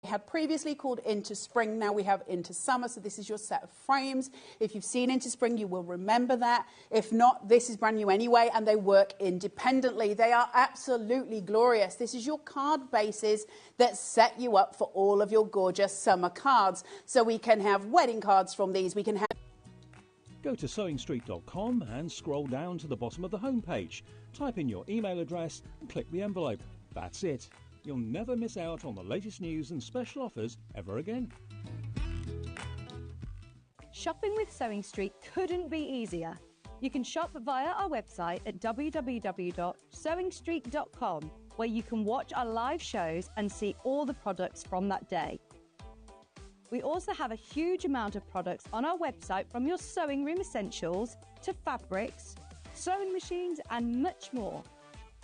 had previously called Into Spring. Now we have Into Summer, so this is your set of frames. If you've seen Into Spring, you will remember that. If not, this is brand new anyway, and they work independently. They are absolutely glorious. This is your card bases that set you up for all of your gorgeous summer cards. So we can have wedding cards from these. We can have... Go to sewingstreet.com and scroll down to the bottom of the homepage. Type in your email address and click the envelope. That's it. You'll never miss out on the latest news and special offers ever again. Shopping with Sewing Street couldn't be easier. You can shop via our website at www.sewingstreet.com, where you can watch our live shows and see all the products from that day. We also have a huge amount of products on our website, from your sewing room essentials to fabrics, sewing machines and much more.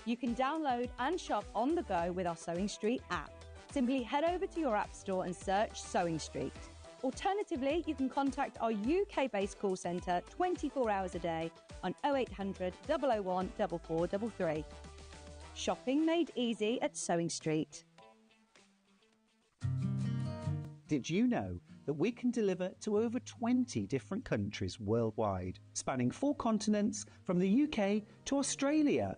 You can download and shop on the go with our Sewing Street app. Simply head over to your app store and search Sewing Street. Alternatively, you can contact our UK-based call centre 24 hours a day on 0800 001 4433. Shopping made easy at Sewing Street. Did you know that we can deliver to over 20 different countries worldwide, spanning 4 continents from the UK to Australia?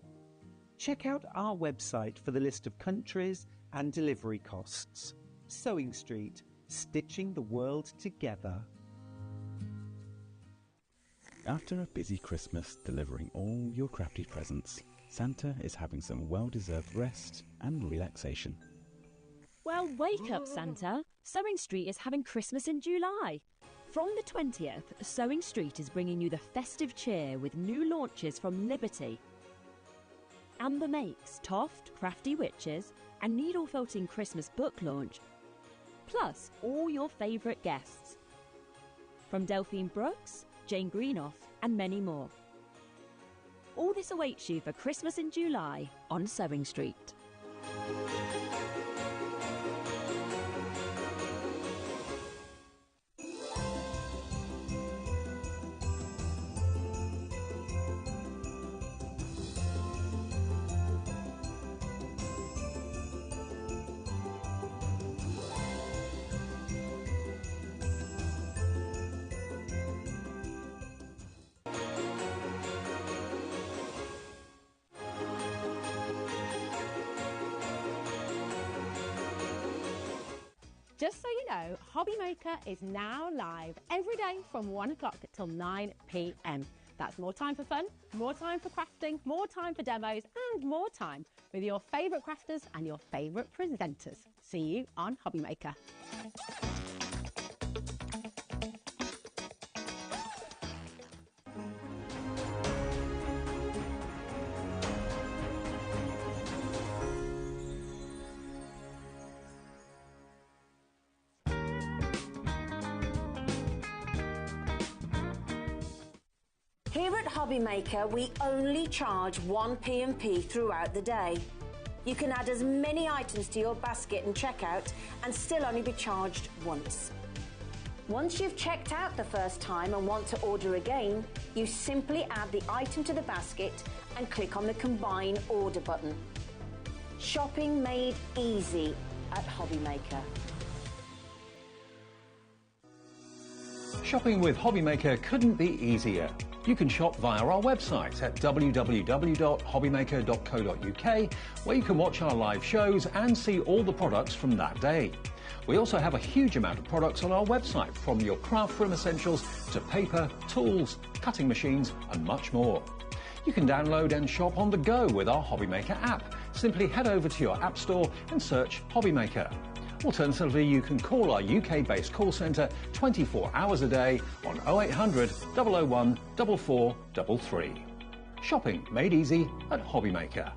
Check out our website for the list of countries and delivery costs. Sewing Street, stitching the world together. After a busy Christmas delivering all your crafty presents, Santa is having some well-deserved rest and relaxation. Well, wake up, Santa. Sewing Street is having Christmas in July. From the 20th, Sewing Street is bringing you the festive cheer with new launches from Liberty, Amber Makes, Toft, Crafty Witches and Needle Felting Christmas book launch, plus all your favourite guests from Delphine Brooks, Jane Greenoff and many more. All this awaits you for Christmas in July on Sewing Street. Just so you know, HobbyMaker is now live every day from 1 o'clock till 9 p.m. That's more time for fun, more time for crafting, more time for demos, and more time with your favourite crafters and your favourite presenters. See you on HobbyMaker. Here at HobbyMaker, we only charge 1 P&P throughout the day. You can add as many items to your basket and checkout and still only be charged once. Once you've checked out the first time and want to order again, you simply add the item to the basket and click on the Combine Order button. Shopping made easy at HobbyMaker. Shopping with HobbyMaker couldn't be easier. You can shop via our website at www.hobbymaker.co.uk, where you can watch our live shows and see all the products from that day. We also have a huge amount of products on our website, from your craft room essentials to paper, tools, cutting machines and much more. You can download and shop on the go with our HobbyMaker app. Simply head over to your app store and search HobbyMaker. Alternatively, you can call our UK-based call centre 24 hours a day on 0800 001 4433. Shopping made easy at HobbyMaker.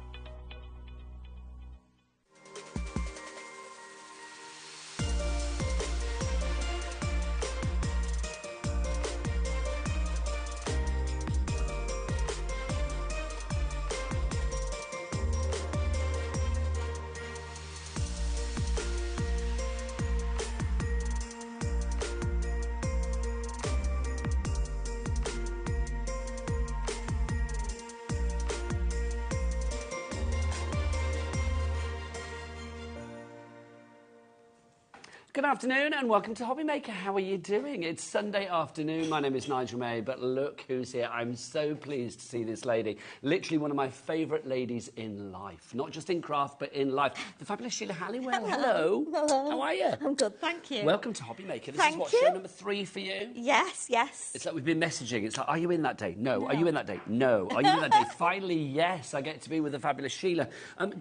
Good afternoon and welcome to HobbyMaker. How are you doing? It's Sunday afternoon. My name is Nigel May, but look who's here. I'm so pleased to see this lady. Literally one of my favourite ladies in life. Not just in craft, but in life. The fabulous Sheila Halliwell. Hello. Hello. How are you? I'm good, thank you. Welcome to HobbyMaker. This is what, you. show number 3 for you? Yes, yes. It's like we've been messaging. It's like, are you in that day? No. Are you in that day? No. Are you in that day? Finally, yes, I get to be with the fabulous Sheila.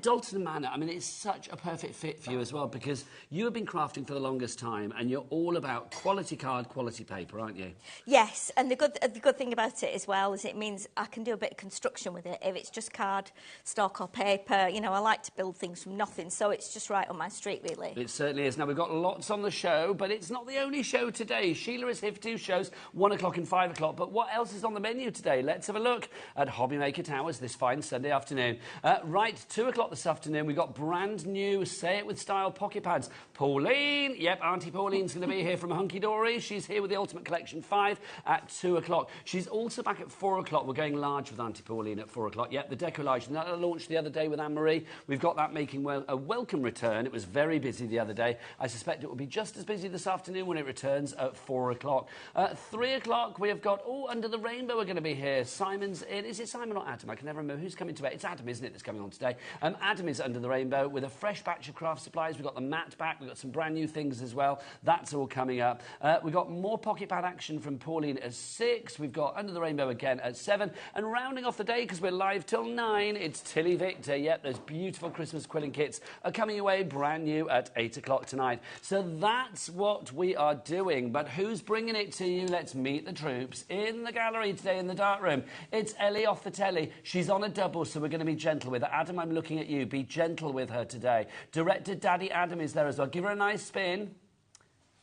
Dalton Manor, I mean, it's such a perfect fit for you as well because you have been crafting for the longest time and you're all about quality card, quality paper, aren't you? Yes, and the good thing about it as well is it means I can do a bit of construction with it. If it's just card, stock or paper, you know, I like to build things from nothing, so it's just right on my street, really. It certainly is. Now, we've got lots on the show, but it's not the only show today. Sheila is here for 2 shows, 1 o'clock and 5 o'clock, but what else is on the menu today? Let's have a look at HobbyMaker Towers this fine Sunday afternoon. Right, 2 o'clock this afternoon, we've got brand new Say It With Style pocket pads. Pauline, yep, Auntie Pauline's going to be here from Hunky Dory. She's here with the Ultimate Collection 5 at 2 o'clock. She's also back at 4 o'clock. We're going large with Auntie Pauline at 4 o'clock. Yep, the Deco large. And that launched the other day with Mirri. We've got that making a welcome return. It was very busy the other day. I suspect it will be just as busy this afternoon when it returns at 4 o'clock. 3 o'clock, we have got, Under the Rainbow are going to be here. Simon's in. Is it Simon or Adam? I can never remember who's coming today. It's Adam, isn't it, that's coming on today? Adam is Under the Rainbow with a fresh batch of craft supplies. We've got the mat back. We've got some brand new things as well. That's all coming up. We've got more pocket pad action from Pauline at 6. We've got Under the Rainbow again at 7. And rounding off the day, because we're live till 9, it's Tilly Victor. Yep, those beautiful Christmas quilling kits are coming away brand new at 8 o'clock tonight. So that's what we are doing. But who's bringing it to you? Let's meet the troops in the gallery today in the dark room. It's Ellie off the telly. She's on a double, so we're going to be gentle with her. Adam, I'm looking at you. Be gentle with her today. Director Daddy Adam is there as well. Give her a nice spin.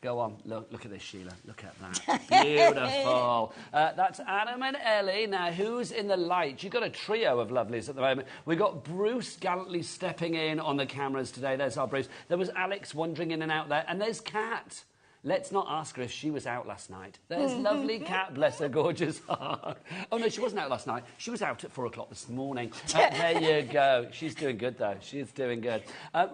Go on. Look at this, Sheila. Look at that. Beautiful. That's Adam and Ellie. Now, who's in the light? You've got a trio of lovelies at the moment. We've got Bruce gallantly stepping in on the cameras today. There's our Bruce. There was Alex wandering in and out there. And there's Kat. Let's not ask her if she was out last night. There's lovely Kat, bless her gorgeous heart. Oh, no, she wasn't out last night. She was out at 4 o'clock this morning. There you go. She's doing good, though. She's doing good.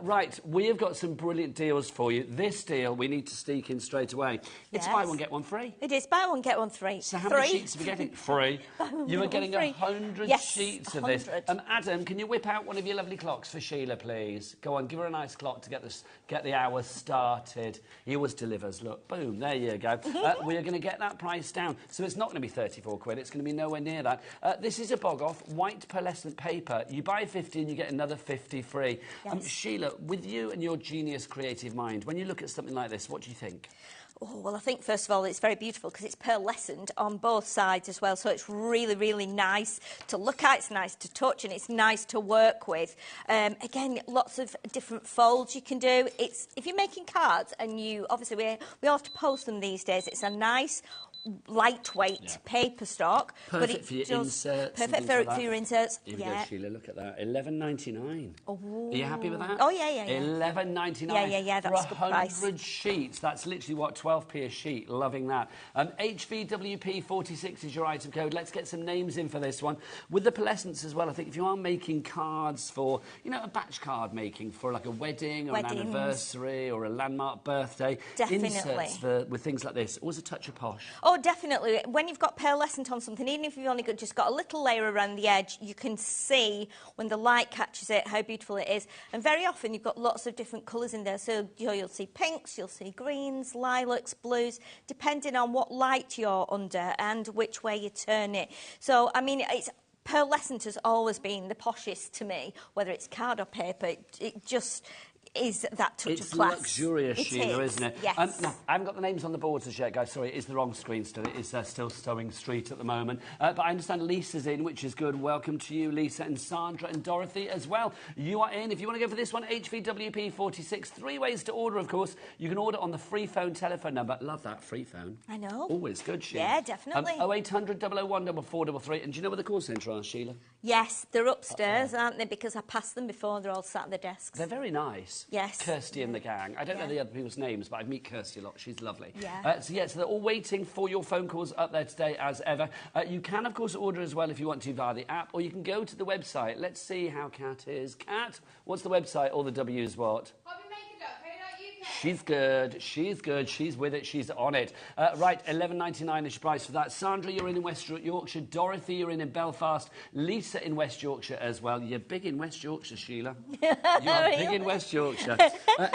Right, we have got some brilliant deals for you. This deal, we need to sneak in straight away. It's buy one, get one free. It is buy one, get one free. So how many sheets are we getting? Free. You are getting 100 sheets of this. Adam, can you whip out one of your lovely clocks for Sheila, please? Go on, give her a nice clock to get the hour started. He always delivers. Look, boom, there you go. We are going to get that price down. So it's not going to be 34 quid. It's going to be nowhere near that. This is a bog-off, white pearlescent paper. You buy 50 and you get another 50 free. Yes. Sheila, with you and your genius creative mind, when you look at something like this, what do you think? Oh, well, I think, first of all, it's very beautiful because it's pearlescent on both sides as well, so it's really, really nice to look at, it's nice to touch, and it's nice to work with. Again, lots of different folds you can do. It's if you're making cards, and obviously we all have to post them these days, it's a nice lightweight paper stock. Perfect for your inserts. Perfect for your inserts. Here we go, Sheila, look at that. $11.99. Oh. Are you happy with that? Oh, yeah. $11.99. Yeah, that's a good price. For 100 sheets. That's literally, what, 12p a sheet. Loving that. HVWP46 is your item code. Let's get some names in for this one. With the pearlescents as well, I think if you are making cards for, a batch card making for like a wedding or an anniversary or a landmark birthday. Definitely. Inserts with things like this. Always a touch of posh. Oh, definitely. When you've got pearlescent on something, even if you've only just got a little layer around the edge, you can see when the light catches it how beautiful it is. And very often you've got lots of different colours in there. So you'll see pinks, you'll see greens, lilacs, blues, depending on what light you're under and which way you turn it. So, I mean, pearlescent has always been the poshest to me, whether it's card or paper. It just is that touch of class. It's luxurious, Sheila, isn't it? Yes. No, I haven't got the names on the boards as yet, guys. Sorry, it is the wrong screen still. It is still Sewing Street at the moment. But I understand Lisa's in, which is good. Welcome to you, Lisa, and Sandra and Dorothy as well. You are in. If you want to go for this one, HVWP46. 3 ways to order, of course. You can order on the free phone telephone number. Love that, free phone. I know. Always good, Sheila. Yeah, definitely. 0800 001 4433. And do you know where the call centre are, Sheila? Yes, they're upstairs, aren't they? Because I passed them before. They're all sat at their desks. They're very nice. Yes. Kirsty and the gang. I don't know the other people's names, but I meet Kirsty a lot. She's lovely. Yeah. So they're all waiting for your phone calls up there today, as ever. You can, of course, order as well if you want to via the app, or you can go to the website. Let's see how Kat is. Kat, what's the website? All the W's what? HobbyMaker.co.uk. She's good. She's good. She's with it. She's on it. Right, $11.99 is your price for that. Sandra, you're in West Yorkshire. Dorothy, you're in Belfast. Lisa in West Yorkshire as well. You're big in West Yorkshire, Sheila. You are big in West Yorkshire.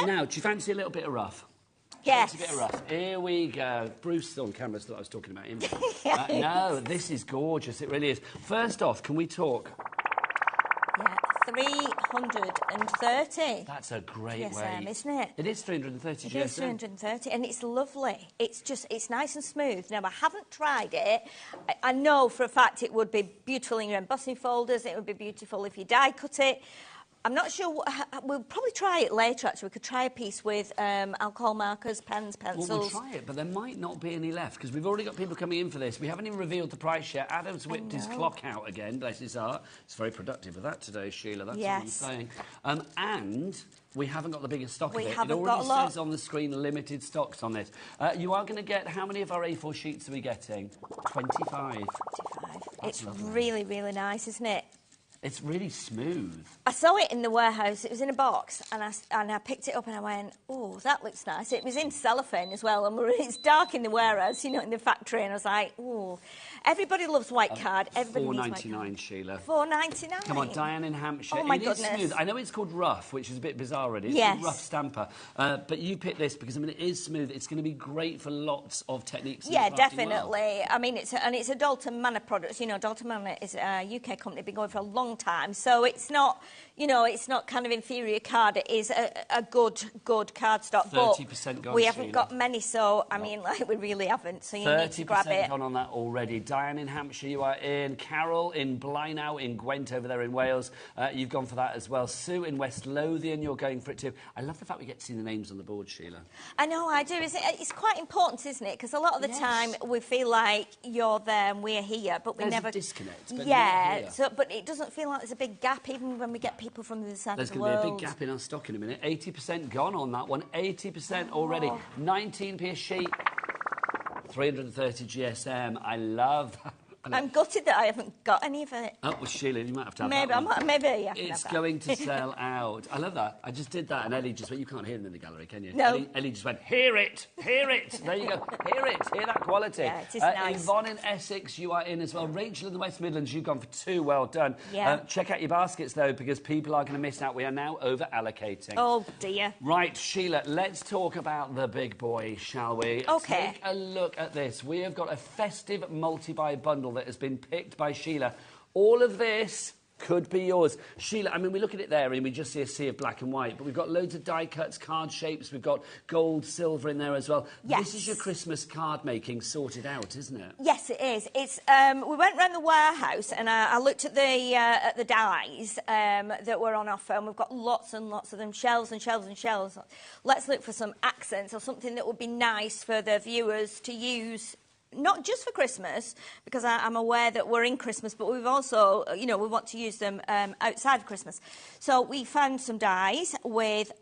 Now, do you fancy a little bit of rough? Yes. A bit of rough. Here we go. Bruce on camera thought I was talking about him. No, this is gorgeous. It really is. First off, can we talk? Yeah, 330. That's a great GSM, way. isn't it? It is 330 GSM. It is 330, and it's lovely. It's just, it's nice and smooth. Now, I haven't tried it. I know for a fact it would be beautiful in your embossing folders. It would be beautiful if you die cut it. I'm not sure. We'll probably try it later, actually. We could try a piece with alcohol markers, pens, pencils. Well, we'll try it, but there might not be any left, because we've already got people coming in for this. We haven't even revealed the price yet. Adam's whipped his clock out again, bless his heart. It's very productive with that today, Sheila. That's what I'm saying. And we haven't got the biggest stock of it. It already says on the screen limited stocks on this. You are going to get, how many of our A4 sheets are we getting? 25. 25. That's lovely. Really, really nice, isn't it? It's really smooth. I saw it in the warehouse. It was in a box, and I picked it up and I went, oh, that looks nice. It was in cellophane as well, and it's dark in the warehouse, you know, in the factory, and I was like, oh. Everybody loves white card. Everybody needs white card. $4.99, Sheila. $4.99. Come on, Diane in Hampshire. Oh, my goodness. goodness. It is smooth. I know it's called rough, which is a bit bizarre already. It's called rough stamper. But you picked this because, I mean, it is smooth. It's going to be great for lots of techniques. Yeah, definitely. Well. I mean, it's a Dalton Manor product. You know, Dalton Manor is a UK company, been going for a long time. So it's not, you know, it's not kind of inferior card. It is a good cardstock. 30% gone, we haven't Sheila. Got many, so, I mean, like, we really haven't. So you need to grab it. 30% gone on that already. Diane in Hampshire, you are in. Carol in Blaenau, in Gwent over there in Wales. You've gone for that as well. Sue in West Lothian, you're going for it too. I love the fact we get to see the names on the board, Sheila. I know, I do. It's quite important, isn't it? Because a lot of the time we feel like you're there and we're here, but we never... There's a disconnect, but yeah, but it doesn't feel like there's a big gap even when we get people from the other side of the world. There's going to be a big gap in our stock in a minute. 80% gone on that one. 80% already. 19p a sheet. 330 GSM. I love that. I'm gutted that I haven't got any of it. Oh, well, Sheila, you might have to have maybe, that one. Maybe, yeah. It's going to sell out. I love that. I just did that, and Ellie just went, you can't hear them in the gallery, can you? No. Ellie just went, hear it, hear it. There you go, hear it, hear that quality. Yeah, it is nice. Yvonne in Essex, you are in as well. Rachel in the West Midlands, you've gone for 2. Well done. Yeah. Check out your baskets, though, because people are going to miss out. We are now over-allocating. Oh, dear. Right, Sheila, let's talk about the big boy, shall we? OK. Take a look at this. We have got a festive multi-buy bundle that has been picked by Sheila. All of this could be yours. Sheila, I mean, we look at it there and we just see a sea of black and white, but we've got loads of die cuts, card shapes, we've got gold, silver in there as well. Yes. This is your Christmas card making sorted out, isn't it? Yes, it is. It's we went round the warehouse and I looked at the dies that were on offer, and we've got lots and lots of them, shelves and shelves and shelves. Let's look for some accents or something that would be nice for the viewers to use. Not just for Christmas, because I'm aware that we're in Christmas, but we've also, you know, we want to use them outside of Christmas. So we found some dies with,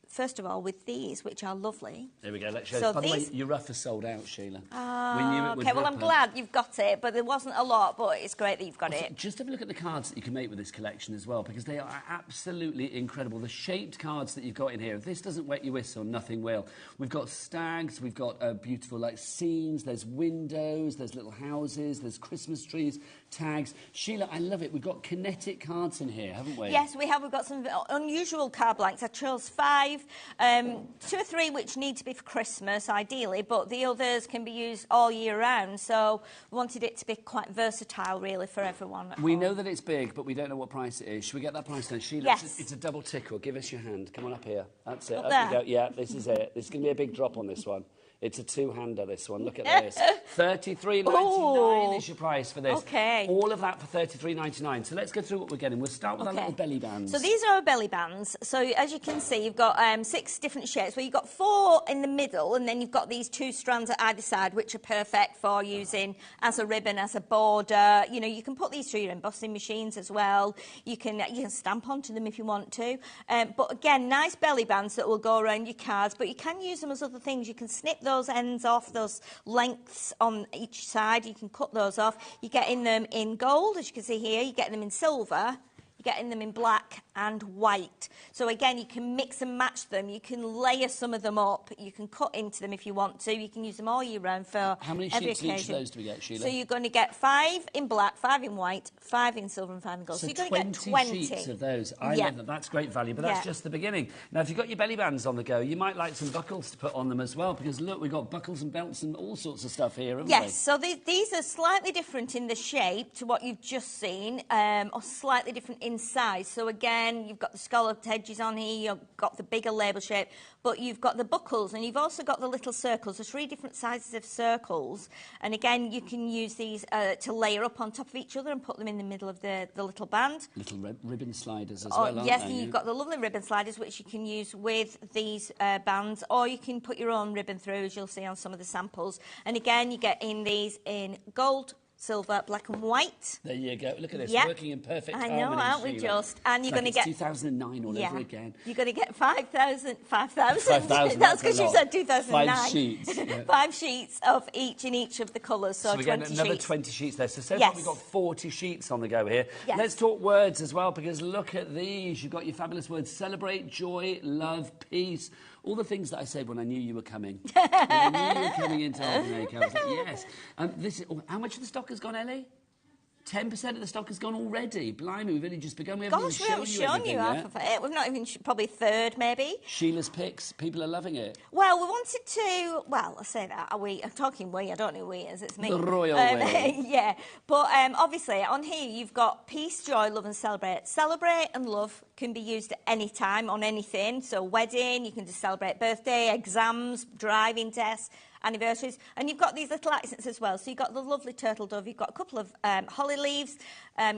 first of all, with these, which are lovely. There we go. Let's show. So By the way, your rough is sold out, Sheila. Oh, we knew it would OK, well, I'm happen. glad you've got it, but there wasn't a lot, but it's great that you've got it. Just have a look at the cards that you can make with this collection as well, because they are absolutely incredible. The shaped cards that you've got in here, if this doesn't wet your whistle, nothing will. We've got stags, we've got beautiful, like, scenes, there's windows, there's little houses, there's Christmas trees, tags. Sheila, I love it. We've got kinetic cards in here, haven't we? Yes, we have. We've got some unusual card blanks. I chose 5. 2 or 3 which need to be for Christmas, ideally, but the others can be used all year round. So we wanted it to be quite versatile, really, for everyone. We know that it's big, but we don't know what price it is. Should we get that price then? Sheila, yes. It's a double tickle. Give us your hand. Come on up here. That's it. Up Up there. you go. Yeah, this is it. There's going to be a big drop on this one. It's a 2-hander, this one. Look at this. $33.99 is your price for this. OK. All of that for $33.99. So let's go through what we're getting. We'll start with our little belly bands. So these are our belly bands. So as you can see, you've got 6 different shapes. Well, you've got 4 in the middle, and then you've got these 2 strands at either side, which are perfect for using as a ribbon, as a border. You know, you can put these through your embossing machines as well. You can stamp onto them if you want to. But again, nice belly bands that will go around your cards. But you can use them as other things. You can snip those ends off, those lengths on each side. You can cut those off. You're getting them in gold, as you can see here. You're getting them in silver. You're getting them in black and white. So again, you can mix and match them. You can layer some of them up. You can cut into them if you want to. You can use them all year round for How many every sheets of occasion. each of those do we get, Sheila? So you're going to get 5 in black, 5 in white, 5 in silver and 5 in gold. So you're going to get 20 sheets of those. I love that. That's great value, but that's just the beginning. Now, if you've got your belly bands on the go, you might like some buckles to put on them as well, because look, we've got buckles and belts and all sorts of stuff here, haven't we? Yes, so these are slightly different in the shape to what you've just seen, or slightly different in size. So again, you've got the scalloped edges on here, you've got the bigger label shape, but you've got the buckles, and you've also got the little circles. There's 3 different sizes of circles, and again, you can use these to layer up on top of each other and put them in the middle of the little band. Little ribbon sliders as well, aren't yes, they? and you've got the lovely ribbon sliders, which you can use with these bands, or you can put your own ribbon through, as you'll see on some of the samples. And again, you get in these in gold, silver, black and white. There you go. Look at this, working in perfect I harmony. know, aren't we just? And you're going to get 2009 all over again. You're going to get 5,000. 5,000. That's because you said 2009. 5 sheets. Yeah. 5 sheets of each in each of the colours. So we 20 get another sheets. 20 sheets there. So far we've got 40 sheets on the go here. Yes. Let's talk words as well, because look at these. You've got your fabulous words: celebrate, joy, love, peace. All the things that I said when I knew you were coming. When I knew you were coming into HobbyMaker, I was like, yes. How much of the stock has gone, Ellie? 10% of the stock has gone already. Blimey, we've only just begun. We haven't Gosh, we haven't shown you half of it. We've not even, probably third, maybe. Sheila's picks. People are loving it. Well, we wanted to, I say that, I'm talking we, I don't know who we is, it's me. The royal way. Yeah, but obviously on here you've got peace, joy, love and celebrate. Celebrate and love can be used at any time on anything. So wedding, you can just celebrate birthday, exams, driving tests, anniversaries, and you've got these little accents as well. So you've got the lovely turtle dove, you've got a couple of holly leaves,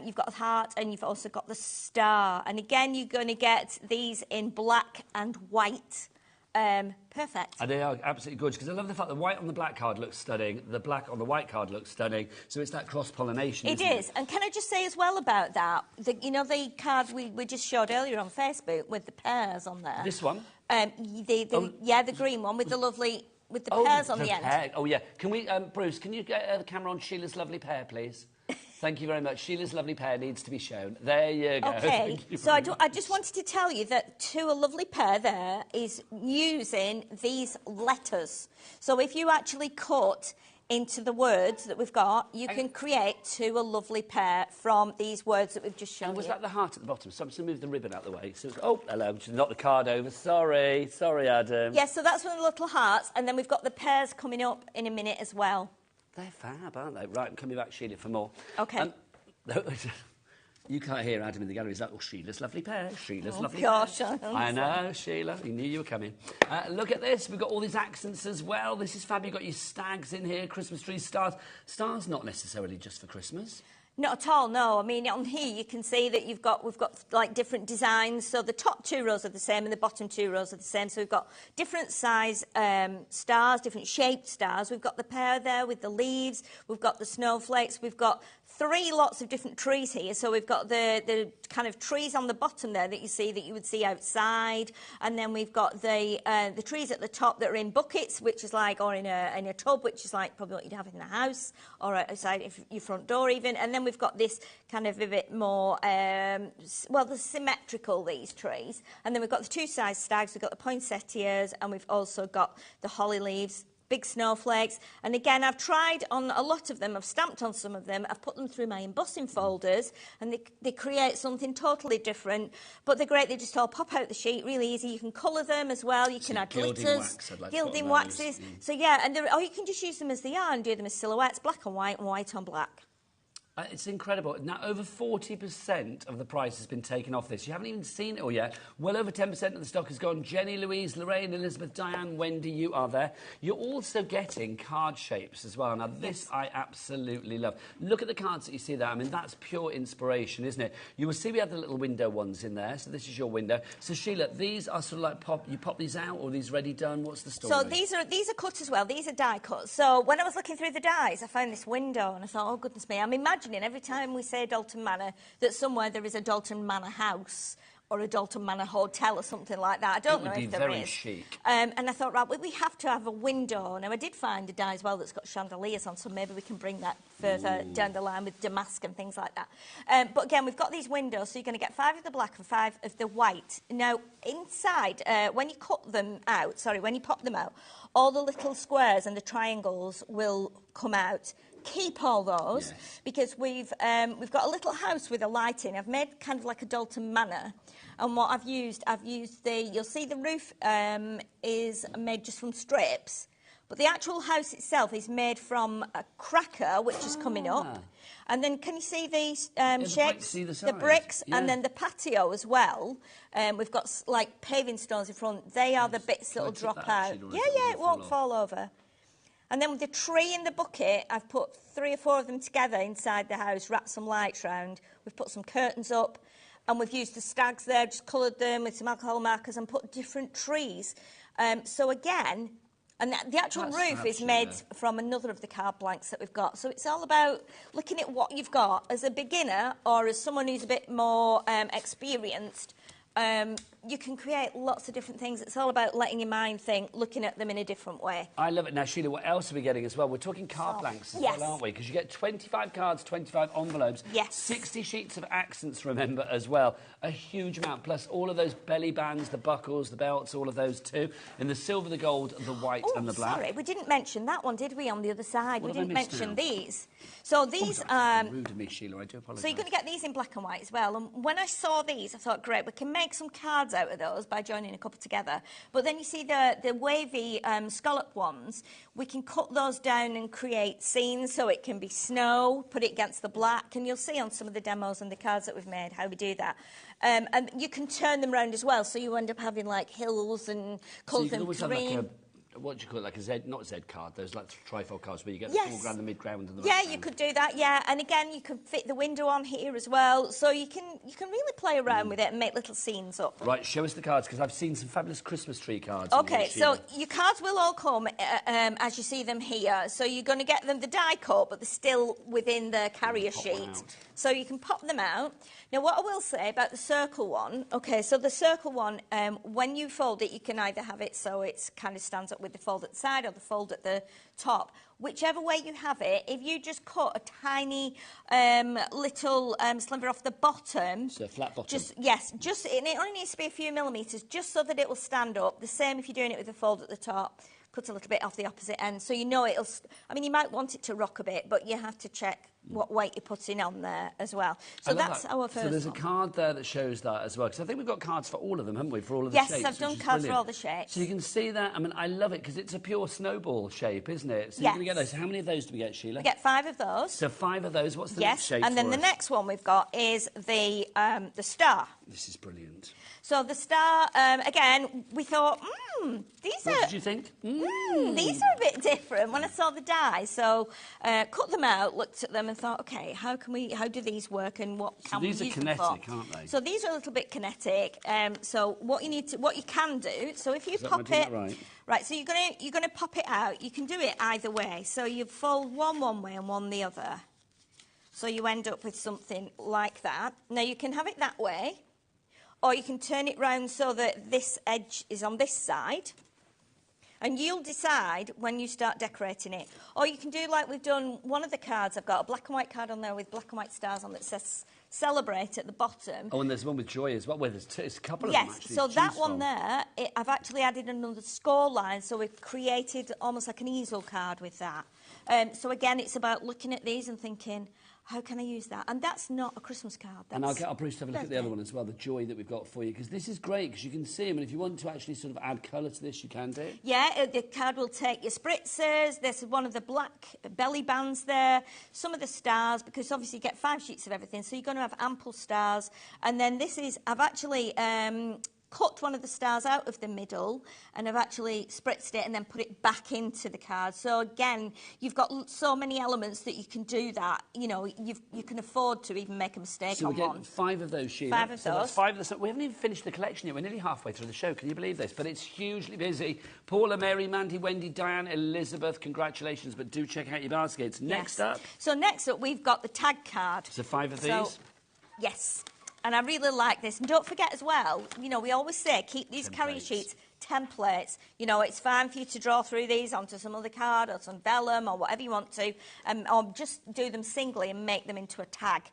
you've got a heart, and you've also got the star. And again, you're going to get these in black and white. Perfect. And they are absolutely gorgeous, because I love the fact the white on the black card looks stunning, the black on the white card looks stunning, so it's that cross-pollination, It is. And can I just say as well about that, you know the card we just showed earlier on Facebook with the pears on there? This one? The green one with the lovely... With the pears on the end. Oh, yeah. Can we, Bruce, can you get the camera on Sheila's lovely pear, please? Thank you very much. Sheila's lovely pear needs to be shown. There you go. Okay, so I just wanted to tell you that to a lovely pear there is using these letters. So if you actually cut into the words that we've got, you can create to a lovely pair from these words that we've just shown was you. that the heart at the bottom? So I'm just going to move the ribbon out of the way. So oh, hello, just knocked the card over. Sorry, Adam. Yes, so that's one of the little hearts, and then we've got the pears coming up in a minute as well. They're fab, aren't they? Right, I'm coming back, Sheila, for more. Okay. You can't hear Adam in the gallery. He's like, oh, Sheila's lovely pear. Sheila's lovely gosh, pear. I know, Sheila. He knew you were coming. Look at this. We've got all these accents as well. This is fab. You've got your stags in here, Christmas trees, stars. Stars not necessarily just for Christmas. Not at all, no. I mean, on here you can see that we've got like different designs. So the top 2 rows are the same and the bottom 2 rows are the same. So we've got different size stars, different shaped stars. We've got the pear there with the leaves. We've got the snowflakes. We've got 3 lots of different trees here. So we've got the kind of trees on the bottom there that you see that you would see outside, and then we've got the trees at the top that are in buckets, which is like, or in a tub, which is like probably what you'd have in the house or outside your front door even. And then we've got this kind of a bit more, they're symmetrical, these trees. And then we've got the 2 size stags, we've got the poinsettias, and we've also got the holly leaves, big snowflakes. And again, I've tried on a lot of them, I've stamped on some of them, I've put them through my embossing folders, and they create something totally different. But they're great, they just all pop out the sheet, really easy. You can colour them as well, you can add glitters, gilding waxes. So yeah, or you can just use them as they are and do them as silhouettes, black and white on black. It's incredible. Now, over 40% of the price has been taken off this. You haven't even seen it all yet. Well over 10% of the stock has gone. Jenny, Louise, Lorraine, Elizabeth, Diane, Wendy, you are there. You're also getting card shapes as well. Now, this I absolutely love. Look at the cards that you see there. I mean, that's pure inspiration, isn't it? You will see we have the little window ones in there. So this is your window. So, Sheila, these are sort of like you pop these out, or are these ready done? What's the story? So these are cut as well. These are die cut. So when I was looking through the dies, I found this window and I thought, oh, goodness me, I'm imagining every time we say Dalton Manor that somewhere there is a Dalton Manor house or a Dalton Manor hotel or something like that. I don't know if there is. It would be very chic. And I thought, right, well, we have to have a window. Now, I did find a die as well that's got chandeliers on, so maybe we can bring that further down the line with damask and things like that. But again, we've got these windows, so you're going to get 5 of the black and 5 of the white. Now, inside, when you cut them out, when you pop them out, all the little squares and the triangles will come out. Keep all those, because we've got a little house with a light in. I've made kind of like a Dalton Manor, and what I've used you'll see the roof is made just from strips, but the actual house itself is made from a cracker, which is coming up. And then can you see these shapes? The bricks, and then the patio as well. We've got like paving stones in front. They are the bits that will drop out. It won't fall over. And then with the tree in the bucket, I've put 3 or 4 of them together inside the house, wrapped some lights round. We've put some curtains up, and we've used the stags there, just coloured them with some alcohol markers and put different trees. So again, and the actual roof is made from another of the card blanks that we've got. So it's all about looking at what you've got. As a beginner or as someone who's a bit more experienced, you can create lots of different things. It's all about letting your mind think, looking at them in a different way. I love it. Now, Sheila, what else are we getting as well? We're talking card blanks as well, aren't we? Because you get 25 cards, 25 envelopes, 60 sheets of accents, remember, as well. A huge amount, plus all of those belly bands, the buckles, the belts, all of those too. In the silver, the gold, the white and the black. Sorry, we didn't mention that one, did we, on the other side? We didn't mention these. So these are... rude of me, Sheila, I do apologise. So you're going to get these in black and white as well. And when I saw these, I thought, great, we can make some cards out of those by joining a couple together. But then you see the wavy scallop ones, we can cut those down and create scenes, so it can be snow, put it against the black, and you'll see on some of the demos and the cards that we've made how we do that. And you can turn them around as well, so you end up having like hills and colours and green. What do you call it, like a Z, not a Z card, those like trifold cards where you get the foreground, the midground and the background. You could do that, and again you can fit the window on here as well, so you can really play around with it and make little scenes up. Right, show us the cards, because I've seen some fabulous Christmas tree cards. Okay, so your cards will all come as you see them here, so you're going to get them the die cut, but they're still within the carrier sheet, so you can pop them out. Now, what I will say about the circle one, okay, so the circle one, when you fold it, you can either have it so it kind of stands up with the fold at the side or the fold at the top. Whichever way you have it, if you just cut a tiny little sliver off the bottom... So a flat bottom. And it only needs to be a few millimetres, just so that it will stand up. The same if you're doing it with the fold at the top. Cut a little bit off the opposite end, so you know it'll... I mean, you might want it to rock a bit, but you have to check what weight you're putting on there as well. So that's our first So there's one. a card there that shows that as well, because I think we've got cards for all of them, haven't we, for all of the shapes? Yes, I've done cards for all the shapes. So you can see that. I mean, I love it, because it's a pure snowball shape, isn't it? So you're going to get those. How many of those do we get, Sheila? We get 5 of those. So 5 of those. What's the next shape and then for the us? next one we've got is the star. This is brilliant. So the star, again, we thought, these What did you think? These are a bit different when I saw the die. So cut them out, looked at them and thought, OK, how do these work and what can we use them for? These are kinetic, aren't they? So these are a little bit kinetic. So what you can do, so if you pop it... Right, so you're gonna pop it out. You can do it either way. So you fold one way and one the other. So you end up with something like that. Now, you can have it that way, or you can turn it round so that this edge is on this side, and you'll decide when you start decorating it. Or you can do like we've done one of the cards. I've got a black and white card on there with black and white stars on that says Celebrate at the bottom. Oh, and there's one with joy as well, where there's a couple of them, actually. Yes, so that one there, I've actually added another score line, so we've created almost like an easel card with that. So again, it's about looking at these and thinking, how can I use that? And that's not a Christmas card. And I'll get Bruce to have a look at the other one as well, the joy that we've got for you, because this is great, because you can see them, and if you want to actually sort of add colour to this, you can do. Yeah, the card will take your spritzers, there's one of the black belly bands there, some of the stars, because obviously you get 5 sheets of everything, so you're going to have ample stars. And then this is, I've actually... cut one of the stars out of the middle and I've actually spritzed it and then put it back into the card. So again, you've got so many elements that you can do that. You know, you can afford to even make a mistake on one. So we get 5 of those, Sheila. 5 of those. That's 5 of the... We haven't even finished the collection yet. We're nearly halfway through the show. Can you believe this? But it's hugely busy. Paula, Mary, Mandy, Wendy, Diane, Elizabeth, congratulations. But do check out your baskets. Next up. So next up, we've got the tag card. So 5 of these? Yes. And I really like this. And don't forget as well, you know, we always say keep these carrier sheets templates. You know, it's fine for you to draw through these onto some other card or some vellum or whatever you want to, or just do them singly and make them into a tag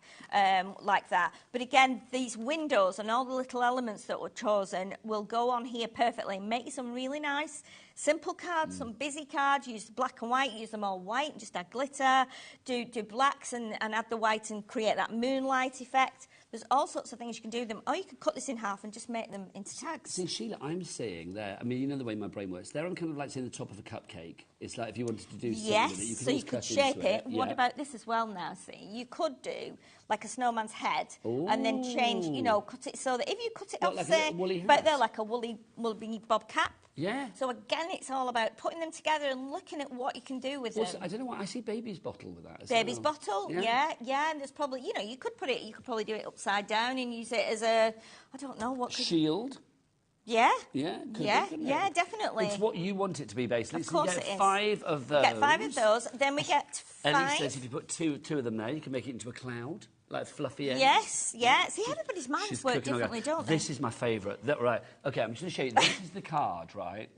like that. But again, these windows and all the little elements that were chosen will go on here perfectly and make you some really nice simple cards, some busy cards. Use black and white, use them all white and just add glitter. Do blacks and add the white and create that moonlight effect. There's all sorts of things you can do with them. Or you could cut this in half and just make them into tags. See, Sheila, I'm seeing there, I mean, you know the way my brain works. There I'm kind of like seeing the top of a cupcake. It's like if you wanted to do something with it, you could so you could shape it. Yeah. What about this as well now, see? You could do like a snowman's head and then change, you know, cut it so that if you cut it off, like say, but they're like a woolly bob cap. Yeah. So again, it's all about putting them together and looking at what you can do with them. I don't know why I see baby's bottle with that. Baby's bottle, yeah. And there's probably, you know, you could probably do it upside down and use it as a, I don't know what. Shield. Yeah. Yeah. Yeah, definitely. It's what you want it to be, basically. Of course so you get it is. 5 of those. Get 5 of those. Then we get 5. Ellie says if you put two of them there, you can make it into a cloud. Like fluffy ends. Yes, yeah. See, everybody's minds work differently, don't they? This is my favourite. Right. Okay, I'm just going to show you. This is the card, right?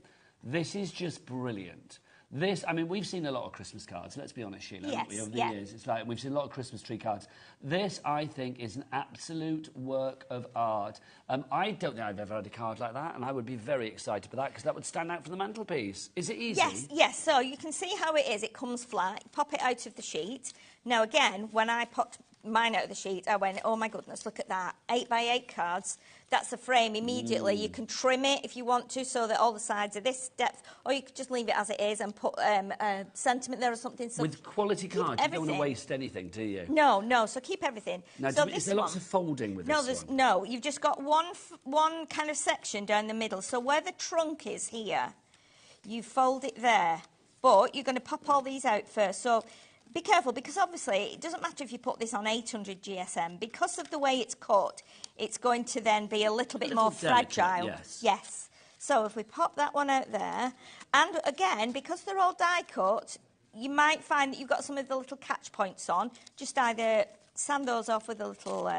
This is just brilliant. This, I mean, we've seen a lot of Christmas cards, let's be honest, Sheila, haven't we, over the years? It's like we've seen a lot of Christmas tree cards. This, I think, is an absolute work of art. I don't think I've ever had a card like that, and I would be very excited for that, because that would stand out from the mantelpiece. Is it easy? Yes. So you can see how it is. It comes flat. Pop it out of the sheet. Now, again, when I popped mine out of the sheet, I went, oh, my goodness, look at that. 8x8 cards. That's a frame immediately. You can trim it if you want to so that all the sides are this depth, or you could just leave it as it is and put a sentiment there or something. So with quality cards, you don't want to waste anything, do you? No, so keep everything. Now, so is there lots of folding with this one? No, you've just got one kind of section down the middle. So where the trunk is here, you fold it there. But you're going to pop all these out first. So be careful, because obviously it doesn't matter if you put this on 800 GSM. Because of the way it's cut, it's going to then be a little bit more fragile. Yes. So if we pop that one out there, and again, because they're all die cut, you might find that you've got some of the little catch points on. Just either sand those off with a little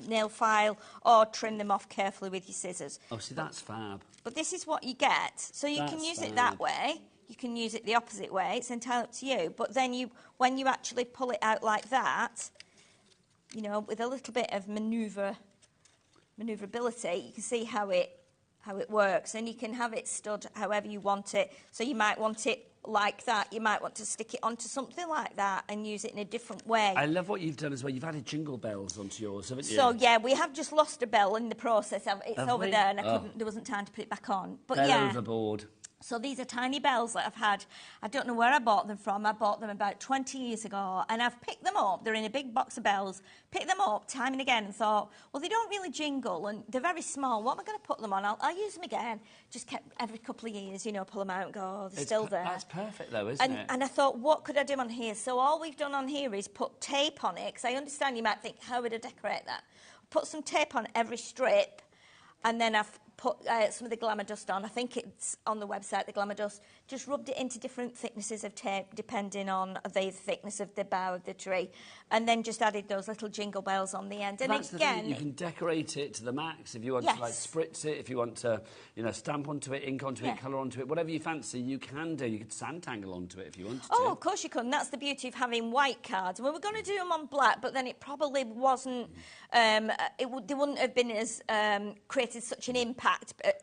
nail file or trim them off carefully with your scissors. Oh, see, that's fab. But this is what you get. So you can use it that way. You can use it the opposite way. It's entirely up to you. But then when you actually pull it out like that, you know, with a little bit of manoeuvrability, you can see how it works. And you can have it stud however you want it. So you might want it like that. You might want to stick it onto something like that and use it in a different way. I love what you've done as well. You've added jingle bells onto yours, haven't you? So, yeah, we have just lost a bell in the process. It's over there and there wasn't time to put it back on. But Bell overboard. So these are tiny bells that I've had. I don't know where I bought them from. I bought them about 20 years ago, and I've picked them up. They're in a big box of bells. Picked them up time and again and thought, well, they don't really jingle, and they're very small. What am I going to put them on? I'll use them again. Just kept every couple of years, you know, pull them out and go, oh, they're still there. That's perfect, though, isn't it? And I thought, what could I do on here? So all we've done on here is put tape on it, because I understand you might think, how would I decorate that? Put some tape on every strip, and then I've put some of the glamour dust on. I think it's on the website, the glamour dust. Just rubbed it into different thicknesses of tape, depending on the thickness of the bough of the tree. And then just added those little jingle bells on the end. And that's again, the thing. You can decorate it to the max if you want to, like, spritz it, if you want to, you know, stamp onto it, ink onto it, colour onto it, whatever you fancy, you can do. You could sand-tangle onto it if you wanted to. Oh, of course you could. And that's the beauty of having white cards. We were going to do them on black, but then it probably wasn't, they wouldn't have been as, created such an impact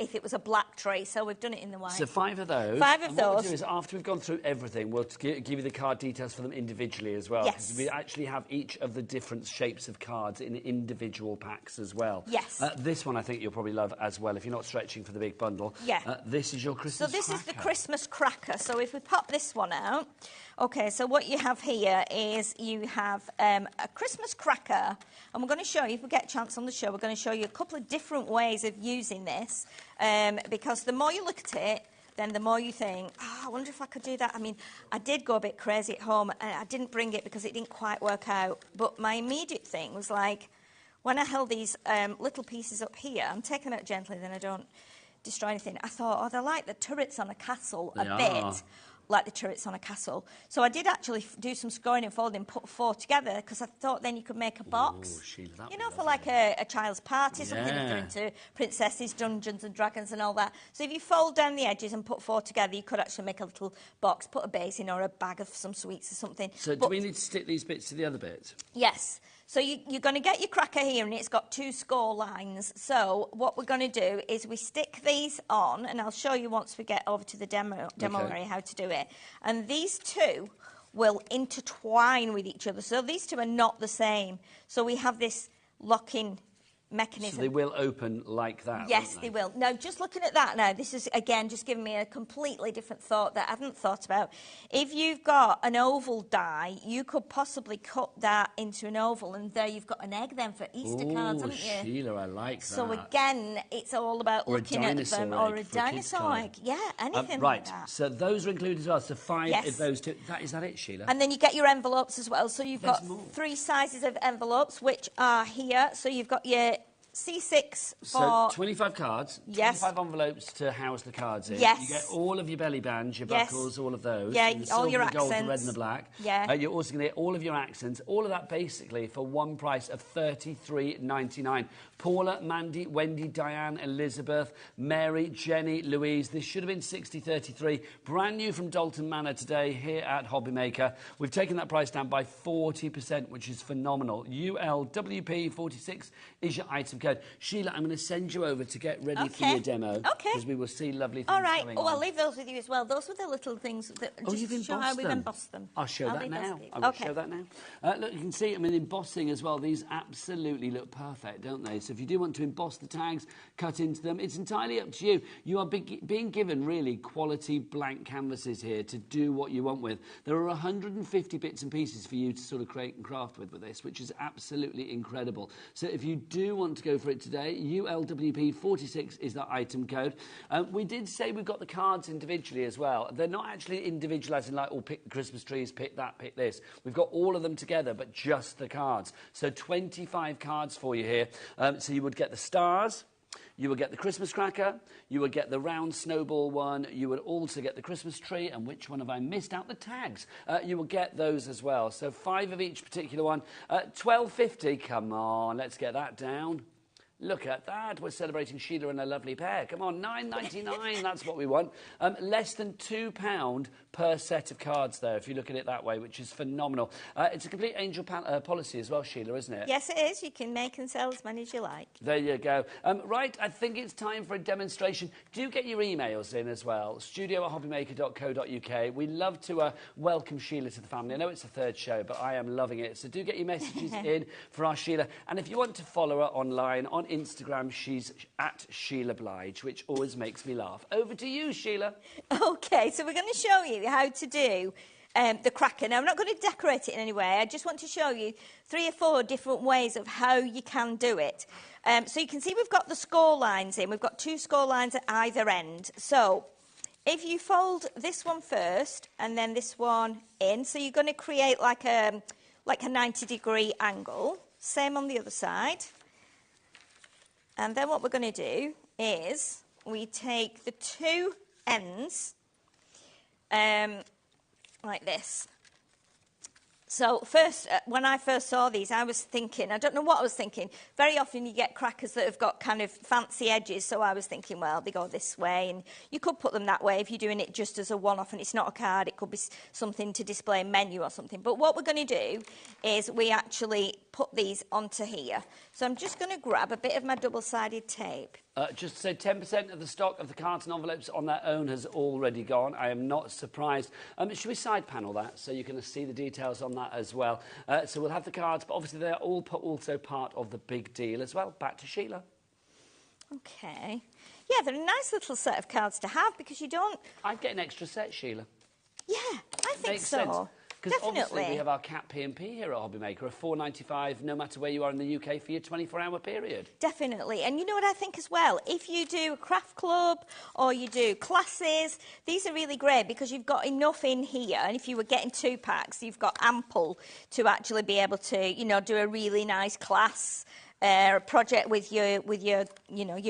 if it was a black tree, so we've done it in the white. So 5 of those. 5 of and those. What we'll do is, after we've gone through everything, we'll give you the card details for them individually as well. Yes. Because we actually have each of the different shapes of cards in individual packs as well. Yes. This one I think you'll probably love as well, if you're not stretching for the big bundle. Yeah. This is your Christmas cracker. So this is the Christmas cracker. So if we pop this one out, okay, so what you have here is you have a Christmas cracker, and we're going to show you, if we get a chance on the show, we're going to show you a couple of different ways of using this, because the more you look at it, then the more you think, oh, I wonder if I could do that. I mean, I did go a bit crazy at home, and I didn't bring it because it didn't quite work out. But my immediate thing was like, when I held these little pieces up here, I'm taking them out gently, then I don't destroy anything. I thought, oh, they're like the turrets on a castle a bit. like the turrets on a castle. So I did actually do some scoring and folding, put 4 together, because I thought then you could make a box. Ooh, Sheila, You know, for like a child's party, something if they're Yeah. into princesses, Dungeons and Dragons and all that. So if you fold down the edges and put 4 together, you could actually make a little box, put a base in or a bag of some sweets or something. So do we need to stick these bits to the other bit? Yes. So you're going to get your cracker here, and it's got 2 score lines. So what we're going to do is we stick these on, and I'll show you once we get over to the demo area how to do it. And these 2 will intertwine with each other. So these 2 are not the same. So we have this locking mechanism. So they will open like that, Yes, won't they will. Now, just looking at that now, this is, again, just giving me a completely different thought that I hadn't thought about. If you've got an oval die, you could possibly cut that into an oval, and there you've got an egg then for Easter cards, haven't you? Sheila, I like that. So, again, it's all about looking at them. Or a dinosaur egg. Yeah, anything like that. Right, so those are included as well. So 5 Yes. of those 2. Is that it, Sheila? And then you get your envelopes as well. So you've There's got more. 3 sizes of envelopes, which are here. So you've got your C6 for... So 25 cards, Yes. 25 envelopes to house the cards in. Yes. You get all of your belly bands, your Yes. buckles, all of those. Yeah, in the all silver, your the gold, the red accents. and the black. Yeah. You're also going to get all of your accents, all of that basically for one price of $33.99. Paula, Mandy, Wendy, Diane, Elizabeth, Mary, Jenny, Louise. This should have been $60.33. Brand new from Dalton Manor today here at HobbyMaker. We've taken that price down by 40%, which is phenomenal. ULWP46 is your item code. Sheila, I'm going to send you over to get ready for your demo. Okay. Because we will see lovely things All right. going Oh, on. I'll leave those with you as well. Those were the little things that You've just show how we've embossed them. I'll show that leave those now. with you. I will Okay. show that now. Look, you can see, I mean, embossing as well. These absolutely look perfect, don't they? So if you do want to emboss the tags, cut into them, it's entirely up to you. You are being given, really, quality blank canvases here to do what you want with. There are 150 bits and pieces for you to sort of create and craft with this, which is absolutely incredible. So if you do want to go for it today, ULWP46 is that item code. We did say we've got the cards individually as well. They're not actually individual as in like, oh, pick the Christmas trees, pick that, pick this. We've got all of them together, but just the cards. So 25 cards for you here. So you would get the stars, you would get the Christmas cracker, you would get the round snowball one, you would also get the Christmas tree, and which one have I missed out? The tags. You will get those as well. So 5 of each particular one. $12.50, come on, let's get that down. Look at that. We're celebrating Sheila and a lovely pair. Come on, $9.99. That's what we want. Less than £2 per set of cards there, if you look at it that way, which is phenomenal. It's a complete angel policy as well, Sheila, isn't it? Yes, it is. You can make and sell as many as you like. There you go. Right, I think it's time for a demonstration. Do get your emails in as well. studio@hobbymaker.co.uk. We love to welcome Sheila to the family. I know it's the 3rd show, but I am loving it. So do get your messages in for our Sheila. And if you want to follow her online, on Instagram, she's at Sheila Blige, which always makes me laugh. Over to you, Sheila. Okay, so we're going to show you how to do the cracker. Now, I'm not going to decorate it in any way. I just want to show you 3 or 4 different ways of how you can do it. So you can see we've got the score lines in. We've got 2 score lines at either end. So if you fold this one first and then this one in, so you're going to create like a 90-degree angle. Same on the other side. And then what we're going to do is we take the 2 ends like this. So first, when I first saw these, I was thinking, I don't know what I was thinking. Very often you get crackers that have got kind of fancy edges, so I was thinking, well, they go this way, and you could put them that way if you're doing it just as a one-off, and it's not a card, it could be something to display a menu or something. But what we're going to do is we actually put these onto here. So I'm just going to grab a bit of my double-sided tape. Just to say, 10% of the stock of the cards and envelopes on their own has already gone. I am not surprised. Should we side panel that so you can see the details on that as well? So we'll have the cards, but obviously they're all also part of the big deal as well. Back to Sheila. Okay. Yeah, they're a nice little set of cards to have because you don't... I'd get an extra set, Sheila. Yeah, I think Makes so. sense. Because Definitely. obviously we have our Cat P&P here at HobbyMaker, a $4.95 no matter where you are in the UK for your 24-hour period. Definitely. And you know what I think as well? If you do a craft club or you do classes, these are really great because you've got enough in here. And if you were getting 2 packs, you've got ample to actually be able to, you know, do a really nice class project with your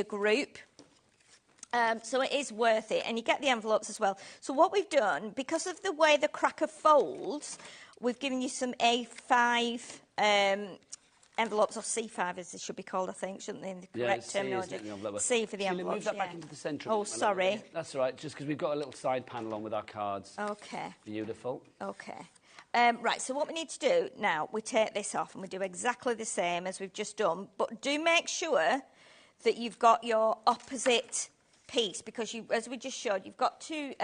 group. So it is worth it, and you get the envelopes as well. So what we've done, because of the way the cracker folds, we've given you some A5 envelopes, or C5 as they should be called, I think, shouldn't they, in the correct terminology? C for the envelopes, move that back into the centre. Oh, sorry. That's all right, just because we've got a little side panel on with our cards. Okay. Beautiful. Okay. Right, so what we need to do now, we take this off and we do exactly the same as we've just done, but do make sure that you've got your opposite piece, because you, as we just showed, you've got two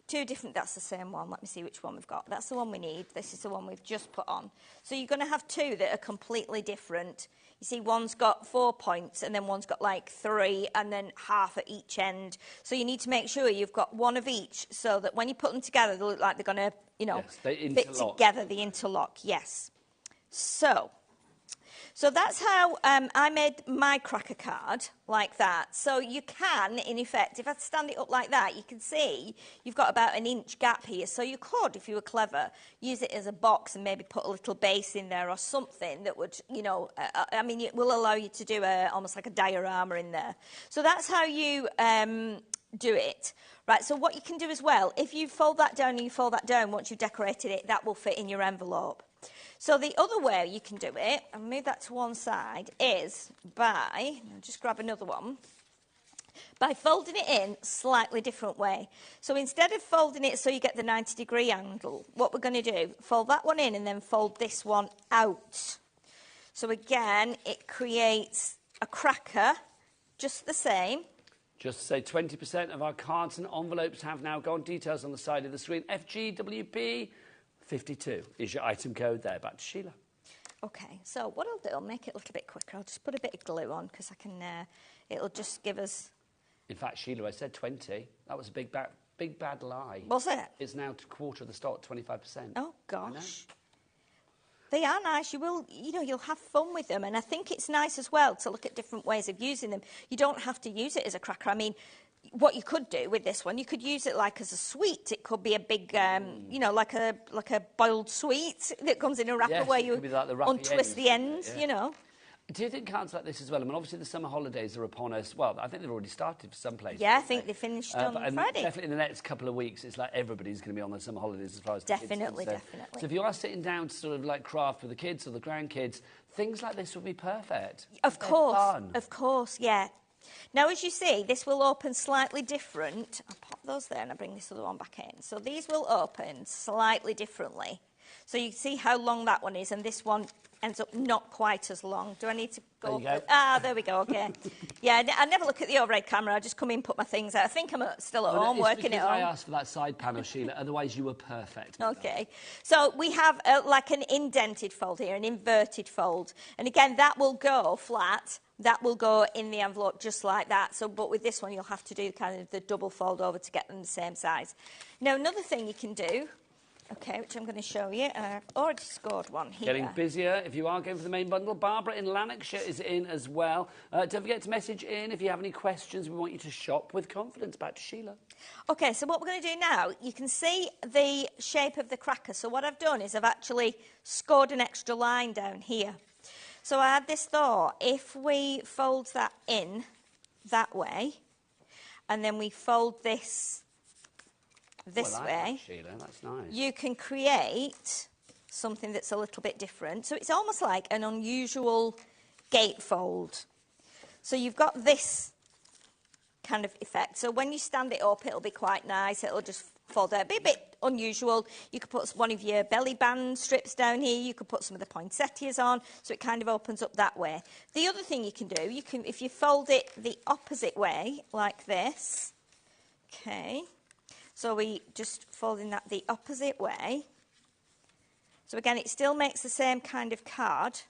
different, that's the same one. Let me see which one we've got. That's the one we need. This is the one we've just put on. So you're going to have two that are completely different. You see, one's got 4 points, and then one's got like 3, and then half at each end. So you need to make sure you've got one of each, so that when you put them together, they look like they're going to, you know, fit together, the interlock. Yes. So that's how I made my cracker card, like that. So you can, in effect, if I stand it up like that, you can see you've got about an inch gap here. So you could, if you were clever, use it as a box and maybe put a little base in there or something that would, you know, I mean, it will allow you to do almost like a diorama in there. So that's how you do it. Right, so what you can do as well, if you fold that down and you fold that down, once you've decorated it, that will fit in your envelope. So the other way you can do it, and move that to one side, is by, just grab another one, by folding it in slightly different way. So instead of folding it so you get the 90-degree angle, what we're going to do, fold that one in and then fold this one out. So again, it creates a cracker, just the same. Just to say 20% of our cards and envelopes have now gone. Details on the side of the screen. FGWP 52 is your item code there. Back to Sheila. Okay, so what I'll do, I'll make it a little bit quicker. I'll just put a bit of glue on because I can, it'll just give us... In fact, Sheila, I said 20. That was a big bad lie. Was it? It's now a quarter of the stock, 25%. Oh, gosh. They are nice. You will, you know, you'll have fun with them. And I think it's nice as well to look at different ways of using them. You don't have to use it as a cracker. I mean, what you could do with this one, you could use it like as a sweet. It could be a big, you know, like a boiled sweet that comes in a wrapper, where you like untwist the ends, you know. Do you think cards like this as well? I mean, obviously the summer holidays are upon us. Well, I think they've already started for some places. Yeah, I think they finished on Friday. Definitely in the next couple of weeks, it's like everybody's going to be on their summer holidays as far as definitely, kids. Definitely. So if you are sitting down to sort of like craft with the kids or the grandkids, things like this would be perfect. Of course, yeah. Now, as you see, this will open slightly different. I'll pop those there and I'll bring this other one back in. So these will open slightly differently. So you can see how long that one is, and this one ends up not quite as long. Do I need to go? There you go. Ah, there we go, okay. Yeah, I never look at the overhead camera. I just come in and put my things out. I think I'm still at home working at home. I asked for that side panel, Sheila. Otherwise, you were perfect. Okay. So we have like an indented fold here, an inverted fold. And again, that will go flat. That will go in the envelope just like that. So, but with this one, you'll have to do kind of the double fold over to get them the same size. Now, another thing you can do, okay, which I'm going to show you, and I've already scored one here. Getting busier. If you are going for the main bundle, Barbara in Lanarkshire is in as well. Don't forget to message in if you have any questions. We want you to shop with confidence. Back to Sheila. Okay, so what we're going to do now, you can see the shape of the cracker. So what I've done is I've actually scored an extra line down here. So I had this thought, if we fold that in that way, and then we fold this way, Sheila, that's nice. You can create something that's a little bit different. So it's almost like an unusual gatefold. So you've got this kind of effect. So when you stand it up, it'll be quite nice. It'll just fold out. It'll be a bit unusual. You could put one of your belly band strips down here. You could put some of the poinsettias on. So it kind of opens up that way. The other thing you can do, if you fold it the opposite way, like this, okay. So we just folding that the opposite way. So again, it still makes the same kind of card,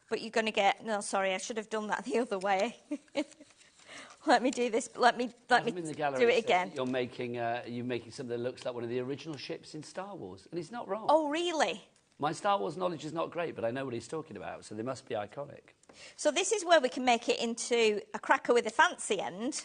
but you're going to get, no, sorry, I should have done that the other way. Let me do this. Let me do it again. You're making something that looks like one of the original ships in Star Wars, and he's not wrong. Oh, really? My Star Wars knowledge is not great, but I know what he's talking about, so they must be iconic. So this is where we can make it into a cracker with a fancy end,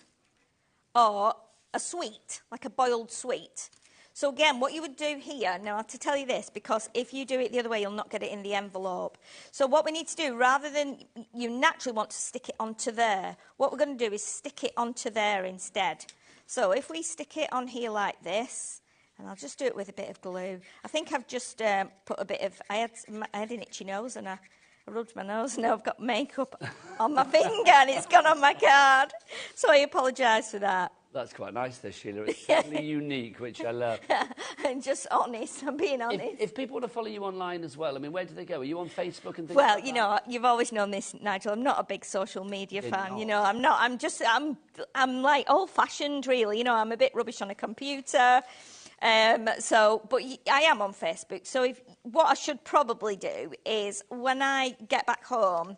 or a sweet, like a boiled sweet. So again, what you would do here, now I have to tell you this, because if you do it the other way, you'll not get it in the envelope. So what we need to do, rather than you naturally want to stick it onto there, what we're going to do is stick it onto there instead. So if we stick it on here like this, and I'll just do it with a bit of glue. I think I've just put a bit of, I had an itchy nose and I rubbed my nose, and now I've got makeup on my finger and it's gone on my card. So I apologise for that. That's quite nice there, Sheila. It's certainly unique, which I love. And just honest, I'm being honest. If people want to follow you online as well, I mean, where do they go? Are you on Facebook and things well, like you that? know, you've always known this, Nigel. I'm not a big social media fan. You know, I'm not. I'm like old-fashioned, really. You know, I'm a bit rubbish on a computer. But I am on Facebook. So what I should probably do is when I get back home,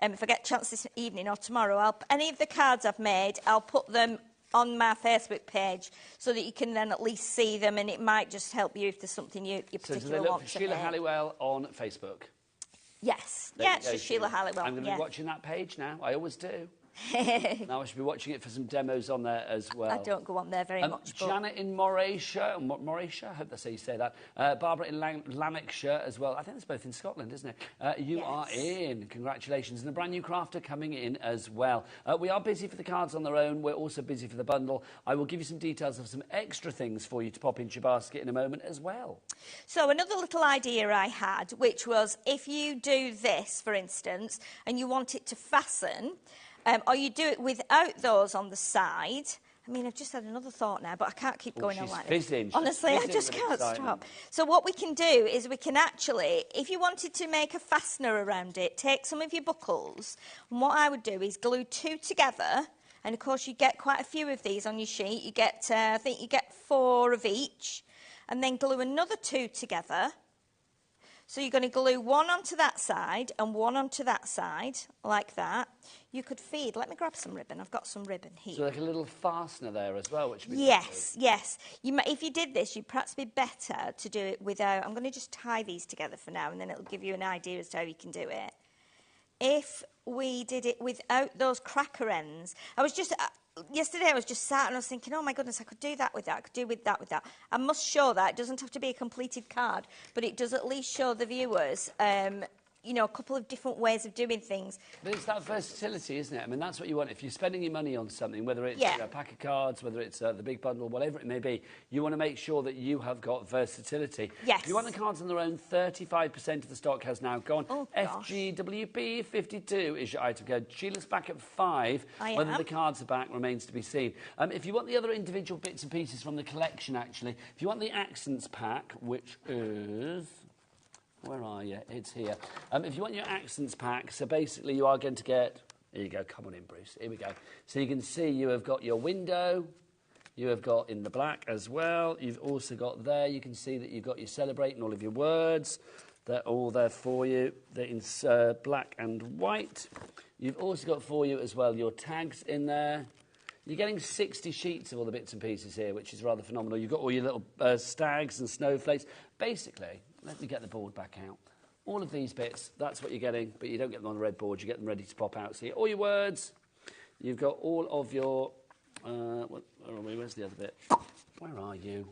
if I get a chance this evening or tomorrow, any of the cards I've made, I'll put them on my Facebook page so that you can then at least see them, and it might just help you if there's something you particularly want to So Sheila Halliwell on Facebook? Yes. Yeah, it's just Sheila Halliwell. I'm going to be watching that page now. I always do. Now I should be watching it for some demos on there as well. I don't go on there very much. But... Janet in Morayshire, I hope that's how you say that. Barbara in Lanarkshire as well. I think it's both in Scotland, isn't it? You are in. Congratulations. And a brand new crafter coming in as well. We are busy for the cards on their own. We're also busy for the bundle. I will give you some details of some extra things for you to pop into your basket in a moment as well. So another little idea I had, which was if you do this, for instance, and you want it to fasten, or you do it without those on the side. I mean, I've just had another thought now, but I can't keep going on like this. Honestly, I just can't stop. So what we can do is we can actually, if you wanted to make a fastener around it, take some of your buckles, and what I would do is glue 2 together, and of course you get quite a few of these on your sheet. You get, I think you get 4 of each, and then glue another 2 together. So you're going to glue 1 onto that side and 1 onto that side, like that. You could feed. Let me grab some ribbon. I've got some ribbon here. So like a little fastener there as well, which would be yes. If you did this, you'd perhaps be better to do it without. I'm going to just tie these together for now, and then it'll give you an idea as to how you can do it. If we did it without those cracker ends, yesterday I was just sat and I was thinking, oh my goodness, I could do that with that, I could do with that with that. I must show that. It doesn't have to be a completed card, but it does at least show the viewers, you know, a couple of different ways of doing things. But it's that versatility, isn't it? I mean, that's what you want. If you're spending your money on something, whether it's a pack of cards, whether it's the big bundle, whatever it may be, you want to make sure that you have got versatility. Yes. If you want the cards on their own, 35% of the stock has now gone. Oh, FGWP 52 is your item code. Sheila's back at 5. Whether the cards are back remains to be seen. If you want the other individual bits and pieces from the collection, actually, if you want the accents pack, which is... Where are you? It's here. If you want your accents pack, so basically you are going to get... Here you go. Come on in, Bruce. Here we go. So you can see you have got your window. You have got in the black as well. You've also got there, you can see that you've got your celebrate and all of your words. They're all there for you. They're in black and white. You've also got for you as well your tags in there. You're getting 60 sheets of all the bits and pieces here, which is rather phenomenal. You've got all your little stags and snowflakes. Basically, let me get the board back out. All of these bits, that's what you're getting, but you don't get them on a red board. You get them ready to pop out. So all your words. You've got all of your... where's the other bit? Where are you?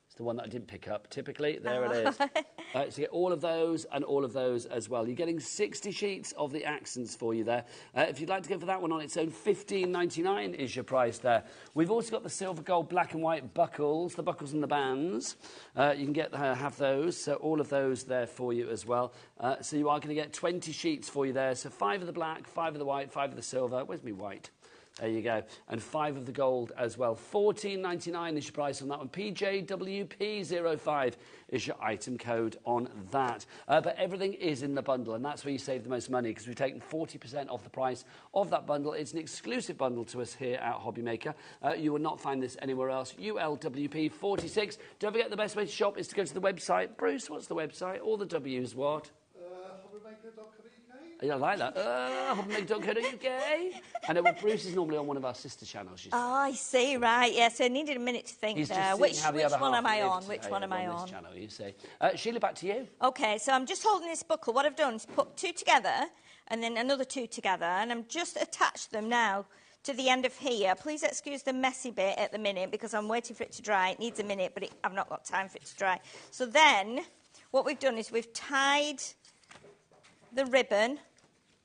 It's the one that I didn't pick up. Typically, there it is. So you get all of those and all of those as well. You're getting 60 sheets of the accents for you there. If you'd like to go for that one on its own, $15.99 is your price there. We've also got the silver, gold, black and white buckles, the buckles and the bands. You can have those, so all of those there for you as well. So you are going to get 20 sheets for you there. So 5 of the black, 5 of the white, 5 of the silver. Where's me white? There you go. And 5 of the gold as well. $14.99 is your price on that one. PJWP05 is your item code on that. But everything is in the bundle, and that's where you save the most money, because we've taken 40% off the price of that bundle. It's an exclusive bundle to us here at HobbyMaker. You will not find this anywhere else. ULWP46. Don't forget, the best way to shop is to go to the website. Bruce, what's the website? All the W's, what? HobbyMaker.co.uk. Yeah, I like that. HobbyMaker.co.uk. I know, well, Bruce is normally on one of our sister channels. You see. Oh, I see, right. Yes, I needed a minute to think He's there. Which one am I on? Which one am I on? This channel, you see. Sheila, back to you. OK, so I'm just holding this buckle. What I've done is put 2 together and then another 2 together, and I'm just attached them now to the end of here. Please excuse the messy bit at the minute because I'm waiting for it to dry. It needs a minute, but I've not got time for it to dry. So then what we've done is we've tied the ribbon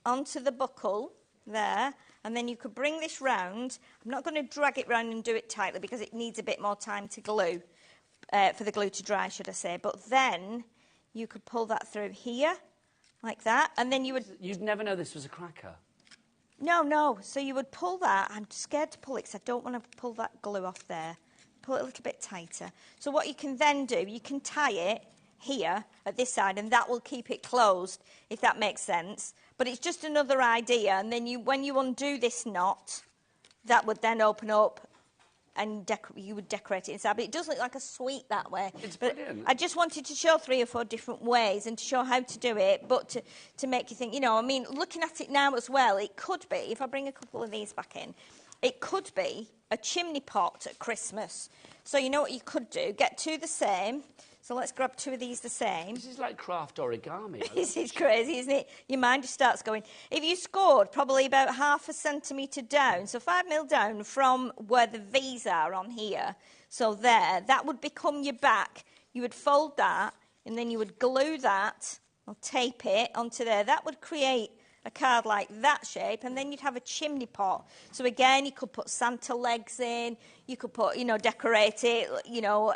onto the buckle there, and then you could bring this round. I'm not going to drag it round and do it tightly because it needs a bit more time to glue, for the glue to dry, should I say. But then you could pull that through here, like that, and then you would... You'd never know this was a cracker. No, no. So you would pull that. I'm scared to pull it because I don't want to pull that glue off there. Pull it a little bit tighter. So what you can then do, you can tie it here at this side, and that will keep it closed, if that makes sense. But it's just another idea, and then when you undo this knot, that would then open up and you would decorate it inside. But it does look like a sweet that way. It's brilliant. I just wanted to show 3 or 4 different ways and to show how to do it, but to make you think, you know, I mean, looking at it now as well, it could be, if I bring a couple of these back in, it could be a chimney pot at Christmas. So you know what you could do? Get 2 the same. So let's grab 2 of these the same. This is like craft origami. This is crazy, isn't it? Your mind just starts going. If you scored probably about 1/2 centimetre down, so 5 mil down from where the V's are on here, so there, that would become your back. You would fold that, and then you would glue that, or tape it onto there. That would create a card like that shape, and then you'd have a chimney pot. So again, you could put Santa legs in, you could put, you know, decorate it, you know,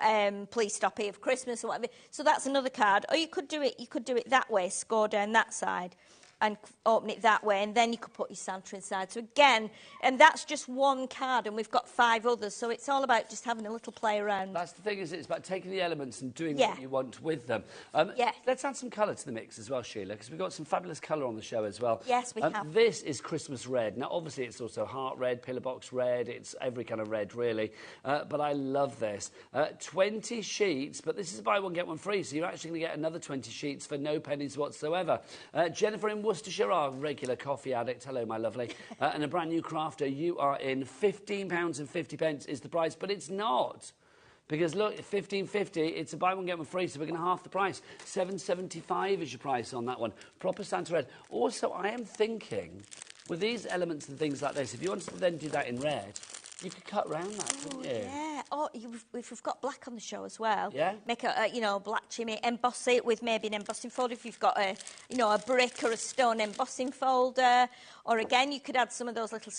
please stop here for Christmas or whatever. So that's another card. Or you could do it that way, score down that side and open it that way, and then you could put your Santa inside. So again, and that's just one card, and we've got 5 others, so it's all about just having a little play around. That's the thing, is it's about taking the elements and doing Yeah. what you want with them. Yeah. Let's add some colour to the mix as well, Sheila, because we've got some fabulous colour on the show as well. Yes, we have. This is Christmas red. Now, obviously, it's also heart red, pillar box red, it's every kind of red, really. But I love this. 20 sheets, but this is buy one, get one free, so you're actually going to get another 20 sheets for no pennies whatsoever. Jennifer in Worcestershire, our regular coffee addict, hello, my lovely, and a brand new crafter, you are in. £15.50 is the price, but it's not. Because look, $15.50, it's a buy one, get one free, so we're going to half the price. $7.75 is your price on that one. Proper Santa red. Also, I am thinking, with these elements and things like this, if you wanted to then do that in red, you could cut round that, couldn't you? Yeah. Oh, if we've got black on the show as well. Yeah. Make a you know, black chimney, emboss it with maybe an embossing folder. If you've got a, you know, a brick or a stone embossing folder, or again, you could add some of those little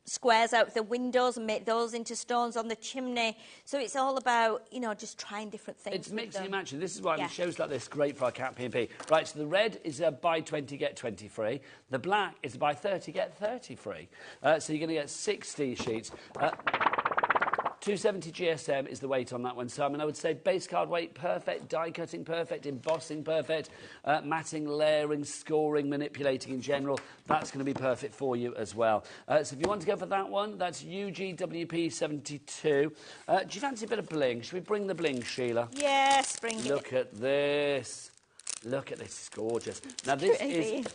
squares out the windows and make those into stones on the chimney. So it's all about, you know, just trying different things. It's mixing and matching. This is why Yeah. shows like this great for our cat P&P. Right, so the red is a buy 20, get 20 free. The black is a buy 30, get 30 free. So you're going to get 60 sheets. 270 GSM is the weight on that one. So, I mean, I would say base card weight, perfect. Die cutting, perfect. Embossing, perfect. Matting, layering, scoring, manipulating in general. That's going to be perfect for you as well. So if you want to go for that one, that's UGWP72. Do you fancy a bit of bling? Should we bring the bling, Sheila? Yes, bring it. Look at this. Look at this. It's gorgeous. Now, this is...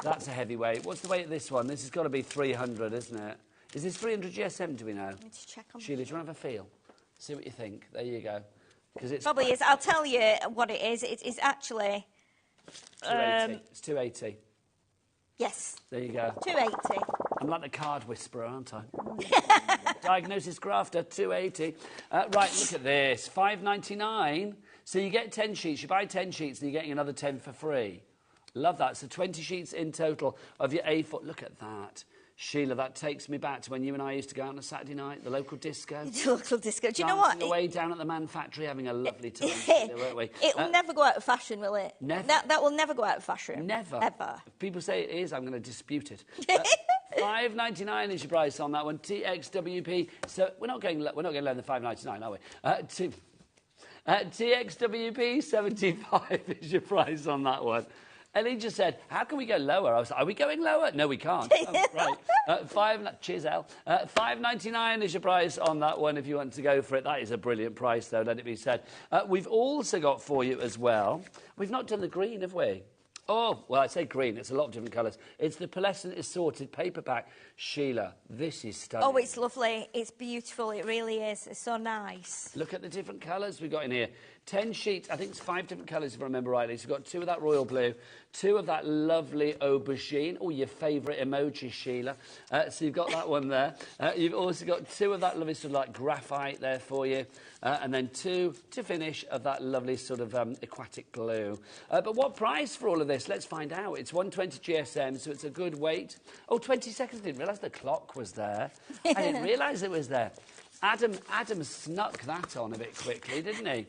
That's a heavyweight. What's the weight of this one? This has got to be 300, isn't it? Is this 300 GSM, do we know? Let me just check on Sheila, do you want to have a feel? See what you think. There you go. Because it's probably is. I'll tell you what it is. It is actually... 280. It's 280. Yes. There you go. 280. I'm like the card whisperer, aren't I? Diagnosis grafter, 280. Right, look at this. $5.99. So you get 10 sheets. You buy 10 sheets and you're getting another 10 for free. Love that. So 20 sheets in total of your A4. Look at that. Sheila, that takes me back to when you and I used to go out on a Saturday night, the local disco. The local disco. Do you know what? Away down at the Man Factory, having a lovely time, Sheila, weren't we? It'll never go out of fashion, will it? Never. That will never go out of fashion. Never. Ever. If people say it is, I'm going to dispute it. $5.99 is your price on that one. TXWP. So we're not going lower than $5.99, are we? TXWP 75 is your price on that one. Ellie just said, how can we go lower? I was like, are we going lower? No, we can't. Oh, right. Cheers, Elle. $5.99 is your price on that one if you want to go for it. That is a brilliant price, though, let it be said. We've also got for you as well, we've not done the green, have we? Oh, well, I say green. It's a lot of different colours. It's the Pearlescent Assorted paperback. Sheila, this is stunning. Oh, it's lovely. It's beautiful. It really is. It's so nice. Look at the different colours we've got in here. 10 sheets. I think it's 5 different colours, if I remember rightly. So you've got 2 of that royal blue, 2 of that lovely aubergine. Oh, your favourite emoji, Sheila. So you've got that one there. You've also got 2 of that lovely sort of like graphite there for you. And then 2 to finish of that lovely sort of aquatic blue. But what price for all of this? Let's find out. It's 120 GSM, so it's a good weight. Oh, 20 seconds. I didn't realise the clock was there. I didn't realise it was there. Adam snuck that on a bit quickly, didn't he?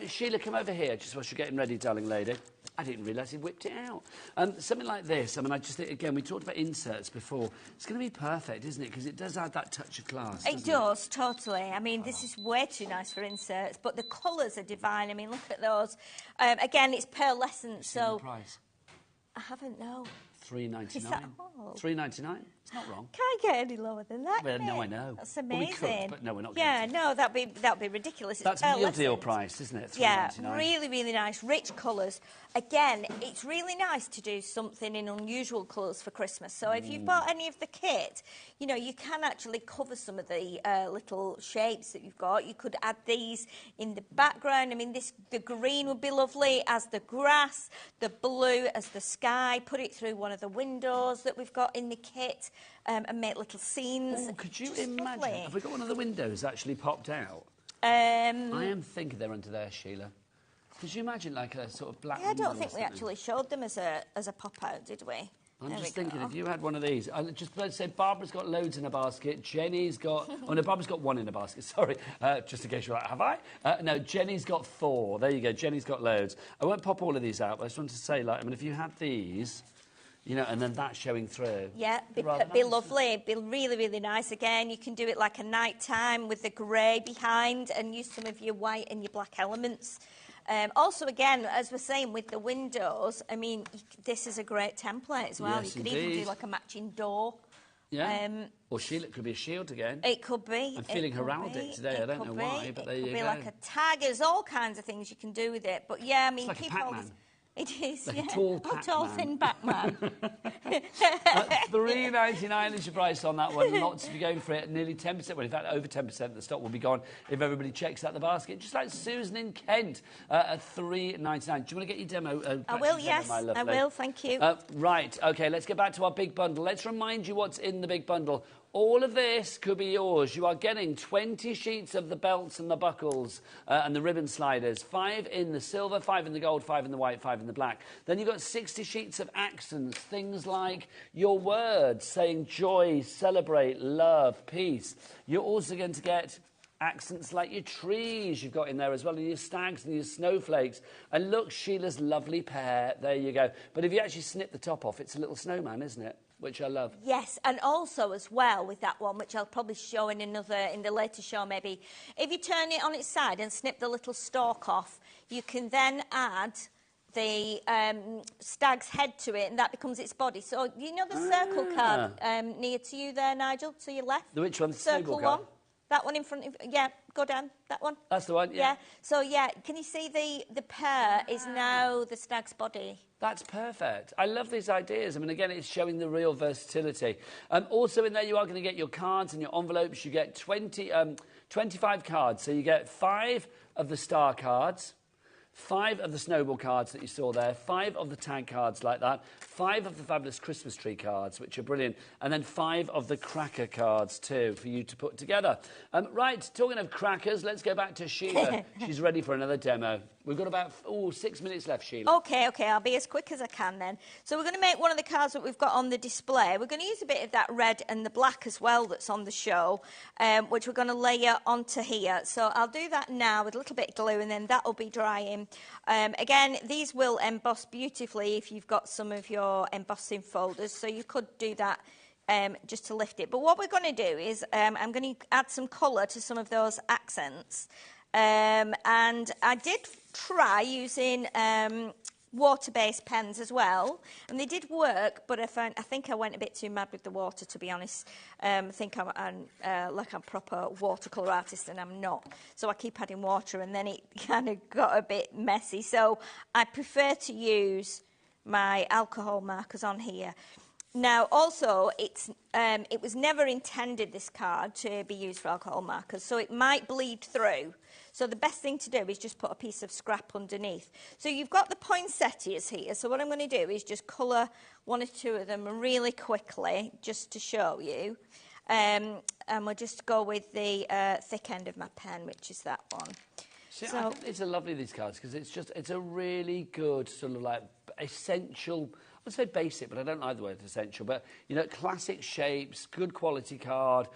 Sheila, come over here, just whilst you're getting ready, darling lady. I didn't realise he whipped it out. Something like this, I mean, I just think, again, we talked about inserts before. It's going to be perfect, isn't it? Because it does add that touch of class, It does, totally. I mean, this is way too nice for inserts, but the colours are divine. I mean, look at those. Again, it's pearlescent, so... The price? I haven't, no. $3.99. Is that all? $3.99? It's not wrong. Can't get any lower than that. Well, no, I know. That's Well, amazing. we could, but no, we're not Yeah, going to. no, that'd be ridiculous. That's It's meal deal pearlescent. price, isn't it? $3.99. Yeah, really, really nice. Rich colours. Again, it's really nice to do something in unusual colours for Christmas. So if you've bought any of the kit, you know, you can actually cover some of the little shapes that you've got. You could add these in the background. I mean, the green would be lovely as the grass, the blue as the sky. Put it through one of the windows that we've got in the kit and make little scenes. Oh, could you Just imagine? lovely. Have we got one of the windows actually popped out? I am thinking they're under there, Sheila. Could you imagine like a sort of black Yeah, I window don't or think we something? actually showed them as a pop-out, did we? I'm There just we thinking, go. if you had one of these, I just let's say Barbara's got loads in a basket, Jenny's got... oh, no, Barbara's got 1 in a basket, sorry. Just in case you're like, have I? No, Jenny's got 4. There you go, Jenny's got loads. I won't pop all of these out, but I just wanted to say, like, I mean, if you had these, you know, and then that showing through... Yeah, be nice. lovely. Be really, really nice. Again, you can do it like a night time with the grey behind and use some of your white and your black elements. Also, again, as we're saying, with the windows, I mean, this is a great template as well. Yes, you could even do like a matching door. Yeah. Or shield, it could be a shield again. It could be. I'm feeling heraldic today. I don't know why, but there you go. It could be like a tag. There's all kinds of things you can do with it. But yeah, I mean, It's like keep a all Pac-Man. this. It is, Like yeah. a tall tall, Pac-Man. thin Batman. $3.99 is your price on that one. Lots of you going for it. Nearly 10%. Well, in fact, over 10% of the stock will be gone if everybody checks out the basket. Just like Susan in Kent at $3.99. Do you want to get your demo? I will, yes. I will, thank you. Right, OK, let's get back to our big bundle. Let's remind you what's in the big bundle. All of this could be yours. You are getting 20 sheets of the belts and the buckles and the ribbon sliders. 5 in the silver, 5 in the gold, 5 in the white, 5 in the black. Then you've got 60 sheets of accents, things like your words saying joy, celebrate, love, peace. You're also going to get accents like your trees you've got in there as well, and your stags and your snowflakes. And look, Sheila's lovely pear. There you go. But if you actually snip the top off, it's a little snowman, isn't it? Which I love. Yes, and also as well with that one, which I'll probably show in the later show maybe, if you turn it on its side and snip the little stalk off, you can then add the stag's head to it, and that becomes its body. So, you know the circle card near to you there, Nigel, to your left? The which one? The circle snowball card? One. That one in front of... Yeah, go down. That one. That's the one, yeah. So, yeah, can you see the pear is now the stag's body? That's perfect. I love these ideas. I mean, again, it's showing the real versatility. Also in there, you are going to get your cards and your envelopes. You get 25 cards. So you get 5 of the star cards, 5 of the snowball cards that you saw there, 5 of the tag cards like that, 5 of the fabulous Christmas tree cards, which are brilliant, and then 5 of the cracker cards too for you to put together. Right, talking of crackers, let's go back to Sheila. She's ready for another demo. We've got about 6 minutes left, Sheila. OK, I'll be as quick as I can then. So we're going to make one of the cards that we've got on the display. We're going to use a bit of that red and the black as well that's on the show, which we're going to layer onto here. So I'll do that now with a little bit of glue, and then that will be drying. Again, these will emboss beautifully if you've got some of your embossing folders, so you could do that just to lift it. But what we're going to do is I'm going to add some colour to some of those accents. And I did try using water-based pens as well, and they did work, but I think I went a bit too mad with the water, to be honest. I think I'm like I'm a proper watercolour artist, and I'm not. So I keep adding water, and then it kind of got a bit messy. So I prefer to use my alcohol markers on here. Now, also, it was never intended, this card, to be used for alcohol markers, so it might bleed through. So the best thing to do is just put a piece of scrap underneath. So you've got the poinsettias here, so what I'm going to do is just colour one or two of them really quickly, just to show you. And we'll just go with the thick end of my pen, which is that one. See, I think it's lovely, these cards, because it's a really good sort of like essential, I would say basic, but I don't like the word essential, but, you know, classic shapes, good quality card.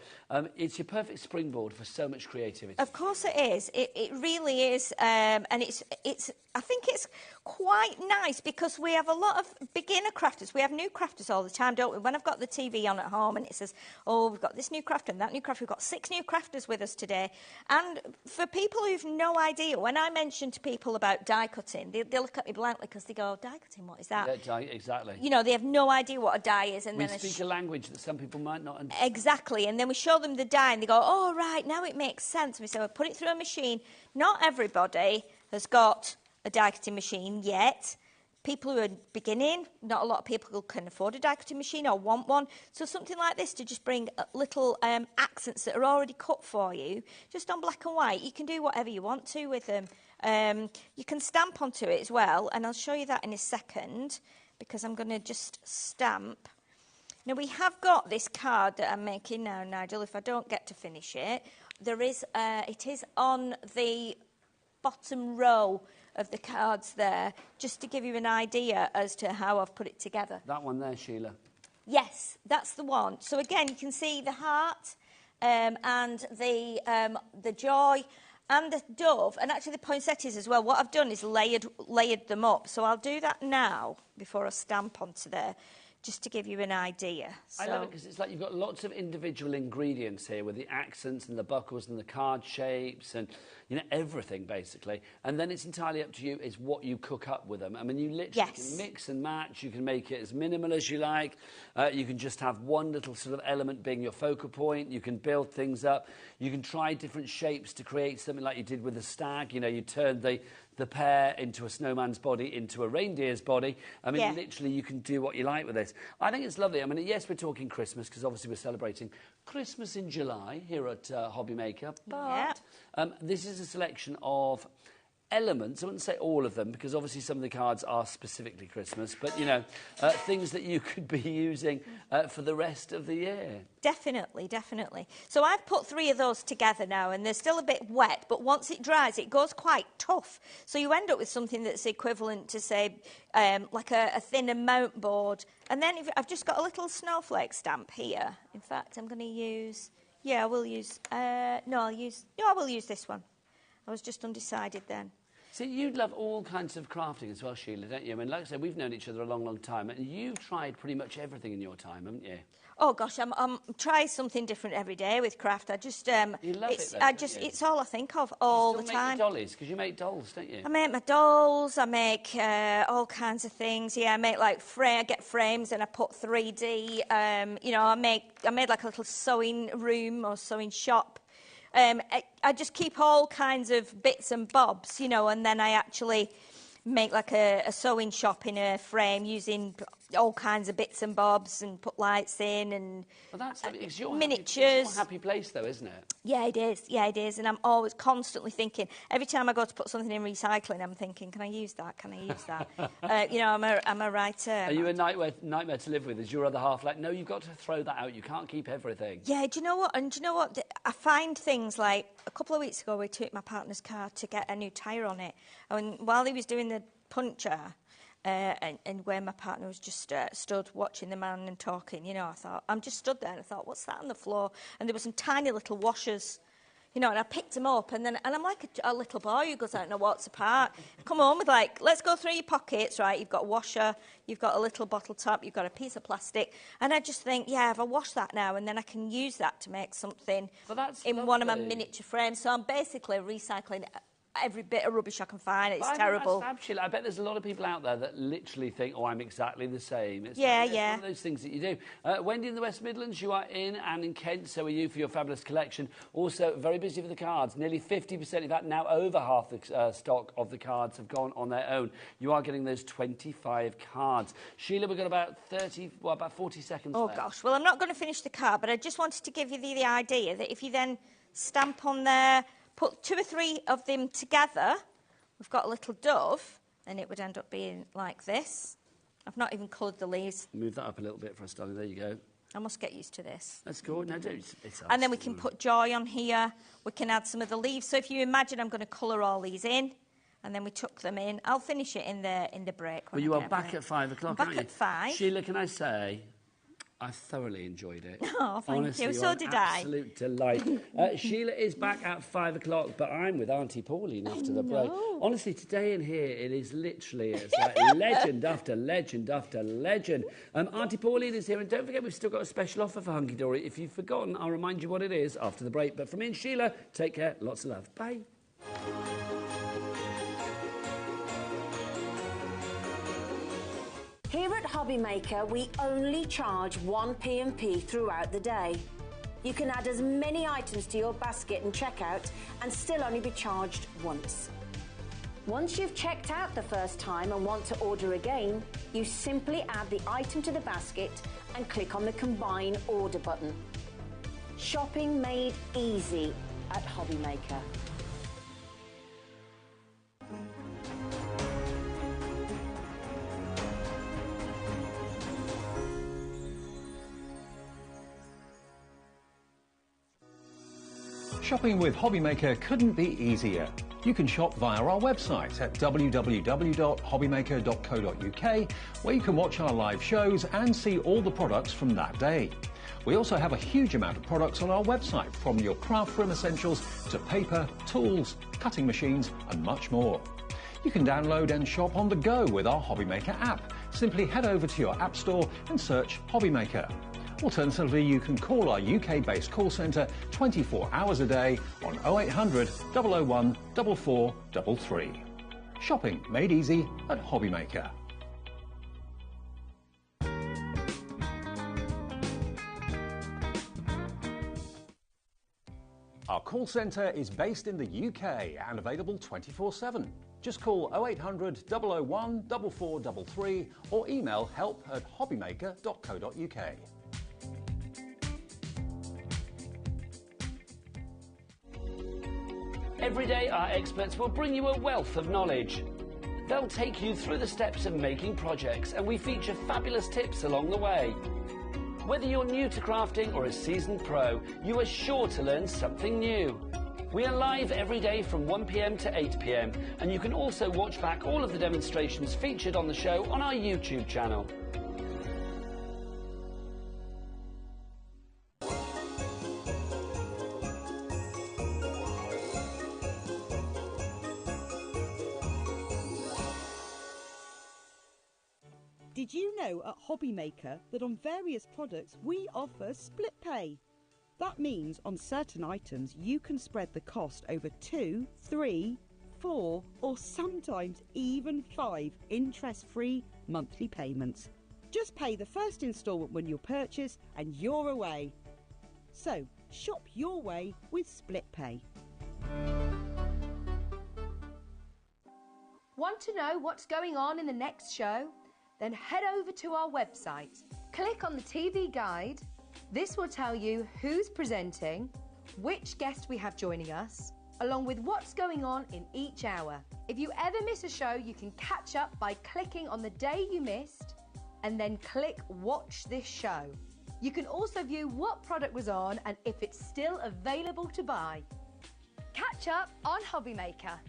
It's your perfect springboard for so much creativity. Of course it is. It really is. And I think it's quite nice because we have a lot of beginner crafters. We have new crafters all the time, don't we? When I've got the TV on at home and it says, oh, we've got this new crafter and that new crafter, we've got 6 new crafters with us today. And for people who've no idea, when I mention to people about die cutting, they look at me blankly because they go, die cutting, what is that? Yeah, die, exactly. You know, they have no idea what a die is. And we then speak a language that some people might not understand. Exactly. And then we show them the die and they go, oh, right, now it makes sense. We say, well, put it through a machine. Not everybody has got a die cutting machine yet. People who are beginning, not a lot of people who can afford a die cutting machine or want one. So something like this to just bring little accents that are already cut for you, just on black and white. You can do whatever you want to with them. You can stamp onto it as well, and I'll show you that in a second because I'm going to just stamp. Now, we have got this card that I'm making now, Nigel. If I don't get to finish it, it is on the bottom row of the cards there, just to give you an idea as to how I've put it together. That one there, Sheila? Yes, that's the one. So again, you can see the heart and the joy and the dove, and actually the poinsettias as well. What I've done is layered them up. So I'll do that now before I stamp onto there, just to give you an idea. So, I love it because it's like you've got lots of individual ingredients here with the accents and the buckles and the card shapes and, you know, everything basically. And then it's entirely up to you is what you cook up with them. I mean, you literally can mix and match. You can make it as minimal as you like. You can just have one little sort of element being your focal point. You can build things up. You can try different shapes to create something like you did with the stag. You know, you turned the pear into a snowman's body, into a reindeer's body. I mean, literally, you can do what you like with this. I think it's lovely. I mean, yes, we're talking Christmas, because obviously we're celebrating Christmas in July here at HobbyMaker. But this is a selection of elements. I wouldn't say all of them, because obviously some of the cards are specifically Christmas, but, you know, things that you could be using for the rest of the year. Definitely, definitely. So I've put 3 of those together now, and they're still a bit wet, but once it dries, it goes quite tough. So you end up with something that's equivalent to, say, like a thinner mount board. And then I've just got a little snowflake stamp here. In fact, I'm going to use... Yeah, I will use... I will use this one. I was just undecided then. See, you love all kinds of crafting as well, Sheila, don't you? I mean, like I said, we've known each other a long, long time, and you've tried pretty much everything in your time, haven't you? Oh gosh, I'm trying something different every day with craft. I just you love it, though, don't you? It's all I think of all the time. You still make your dollies, because you make dolls, don't you? I make my dolls. I make all kinds of things. Yeah, I make like I get frames and I put 3D. You know, I made like a little sewing room or sewing shop. I just keep all kinds of bits and bobs, you know, and then I actually make like a sewing shop in a frame using all kinds of bits and bobs and put lights in and it's your miniatures. It's your happy place, though, isn't it? Yeah, it is. Yeah, it is. And I'm always constantly thinking, every time I go to put something in recycling, I'm thinking, can I use that? Can I use that? You know, I'm a writer. Are you a nightmare to live with? Is your other half like, no, you've got to throw that out. You can't keep everything. Yeah, do you know what? And do you know what? I find things like, a couple of weeks ago, we took my partner's car to get a new tyre on it. And while he was doing the puncture, and where my partner was just stood watching the man and talking, you know, I thought, I'm just stood there and I thought, what's that on the floor? And there were some tiny little washers, you know, and I picked them up and I'm like a little boy who goes out and walks apart. Come home with like, let's go through your pockets, right? You've got a washer, you've got a little bottle top, you've got a piece of plastic. And I just think, yeah, if I wash that now and then I can use that to make something in one of my miniature frames. So I'm basically recycling every bit of rubbish I can find. It's I think terrible. That's fab, Sheila. I bet there's a lot of people out there that literally think, oh, I'm exactly the same. It's Yeah, it's yeah. one of those things that you do. Wendy in the West Midlands, you are in, and in Kent, so are you for your fabulous collection. Also, very busy for the cards. Nearly 50%, in fact, now over half the stock of the cards have gone on their own. You are getting those 25 cards. Sheila, we've got about 40 seconds left. Oh, gosh. Well, I'm not going to finish the card, but I just wanted to give you the idea that if you then stamp on there, put 2 or 3 of them together, we've got a little dove, and it would end up being like this. I've not even coloured the leaves. Move that up a little bit for us, darling. There you go. I must get used to this. That's good. No, don't. And then we can put joy on here. We can add some of the leaves. So if you imagine, I'm going to colour all these in, and then we tuck them in. I'll finish it in the break. Well, you are back at 5 o'clock, back aren't you? at 5. Sheila, can I say, I thoroughly enjoyed it. Oh, thank Honestly, you. So did I. Absolute delight. Sheila is back at 5 o'clock, but I'm with Auntie Pauline after the break. Honestly, today in here, it is literally, it's like legend after legend after legend. Auntie Pauline is here, and don't forget, we've still got a special offer for Hunky Dory. If you've forgotten, I'll remind you what it is after the break. But from me and Sheila, take care. Lots of love. Bye. Here at HobbyMaker, we only charge 1 P&P throughout the day. You can add as many items to your basket and checkout and still only be charged once. Once you've checked out the first time and want to order again, you simply add the item to the basket and click on the Combine Order button. Shopping made easy at HobbyMaker. Shopping with HobbyMaker couldn't be easier. You can shop via our website at www.hobbymaker.co.uk, where you can watch our live shows and see all the products from that day. We also have a huge amount of products on our website, from your craft room essentials to paper, tools, cutting machines and much more. You can download and shop on the go with our HobbyMaker app. Simply head over to your app store and search HobbyMaker. Alternatively, you can call our UK-based call centre 24 hours a day on 0800 001 4433. Shopping made easy at HobbyMaker. Our call centre is based in the UK and available 24/7. Just call 0800 001 4433 or email help@hobbymaker.co.uk. Every day, our experts will bring you a wealth of knowledge. They'll take you through the steps of making projects, and we feature fabulous tips along the way. Whether you're new to crafting or a seasoned pro, you are sure to learn something new. We are live every day from 1 p.m. to 8 p.m, and you can also watch back all of the demonstrations featured on the show on our YouTube channel. Did you know at HobbyMaker that on various products we offer split pay? That means on certain items you can spread the cost over 2, 3, 4 or sometimes even 5 interest-free monthly payments. Just pay the first instalment when you purchase and you're away. So shop your way with split pay. Want to know what's going on in the next show? Then head over to our website. Click on the TV guide. This will tell you who's presenting, which guest we have joining us, along with what's going on in each hour. If you ever miss a show, you can catch up by clicking on the day you missed and then click Watch This Show. You can also view what product was on and if it's still available to buy. Catch up on HobbyMaker.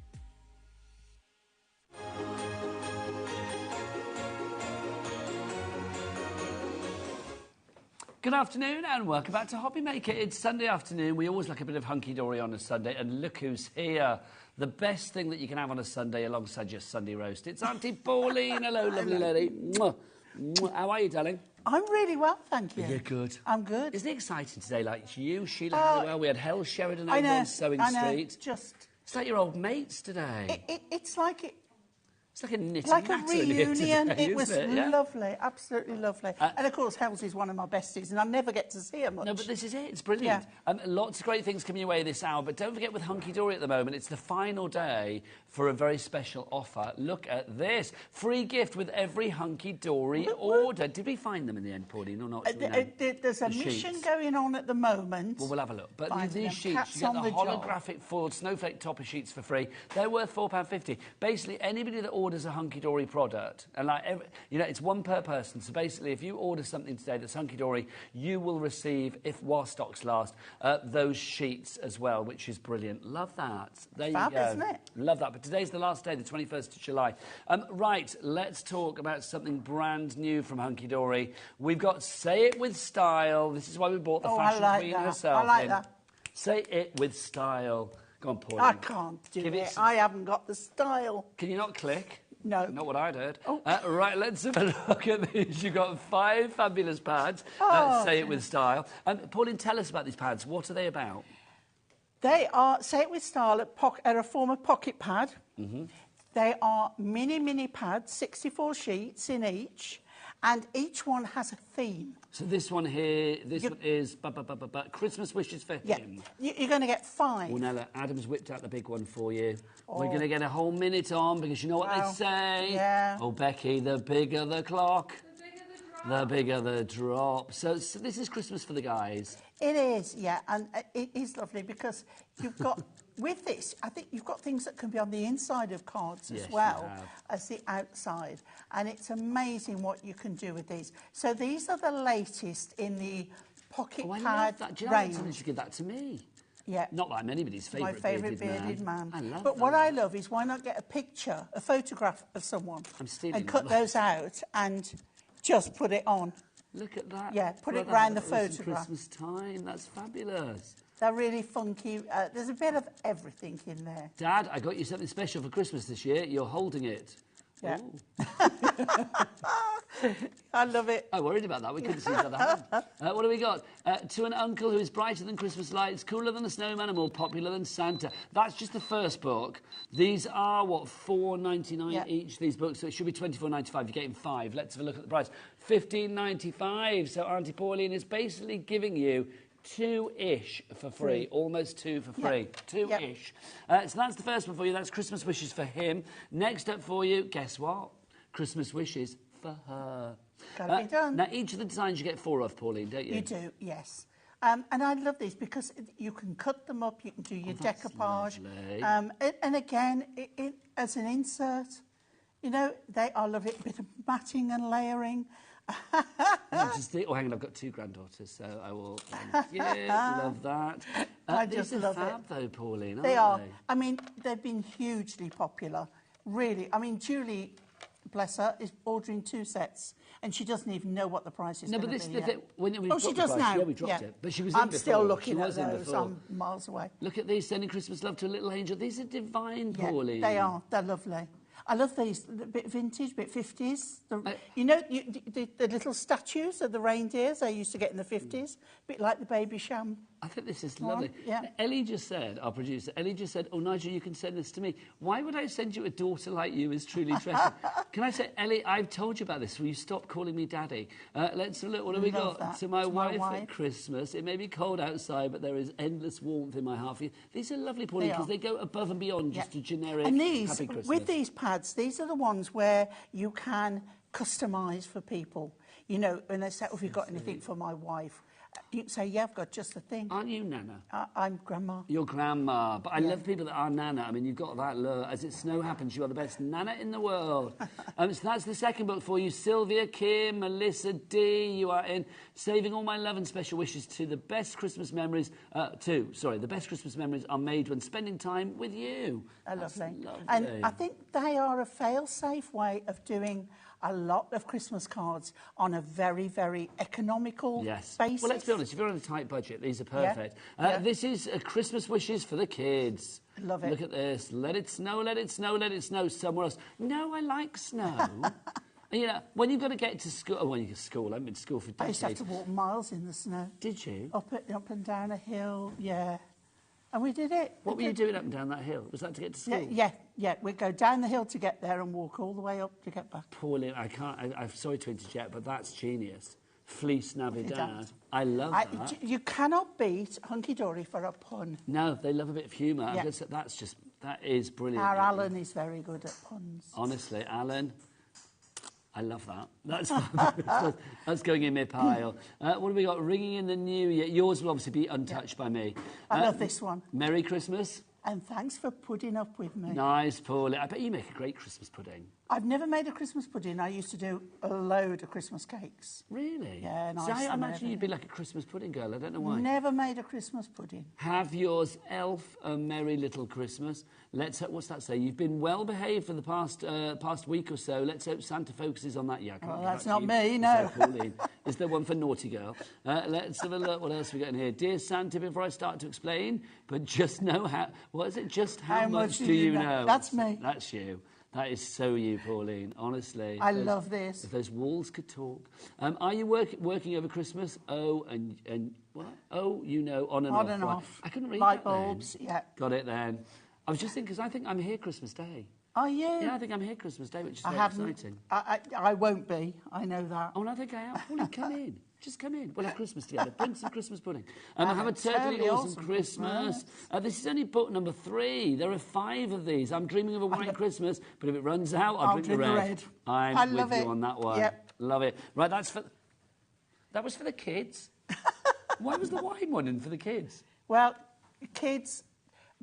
Good afternoon and welcome back to HobbyMaker. It's Sunday afternoon. We always like a bit of hunky-dory on a Sunday, and look who's here. The best thing that you can have on a Sunday alongside your Sunday roast. It's Auntie Pauline. Hello, lovely lady. Mwah. Mwah. How are you, darling? I'm really well, thank you. You're good. I'm good. Isn't it exciting today? Like you, Sheila Halliwell, we had Hell Sheridan over on Sewing Street. Just It's like your old mates today. It's like it. It's like a knitting Like a natter in here reunion. today, It was isn't it? Yeah. lovely, absolutely lovely. And of course, Hells is one of my besties, and I never get to see her much. No, but this is it. It's brilliant. Lots of great things coming your way this hour. But don't forget, with Hunky Dory at the moment, it's the final day for a very special offer. Look at this. Free gift with every Hunky Dory order. Did we find them in the end, Pauline, or not? There's a mission going on at the moment. Well, we'll have a look. But Finding these them. sheets, you get the holographic foiled snowflake topper sheets for free. They're worth £4.50. Basically, anybody that orders a Hunky Dory product, and it's one per person. So basically, if you order something today that's Hunky Dory, you will receive, while stocks last, those sheets as well, which is brilliant. Love that. There you go. Isn't it? Love that. But today's the last day, the 21st of July. Right, let's talk about something brand new from Hunky Dory. We've got Say It With Style. This is why we bought the fashion queen herself. I like that. Say It With Style. Go on, Pauline. I can't do it. I haven't got the style. Can you not click? No. Not what I'd heard. Oh. Right, let's have a look at these. You've got 5 fabulous pads. Say It With Style. Pauline, tell us about these pads. What are they about? They are, Say It With Style, are a form of pocket pad. They are mini pads, 64 sheets in each, and each one has a theme. So this one here, one is Christmas wishes for him. You're going to get 5. Well, now, Adam's whipped out the big one for you. We're going to get a whole minute on, because you know what they say? Yeah. Oh, Becky, the bigger the clock, the bigger the drop. So this is Christmas for the guys. It is, yeah, and it is lovely because you've got, with this, I think you've got things that can be on the inside of cards as well as the outside. And it's amazing what you can do with these. So these are the latest in the pocket pad love that. Do you know range. you should give that to me? Yeah. Not that I'm anybody's favourite My favourite bearded man. I love but that. what I love is why not get a picture, a photograph of someone and cut those out and just put it on. Look at that. Yeah, put it round the photograph. Christmas time. That's fabulous. They're really funky. There's a bit of everything in there. Dad, I got you something special for Christmas this year. You're holding it. Yeah. I love it. I worried about that. We couldn't see each other hand. What do we got? To an uncle who is brighter than Christmas lights, cooler than the snowman and more popular than Santa. That's just the first book. These are, what, $4.99 each, these books, so it should be $24.95. You're getting 5. Let's have a look at the price. $15.95. So Auntie Pauline is basically giving you 2-ish for free, almost 2 for free, 2-ish. So that's the first one for you. That's Christmas wishes for him. Next up for you, guess what? Christmas wishes for her. Gotta be done. Now, each of the designs you get 4 of, Pauline, don't you? You do, yes. And I love these because you can cut them up, you can do your decoupage. And again, as an insert, you know, they are lovely. A bit of matting and layering. Oh, hang on, I've got 2 granddaughters, so I will love that. I just love fab, though, Pauline, they are. I mean, they've been hugely popular, really. I mean, Julie, bless her, is ordering 2 sets, and she doesn't even know what the price is. No, but this is the thing. She does now. Yeah, we dropped it. But she was I'm in before. still looking she at was those. I'm miles away. Look at these, sending Christmas love to a little angel. These are divine, Pauline. They are. They're lovely. I love these, a bit vintage, a bit 50s. You know, the little statues of the reindeers I used to get in the 50s, a bit like the Baby Sham. I think this is lovely. Yeah. Ellie just said, our producer, Ellie just said, oh, Nigel, you can send this to me. Why would I send you a daughter like you is truly treasured? Can I say, Ellie, I've told you about this. Will you stop calling me Daddy? Let's look. What have we got? That. To my wife at Christmas. It may be cold outside, but there is endless warmth in my heart for you. These are lovely, Pauline, because they go above and beyond just a generic and these, Happy Christmas. with these pads, these are the ones where you can customise for people. You know, when they say, oh, have you got anything for my wife? You can say, yeah, I've got just the thing. Aren't you Nana? I'm Grandma. You're Grandma. But I love people that are Nana. I mean, you've got that look. As it snow happens, you are the best Nana in the world. So that's the second book for you. Sylvia, Kim, Melissa, D. You are in Saving All My Love and Special Wishes to the best Christmas memories. The best Christmas memories are made when spending time with you. Lovely. And I think they are a fail-safe way of doing a lot of Christmas cards on a very, very economical basis. Well, let's be honest, if you're on a tight budget, these are perfect. This is Christmas wishes for the kids. Love it. Look at this. Let it snow, let it snow, let it snow somewhere else. No, I like snow. You know, when you've got to get to school... Oh, when you get to school, I haven't been to school for decades. I used to have to walk miles in the snow. Did you? Up and down a hill, yeah. And we did it. What were you doing up and down that hill? Was that to get to school? Yeah. We'd go down the hill to get there and walk all the way up to get back. Pauline, I'm sorry to interject, but that's genius. Fleece Navidad. I love that. You cannot beat Hunky Dory for a pun. No, they love a bit of humour. Yeah. That is brilliant. Our Alan is very good at puns. Honestly, Alan, I love that. That's going in my pile. What have we got? Ringing in the New Year. Yours will obviously be untouched by me. I love this one. Merry Christmas. And thanks for putting up with me. Nice, Pauline. I bet you make a great Christmas pudding. I've never made a Christmas pudding. I used to do a load of Christmas cakes. Really? Yeah, nice. So I imagine you'd be like a Christmas pudding girl. I don't know why. Never made a Christmas pudding. Have yours, Elf, a Merry Little Christmas. Let's hope, what's that say? You've been well behaved for the past week or so. Let's hope Santa focuses on that. Yeah, well, that's not me, no. Is there one for Naughty Girl? Let's have a look. What else have we got in here? Dear Santa, before I start to explain, but just know how... What is it? Just how much do you know? That's me. That's you. That is so you, Pauline, honestly. I love this. If those walls could talk. Are you working over Christmas? Oh, and what? Oh, you know, on and off. On and off. I couldn't read Light that bulbs, then. yeah. Got it then. I was just thinking, because I think I'm here Christmas Day. Are you? Yeah, I think I'm here Christmas Day, which is very exciting. I won't be. I know that. Oh, no, I think I am. Pauline, come in. Just come in. We'll have Christmas together. Bring some Christmas pudding. Have a totally awesome Christmas. This is only book number 3. There are 5 of these. I'm dreaming of a white Christmas, but if it runs out, I'll drink the red. I'm with you on that one. Yep. Love it. Right, that was for the kids. Why was the wine one in for the kids? Well, kids,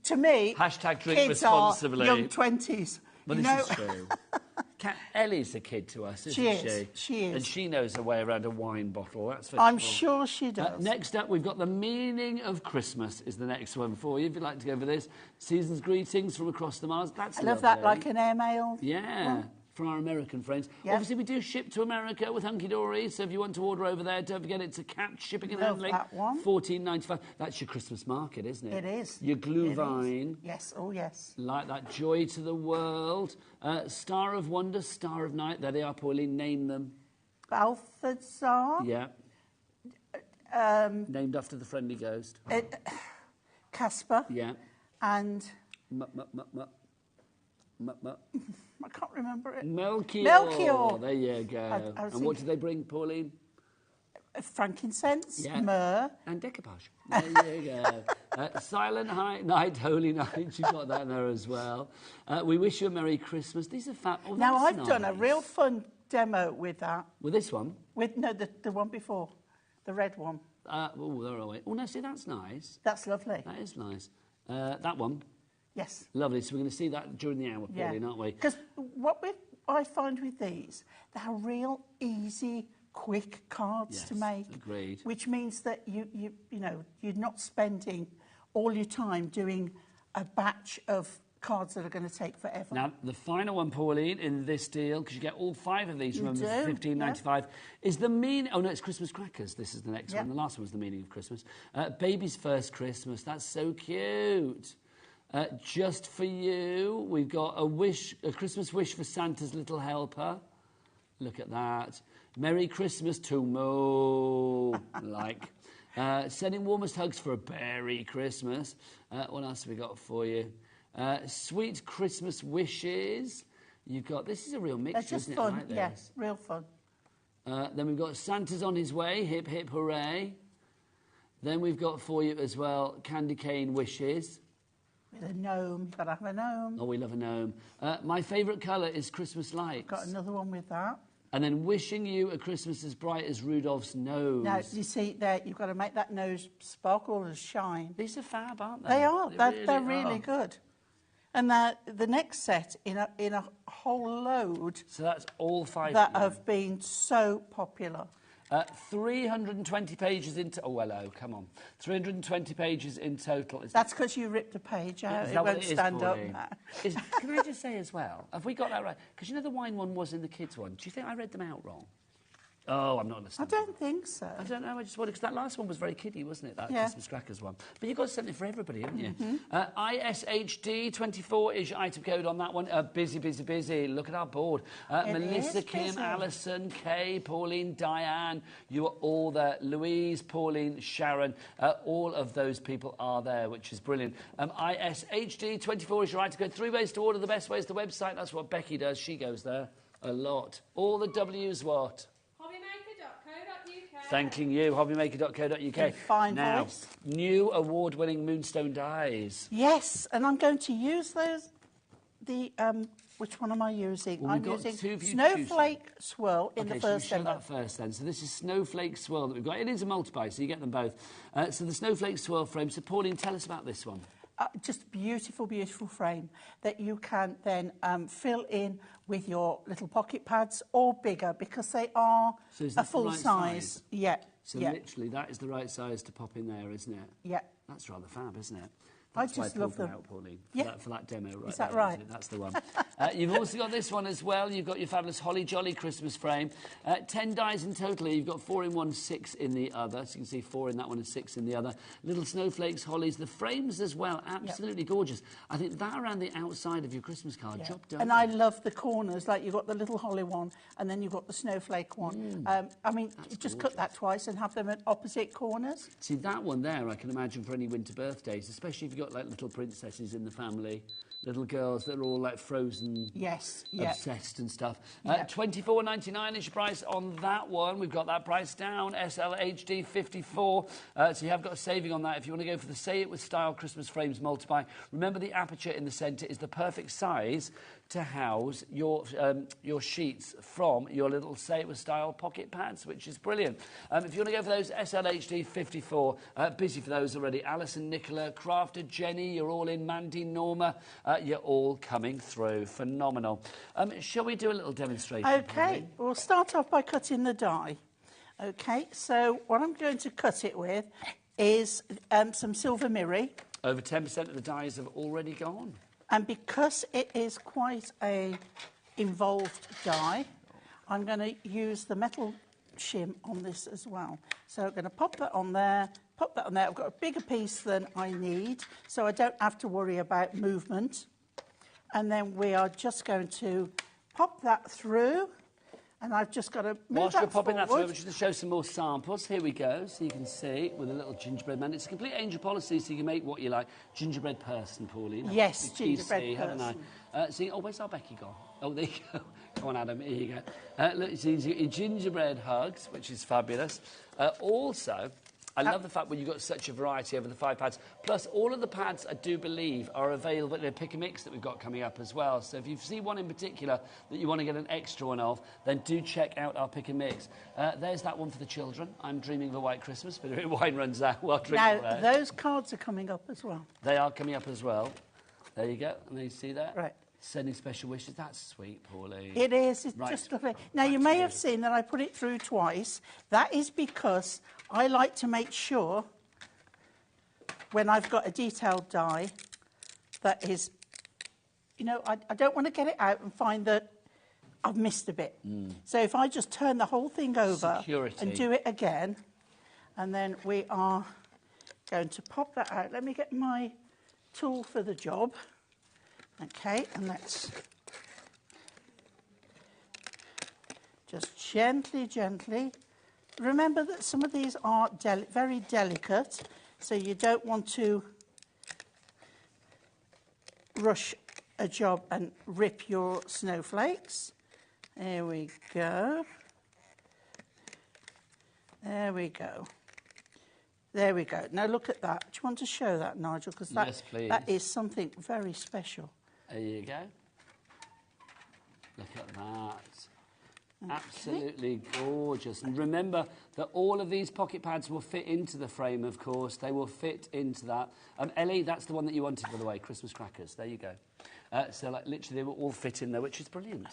to me, Hashtag drink kids responsibly. Are young 20s. Well, this is true. Ellie's a kid to us, isn't she? She is. And she knows her way around a wine bottle, that's for I'm sure. sure she does. Next up, we've got The Meaning of Christmas is the next one for you, if you'd like to go for this. Season's greetings from across the Mars. That's I love that, like an airmail. Yeah. One. From our American friends. Yep. Obviously, we do ship to America with Hunky Dory, so if you want to order over there, don't forget it's a catch shipping and handling. That one. $14.95. That's your Christmas market, isn't it? It is. Your Glühwein. Yes, oh yes. Like that. Joy to the World. Star of Wonder, Star of Night. There they are, Pauline. Name them. Balthazar. Yeah. Named after the friendly ghost. Casper. Yeah. And... I can't remember it. Melchior. There you go. And what did they bring, Pauline? Frankincense, myrrh. And decoupage. There you go. Silent Night, Holy Night. You've got that there as well. We wish you a Merry Christmas. These are fab. Oh, now, I've nice. done a real fun demo with that. With this one? No, the one before. The red one. Oh, there are we. Oh, no, see, that's nice. That's lovely. That is nice. That one? Yes. Lovely. So we're going to see that during the hour, Pauline, aren't we? Because what I find with these, they're real easy, quick cards to make. Agreed. Which means that you know you're not spending all your time doing a batch of cards that are going to take forever. Now, the final one, Pauline, in this deal, because you get all 5 of these, remember, for $15.95, is the meaning... Oh, no, it's Christmas crackers. This is the next one. The last one was the meaning of Christmas. Baby's first Christmas. That's so cute. Just for you, we've got a Christmas wish for Santa's little helper. Look at that. Merry Christmas to Mo. Sending warmest hugs for a berry Christmas. What else have we got for you? Sweet Christmas wishes. You've got... This is a real mixture, That's just isn't fun. it? Like Yes, real fun. Then we've got Santa's on his way. Hip, hip, hooray. Then we've got for you as well candy cane wishes. With a gnome. You've got to have a gnome. Oh, we love a gnome. My favourite colour is Christmas lights. Got another one with that. And then wishing you a Christmas as bright as Rudolph's nose. Now, you see there, you've got to make that nose sparkle and shine. These are fab, aren't they? They are. They're really good. And the next set in a whole load. So that's all 5 that have been so popular. 320 pages into... Oh, hello, come on. 320 pages in total. That's because you ripped a page out. It won't stand up now. Can I just say as well, have we got that right? Because you know the wine one was in the kids one. Do you think I read them out wrong? Oh, I'm not listening. I don't think so. I don't know. I just wanted, because that last one was very kiddie, wasn't it? That Yeah. Christmas crackers one. But you've got something for everybody, haven't you? ISHD24 is your item code on that one. Busy, busy, busy. Look at our board. Melissa, Kim, busy. Alison, Kay, Pauline, Diane. You are all there. Louise, Pauline, Sharon. All of those people are there, which is brilliant. ISHD24 is your item code. 3 ways to order. The best way is the website. That's what Becky does. She goes there a lot. All the W's what? Thanking you, hobbymaker.co.uk. Fine now, voice. new award-winning Moonstone dies. Yes, and I'm going to use those. Which one am I using? Well, I'm we've got using two for you to Snowflake Swirl in the Okay, first so we show demo. that first then. So this is Snowflake Swirl that we've got. It is a multi-buy, so you get them both. So the Snowflake Swirl frame. So Pauline, tell us about this one. Just beautiful, beautiful frame that you can then fill in with your little pocket pads or bigger because they are So is a this the full right size. size? Yeah. So yeah. literally, that is the right size to pop in there, isn't it? Yeah. That's rather fab, isn't it? I That's why just I love pulled them. Out, Pauline, Yeah. for that demo right Is that there, right? isn't it? That's the one. You've also got this one as well. You've got your fabulous Holly Jolly Christmas frame. 10 dies in total. You've got 4 in one, 6 in the other. So you can see 4 in that one and 6 in the other. Little snowflakes, hollies. The frames as well, absolutely gorgeous. I think that around the outside of your Christmas card, job done. And I love the corners, like you've got the little holly one and then you've got the snowflake one. I mean, you just cut that twice and have them at opposite corners. See, that one there, I can imagine for any winter birthdays, especially if you've got like little princesses in the family, little girls that are all like frozen, obsessed and stuff. $24.99 is your price on that one. We've got that price down, SLHD 54. So you have got a saving on that if you want to go for the Say It With Style Christmas Frames Multiply. Remember, the aperture in the centre is the perfect size to house your sheets from your little Say It With Style pocket pads, which is brilliant. If you want to go for those, SLHD 54, busy for those already. Alison, Nicola, Crafter, Jenny, you're all in. Mandy, Norma, you're all coming through. Phenomenal. Shall we do a little demonstration? Okay, we'll start off by cutting the die. Okay, so what I'm going to cut it with is some silver Mirri. Over 10% of the dies have already gone. And because it is quite a involved die, I'm going to use the metal shim on this as well. So I'm going to pop that on there, pop that on there. I've got a bigger piece than I need, so I don't have to worry about movement. And then we are just going to pop that through. And I've just got to move Whilst that you're popping that through, forward. we're just going to show some more samples. Here we go, so you can see with a little gingerbread man. It's a complete angel policy, so you can make what you like. Gingerbread person, Pauline. Yes, It's gingerbread GC, haven't I? See, where's our Becky gone? Oh, there you go. Come on, Adam, here you go. Look, so you've got your gingerbread hugs, which is fabulous. Also, I love the fact when you've got such a variety over the 5 pads. Plus, all of the pads, I do believe, are available in a pick and mix that we've got coming up as well. So if you see one in particular that you want to get an extra one of, then do check out our pick and mix. There's that one for the children. I'm dreaming of a white Christmas, but if wine runs out, well, drink Now, those cards are coming up as well. They are coming up as well. There you go. And you see that? Right. Sending special wishes. That's sweet, Pauline. It is. It's Right. just lovely. Now, you may have seen that I put it through twice. That is because I like to make sure when I've got a detailed die that is, you know, I don't want to get it out and find that I've missed a bit. So if I just turn the whole thing over and do it again, and then we are going to pop that out. Let me get my tool for the job. Okay, and let's just gently, gently. Remember that some of these are very delicate, so you don't want to rush a job and rip your snowflakes. There we go. There we go. There we go. Now look at that. Do you want to show that, Nigel? Because Yes, please. that is something very special. There you go. Look at that. Okay. Absolutely gorgeous. And remember that all of these pocket pads will fit into the frame, of course. They will fit into that. Ellie, that's the one that you wanted, by the way, Christmas crackers. There you go. So, like, literally, they will all fit in there, which is brilliant.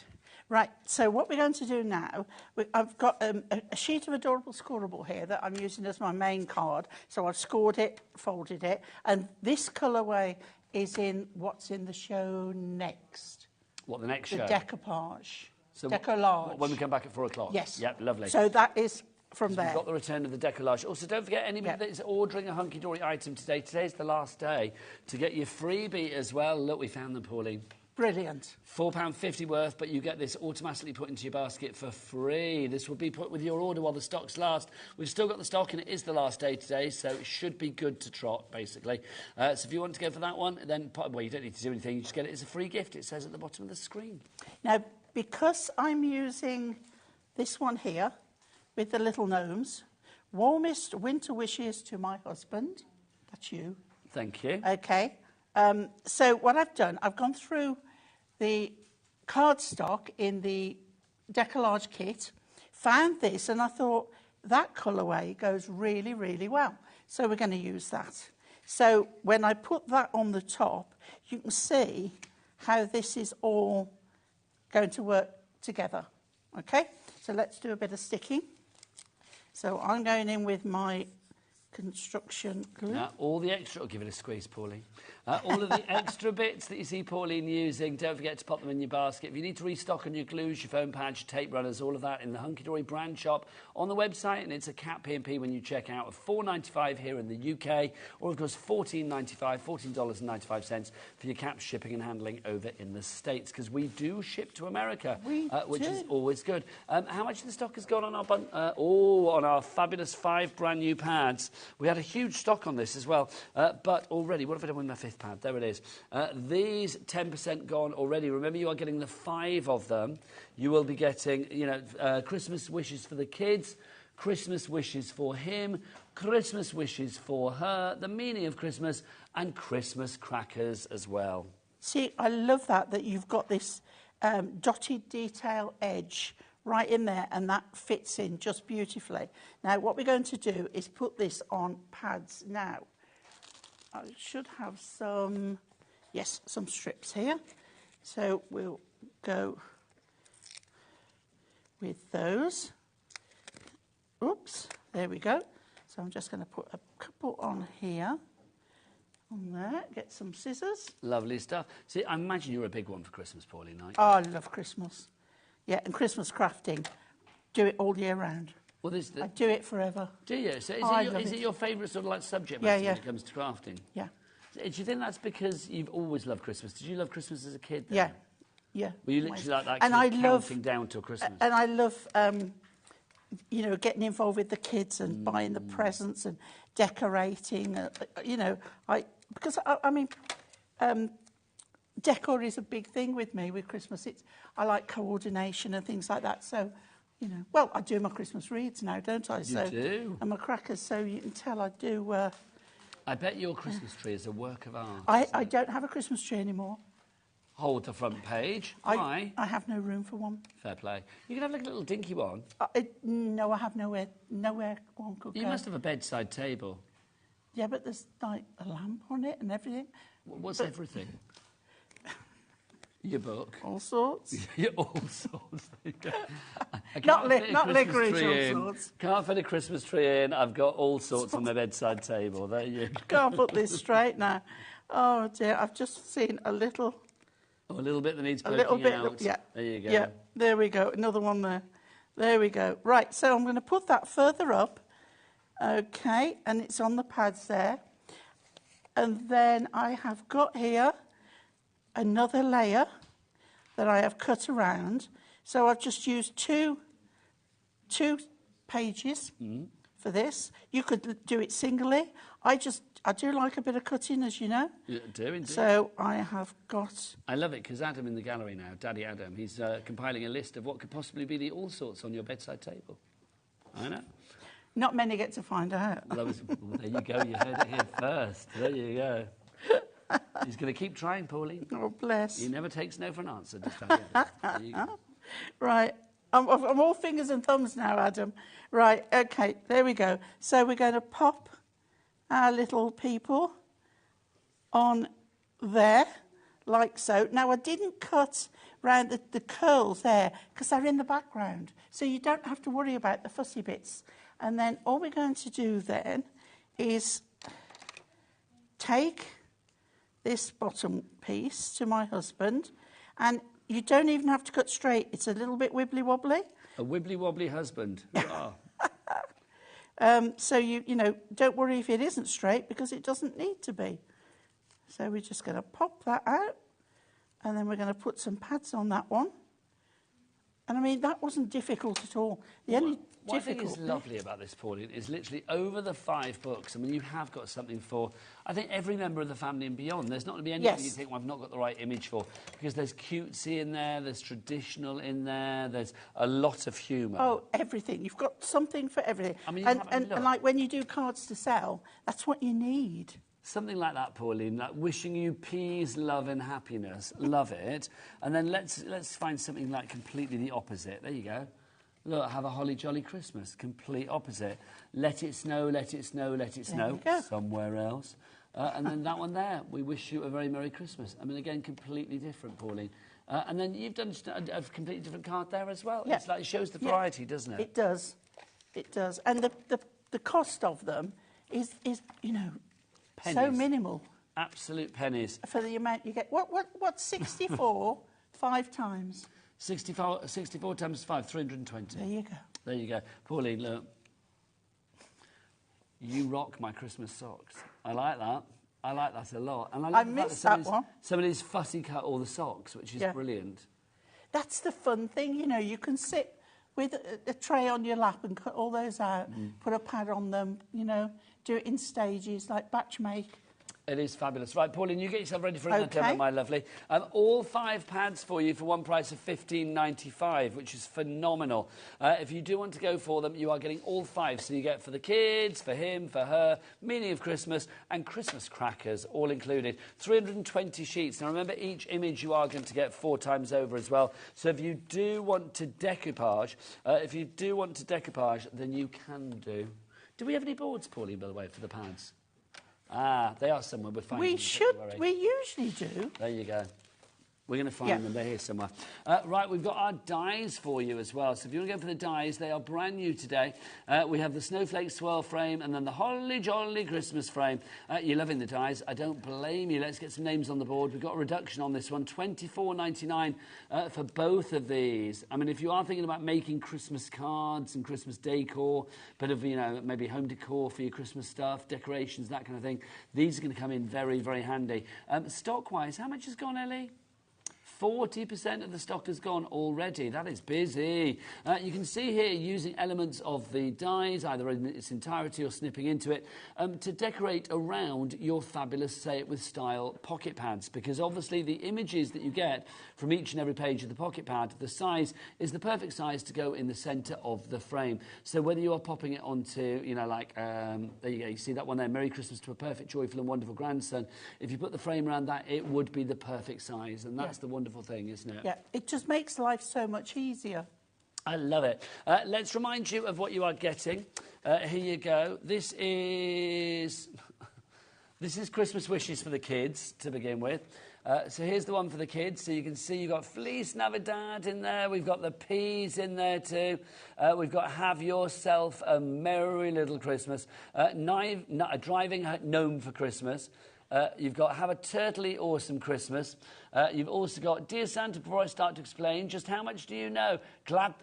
Right, so what we're going to do now, I've got a sheet of adorable scoreable here that I'm using as my main card. So I've scored it, folded it, and this colourway is in what's in the show next. What, the next show? The decoupage. So Decollage. when we come back at 4 o'clock? Yes. Yep, lovely. So that is from there. We've got the return of the decollage. Also, don't forget, anybody that is ordering a hunky-dory item today, today's the last day to get your freebie as well. Look, we found them, Pauline. Brilliant. £4.50 worth, but you get this automatically put into your basket for free. This will be put with your order while the stocks last. We've still got the stock, and it is the last day today, so it should be good to trot, basically. So if you want to go for that one, then, well, you don't need to do anything. You just get it as a free gift. It says at the bottom of the screen. Now, because I'm using this one here with the little gnomes, warmest winter wishes to my husband. That's you. Thank you. Okay. So what I've done, I've gone through the cardstock in the decollage kit, found this, and I thought that colourway goes really, really well. So we're going to use that. So when I put that on the top, you can see how this is all going to work together. Okay? So let's do a bit of sticking. So I'm going in with my construction glue. Now, all the extra... Oh, give it a squeeze, Pauline. All of the extra bits that you see Pauline using, don't forget to pop them in your basket. If you need to restock on your glues, your foam pads, your tape runners, all of that in the Hunky Dory brand shop on the website, and it's a cap P&P when you check out of $4.95 here in the UK, or of course $14.95, $14.95 for your cap shipping and handling over in the States, because we do ship to America, which is always good. How much of the stock has gone on our on our fabulous 5 brand new pads? We had a huge stock on this as well, but already, what have I done with my 5th pad? There it is. These 10% gone already. Remember, you are getting the 5 of them. You will be getting, you know, Christmas wishes for the kids, Christmas wishes for him, Christmas wishes for her, the meaning of Christmas, and Christmas crackers as well. See, I love that you've got this dotted detail edge right in there, and that fits in just beautifully. Now, what we're going to do is put this on pads now. I should have some, yes, some strips here. So we'll go with those. Oops, there we go. So I'm just going to put a couple on here. On there, get some scissors. Lovely stuff. See, I imagine you're a big one for Christmas, Pauline, aren't you? Oh, I love Christmas. Yeah, and Christmas crafting. Do it all year round. Well, I do it forever. Do you? So is it your favourite sort of like subject matter when it comes to crafting? Yeah. Do you think that's because you've always loved Christmas? Did you love Christmas as a kid then? Yeah. Yeah. Were you literally like that, and I counting down till Christmas? And I love, you know, getting involved with the kids and buying the presents and decorating. You know, because I mean, decor is a big thing with me with Christmas. I like coordination and things like that. So, you know, well, I do my Christmas wreaths now, don't I? You do. And my crackers, so you can tell I do. I bet your Christmas tree is a work of art. I don't have a Christmas tree anymore. Hold the front page. Why? I have no room for one. Fair play. You can have like a little dinky one. No, I have nowhere one could go. You must have a bedside table. Yeah, but there's like a lamp on it and everything. What's everything? Your book. All sorts. Yeah, all sorts. There you go. Not licorice, all sorts. Can't fit a Christmas tree in. I've got all sorts on my bedside table. There you go. Can't put this straight now. Oh dear, I've just seen a little... Oh, a little bit that needs poking a little bit, out. Yeah. There you go. Yeah, there we go. Another one there. There we go. Right, so I'm going to put that further up. Okay, and it's on the pads there. And then I have got here another layer that I have cut around. So I've just used two pages for this. You could do it singly. I do like a bit of cutting, as you know. You do, indeed. So I have got... I love it, because Adam in the gallery now, Daddy Adam, he's compiling a list of what could possibly be the all sorts on your bedside table. I know. Not many get to find out. Well, there you go, you heard it here first. There you go. He's going to keep trying, Pauline. Oh, bless. He never takes no for an answer. Just there you go. Right. I'm all fingers and thumbs now, Adam. Right, OK, there we go. So we're going to pop our little people on there, like so. Now, I didn't cut round the curls there, because they're in the background. So you don't have to worry about the fussy bits. And then all we're going to do then is take this bottom piece to my husband, and you don't even have to cut straight. It's a little bit wibbly-wobbly. A wibbly-wobbly husband. Hurrah. So, you know, don't worry if it isn't straight because it doesn't need to be. So we're just going to pop that out and then we're going to put some pads on that one. And I mean, that wasn't difficult at all. The only what I think is lovely about this, Pauline, is literally over the 5 books. I mean, you have got something for, I think, every member of the family and beyond. There's not going to be anything you think, well, I've not got the right image for, because there's cutesy in there, there's traditional in there, there's a lot of humour. Oh, everything. You've got something for everything. I mean, and like when you do cards to sell, that's what you need. Something like that, Pauline, like wishing you peace, love and happiness. Love it. And then let's find something like completely the opposite. There you go. Look, have a holly jolly Christmas. Complete opposite. Let it snow, let it snow, let it snow. Somewhere else. And then that one there. We wish you a very Merry Christmas. I mean, again, completely different, Pauline. And then you've done a completely different card there as well. Yeah. It's like, it shows the variety, doesn't it? It does. It does. And the cost of them is you know, pennies. So minimal. Absolute pennies. For the amount you get. What's 64 5 times? 64 times 5, 320. There you go. There you go. Pauline, look. You rock my Christmas socks. I like that. I like that a lot. And I missed that one. Somebody's fussy cut all the socks, which is brilliant. That's the fun thing, you know. You can sit with a tray on your lap and cut all those out, put a pad on them, you know, do it in stages, like batch make. It is fabulous. Right, Pauline, you get yourself ready for another demo, my lovely. All 5 pads for you for one price of $15.95, which is phenomenal. If you do want to go for them, you are getting all 5. So you get for the kids, for him, for her, meaning of Christmas, and Christmas crackers, all included. 320 sheets. Now, remember, each image you are going to get 4 times over as well. So if you do want to decoupage, then you can do. Do we have any boards, Pauline, by the way, for the pads? Ah, they are somewhere. We're finding them. We usually do. There you go. We're going to find them. They're here somewhere. Right, we've got our dies for you as well. So if you want to go for the dies, they are brand new today. We have the Snowflake Swirl frame and then the Holly Jolly Christmas frame. You're loving the dies. I don't blame you. Let's get some names on the board. We've got a reduction on this one, $24.99 for both of these. I mean, if you are thinking about making Christmas cards and Christmas decor, bit of, you know, maybe home decor for your Christmas stuff, decorations, that kind of thing, these are going to come in very, very handy. Stock-wise, how much has gone, Ellie? 40% of the stock has gone already. That is busy. You can see here using elements of the dies, either in its entirety or snipping into it, to decorate around your fabulous Say It With Style pocket pads, because obviously the images that you get from each and every page of the pocket pad, the size is the perfect size to go in the centre of the frame. So whether you are popping it onto, you know, like, there you go, you see that one there, Merry Christmas to a perfect, joyful and wonderful grandson. If you put the frame around that, it would be the perfect size, and that's the wonderful thing, isn't it? Yeah, it just makes life so much easier. I love it. Let's remind you of what you are getting. Here you go. This is Christmas wishes for the kids to begin with. So here's the one for the kids. So you can see you've got Feliz Navidad in there. We've got the peas in there too. We've got Have Yourself a Merry Little Christmas. A Driving Gnome for Christmas. You've got Have a Turtly Awesome Christmas. You've also got Dear Santa, before I start to explain, just how much do you know? Glad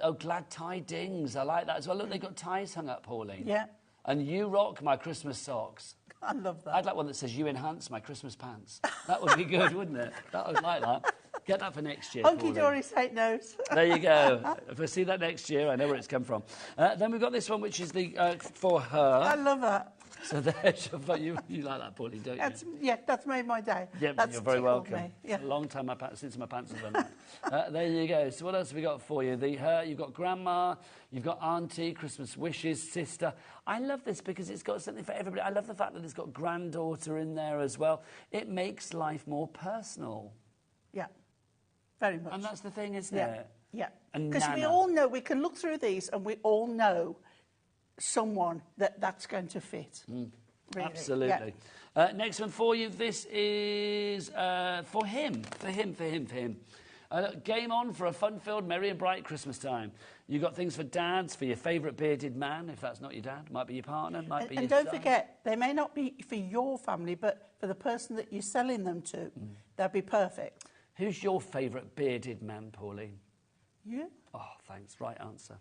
tidings. I like that as well. Look, they've got ties hung up, Pauline. Yeah. And you rock my Christmas socks. I love that. I'd like one that says you enhance my Christmas pants. That would be good, wouldn't it? I would like that. Get that for next year. Hunky Dory St. Nose. There you go. If I see that next year, I know where it's come from. Then we've got this one, which is the for her. I love that. So there's you like that, Pauline, don't you? Yeah, that's made my day. Yeah, that's you're very welcome. Yeah. It's a long time since my pants have done that. There you go. So what else have we got for you? You've got grandma, you've got auntie, Christmas wishes, sister. I love this because it's got something for everybody. I love the fact that it's got granddaughter in there as well. It makes life more personal. Yeah, very much. And that's the thing, isn't it? Yeah, because we all know, we can look through these and we all know someone that's going to fit. Really. Absolutely. Yeah. Next one for you. This is for him. Game on for a fun-filled, merry and bright Christmas time. You've got things for dads, for your favourite bearded man, if that's not your dad. Might be your partner, might be your son. And don't forget, they may not be for your family, but for the person that you're selling them to, they'll be perfect. Who's your favourite bearded man, Pauline? You? Oh, thanks. Right answer.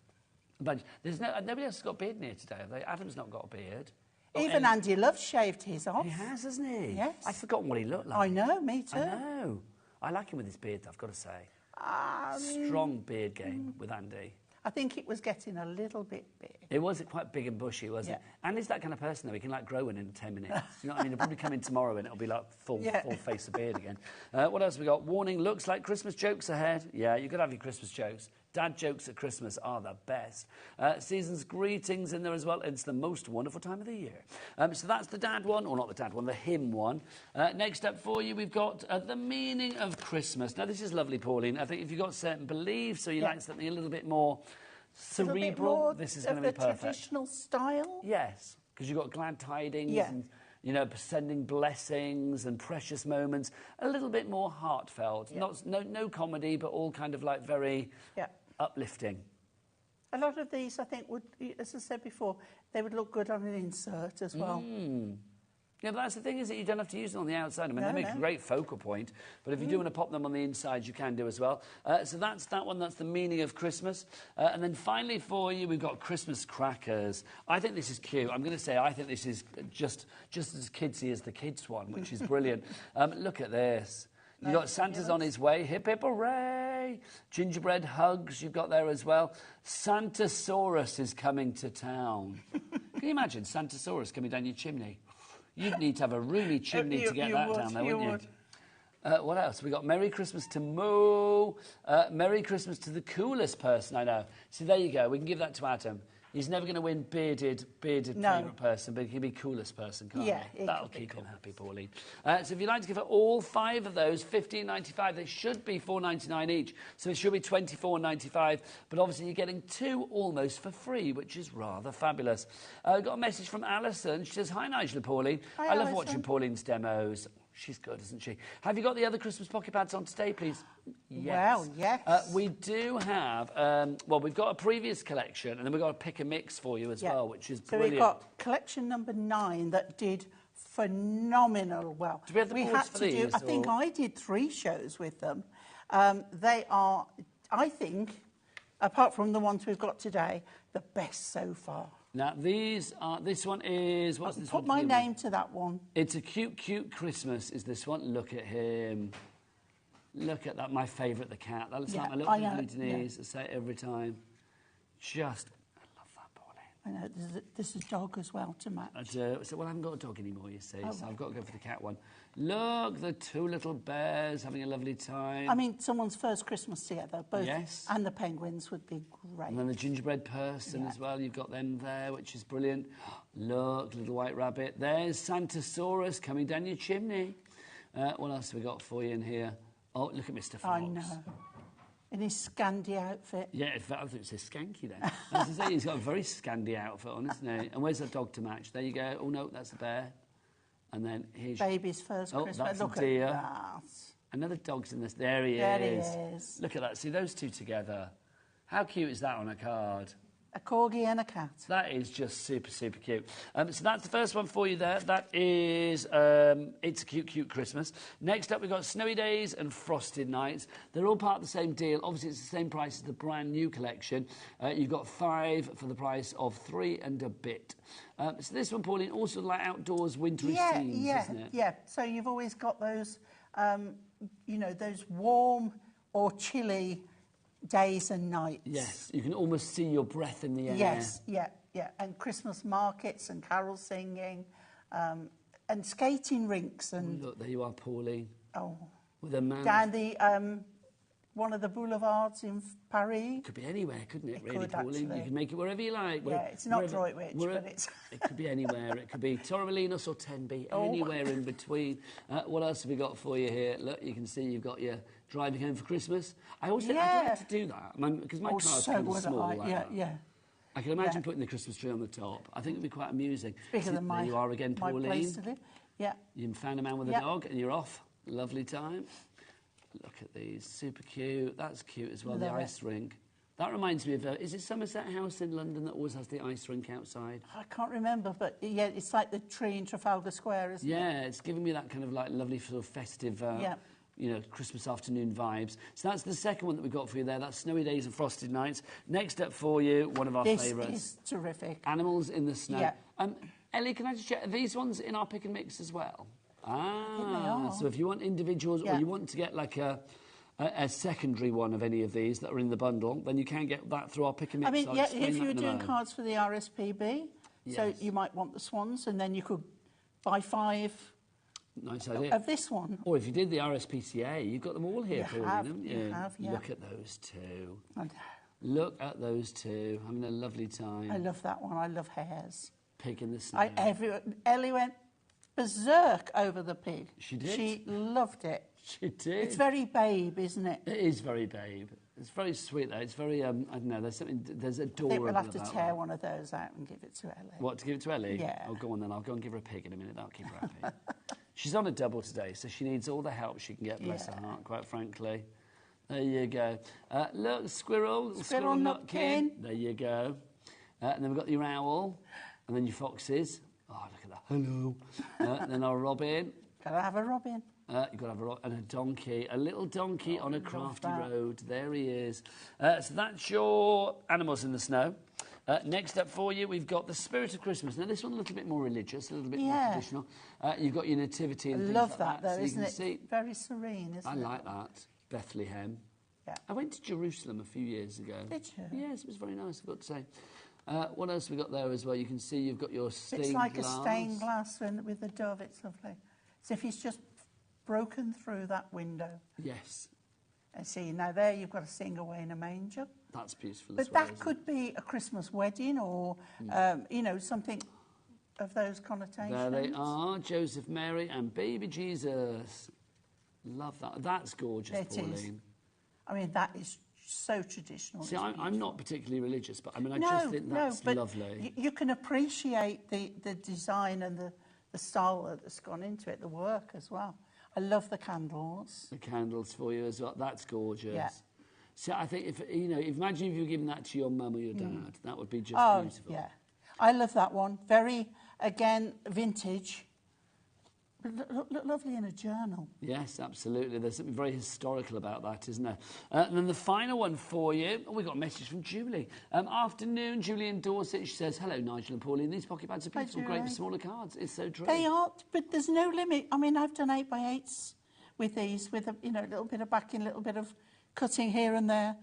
But there's nobody else has got a beard near today, have they? Adam's not got a beard. Even Andy Love shaved his off. He has, hasn't he? Yes. I've forgotten what he looked like. I know, me too. I know. I like him with his beard, I've got to say. Strong beard game with Andy. I think it was getting a little bit big. It was quite big and bushy, wasn't it? And he's that kind of person, though. He can, like, grow in 10 minutes. You know what I mean? He'll probably come in tomorrow and it'll be, like, full face of beard again. What else have we got? Warning, looks like Christmas jokes ahead. Yeah, you could have your Christmas jokes. Dad jokes at Christmas are the best. Season's greetings in there as well. It's the most wonderful time of the year. So that's the dad one, or not the dad one, the hymn one. Next up for you, we've got the meaning of Christmas. Now, this is lovely, Pauline. I think if you've got certain beliefs or you like something a little bit more cerebral, this is going to be perfect. Traditional style? Yes, because you've got glad tidings and, you know, sending blessings and precious moments. A little bit more heartfelt. No comedy, but all kind of like very uplifting. A lot of these, I think, would, as I said before, they would look good on an insert as well. Yeah, but that's the thing, is that you don't have to use them on the outside. I mean, they make a great focal point, but if you do want to pop them on the inside, you can do as well. So that's that one. That's the meaning of Christmas. And then finally for you, we've got Christmas crackers. I think this is cute. I'm going to say I think this is just as kidsy as the kids one, which is brilliant. Look at this. You've got Santa's on his way. Hip, hip, hooray. Gingerbread hugs you've got there as well. Santasaurus is coming to town. Can you imagine Santasaurus coming down your chimney? You'd need to have a roomy chimney to get that down there, wouldn't you? What else? We got Merry Christmas to Moo. Merry Christmas to the coolest person I know. So there you go. We can give that to Adam. He's never going to win bearded favourite person, but he can be coolest person, can't he? That'll keep him happy, Pauline. So if you'd like to give her all 5 of those, $15.95, they should be $4.99 each. So it should be $24.95. But obviously you're getting 2 almost for free, which is rather fabulous. Got a message from Alison. She says, hi, Nigel and Pauline. I love watching Pauline's demos. She's good, isn't she? Have you got the other Christmas pocket pads on today, please? Yes. Well, yes. We do have, well, we've got a previous collection, and then we've got a pick and mix for you as well, which is brilliant. So we've got collection number 9 that did phenomenal well. Do we have the boards for these? I think I did 3 shows with them. They are, I think, apart from the ones we've got today, the best so far. Now, these are, this one is, what's this one? Put my name to that one. It's a cute, cute Christmas, is this one. Look at him. Look at that, my favourite, the cat. That looks like my little Denise. I say it every time. Just, I love that, Pauline. I know, there's a dog as well to match. So, well, I haven't got a dog anymore, you see, so I've got to go for the cat one. Look, the 2 little bears having a lovely time. I mean, someone's first Christmas together, both, and the penguins would be great. And then the gingerbread person as well, you've got them there, which is brilliant. Look, little white rabbit. There's Santasaurus coming down your chimney. What else have we got for you in here? Oh, look at Mr. Fox. I know. In his Scandi outfit. Yeah, I think it says skanky then. As I say, he's got a very Scandi outfit on, isn't he? And where's the dog to match? There you go. Oh, no, that's a bear. And then here's... Baby's first Christmas. That's look a deer. At that. Another dog's in this. There he is. Look at that. See those 2 together. How cute is that on a card? A corgi and a cat. That is just super, super cute. So that's the first one for you there. That is It's a Cute, Cute Christmas. Next up, we've got Snowy Days and Frosted Nights. They're all part of the same deal. Obviously, it's the same price as the brand new collection. You've got 5 for the price of 3 and a bit. So this one, Pauline, also like outdoors wintry scenes, isn't it? Yeah, so you've always got those, you know, those warm or chilly days and nights. Yes, you can almost see your breath in the air. Yes, yeah. And Christmas markets and carol singing and skating rinks. And look, there you are, Pauline. Oh. With a man. Down the, one of the boulevards in Paris. Could be anywhere, couldn't it, really, could, Pauline? actually. You can make it wherever you like. Yeah, it's not Droitwich, but it's... It could be anywhere. It could be Torremolinos or Tenby, anywhere in between. What else have we got for you here? Look, you can see you've got your driving home for Christmas. I always think I'd like to do that, because my car's kind of small. I can imagine putting the Christmas tree on the top. I think it'd be quite amusing. Bigger than there you are again, Pauline. My place to live. Yeah. You found a man with a dog and you're off. Lovely time. Look at these, super cute. That's cute as well, the ice rink. That reminds me of, is it Somerset House in London that always has the ice rink outside? I can't remember, but yeah, it's like the tree in Trafalgar Square, isn't it? Yeah, it's giving me that kind of like lovely sort of festive you know, Christmas afternoon vibes. So that's the second one that we've got for you there. That's Snowy Days and Frosted Nights. Next up for you, one of our favourites. This is terrific. Animals in the Snow. Yeah. Ellie, can I just check, are these ones in our pick and mix as well? Ah, so if you want individuals or you want to get like a secondary one of any of these that are in the bundle, then you can get that through our pick and mix. I mean, if you were doing cards for the RSPB, so you might want the swans, and then you could buy 5 nice idea. of this one. Or if you did the RSPCA, you've got them all here for you, haven't you? You have, yeah. Look at those two. Look at those two. Having a lovely time. I love that one. I love hares. Pig in the Snow. Ellie went berserk over the pig. She did? She loved it. She did. It's very Babe, isn't it? It is very Babe. It's very sweet, though. It's very, I don't know, there's adorable I think we'll have to about tear that. one of those out and give it to Ellie. What, to give it to Ellie? Yeah. Oh, go on then. I'll go and give her a pig in a minute. That'll keep her happy. She's on a double today, so she needs all the help she can get, bless her heart, quite frankly. There you go. Look, squirrel nutkin. There you go. And then we've got your owl, and then your foxes. Oh, look at that. Hello. Then our robin. Gotta have a robin. You've got to have a donkey, a little donkey on a crafty road. There he is. So that's your Animals in the Snow. Next up for you, we've got the Spirit of Christmas. Now, this one a little bit more religious, a little bit more traditional. You've got your nativity and things like that. I love that, though, so isn't it? See, very serene, isn't it? I like that. Bethlehem. Yeah. I went to Jerusalem a few years ago. Did you? Yes, it was very nice, I've got to say. What else have we got there as well? You can see you've got your stained glass. It's like a stained glass with the dove. It's lovely. It's if he's just broken through that window. Yes. And see, now there you've got a sing away in a manger. That's beautiful But as well, that could be a Christmas wedding or, you know, something of those connotations. There they are, Joseph, Mary and baby Jesus. Love that. That's gorgeous, Pauline. Is. I mean, that is so traditional. See, I'm not particularly religious, but I mean, I just think that's lovely. You can appreciate the design and the style that's gone into it, the work as well. I love the candles. The candles for you as well. That's gorgeous. Yeah. So I think if imagine if you were giving that to your mum or your dad, that would be just beautiful. Yeah, I love that one. Very, again, vintage. Lovely in a journal. Yes, absolutely. There's something very historical about that, isn't there? And then the final one for you. Oh, we got a message from Julie. Afternoon, Julie in Dorset. She says, "Hello, Nigel and Pauline. These pocket pads are beautiful, great for smaller cards. It's so true." They are, but there's no limit. I mean, I've done 8x8s with these, with a little bit of backing, a little bit of cutting here and there,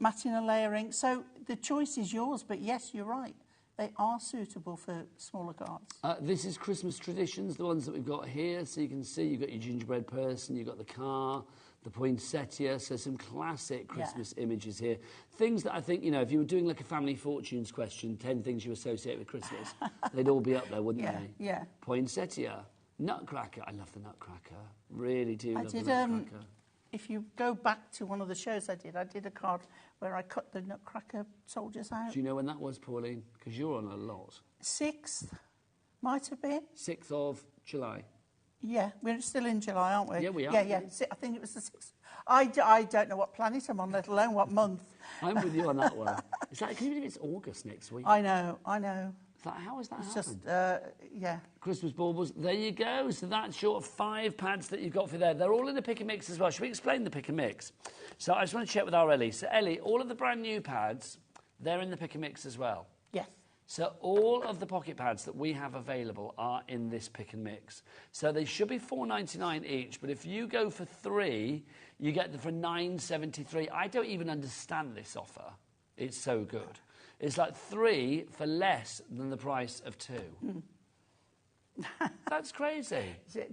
matting and layering. So the choice is yours. But yes, you're right. They are suitable for smaller cards. This is Christmas traditions, the ones that we've got here. So you can see you've got your gingerbread person, you've got the car, the poinsettia. So some classic Christmas images here. Things that I think, if you were doing like a family fortunes question, 10 things you associate with Christmas, they'd all be up there, wouldn't they? Yeah. Poinsettia, nutcracker. I love the nutcracker. Really do love the did, nutcracker. If you go back to one of the shows I did a card where I cut the nutcracker soldiers out. Do you know when that was, Pauline? Because you're on a lot. 6th, might have been. 6th of July. Yeah, we're still in July, aren't we? Yeah, we are. Yeah. I think it was the 6th. I don't know what planet I'm on, let alone what month. I'm with you on that one. Can you believe it's August next week? I know. How has that happened? Just, Christmas baubles. There you go. So that's your 5 pads that you've got for there. They're all in the pick and mix as well. Should we explain the pick and mix? So I just want to check with our Ellie. So Ellie, all of the brand new pads, they're in the pick and mix as well. Yes. So all of the pocket pads that we have available are in this pick and mix. So they should be $4.99 each, but if you go for 3, you get them for $9.73. I don't even understand this offer. It's so good. It's like 3 for less than the price of 2. That's crazy.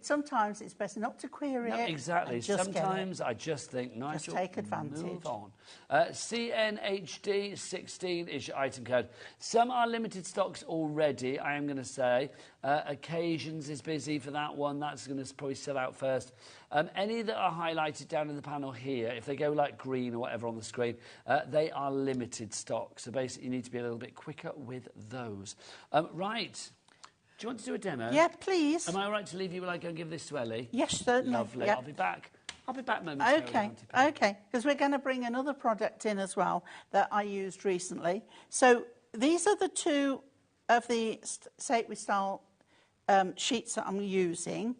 Sometimes it's best not to query it. Exactly. Sometimes I just think, Nigel, just take advantage. Move on. CNHD 16 is your item code. Some are limited stocks already, I am going to say. Occasions is busy for that one. That's going to probably sell out first. Any that are highlighted down in the panel here, if they go like green or whatever on the screen, they are limited stock. So basically you need to be a little bit quicker with those. Right. Do you want to do a demo? Yeah, please. Am I all right to leave you while I go and give this to Ellie? Yes, certainly. Lovely. Yeah. I'll be back momentarily. Okay. Because we're going to bring another product in as well that I used recently. So these are the 2 of the Sacred Style sheets that I'm using.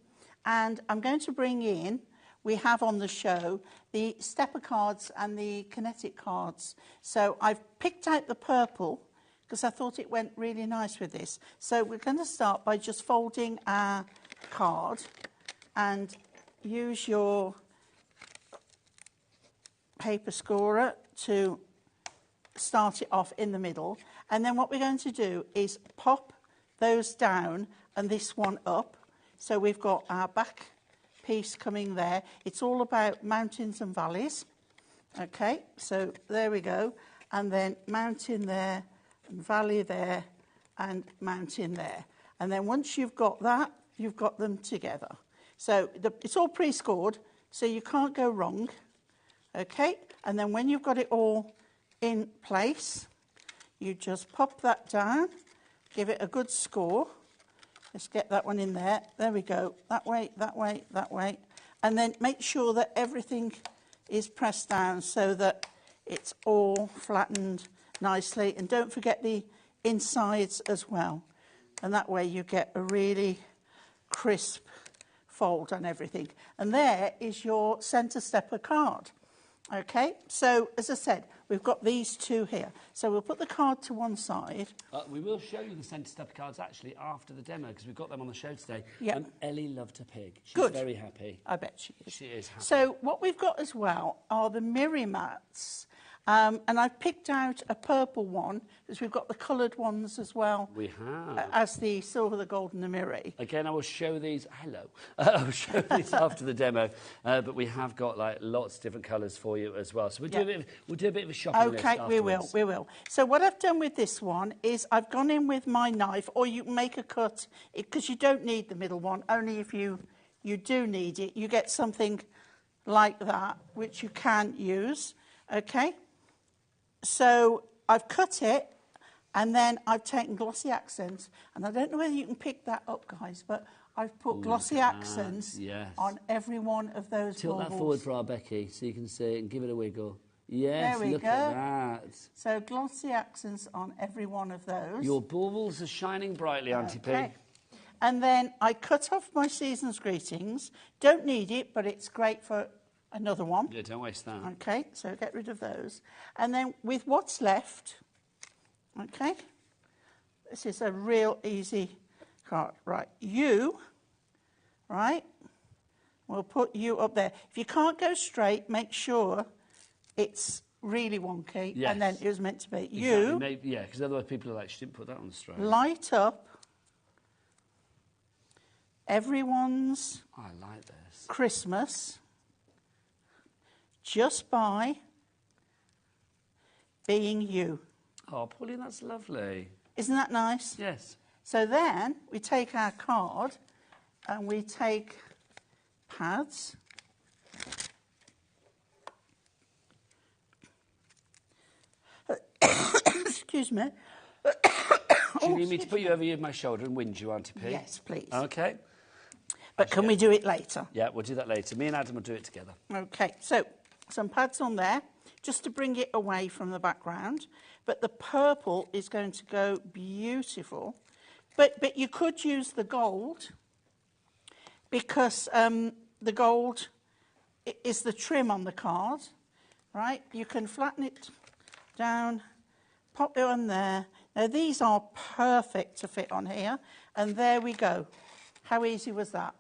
And I'm going to bring in we have on the show the stepper cards and the Kinetic cards. So I've picked out the purple because I thought it went really nice with this. So we're going to start by just folding our card and use your paper scorer to start it off in the middle. And then what we're going to do is pop those down and this one up. So we've got our back piece coming there. It's all about mountains and valleys. Okay, so there we go. And then mountain there, and valley there, and mountain there. And then once you've got that, you've got them together. So it's all pre-scored, so you can't go wrong. Okay, and then when you've got it all in place, you just pop that down, give it a good score. Let's get that one in there. There we go. That way, that way, that way. And then make sure that everything is pressed down so that it's all flattened nicely. And don't forget the insides as well. And that way you get a really crisp fold on everything. And there is your centre stepper card. Okay, so as I said, we've got these two here. So we'll put the card to one side. We will show you the centre stepper cards actually after the demo because we've got them on the show today. Yeah. Ellie loved her pig. She's Good. very happy. I bet she is. She is happy. So what we've got as well are the Mirri mats. And I've picked out a purple one because we've got the coloured ones as well. We have. As the silver, the gold and the Mirri. Again, I will show these. Hello. I'll show these after the demo. But we have got like lots of different colours for you as well. So we'll do a bit of a shopping list Okay, afterwards. we will. So what I've done with this one is I've gone in with my knife, or you can make a cut because you don't need the middle one. Only if you do need it, you get something like that, which you can use. Okay. So I've cut it, and then I've taken glossy accents, and I don't know whether you can pick that up, guys, but I've put glossy accents on every one of those Tilt baubles. that forward for our Becky so you can see it and give it a wiggle. Yes, there we look go. at that. So glossy accents on every one of those. Your baubles are shining brightly, Auntie P. And then I cut off my season's greetings. Don't need it, but it's great for another one. Yeah, don't waste that. Okay, so get rid of those. And then with what's left, okay, this is a real easy card. Right, we'll put you up there. If you can't go straight, make sure it's really wonky, Yes. and then it was meant to be. Exactly. You, Maybe, yeah, because otherwise people are like, she didn't put that on the straight. light up everyone's I like this. Christmas just by being you. Oh, Pauline, that's lovely. Isn't that nice? Yes. So then we take our card and we take pads. Excuse me. Do you need me to put you over my shoulder and wind you, Auntie P? Yes, please. Okay. But can we do it later? Yeah, we'll do that later. Me and Adam will do it together. Okay, so some pads on there just to bring it away from the background. But the purple is going to go beautiful. But you could use the gold because the gold is the trim on the card, right? You can flatten it down, pop it on there. Now, these are perfect to fit on here. And there we go. How easy was that?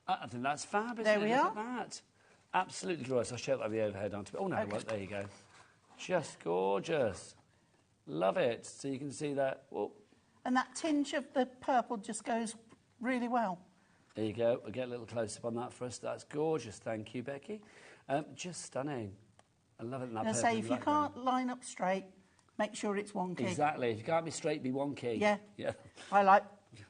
I think that's fab, isn't There it? we Look are. at that. Absolutely glorious. I'll show it like the overhead, Auntie P. Oh, no, Okay. there you go. Just gorgeous. Love it. So you can see that. Whoa. And that tinge of the purple just goes really well. There you go. We'll get a little close-up on that for us. That's gorgeous. Thank you, Becky. Just stunning. I love it in that And I purple say, if you background. can't line up straight, make sure it's wonky. Exactly. If you can't be straight, be wonky. Yeah. Yeah. I like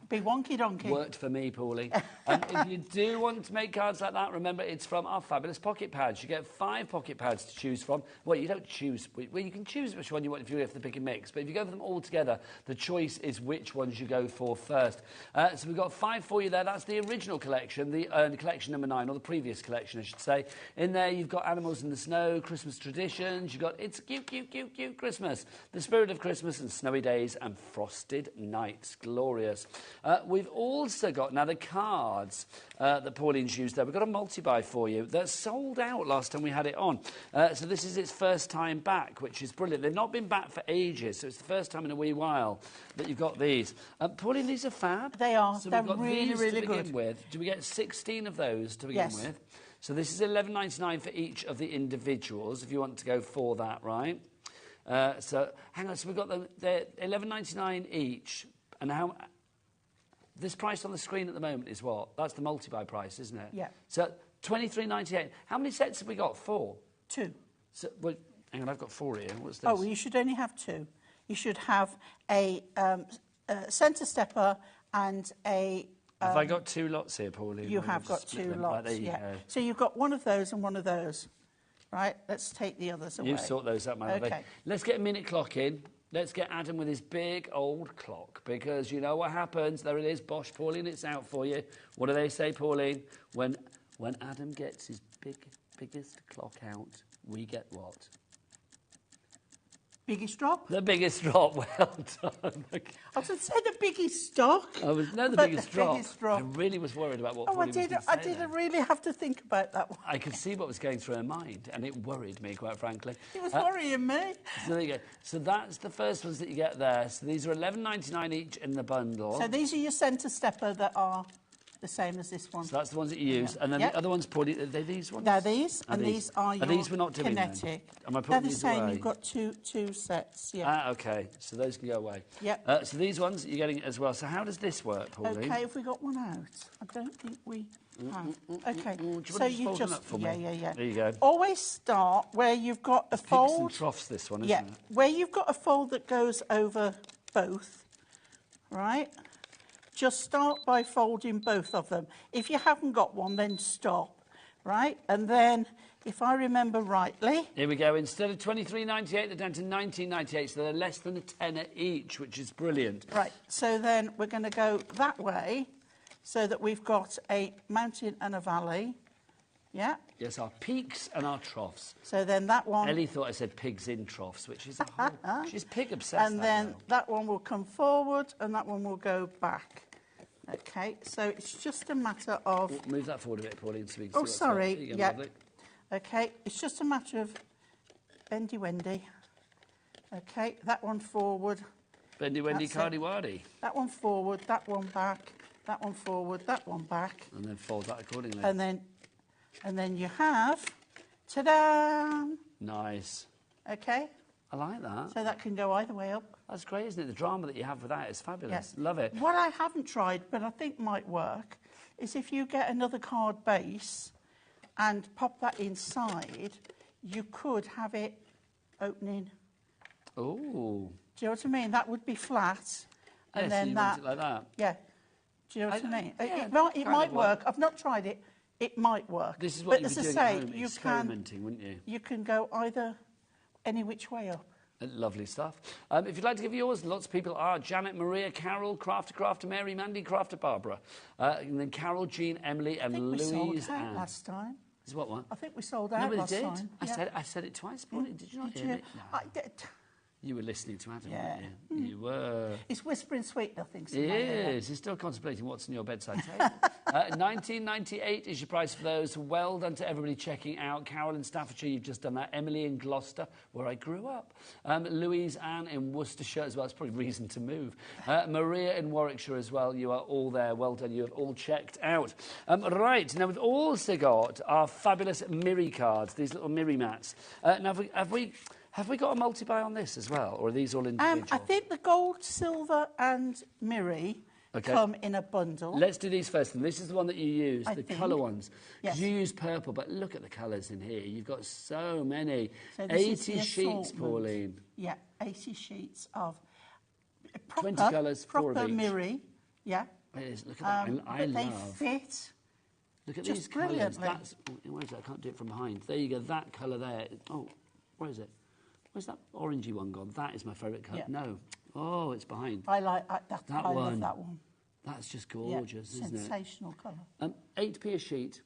be wonky donkey. Worked for me, Paulie. If you do want to make cards like that, remember it's from our fabulous pocket pads. You get 5 pocket pads to choose from. Well, you don't choose. Well, you can choose which one you want if you have to pick a mix. But if you go for them all together, the choice is which ones you go for first. So we've got 5 for you there. That's the original collection, the collection number 9, or the previous collection, I should say. In there, you've got Animals in the Snow, Christmas Traditions. You've got It's Cute, Cute, Cute, Cute Christmas, The Spirit of Christmas and Snowy Days, and Frosted Nights. Glorious. We've also got, now the cards that Pauline's used there, we've got a multi-buy for you that sold out last time we had it on. So this is its first time back, which is brilliant. They've not been back for ages, so it's the first time in a wee while that you've got these. Pauline, these are fab. They are. So They're we've got really, these really to begin good. with. Do we get 16 of those to begin Yes. with? So this is $11.99 for each of the individuals, if you want to go for that, right? So, hang on, so we've got them, they're $11.99 each. And how... This price on the screen at the moment is what? That's the multi-buy price, isn't it? Yeah. So, $23.98. How many sets have we got? 4? 2. So, well, hang on, I've got 4 here. What's this? Oh, well, you should only have 2. You should have a centre stepper and a... have I got 2 lots here, Pauline? You have got 2 lots, there you yeah. go. So you've got one of those and one of those. Right, let's take the others away. You sort those out, my lovely. Okay. Let's get a minute clock in. Let's get Adam with his big old clock, because you know what happens. There it is, Bosch, Pauline, it's out for you. What do they say, Pauline? When Adam gets his biggest clock out, we get what? Biggest drop? The biggest drop. Well done. I was going to say the biggest stock. I was the biggest drop. I really was worried about what Pauline was going to say. I didn't really have to think about that one. I could see what was going through her mind, and it worried me, quite frankly. It was worrying me. So there you go. So that's the first ones that you get there. So these are $11.99 each in the bundle. So these are your centre stepper that are the same as this one. So that's the ones that you use. And then the other ones, Pauline, are they these ones? They're these, and these are your these we're not doing Kinetic. then? Am I They're putting the these same. away? You've got two sets, yeah. Ah, OK. So those can go away. Yep. So these ones, you're getting as well. So how does this work, Pauline? OK, if we got one out. I don't think we have. OK, Do you want so to you fold them just... up for me? Yeah. There you go. Always start where you've got a fold... Peaks and troughs, this one, isn't yeah, it? where you've got a fold that goes over both, right? Just start by folding both of them. If you haven't got one, then stop, right? And then, if I remember rightly... Here we go. Instead of $23.98, they're down to $19.98, so they're less than a tenner each, which is brilliant. Right, so then we're going to go that way so that we've got a mountain and a valley, yeah? Yes, our peaks and our troughs. So then that one... Ellie thought I said pigs in troughs, which is a whole... She's pig obsessed. And then that one will come forward and that one will go back. OK, so it's just a matter of... Move that forward a bit, Pauline, so we can Oh, see what's sorry, there. You go, yeah. lovely. OK, it's just a matter of bendy-wendy. OK, that one forward. Bendy-wendy, That's it. cardy-wardy. That one forward, that one back, that one forward, that one back. And then fold that accordingly. And then you have... Ta-da! Nice. OK? I like that. So that can go either way up. That's great, isn't it? The drama that you have with that is fabulous. Yes. Love it. What I haven't tried, but I think might work, is if you get another card base and pop that inside, you could have it opening. Oh. Do you know what I mean? That would be flat. And Yes, then you that... want it like that. Yeah. Do you know what I mean? yeah, It kind might of work. I've not tried it. It might work. This is what but you'd be as doing I at say, home, you experimenting, wouldn't you? You can go either any which way up. Lovely stuff. If you'd like to give yours, lots of people are. Janet, Maria, Carol, Crafter, Mary, Mandy, Crafter, Barbara. And then Carol, Jean, Emily and We sold Louise out Ann. last time. Is what one? I think we sold out Nobody last did. time. Yeah. I said it twice, Pauline. Did you not Did hear you? me? No. I did. You were listening to Adam, Yeah. weren't you? You were. It's whispering sweet nothings. Yes, you're still contemplating what's on your bedside table. $19.98 is your price for those. Well done to everybody checking out. Carol in Staffordshire, you've just done that. Emily in Gloucester, where I grew up. Louise Ann in Worcestershire as well. It's probably reason to move. Maria in Warwickshire as well. You are all there. Well done. You have all checked out. Right, now we've also got our fabulous Mirri cards, these little Mirri mats. Now, have we got a multi-buy on this as well, or are these all individual? I think the gold, silver and Mirri come in a bundle. Let's do these first. And this is the one that you use, I the think. colour ones. Yes. You use purple, but look at the colours in here. You've got so many. So this 80 is the sheets, assortment. Pauline. Yeah, 80 sheets of proper, 20 colours, 4 proper of each. Mirri. Yeah. It is. Look at that. I but they love. fit. Look at just these colours. brilliantly. That's, where is that? I can't do it from behind. There you go. That colour there. Oh, where is it? Where's that orangey one gone? That is my favourite colour. Yeah. No. Oh, it's behind. I like that. That I one. love that one. That's just gorgeous, Yeah, isn't it? sensational colour. 8p a sheet.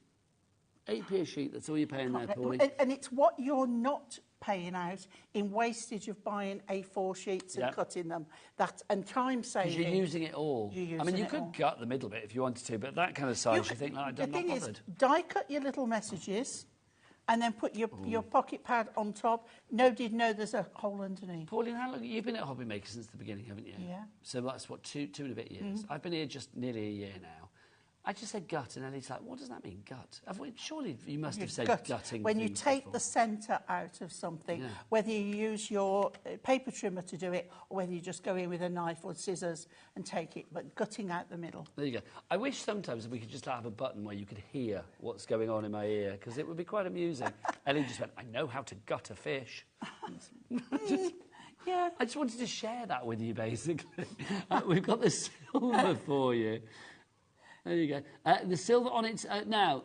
8p a sheet. That's all you're paying there, Pauline. And it's what you're not paying out in wastage of buying A4 sheets and cutting them. And time saving. Because you're using it all. I mean, you could gut the middle bit if you wanted to, but that kind of size, you think, like, I'm not bothered. The thing is, die cut your little messages and then put your pocket pad on top. Nobody'd know there's a hole underneath. Pauline, how long you've been at HobbyMaker since the beginning, haven't you? Yeah. So that's, what, two and a bit years? I've been here just nearly a year now. I just said gut, and Ellie's like, what does that mean, gut? Surely you must have said gutting. When you take the centre out of something, whether you use your paper trimmer to do it, or whether you just go in with a knife or scissors and take it, but gutting out the middle. There you go. I wish sometimes we could just have a button where you could hear what's going on in my ear, because it would be quite amusing. Ellie just went, I know how to gut a fish. Yeah. I just wanted to share that with you, basically. We've got the silver for you. There you go. The silver on its... now,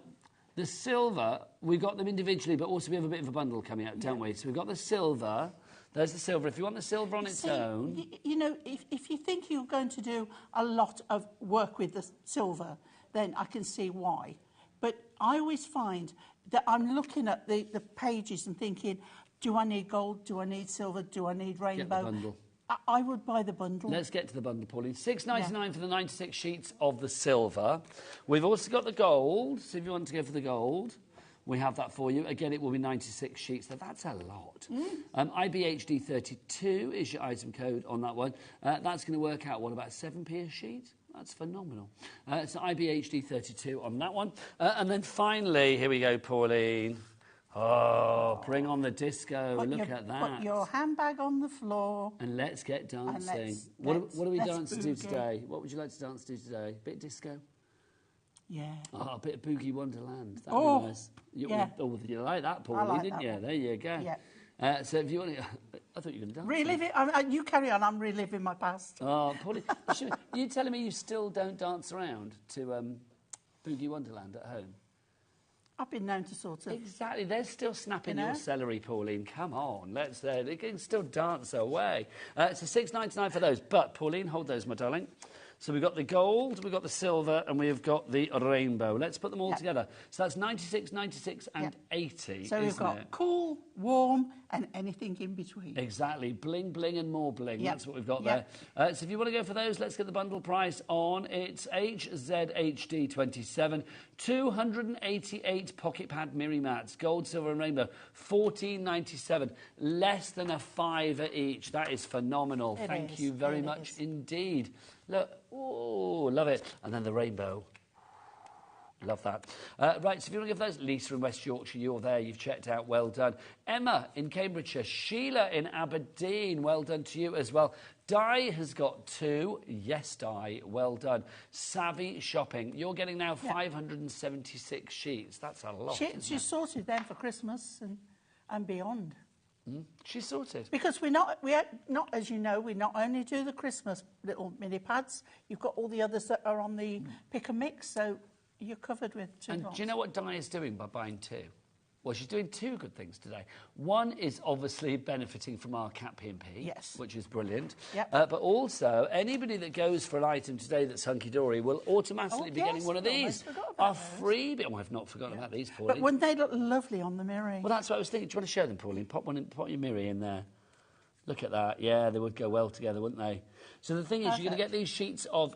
the silver, we've got them individually, but also we have a bit of a bundle coming out, don't we? So we've got the silver. There's the silver. If you want the silver on its own... You know, if you think you're going to do a lot of work with the silver, then I can see why. But I always find that I'm looking at the pages and thinking, do I need gold? Do I need silver? Do I need rainbow? Get the bundle. I would buy the bundle. Let's get to the bundle, Pauline. $6.99 for the 96 sheets of the silver. We've also got the gold, so if you want to go for the gold, we have that for you. Again, it will be 96 sheets. Now, that's a lot. IBHD32 is your item code on that one. That's going to work out, what, about 7p a sheet? That's phenomenal. So IBHD32 on that one. And then finally, here we go, Pauline. Oh, bring on the disco. Look at that. Put your handbag on the floor. And let's get dancing. What do we dance to do today? What would you like to dance to today? A bit of disco? Yeah. Oh, a bit of Boogie Wonderland. That'd be nice. You like that, Paulie, didn't you? There you go. Yeah. So if you want to... I thought you were going to dance. Relive it. You carry on. I'm reliving my past. Oh, Paulie. You telling me you still don't dance around to Boogie Wonderland at home? I've been known to sort of... Exactly. They're still snapping your celery, Pauline. Come on. They can still dance away. So $6.99 for those. But, Pauline, hold those, my darling. So we've got the gold, we've got the silver, and we've got the rainbow. Let's put them all together. So that's 96, 96, and 80, So we've got cool, warm, and anything in between. Exactly. Bling, bling, and more bling. That's what we've got there. So if you want to go for those, let's get the bundle price on. It's HZHD27. 288 pocket pad Mirri mats, gold, silver, and rainbow. $14.97. Less than a $5 each. That is phenomenal. Thank you very much indeed. Look, oh, love it. And then the rainbow. Love that. Right, so if you want to give those, Lisa in West Yorkshire, you're there, you've checked out, well done. Emma in Cambridgeshire, Sheila in Aberdeen, well done to you as well. Di has got 2, yes, Di, well done. Savvy Shopping, you're getting now 576 sheets, that's a lot. She's sorted then for Christmas and beyond. She's sorted. Because we're not, as you know, we not only do the Christmas little mini pads, you've got all the others that are on the pick and mix, so you're covered with 2 And lots. do you know what Di is doing by buying 2? Well, she's doing 2 good things today. One is obviously benefiting from our Cat P&P, which is brilliant. But also, anybody that goes for an item today that's hunky-dory will automatically be getting one of these. Our freebie. Oh, I've not forgotten about these, Pauline. But wouldn't they look lovely on the Mirri? Well, that's what I was thinking. Do you want to show them, Pauline? Pop your Mirri in there. Look at that. Yeah, they would go well together, wouldn't they? So the thing is, you're going to get these sheets of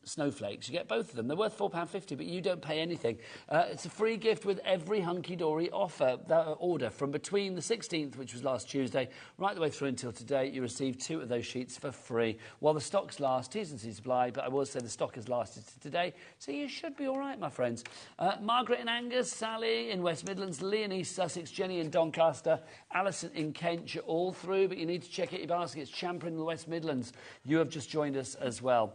snowflakes. You get both of them. They're worth £4.50, but you don't pay anything. It's a free gift with every hunky-dory order from between the 16th, which was last Tuesday, right the way through until today. You receive 2 of those sheets for free. While the stocks last, T's and C's apply, but I will say the stock has lasted to today, so you should be all right, my friends. Margaret in Angus, Sally in West Midlands, Lee in East Sussex, Jenny in Doncaster, Alison in Kent. You're all through, but you need to check out your baskets. Champion in the West Midlands. You have just joined us as well.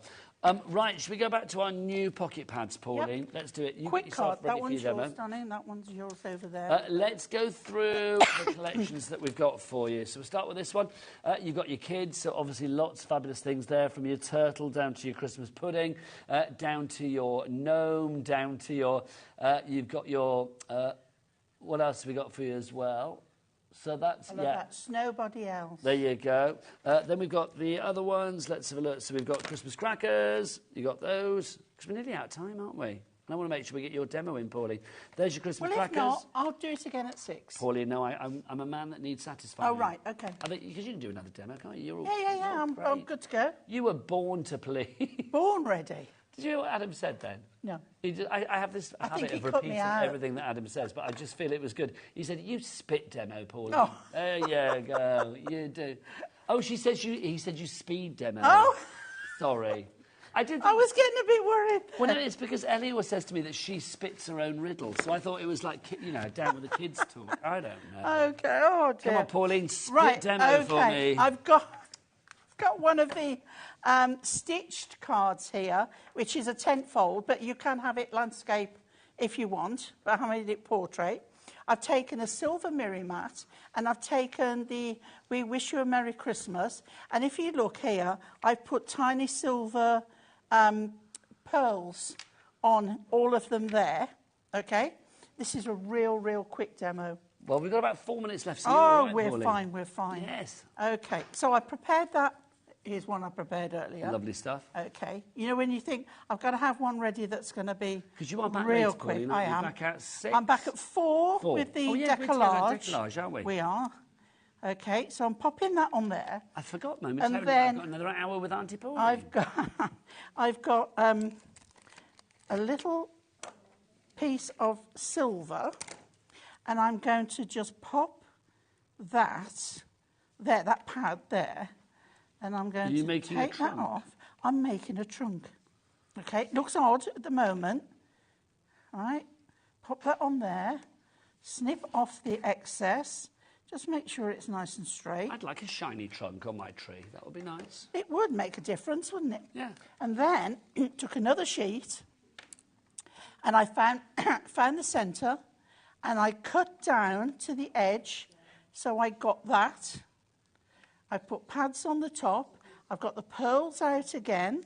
Right, should we go back to our new pocket pads, Pauline? Let's do it. You Quick get yourself card. ready That for one's your demo. yours, darling. That one's yours over there. Let's go through the collections that we've got for you. So we'll start with this one. You've got your kids, so obviously lots of fabulous things there, from your turtle down to your Christmas pudding, down to your gnome, down to your... you've got your... what else have we got for you as well? So that's, that's nobody else. There you go. Then we've got the other ones. Let's have a look. So we've got Christmas crackers. You got those. Because we're nearly out of time, aren't we? And I want to make sure we get your demo in, Pauline. There's your Christmas Well, crackers. if not, I'll do it again at 6. Pauline, no, I'm a man that needs satisfying. Oh, right, OK. I think, because you can do another demo, can't you? You're all, Yeah, I'm good to go. You were born to please. Born ready. Did you hear what Adam said then? No. I have this habit of repeating everything that Adam says, but I just feel it was good. He said, you spit demo, Pauline. Oh. There you go. You do. Oh, he said you speed demo. Oh. Sorry. I was getting a bit worried. Well, no, it's because Ellie always says to me that she spits her own riddles, so I thought it was like, you know, down with the kids talk. I don't know. OK, oh dear. Come on, Pauline, spit demo for me. I've got one of the stitched cards here, which is a tent-fold, but you can have it landscape if you want, but I made it portrait. I've taken a silver Mirri mat, and I've taken the We Wish You a Merry Christmas, and if you look here, I've put tiny silver pearls on all of them there, OK? This is a real quick demo. Well, we've got about 4 minutes left, so we're fine. Yes. OK, so I prepared that. Here's one I prepared earlier. Lovely stuff. OK. You know, when you think, I've got to have one ready that's going to be because you are back real later, quick. Pauline, I am. Back at 6. I'm back at 4 with the decollage. Decollage, aren't we? We are. OK, so I'm popping that on there. I forgot momentarily. And then I've got another hour with Auntie Pauline. I've got a little piece of silver, and I'm going to just pop that pad there, and I'm going to take that off. I'm making a trunk. OK, it looks odd at the moment. All right, pop that on there, snip off the excess. Just make sure it's nice and straight. I'd like a shiny trunk on my tree. That would be nice. It would make a difference, wouldn't it? Yeah. And then took another sheet, and I found the centre, and I cut down to the edge, so I got that. I put pads on the top. I've got the pearls out again.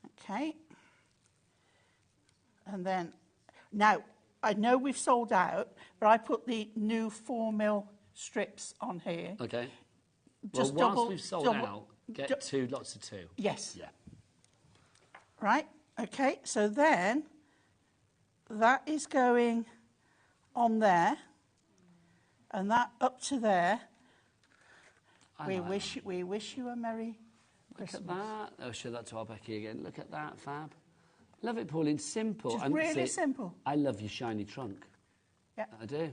OK. And then, now, I know we've sold out, but I put the new 4mm strips on here. OK. Just well, whilst we've sold out, get 2 lots of 2. Yes. Yeah. Right, OK, so then that is going on there, and that up to there. We wish you a Merry Christmas. Look at that. Oh, show that to our Becky again. Look at that, fab. Love it, Pauline. Simple. Just really simple. I love your shiny trunk. Yeah. I do.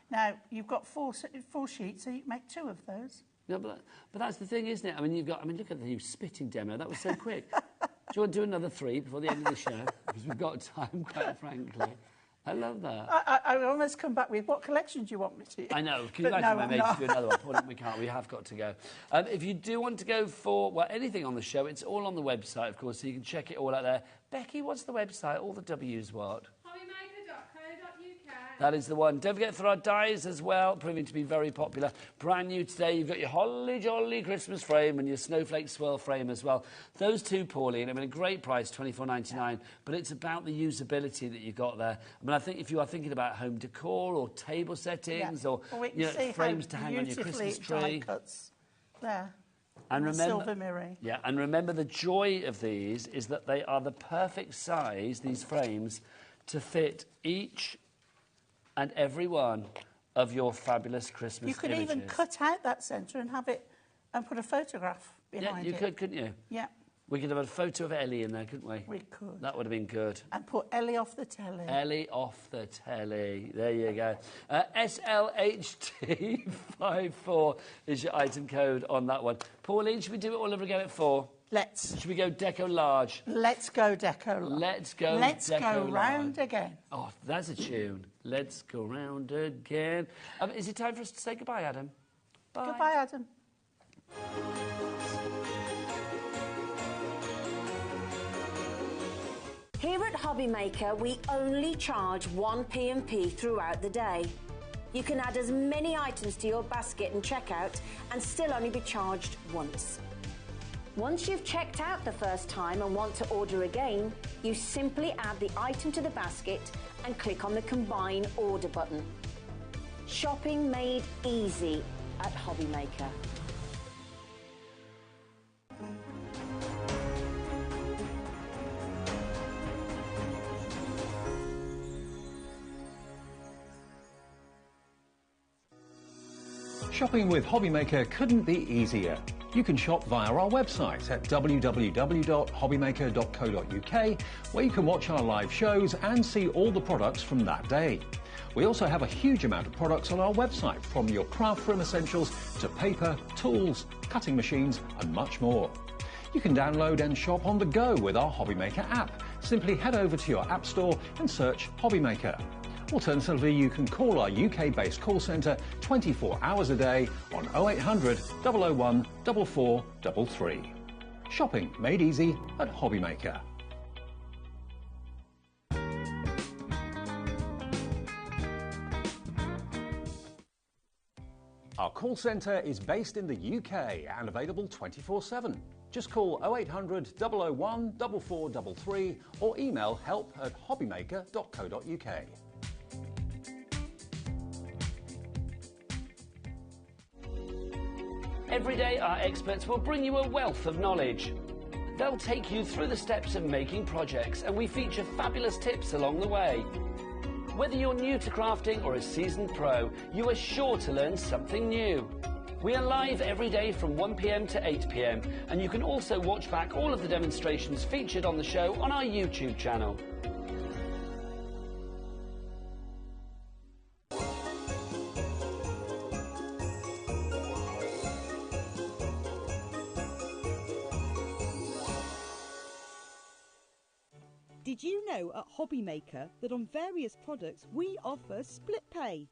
Now, you've got four sheets, so you can make 2 of those. No, but that's the thing, isn't it? I mean, look at the new spitting demo. That was so quick. Do you want to do another 3 before the end of the show? Because we've got time, quite frankly. I love that. I almost come back with, what collection do you want me to? I know. Can you imagine my mate to do another one? Pauline, we can't. We have got to go. If you do want to go for, well, anything on the show, it's all on the website, of course, so you can check it all out there. Becky, what's the website? All the W's what? HobbyMaker.co.uk. That is the one. Don't forget for our dies as well, proving to be very popular. Brand new today, you've got your Holly Jolly Christmas frame and your Snowflake Swirl frame as well. Those 2, Pauline, I mean, a great price, $24.99, but it's about the usability that you've got there. I mean, I think if you are thinking about home decor or table settings or frames to hang on your Christmas tree. Cuts there. And remember, silver Mirri. Yeah, and remember the joy of these is that they are the perfect size, these frames, to fit each and every one of your fabulous Christmas You could images. even cut out that centre and have it and put a photograph behind it. Yeah, you could, couldn't you? Yeah. We could have a photo of Ellie in there, couldn't we? We could. That would have been good. And put Ellie off the telly. Ellie off the telly. There you go. SLHT54 is your item code on that one. Pauline, should we do it all over again at 4? Let's. Should we go Deco large? Let's go Deco large. Let's go Let's Deco go round again. Oh, that's a tune. Let's go round again. Is it time for us to say goodbye, Adam? Bye. Goodbye, Adam. Here at HobbyMaker, we only charge 1 P&P throughout the day. You can add as many items to your basket and checkout and still only be charged once. Once you've checked out the first time and want to order again, you simply add the item to the basket and click on the Combine Order button. Shopping made easy at HobbyMaker. Shopping with HobbyMaker couldn't be easier. You can shop via our website at www.hobbymaker.co.uk, where you can watch our live shows and see all the products from that day. We also have a huge amount of products on our website, from your craft room essentials to paper, tools, cutting machines and much more. You can download and shop on the go with our HobbyMaker app. Simply head over to your app store and search HobbyMaker. Alternatively, you can call our UK-based call centre 24 hours a day on 0800 001 4433. Shopping made easy at HobbyMaker. Our call centre is based in the UK and available 24/7. Just call 0800 001 4433 or email help@hobbymaker.co.uk. Every day, our experts will bring you a wealth of knowledge. They'll take you through the steps of making projects, and we feature fabulous tips along the way. Whether you're new to crafting or a seasoned pro, you are sure to learn something new. We are live every day from 1 p.m. to 8 p.m, and you can also watch back all of the demonstrations featured on the show on our YouTube channel. Did you know at HobbyMaker that on various products we offer split pay?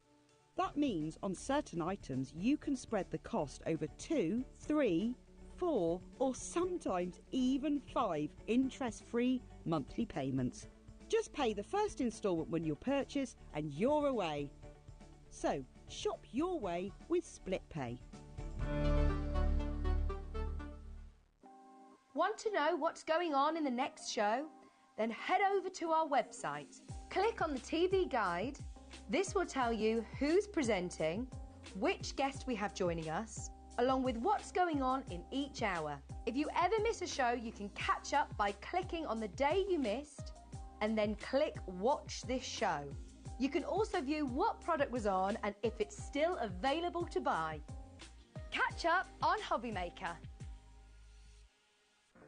That means on certain items you can spread the cost over 2, 3, 4 or sometimes even 5 interest-free monthly payments. Just pay the first instalment when you purchase and you're away. So shop your way with split pay. Want to know what's going on in the next show? Then head over to our website. Click on the TV guide. This will tell you who's presenting, which guest we have joining us, along with what's going on in each hour. If you ever miss a show, you can catch up by clicking on the day you missed and then click Watch This Show. You can also view what product was on and if it's still available to buy. Catch up on HobbyMaker.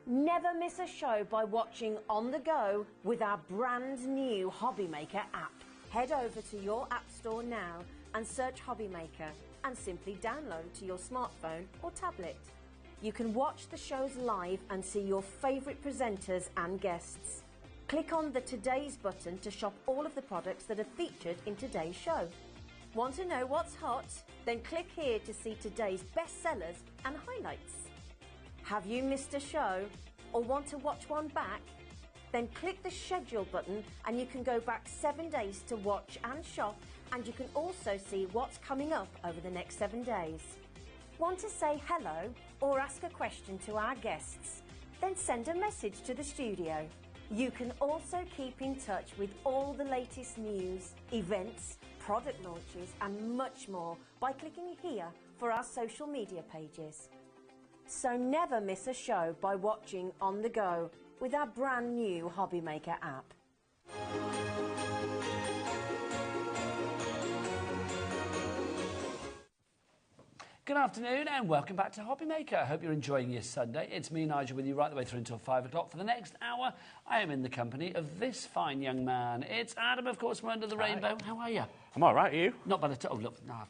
Never miss a show by watching on the go with our brand new HobbyMaker app. Head over to your app store now and search HobbyMaker and simply download to your smartphone or tablet. You can watch the shows live and see your favourite presenters and guests. Click on the Today's button to shop all of the products that are featured in today's show. Want to know what's hot? Then click here to see today's bestsellers and highlights. Have you missed a show or want to watch one back? Then click the schedule button and you can go back 7 days to watch and shop, and you can also see what's coming up over the next 7 days. Want to say hello or ask a question to our guests? Then send a message to the studio. You can also keep in touch with all the latest news, events, product launches and much more by clicking here for our social media pages. So never miss a show by watching on the go with our brand new HobbyMaker app. Good afternoon and welcome back to HobbyMaker. I hope you're enjoying your Sunday. It's me, Nigel, with you right the way through until 5 o'clock. For the next hour, I am in the company of this fine young man. It's Adam, of course, from Under the Rainbow. How are you? I'm all right, are you? Not bad at all. Look, No.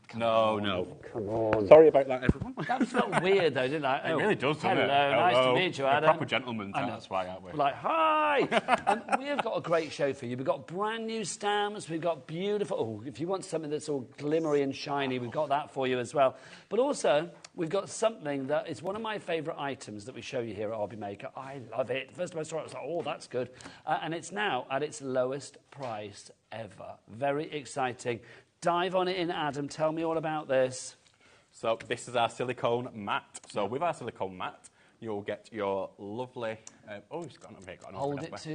Come on. Sorry about that, everyone. That felt weird, though, didn't I? It really does, doesn't it? Hello, nice to meet you, Adam. We're proper gentlemen, that's why, aren't we? We're like, hi! We have got a great show for you. We've got brand new stamps. We've got beautiful... Oh, if you want something that's all glimmery and shiny, we've got that for you as well. But also, we've got something that is one of my favourite items that we show you here at HobbyMaker. I love it. First time I saw it, I was like, oh, that's good. And it's now at its lowest price ever. Very exciting. Dive on it in, Adam. Tell me all about this. So this is our silicone mat. So with our silicone mat, you'll get your lovely... oh, it's gone over here.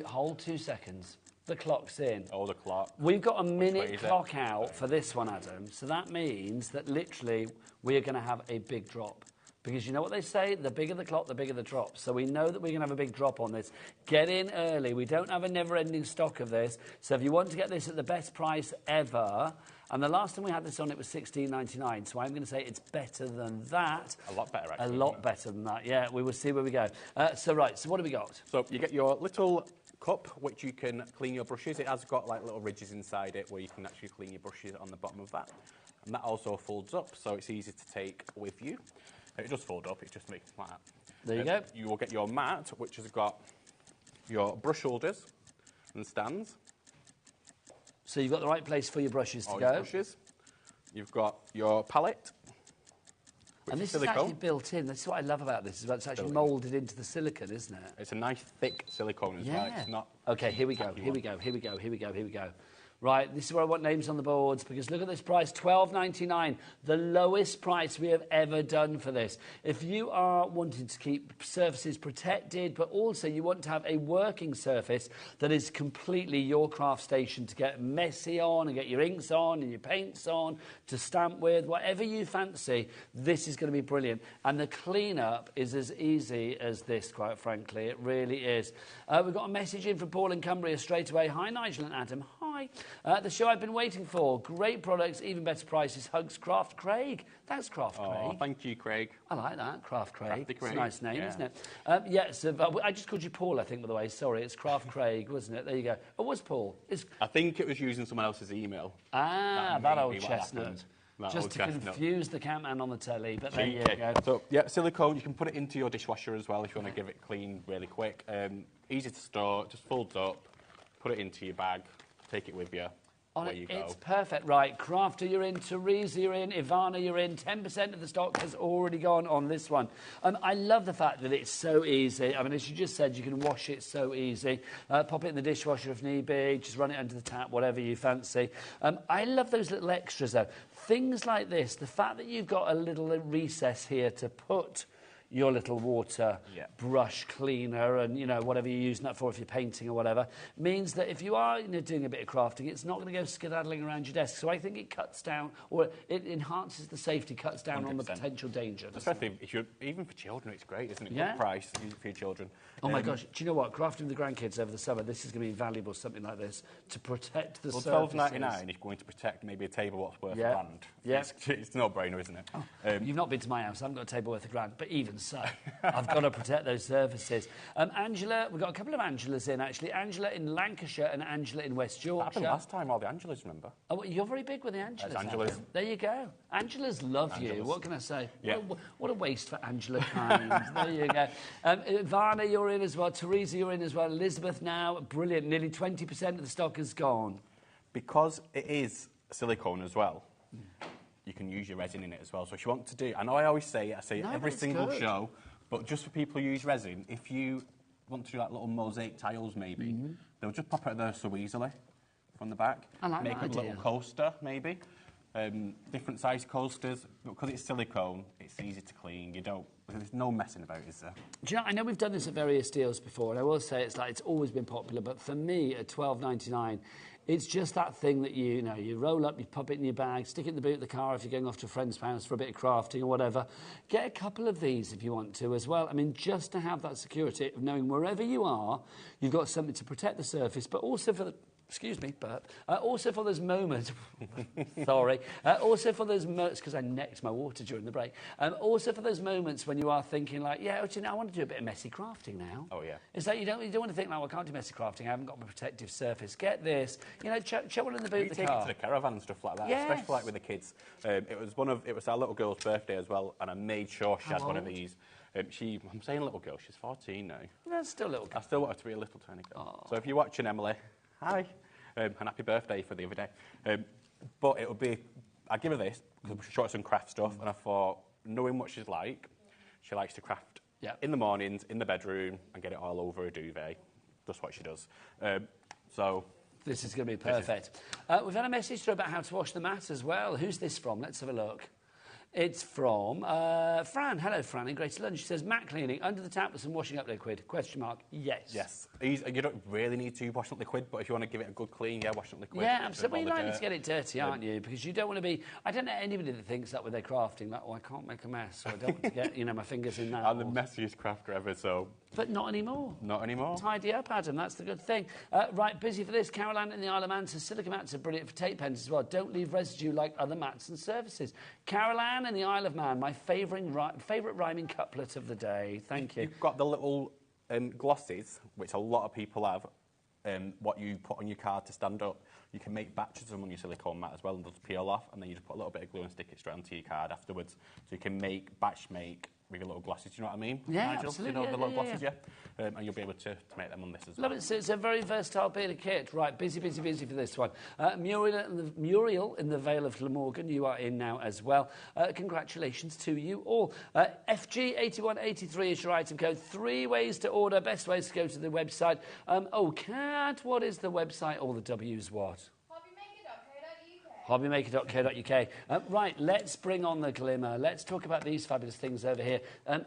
Hold 2 seconds. The clock's in. Oh, the clock. We've got a minute clock out for this one, Adam. So that means that literally we are going to have a big drop. Because you know what they say? The bigger the clock, the bigger the drop. So we know that we're going to have a big drop on this. Get in early. We don't have a never-ending stock of this. So if you want to get this at the best price ever, And the last time we had this on, it was $16.99. So I'm going to say it's better than that. A lot better, actually. A lot better than that, yeah. We will see where we go. So what have we got? So you get your little cup, which you can clean your brushes. It has got like little ridges inside it where you can actually clean your brushes on the bottom of that. And that also folds up, so it's easy to take with you. It does fold up, it just makes like that. There you go. You will get your mat, which has got your brush holders and stands. So you've got the right place for your brushes to All go. your brushes. You've got your palette. And this is actually built in. That's what I love about this. Is it's actually moulded into the silicone, isn't it? It's a nice thick silicone as well. It's not. Okay, here we go. Here we go. Here we go. Here we go. Here we go. Right, this is where I want names on the boards, because look at this price, $12.99, the lowest price we have ever done for this. If you are wanting to keep surfaces protected, but also you want to have a working surface that is completely your craft station to get messy on and get your inks on and your paints on, to stamp with, whatever you fancy, this is going to be brilliant. And the clean-up is as easy as this, quite frankly. It really is. We've got a message in from Paul in Cumbria straight away. Hi, Nigel and Adam. Hi. The show I've been waiting for. Great products, even better prices. Hugs, Craft Craig. Thanks, Craft Craig. Oh, thank you, Craig. I like that, Craft Craig. Craig. It's a nice name, yeah. isn't it? Yes, I just called you Paul, I think, by the way. Sorry, it's Craft Craig, wasn't it? There you go. Oh, it was Paul. I think it was using someone else's email. That old chestnut. Just to confuse the catman on the telly, but there you go. So, yeah, silicone, you can put it into your dishwasher as well if you want to give it clean really quick. Easy to store, just folds up, put it into your bag, take it with you. It's perfect. Right, Crafter, you're in. Teresa, you're in. Ivana, you're in. 10% of the stock has already gone on this one. I love the fact that it's so easy. I mean, as you just said, you can wash it so easy. Pop it in the dishwasher if need be. Just run it under the tap, whatever you fancy. I love those little extras, though. Things like this, the fact that you've got a little recess here to put your little water brush cleaner and, you know, whatever you're using that for if you're painting or whatever, means that if you are, you know, doing a bit of crafting, it's not going to go skedaddling around your desk. So I think it cuts down, or it enhances the safety, cuts down 100%. On the potential danger. Especially if you're, even for children, it's great, isn't it? Yeah. Good price for your children. Oh my gosh, do you know what? Crafting with the grandkids over the summer, this is going to be invaluable, something like this, to protect the surfaces. $12.99 is going to protect maybe a table what's worth £1. Yeah. It's no brainer, isn't it? Oh, you've not been to my house, I haven't got a table worth £1, but even so, I've got to protect those surfaces. Angela, we've got a couple of Angelas in, actually. Angela in Lancashire and Angela in West Yorkshire. That happened last time, all the Angelas, remember? Oh, well, you're very big with the Angelas. Angelas. There you go. Angelas love you. What can I say? Yeah. What a waste for Angela kind. There you go. Ivana, you're in as well. Teresa, you're in as well. Elizabeth now. Brilliant. Nearly 20% of the stock is gone. Because it is silicone as well, you can use your resin in it as well. So if you want to do... I know I always say it, every single show, but just for people who use resin, if you want to do like little mosaic tiles maybe, they'll just pop it there so easily from the back. I like Make that a little coaster maybe. Different size coasters. But because it's silicone, it's easy to clean. There's no messing about, is there? Do you know, I know we've done this at various deals before, and I will say it's always been popular, but for me, at $12.99, it's just that thing that you roll up, you pop it in your bag, stick it in the boot of the car if you're going off to a friend's house for a bit of crafting or whatever. Get a couple of these if you want to as well. I mean, just to have that security of knowing wherever you are, you've got something to protect the surface, but also for the... Excuse me, burp. Also for those moments... sorry. Also for those moments... Because I necked my water during the break. Also for those moments when you are thinking like, I want to do a bit of messy crafting now. Oh, yeah. It's like you don't want to think, like, well, I can't do messy crafting. I haven't got my protective surface. Get this. chuck one in the boot of the car. Take it to the caravan and stuff like that, especially like with the kids. It was our little girl's birthday as well, and I made sure she had one of these. I'm saying little girl, she's 14 now. That's still a little girl. I still want her to be a little tiny girl. So if you're watching, Emily, hi, and happy birthday for the other day. But it would be, I'd give her this, because she showed some craft stuff, and I thought, knowing what she's like, she likes to craft in the mornings, in the bedroom, and get it all over a duvet. That's what she does. This is going to be perfect. We've had a message through about how to wash the mat as well. Who's this from? Let's have a look. It's from Fran. Hello, Fran in Greater London. She says, mat cleaning under the tap with some washing up liquid? Question mark. Yes. Yes. You don't really need to wash up liquid, but if you want to give it a good clean, yeah, wash up liquid. Yeah, absolutely. You're likely to get it dirty, aren't you? Because you don't want to be... I don't know anybody that thinks that with their crafting, like, oh, I can't make a mess, or I don't want to get, you know, my fingers in that. I'm the messiest crafter ever, so... But not anymore. Not anymore. Tidy up, Adam. That's the good thing. Right, busy for this. Caroline in the Isle of Man says silica mats are brilliant for tape pens as well. Don't leave residue like other mats and surfaces. Caroline in the Isle of Man, my favourite rhyming couplet of the day. Thank you. You've got the little glosses, which a lot of people have, what you put on your card to stand up. You can make batches of them on your silicone mat as well and they'll peel off, and then you just put a little bit of glue and stick it straight onto your card afterwards. So you can batch make with your little glosses, you know what I mean? Yeah, Nigel? absolutely. You know the little glosses, yeah. And you'll be able to make them on this as Love well. it. So it's a very versatile bit of kit. Right, busy for this one. Muriel in the Vale of Glamorgan, you are in now as well. Congratulations to you all. FG8183 is your item code. 3 ways to order. Best ways to go to the website. Kat, what is the website? All the W's what? HobbyMaker.co.uk. Right, let's bring on the glimmer. Let's talk about these fabulous things over here.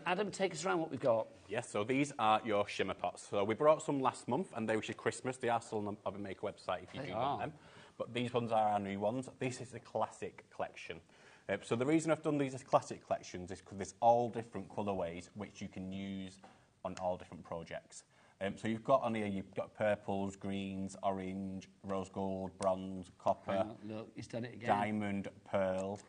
Adam, take us around what we've got. Yes, so these are your shimmer pots. So we brought some last month, and they were your Christmas. They are still on the HobbyMaker website if you do want them. But these ones are our new ones. This is the classic collection. So the reason I've done these as classic collections is because there's all different colourways which you can use on all different projects. So you've got on here, you've got purples, greens, orange, rose gold, bronze, copper. Look, he's done it again. Diamond, pearl.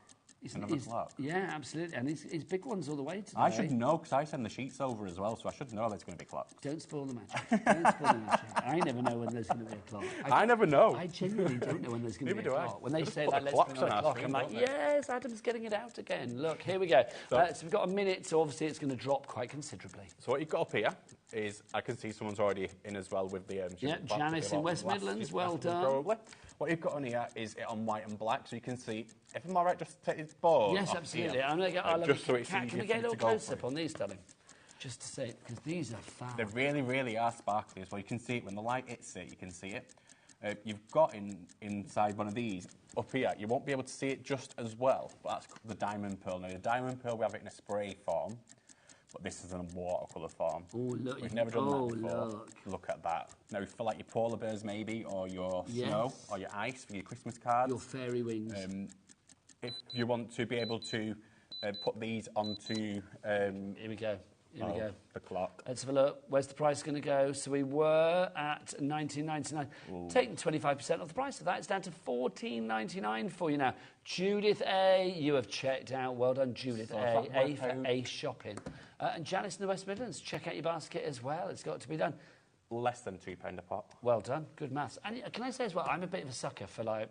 Yeah, absolutely. And it's big ones all the way today. I should know, because I send the sheets over as well, so I should know there's going to be clocks. Don't spoil the magic. Don't spoil the magic. I never know when there's going to be a clock. I never know. I genuinely don't know when there's going to be a clock. When they say, like, let's bring on a clock, I'm like, yes, Adam's getting it out again. Look, here we go. So we've got a minute, so obviously it's going to drop quite considerably. So what you've got up here is, I can see someone's already in as well with the... Janice in West Midlands, well done. Probably. What you've got on here is it on white and black, so you can see... If I'm all right, just take this board. Yes, absolutely. Here, I'm going to get... just so it's Can we get a little close-up on these, darling? Just to say, because these are fab. They really, really are sparkly as well. You can see it when the light hits it, you can see it. You've got inside one of these, up here, you won't be able to see it just as well, but that's the diamond pearl. Now, the diamond pearl, we have it in a spray form, but this is in a watercolour form. Oh, look. We've never done that before. Look at that. Now, for like your polar bears maybe, or your snow, or your ice for your Christmas cards. Your fairy wings. If you want to be able to put these onto... Here we go. Here we go. The clock. Let's have a look. Where's the price going to go? So we were at $19.99. Taking 25% off the price of that, it's down to $14.99 for you now. Judith A, you have checked out. Well done, Judith A. A for Ace Shopping. And Janice in the West Midlands, check out your basket as well. It's got to be done. Less than £2 a pot. Well done. Good maths. And can I say as well, I'm a bit of a sucker for, like,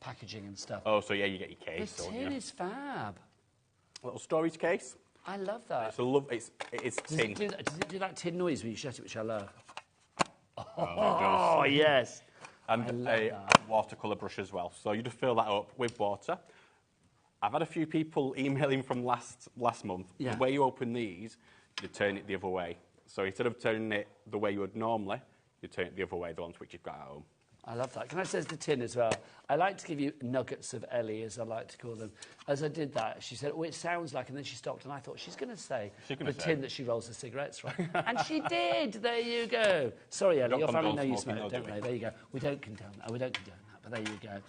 packaging and stuff. Oh, so yeah, you get your case. The tin is fab. A little storage case. I love that. It is tin. Does it do that tin noise when you shut it, which I love? Oh, yes. And a watercolour brush as well. So you just fill that up with water. I've had a few people emailing from last month. Yeah. The way you open these, you turn it the other way. So instead of turning it the way you would normally, you turn it the other way, the ones which you've got at home. I love that. Can I say the tin as well? I like to give you nuggets of Ellie, as I like to call them. As I did that, she said, oh, it sounds like, and then she stopped, and I thought, she's going to say the tin that she rolls her cigarettes from. And she did. There you go. Sorry, Ellie, your family know you smoke, don't they? There you go. We don't condone that. We don't condone that, but there you go.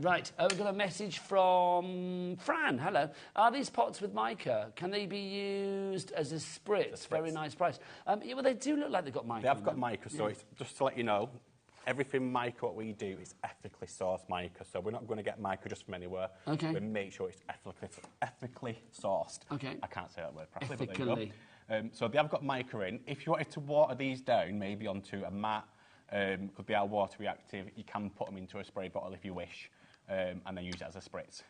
Right, we've got a message from Fran. Hello. Are these pots with mica? Can they be used as a spritz? Very nice price. Yeah, well, they do look like they've got mica. They have got mica, so it's just to let you know, everything mica, what we do is ethically sourced mica, so we're not going to get mica just from anywhere. Okay. We make sure it's ethically sourced. Okay. I can't say that word properly, Ethically. but there you go. So they have got mica in. If you wanted to water these down, maybe onto a mat, could be our water reactive, you can put them into a spray bottle if you wish, and then use it as a spritz,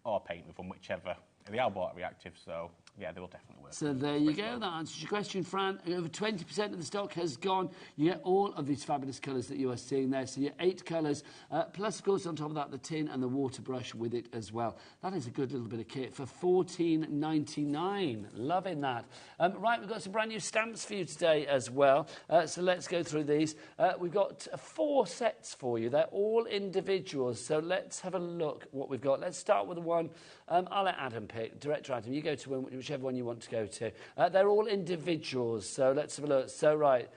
or paint with them, whichever. They are water reactive, so yeah, they will definitely work. So there you go. That answers your question, Fran. And over 20% of the stock has gone. You get all of these fabulous colours that you are seeing there. So you get 8 colours, plus, of course, on top of that, the tin and the water brush with it as well. That is a good little bit of kit for $14.99. Loving that. Right, we've got some brand new stamps for you today as well. So let's go through these. We've got 4 sets for you. They're all individuals. So let's have a look what we've got. Let's start with the one I'll let Adam pick. Director Adam, you go to whichever one you want to go to. They're all individuals, so let's have a look. So, right.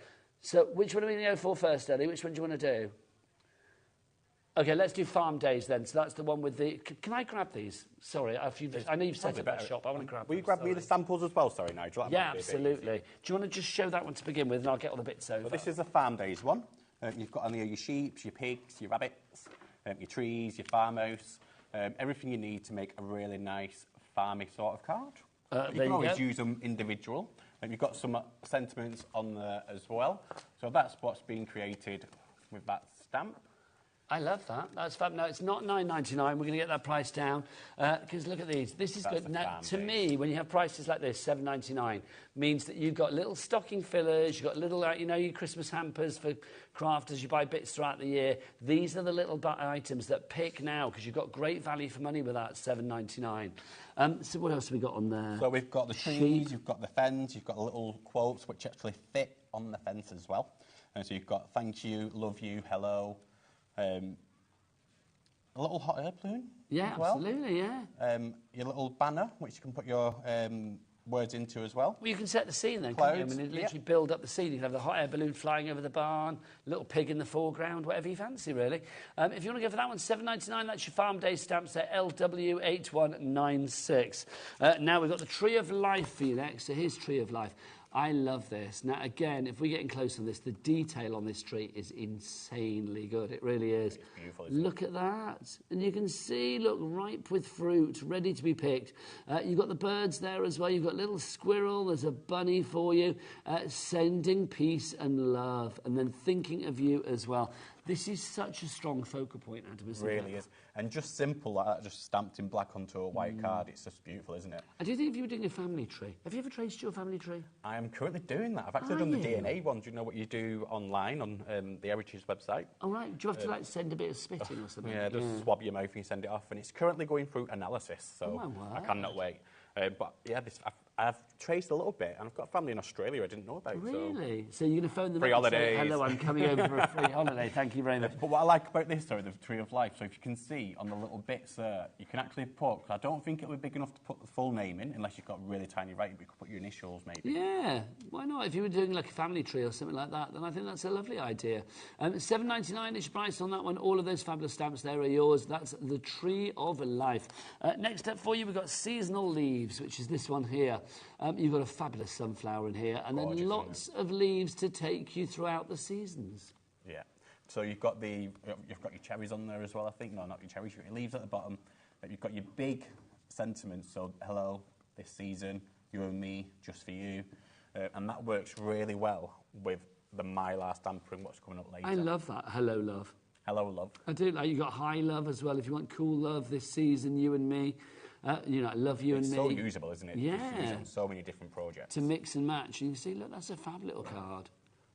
So, which one are we going to go for first, Ellie? Which one do you want to do? OK, let's do Farm Days then. So that's the one with the... Can I grab these? Sorry, I know you've set up that shop. I want to grab them. Will you grab me the samples as well? Sorry, Nigel. Yeah, absolutely. Do you want to just show that one to begin with, and I'll get all the bits over? Well, this is the Farm Days one. You've got on here your sheep, your pigs, your rabbits, your trees, your farmhouse, everything you need to make a really nice farmy sort of card. You can always use them individual. You've got some sentiments on there as well. So that's what's been created with that stamp. I love that. That's fab. No, it's not $9.99. We're going to get that price down because look at these. This is good. Now, to me, when you have prices like this, $7.99 means that you've got little stocking fillers. You've got little, you know, your Christmas hampers for crafters. You buy bits throughout the year. These are the little items that pick now because you've got great value for money with that $7.99. So what else have we got on there? So we've got the trees. You've got the fence. You've got the little quotes which actually fit on the fence as well. And so you've got thank you, love you, hello. A little hot air balloon. Yeah, absolutely, yeah. Your little banner, which you can put your words into as well. Well, you can set the scene then, can't you? I mean, literally build up the scene. You can have the hot air balloon flying over the barn, little pig in the foreground, whatever you fancy, really. If you want to go for that one, $7.99, that's your Farm Day stamps there, LW8196. Now, we've got the Tree of Life for you next. So here's Tree of Life. I love this. Now, again, if we're getting close on this, the detail on this tree is insanely good. It really is. It's beautiful, look at that. And you can see, look, ripe with fruit, ready to be picked. You've got the birds there as well. You've got a little squirrel. There's a bunny for you. Sending peace and love. And then thinking of you as well. This is such a strong focal point, Adam, isn't it? It really is. And just simple like that, just stamped in black onto a white card, it's just beautiful, isn't it? I do think if you were doing a family tree, have you ever traced your family tree? I am currently doing that. I've actually done the DNA one. Do you know what you do online on the Heritage website? Oh, right. Do you have to, like, send a bit of spitting or something? Yeah, just swab your mouth and you send it off. And it's currently going through analysis, so I cannot wait. But, yeah, I've traced a little bit, and I've got family in Australia I didn't know about. Really? So you're going to phone them free up and holidays. say, hello, I'm coming over for a free holiday. Thank you very much. But what I like about this, though, the Tree of Life, so if you can see on the little bits there, you can actually put, I don't think it'll be big enough to put the full name in, unless you've got really tiny writing, but you could put your initials, maybe. Yeah, why not? If you were doing, like, a family tree or something like that, then I think that's a lovely idea. $7.99 is your price on that one. All of those fabulous stamps there are yours. That's the Tree of Life. Next up for you, we've got Seasonal Leaves, which is this one here. You've got a fabulous sunflower in here, and then lots of leaves to take you throughout the seasons. Yeah. So you've got your cherries on there as well, I think. No, not your cherries, your leaves at the bottom. You've got your big sentiments, so hello, this season, you and me, just for you. And that works really well with the Mylar stamper and what's coming up later. I love that. Hello, love. Hello, love. I do. Like, you've got high love as well. If you want cool love this season, you and me. You know, I love you and me. It's so usable, isn't it? Yeah. You use it on so many different projects. To mix and match. And you see, look, that's a fab little card.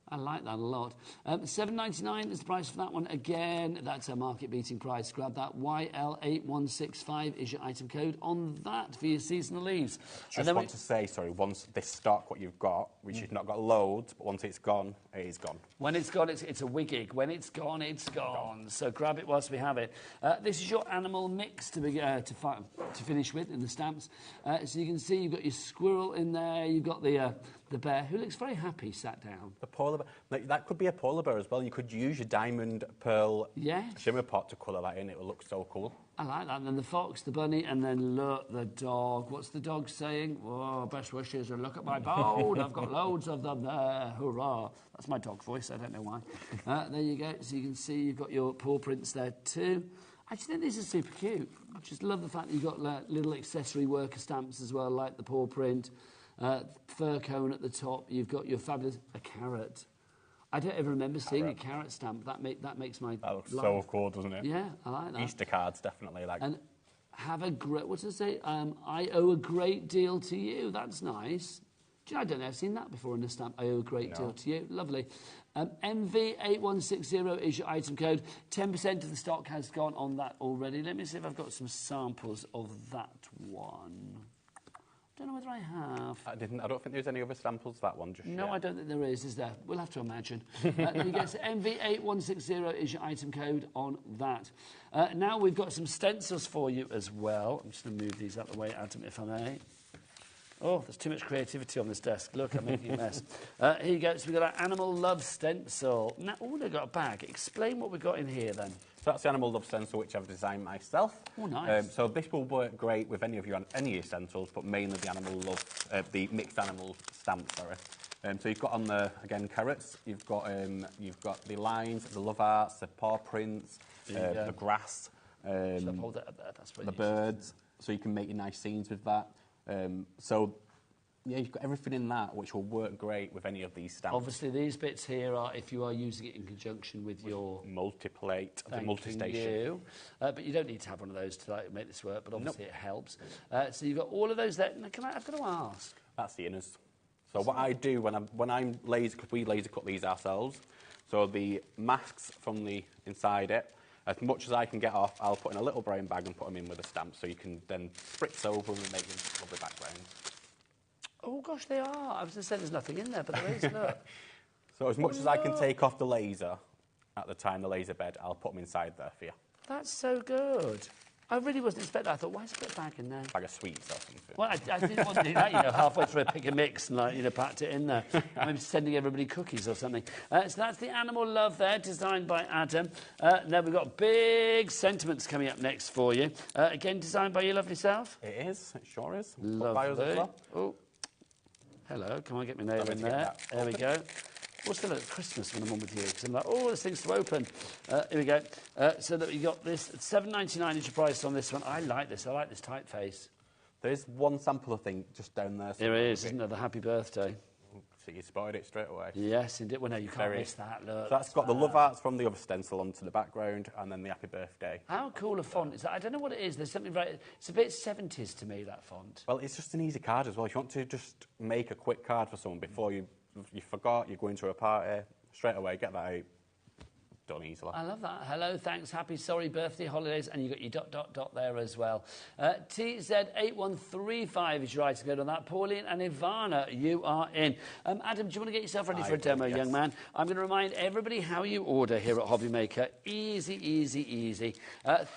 I like that a lot. $7.99 is the price for that one. Again, that's a market-beating price. Grab that. YL8165 is your item code on that for your seasonal leaves. Just want to say, sorry, once this stock, what you've got, which you've not got loads, but once it's gone, it is gone. When it's gone, it's a wiggig. When it's gone, it's gone. So grab it whilst we have it. This is your animal mix to finish with in the stamps. So you can see you've got your squirrel in there. You've got the bear, who looks very happy, sat down. The polar bear. That could be a polar bear as well. You could use your diamond pearl shimmer pot to colour that in. It will look so cool. I like that. And then the fox, the bunny, and then look, the dog. What's the dog saying? Oh, best wishes and look at my boat. I've got loads of them there. Hurrah. That's my dog voice. I don't know why. There you go. So you can see you've got your paw prints there too. I just think these are super cute. I just love the fact that you've got little accessory worker stamps as well, like the paw print. Fir cone at the top. You've got your fabulous carrot. I don't ever remember seeing a carrot stamp. That makes my that looks life. So cool, doesn't it? Yeah, I like that. Easter cards definitely like. And have a great. What does it say? I owe a great deal to you. That's nice. I don't know. I've seen that before in a stamp. I owe a great deal to you. Lovely. MV8160 is your item code. 10% of the stock has gone on that already. Let me see if I've got some samples of that one. don't know whether I have. I don't think there's any other samples of that one just No, yet. I don't think there is there? We'll have to imagine. There you go. So MV8160 is your item code on that. Now we've got some stencils for you as well. I'm just going to move these out of the way, Adam, if I may. Oh, there's too much creativity on this desk. Look, I'm making a mess. Here you go. So we've got our Animal Love stencil. Now, oh, they've got a bag. Explain what we've got in here, then. So that's the Animal Love stencil, which I've designed myself. Oh, nice. So this will work great with any of your stencils, but mainly the Animal Love, the mixed animal stamp, sorry. So you've got on the, again, carrots. You've got the lines, the love arts, the paw prints, the grass, Shall I hold that up there? That's the birds. So you can make your nice scenes with that. Yeah, you've got everything in that, which will work great with any of these stamps. Obviously, these bits here are if you are using it in conjunction with your multi-plate, the multi-station. But you don't need to have one of those to make this work. But obviously, it helps. So you've got all of those there. Now, I've got to ask. That's the inners. So what I do when I'm laser, because we laser cut these ourselves. So the masks from the inside it, as much as I can get off, I'll put in a little brown bag and put them in with a stamp, so you can then spritz over them and make them lovely background. Oh, gosh, they are. I was going to say there's nothing in there, but there is, look. So as much as I can take off the laser, at the time, the laser bed, I'll put them inside there for you. That's so good. I really wasn't expecting that. I thought, why is there a bag in there? Bag of sweets or something. Well, I didn't want to do that, halfway through a pick and mix and, packed it in there. Maybe sending everybody cookies or something. So that's the Animal Love there, designed by Adam. Now we've got big sentiments coming up next for you. Again, designed by your lovely self? It is. It sure is. Lovely. Oh. Hello, come on, get my name in there. There we go. Also, look at Christmas when I'm on with you, because I'm like, oh, this thing's to open. Here we go. So that we got this, $7.99 is your price on this one. I like this typeface. There is one sample of thing just down there. There is, isn't there? The happy birthday. So you spotted it straight away. Yes, indeed. Well, no, you can't miss that, look. So that's got the love arts from the other stencil onto the background, and then the happy birthday. How cool a font is that? I don't know what it is. There's something very... It's a bit 70s to me, that font. Well, it's just an easy card as well. If you want to just make a quick card for someone before you forgot, you're going to a party, straight away, get that out. Done easily. I love that. Hello, thanks, happy, sorry, birthday, holidays, and you got your ... there as well. TZ8135 is your item code on that. Pauline and Ivana, you are in. Adam, do you want to get yourself ready for a demo, young man? I'm going to remind everybody how you order here at HobbyMaker. Easy, easy, easy.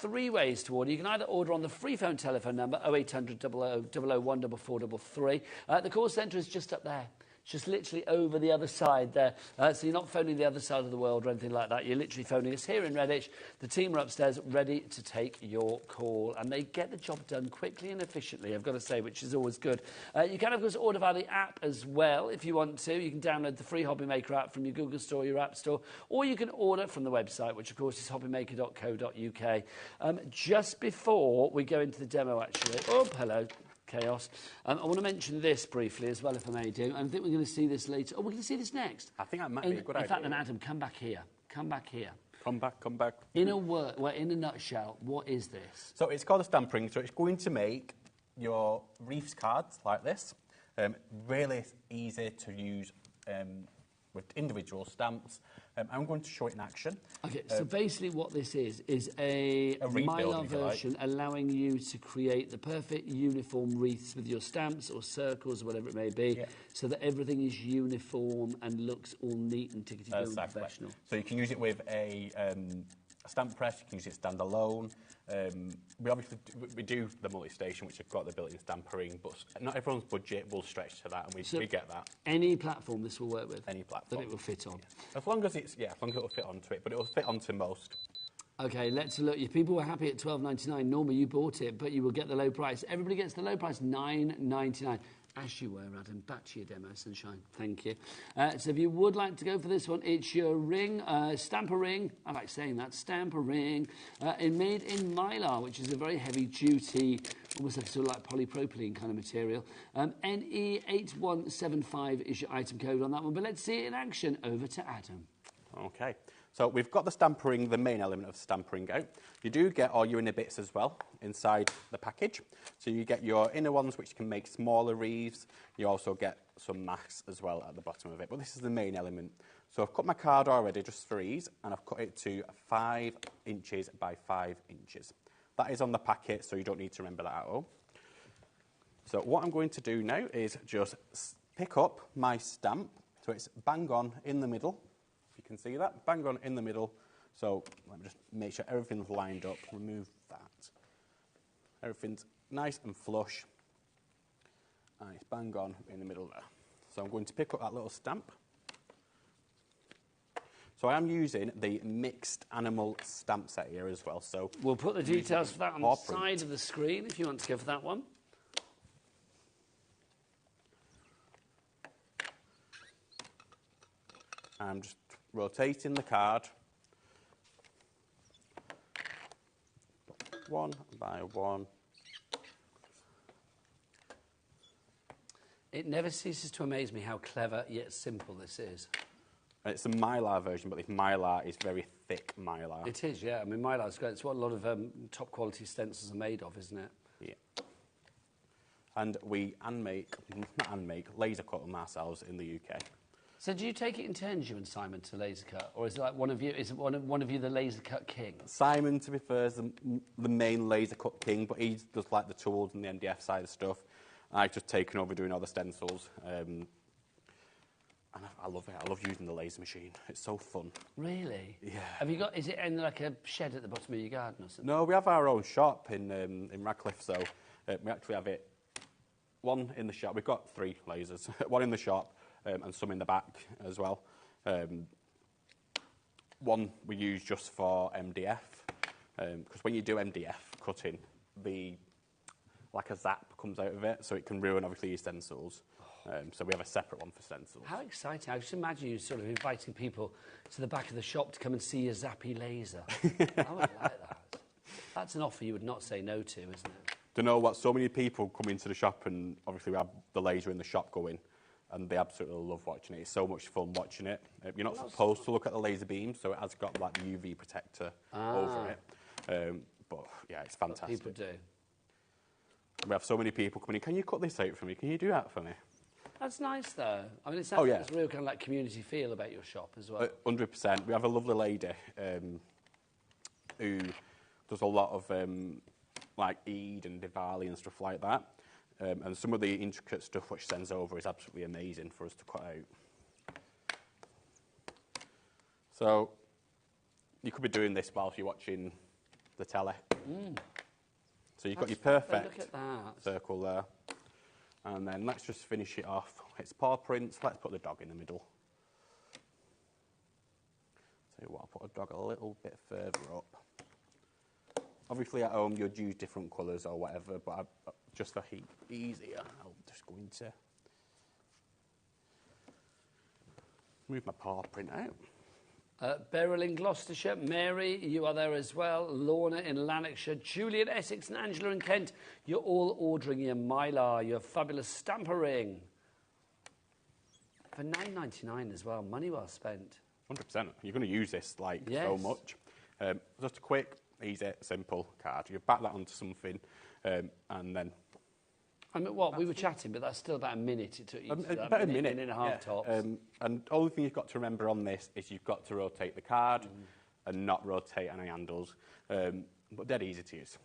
3 ways to order. You can either order on the free phone telephone number, 0800 00 001 4433. The call centre is just up there. Just literally over the other side there. So you're not phoning the other side of the world or anything like that. You're literally phoning us here in Redditch. The team are upstairs ready to take your call. And they get the job done quickly and efficiently, I've got to say, which is always good. You can, of course, order via the app as well if you want to. You can download the free HobbyMaker app from your Google Store, your App Store. Or you can order from the website, which, of course, is hobbymaker.co.uk. Just before we go into the demo, actually... Oh, hello. Chaos. I want to mention this briefly as well, if I may do. I think we're going to see this later. Oh, we're going to see this next. I think that might be a good idea. In fact, then, Adam, come back here. Come back here. Come back. In a nutshell, what is this? So it's called a stamp ring. So it's going to make your wreaths cards like this. Really easy to use with individual stamps. I'm going to show it in action. Okay, so basically what this is a Mylar version allowing you to create the perfect uniform wreaths with your stamps or circles or whatever it may be, so that everything is uniform and looks all neat and tickety-boo and professional. So you can use it with a stamp press, you can use it standalone. We do the multi-station, which have got the built-in stampering, but not everyone's budget will stretch to that, and we get that. Any platform this will work with? Any platform. That it will fit on? As long as it will fit onto it, but it will fit onto most. OK, let's look. If people were happy at $12.99, normally you bought it, but you will get the low price. Everybody gets the low price, $9.99. As you were, Adam. Back to your demo, sunshine. Thank you. So if you would like to go for this one, it's your ring, stamp a ring. I like saying that, stamp a ring. Made in Mylar, which is a very heavy-duty, almost like sort of like polypropylene kind of material. NE8175 is your item code on that one. But let's see it in action. Over to Adam. OK. So we've got the stamp ring, the main element of the stamp ring out. You do get all your inner bits as well inside the package. So you get your inner ones, which can make smaller wreaths. You also get some masks as well at the bottom of it. But this is the main element. So I've cut my card already just for ease, and I've cut it to 5 inches by 5 inches. That is on the packet, so you don't need to remember that at all. So what I'm going to do now is just pick up my stamp, so it's bang on in the middle. If you can see that, bang on in the middle. So let me just make sure everything's lined up, remove that. Everything's nice and flush, and it's bang on in the middle there. So I'm going to pick up that little stamp. So I am using the mixed animal stamp set here as well. So we'll put the details for that on the side of the screen if you want to go for that one. I'm just rotating the card one by one. It never ceases to amaze me how clever yet simple this is. It's a Mylar version, but this Mylar is very thick Mylar. It is, yeah. I mean, Mylar's great. It's what a lot of top quality stencils are made of, isn't it? Yeah. And we laser cut them ourselves in the UK. So do you take it in turns, you and Simon, to laser cut, or is it like one of you? Is it one of you the laser cut king? Simon, to be fair, is the main laser cut king, but he does like the tools and the MDF side of stuff. I've just taken over doing all the stencils. And I love it. I love using the laser machine. It's so fun. Really? Yeah. Have you got? Is it in like a shed at the bottom of your garden or something? No, we have our own shop in Radcliffe, so we actually have it. One in the shop. We've got 3 lasers. One in the shop and some in the back as well. One we use just for MDF because when you do MDF cutting, like a zap comes out of it, so it can ruin obviously your stencils. So we have a separate one for stencils. How exciting. I just imagine you sort of inviting people to the back of the shop to come and see your zappy laser. I would like that. That's an offer you would not say no to, isn't it? Do you know what? So many people come into the shop, and obviously we have the laser in the shop going, and they absolutely love watching it. It's so much fun watching it. You're not supposed to look at the laser beam, so it has got like the UV protector over it. But yeah, it's fantastic. People do. We have so many people coming in. Can you cut this out for me? Can you do that for me? That's nice, though. I mean, it sounds like there's a real kind of like community feel about your shop as well. 100%. We have a lovely lady who does a lot of like Eid and Diwali and stuff like that. And some of the intricate stuff which sends over is absolutely amazing for us to cut out. So you could be doing this whilst you're watching the telly. So you've got your perfect circle there. And then let's just finish it off. It's paw prints. Let's put the dog in the middle. So what, I'll put a dog a little bit further up. Obviously at home you'd use different colours or whatever, but just for easier, I'm just going to move my paw print out. Beryl in Gloucestershire, Mary, you are there as well, Lorna in Lanarkshire, Julie in Essex and Angela in Kent. You're all ordering your Mylar, your fabulous stamper ring. For $9.99 as well, money well spent. 100%. You're going to use this so much. Just a quick, easy, simple card. You back that onto something and then... I mean, we were chatting, but that's still about a minute it took you. About a minute and a half tops. And the only thing you've got to remember on this is you've got to rotate the card and not rotate any handles. But dead easy to use.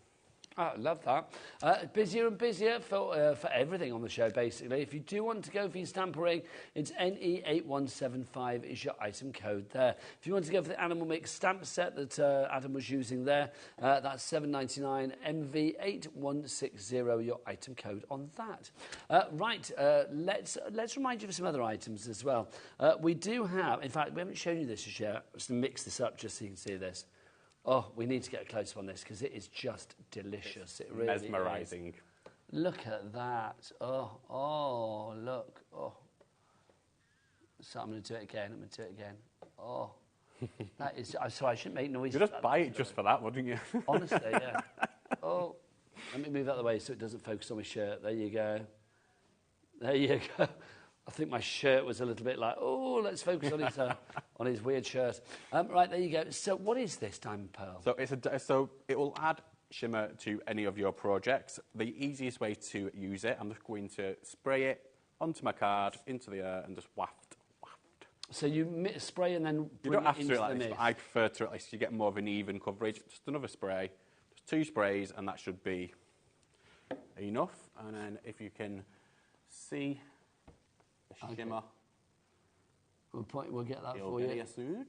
I love that. Busier and busier for everything on the show, basically. If you do want to go for your stamper ring, it's NE8175 is your item code there. If you want to go for the Animal Mix stamp set that Adam was using there, that's $7.99, MV8160, your item code on that. Let's remind you of some other items as well. We do have, in fact, we haven't shown you this yet. I'm just going to mix this up just so you can see this. Oh, we need to get a close-up on this because it is just delicious. It really mesmerising. Is. Look at that. Oh, look. Oh. So I'm going to do it again. Oh. That is... So I shouldn't make noise. You'd just buy it just for that, wouldn't you? Honestly, yeah. Oh. Let me move that the way so it doesn't focus on my shirt. There you go. I think my shirt was a little bit like, oh, let's focus on his weird shirt. Right, there you go. So what is this Diamond Pearl? So it will add shimmer to any of your projects. The easiest way to use it, I'm just going to spray it onto my card, into the air, and just waft. So you spray and then bring you don't have it into to do it like the this, mist? but I prefer to at least you get more of an even coverage. Just another spray, just 2 sprays, and that should be enough. And then if you can see the shimmer. We'll get that It'll for get you. here soon.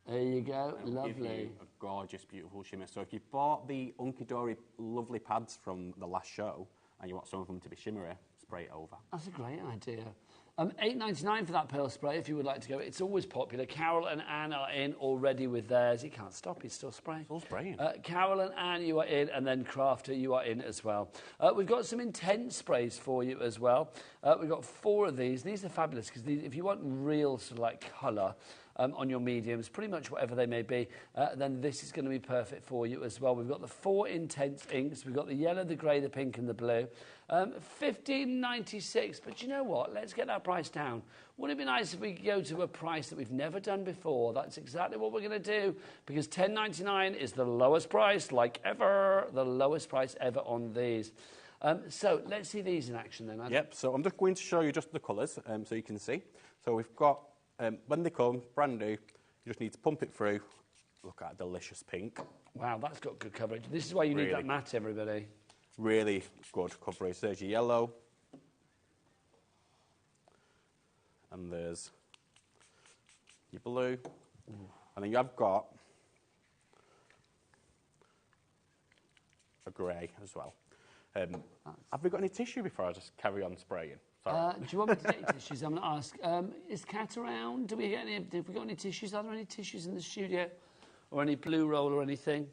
There you go, It'll lovely. give you a gorgeous, beautiful shimmer. So if you bought the Unky Dory lovely pads from the last show and you want some of them to be shimmery, spray it over. That's a great idea. $8.99 for that pearl spray if you would like to go. It's always popular. Carol and Anne are in already with theirs. He can't stop, he's still spraying. Still spraying. Carol and Anne, you are in, and then Crafter, you are in as well. We've got some intense sprays for you as well. We've got 4 of these. These are fabulous because if you want real sort of like colour on your mediums, pretty much whatever they may be, then this is going to be perfect for you as well. We've got the 4 intense inks. We've got the yellow, the grey, the pink and the blue. $15.96, but you know what? Let's get that price down. Wouldn't it be nice if we could go to a price that we've never done before? That's exactly what we're going to do, because $10.99 is the lowest price, like ever, the lowest price ever on these. So let's see these in action then, Adam. Yep, so I'm just going to show you just the colours so you can see. So we've got, when they come, brand new, you just need to pump it through. Look at that delicious pink. Wow, that's got good coverage. This is why you need that matte, everybody. Really good coverage. There's your yellow. And there's your blue. And then you have got a grey as well. Have we got any tissue before I just carry on spraying? Sorry. Do you want me to get tissues? I'm going to ask. Is Kat around? Have we got any tissues? Are there any tissues in the studio? Or any blue roll or anything?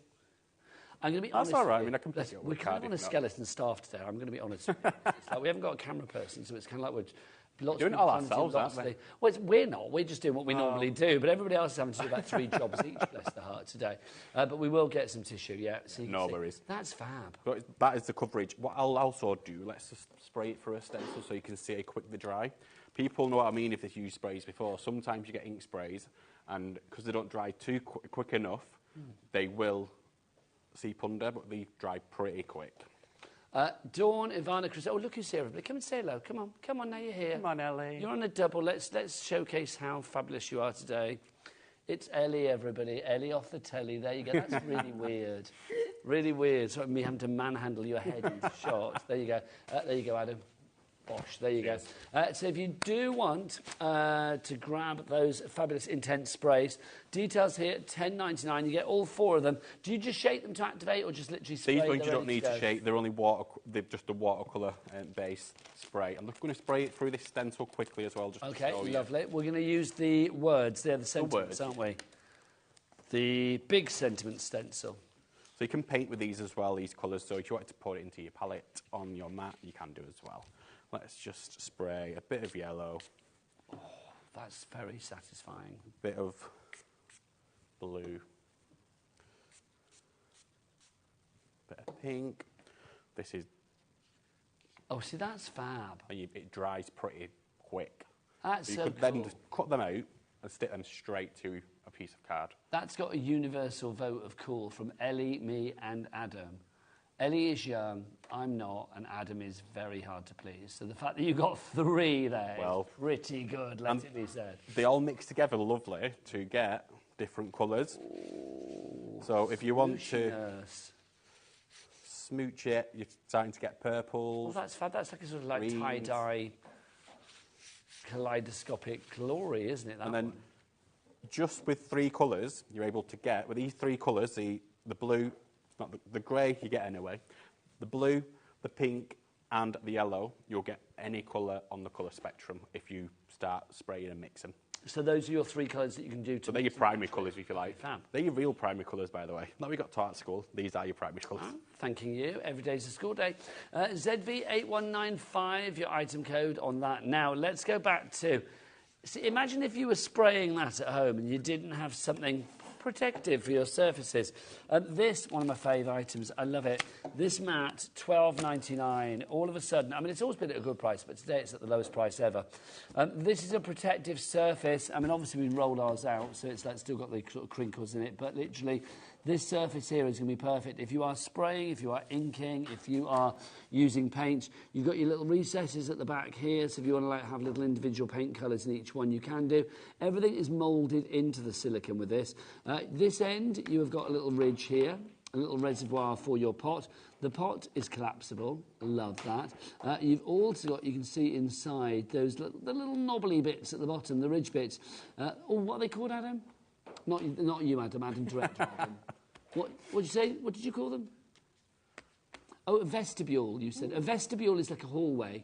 I'm going to be honest. That's all right. I mean, I can pick it up. We're kind of on a skeleton staff today. I'm going to be honest. It's like we haven't got a camera person, so it's kind of like we're doing it all ourselves, aren't we? Well, we're not. We're just doing what we normally do. But everybody else is having to do about 3 jobs each, bless their heart, today. But we will get some tissue, yeah. So no worries. That's fab. But that is the coverage. What I'll also do, let's just spray it through a stencil so you can see how quick they dry. People know what I mean if they've used sprays before. Sometimes you get ink sprays, and because they don't dry too quick enough, they will seep under, but they dry pretty quick. Dawn, Ivana, Chris. Oh, look who's here, everybody. Come and say hello. Come on, now you're here. Come on, Ellie. You're on a double. Let's showcase how fabulous you are today. It's Ellie, everybody. Ellie off the telly. There you go. That's really weird. Really weird. Sort of me having to manhandle your head into shot. There you go. There you go, Adam. Bosh, there you go. So if you do want to grab those fabulous intense sprays, details here at $10.99. You get all 4 of them. Do you just shake them to activate, or just literally spray? These ones you don't need to shake. They're only they're just a watercolour based spray. I'm just going to spray it through this stencil quickly as well. Just to show you. Lovely. We're going to use the words. They're the sentiments, aren't we? The big sentiment stencil. So you can paint with these as well, these colours. So if you wanted to put it into your palette on your mat, you can do as well. Let's just spray a bit of yellow. Oh, that's very satisfying. A bit of blue. A bit of pink. This is... Oh, see, that's fab. And it dries pretty quick. That's so you so could cool. then just cut them out and stick them straight to a piece of card. That's got a universal vote of cool from Ellie, me and Adam. Ellie is young, I'm not, and Adam is very hard to please. So the fact that you got 3 there is pretty good, let it be said. They all mix together lovely to get different colours. So if you want to smooch it, you're starting to get purples. Well, that's fab. That's like a sort of like tie-dye kaleidoscopic glory, isn't it? That and then one? Just with 3 colours, you're able to get, with these 3 colours, the blue, not the grey you get anyway, the blue, the pink and the yellow, you'll get any colour on the colour spectrum if you start spraying and mixing. So those are your 3 colours that you can do to... So they're your primary colours, if you like. Fab. They're your real primary colours, by the way. Not we got taught at school. These are your primary colours. Oh, thanking you. Every day's a school day. ZV8195, your item code on that. Now, let's go back to... See, imagine if you were spraying that at home and you didn't have something protective for your surfaces. This, one of my favourite items, I love it. This mat, $12.99. All of a sudden, I mean, it's always been at a good price, but today it's at the lowest price ever. This is a protective surface. I mean, obviously we rolled ours out, so it's like still got the sort of crinkles in it, but literally this surface here is going to be perfect. If you are spraying, if you are inking, if you are using paint, you've got your little recesses at the back here, so if you want to like have little individual paint colours in each one, you can do. Everything is moulded into the silicone with this. This end, you have got a little ridge here. a little reservoir for your pot. The pot is collapsible. Love that. You've also got, you can see inside those the little knobbly bits at the bottom, the ridge bits. Oh, what are they called, Adam? Not you, Adam. Adam, director. Adam. What did you say? What did you call them? Oh, a vestibule. You said a vestibule is like a hallway.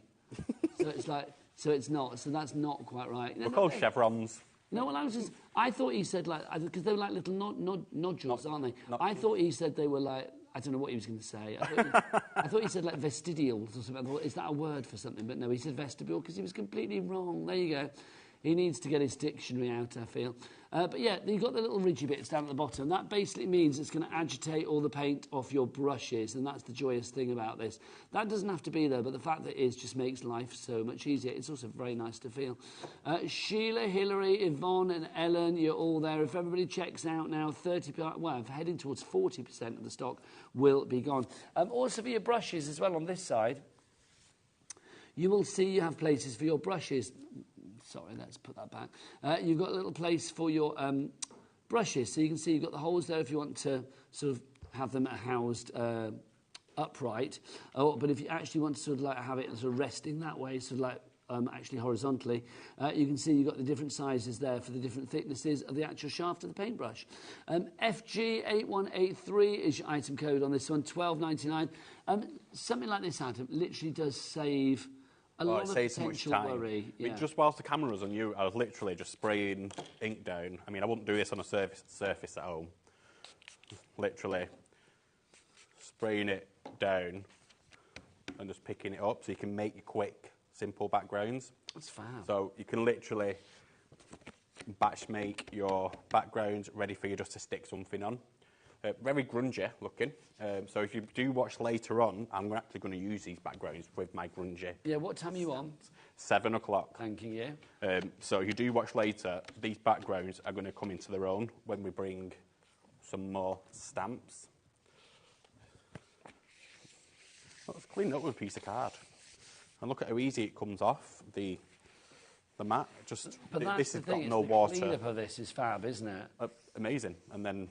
So it's like, so it's not. So that's not quite right. We're called chevrons. No, well, I thought he said like, because they were like little nodules, aren't they? I thought he said they were like, I don't know what he was going to say. I thought he said like vestidials or something. I thought, is that a word for something? But no, he said vestibule because he was completely wrong. There you go. He needs to get his dictionary out, I feel. But yeah, you've got the little ridgy bits down at the bottom. That basically means it's going to agitate all the paint off your brushes, and that's the joyous thing about this. That doesn't have to be there, but the fact that it is just makes life so much easier. It's also very nice to feel. Sheila, Hilary, Yvonne and Ellen, you're all there. If everybody checks out now, heading towards 40% of the stock will be gone. Also for your brushes as well on this side, you will see you have places for your brushes. Sorry, let's put that back. You've got a little place for your brushes. So you can see you've got the holes there if you want to sort of have them housed upright. But if you actually want to sort of like have it sort of resting that way, sort of like actually horizontally, you can see you've got the different sizes there for the different thicknesses of the actual shaft of the paintbrush. FG8183 is your item code on this one, £12.99. Something like this, Adam, literally does save a lot of potential worry. I mean, just whilst the camera was on you, I was literally just spraying ink down. I mean, I wouldn't do this on a surface at home. Literally spraying it down and just picking it up so you can make your quick, simple backgrounds. That's fab. So you can literally batch make your backgrounds ready for you just to stick something on. Very grungy looking. So if you do watch later on, I'm actually going to use these backgrounds with my grungy. Yeah, what time are you on? 7 o'clock. Thanking you. So if you do watch later, these backgrounds are going to come into their own when we bring some more stamps. Let's clean it up with a piece of card. And look at how easy it comes off the mat. Just this has got no water. The cleanup of this is fab, isn't it? Amazing. And then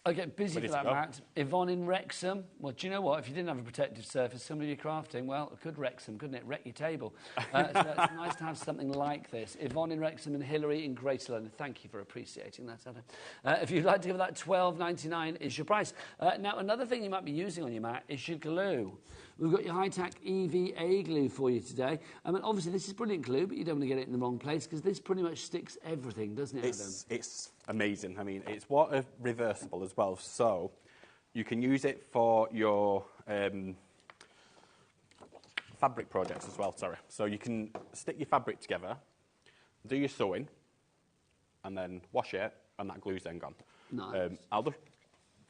I get busy for that, Matt. Yvonne in Wrexham. Well, do you know what? If you didn't have a protective surface, somebody you're crafting, well, it could Wrexham, couldn't it? Wreck your table. So it's nice to have something like this. Yvonne in Wrexham and Hilary in Greater London. Thank you for appreciating that, Adam. If you'd like to give that £12.99 is your price. Now, another thing you might be using on your mat is your glue. We've got your high-tack EVA glue for you today. I mean, obviously, this is brilliant glue, but you don't want to get it in the wrong place because this pretty much sticks everything, doesn't it, Adam? It's amazing. I mean, it's water reversible as well, so you can use it for your fabric projects as well, sorry. So you can stick your fabric together, do your sewing, and then wash it, and that glue's then gone. Nice. I'll just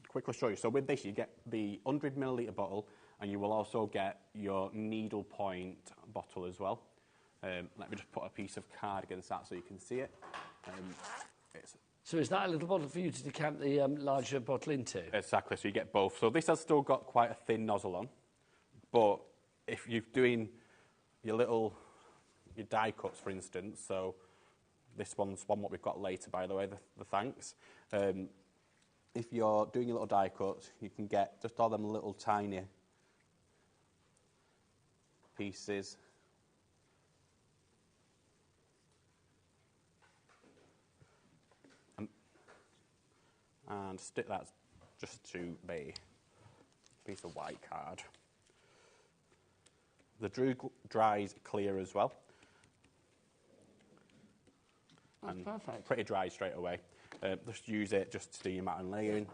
quickly show you. So with this, you get the 100 millilitre bottle, and you will also get your needle point bottle as well. Let me just put a piece of card against that so you can see it. So is that a little bottle for you to decant the larger bottle into? Exactly, so you get both. So this has still got quite a thin nozzle on, but if you're doing your die cuts, for instance, so this one's one what we've got later, by the way, the thanks. If you're doing your little die cuts, you can get just all them little tiny pieces. And stick that just to a piece of white card. The glue dries clear as well. That's perfect. Pretty dry straight away. Just use it just to do your mat and layering.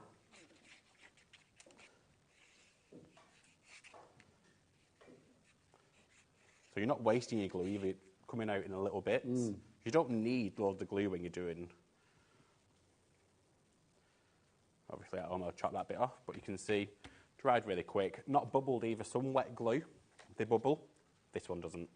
So you're not wasting your glue, either coming out in a little bit. You don't need loads of glue when you're doing. Obviously, I'm going to chop that bit off, but you can see dried really quick. Not bubbled either. Some wet glue, they bubble. This one doesn't.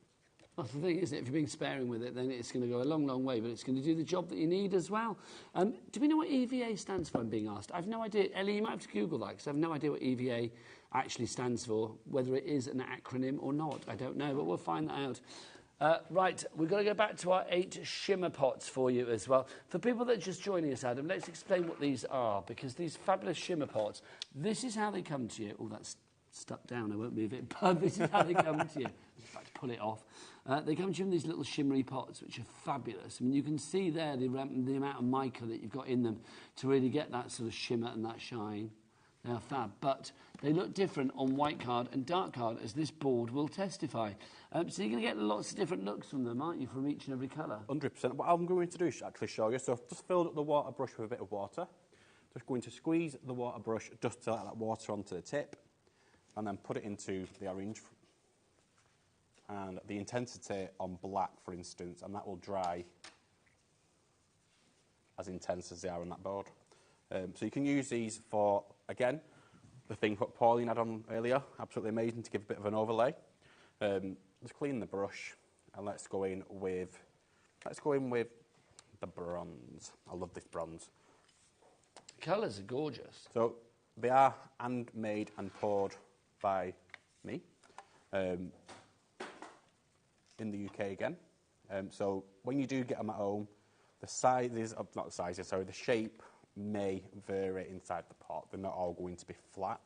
That's the thing, isn't it? If you're being sparing with it, then it's going to go a long, long way, but it's going to do the job that you need as well. Do we know what EVA stands for, I'm being asked? I've no idea. Ellie, you might have to Google that, because I have no idea what EVA actually stands for, whether it is an acronym or not. I don't know, but we'll find that out Right, we've got to go back to our 8 shimmer pots for you as well. For people that are just joining us, Adam, let's explain what these are, because these fabulous shimmer pots, this is how they come to you. Oh, that's stuck down, I won't move it, but this is how they come to you. I'm about to pull it off. They come to you in these little shimmery pots, which are fabulous. I mean, you can see there the amount of mica that you've got in them to really get that sort of shimmer and that shine. They are fab, but they look different on white card and dark card, as this board will testify. So you're going to get lots of different looks from them, aren't you, from each and every colour? 100%. What I'm going to do is actually show you. So I've just filled up the water brush with a bit of water. Just going to squeeze the water brush just to let that water onto the tip, and then put it into the orange. And the intensity on black, for instance, and that will dry as intense as they are on that board. So you can use these for, again, the thing what Pauline had on earlier. Absolutely amazing to give a bit of an overlay. Just clean the brush, and let's go in with the bronze. I love this bronze. The colours are gorgeous. So they are handmade and poured by me in the UK again. So when you do get them at home, the sizes, not the sizes, sorry, the shape may vary inside the pot. They're not all going to be flat,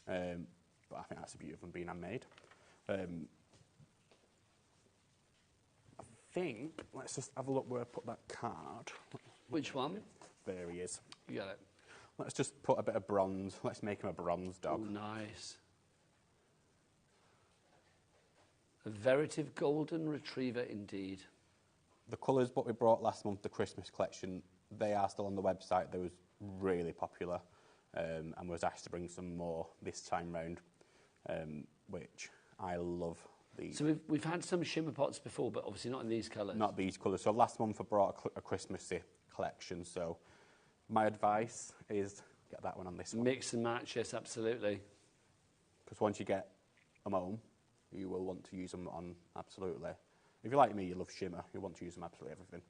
but I think that's the beauty of them being handmade. I think, let's just have a look where I put that card. Which one? There he is. You got it. Let's just put a bit of bronze. Let's make him a bronze dog. Oh, nice. A veritable golden retriever indeed. The colours what we brought last month, the Christmas collection, they are still on the website. They was really popular, and was asked to bring some more this time round, which I love. These. So we've had some shimmer pots before, but obviously not in these colours. Not these colours. So last month I brought a Christmassy collection. So my advice is get that one on this one. Mix and match, yes, absolutely. Because once you get them home, you will want to use them on absolutely. If you're like me, you love shimmer, you want to use them absolutely everything.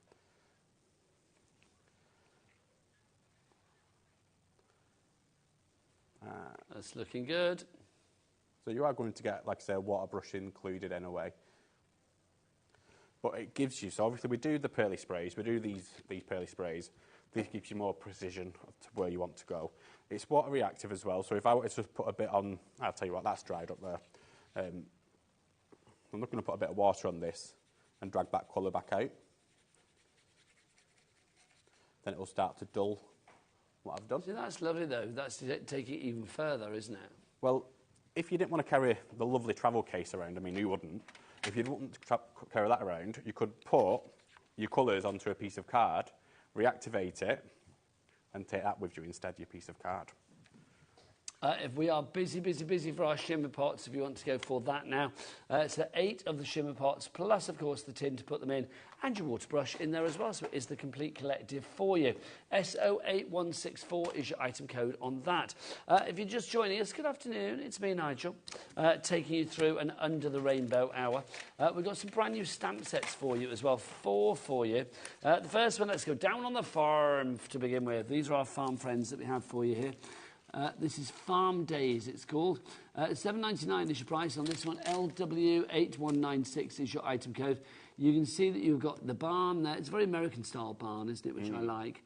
That's looking good. So you are going to get, like I say, a water brush included anyway. But it gives you, so obviously we do the pearly sprays, we do these pearly sprays. This gives you more precision to where you want to go. It's water reactive as well, so if I were to just put a bit on, I'll tell you what, that's dried up there. I'm not going to put a bit of water on this and drag that colour back out. Then it will start to dull what I've done. See, that's lovely though. That's to take it even further, isn't it? Well, if you didn't want to carry the lovely travel case around, I mean, who wouldn't? If you didn't want to carry that around, you could put your colours onto a piece of card, reactivate it, and take that with you instead, your piece of card. If we are busy for our shimmer pots, if you want to go for that now, so 8 of the shimmer pots, plus, of course, the tin to put them in, and your water brush in there as well, so it is the complete collective for you. SO8164 is your item code on that. If you're just joining us, good afternoon, it's me, Nigel, taking you through an Under the Rainbow hour. We've got some brand new stamp sets for you as well, 4 for you. The first one, let's go down on the farm to begin with. These are our farm friends that we have for you here. This is Farm Days, it's called. $7.99 is your price on this one. LW8196 is your item code. You can see that you've got the barn there. It's a very American-style barn, isn't it, which I like.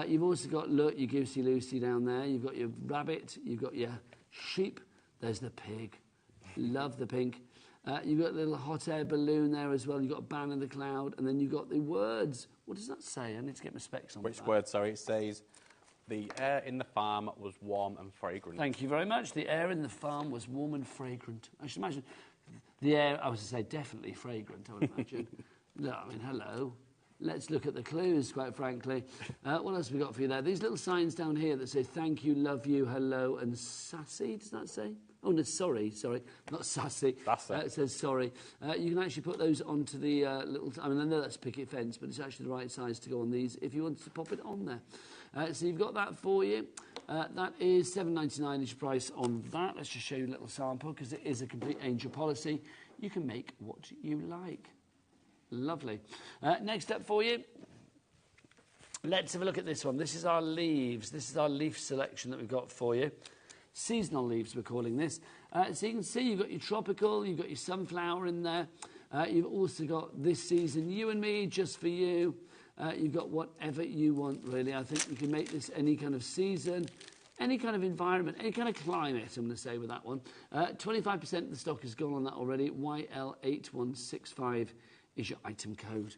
You've also got, look, your Goosey Lucy down there. You've got your rabbit. You've got your sheep. There's the pig. Love the pink. You've got the little hot air balloon there as well. You've got a ban in the cloud. And then you've got the words. What does that say? I need to get my specs on. Which word, sorry? It says... The air in the farm was warm and fragrant. Thank you very much. The air in the farm was warm and fragrant. I should imagine the air, I was to say, definitely fragrant, I would imagine. No, I mean, hello. Let's look at the clues, quite frankly. What else have we got for you there? These little signs down here that say thank you, love you, hello, and sassy. Does that say? Oh, no, sorry, not sassy. That's it. It says sorry. You can actually put those onto the little... I mean, I know that's picket fence, but it's actually the right size to go on these if you wanted to pop it on there. So you've got that for you. That is $7.99 is your price on that. Let's just show you a little sample because it is a complete angel policy. You can make what you like. Lovely. Next up for you, let's have a look at this one. This is our leaves. This is our leaf selection that we've got for you. Seasonal leaves, we're calling this. So you can see you've got your tropical, you've got your sunflower in there. You've also got This Season, You and Me, Just for You. You've got whatever you want, really. I think you can make this any kind of season, any kind of environment, any kind of climate, I'm going to say with that one. 25% of the stock has gone on that already. YL8165 is your item code.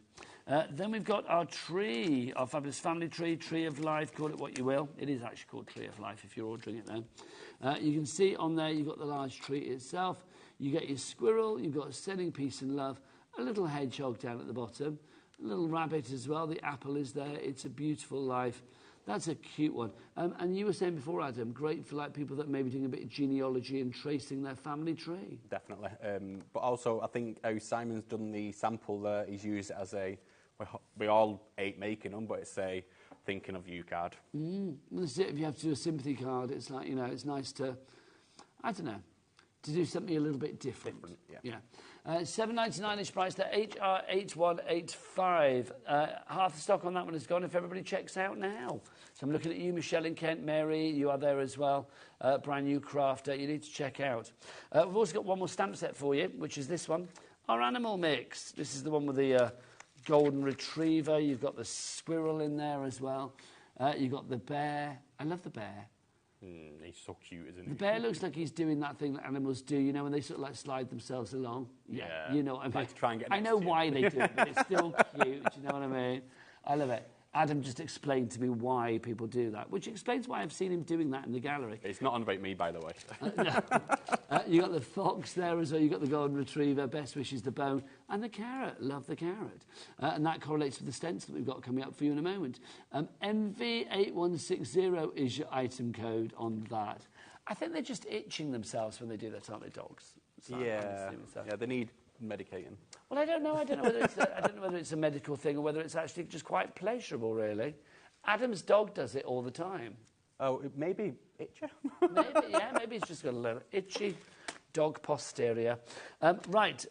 Then we've got our tree, our fabulous family tree, Tree of Life, call it what you will. It is actually called Tree of Life if you're ordering it now. You can see on there you've got the large tree itself. You get your squirrel, you've got Sending Peace and Love, a little hedgehog down at the bottom, a little rabbit as well. The apple is there. It's a beautiful life. That's a cute one. And you were saying before, Adam, great for like people that may be doing a bit of genealogy and tracing their family tree. Definitely. But also, I think how Simon's done the sample there, he's used it as a, we all hate making them, but it's a thinking of you card. Well, that's it. If you have to do a sympathy card, it's like, you know, it's nice to, I don't know, to do something a little bit different. Yeah. $7.99-ish price there, HR8185. Half the stock on that one is gone if everybody checks out now. So I'm looking at you, Michelle in Kent, Mary, you are there as well. Brand new crafter, you need to check out. We've also got one more stamp set for you, which is this one, our animal mix. This is the one with the golden retriever. You've got the squirrel in there as well. You've got the bear. I love the bear. He's so cute, isn't he? The bear looks like he's doing that thing that animals do, you know, when they sort of like slide themselves along. Yeah. You know what I mean? Like to try and get I know next to why you. they do it, but it's still cute. You know what I mean? I love it. Adam just explained to me why people do that, which explains why I've seen him doing that in the gallery. It's not on about me, by the way. You got the fox there as well. You got the golden retriever. Best wishes, the bone, and the carrot. Love the carrot, and that correlates with the stencil that we've got coming up for you in a moment. MV8160 is your item code on that. I think they're just itching themselves when they do that, aren't they, dogs? Yeah, they need medicating. Well, I don't know. I don't know whether it's a medical thing or whether it's actually just quite pleasurable, really. Adam's dog does it all the time. Oh, maybe itchy? Maybe he's just got a little itchy dog posterior. Right,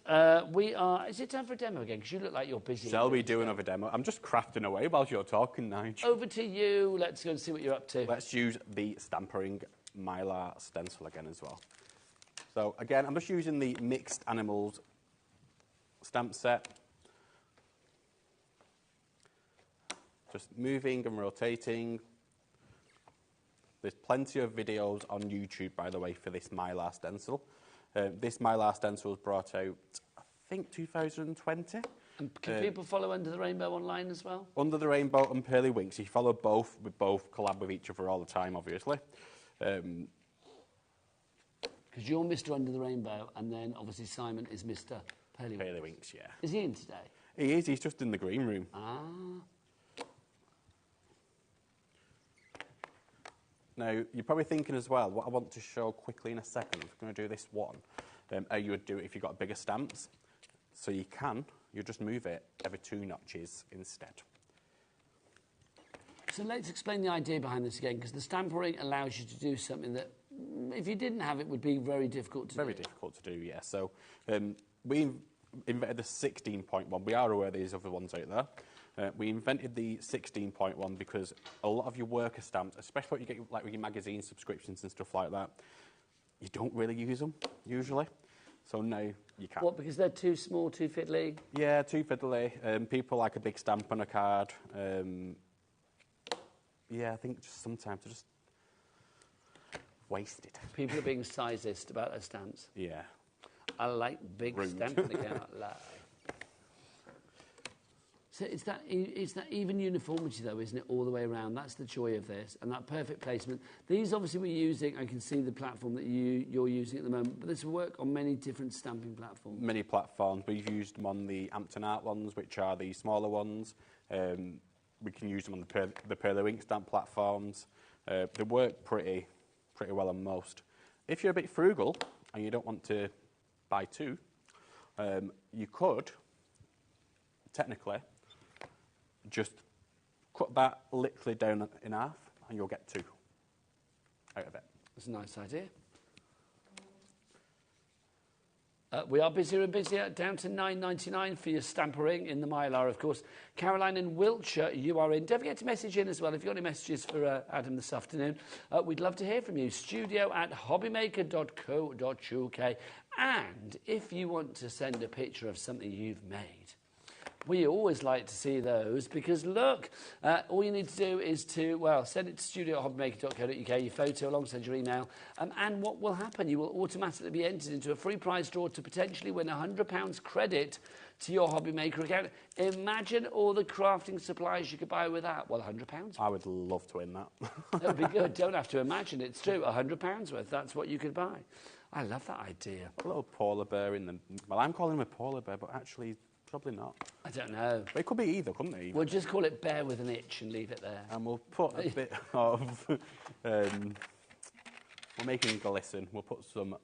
we are... Is it time for a demo again? Because you look like you're busy. Shall we do another demo? I'm just crafting away while you're talking, Nigel. Over to you. Let's go and see what you're up to. Let's use the Stampering Mylar stencil again as well. So, again, I'm just using the Mixed Animals stamp set. Just moving and rotating. There's plenty of videos on YouTube, by the way, for this Mylar stencil. This Mylar stencil was brought out, I think, 2020. And can people follow Under the Rainbow online as well? Under the Rainbow and Pearly Winks. You follow both. We both collab with each other all the time, obviously. Because you're Mr. Under the Rainbow, and then, obviously, Simon is Mr. Pearly Winks, yeah. Is he in today? He is. He's just in the green room. Ah. Now, you're probably thinking as well, what I want to show quickly in a second, I'm going to do this one, how you would do it if you've got bigger stamps. So you just move it every 2 notches instead. So let's explain the idea behind this again, because the stampering allows you to do something that, if you didn't have it, would be very difficult to do. Very difficult to do, yeah. So we invented the 16.1. We are aware there's other ones out there. We invented the 16.1 because a lot of your worker stamps, especially what you get like with your magazine subscriptions and stuff like that, you don't really use them, usually. So now you can. What, because they're too small, too fiddly? Yeah, too fiddly. People like a big stamp on a card. Yeah, I think just sometimes they're just wasted. People are being sizist about their stamps. Yeah. I like big stamps, and I cannot lie. So it's that even uniformity, though, isn't it, all the way around? That's the joy of this, and that perfect placement. These, obviously, we're using, I can see the platform that you're using at the moment, but this will work on many different stamping platforms. Many platforms. We've used them on the Hampton Art ones, which are the smaller ones. We can use them on the Pearly Wink stamp platforms. They work pretty well on most. If you're a bit frugal and you don't want to buy 2, you could, technically, just cut that literally down in half and you'll get 2 out of it. That's a nice idea. We are busier and busier, down to £9.99 for your stampering in the Mylar, of course. Caroline in Wiltshire, you are in. Don't forget to message in as well if you've got any messages for Adam this afternoon. We'd love to hear from you. studio@hobbymaker.co.uk. And if you want to send a picture of something you've made, we always like to see those because, look, all you need to do is to, well, send it to studio@hobbymaker.co.uk, your photo alongside your email, and what will happen? You will automatically be entered into a free prize draw to potentially win £100 credit to your HobbyMaker account. Imagine all the crafting supplies you could buy with that. Well, £100. I would love to win that. That would be good. Don't have to imagine. It's true. £100 worth. That's what you could buy. I love that idea. A little polar bear in the... Well, I'm calling him a polar bear, but actually... Probably not. I don't know. But it could be either, couldn't it? We'll just call it bear with an itch and leave it there. And we'll put a bit of... we're making glisten. We'll put some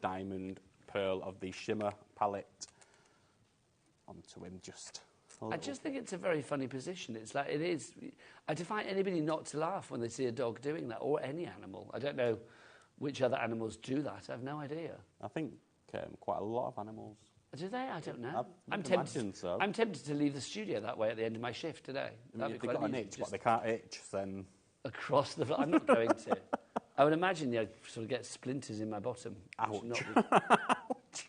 diamond pearl of the Shimmer palette onto him just a little. I just think it's a very funny position. It's like, it is... I defy anybody not to laugh when they see a dog doing that, or any animal. I don't know which other animals do that. I have no idea. I think quite a lot of animals... Do they? I don't know. I'm tempted to leave the studio that way at the end of my shift today. I mean, if they've got an itch, but they can't itch, then... Across the... I'm not going to. I would imagine you'd sort of get splinters in my bottom. Ouch. Ouch.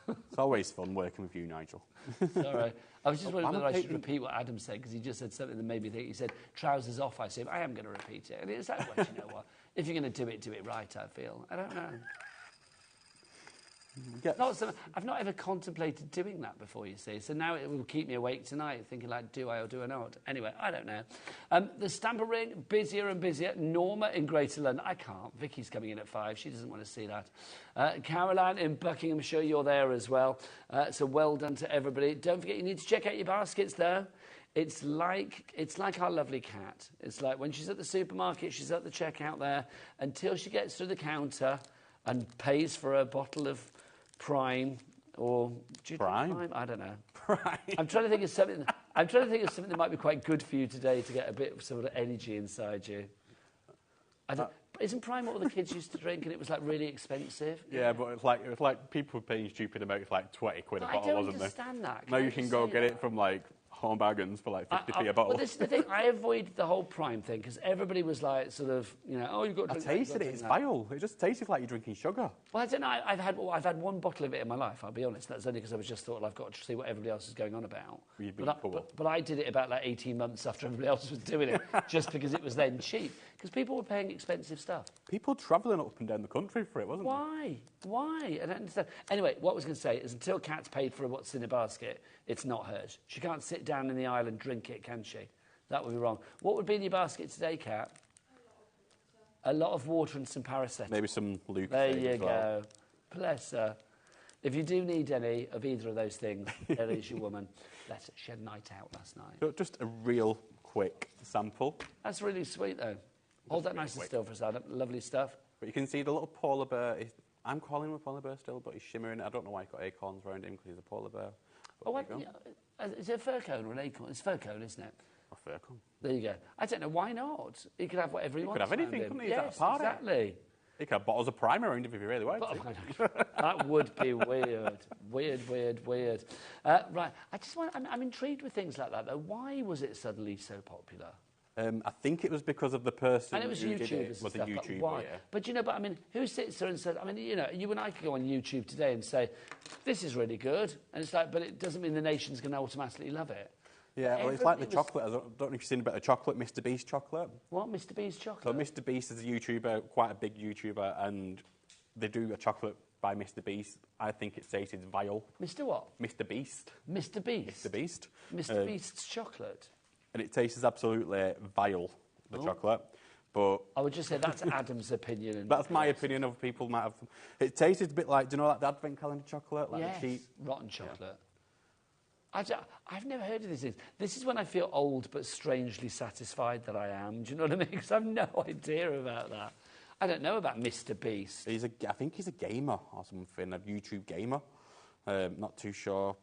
It's always fun working with you, Nigel. Sorry. I was just wondering whether I should repeat what Adam said, because he just said something that made me think. He said, trousers off. I said, I am going to repeat it. And it's like, well, you know what? If you're going to do it right, I feel. I don't know. I've not ever contemplated doing that before, you see. So now it will keep me awake tonight, thinking like, do I or do I not? Anyway, I don't know. The stamper ring, busier and busier. Norma in Greater London. I can't. Vicky's coming in at 5. She doesn't want to see that. Caroline in Buckinghamshire, you're there as well. So well done to everybody. Don't forget, you need to check out your baskets, though. It's like our lovely cat. It's like when she's at the supermarket, she's at the checkout there, until she gets through the counter and pays for a bottle of Prime or Prime? I don't know. Prime. I'm trying to think of something. I'm trying to think of something that might be quite good for you today to get a bit of sort of energy inside you. Isn't Prime what all the kids used to drink and it was like really expensive? Yeah, but it was like people were paying stupid amounts, like 20 quid a bottle, wasn't there? I don't understand that. Now you can go get it from like Home Bargains for like 50p a bottle. Well, this is the thing. I avoided the whole Prime thing because everybody was like, sort of, you know, oh, you've got to drink I tasted it. It's vile. It just tasted like you're drinking sugar. Well, I don't know. I've had one bottle of it in my life, I'll be honest. That's only because I was just thought, well, I've got to see what everybody else is going on about. But I did it about like 18 months after everybody else was doing it, just because it was then cheap. Because people were paying expensive stuff. People travelling up and down the country for it, wasn't Why? Why? I don't understand. Anyway, what I was going to say is until Kat's paid for what's in a basket, it's not hers. She can't sit down in the aisle and drink it, can she? That would be wrong. What would be in your basket today, Kat? A lot of water and some paracetamol. Maybe some Lucozade. There you go. Bless her. If you do need any of either of those things, there is your woman. Bless her. She had a night out last night. So just a real quick sample. That's really sweet, though. Hold that nice and still for a second. Lovely stuff. But you can see the little polar bear. I'm calling him a polar bear still, but he's shimmering. I don't know why he's got acorns around him because he's a polar bear. Is it a fir cone or an acorn? It's a fir cone, isn't it? A fir cone. There you go. I don't know, why not? He could have whatever he wants. He could have anything, couldn't he? Yes, exactly. He could have bottles of primer around him if he really wanted to. That would be weird. Weird. Right, I'm intrigued with things like that, though. Why was it suddenly so popular? I think it was because of the person and it was who did it was a YouTuber. Why? Yeah. But, you know, I mean, who sits there and says, I mean, you know, you and I could go on YouTube today and say, this is really good. And it's like, but it doesn't mean the nation's going to automatically love it. Yeah, well, it's like the chocolate. I don't know if you've seen about the chocolate, Mr. Beast chocolate. What, Mr. Beast chocolate? So Mr. Beast is a YouTuber, quite a big YouTuber, and they do a chocolate by Mr. Beast. I think it tasted vile. Mr. what? Mr. Beast. Mr. Beast? Mr. Beast. Mr. Beast's chocolate. And it tastes absolutely vile, the chocolate. But I would just say that's Adam's opinion. That's my opinion. Other people might have. It tasted a bit like, do you know, like the Advent calendar chocolate, like yes, the cheap rotten chocolate. Yeah. I've never heard of these things. This is when I feel old but strangely satisfied that I am. Do you know what I mean? Because I have no idea about that. I don't know about Mr. Beast. I think he's a gamer or something, a YouTube gamer. Not too sure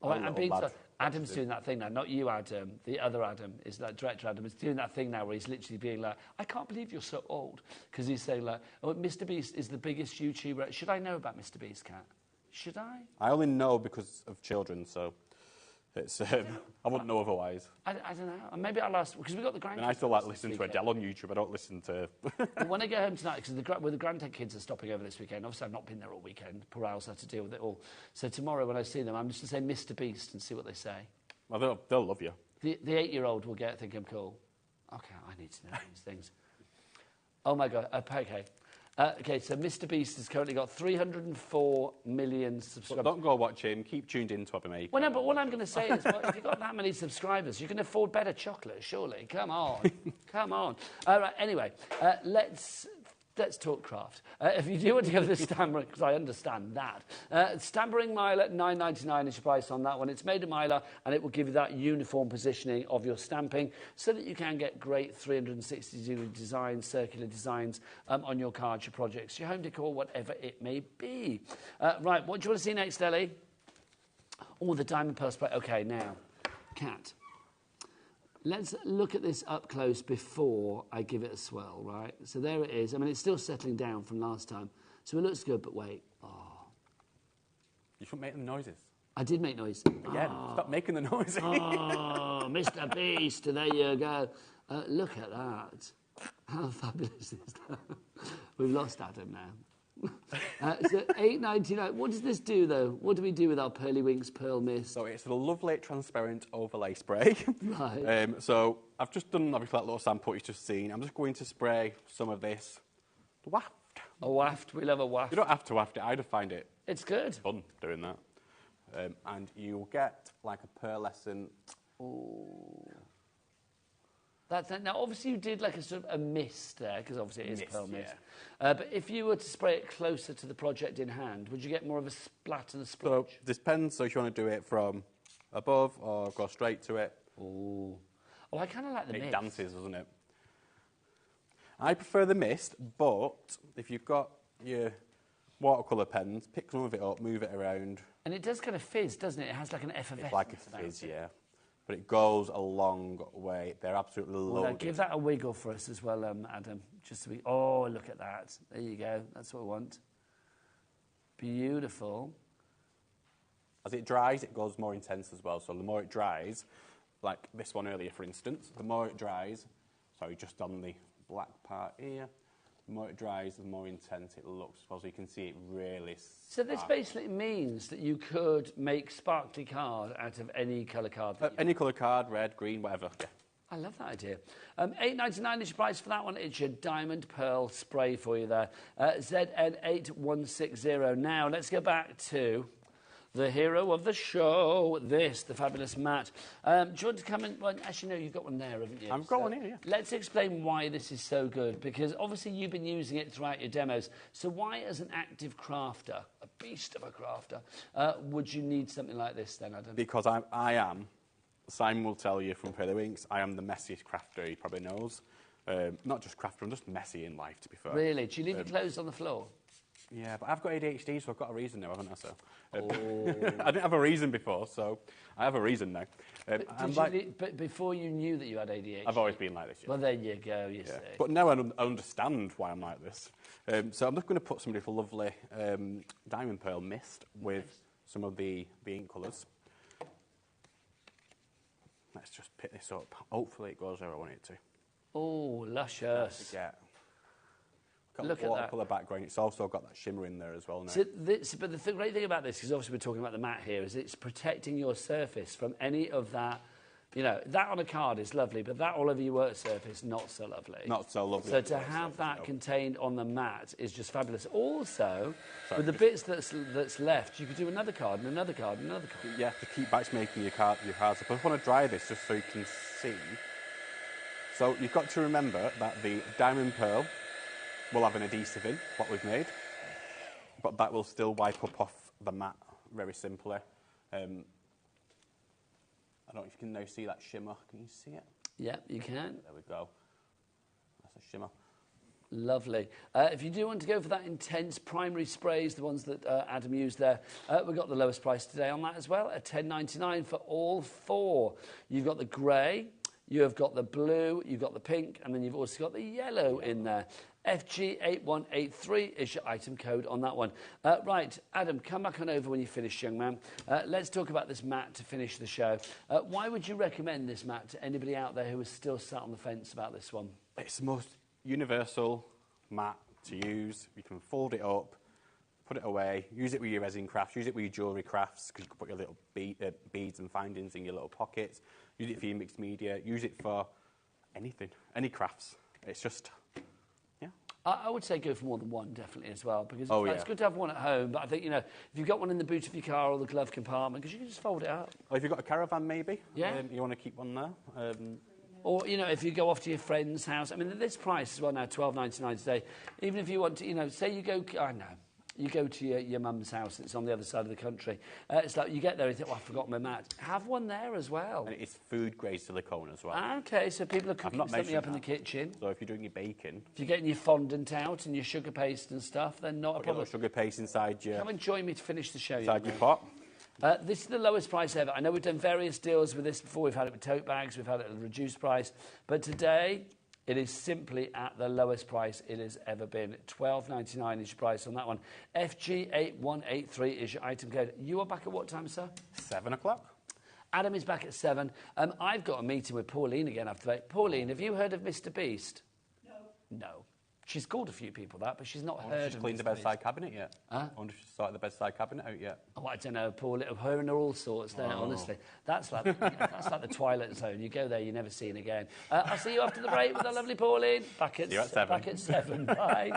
Oh, I'm being told. Adam's doing that thing now, not you, Adam. The other Adam is that director Adam is doing that thing now where he's literally being like, I can't believe you're so old. Because he's saying like, oh, Mr. Beast is the biggest YouTuber. Should I know about Mr. Beast, Kat? Should I? I only know because of children, so it's I wouldn't know otherwise. I don't know. Maybe I'll ask, because we've got the grandkids. And I still like listening to Adele on YouTube. I don't listen to... Well, when I go home tonight, because the grandkids kids are stopping over this weekend, obviously I've not been there all weekend. Poor Al's had to deal with it all. So tomorrow when I see them, I'm just going to say Mr. Beast and see what they say. Well, they'll love you. The 8-year-old will think I'm cool. Okay, I need to know these things. Oh, my God. Okay. Okay, so Mr. Beast has currently got 304 million subscribers. Well, don't go watch him. Keep tuned in to HobbyMaker. Well, no, but what I'm going to say is, well, if you've got that many subscribers, you can afford better chocolate, surely. Come on. Come on. All right, anyway, let's talk craft. If you do want to go to the stampering, because I understand that. Stampering Mylar, $9.99 is your price on that one. It's made of Mylar, and it will give you that uniform positioning of your stamping so that you can get great 360-degree designs, circular designs on your cards, your projects, your home decor, whatever it may be. Right, what do you want to see next, Ellie? Oh, the diamond pearl spray. Okay, now, Kat. Let's look at this up close before I give it a swirl, right? So there it is. I mean, it's still settling down from last time. So it looks good, but wait. Oh. You shouldn't make the noises. I did make noise. Again, stop making the noises. Oh, Mr. Beast, there you go. Look at that. How fabulous is that? We've lost Adam now. So $8.99. What does this do, though? What do we do with our Pearly Winks Pearl Mist? So it's a lovely transparent overlay spray. Right. So I've just done, obviously, that little sample you've just seen. I'm just going to spray some of this waft. A waft. We love a waft. You don't have to waft it. I just find it... It's good. Fun doing that. And you'll get, like, a pearlescent... Ooh. That's it. Now, obviously, you did like a sort of a mist there, because obviously it is pearl mist. Yeah. But if you were to spray it closer to the project in hand, would you get more of a splat and a splotch? So, this depends. So, if you want to do it from above or go straight to it. Ooh. Oh, I kind of like the mist. It dances, doesn't it? I prefer the mist, but if you've got your watercolour pens, pick some of it up, move it around. And it does kind of fizz, doesn't it? It has like an effervescence. It's like a fizz, yeah. But it goes a long way. They're absolutely loaded. Well, give that a wiggle for us as well, Adam. Just to be... Oh, look at that. There you go. That's what we want. Beautiful. As it dries, it goes more intense as well. So the more it dries, like this one earlier, for instance, the more it dries, sorry, just on the black part here, the more it dries, the more intense it looks. So you can see it really... So this basically means that you could make sparkly card out of any colour card? Any colour card, red, green, whatever. Yeah. I love that idea. $8.99 is your price for that one. It's your diamond pearl spray for you there. ZN8160. Now, let's go back to the hero of the show, the fabulous Matt. Do you want to come in? Well, actually, no, you've got one there, haven't you? I've got one here, yeah. Let's explain why this is so good, because obviously you've been using it throughout your demos. So why, as an active crafter, a beast of a crafter, would you need something like this then, Adam? Because I am, Simon will tell you from Pearly Winks, I am the messiest crafter he probably knows. Not just crafter, I'm just messy in life, to be fair. Really? Do you leave your clothes on the floor? Yeah, but I've got ADHD, so I've got a reason now, haven't I? So, I didn't have a reason before, so I have a reason now. But before you knew that you had ADHD? I've always been like this, yeah. Well, there you go, you see. But now I understand why I'm like this. So I'm just going to put some little lovely diamond pearl mist with some of the ink colours. Let's just pick this up. Hopefully it goes where I want it to. Oh, luscious. Got a watercolour background. It's also got that shimmer in there as well now. So but the great thing about this, because obviously we're talking about the matte here, is it's protecting your surface from any of that. You know, that on a card is lovely, but that all over your work surface, not so lovely. Not so lovely. So to have that contained on the mat is just fabulous. Also, with the bits that's left, you could do another card and another card and another card. Yeah, to keep batch making your cards up. I just want to dry this just so you can see. So you've got to remember that the diamond pearl will have an adhesive in, what we've made, but that will still wipe up off the mat very simply. I don't know if you can now see that shimmer. Can you see it? Yeah, you can. There we go. That's a shimmer. Lovely. If you do want to go for that intense primary sprays, the ones that Adam used there, we've got the lowest price today on that as well, at $10.99 for all 4. You've got the grey, you have got the blue, you've got the pink, and then you've also got the yellow in there. FG8183 is your item code on that one. Right, Adam, come back on over when you finish, young man. Let's talk about this mat to finish the show. Why would you recommend this mat to anybody out there who is still sat on the fence about this one? It's the most universal mat to use. You can fold it up, put it away, use it with your resin crafts, use it with your jewellery crafts, because you can put your little beads and findings in your little pockets, use it for your mixed media, use it for anything, any crafts. It's just... I would say go for more than one, definitely, as well, because it's good to have one at home, but I think, you know, if you've got one in the boot of your car or the glove compartment, because you can just fold it up. Or if you've got a caravan, maybe, you want to keep one there. Or, you know, if you go off to your friend's house, I mean, at this price as well now, $12.99 today, even if you want to, you know, say you go, I know, you go to your mum's house, it's on the other side of the country. It's like you get there and you think, I forgot my mat. Have one there as well. And it's food-grade silicone as well. Okay, so people are cooking something up in the kitchen. So if you're doing your baking... If you're getting your fondant out and your sugar paste and stuff, then not a problem. Put a little sugar paste inside your... Come and join me to finish the show. Inside your pot. This is the lowest price ever. I know we've done various deals with this before. We've had it with tote bags, we've had it at a reduced price. But today... it is simply at the lowest price it has ever been. $12.99 is your price on that one. FG8183 is your item code. You are back at what time, sir? 7 o'clock. Adam is back at 7. I've got a meeting with Pauline again after that. Pauline, have you heard of Mr. Beast? No. No. She's called a few people that, but she's not heard of Mr. Beast. She's cleaned the bedside cabinet yet? I wonder if she's started the bedside cabinet out yet? Oh, I don't know, Paul. Her and her all sorts there, honestly. That's like the Twilight Zone. You go there, you're never seen again. I'll see you after the break with the lovely Pauline. Back at 7. Back at 7. Bye.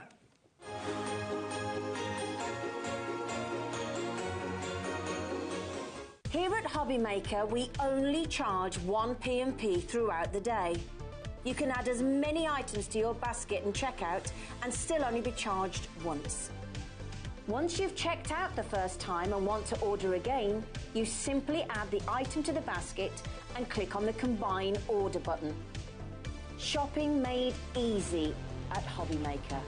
Here at HobbyMaker, we only charge 1 P&P throughout the day. You can add as many items to your basket and checkout and still only be charged once. Once you've checked out the first time and want to order again, you simply add the item to the basket and click on the Combine Order button. Shopping made easy at HobbyMaker.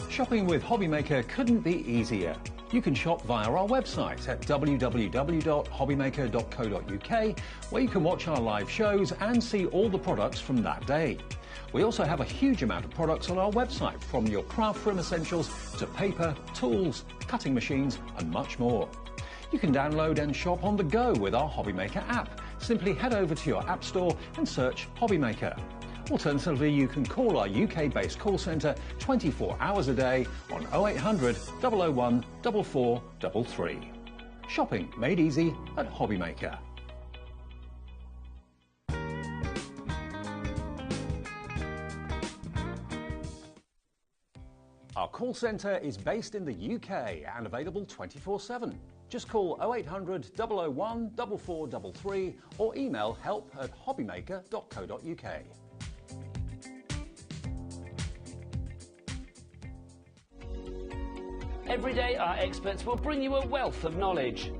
Shopping with HobbyMaker couldn't be easier. You can shop via our website at www.hobbymaker.co.uk, where you can watch our live shows and see all the products from that day. We also have a huge amount of products on our website, from your craft room essentials to paper, tools, cutting machines and much more. You can download and shop on the go with our HobbyMaker app. Simply head over to your app store and search HobbyMaker. Alternatively, you can call our UK-based call centre 24 hours a day on 0800 001 4433. Shopping made easy at HobbyMaker. Our call centre is based in the UK and available 24/7. Just call 0800 001 4433 or email help@hobbymaker.co.uk. Every day, our experts will bring you a wealth of knowledge.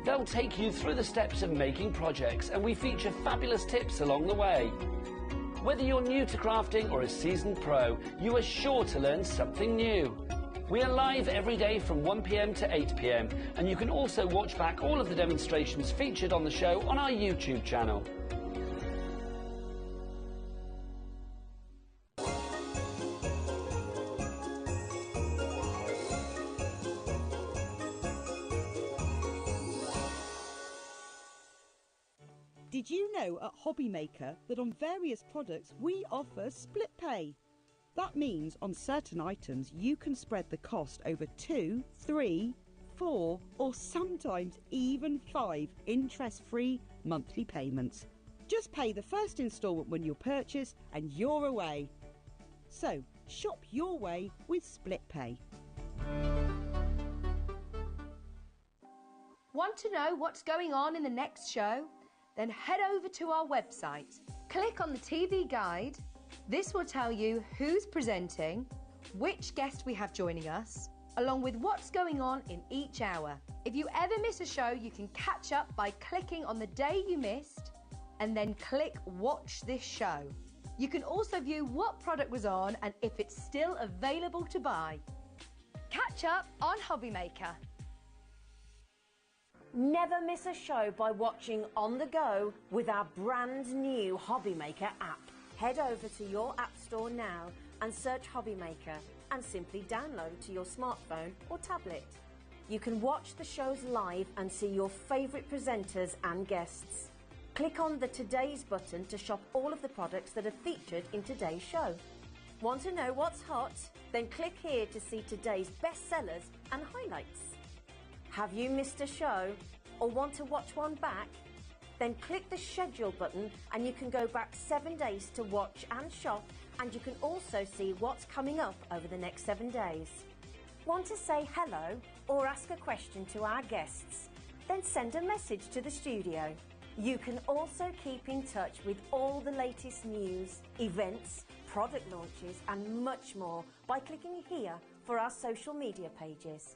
They'll take you through the steps of making projects, and we feature fabulous tips along the way. Whether you're new to crafting or a seasoned pro, you are sure to learn something new. We are live every day from 1 p.m. to 8 p.m, and you can also watch back all of the demonstrations featured on the show on our YouTube channel. Did you know at HobbyMaker that on various products we offer split pay? That means on certain items you can spread the cost over 2, 3, 4 or sometimes even 5 interest-free monthly payments. Just pay the first instalment when you purchase and you're away. So shop your way with split pay. Want to know what's going on in the next show? Then head over to our website. Click on the TV guide. This will tell you who's presenting, which guest we have joining us, along with what's going on in each hour. If you ever miss a show, you can catch up by clicking on the day you missed and then click Watch This Show. You can also view what product was on and if it's still available to buy. Catch up on HobbyMaker. Never miss a show by watching on the go with our brand new HobbyMaker app. Head over to your app store now and search HobbyMaker and simply download to your smartphone or tablet. You can watch the shows live and see your favourite presenters and guests. Click on the Today's button to shop all of the products that are featured in today's show. Want to know what's hot? Then click here to see today's bestsellers and highlights. Have you missed a show or want to watch one back? Then click the schedule button and you can go back 7 days to watch and shop, and you can also see what's coming up over the next 7 days. Want to say hello or ask a question to our guests? Then send a message to the studio. You can also keep in touch with all the latest news, events, product launches and much more by clicking here for our social media pages.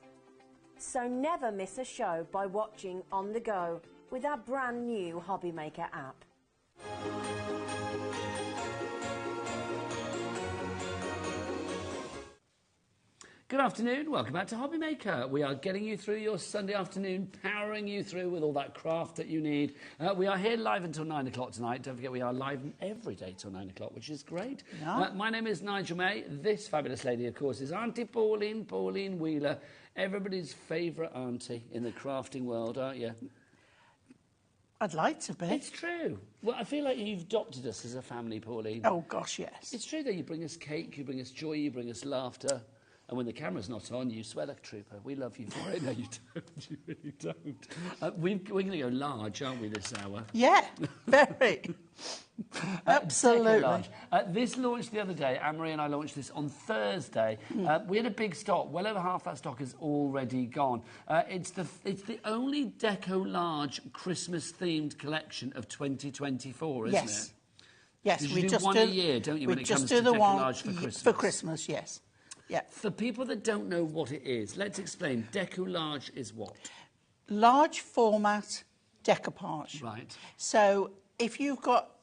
So never miss a show by watching on the go with our brand new HobbyMaker app. Good afternoon, welcome back to HobbyMaker. We are getting you through your Sunday afternoon, powering you through with all that craft that you need. We are here live until 9 o'clock tonight. Don't forget we are live every day till 9 o'clock, which is great. Yeah. My name is Nigel May. This fabulous lady, of course, is Auntie Pauline Wheeler. Everybody's favourite auntie in the crafting world, aren't you? I'd like to be. It's true. Well, I feel like you've adopted us as a family, Pauline. Oh, gosh, yes. It's true that you bring us cake, you bring us joy, you bring us laughter. And when the camera's not on, you swell like a trooper. We love you for it. No, you don't. You really don't. We're going to go large, aren't we, this hour? Yeah, very. Absolutely. Large. This launched the other day. Anne-Marie and I launched this on Thursday. We had a big stock. Well over half that stock is already gone. It's the only Deco large Christmas-themed collection of 2024, isn't it? Yes, we just do one a year, don't you, when it comes to Deco large for Christmas? For Christmas, yes. Yeah. For people that don't know what it is, let's explain. Deco large is what? Large format decoupage. Right. So if you've got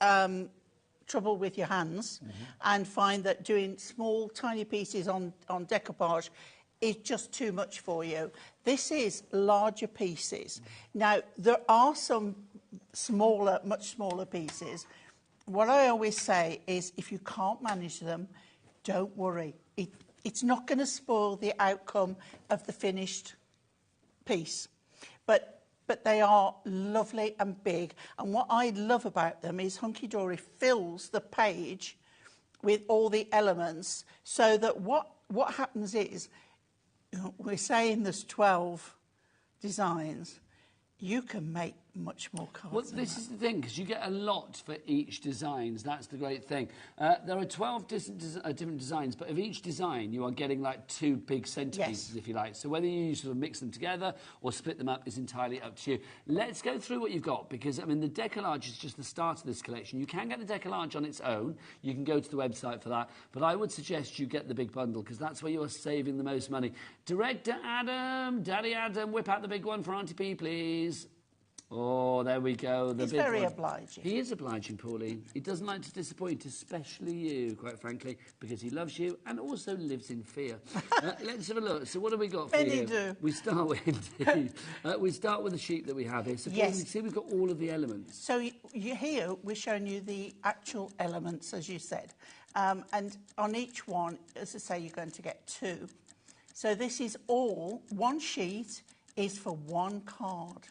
trouble with your hands and find that doing small, tiny pieces on decoupage is just too much for you, this is larger pieces. Now, there are some smaller, much smaller pieces. What I always say is if you can't manage them, don't worry. It's not going to spoil the outcome of the finished piece. But they are lovely and big. And what I love about them is Hunky Dory fills the page with all the elements so that what happens is, we're saying there's 12 designs. You can make much more cards. Well, this is the thing, because you get a lot for each design. That's the great thing. There are 12 different designs, but of each design, you are getting like 2 big centerpieces, if you like. So whether you sort of mix them together or split them up is entirely up to you. Let's go through what you've got, because, I mean, the Decollage is just the start of this collection. You can get the Decollage on its own. You can go to the website for that. But I would suggest you get the big bundle, because that's where you are saving the most money. Director Adam, Daddy Adam, whip out the big one for Auntie P, please. Oh, there we go. He's very obliging. He is obliging, Pauline. He doesn't like to disappoint, especially you, quite frankly, because he loves you and also lives in fear. Let's have a look. So what have we got for you? Do. We start with the sheet that we have here. So Pauline, you see we've got all of the elements. So here we're showing you the actual elements, as you said. And on each one, as I say, you're going to get 2. So this is all, one sheet is for one card.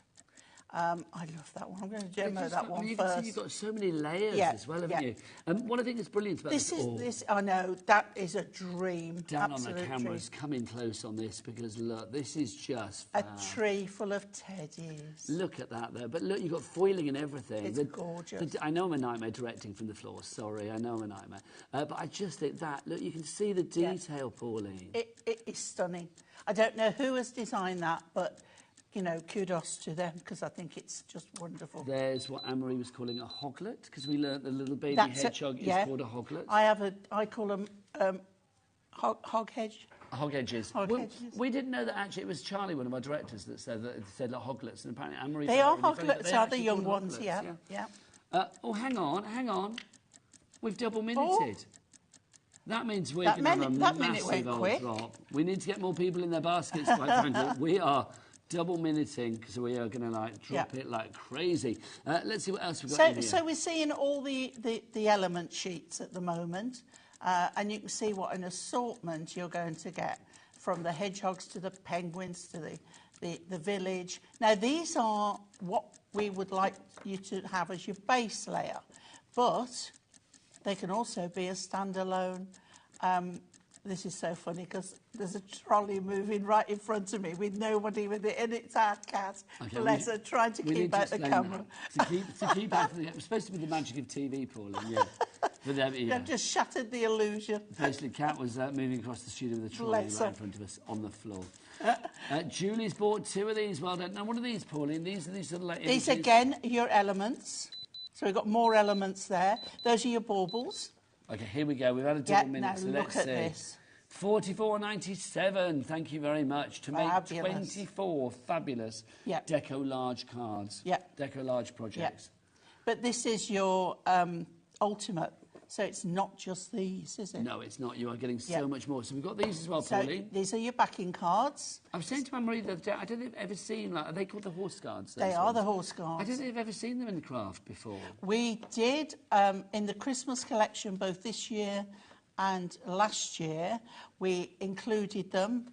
I love that one. I'm going to demo that one you first. can see you've got so many layers as well, haven't you? What I think is brilliant about this... I know, that is a dream. Dan on the camera's coming close on this, because, look, this is just a tree full of teddies. Look at that, though. But, look, you've got foiling and everything. It's gorgeous. I know I'm a nightmare directing from the floor. Sorry, I know I'm a nightmare. But I just think that, look, you can see the detail, Pauline. It is stunning. I don't know who has designed that, but... You know, kudos to them, because I think it's just wonderful. There's what Anne-Marie was calling a hoglet, because we learnt the little baby hedgehog is called a hoglet. I call them hog hedge. Hog edges. We didn't know that actually it was Charlie, one of our directors, that said like hoglets, and apparently Anne-Marie. They are hoglets, are the young ones? Yeah. Oh, hang on. We've double minuted. That means we're going to have a massive old drop. We need to get more people in their baskets, quite frankly. We are double minuting, because we are going to drop it like crazy. Let's see what else we've got in here. So we're seeing all the element sheets at the moment, and you can see what an assortment you're going to get, from the hedgehogs to the penguins to the village. Now, these are what we would like you to have as your base layer, but they can also be a standalone. This is so funny because there's a trolley moving right in front of me with nobody with it, and it's our cat, bless her, trying to keep out the camera. To keep out the... It's supposed to be the magic of TV, Pauline, yeah. But they've just shattered the illusion. Basically, Cat was moving across the studio with a trolley right in front of us on the floor. Julie's bought 2 of these. Well done. Now, what are these, Pauline? These are the images. These, again, are your elements. So we've got more elements there. Those are your baubles. OK, here we go. We've had a double minute, now so look let's at see. this. $44.97. Thank you very much. To make 24 fabulous Deco large cards. Deco large projects. But this is your ultimate. So it's not just these, is it? No, it's not. You are getting so much more. So we've got these as well, Pauline. These are your backing cards. I was saying to Anne-Marie the other day, I don't think I've ever seen, are they called the horse guards? They are the horse guards. I don't think I've ever seen them in the craft before. We did, in the Christmas collection, both this year and last year, we included them,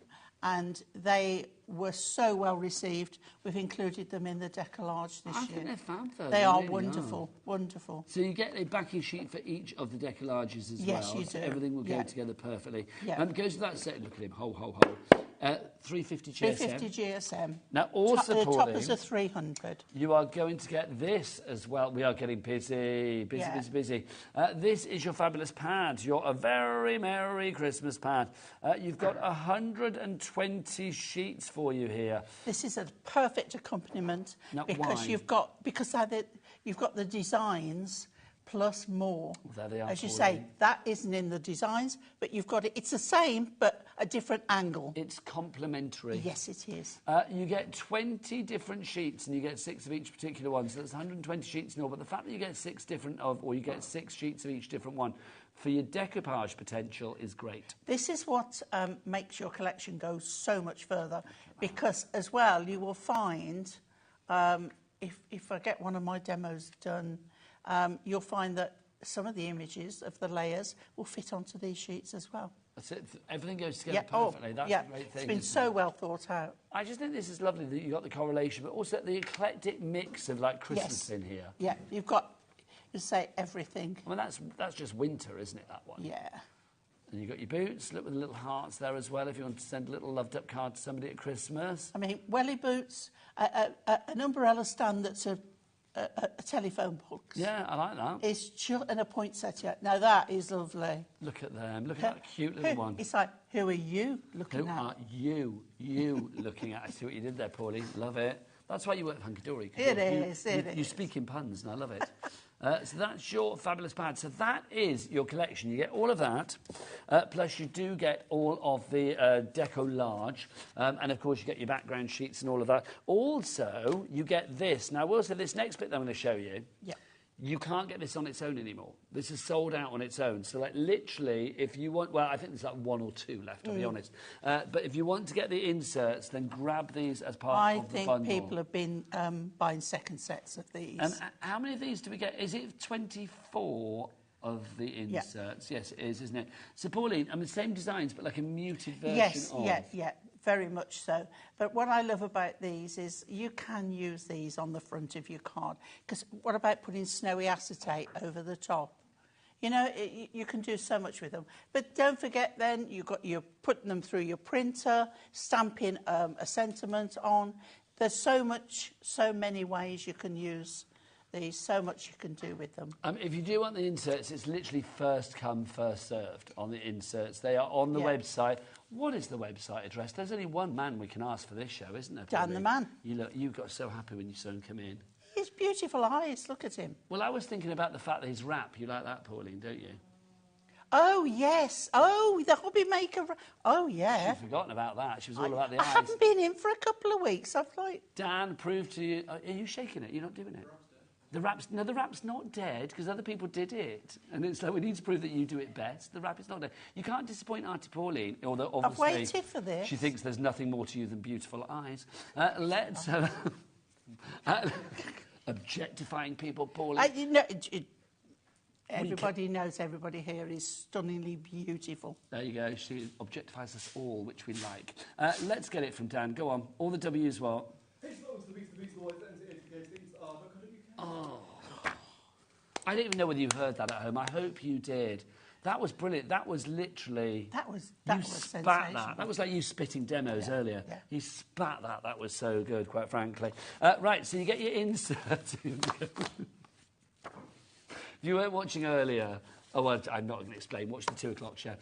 and they were so well received. We've included them in the decollage this year. I think they're fab, though. They are wonderful, wonderful. So you get a backing sheet for each of the decolages as well. Yes, you do. So everything will go together perfectly. Goes without saying, look at him, ho. 350 GSM. 350 GSM. Now, also, the Pauline, toppers are 300. You are going to get this as well. We are getting busy. This is your fabulous pad. Your A Very Merry Christmas pad. You've got 120 sheets for you here. This is a perfect accompaniment because you've got the designs plus more. There they are, as you say, that isn't in the designs, but you've got it. It's the same, but a different angle. It's complementary. Yes, it is. You get 20 different sheets, and you get 6 of each particular one. So that's 120 sheets in all. But the fact that you get 6 sheets of each different one for your decoupage potential is great. This is what makes your collection go so much further, because as well you will find, if I get one of my demos done, you'll find that some of the images of the layers will fit onto these sheets as well. That's it. Everything goes together perfectly. That's a great thing. It's been so well thought out. I just think this is lovely that you got the correlation, but also the eclectic mix of Christmas in here. Yeah, you've got, you say, everything. I mean, that's just winter, isn't it? That one. Yeah. And you've got your boots. Look with the little hearts there as well. If you want to send a little loved up card to somebody at Christmas. I mean, welly boots, an umbrella stand that's a telephone box. Yeah, I like that. It's just and a poinsettia. Now that is lovely. Look at them. Look at that cute little one. It's like, who are you looking at? Who are you looking at? I see what you did there, Pauline. Love it. That's why you work with Hunky Dory. It is. You speak in puns, and I love it. So that's your fabulous pad. So that is your collection. You get all of that, plus you do get all of the Deco Large, and of course you get your background sheets and all of that. Also, you get this. Now, also this next bit that I'm going to show you. Yeah. You can't get this on its own anymore. This is sold out on its own. So, literally, if you want... Well, I think there's 1 or 2 left, to be honest. But if you want to get the inserts, then grab these as part of the bundle. I think people have been buying second sets of these. How many of these do we get? Is it 24 of the inserts? Yes, it is, isn't it? So, Pauline, the same designs, but like a muted version of... Yes, very much so. But what I love about these is you can use these on the front of your card. Because what about putting snowy acetate over the top? You know, you can do so much with them. But don't forget then, you're putting them through your printer, stamping a sentiment on. There's so many ways you can use these, so much you can do with them. If you do want the inserts, it's literally first come, first served on the inserts. They are on the website. What is the website address? There's only one man we can ask for this show, isn't there? Dan the man. You got so happy when you saw him come in. His beautiful eyes, look at him. Well, I was thinking about the fact that his rap, you like that, Pauline, don't you? Oh, yes. Oh, the HobbyMaker. Oh, yeah. She'd forgotten about that. She was all about the I eyes. haven't been in for a couple of weeks. I've like... Dan proved to you... Are you shaking it? You're not doing it? The wrap's... No, the wrap's not dead because other people did it. And it's like, we need to prove that you do it best. The wrap is not dead. You can't disappoint Auntie Pauline, although obviously... I've waited for this. She thinks there's nothing more to you than beautiful eyes. Let's... objectifying people, Pauline. Everybody knows everybody here is stunningly beautiful. There you go. She objectifies us all, which we like. Let's get it from Dan. Go on. All the W's what? Oh. I don't even know whether you heard that at home. I hope you did. That was brilliant. That was literally... That was spat that. That was like you spitting demos earlier. Yeah. You spat that. That was so good, quite frankly. Right, so you get your insert in. If you weren't watching earlier... Oh, well, I'm not going to explain. Watch the 2 o'clock show.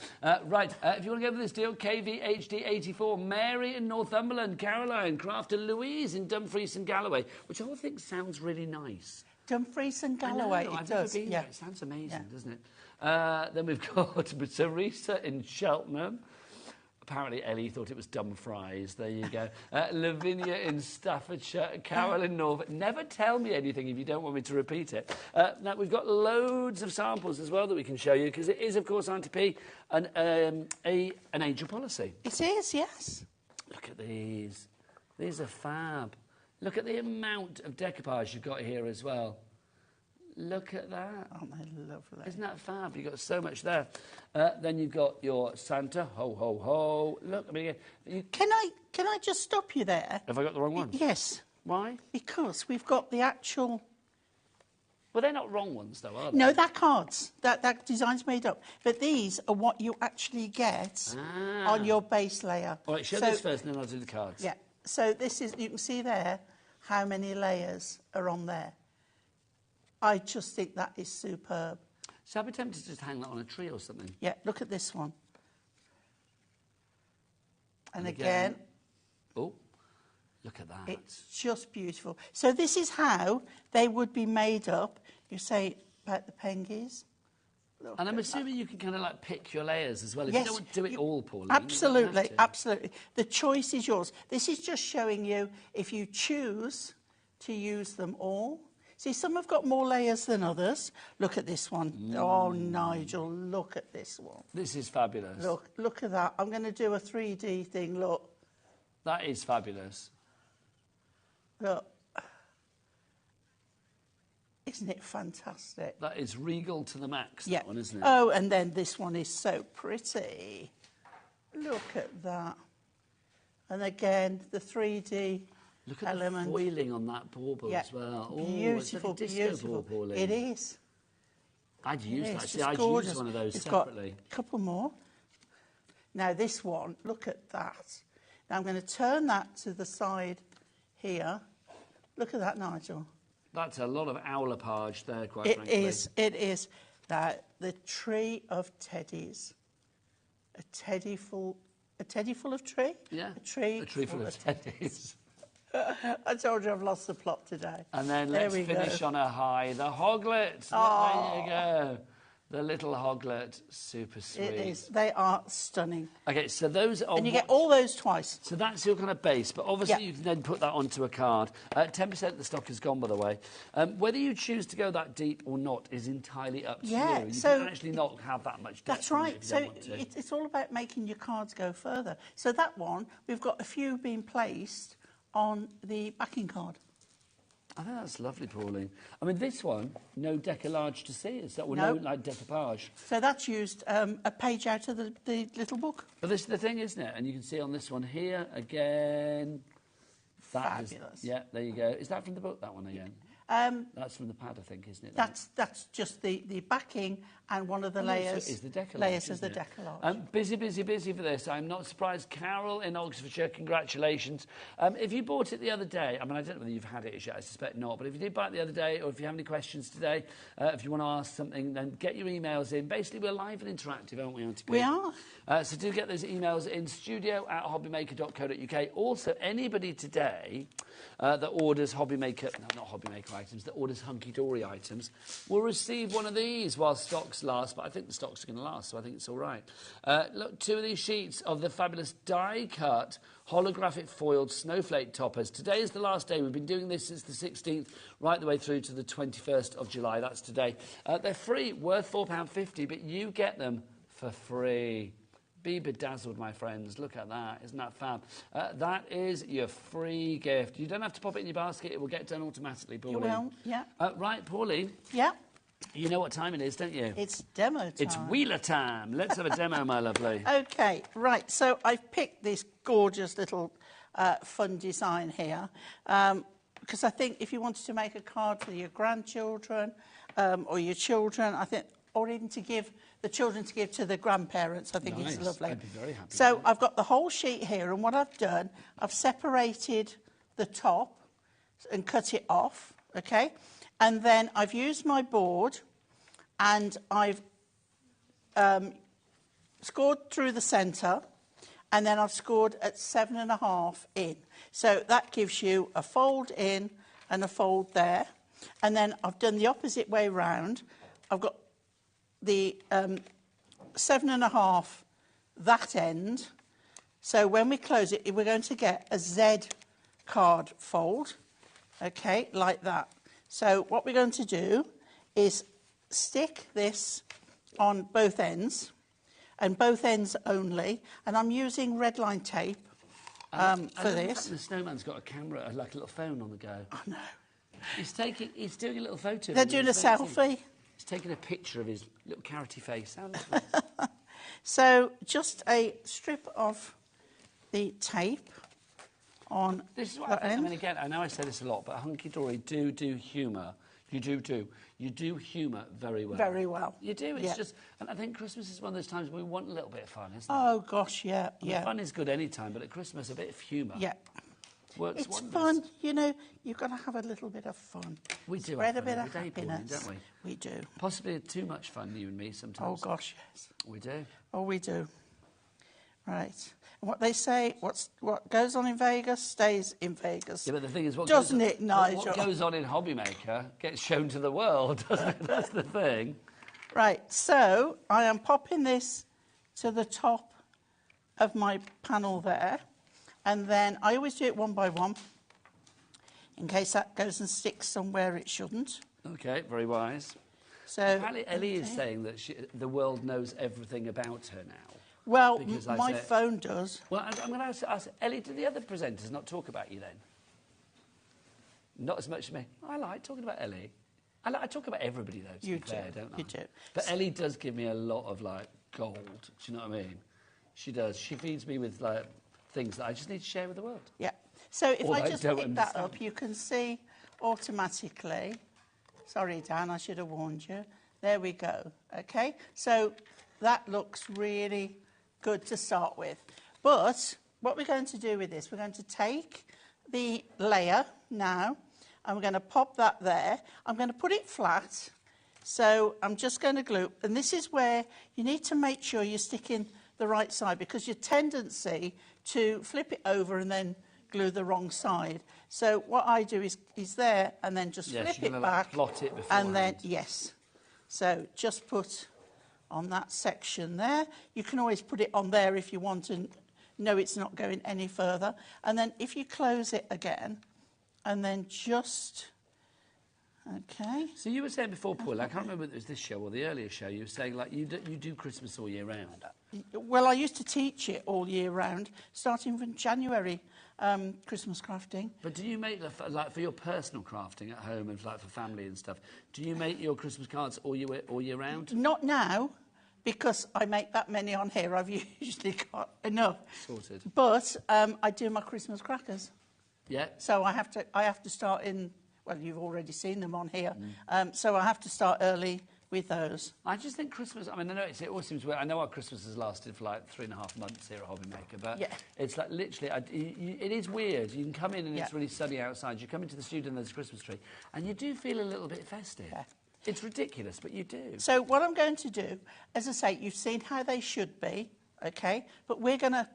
Right, if you want to go for this deal, KVHD84, Mary in Northumberland, Caroline, Crafter Louise in Dumfries and Galloway, which I all think sounds really nice. Dumfries and Galloway, I've never been there. It sounds amazing, doesn't it? Then we've got Teresa in Cheltenham. Apparently Ellie thought it was Dumfries. There you go. Lavinia in Staffordshire. Carol in Norfolk. Never tell me anything if you don't want me to repeat it. Now, we've got loads of samples as well that we can show you, because it is, of course, Auntie P, an angel policy. It is, yes. Look at these. These are fab. Look at the amount of decoupage you've got here as well. Look at that. Aren't they lovely? Isn't that fab? You've got so much there. Then you've got your Santa. Ho, ho, ho. Look, I mean... Can I just stop you there? Have I got the wrong one? Yes. Why? Because we've got the actual... Well, they're not wrong ones, though, are they? No, they're cards. That design's made up. But these are what you actually get on your base layer. All right, show this first, and then I'll do the cards. Yeah. So this is... You can see there how many layers are on there. I just think that is superb. So I'd be tempted to just hang that on a tree or something. Yeah, look at this one. And again... Oh, look at that. It's just beautiful. So this is how they would be made up. You say about the pengies. And I'm assuming you can kind of like pick your layers as well. If you don't want to do it all, Pauline. Absolutely, absolutely. The choice is yours. This is just showing you if you choose to use them all. See, some have got more layers than others. Look at this one. Oh, Nigel, look at this one. This is fabulous. Look at that. I'm going to do a 3D thing, look. That is fabulous. Look. Isn't it fantastic? That is regal to the max, that one, isn't it? Oh, and then this one is so pretty. Look at that. And again, the 3D... Look at the foiling on that bauble as well. Beautiful, it's like a disco beautiful. ball, Pauline. It is. I'd use that. See, I'd use one of those separately. Got a couple more. Now, this one, look at that. Now, I'm going to turn that to the side here. Look at that, Nigel. That's a lot of owlapage there, quite frankly. It is, it is. Now, the tree of teddies. A teddy full of tree? Yeah, a tree full of teddies. I told you I've lost the plot today. And then let's finish on a high. The hoglet. Oh. There you go. The little hoglet. Super sweet. It is. They are stunning. OK, so those are... And you get all those twice. So that's your kind of base, but obviously you can then put that onto a card. 10% of the stock is gone, by the way. Whether you choose to go that deep or not is entirely up to you. You can actually not have that much depth. That's right. If you So don't want to. it's all about making your cards go further. So that one, we've got a few being placed on the backing card. I think that's lovely, Pauline. I mean, this one, no decollage to see. Is that No. no like decoupage? So that's used a page out of the little book. But this is the thing, isn't it? And you can see on this one here again. Fabulous. Yeah, there you go. Is that from the book? That one again. That's from the pad, I think, isn't it? That's just the backing and one of the layers. Is the decollage, layers of isn't the it? decollage. Busy for this. I'm not surprised. Carol in Oxfordshire, congratulations. If you bought it the other day, I mean, I don't know whether you've had it yet, I suspect not, but if you did buy it the other day, or if you have any questions today, if you want to ask something, then get your emails in. Basically, we're live and interactive, aren't we, Auntie P? We are. So do get those emails in, studio@hobbymaker.co.uk. Also, anybody today that orders HobbyMaker, no, not HobbyMaker items, that orders hunky-dory items will receive one of these while stocks last, but I think the stocks are going to last, so I think it's all right. Look, 2 of these sheets of the fabulous die-cut holographic foiled snowflake toppers. Today is the last day. We've been doing this since the 16th, right the way through to the 21st of July. That's today. They're free, worth £4.50, but you get them for free. Be bedazzled, my friends. Look at that. Isn't that fab? That is your free gift. You don't have to pop it in your basket. It will get done automatically, Pauline. You will, yeah. Right, Pauline. Yeah. You know what time it is, don't you? It's demo time. It's wheeler time. Let's have a demo, my lovely. OK, right. So I've picked this gorgeous little fun design here because I think if you wanted to make a card for your grandchildren or your children, I think, or even to give the children to give to the grandparents, I think Nice. it's lovely. I'd be very happy So with that. I've got the whole sheet here, and what I've done, I've separated the top and cut it off, OK? And then I've used my board and I've scored through the centre, and then I've scored at 7.5 in. So that gives you a fold in and a fold there. And then I've done the opposite way round. I've got the 7.5 that end. So when we close it, we're going to get a Z card fold, okay, like that. So what we're going to do is stick this on both ends, and both ends only, and I'm using red line tape for this. The snowman's got a camera, like a little phone on the go. I know. He's doing a little photo. They're doing a selfie. He's taking a picture of his little carroty face. How lovely. So just a strip of the tape on This is what that I think. I end. mean, again, I know I say this a lot, but hunky-dory do humour. You do humour very well. Very well. You do. It's Yeah. just, and I think Christmas is one of those times we want a little bit of fun, isn't it? Oh, gosh, yeah, I mean, yeah. fun is good any time, but at Christmas, a bit of humour. Yeah. Works It's wonders. fun, you know, you've got to have a little bit of fun. We do Spread have a bit fun of every day, Pauline, happiness. don't we? We do. Possibly too much fun, you and me, Oh, sometimes. gosh, yes. We do. Oh, we do. Right. And what they say, what goes on in Vegas stays in Vegas. Yeah, but the thing is, doesn't it, Nigel? What goes on in HobbyMaker gets shown to the world, doesn't it? That's the thing. Right, so I am popping this to the top of my panel there, and then I always do it one by one, in case that goes and sticks somewhere it shouldn't. Okay, very wise. So apparently Ellie is saying that the world knows everything about her now. Well, because I my said- phone does. Well, I'm going to ask Ellie, do the other presenters not talk about you then? Not as much as me. I like talking about Ellie. I talk about everybody, though, to You be fair, do, don't I? you do. But Ellie does give me a lot of, like, gold. Do you know what I mean? She does. She feeds me with, like, things that I just need to share with the world. Yeah. So if Or I they just don't pick that understand. up, you can see automatically. Sorry, Dan, I should have warned you. There we go. Okay. So that looks really good to start with. But what we're going to do with this, we're going to take the layer now, and we're going to pop that there. I'm going to put it flat. So I'm just going to glue. And this is where you need to make sure you're sticking the right side, because your tendency to flip it over and then glue the wrong side. So what I do is there, and then just Yes, flip you're it gonna, like, back. plot it and then, beforehand. yes. So just put on that section there. You can always put it on there if you want to know it's not going any further. And then if you close it again, and then just... Okay. So you were saying before, Paul, I can't remember whether it was this show or the earlier show, you were saying, like, you do Christmas all year round. Well, I used to teach it all year round, starting from January, Christmas crafting. But do you make, like, for your personal crafting at home and, like, for family and stuff, do you make your Christmas cards all year round? Not now, because I make that many on here. I've usually got enough. Sorted. But I do my Christmas crackers. Yeah. So I have to start in... Well, you've already seen them on here. So I have to start early with those. I just think Christmas, I mean, I know it all seems weird. I know our Christmas has lasted for like 3.5 months here at HobbyMaker, but it's like literally, it is weird. You can come in and it's really sunny outside. You come into the studio and there's a Christmas tree, and you do feel a little bit festive. Yeah. It's ridiculous, but you do. So what I'm going to do, as I say, you've seen how they should be, okay? But we're going to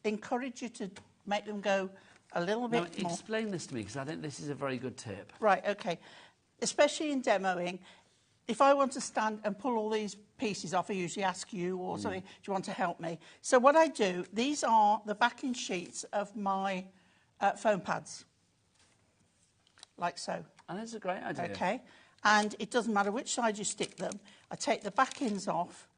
encourage you to make them go a little bit more. Explain this to me, because I think this is a very good tip. Right, okay. Especially in demoing, if I want to stand and pull all these pieces off, I usually ask you or something, do you want to help me? So what I do, these are the backing sheets of my foam pads, like so. And that's a great idea. Okay, and it doesn't matter which side you stick them. I take the backings off.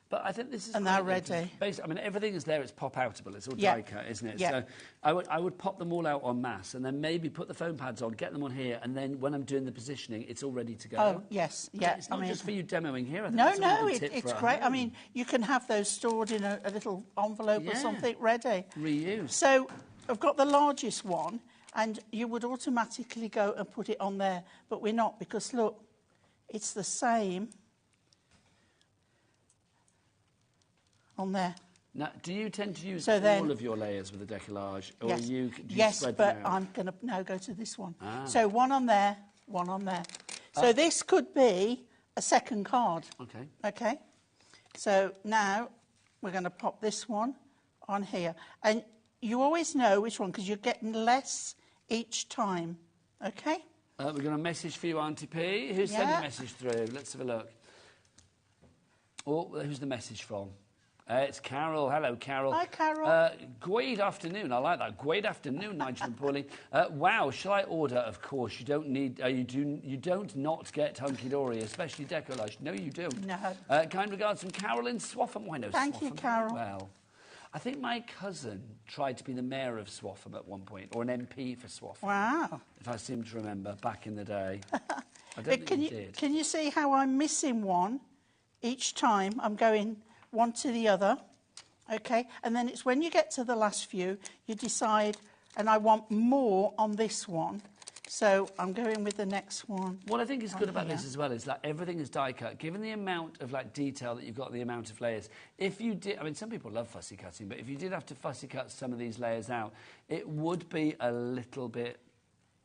But I think this is... And they're ready. Basically, I mean, everything is there. It's pop-outable. It's all Yeah. die cut, isn't it? Yeah. So I would pop them all out en masse and then maybe put the foam pads on, get them on here, and then when I'm doing the positioning, it's all ready to go. Oh, yes, yeah. It's not just for you demoing here. I think No, that's a really no, good tip it's for great. at I mean, you can have those stored in a little envelope or Yeah. something ready. Reuse. So I've got the largest one, and you would automatically go and put it on there, but we're not, because look, it's the same on there. Now, do you tend to use So then- all of your layers with the decollage, or Yes, do you yes, spread but them out? I'm going to now go to this one. Ah. So one on there, one on there. So this could be a second card. Okay. Okay. So now we're going to pop this one on here. And you always know which one, because you're getting less each time. Okay? We've got a message for you, Auntie P. Who's sent Yeah. a message through? Let's have a look. Oh, who's the message from? It's Carol. Hello, Carol. Hi, Carol. Great afternoon. I like that. Great afternoon, Nigel and Pauline. Wow, shall I order? Of course, you don't need. You don't not get hunky dory, especially decollage. No, you don't. No. Kind regards from Carol in Swaffham. Why no? Thank you, Swaffham? Carol. Well, I think my cousin tried to be the mayor of Swaffham at one point, or an MP for Swaffham. Wow. If I seem to remember, back in the day. I don't But think can he you did. can you see how I'm missing one each time? I'm going one to the other. Okay, and then it's when you get to the last few, you decide, and I want more on this one, so I'm going with the next one. What I think is good about here. this as well is that everything is die cut. Given the amount of detail that you've got, the amount of layers, if you did, I mean, some people love fussy cutting, but if you did have to fussy cut some of these layers out, it would be a little bit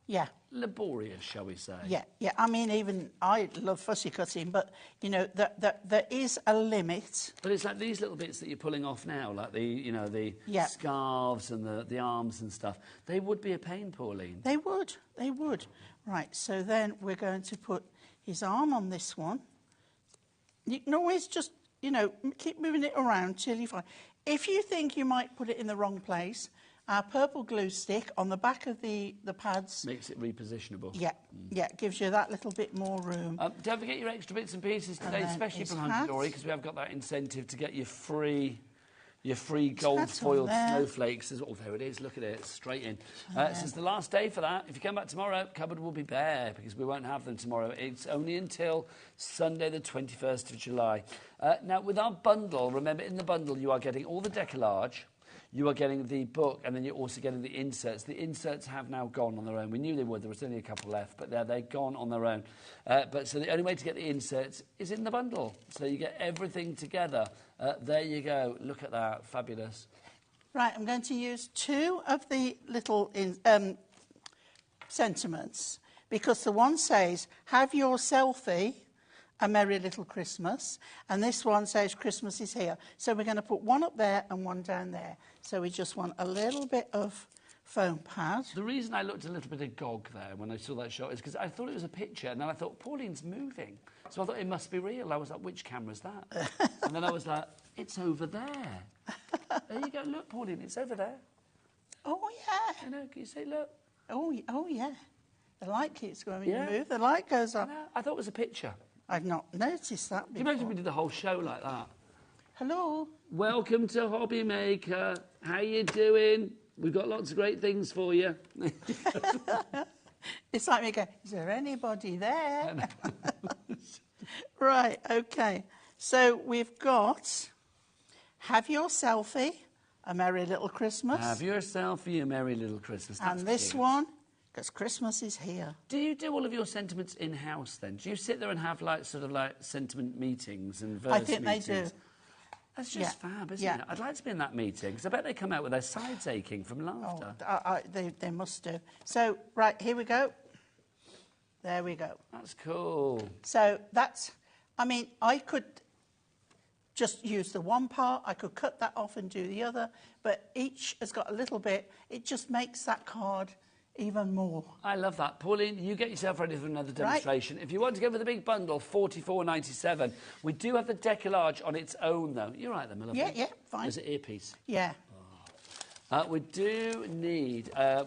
Yeah. laborious, shall we say? Yeah, yeah. I mean, even I love fussy cutting, but you know, there is a limit. But it's like these little bits that you're pulling off now, like the Yeah. scarves and the arms and stuff. They would be a pain, Pauline. They would, they would. Right. So then we're going to put his arm on this one. You can always just, keep moving it around till you find. If you think you might put it in the wrong place, our purple glue stick on the back of the pads Makes it repositionable. yeah, gives you that little bit more room. Don't forget your extra bits and pieces today, then especially his from hat. Hunky Dory, because we have got that incentive to get your free gold hat on foiled there. snowflakes. Oh, there it is. Look at it. It's straight in. This is the last day for that. If you come back tomorrow, cupboard will be bare because we won't have them tomorrow. It's only until Sunday, the 21st of July. Now, with our bundle, remember, in the bundle, you are getting all the decollage. You are getting the book, and then you're also getting the inserts. The inserts have now gone on their own. We knew they would. There was only a couple left, but they're gone on their own. So the only way to get the inserts is in the bundle. So you get everything together. There you go. Look at that. Fabulous. Right, I'm going to use two of the little sentiments because the one says, have your selfie, a merry little Christmas, and this one says Christmas is here. So we're going to put one up there and one down there. So we just want a little bit of foam pad. The reason I looked a little bit agog there when I saw that shot is because I thought it was a picture, and then I thought, Pauline's moving. So I thought it must be real. I was like, which camera's that? And then I was like, it's over there. There you go. Look, Pauline, it's over there. Oh, yeah. I know. Can you say, look? Oh, yeah. The light keeps going when Yeah. you move. The light goes up. I thought it was a picture. I've not noticed that Can you before. imagine we did the whole show like that? Hello. Welcome to HobbyMaker. How you doing? We've got lots of great things for you. It's like me going, is there anybody there? Right, okay. So we've got Have Your Selfie, A Merry Little Christmas. Have yourself a merry little Christmas. That's And this cute. one, because Christmas is here. Do you do all of your sentiments in-house then? Do you sit there and have sentiment meetings and verse I think meetings? they do. That's just Yeah. fab, isn't Yeah. it? I'd like to be in that meeting because I bet they come out with their sides aching from laughter. They must do. So, right, here we go. There we go. That's cool. So that's, I mean, I could just use the one part. I could cut that off and do the other, but each has got a little bit. It just makes that card even more. I love that. Pauline, you get yourself ready for another demonstration. Right. If you want to go for the big bundle, $44.97. We do have the decollage on its own, though. You're right, then, my lovely. Yeah, fine. There's an earpiece. Yeah. We do need, I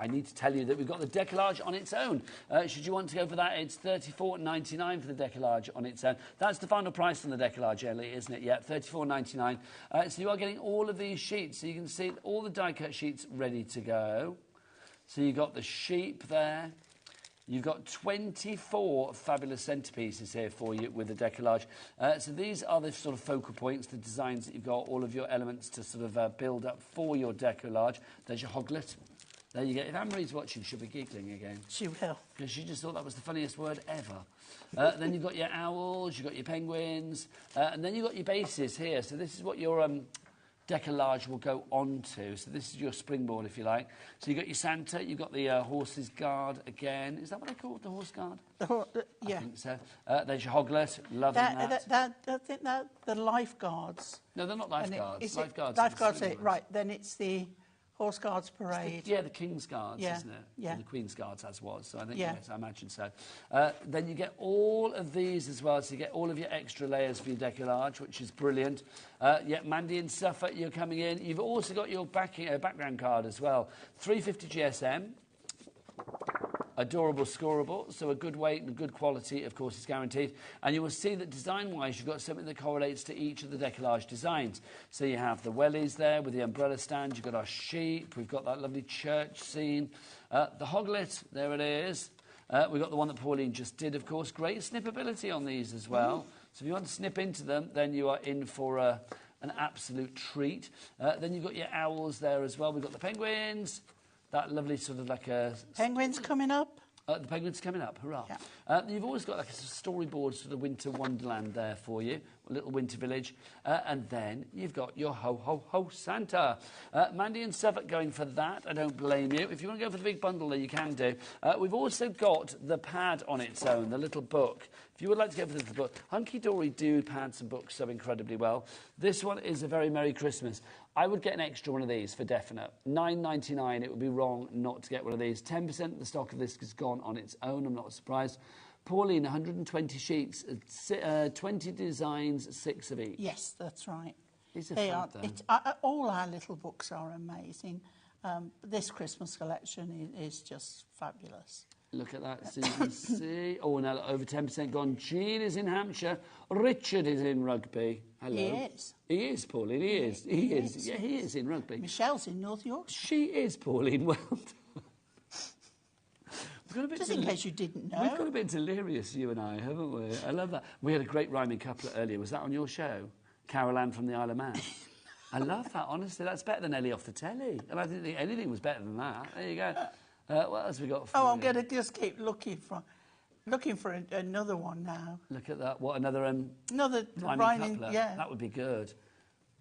need to tell you that we've got the decollage on its own. Should you want to go for that, it's $34.99 for the decollage on its own. That's the final price on the decollage, Ellie, isn't it? Yeah, $34.99. So you are getting all of these sheets. So you can see all the die-cut sheets ready to go. So you've got the sheep there. You've got 24 fabulous centerpieces here for you with the decollage. So these are the sort of focal points, the designs that you've got, all of your elements to sort of build up for your decollage. There's your hoglet. There you go. If Anne-Marie's watching, she'll be giggling again. She will. Because she just thought that was the funniest word ever. Then you've got your owls, you've got your penguins, and then you've got your bases here. So this is what your decollage will go on to. So this is your springboard, if you like. So you've got your Santa, you've got the horse's guard again. Is that what they call it, the horse guard? Yeah. I think so. There's your hoglet. Loving that. I think that the lifeguards. No, they're not lifeguards. Lifeguards, right. Then it's the Horse Guards Parade. The King's Guards, isn't it? Yeah. Or the Queen's Guards, as was. So I think, yes, I imagine so. Then you get all of these as well. So you get all of your extra layers for your decollage, which is brilliant. Mandy and Suffolk, you're coming in. You've also got your background card as well. 350 GSM. Adorable scoreable, so a good weight and good quality, of course, is guaranteed. And you will see that design-wise, you've got something that correlates to each of the decollage designs. So you have the wellies there with the umbrella stand. You've got our sheep. We've got that lovely church scene. The hoglet, there it is. We've got the one that Pauline just did, of course. Great snippability on these as well. So if you want to snip into them, then you are in for an absolute treat. Then you've got your owls there as well. We've got the penguins. That lovely sort of like a... Penguins coming up? The penguins coming up, hurrah. Yeah. You've always got like a storyboard sort of winter wonderland there for you, a little winter village. And then you've got your Ho, Ho, Ho Santa. Mandy and Suffolk going for that, I don't blame you. If you want to go for the big bundle there, you can do. We've also got the pad on its own, the little book. If you would like to go for the little book, Hunky Dory do pads and books so incredibly well. This one is a very Merry Christmas. I would get an extra one of these for definite. $9.99, it would be wrong not to get one of these. 10% of the stock of this is gone on its own, I'm not surprised. Pauline, 120 sheets, 20 designs, 6 of each. Yes, that's right. They are. All our little books are amazing. This Christmas collection is just fabulous. Look at that, so you can see. Oh, now over 10% gone. Jean is in Hampshire. Richard is in Rugby. Hello. He is. He is, Pauline. He is. He is. Yeah, he is in Rugby. Michelle's in North Yorkshire. She is, Pauline. Well done. Just in case you didn't know. We've got a bit delirious, you and I, haven't we? I love that. We had a great rhyming couplet earlier. Was that on your show? Carol Ann from the Isle of Man. I love that, honestly. That's better than Ellie off the telly. And I didn't think anything was better than that. There you go. What else have we got for you? I'm going to just keep looking for another one now. Look at that. What, another rhyming couplet? Yeah. That would be good.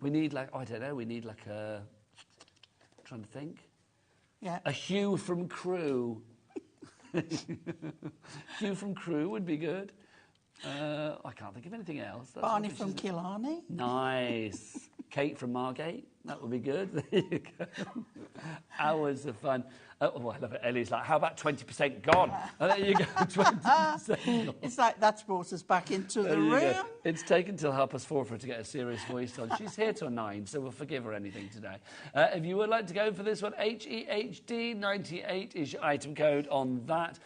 We need, like, I don't know, we need, like, a... I'm trying to think. Yeah. A Hugh from Crewe. Hugh from Crewe would be good. I can't think of anything else. That's Barney from Killarney. Nice. Kate from Margate. That would be good. There you go. Hours of fun. Oh, I love it. Ellie's like, how about 20% gone? And there you go, 20%. It's like that's brought us back into the room. It's taken till 4:30 for her to get a serious voice on. She's here till 9, so we'll forgive her anything today. If you would like to go for this one, HEHD98 is your item code on that.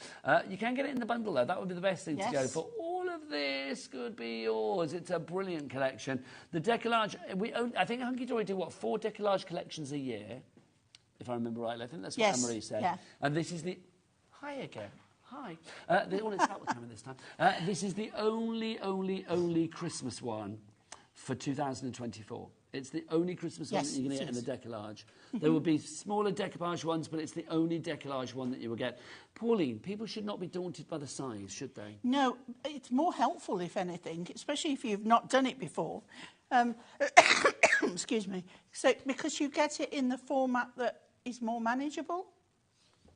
You can get it in the bundle, though. That would be the best thing to go for. All of this could be yours. It's a brilliant collection. The decollage, I think Hunky Dory do, 4 decollage collections a year? If I remember rightly. I think that's what Anne-Marie said. Yeah. And this is the... Hi again. Hi. It's that time this time. This is the only Christmas one for 2024. It's the only Christmas one that you're going to get in the decollage. There will be smaller decoupage ones, but it's the only decollage one that you will get. Pauline, people should not be daunted by the size, should they? No, it's more helpful, if anything, especially if you've not done it before. Excuse me. So, because you get it in the format that is more manageable.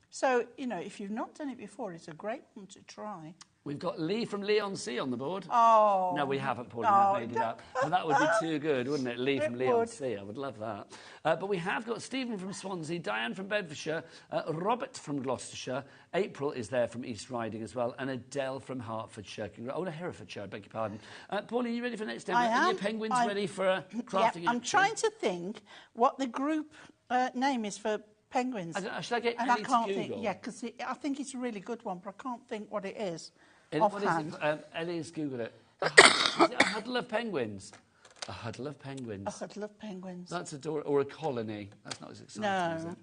So, if you've not done it before, it's a great one to try. We've got Lee from Leon C on the board. Oh. No, we haven't, Pauline. No, I've made it up. But that would be too good, wouldn't it? Lee from Leon would. C. I would love that. But we have got Stephen from Swansea, Diane from Bedfordshire, Robert from Gloucestershire, April is there from East Riding as well, and Adele from Hertfordshire. No, Herefordshire, I beg your pardon. Pauline, you ready for next time? I am. Are your penguins ready for crafting? Yeah, I'm trying to think what the group name is for penguins. Should I get and Ellie I can't to Google? think. Yeah, because I think it's a really good one, but I can't think what it is. What is offhand. it? Ellie's Googled it. Is it a huddle of penguins? A huddle of penguins. A huddle of penguins. That's adorable. Or a colony. That's not as exciting, is it?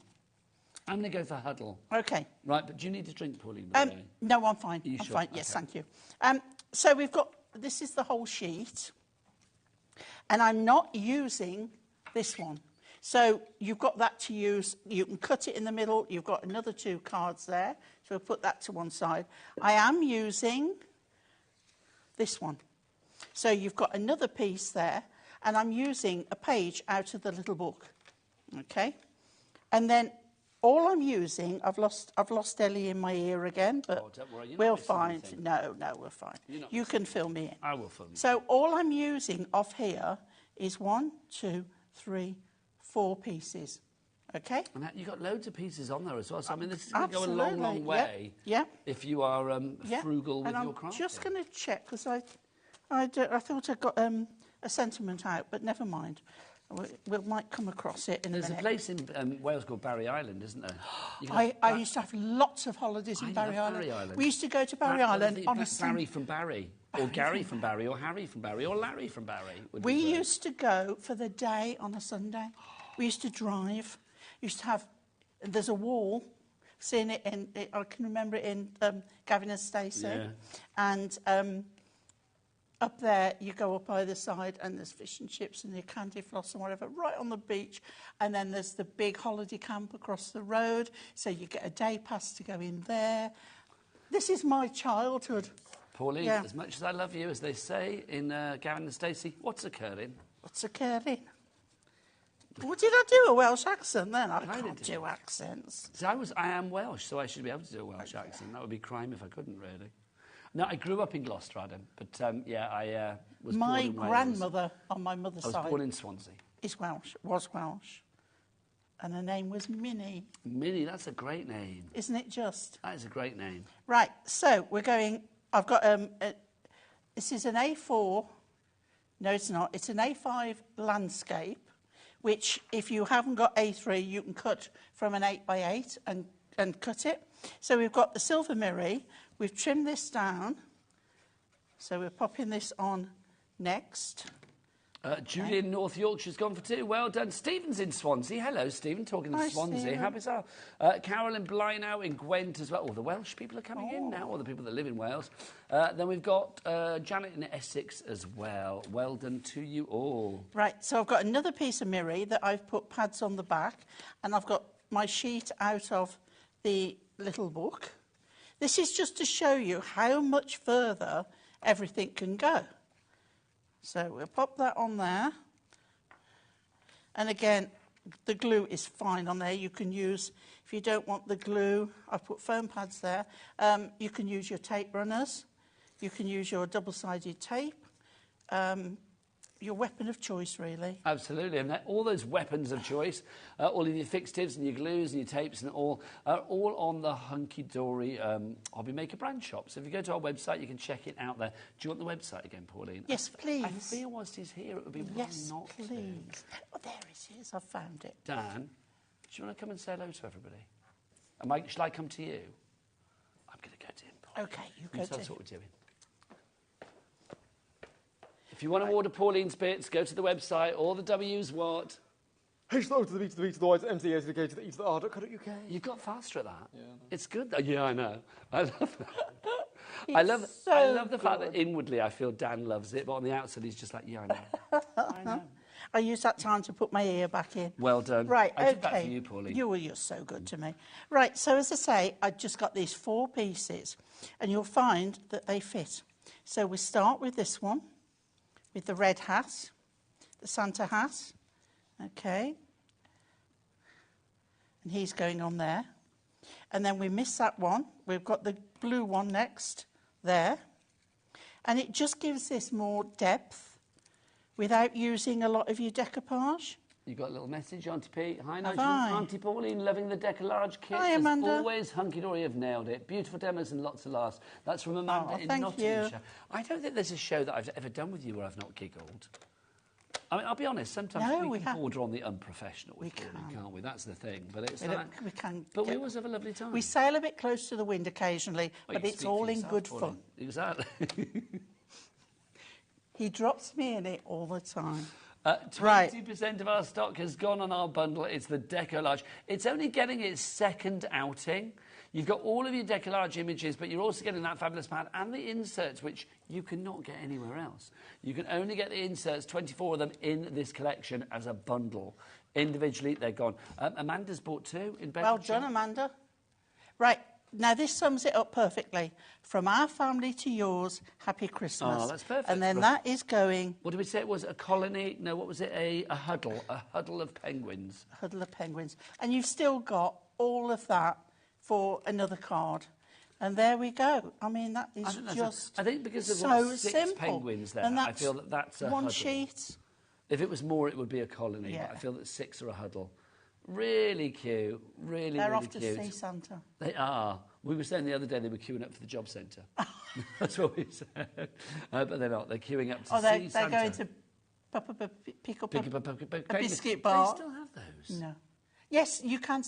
I'm going to go for huddle. Okay. Right, but do you need a drink, Pauline? No, I'm fine. Are you I'm sure? fine. Yes, Okay. thank you. So we've got, this is the whole sheet, and I'm not using this one. So you've got that to use. You can cut it in the middle. You've got another 2 cards there. So we'll put that to one side. I am using this one. So you've got another piece there, and I'm using a page out of the little book. Okay? And then all I'm using, I've lost Ellie in my ear again, but don't worry, we'll find. No, we're fine. You can fill me in. I will fill you in. So all I'm using off here is 1, 2, 3, 4 pieces. Okay? And you've got loads of pieces on there as well. So, I mean, this is going to go a long, long Yep. way Yep. if you are Yep. frugal with and your I'm crafting. just going to check, because I thought I got a sentiment out, but never mind. We might come across it in a minute. There's a place in Wales called Barry Island, isn't there? I used to have lots of holidays in Barry Island. We used to go to Barry Island on a Barry from Barry, or Gary from Barry, or Harry from Barry, or Larry from Barry. We used to go for the day on a Sunday. We used to drive. Used to have. There's a wall. Seeing it in. I can remember it in Gavin and Stacey. Yeah. And up there, you go up either side, and there's fish and chips and your candy floss and whatever, right on the beach. And then there's the big holiday camp across the road, so you get a day pass to go in there. This is my childhood. Pauline, Yeah. as much as I love you, as they say in Gavin and Stacey, what's occurring? What's occurring? Well, did I do a Welsh accent then? I can't do accents. So I am Welsh, so I should be able to do a Welsh accent. That would be crime if I couldn't, really. No, I grew up in Gloucester, Adam, but I was born My in Wales. grandmother on my mother's side. I was born in Swansea. Was Welsh. And her name was Minnie. Minnie, that's a great name. Isn't it just? That is a great name. Right, so we're going, I've got, this is an A4, no it's not, it's an A5 landscape, which if you haven't got A3, you can cut from an 8x8 and cut it. So we've got the silver Mirri, we've trimmed this down, so we're popping this on next. Julian, North Yorkshire's gone for 2. Well done. Stephen's in Swansea. Hello, Stephen. Talking Hi, of Swansea. Stephen. How bizarre. Carolyn Blynow in Gwent as well. Oh, the Welsh people are coming in now, or the people that live in Wales. Then we've got Janet in Essex as well. Well done to you all. Right, so I've got another piece of Mirri that I've put pads on the back, and I've got my sheet out of the little book. This is just to show you how much further everything can go. So we'll pop that on there. And again, the glue is fine on there. You can use, if you don't want the glue, I've put foam pads there. You can use your tape runners. You can use your double-sided tape. Your weapon of choice, really. Absolutely, and all those weapons of choice, all of your fixatives and your glues and your tapes and all, are all on the hunky-dory HobbyMaker brand shop. So if you go to our website, you can check it out there. Do you want the website again, Pauline? Yes, please. I feel whilst he's here, it would be yes, not please. Oh, there it is. I've found it. Dan, do you want to come and say hello to everybody? Shall I come to you? I'm going to go to him, Pauline. Okay, you go tell to us what we're doing. If you want to order Pauline's bits, go to the website. All the W's what? H-O to the B to the B to the Y to the MC to the K to the E to the R.co.uk. You got faster at that. Yeah. It's good, though. Yeah, I know. I love that. It's I love the fact that inwardly I feel Dan loves it, but on the outside he's just like, yeah, I know. I know. I used that time to put my ear back in. Well done. Right, I okay. did that for you, Pauline. You're so good to me. Right, so as I say, I just got these 4 pieces, and you'll find that they fit. So we start with this one, with the red hat, the Santa hat, okay. And he's going on there. And then we miss that one. We've got the blue one next, there. And it just gives this more depth without using a lot of your decoupage. You got a little message, Auntie Pete. Hi, Have Nigel. I? Auntie Pauline, loving the Decolarge kit. Hi, As Amanda. always, hunky-dory have nailed it. Beautiful demos and lots of laughs. That's from Amanda in thank Nottinghamshire. you. I don't think there's a show that I've ever done with you where I've not giggled. I mean, I'll be honest, sometimes we can border on the unprofessional with Pauline, can't we? That's the thing. But it's We can. But we always have a lovely time. We sail a bit close to the wind occasionally, Well, but you it's speak all for in yourself, good Pauline. fun. Exactly. He drops me in it all the time. 20% of our stock has gone on our bundle. It's the Decolarge. It's only getting its second outing. You've got all of your Decolarge images, but you're also getting that fabulous pad and the inserts, which you cannot get anywhere else. You can only get the inserts, 24 of them, in this collection as a bundle. Individually, they're gone. Amanda's bought 2 in Bedfordshire. Well done, Amanda. Right, now this sums it up perfectly. From our family to yours, happy Christmas. Oh, that's perfect. And then that is going... What did we say it was? A colony? No, what was it? A huddle. A huddle of penguins. A huddle of penguins. And you've still got all of that for another card. And there we go. I mean, that is I think because there's so 6 simple. penguins there, And I feel that that's a one huddle. sheet. If it was more, it would be a colony. Yeah. But I feel that 6 are a huddle. Really cute. Really, They're really off to cute. see Santa. They are. We were saying the other day they were queuing up for the job centre. That's what we said. But they're not. They're queuing up to see they're Santa. going to pick up a biscuit They bar. still have those. No. Yes, you can.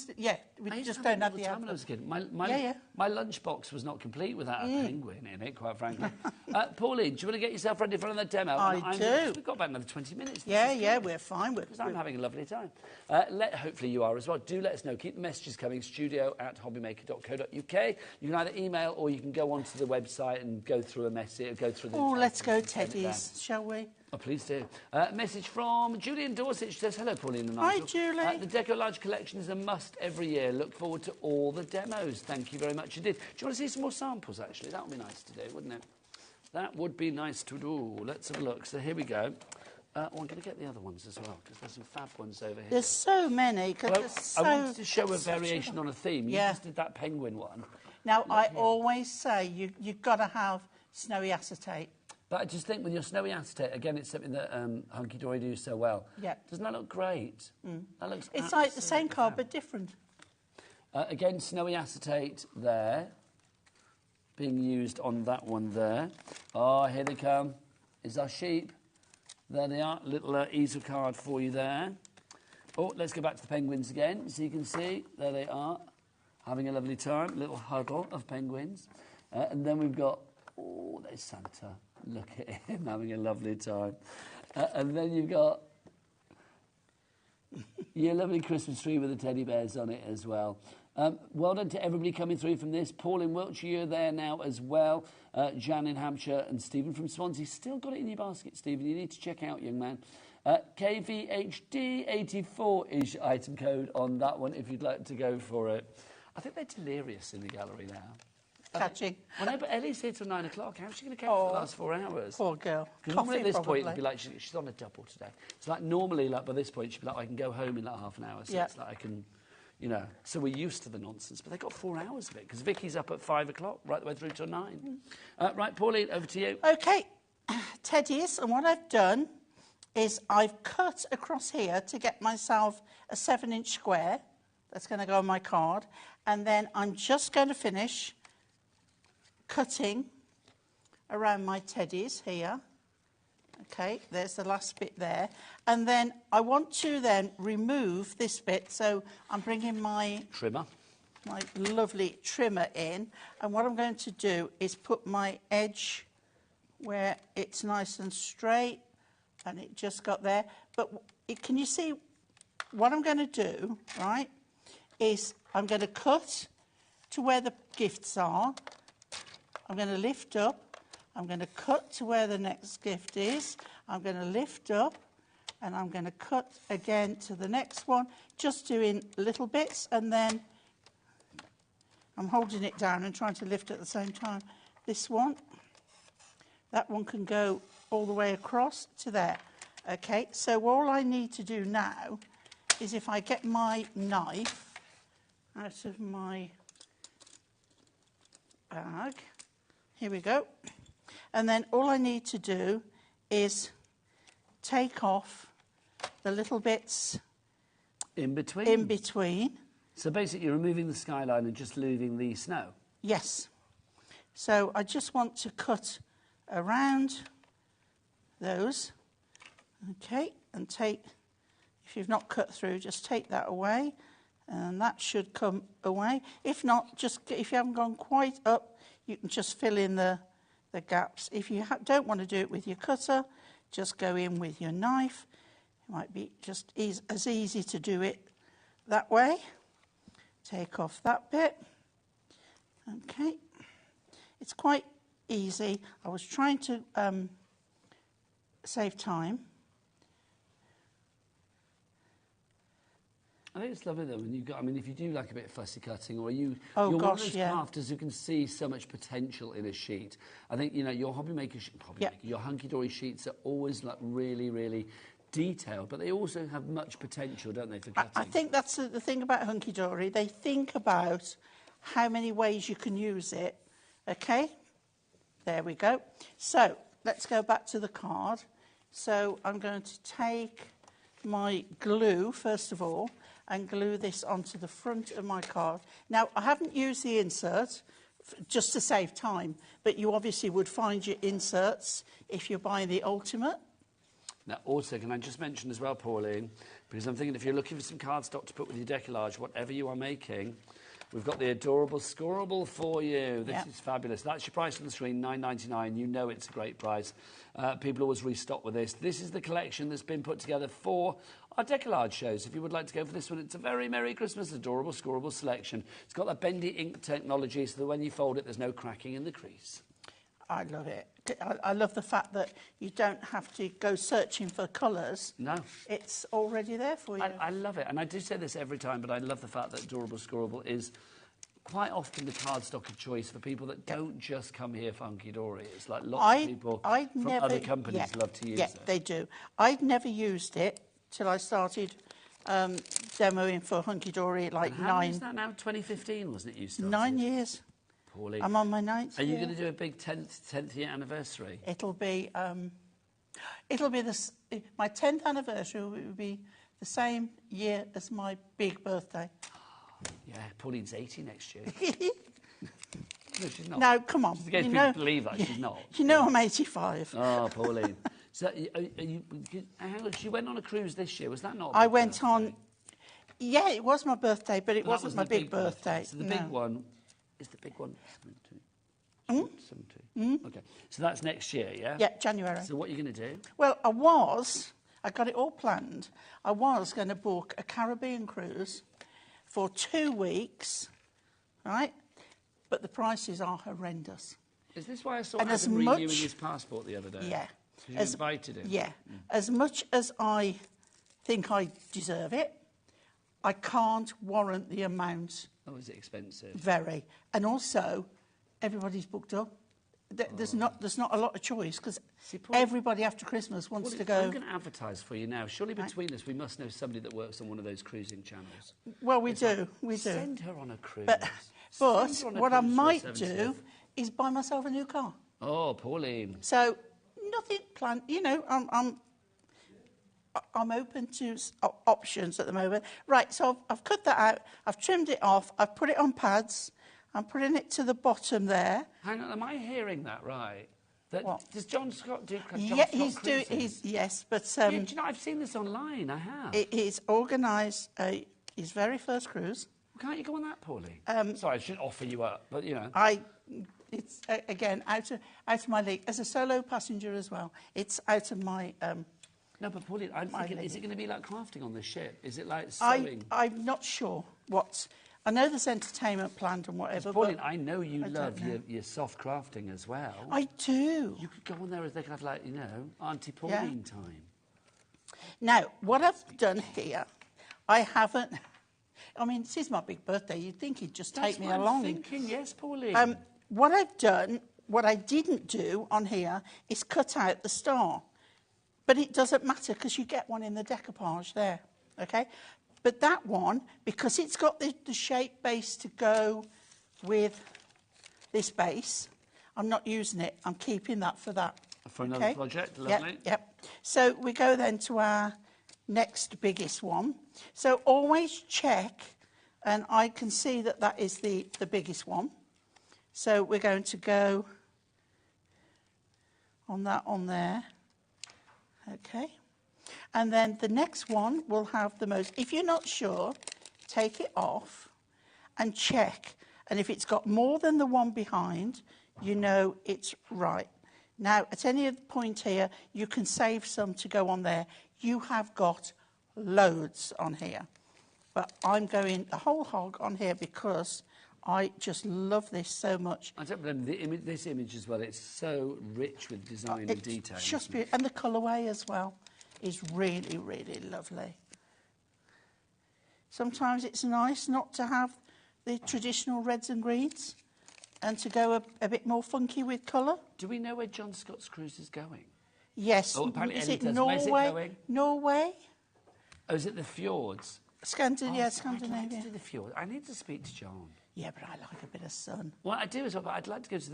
We just don't have the time when I was a kid. My lunchbox was not complete without a penguin in it, quite frankly. Pauline, do you want to get yourself ready for another demo? I do. We've got about another 20 minutes. Yeah, we're fine. Because I'm having a lovely time. Hopefully you are as well. Do let us know. Keep the messages coming. studio@hobbymaker.co.uk. You can either email or you can go onto the website and go through a message. Go through the. Oh, let's go, Teddy's, shall we? Oh, please do. Message from Julie in Dorset. She says, hello, Pauline and Hi, Nigel. Julie. The Decolarge collection is a must every year. Look forward to all the demos. Thank you very much indeed. Do you want to see some more samples, actually? That would be nice to do, wouldn't it? That would be nice to do. Let's have a look. So here we go. I'm going to get the other ones as well, because there's some fab ones over here. There's so many. Well, I wanted to show a variation on a theme. You just did that penguin one. Now, I always say you've got to have snowy acetate. But I just think with your snowy acetate, again, it's something that Hunky Dory do so well. Yeah. Doesn't that look great? That looks It's like the same card, but different. Again, snowy acetate there, being used on that one there. Oh, here they come. Is our sheep. There they are. Little easel card for you there. Oh, let's go back to the penguins again, so you can see. There they are, having a lovely time. Little huddle of penguins. And then we've got, oh, there's Santa. Look at him having a lovely time. And then you've got your lovely Christmas tree with the teddy bears on it as well. Well done to everybody coming through from this. Paul in Wiltshire, you're there now as well. Jan in Hampshire and Stephen from Swansea. Still got it in your basket, Stephen. You need to check out, young man. KVHD84 is your item code on that one if you'd like to go for it. I think they're delirious in the gallery now. Catching. Well, no, but Ellie's here till 9 o'clock. How's she going to catch for the last 4 hours? Poor girl. Because normally at this point, it'd be like she's on a double today. It's like normally, like by this point, she'd be like, I can go home in like half an hour. So it's like I can, you know. So we're used to the nonsense. But they've got 4 hours of it because Vicky's up at 5 o'clock, right the way through till 9. Right, Pauline, over to you. Okay, teddies. And what I've done is I've cut across here to get myself a 7-inch square. That's going to go on my card. And then I'm just going to finish cutting around my teddies here. Okay, there's the last bit there. And then I want to then remove this bit. So I'm bringing my trimmer, my lovely trimmer in. And what I'm going to do is put my edge where it's nice and straight. And it just got there. But can you see what I'm going to do, right, is I'm going to cut to where the gifts are. I'm going to lift up. I'm going to cut to where the next gift is. I'm going to lift up. And I'm going to cut again to the next one, just doing little bits. And then I'm holding it down and trying to lift at the same time. This one, that one can go all the way across to there. Okay, so all I need to do now is if I get my knife out of my bag here we go. And then all I need to do is take off the little bits in between. In between. So basically you're removing the skyline and just leaving the snow? Yes. So I just want to cut around those. Okay, and take, if you've not cut through, just take that away. And that should come away. If not, just if you haven't gone quite up, you can just fill in the gaps. If you don't want to do it with your cutter, just go in with your knife. It might be just as easy to do it that way. Take off that bit. Okay. It's quite easy. I was trying to save time. I think it's lovely though when you've got, I mean, if you do like a bit of fussy cutting, or you're one of those crafters who can see so much potential in a sheet. I think, you know, your HobbyMaker, your hunky-dory sheets are always like really, really detailed, but they also have much potential, don't they, for cutting? I think that's the thing about hunky-dory. They think about how many ways you can use it. Okay, there we go. So let's go back to the card. So I'm going to take my glue, first of all, and glue this onto the front of my card. Now, I haven't used the insert just to save time, but you obviously would find your inserts if you're buying the Ultimate. Now, also, can I just mention as well, Pauline, because I'm thinking if you're looking for some cardstock to put with your decollage, whatever you are making, we've got the adorable Scorable for you. This is fabulous. That's your price on the screen, $9.99. You know it's a great price. People always restock with this. This is the collection that's been put together for our decollage shows. If you would like to go for this one, it's a very Merry Christmas, adorable Scorable selection. It's got that bendy ink technology so that when you fold it, there's no cracking in the crease. I love it. I love the fact that you don't have to go searching for colours. No. It's already there for you. I love it. And I do say this every time, but I love the fact that Adorable Scorable is quite often the cardstock of choice for people that don't just come here for hunky-dory. It's like lots of people from other companies love to use it. Yeah, they do. I'd never used it till I started demoing for hunky-dory like How long is that now? 2015, wasn't it you started? 9 years. Pauline. I'm on my 9th Are you year. going to do a big 10th year anniversary? It'll be this. My 10th anniversary will be the same year as my big birthday. Yeah, Pauline's 80 next year. No, she's not. No, come on. Just in case people believe that, she's not. You know I'm 85. Oh, Pauline. So, hang on, she went on a cruise this year. Was that not? I went on. Yeah, it was my birthday, but it wasn't my big birthday. So the big one is the big one. 70. Okay, so that's next year, yeah? Yeah, January. So what are you going to do? Well, I got it all planned. I was going to book a Caribbean cruise for 2 weeks, right? But the prices are horrendous. Is this why I saw him renewing his passport the other day? Yeah. You invited him? Yeah. As much as I think I deserve it, I can't warrant the amount. Oh, is it expensive? Very. And also, everybody's booked up. There's not a lot of choice because everybody after Christmas wants to go. I'm going to advertise for you now. Surely between us we must know somebody that works on one of those cruising channels. Well, we do. Send her on a cruise. But what I might do is buy myself a new car. Oh, Pauline. So nothing planned. You know, I'm open to options at the moment. Right, so I've cut that out. I've trimmed it off. I've put it on pads. I'm putting it to the bottom there. Hang on, am I hearing that right? Does John Scott do? He's doing. Yes, but do you know, I've seen this online. I have. He's organised his very first cruise. Well, can't you go on that, Pauline? Sorry, I shouldn't offer you up, but you know. It's again out of my league as a solo passenger as well. It's out of my. No, but Pauline, I'm thinking, is it going to be like crafting on the ship? Is it like sewing? I'm not sure what. I know there's entertainment planned and whatever. Pauline, I know you love your soft crafting as well. I do. You could go on there as they could have, like, you know, Auntie Pauline time. Now, what I've done here, I haven't. I mean, this is my big birthday. You'd think he'd just take me along. I'm thinking, yes, Pauline. What I've done, what I didn't do on here, is cut out the star. But it doesn't matter because you get one in the decoupage there, okay? But that one, because it's got the shape base to go with this base, I'm not using it. I'm keeping that for that. For another project, lovely. Yep. So we go then to our next biggest one. So always check, and I can see that that is the biggest one. So we're going to go on that on there. Okay. And then the next one will have the most. If you're not sure, take it off and check. And if it's got more than the one behind, you know it's right. Now, at any point here, you can save some to go on there. You have got loads on here. But I'm going the whole hog on here because I just love this so much. I don't blame this image as well. It's so rich with design and detail. Just beautiful. And the colourway as well is really, really lovely. Sometimes it's nice not to have the traditional reds and greens and to go a bit more funky with colour. Do we know where John Scott's cruise is going? Yes. Oh, apparently is Ellie it does. Norway? Where's it going? Norway? Oh, is it the fjords? Scandinavia. I'd like to do the fjords. I need to speak to John. Yeah, but I like a bit of sun. Well, I do as well, but I'd like to go to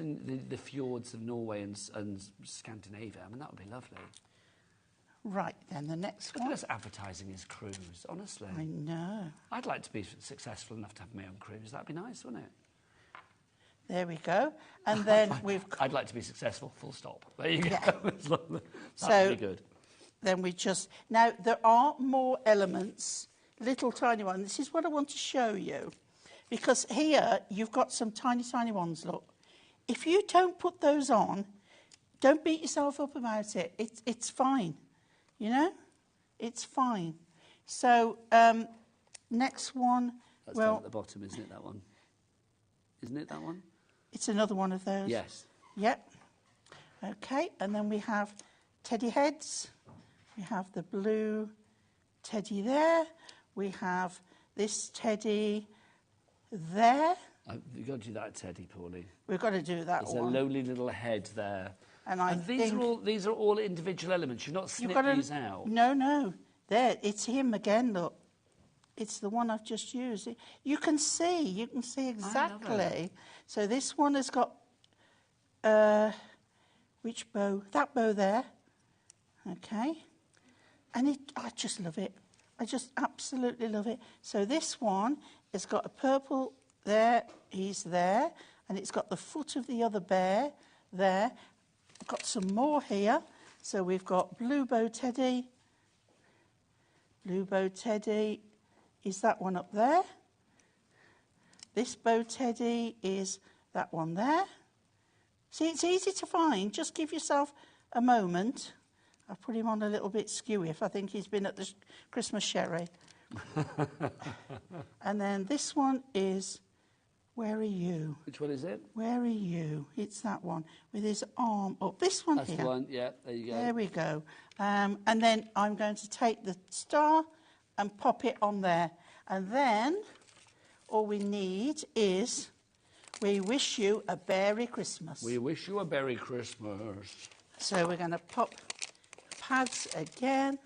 the fjords of Norway and Scandinavia. I mean, that would be lovely. Right, then the next Look one. at us advertising his cruise, honestly. I know. I'd like to be successful enough to have my own cruise. That'd be nice, wouldn't it? There we go. And then I'd like to be successful, full stop. There you go. Yeah. That'd be good. Then we just... Now, there are more elements, little tiny ones. This is what I want to show you. Because here, you've got some tiny, tiny ones, look. If you don't put those on, don't beat yourself up about it. It's fine, you know? It's fine. So, next one... That's down at the bottom, isn't it, that one? Isn't it, that one? It's another one of those. Yes. Yep. Okay, and then we have teddy heads. We have the blue teddy there. We have this teddy there. You've got to do that teddy, Pauline. We've got to do that There's one. a lowly little head there. And these are all individual elements. You've not snipped these out. No. There, it's him again, look. It's the one I've just used. You can see exactly. So this one has got, which bow? That bow there. Okay. And I just love it. I just absolutely love it. So this one has got a purple there, he's there, and it's got the foot of the other bear there. I've got some more here. So we've got blue bow teddy. Blue bow teddy. Is that one up there? This bow teddy is that one there. See, it's easy to find. Just give yourself a moment. I put him on a little bit skewy if I think he's been at the Christmas sherry. And then this one is, where are you? Which one is it? Where are you? It's that one with his arm up. This one That's here. the one, yeah, there you go. There we go. And then I'm going to take the star and pop it on there. And then all we need is, we wish you a Merry Christmas. We wish you a Merry Christmas. So we're going to pop pads again.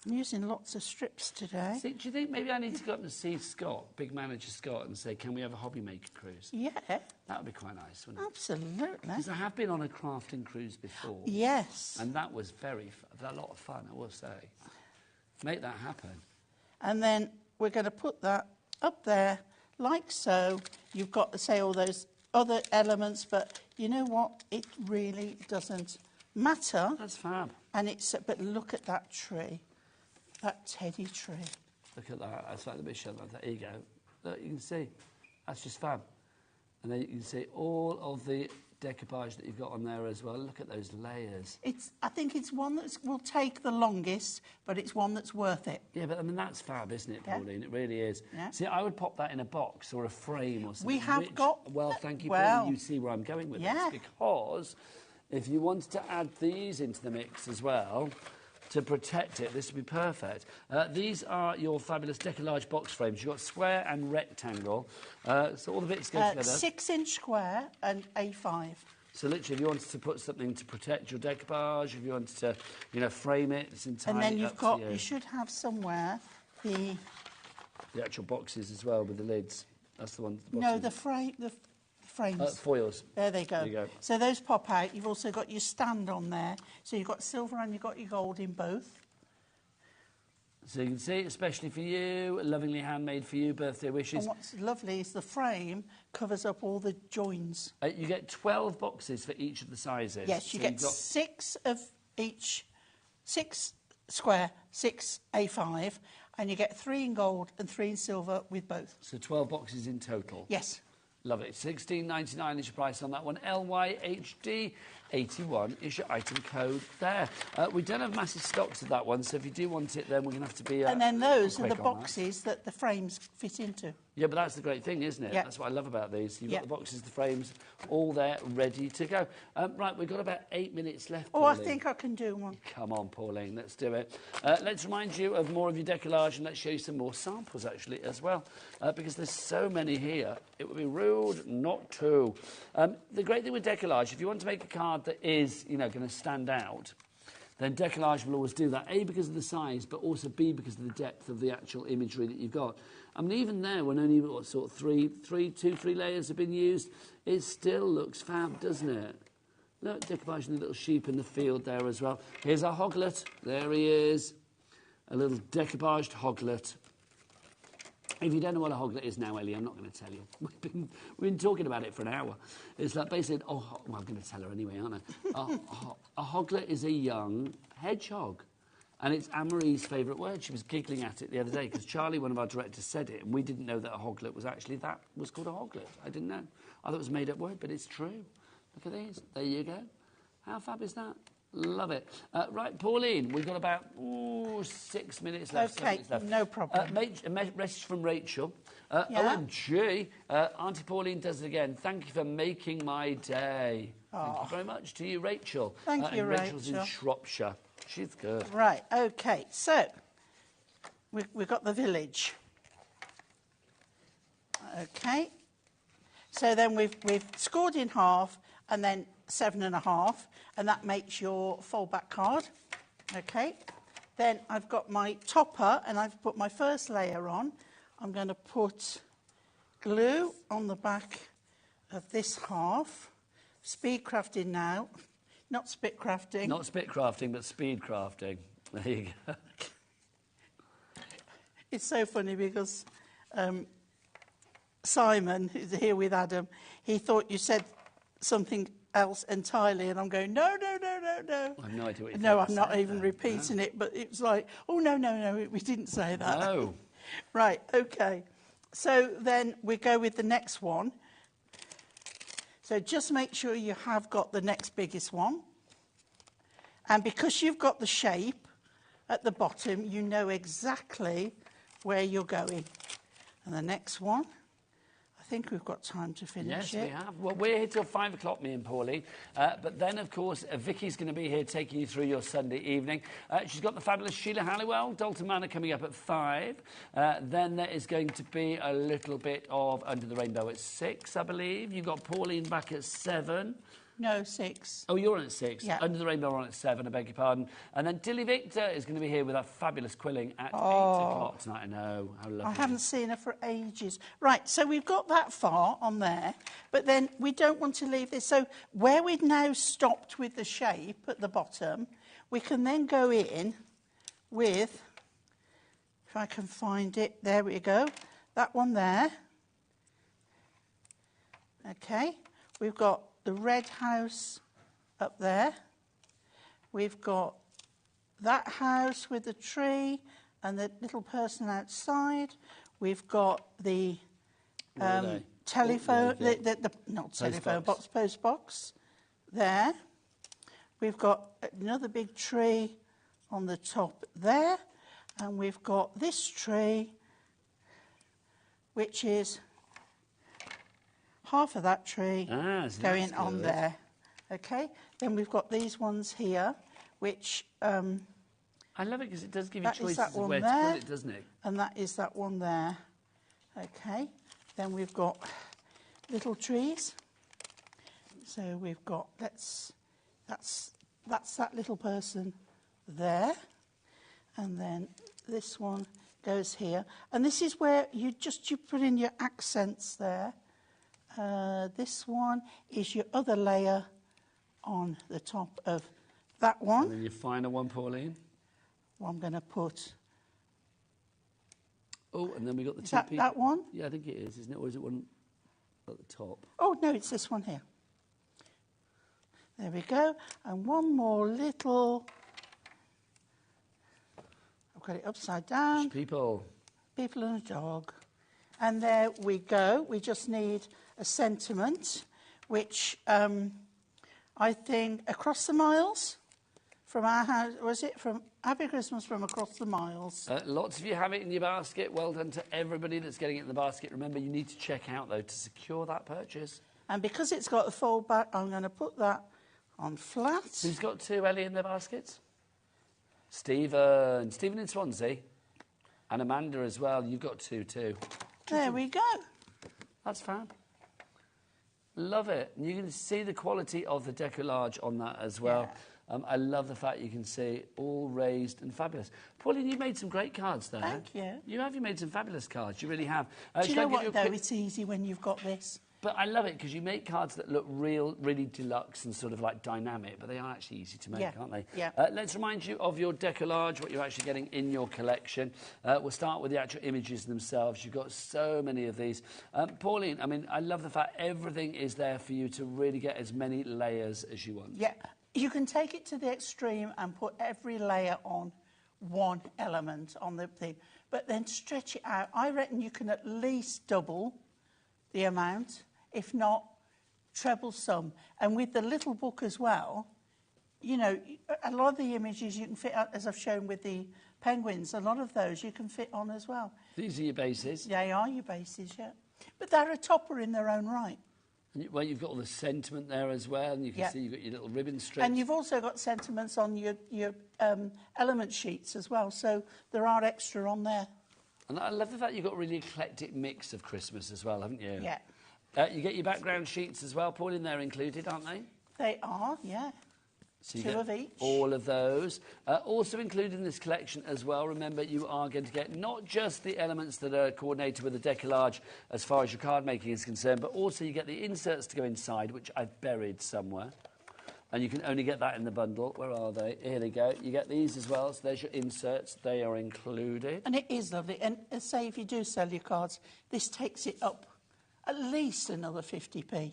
I'm using lots of strips today. See, do you think maybe I need to go up and see Scott, big manager Scott, and say, can we have a HobbyMaker cruise? Yeah. That would be quite nice, wouldn't it? Absolutely. Because I have been on a crafting cruise before. Yes. And that was a lot of fun, I will say. Make that happen. And then we're going to put that up there like so. You've got to say all those other elements, but you know what? It really doesn't matter. That's fab. And but look at that tree, that teddy tree. Look at that. That's like the bit shut like that. There you go. Look, you can see. That's just fab. And then you can see all of the decoupage that you've got on there as well. Look at those layers. I think it's one that will take the longest, but it's one that's worth it. Yeah, but I mean, that's fab, isn't it, Pauline? Yeah. It really is. Yeah. See, I would pop that in a box or a frame or something. We have got... Well, thank you, well, Pauline. You see where I'm going with yeah. this. Because if you wanted to add these into the mix as well, to protect it, this would be perfect. These are your fabulous Decolarge box frames. You've got square and rectangle. So all the bits go together. 6-inch square and A5. So literally, if you wanted to put something to protect your decoupage, if you wanted to, frame it, it's entirely And then you've got, you. you should have somewhere the actual boxes as well with the lids. That's the one. No, the frames. Foils. There they go. There you go. So those pop out. You've also got your stand on there. So you've got silver and you've got your gold in both. So you can see, especially for you, lovingly handmade for you, birthday wishes. And what's lovely is the frame covers up all the joins. You get 12 boxes for each of the sizes. Yes, you So get 6 of each, 6 square, 6 A5, and you get 3 in gold and 3 in silver with both. So 12 boxes in total? Yes. Lovely. $16.99 is your price on that one. LYHD81 is your item code there. We don't have massive stocks of that one, so if you do want it, then we're going to have to be and then those are the quick on boxes that the frames fit into. Yeah, but that's the great thing, isn't it? Yeah. That's what I love about these. You've Yeah. got the boxes, the frames, all there, ready to go. Right, we've got about 8 minutes left, Oh, I Pauline. think I can do one. Come on, Pauline, let's do it. Let's remind you of more of your decollage, and let's show you some more samples, actually, as well, because there's so many here. It would be rude not to. The great thing with decollage, if you want to make a card that is, you know, going to stand out, then decollage will always do that. A, because of the size, but also B, because of the depth of the actual imagery that you've got. I mean, even there, when only what, sort of three layers have been used, it still looks fab, doesn't it? Look, decoupaging the little sheep in the field there as well. Here's our hoglet. There he is. A little decoupaged hoglet. If you don't know what a hoglet is now, Ellie, I'm not going to tell you. We've been talking about it for an hour. It's like basically, well, I'm going to tell her anyway, aren't I? A hoglet is a young hedgehog. And it's Anne-Marie's favourite word. She was giggling at it the other day because Charlie, one of our directors, said it, and we didn't know that a hoglet was actually was called a hoglet. I didn't know. I thought it was a made-up word, but it's true. Look at these. There you go. How fab is that? Love it. Right, Pauline, we've got about 6 minutes left. Okay, no problem. A message from Rachel. Yeah? OMG, Auntie Pauline does it again. Thank you for making my day. Thank you very much to you, Rachel. Thank you, and Rachel's Rachel. in Shropshire. She's good. Right, okay, so we've got the village. Okay, so then we've scored in half and then 7.5, and that makes your fold-back card. Okay, then I've got my topper and I've put my first layer on. I'm going to put glue on the back of this half. Speed crafting now. Not spit crafting. Not spit crafting, but speed crafting. There you go. It's so funny because Simon, who's here with Adam, he thought you said something else entirely, and I'm going, no. I have no idea what you No, I'm not even repeating it, but it was like, oh, no, we didn't say that. No. Right, okay. So then we go with the next one. So just make sure you have got the next biggest one. And because you've got the shape at the bottom, you know exactly where you're going. And the next one, I think we've got time to finish it. Yes, we have. Well, we're here till 5 o'clock, me and Pauline. But then, of course, Vicky's going to be here taking you through your Sunday evening. She's got the fabulous Sheila Halliwell, Dalton Manor, coming up at 5. Then there is going to be a little bit of Under the Rainbow at 6, I believe. You've got Pauline back at 7. No, 6. Oh, you're on at 6. Yeah. Under the Rainbow on at 7, I beg your pardon. And then Dilly Victor is going to be here with our fabulous Quilling at 8 o'clock tonight. I know, how lovely. I haven't seen her for ages. Right, so we've got that far on there, but then we don't want to leave this. So where we've now stopped with the shape at the bottom, we can then go in with, if I can find it, there we go, that one there. Okay, we've got the red house up there. We've got that house with the tree and the little person outside. We've got the telephone, not telephone box, post box there. We've got another big tree on the top there. And we've got this tree, which is half of that tree going on there. Okay, then we've got these ones here, which... I love it because it does give you choices of where to put it, doesn't it? And that is that one there. Okay, then we've got little trees. So we've got, that's that little person there. And then this one goes here. And this is where you put in your accents there. This one is your other layer on the top of that one. And then your final one, Pauline. Well, I'm going to put... Oh, and then we got the Is two that pieces. that one? Yeah, I think it is, isn't it? Or is it one at the top? Oh, no, it's this one here. There we go. And one more little... I've got it upside down. People. People and a dog. And there we go. We just need a sentiment, which I think across the miles from our house, was it from Happy Christmas from across the miles? Lots of you have it in your basket. Well done to everybody that's getting it in the basket. Remember, you need to check out, though, to secure that purchase. And because it's got a fold back, I'm going to put that on flat. Who's got two, Ellie, in their baskets? Stephen. Stephen in Swansea. And Amanda as well. You've got two, too. There we go. That's fab. Love it. And you can see the quality of the decollage on that as well. Yeah. I love the fact you can see all raised and fabulous. Pauline, you've made some great cards there. Thank you. You made some fabulous cards. You really have. Do you know what, though? It's easy when you've got this. But I love it because you make cards that look really deluxe and sort of like dynamic, but they are actually easy to make, aren't they? Yeah. Let's remind you of your decollage, what you're actually getting in your collection. We'll start with the actual images themselves. You've got so many of these. Pauline, I mean, I love the fact everything is there for you to really get as many layers as you want. Yeah. You can take it to the extreme and put every layer on one element on the thing, but then stretch it out. I reckon you can at least double the amount, if not treble some. And with the little book as well, you know, a lot of the images you can fit out, as I've shown with the penguins, a lot of those you can fit on as well. These are your bases. They are your bases, yeah. But they're a topper in their own right. Well, you've got all the sentiment there as well, and you can see you've got your little ribbon strips. And you've also got sentiments on your element sheets as well, so there are extra on there. And I love the fact you've got a really eclectic mix of Christmas as well, haven't you? Yeah. You get your background sheets as well, Pauline, they're included, aren't they? They are, yeah. So you Two get of each. all of those. Also included in this collection as well, remember, you are going to get not just the elements that are coordinated with the decollage as far as your card making is concerned, but also you get the inserts to go inside, which I've buried somewhere. And you can only get that in the bundle. Where are they? Here they go. You get these as well, so there's your inserts. They are included. And it is lovely. And say if you do sell your cards, this takes it up at least another 50p.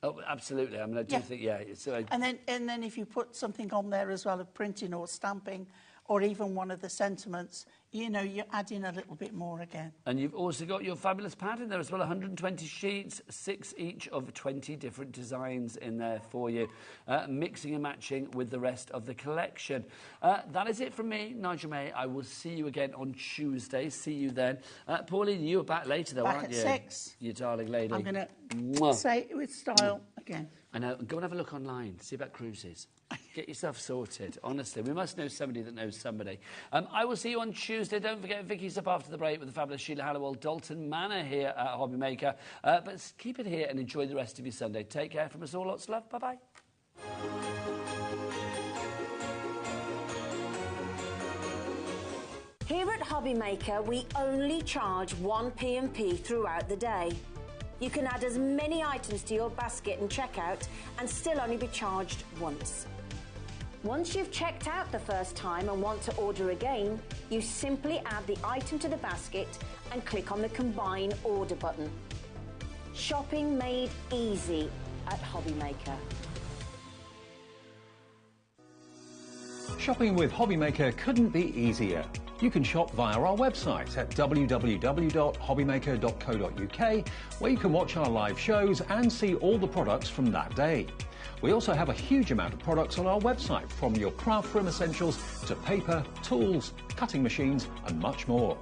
Oh, absolutely. I mean, I do think, So and then if you put something on there as well of printing or stamping or even one of the sentiments, you know, you add in a little bit more again. And you've also got your fabulous pad in there as well, 120 sheets, 6 each of 20 different designs in there for you, mixing and matching with the rest of the collection. That is it from me, Nigel May. I will see you again on Tuesday. See you then. Pauline, you are back later though, aren't you? Back at 6. You darling lady. I'm going to say it with style again. I know. Go and have a look online. See about cruises. Get yourself sorted. Honestly, we must know somebody that knows somebody. I will see you on Tuesday. Don't forget Vicky's up after the break with the fabulous Sheila Hallowell, Dalton Manor here at HobbyMaker. But keep it here and enjoy the rest of your Sunday. Take care from us all. Lots of love. Bye-bye. Here at HobbyMaker, we only charge 1 P&P throughout the day. You can add as many items to your basket and checkout and still only be charged once. Once you've checked out the first time and want to order again, you simply add the item to the basket and click on the Combine Order button. Shopping made easy at HobbyMaker. Shopping with HobbyMaker couldn't be easier. You can shop via our website at www.hobbymaker.co.uk, where you can watch our live shows and see all the products from that day. We also have a huge amount of products on our website, from your craft room essentials to paper, tools, cutting machines and much more.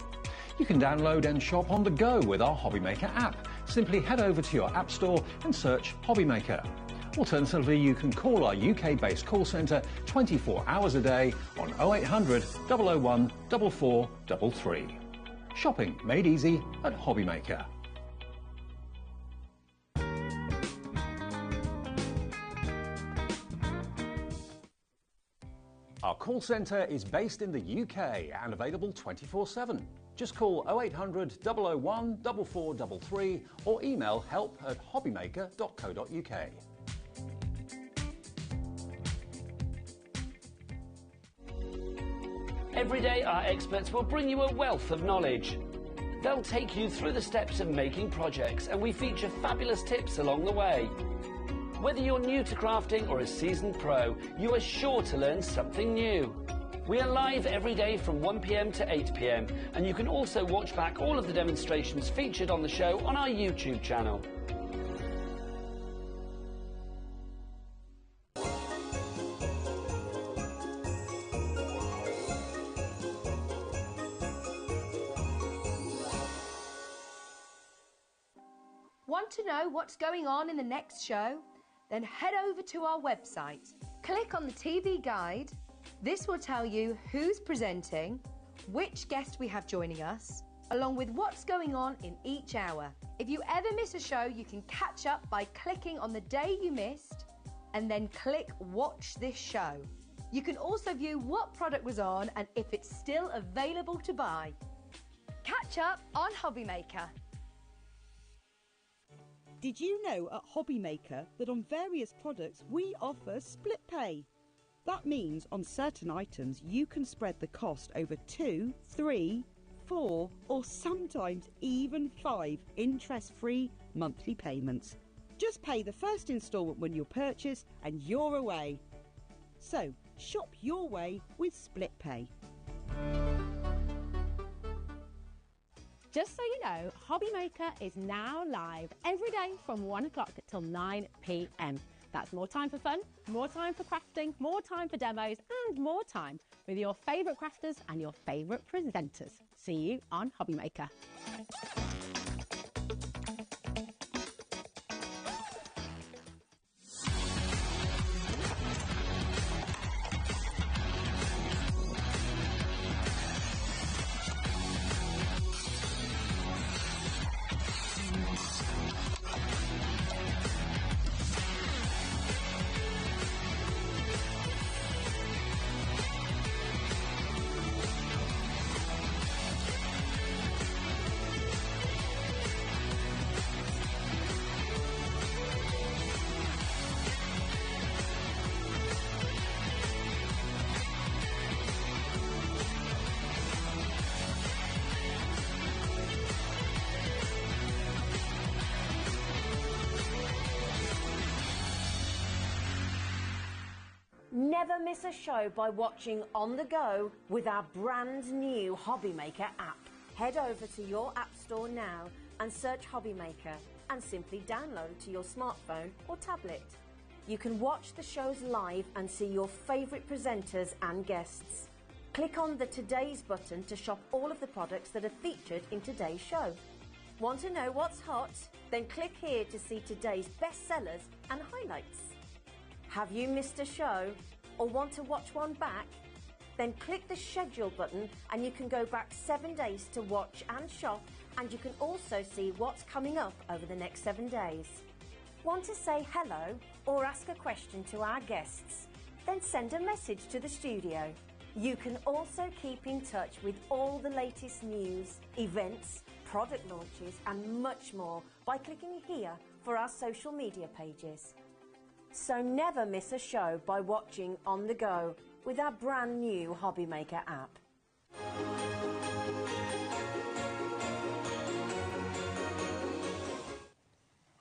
You can download and shop on the go with our HobbyMaker app. Simply head over to your app store and search HobbyMaker. Alternatively, you can call our UK-based call centre 24 hours a day on 0800 001 4433. Shopping made easy at HobbyMaker. Our call centre is based in the UK and available 24/7. Just call 0800 001 4433 or email help@hobbymaker.co.uk. Every day, our experts will bring you a wealth of knowledge. They'll take you through the steps of making projects, and we feature fabulous tips along the way. Whether you're new to crafting or a seasoned pro, you are sure to learn something new. We are live every day from 1 p.m. to 8 p.m, and you can also watch back all of the demonstrations featured on the show on our YouTube channel. Want to know what's going on in the next show? Then head over to our website. Click on the TV guide. This will tell you who's presenting, which guest we have joining us, along with what's going on in each hour. If you ever miss a show, you can catch up by clicking on the day you missed and then click Watch This Show. You can also view what product was on and if it's still available to buy. Catch up on HobbyMaker. Did you know at HobbyMaker that on various products we offer split pay? That means on certain items you can spread the cost over 2, 3, 4 or sometimes even 5 interest-free monthly payments. Just pay the first instalment when you purchase and you're away. So shop your way with split pay. Just so you know, HobbyMaker is now live every day from 1 o'clock till 9 p.m. That's more time for fun, more time for crafting, more time for demos, and more time with your favourite crafters and your favourite presenters. See you on HobbyMaker. Never miss a show by watching On The Go with our brand new HobbyMaker app. Head over to your app store now and search HobbyMaker and simply download it to your smartphone or tablet. You can watch the shows live and see your favourite presenters and guests. Click on the Today's button to shop all of the products that are featured in today's show. Want to know what's hot? Then click here to see today's bestsellers and highlights. Have you missed a show or want to watch one back? Then click the schedule button and you can go back 7 days to watch and shop, and you can also see what's coming up over the next 7 days. Want to say hello or ask a question to our guests? Then send a message to the studio. You can also keep in touch with all the latest news, events, product launches and much more by clicking here for our social media pages. So never miss a show by watching On The Go with our brand new HobbyMaker app.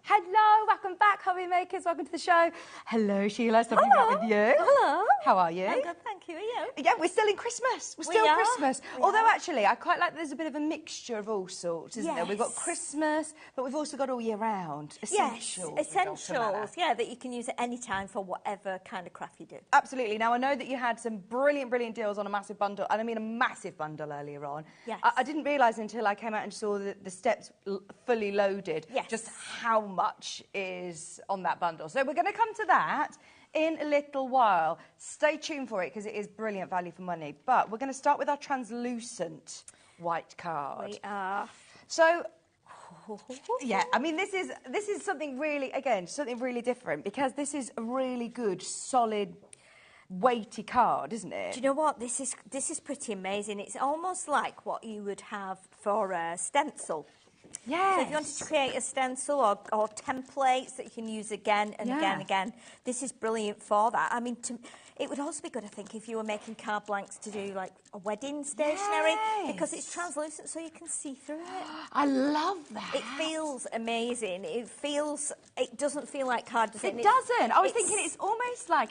Hello, welcome back, HobbyMakers. Welcome to the show. Hello, Sheila. It's lovely to be with you. Hello. How are you? I'm good, thank you. Are you? Yeah, we're still in Christmas. We're still Christmas. Although, actually, I quite like there's a bit of a mixture of all sorts, isn't there? We've got Christmas, but we've also got all year round. Essentials. Yes, essentials. Yeah, that you can use at any time for whatever kind of craft you do. Absolutely. Now, I know that you had some brilliant, brilliant deals on a massive bundle, and I mean a massive bundle earlier on. Yes. I didn't realise until I came out and saw the steps fully loaded just how much is on that bundle. So we're going to come to that in a little while. Stay tuned for it because it is brilliant value for money. But we're going to start with our translucent white card. We are. So, yeah, I mean, this is something really, again, something really different because this is a really good, solid weighty card, isn't it? Do you know what? This is pretty amazing. It's almost like what you would have for a stencil. Yes. So if you wanted to create a stencil or templates that you can use again and again and again, this is brilliant for that. I mean, it would also be good, I think, if you were making card blanks to do like a wedding stationery, because it's translucent so you can see through it. I love that. It feels amazing. It doesn't feel like card, does it? It doesn't. I was thinking it's almost like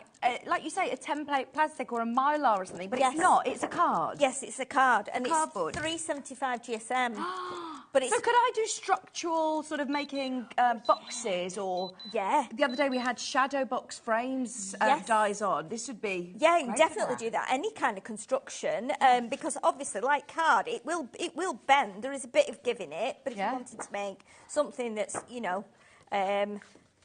you say, a template plastic or a mylar or something, but it's not. It's a card. Yes, it's a card. And cardboard. It's 375 GSM. But so could I do structural sort of making boxes or... Yeah. The other day we had shadow box frames dies on. This would be... Yeah, you can definitely do that. Any kind of construction, because obviously, like card, it will bend. There is a bit of give in it, but if you wanted to make something that's, you know,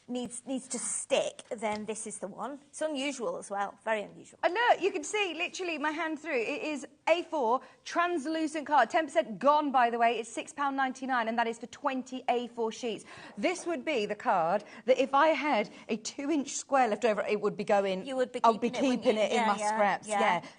needs to stick, then this is the one. It's unusual as well, very unusual. And look, you can see literally my hand through. It is A4 translucent card, 10% gone, by the way. It's £6.99, and that is for 20 A4 sheets. This would be the card that if I had a 2-inch square left over, it would be going. You would be I'll be keeping it in my scraps,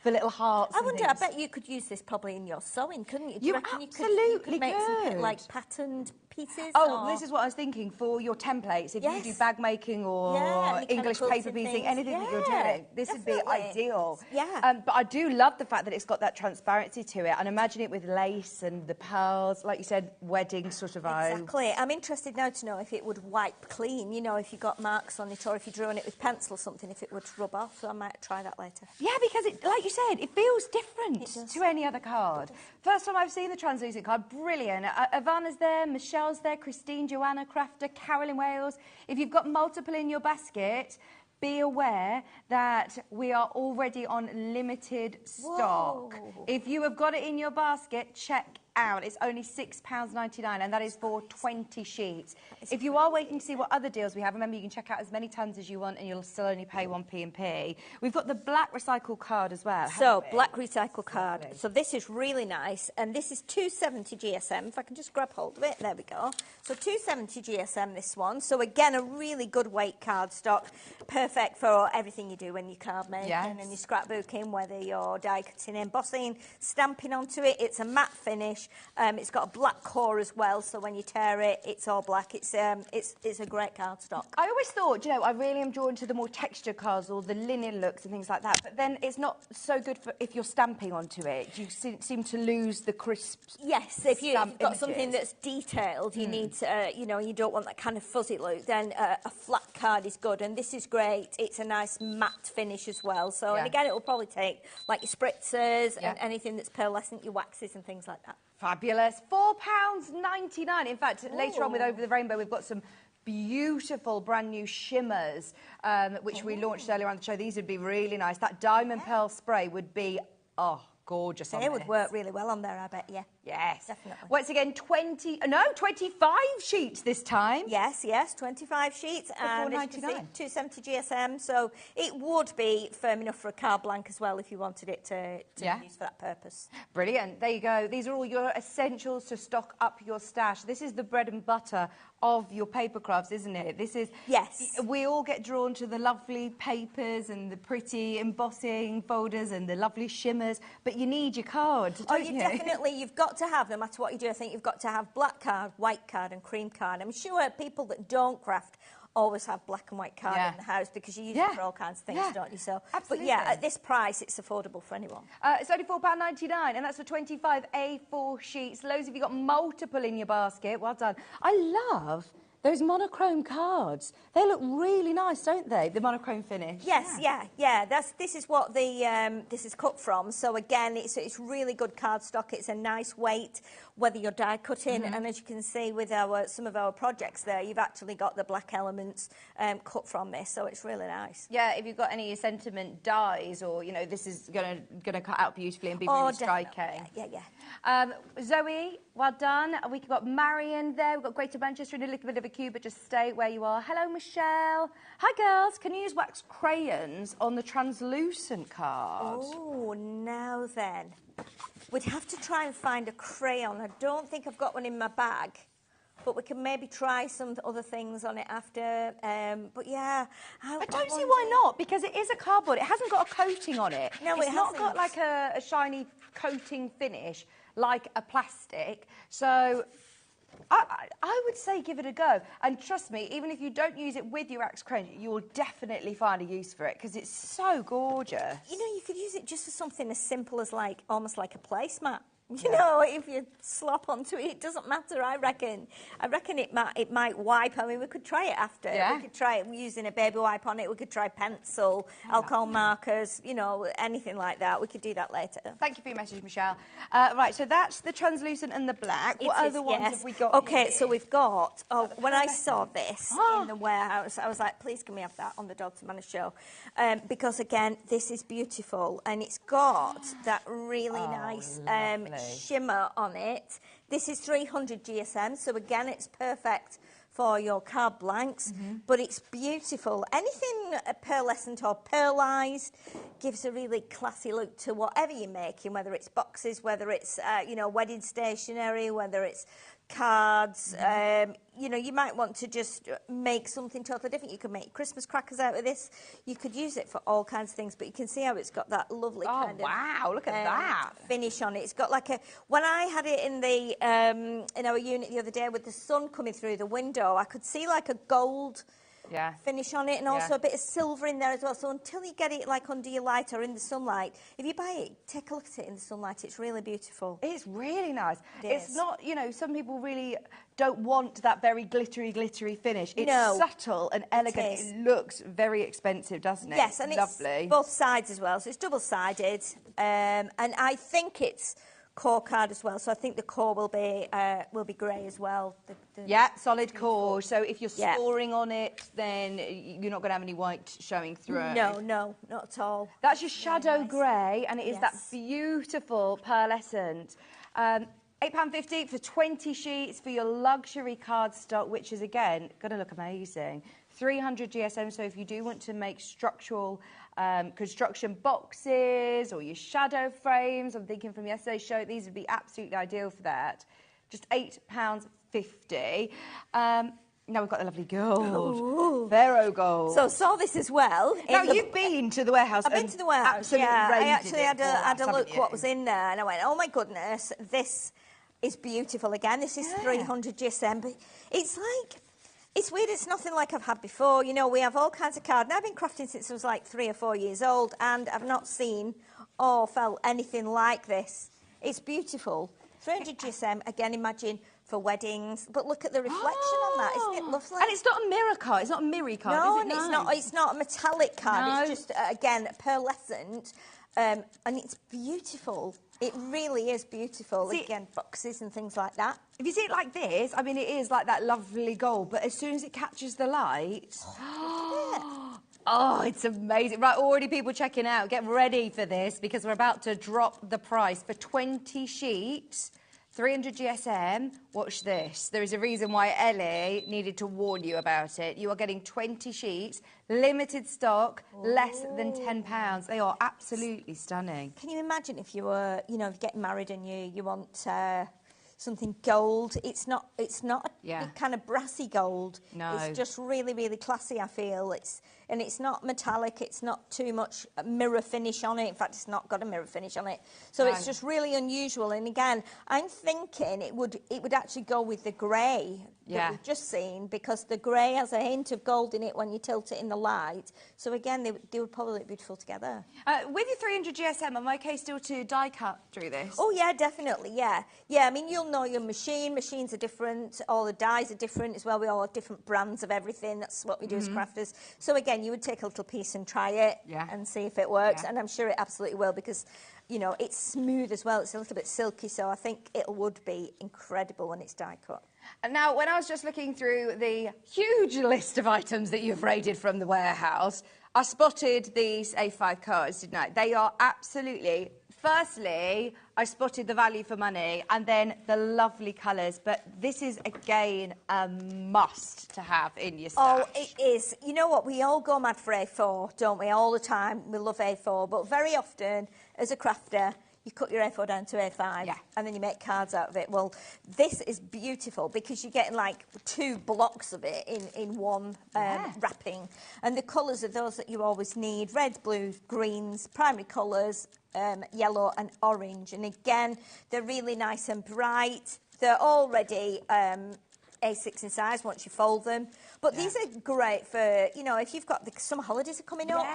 for little hearts. I wonder. I bet you could use this probably in your sewing, couldn't you? Do you reckon absolutely you could make some like patterned pieces? Oh, this is what I was thinking for your templates. If you do bag making or English paper piecing, anything that you're doing, this would be ideal. Yeah. But I do love the fact that it's got that transparency to it, and imagine it with lace and the pearls, like you said, wedding sort of vibe. Exactly. I'm interested now to know if it would wipe clean, you know, if you got marks on it, or if you drew on it with pencil or something, if it would rub off. So I might try that later. Yeah, because it, like you said, it feels different to any other card. First time I've seen the translucent card, brilliant. Ivana's there, Michelle's there, Christine, Joanna, Crafter, Carolyn Wales. If you've got multiple in your basket, be aware that we are already on limited stock. Whoa. If you have got it in your basket, check out. It's only £6.99, and that is for 20 sheets. If you are waiting to see what other deals we have, remember you can check out as many tons as you want, and you'll still only pay 1 P&P. We've got the black recycle card as well. So, black recycle card. So this is really nice, and this is 270 GSM. If I can just grab hold of it, there we go. So 270 GSM, this one. So again, a really good weight cardstock, perfect for everything you do when you're card making and you're scrapbooking, whether you're die cutting, embossing, stamping onto it. It's a matte finish. It's got a black core as well, so when you tear it, it's all black. It's a great cardstock. I always thought, you know, I really am drawn to the more textured cards or the linen looks and things like that, but then it's not so good for if you're stamping onto it. You seem to lose the crisp. Yes, if you've got something that's detailed, you need to, you know, you don't want that kind of fuzzy look, then a flat card is good, and this is great. It's a nice matte finish as well. So, and again, it will probably take like your spritzers and anything that's pearlescent, your waxes and things like that. Fabulous. £4.99. In fact, later on with Over the Rainbow, we've got some beautiful brand new shimmers, which we launched earlier on the show. These would be really nice. That diamond pearl spray would be, gorgeous. They would work really well on there, I bet, Yes. Definitely. Once again, 25 sheets this time. Yes, 25 sheets. And as you can see, 270 GSM. So it would be firm enough for a card blank as well if you wanted it to use for that purpose. Brilliant. There you go. These are all your essentials to stock up your stash. This is the bread and butter of your paper crafts, isn't it? This is... Yes. We all get drawn to the lovely papers and the pretty embossing folders and the lovely shimmers, but you need your card, don't you? Definitely. You've got to have, no matter what you do, I think you've got to have black card, white card and cream card. I'm sure people that don't craft always have black and white card in the house because you use it for all kinds of things, don't you? So, absolutely. But at this price, it's affordable for anyone. It's only £4.99, and that's for 25 A4 sheets. Loads of you got multiple in your basket. Well done. I love those monochrome cards. They look really nice, don't they? The monochrome finish. Yes, yeah. This is what this is cut from. So again, it's really good cardstock. It's a nice weight, whether you're die cutting, and as you can see with some of our projects there, you've actually got the black elements cut from this, so it's really nice. Yeah, if you've got any sentiment dies, or you know, this is gonna cut out beautifully and be really striking. Yeah. Zoe, well done. We've got Marion there. We've got Greater Manchester in a little bit of a queue, but just stay where you are. Hello, Michelle. Hi, girls. Can you use wax crayons on the translucent card? Oh, now then. We'd have to try and find a crayon. I don't think I've got one in my bag. but we can maybe try some other things on it after. But yeah, I don't see why not, because it is a cardboard. It hasn't got a coating on it. No, it's it not hasn't. got like a shiny coating finish like a plastic. So I would say give it a go. And trust me, even if you don't use it with your wax crayon, you will definitely find a use for it because it's so gorgeous. You know, you could use it just for something as simple as like almost like a placemat. You know, if you slop onto it, it doesn't matter, I reckon. I reckon it might wipe. I mean, we could try it after. Yeah. We could try it using a baby wipe on it. We could try pencil, alcohol markers, you know, anything like that. We could do that later. Thank you for your message, Michelle. Right, so that's the translucent and the black. What other ones have we got Okay, here? so we've got, when I saw this in the warehouse, I was like, please can we have that on the Dog to Manor show? Because, again, this is beautiful. And it's got that really nice shimmer on it. This is 300 GSM, so again, it's perfect for your card blanks, but it's beautiful. Anything pearlescent or pearlized gives a really classy look to whatever you're making, whether it's boxes, whether it's, you know, wedding stationery, whether it's cards. You know, you might want to just make something totally different. You could make Christmas crackers out of this. You could use it for all kinds of things, but you can see how it's got that lovely kind of look at that finish on it. It's got like a, when I had it in the in our unit the other day with the sun coming through the window, I could see like a gold finish on it, and also a bit of silver in there as well. So until you get it like under your light or in the sunlight, if you buy it, take a look at it in the sunlight. It's really beautiful. It's really nice. It's not, you know, some people really don't want that very glittery finish. It's subtle and elegant. It looks very expensive, doesn't it? Yes, and lovely. It's both sides as well, so it's double-sided. And I think it's core card as well, so I think the core will be grey as well. Solid core. So if you're scoring on it, then you're not going to have any white showing through. No, not at all. That's your shadow grey, and it is that beautiful pearlescent. £8.50 for 20 sheets for your luxury cardstock, which is, again, going to look amazing. 300 GSM, so if you do want to make structural construction boxes or your shadow frames, I'm thinking from yesterday's show, these would be absolutely ideal for that. Just £8.50. Now we've got the lovely gold, Vero gold. So saw this as well. Now you've been to the warehouse. I've been to the warehouse. Absolutely I actually raided had a look what was in there, and I went, oh my goodness, this is beautiful. Again, this is 300 GSM, but it's like, it's weird, it's nothing like I've had before. You know, we have all kinds of cards. And I've been crafting since I was like 3 or 4 years old, and I've not seen or felt anything like this. It's beautiful. 300 GSM, again, imagine for weddings. But look at the reflection on that, isn't it lovely? And it's not a mirror card, it's not a Mirri card, no, is it? No, it's not a metallic card. No. It's just, again, pearlescent. And it's beautiful. It really is beautiful. Again, boxes and things like that. If you see it like this, I mean, it is like that lovely gold, but as soon as it catches the light... Oh, it's amazing. Right, already people checking out. Get ready for this because we're about to drop the price for 20 sheets. 300 GSM, watch this. There is a reason why Ellie needed to warn you about it. You are getting 20 sheets, limited stock, less than £10. They are absolutely stunning. Can you imagine if you were, you know, getting married and you want something gold? It's not a kind of brassy gold. No. It's just really, really classy, I feel. And it's not metallic, it's not too much mirror finish on it. In fact, it's not got a mirror finish on it. So it's just really unusual. And again, I'm thinking it would actually go with the grey that we've just seen, because the grey has a hint of gold in it when you tilt it in the light. So again, they would probably look beautiful together. With your 300 GSM, am I okay still to die cut through this? Oh yeah, definitely, yeah. I mean, you'll know your machine. Machines are different. All the dyes are different as well. We all have different brands of everything. That's what we do as crafters. So again, you would take a little piece and try it and see if it works. And I'm sure it absolutely will, because, you know, it's smooth as well. It's a little bit silky, so I think it would be incredible when it's die cut. And now, when I was just looking through the huge list of items that you've raided from the warehouse, I spotted these A5 cards, didn't I? They are absolutely... Firstly, I spotted the value for money and then the lovely colours, but this is, again, a must to have in your stash. Oh, it is. You know what? We all go mad for A4, don't we, all the time? We love A4, but very often, as a crafter, you cut your A4 down to A5, and then you make cards out of it. Well, this is beautiful because you're getting like 2 blocks of it in one wrapping. And the colours are those that you always need: reds, blues, greens, primary colours, yellow and orange. And again, they're really nice and bright. They're already A6 in size once you fold them. But these are great for, you know, if you've got the summer holidays are coming up.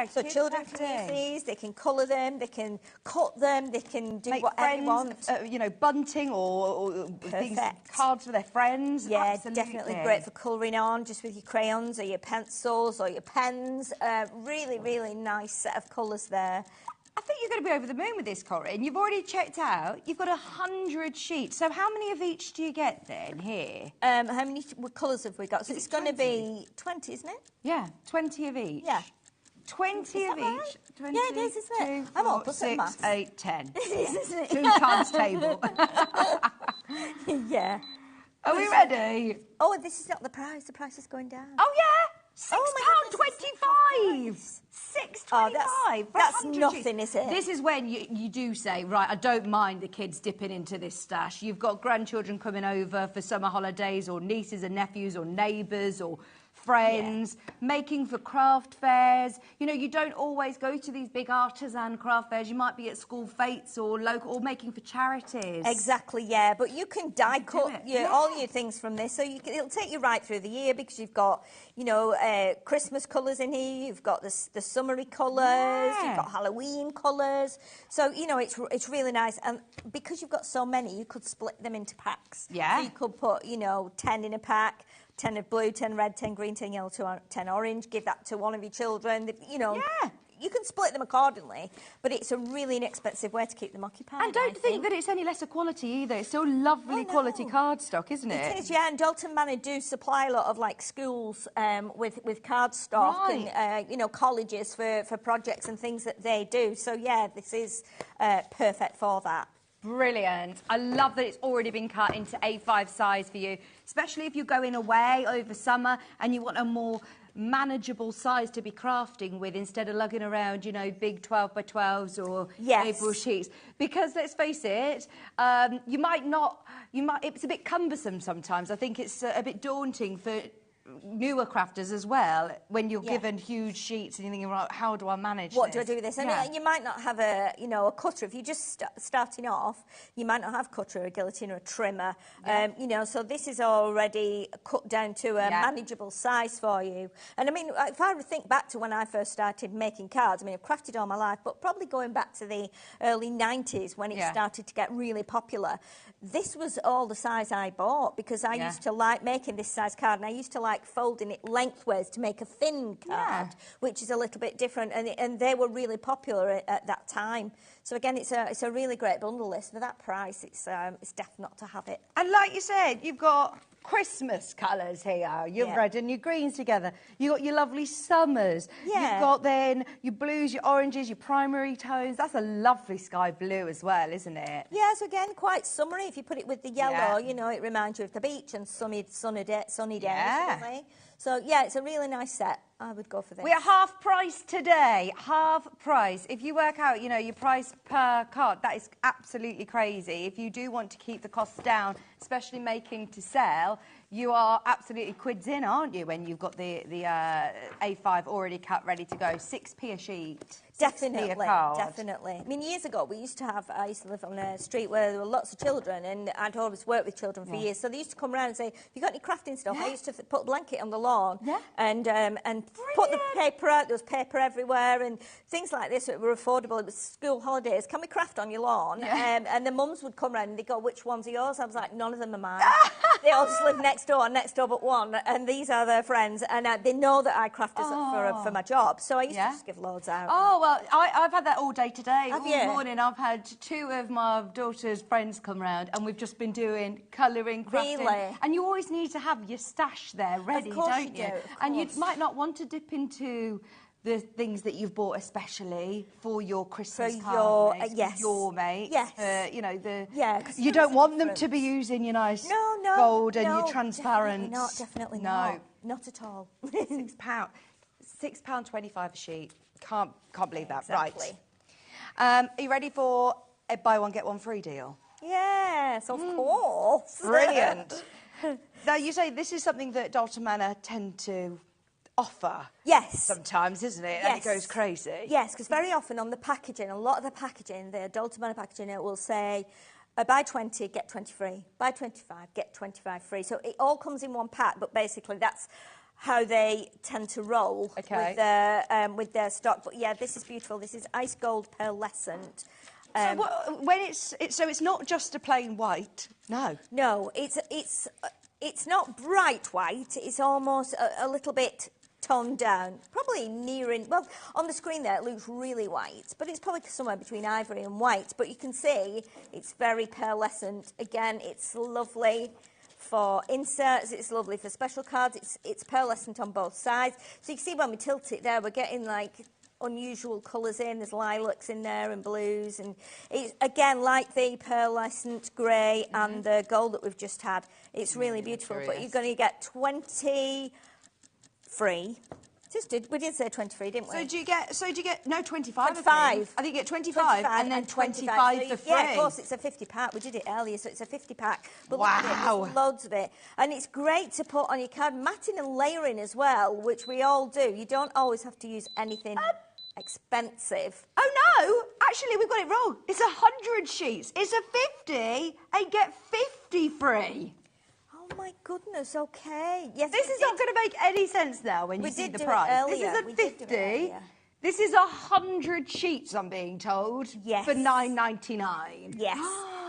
So children can use these, they can colour them, they can cut them, they can do whatever they want. You know, bunting or things, cards for their friends. Yeah, Absolutely. definitely great for colouring on, just with your crayons or your pencils or your pens. Really, really nice set of colours there. I think you're going to be over the moon with this, Corinne. You've already checked out. You've got 100 sheets. So how many of each do you get then here? How many colours have we got? So it's going to be 20, isn't it? Yeah, 20 of each. Yeah. 20 of right? each. 20, Yeah, it is, isn't it? 2, I'm all 4, plus at 6, maths. 8, 10. It is, isn't it? 2 times table. Yeah. Are we ready? Oh, and this is not the price. The price is going down. Oh, yeah. £6.25. £6.25. That's nothing, is it? This is when you do say, right, I don't mind the kids dipping into this stash. You've got grandchildren coming over for summer holidays, or nieces and nephews, or neighbours, or friends, making for craft fairs. You know, you don't always go to these big artisan craft fairs. You might be at school fetes or local, or making for charities. Exactly, yeah. But you can die cut all your things from this, so it'll take you right through the year, because you've got, you know, Christmas colours in here. You've got the summery colours. You've got Halloween colours. So you know, it's really nice. And because you've got so many, you could split them into packs. Yeah. So you could put, you know, 10 in a pack. 10 of blue, 10 red, 10 green, 10 yellow, 10 orange. Give that to one of your children. You know, you can split them accordingly, but it's a really inexpensive way to keep them occupied. And don't think that it's any lesser quality either. It's still lovely quality cardstock, isn't it? It is, yeah. And Dalton Manor do supply a lot of like schools with cardstock and you know, colleges for projects and things that they do. So yeah, this is perfect for that. Brilliant. I love that it's already been cut into A5 size for you, especially if you're going away over summer and you want a more manageable size to be crafting with, instead of lugging around, you know, big 12 by 12s or A4 sheets. Because let's face it, it's a bit cumbersome sometimes. I think it's a bit daunting for newer crafters as well, when you're given huge sheets and you're thinking, right, how do I manage this? What do I do with this? I mean, you might not have a cutter. If you're just starting off, you might not have a cutter, a guillotine or a trimmer. You know, so this is already cut down to a manageable size for you. And I mean, if I think back to when I first started making cards, I mean, I've crafted all my life, but probably going back to the early 90s when it started to get really popular, this was all the size I bought, because I used to like making this size card, and I used to like folding it lengthways to make a thin card, which is a little bit different, and they were really popular at that time. So again, it's a really great bundle list. For that price, it's definitely not to have it. And like you said, you've got Christmas colours here, your red and your greens together. You've got your lovely summers. You've got then your blues, your oranges, your primary tones. That's a lovely sky blue as well, isn't it? Yeah, so again, quite summery. If you put it with the yellow, you know, it reminds you of the beach and sunny days. Really. So yeah, it's a really nice set. I would go for this. We're half price today. Half price. If you work out, you know, your price per card, that is absolutely crazy. If you do want to keep the costs down, especially making to sell, you are absolutely quids in, aren't you, when you've got the A5 already cut, ready to go. 6p a sheet. Definitely, definitely. I mean, years ago, I used to live on a street where there were lots of children, and I'd always worked with children for years. So they used to come around and say, have you got any crafting stuff? I used to put a blanket on the lawn and put the paper out. There was paper everywhere and things like this that were affordable. It was school holidays. Can we craft on your lawn? And the mums would come around and they'd go, which ones are yours? I was like, none of them are mine. They all just live next door but one, and these are their friends, and they know that I craft for my job, so I used to just give loads out. Oh, well, I've had that all day today. Have all you? morning I've had 2 of my daughter's friends come round, and we've just been doing colouring, crafting. Really? And you always need to have your stash there ready, don't you? And you might not want to dip into the things that you've bought especially for your Christmas card mates, your mates. Yes. You know, you don't want them to be using your nice gold and your transparent. Definitely not. Not at all. £6.25 a sheet. Can't believe that. Exactly. Right. Are you ready for a buy one, get one free deal? Yes, of course. Brilliant. Now, you say this is something that Dalton Manor tend to offer. Yes. Sometimes, isn't it? Yes. And it goes crazy. Yes, because very often on the packaging, a lot of the packaging, the Dalton Manor packaging, it will say, buy 20, get 20 free. Buy 25, get 25 free. So it all comes in one pack, but basically that's how they tend to roll with their stock. But yeah, this is beautiful. This is ice gold pearlescent. So when it's not just a plain white. No, it's not bright white. It's almost a little bit toned down, probably nearing. Well, on the screen there it looks really white, but it's probably somewhere between ivory and white. But you can see it's very pearlescent. Again, it's lovely for inserts. It's lovely for special cards. It's pearlescent on both sides. So you can see when we tilt it there, we're getting like unusual colours in. There's lilacs in there and blues, and it's again like the pearlescent grey and the gold that we've just had. It's really beautiful. But you're going to get 20 free. We did say 20 free, didn't we? So do you get no 25? 25. I think you get 25 and then 25 for free. Yeah, of course, it's a 50 pack. We did it earlier, so it's a 50 pack. But wow. Look at it, there's loads of it. And it's great to put on your card. Matting and layering as well, which we all do. You don't always have to use anything expensive. Oh no, actually we've got it wrong. It's 100 sheets. It's a 50 and get 50 free. Oh my goodness, okay. Yes, this is not going to make any sense now when you see the price. This is a 50. This is 100 sheets, I'm being told. Yes. For $9.99. Yes.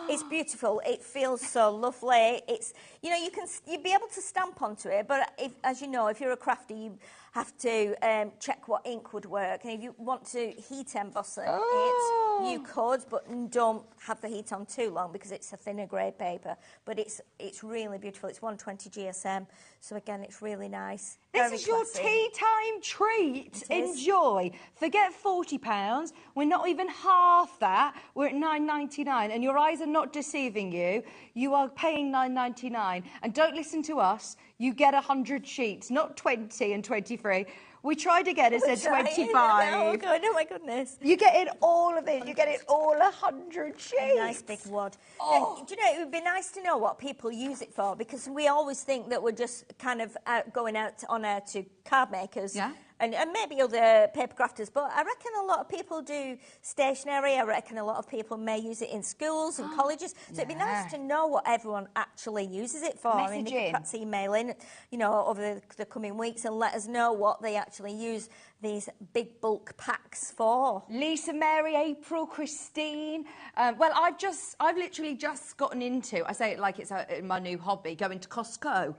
It's beautiful. It feels so lovely. It's, you know, you'd be able to stamp onto it, but as you know, if you're a crafter, you have to check what ink would work. And if you want to heat emboss it, you could, but don't have the heat on too long because it's a thinner grade paper. But it's really beautiful. It's 120 GSM, so again, it's really nice. This is your tea time treat. Enjoy. Forget £40. We're not even half that. We're at $9.99, and your eyes are not deceiving you. You are paying $9.99, and don't listen to us. You get 100 sheets, not 20 and 23. We tried again and said 25. Oh my goodness. You get it all of it. You get it all 100 sheets. A nice big wad. Oh. Do you know, it would be nice to know what people use it for, because we always think that we're just kind of going out on air to card makers. Yeah. And maybe other paper crafters, but I reckon a lot of people do stationery. I reckon a lot of people may use it in schools and colleges. So it'd be nice to know what everyone actually uses it for. I mean, you could perhaps email in, you know, over the coming weeks and let us know what they actually use these big bulk packs for. Lisa, Mary, April, Christine. Well, I've literally just gotten into, I say it like it's my new hobby, going to Costco.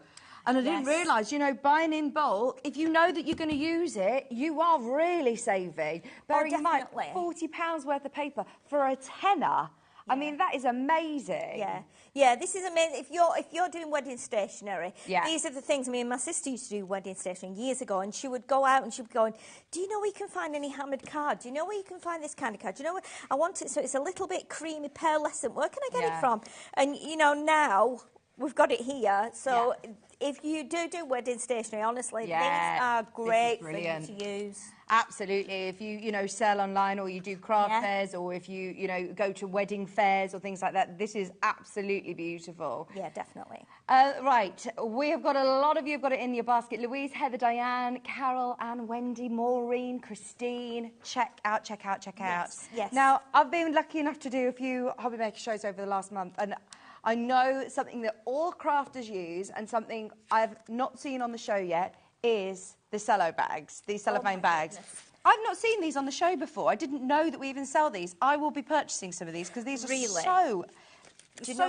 And I didn't realise, you know, buying in bulk, if you know that you're going to use it, you are really saving. Bearing in mind, £40 worth of paper for a tenner. I mean, that is amazing. Yeah, this is amazing. If you're doing wedding stationery, these are the things. I mean, my sister used to do wedding stationery years ago, and she would go out and she'd be going, do you know where you can find any hammered card? Do you know where you can find this kind of card? Do you know where I want it? So it's a little bit creamy, pearlescent. Where can I get it from? And, you know, now we've got it here. So if you do wedding stationery, honestly, these are great for you to use. Absolutely. If you know, sell online, or you do craft fairs, or if you know, go to wedding fairs or things like that, this is absolutely beautiful. Yeah, definitely. Right, we have got a lot of you have got it in your basket. Louise, Heather, Diane, Carol, Anne, Wendy, Maureen, Christine. Check out. Yes. Now, I've been lucky enough to do a few HobbyMaker shows over the last month, and I know something that all crafters use, and something I've not seen on the show yet, is the cellophane bags. I've not seen these on the show before. I didn't know that we even sell these. I will be purchasing some of these because these are so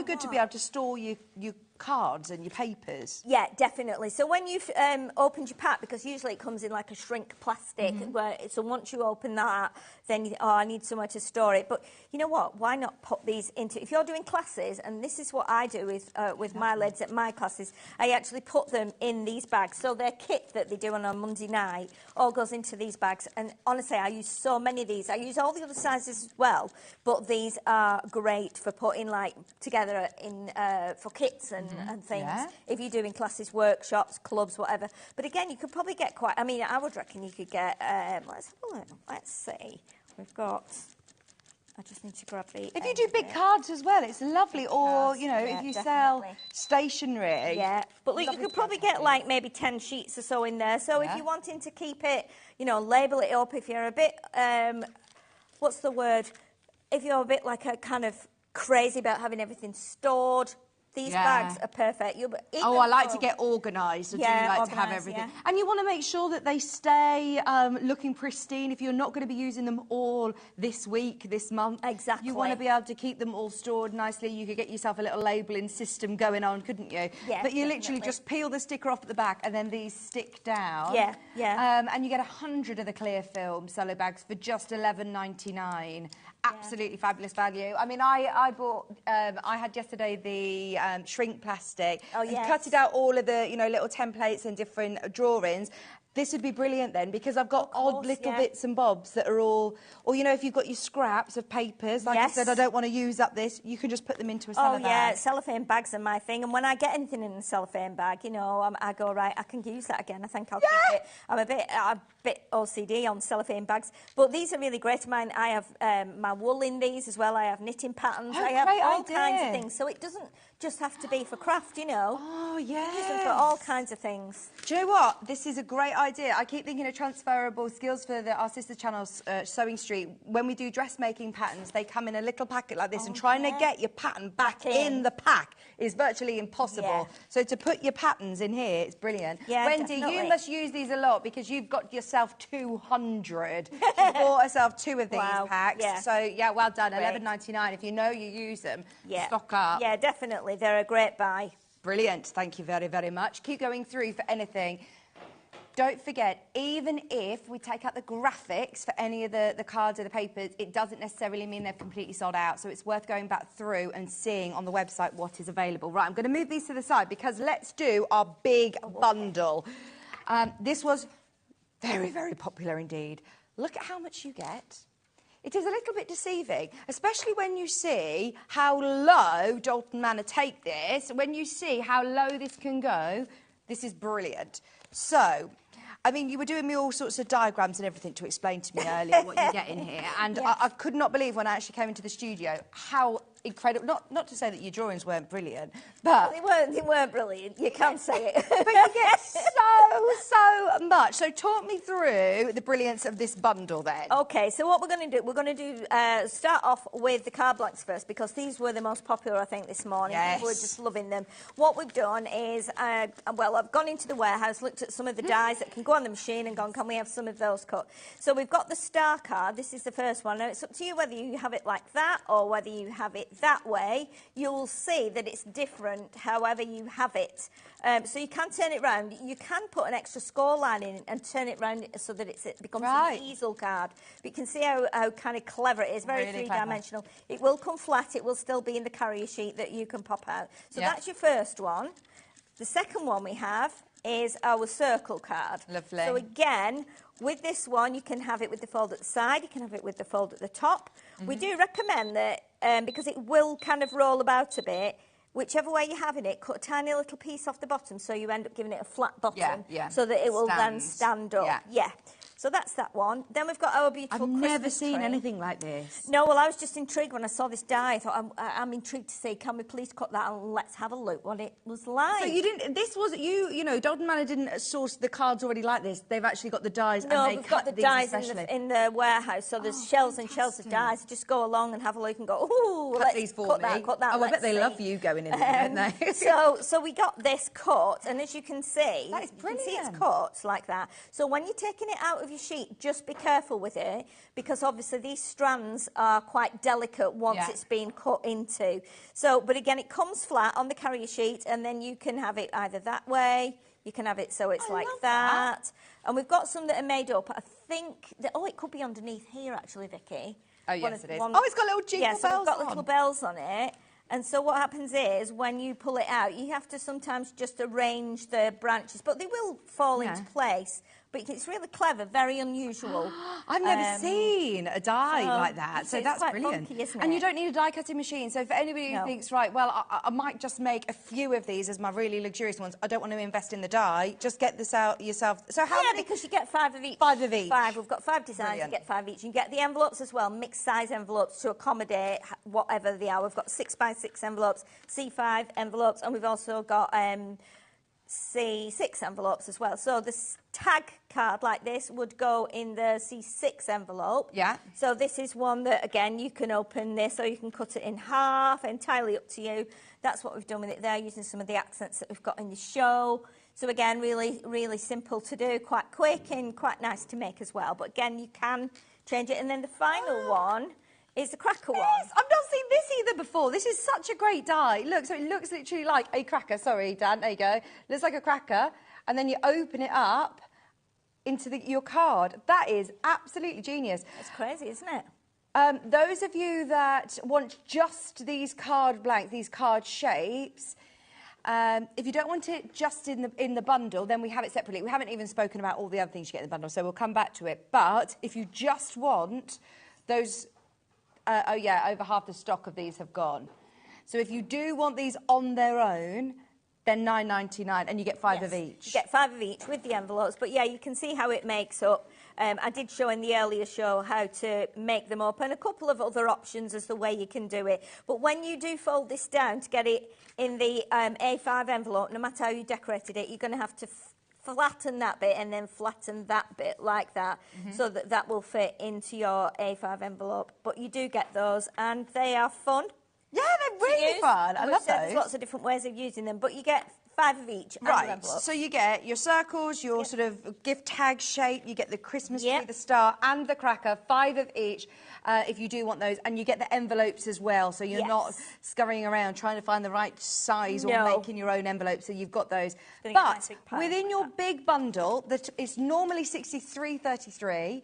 good to be able to store your cards and your papers. Yeah, definitely. So when you've opened your pack, because usually it comes in like a shrink plastic, so once you open that, then I need somewhere to store it. But you know what? Why not put these into, if you're doing classes, and this is what I do with my lids at my classes, I actually put them in these bags. So their kit that they do on a Monday night all goes into these bags. And honestly, I use so many of these. I use all the other sizes as well, but these are great for putting like together in for kits and things. If you're doing classes, workshops, clubs, whatever. But again, you could probably get quite, I mean, I would reckon you could get, let's have a look. Let's see. We've got I just need to grab the... If you do big cards as well, it's lovely. Or, you know, yeah, if you definitely. sell stationery. Yeah, but look, you could probably get like maybe 10 sheets or so in there. So if Yeah. you're wanting to keep it, you know, label it up, if you're a bit, what's the word? If you're a bit like a kind of crazy about having everything stored, these bags are perfect. I like to get organised. I do like to have everything. Yeah. And you want to make sure that they stay looking pristine. If you're not going to be using them all this week, this month, exactly, you want to be able to keep them all stored nicely. You could get yourself a little labelling system going on, couldn't you? Yeah, but you literally just peel the sticker off at the back and then these stick down. Yeah, yeah. And you get 100 of the clear film cello bags for just $11.99. Absolutely fabulous value. I mean, I bought, I had yesterday the shrink plastic. Oh, and yes. cut it out all of the, you know, little templates and different drawings. This would be brilliant then, because I've got odd little bits and bobs that are all, or, you know, if you've got your scraps of papers, like I said, I don't want to use up this, you can just put them into a cellophane bag. Cellophane bags are my thing. And when I get anything in a cellophane bag, you know, I go, right, I can use that again. I think I'll keep it. I'm a bit OCD on cellophane bags. But these are really great. Mine, I have my wool in these as well. I have knitting patterns. I have all kinds of things. So it doesn't just have to be for craft, you know. Oh, yeah. Use them for all kinds of things. Do you know what? This is a great idea. I keep thinking of transferable skills for our sister channels, Sewing Street. When we do dressmaking patterns, they come in a little packet like this, and trying to get your pattern back in the pack is virtually impossible. So to put your patterns in here, it's brilliant. Yeah, Wendy, you must use these a lot because you've got yourself 200. She bought herself 2 of these packs. Yeah. So, yeah, well done. $11.99. If you know you use them, stock up. Yeah, definitely. They're a great buy. Brilliant. Thank you very, very much. Keep going through for anything. Don't forget, even if we take out the graphics for any of the cards or the papers, it doesn't necessarily mean they've completely sold out. So it's worth going back through and seeing on the website what is available. Right, I'm going to move these to the side because let's do our big bundle. This was very, very popular indeed. Look at how much you get. It is a little bit deceiving, especially when you see how low Dalton Manor take this. When you see how low this can go, this is brilliant. So, I mean, you were doing me all sorts of diagrams and everything to explain to me earlier what you get in here. And I could not believe when I actually came into the studio how incredible, not to say that your drawings weren't brilliant, but... They weren't brilliant, you can say it. But you get so much. So talk me through the brilliance of this bundle then. Okay, so what we're going to do, start off with the card blanks first, because these were the most popular, I think, this morning. Yes. People were just loving them. What we've done is, well, I've gone into the warehouse, looked at some of the dies that can go on the machine and gone, can we have some of those cut? So we've got the star card. This is the first one. Now, it's up to you whether you have it like that or whether you have it that way. You'll see that it's different however you have it. So you can turn it round. You can put an extra score line in and turn it round so that it becomes an easel card. But you can see how kind of clever it is, very Really three-dimensional. It will come flat. It will still be in the carrier sheet that you can pop out. So that's your first one. The second one we have is our circle card. Lovely. So again, with this one, you can have it with the fold at the side, you can have it with the fold at the top. We do recommend that, because it will kind of roll about a bit, whichever way you're having it, cut a tiny little piece off the bottom so you end up giving it a flat bottom so that it will then stand up. Yeah. So that's that one. Then we've got our beautiful Christmas never seen tree. anything like this. No, well, I was just intrigued when I saw this die. I thought, I'm intrigued to see, can we please cut that and let's have a look what it was like. So you didn't, this was, you know, Dalton Manor didn't source the cards already like this. They've actually got the dies and they we've cut got the these dies especially. in the warehouse, so there's shelves and shelves of dies. Just go along and have a look and go, ooh, cut let's these for cut me. that, Oh, I bet they love you going in there, don't they? So we got this cut, and as you can see, that is brilliant. You can see it's cut like that. So when you're taking it out of your sheet, just be careful with it, because obviously these strands are quite delicate once it's been cut into. So, but again, it comes flat on the carrier sheet, and then you can have it either that way, you can have it so it's like that. And we've got some that are made up. I think that, it could be underneath here actually, Vicky. Oh, yes, it is. Oh, it's got little jingle bells so we've got on. little bells on it. And so what happens is, when you pull it out, you have to sometimes just arrange the branches, but they will fall into place. But it's really clever, very unusual. I've never seen a die like that, so that's quite brilliant. funky, isn't and it? you don't need a die cutting machine. So for anybody who thinks, right, well, I might just make a few of these as my really luxurious ones. I don't want to invest in the die. Just get this out yourself. So how many? Because you get 5 of each. 5 of each. 5. We've got 5 designs. Brilliant. You get 5 each. You get the envelopes as well, mixed size envelopes to accommodate whatever they are. We've got 6x6 envelopes, C5 envelopes, and we've also got C6 envelopes as well. So this tag card like this would go in the C6 envelope. Yeah. So this is one that, again, you can open this or you can cut it in half, entirely up to you. That's what we've done with it there, using some of the accents that we've got in the show. So again, really, really simple to do, quite quick and quite nice to make as well. But again, you can change it. And then the final one is the cracker one. I've not seen this either before. This is such a great die. Look, so it looks literally like a cracker. Sorry, Dan, there you go. Looks like a cracker. And then you open it up into your card. That is absolutely genius. It's crazy, isn't it? Those of you that want just these card blanks, these card shapes, if you don't want it just in the bundle, then we have it separately. We haven't even spoken about all the other things you get in the bundle, so we'll come back to it. But if you just want those... oh, yeah, over half the stock of these have gone. So if you do want these on their own, then $9.99, and you get 5 of each. You get 5 of each with the envelopes. But, yeah, you can see how it makes up. I did show in the earlier show how to make them up and a couple of other options as the way you can do it. But when you do fold this down to get it in the A5 envelope, no matter how you decorated it, you're going to have to flatten that bit and then flatten that bit like that, so that that will fit into your A5 envelope. But you do get those, and they are fun. Yeah, they're really fun. I love those. There's lots of different ways of using them, but you get 5 of each. Right, so you get your circles, your sort of gift tag shape, you get the Christmas tree, the star, and the cracker, 5 of each, if you do want those, and you get the envelopes as well, so you're not scurrying around trying to find the right size or making your own envelopes, so you've got those. But within your big bundle, that is normally $63.33,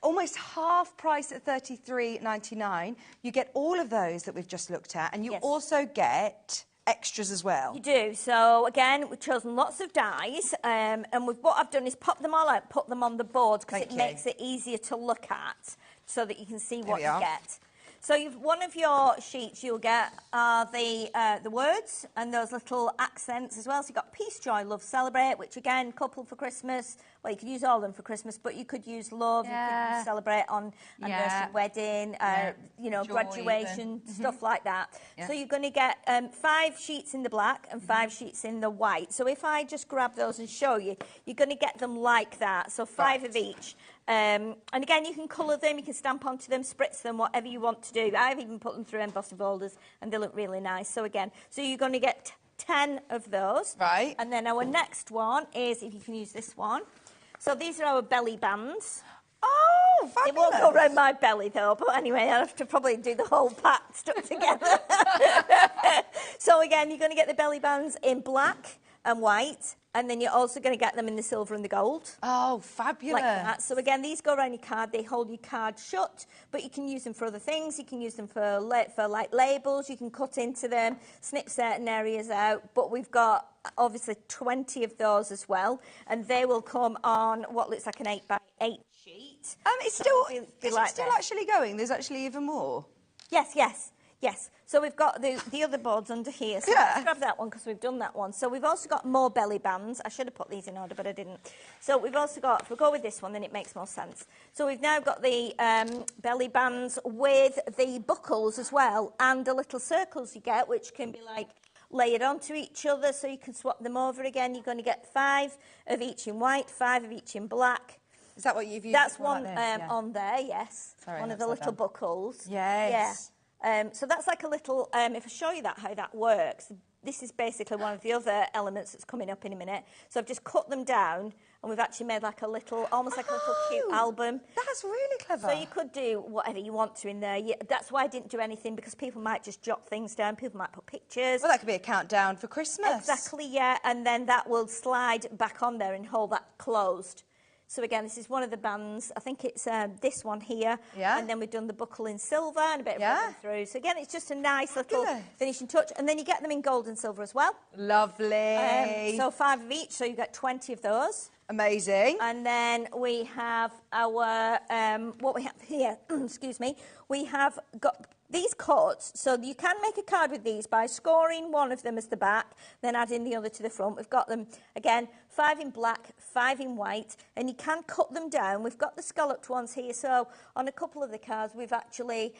almost half price at $33.99, you get all of those that we've just looked at, and you also get extras as well. You do. So again, we've chosen lots of dies, and what I've done is pop them all out, put them on the board, because it makes it easier to look at, so that you can see what you get. So one of your sheets you'll get are the words and those little accents as well. So you've got Peace, Joy, Love, Celebrate, which again, couple for Christmas. Well, you could use all of them for Christmas, but you could use love, you could use celebrate on anniversary, wedding, you know, joy, graduation, stuff like that. So you're going to get 5 sheets in the black and 5 sheets in the white. So if I just grab those and show you, you're going to get them like that. So 5 of each. And again, you can colour them, you can stamp onto them, spritz them, whatever you want to do. I've even put them through embossing folders, and they look really nice. So again, so you're going to get 10 of those. Right. And then our next one is, if you can use this one. So these are our belly bands. Oh, fabulous. It won't go around my belly, though, but anyway, I'll have to probably do the whole pack stuck together. So again, you're going to get the belly bands in black and white, and then you're also going to get them in the silver and the gold. Oh, fabulous. Like that. So again, these go around your card, they hold your card shut, but you can use them for other things. You can use them for like labels, you can cut into them, snip certain areas out, but we've got obviously 20 of those as well, and they will come on what looks like an 8x8 sheet. It's still, still actually going? There's actually even more? Yes, yes. Yes, so we've got the other boards under here. So let's grab that one because we've done that one. So we've also got more belly bands. I should have put these in order, but I didn't. So we've also got, if we go with this one, then it makes more sense. So we've now got the belly bands with the buckles as well, and the little circles you get, which can be like layered onto each other, so you can swap them over again. You're going to get 5 of each in white, 5 of each in black. Is that what you've used? That's one on there, yes. Sorry, one of the little buckles. Yes. Yeah. So that's like a little, if I show you how that works, this is basically one of the other elements that's coming up in a minute. So I've just cut them down, and we've actually made like a little, almost like a little cute album. That's really clever. So you could do whatever you want to in there. That's why I didn't do anything, because people might just jot things down. People might put pictures. Well, that could be a countdown for Christmas. Exactly, yeah. And then that will slide back on there and hold that closed. So again, this is one of the bands. I think it's this one here. Yeah. And then we've done the buckle in silver and a bit of ribbon through. So again, it's just a nice little finishing touch. And then you get them in gold and silver as well. Lovely. So 5 of each, so you get 20 of those. Amazing. And then we have our, what we have here, excuse me, we have got these cards. So you can make a card with these by scoring one of them as the back, then adding the other to the front. We've got them, again, 5 in black, 5 in white, and you can cut them down. We've got the scalloped ones here. So on a couple of the cards, we've actually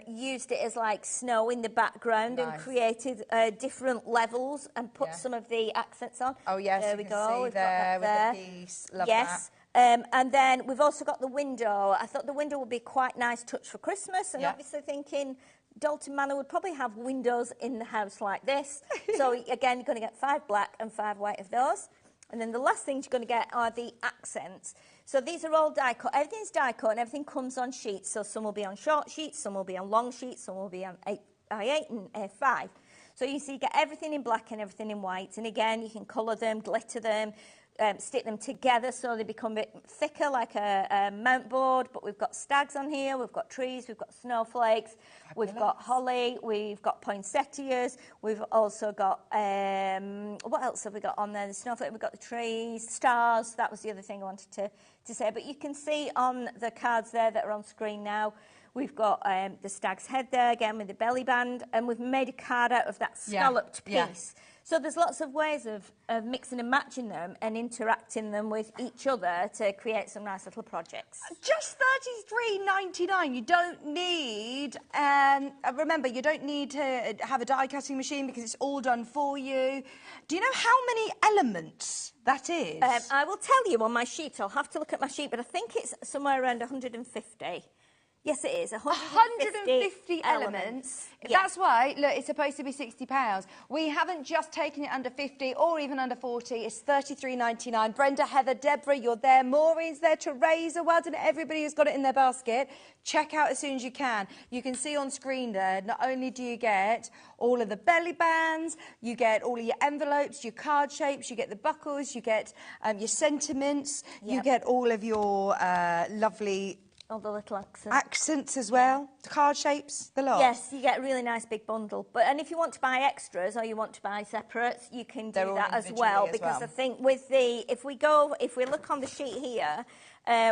used it as like snow in the background and created different levels and put some of the accents on. Oh, yes, there we go. We've got that there with the piece. Love that. And then we've also got the window. I thought the window would be quite a nice touch for Christmas, and obviously thinking Dalton Manor would probably have windows in the house like this. So again, you're going to get 5 black and 5 white of those. And then the last things you're going to get are the accents. So these are all die cut. Everything's die cut and everything comes on sheets. So some will be on short sheets, some will be on long sheets, some will be on 8x8 and A5. So you see, you get everything in black and everything in white. And again, you can colour them, glitter them, stick them together so they become a bit thicker like a mount board. But we've got stags on here, we've got trees, we've got snowflakes, we've got holly, we've got poinsettias, we've also got, what else have we got on there? The snowflake, we've got the trees, stars. That was the other thing I wanted to say. But you can see on the cards there that are on screen now, we've got the stag's head there, again, with the belly band, and we've made a card out of that scalloped piece. So there's lots of ways of mixing and matching them and interacting them with each other to create some nice little projects. Just $33.99. You don't need, remember, you don't need to have a die cutting machine because it's all done for you. Do you know how many elements that is? I will tell you on my sheet. I'll have to look at my sheet, but I think it's somewhere around 150. Yes, it is. 150 elements. Yeah. That's why, look, it's supposed to be £60. We haven't just taken it under 50 or even under 40. It's $33.99. Brenda, Heather, Deborah, you're there. Maureen's there. Teresa, well done. Everybody who's got it in their basket. Check out as soon as you can. You can see on screen there, not only do you get all of the belly bands, you get all of your envelopes, your card shapes, you get the buckles, you get your sentiments, you get all of your lovely... all the little accents. Accents as well, the card shapes, the lot. Yes, you get a really nice big bundle. And if you want to buy extras or you want to buy separates, you can do that as well. Because I think with the, if we look on the sheet here,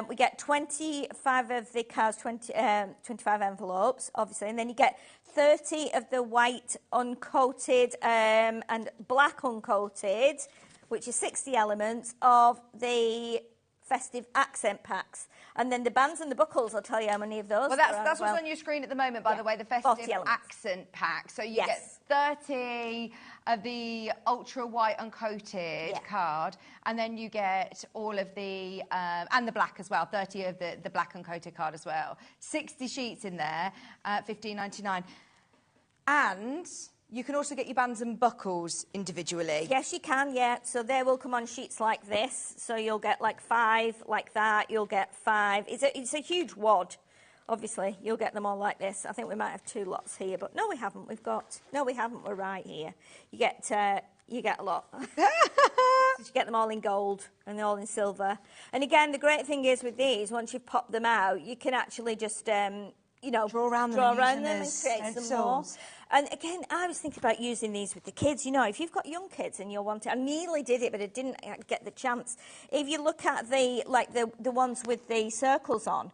we get 25 of the cards, 25 envelopes, obviously, and then you get 30 of the white uncoated and black uncoated, which is 60 elements of the festive accent packs. And then the bands and the buckles, I'll tell you how many of those. Well, that's what's on your screen at the moment, by the way, the festive accent pack. So you get 30 of the ultra white uncoated card, and then you get all of the, and the black as well, 30 of the black uncoated card as well. 60 sheets in there, $15.99. And... you can also get your bands and buckles individually. Yes, you can, yeah. So they will come on sheets like this. So you'll get like 5 like that. You'll get 5. It's a huge wad, obviously. You'll get them all like this. I think we might have 2 lots here, but no, we haven't. No, we haven't. We're right here. You get a lot. You get them all in gold and they're all in silver. And again, the great thing is with these, once you've popped them out, you can actually just, you know, draw around them and create some more. And again, I was thinking about using these with the kids. You know, if you've got young kids and you're wanting, I nearly did it, but I didn't get the chance. If you look at the ones with the circles on,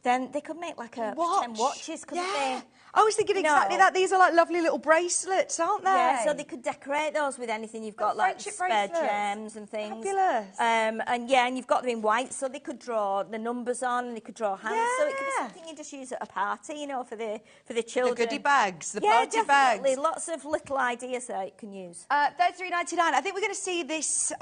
then they could make like a 10 watches, couldn't they? I was thinking exactly that. These are like lovely little bracelets, aren't they? Yeah, so they could decorate those with anything you've got, like spare gems and things. Fabulous. And you've got them in white, so they could draw the numbers on and they could draw hands. So it could be something you just use at a party, you know, for the children. The goodie bags, the party definitely. bags. Lots of little ideas that you can use. $33.99. I think we're going to see this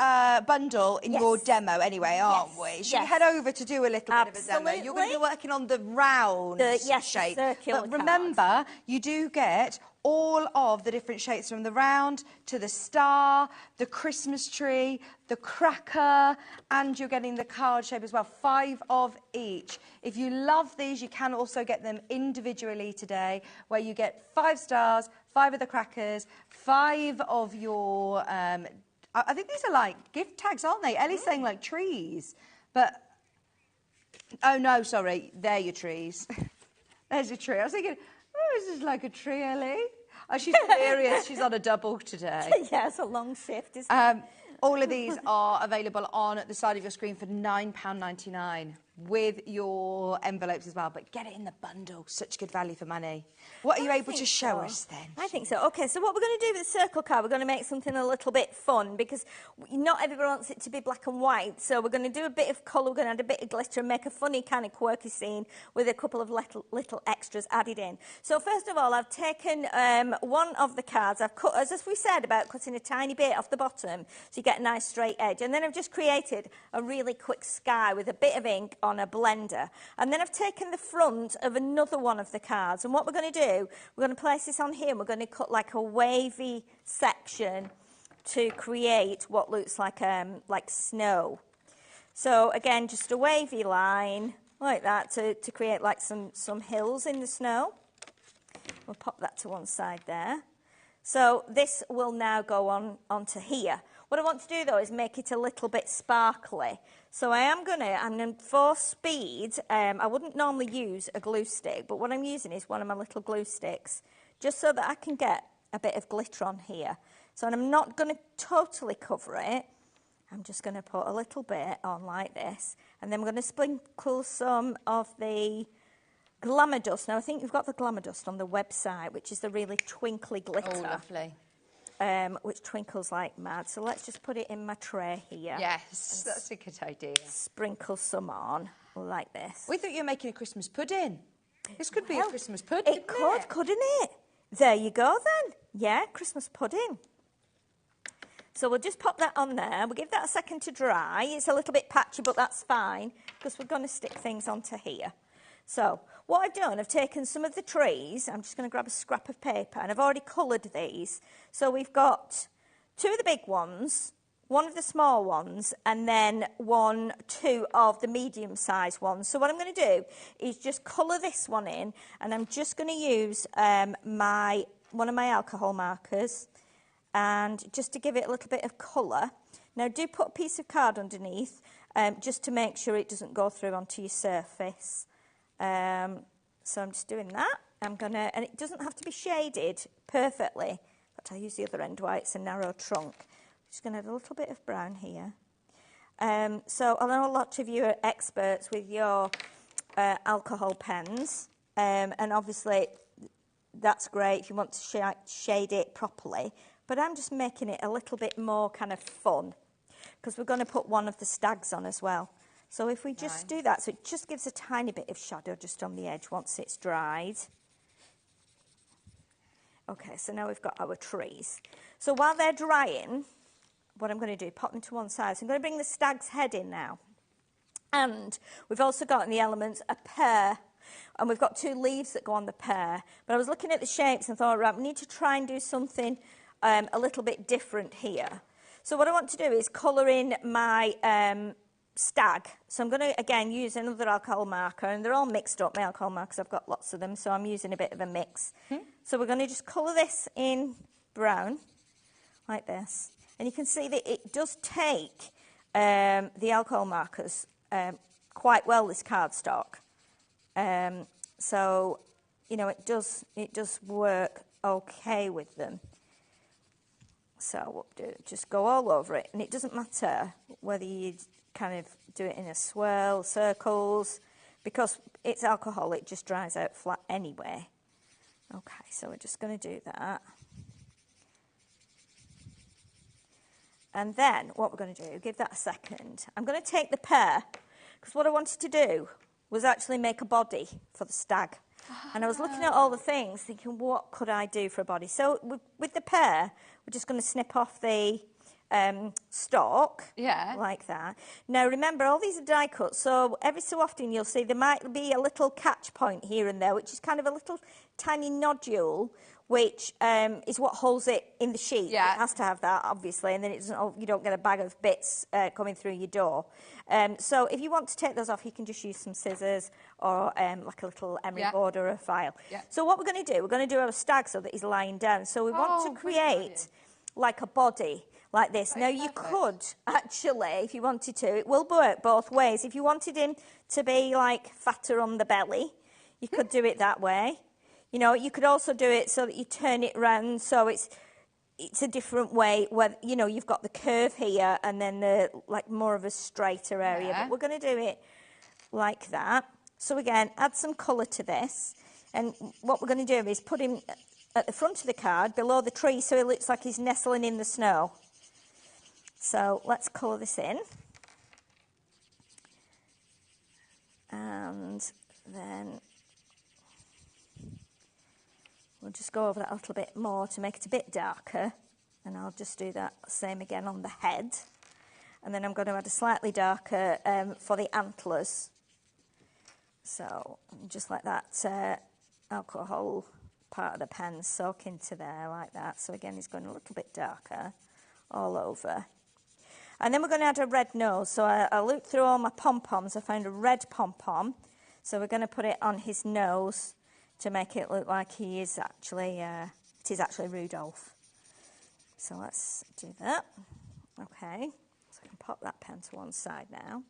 bundle in your demo anyway, aren't we? Should we head over to do a little bit of a demo? You're going to be working on the round shape. But remember, you do get all of the different shapes from the round to the star, the Christmas tree, the cracker, and you're getting the card shape as well. 5 of each. If you love these, you can also get them individually today, where you get 5 stars, 5 of the crackers, 5 of your... I think these are like gift tags, aren't they? Ellie's saying like trees, but... oh, no, sorry, they're your trees. There's a tree. I was thinking... oh, this is like a tree, Ellie. Oh, she's hilarious. She's on a double today. Yeah, it's a long shift, isn't it? All of these are available on the side of your screen for £9.99 with your envelopes as well, but get it in the bundle. Such good value for money. What are you able to show us then? I think so. Okay, so what we're going to do with the circle card, we're going to make something a little bit fun because not everybody wants it to be black and white. So we're going to do a bit of colour, we're going to add a bit of glitter and make a funny kind of quirky scene with a couple of little extras added in. So first of all, I've taken one of the cards, I've cut, as we said about cutting a tiny bit off the bottom so you get a nice straight edge. And then I've just created a really quick sky with a bit of ink on a blender. And then I've taken the front of another one of the cards, and what we're going to do, we're going to place this on here and we're going to cut like a wavy section to create what looks like snow. So again, just a wavy line like that to create like some hills in the snow. We'll pop that to one side there. So this will now go onto here. What I want to do though is make it a little bit sparkly. So I'm going to, for speed, I wouldn't normally use a glue stick, but what I'm using is one of my little glue sticks, just so that I can get a bit of glitter on here. So I'm not going to totally cover it. I'm just going to put a little bit on like this, and then we're going to sprinkle some of the glamour dust. Now I think you've got the glamour dust on the website, which is the really twinkly glitter. Oh, lovely. Which twinkles like mad. So let's just put it in my tray here. Yes, that's a good idea. Sprinkle some on like this. We thought you were making a Christmas pudding. This could be a Christmas pudding. It could, couldn't it? There you go then. Yeah, Christmas pudding. So we'll just pop that on there. We'll give that a second to dry. It's a little bit patchy, but that's fine because we're going to stick things onto here. So what I've done, I've taken some of the trees. I'm just going to grab a scrap of paper, and I've already coloured these. So we've got two of the big ones, one of the small ones, and then two of the medium-sized ones. So what I'm going to do is just colour this one in, and I'm just going to use one of my alcohol markers, and just to give it a little bit of colour. Now do put a piece of card underneath, just to make sure it doesn't go through onto your surface. So I'm just doing that. And it doesn't have to be shaded perfectly, but I'll use the other end where it's a narrow trunk. I'm just going to add a little bit of brown here. So I know a lot of you are experts with your alcohol pens, and obviously that's great if you want to shade it properly, but I'm just making it a little bit more kind of fun because we're going to put one of the stags on as well. So if we just do that, so it just gives a tiny bit of shadow just on the edge once it's dried. Okay, so now we've got our trees. So while they're drying, what I'm going to do, pop them to one side. So I'm going to bring the stag's head in now. And we've also got in the elements a pear, and we've got two leaves that go on the pear. But I was looking at the shapes and thought, right, we need to try and do something a little bit different here. So what I want to do is colour in my stag. So I'm going to, again, use another alcohol marker, and they're all mixed up, my alcohol markers. I've got lots of them, so I'm using a bit of a mix. So we're going to just colour this in brown, like this. And you can see that it does take the alcohol markers quite well, this cardstock. So, you know, it does work okay with them. So what we'll do, just go all over it, and it doesn't matter whether you kind of do it in a swirl, circles, because it's alcohol, it just dries out flat anyway. Okay, so we're just going to do that. And then what we're going to do, give that a second. I'm going to take the pear, because what I wanted to do was actually make a body for the stag. And I was looking at all the things, thinking, what could I do for a body? So with the pear, we're just going to snip off the stalk, like that. Now, remember, all these are die cuts, so every so often you'll see there might be a little catch point here and there, which is kind of a little tiny nodule, which is what holds it in the sheet. It has to have that, obviously, and then it doesn't, you don't get a bag of bits coming through your door. So if you want to take those off, you can just use some scissors or like a little emery board or a file. So what we're going to do, we're going to do our stag so that he's lying down. So we want to create like a body like this. Now, you could actually, if you wanted to, it will work both ways. If you wanted him to be like fatter on the belly, you could do it that way. You know, you could also do it so that you turn it round so it's it's a different way where, you know, you've got the curve here and then the, like, more of a straighter area. Yeah. But we're going to do it like that. So again, add some colour to this. And what we're going to do is put him at the front of the card, below the tree, so it looks like he's nestling in the snow. So let's colour this in. And then we'll just go over that a little bit more to make it a bit darker. And I'll just do that same again on the head. And then I'm going to add a slightly darker for the antlers. So just like that alcohol part of the pen soak into there like that. So again, it's going a little bit darker all over. And then we're going to add a red nose. So I looked through all my pom-poms. I found a red pom-pom. So we're going to put it on his nose to make it look like he is actually, it is actually Rudolph. So let's do that. Okay. So I can pop that pen to one side now.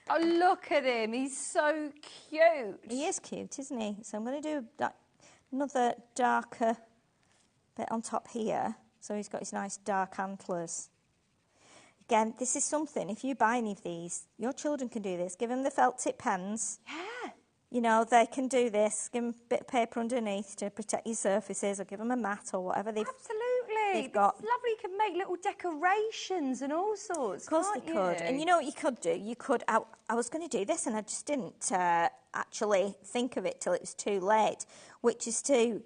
Oh, look at him. He's so cute. He is cute, isn't he? So I'm going to do another darker bit on top here. So he's got his nice dark antlers. Again, this is something, if you buy any of these, your children can do this. Give them the felt tip pens. Yeah. You know, they can do this. Give them a bit of paper underneath to protect your surfaces, or give them a mat or whatever they've got. It's lovely. You can make little decorations and all sorts. Of course they could. And you know what you could do? You could, I was going to do this and I just didn't actually think of it till it was too late, which is to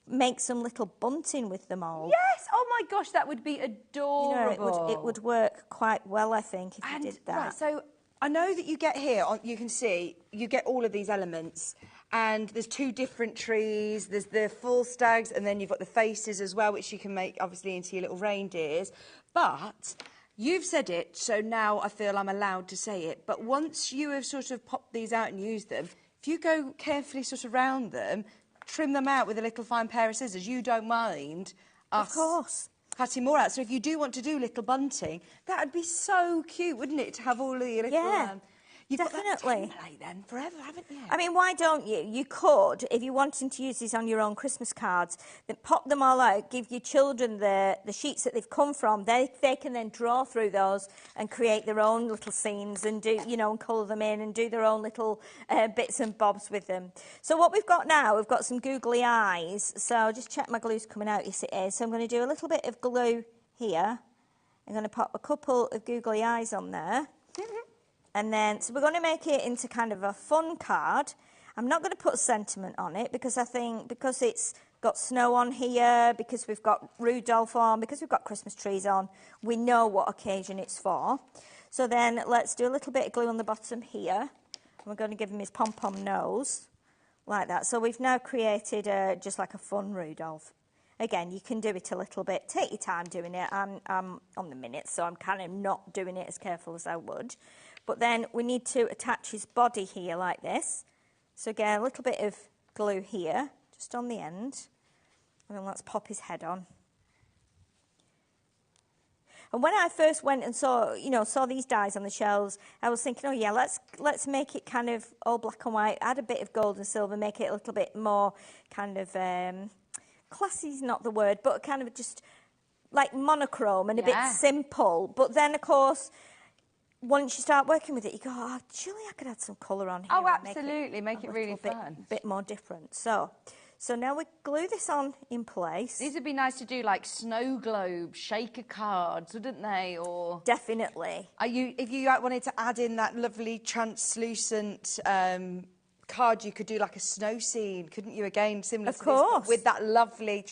make some little bunting with them all. Yes! Oh my gosh, that would be adorable. You know, it would work quite well, I think, if you did that. Right, so I know that you get here, you can see, you get all of these elements. And there's two different trees. There's the full stags, and then you've got the faces as well, which you can make, obviously, into your little reindeers. But you've said it, so now I feel I'm allowed to say it. But once you have sort of popped these out and used them, if you go carefully sort of round them, trim them out with a little fine pair of scissors, you don't mind us, of course, cutting more out. So if you do want to do little bunting, that would be so cute, wouldn't it, to have all of your little... You've definitely. got that template then forever, haven't you? I mean, why don't you? You could, if you're wanting to use these on your own Christmas cards, then pop them all out, give your children the sheets that they've come from. They can then draw through those and create their own little scenes and do, you know, and colour them in and do their own little bits and bobs with them. So what we've got now, we've got some googly eyes. So just check my glue's coming out, yes it is. So I'm going to do a little bit of glue here. I'm going to pop a couple of googly eyes on there. And then, so we're going to make it into kind of a fun card. I'm not going to put sentiment on it because I think, because it's got snow on here, because we've got Rudolph on, because we've got Christmas trees on, we know what occasion it's for. So then let's do a little bit of glue on the bottom here. And we're going to give him his pom-pom nose, like that. So we've now created just like a fun Rudolph. Again, you can do it a little bit. Take your time doing it. I'm on the minute, so I'm kind of not doing it as careful as I would. But then we need to attach his body here like this. So again, a little bit of glue here, just on the end. And then let's pop his head on. And when I first went and saw these dies on the shelves, I was thinking, oh yeah, let's make it kind of all black and white, add a bit of gold and silver, make it a little bit more kind of, classy is not the word, but kind of just like monochrome and a bit simple. But then, of course, once you start working with it, you go, oh, surely I could add some colour on here. Oh, absolutely. Make it really fun. A bit more different. So now we glue this on in place. These would be nice to do like snow globes, shaker cards, wouldn't they? Or definitely. If you wanted to add in that lovely translucent card, you could do like a snow scene, couldn't you? Again, similar to course. This, with that lovely,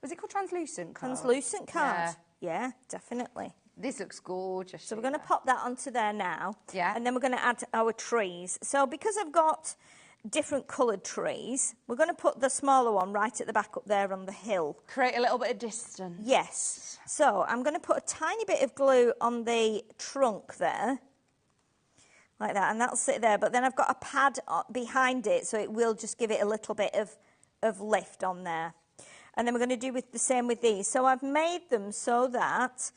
was it called translucent card? Translucent card. Yeah, definitely. This looks gorgeous. So we're going to pop that onto there now. Yeah. And then we're going to add our trees. So because I've got different coloured trees, we're going to put the smaller one right at the back up there on the hill. Create a little bit of distance. Yes. So I'm going to put a tiny bit of glue on the trunk there, like that, and that'll sit there. But then I've got a pad behind it, so it will just give it a little bit of lift on there. And then we're going to do the same with these. So I've made them so that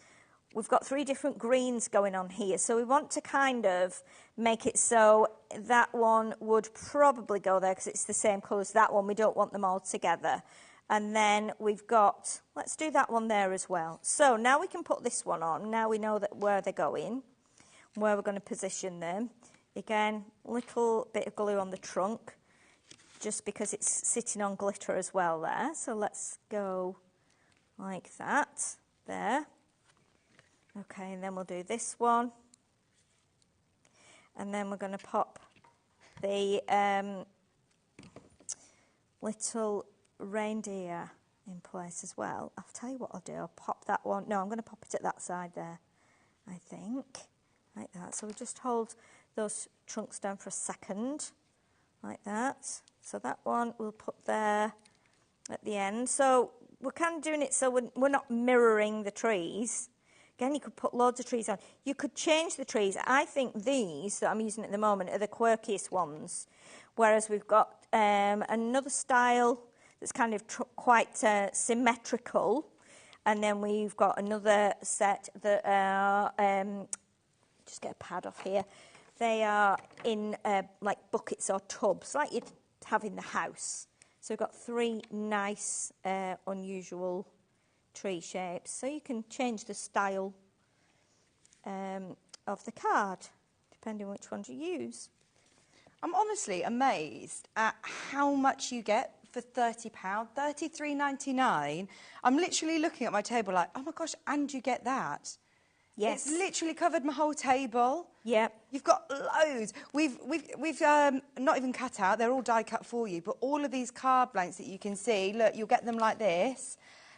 we've got 3 different greens going on here. So we want to kind of make it so that one would probably go there because it's the same colour as that one. We don't want them all together. And then we've got, let's do that one there as well. So now we can put this one on. Now we know that where they're going, where we're going to position them. Again, little bit of glue on the trunk, just because it's sitting on glitter as well there. So let's go like that, there. Okay, and then we'll do this one. And then we're going to pop the little reindeer in place as well. I'll tell you what I'll do. I'll pop that one. No, I'm going to pop it at that side there, I think. Like that. So we'll just hold those trunks down for a second, like that. So that one we'll put there at the end. So we're kind of doing it so we're not mirroring the trees. Again, you could put loads of trees on. You could change the trees. I think these that I'm using at the moment are the quirkiest ones, whereas we've got another style that's kind of quite symmetrical, and then we've got another set that are, just get a pad off here, they are in like buckets or tubs, like you'd have in the house. So we've got 3 nice, unusual tree shapes, so you can change the style of the card depending on which ones you use. I'm honestly amazed at how much you get for £30, $33.99. I'm literally looking at my table like, oh my gosh, and you get that. Yes. It's literally covered my whole table. Yep. You've got loads. We've not even cut out, they're all die cut for you, but all of these card blanks that you can see, look, you'll get them like this.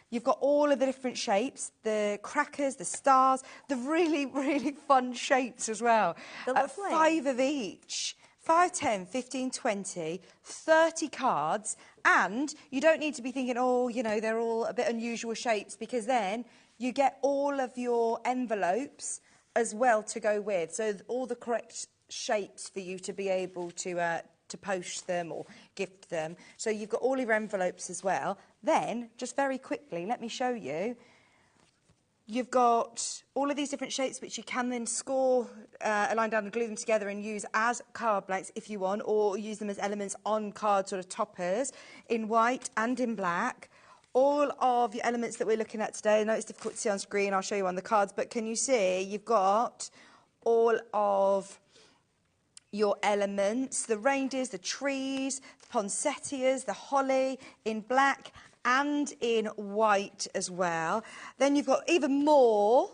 You've got all of the different shapes, the crackers, the stars, the really, really fun shapes as well. They're lovely. 5 of each. 5, 10, 15, 20, 30 cards, and you don't need to be thinking, oh, you know, they're all a bit unusual shapes, because then you get all of your envelopes as well to go with, so all the correct shapes for you to be able to post them or gift them. So you've got all your envelopes as well. Then, just very quickly, let me show you. You've got all of these different shapes which you can then score a line down and glue them together and use as card blanks if you want, or use them as elements on card sort of toppers in white and in black. All of your elements that we're looking at today, I know it's difficult to see on screen, I'll show you on the cards, but can you see you've got all of your elements, the reindeers, the trees, the poinsettias, the holly in black and in white as well. Then you've got even more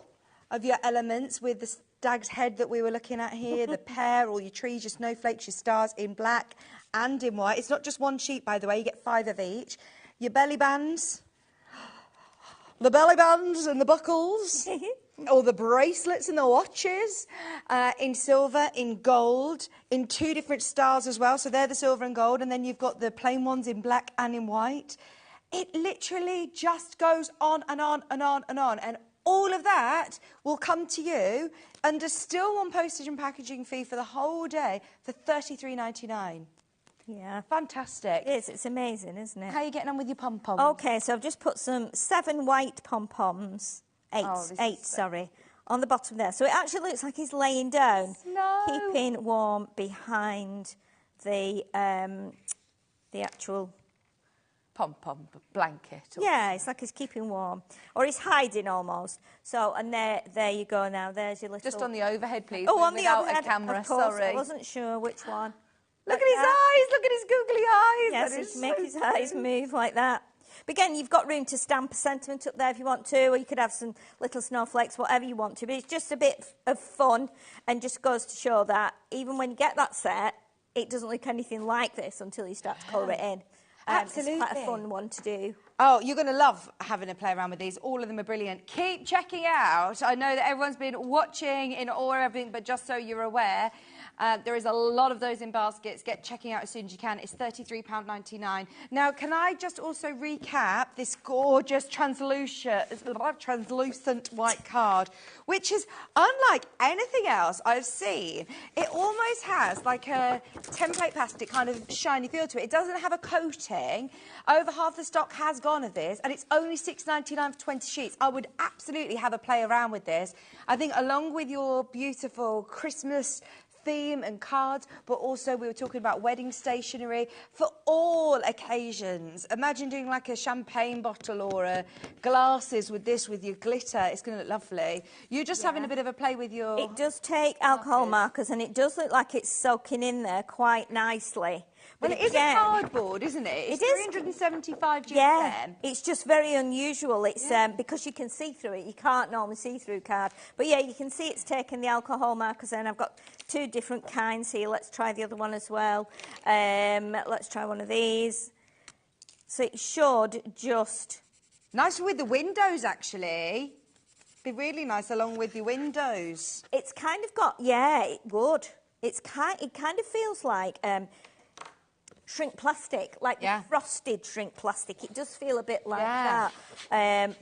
of your elements with the stag's head that we were looking at here, the pear, all your trees, your snowflakes, your stars in black and in white. It's not just one sheet, by the way, you get 5 of each. Your belly bands, the belly bands and the buckles, or the bracelets and the watches, in silver, in gold, in 2 different stars as well. So they're the silver and gold, and then you've got the plain ones in black and in white. It literally just goes on and on and on and on. And all of that will come to you under still one postage and packaging fee for the whole day for $33.99. Yeah. Fantastic. It is. It's amazing, isn't it? How are you getting on with your pom-poms? OK, so I've just put some 7 white pom-poms, 8, sorry, on the bottom there. So it actually looks like he's laying down, keeping warm behind the actual pom-pom blanket. Yeah, it's like he's keeping warm. Or he's hiding almost. So, and there you go now. There's your little... Just on the overhead, please. Oh, on the without overhead, a camera, of course. sorry. I wasn't sure which one. Look at his eyes, look at his googly eyes. Yes, he can make his eyes move like that. But again, you've got room to stamp a sentiment up there if you want to, or you could have some little snowflakes, whatever you want to. But it's just a bit of fun, and just goes to show that even when you get that set, it doesn't look anything like this until you start to colour it in. Absolutely. It's quite a fun one to do. Oh, you're going to love having a play around with these. All of them are brilliant. Keep checking out. I know that everyone's been watching in awe of everything, but just so you're aware, there is a lot of those in baskets. Get checking out as soon as you can. It's £33.99. Now, can I just also recap this gorgeous translucent white card, which is unlike anything else I've seen. It almost has like a template plastic kind of shiny feel to it. It doesn't have a coating. Over half the stock has gone of this, and it's only $6.99 for 20 sheets. I would absolutely have a play around with this. I think along with your beautiful Christmas theme and cards, but also we were talking about wedding stationery for all occasions. Imagine doing like a champagne bottle or a glasses with this, with your glitter. It's going to look lovely. You're just having a bit of a play with your... It does take alcohol markers, and it does look like it's soaking in there quite nicely. Well, it is a cardboard, isn't it? It's 375 GSM. Yeah, it's just very unusual. It's because you can see through it. You can't normally see through card. But yeah, you can see it's taken the alcohol markers, and I've got 2 different kinds here. Let's try the other one as well. Let's try one of these. So it should just... Nice with the windows, actually. Be really nice along with your windows. It's kind of got... Yeah, it would. It kind of feels like... shrink plastic, like the frosted shrink plastic. It does feel a bit like that.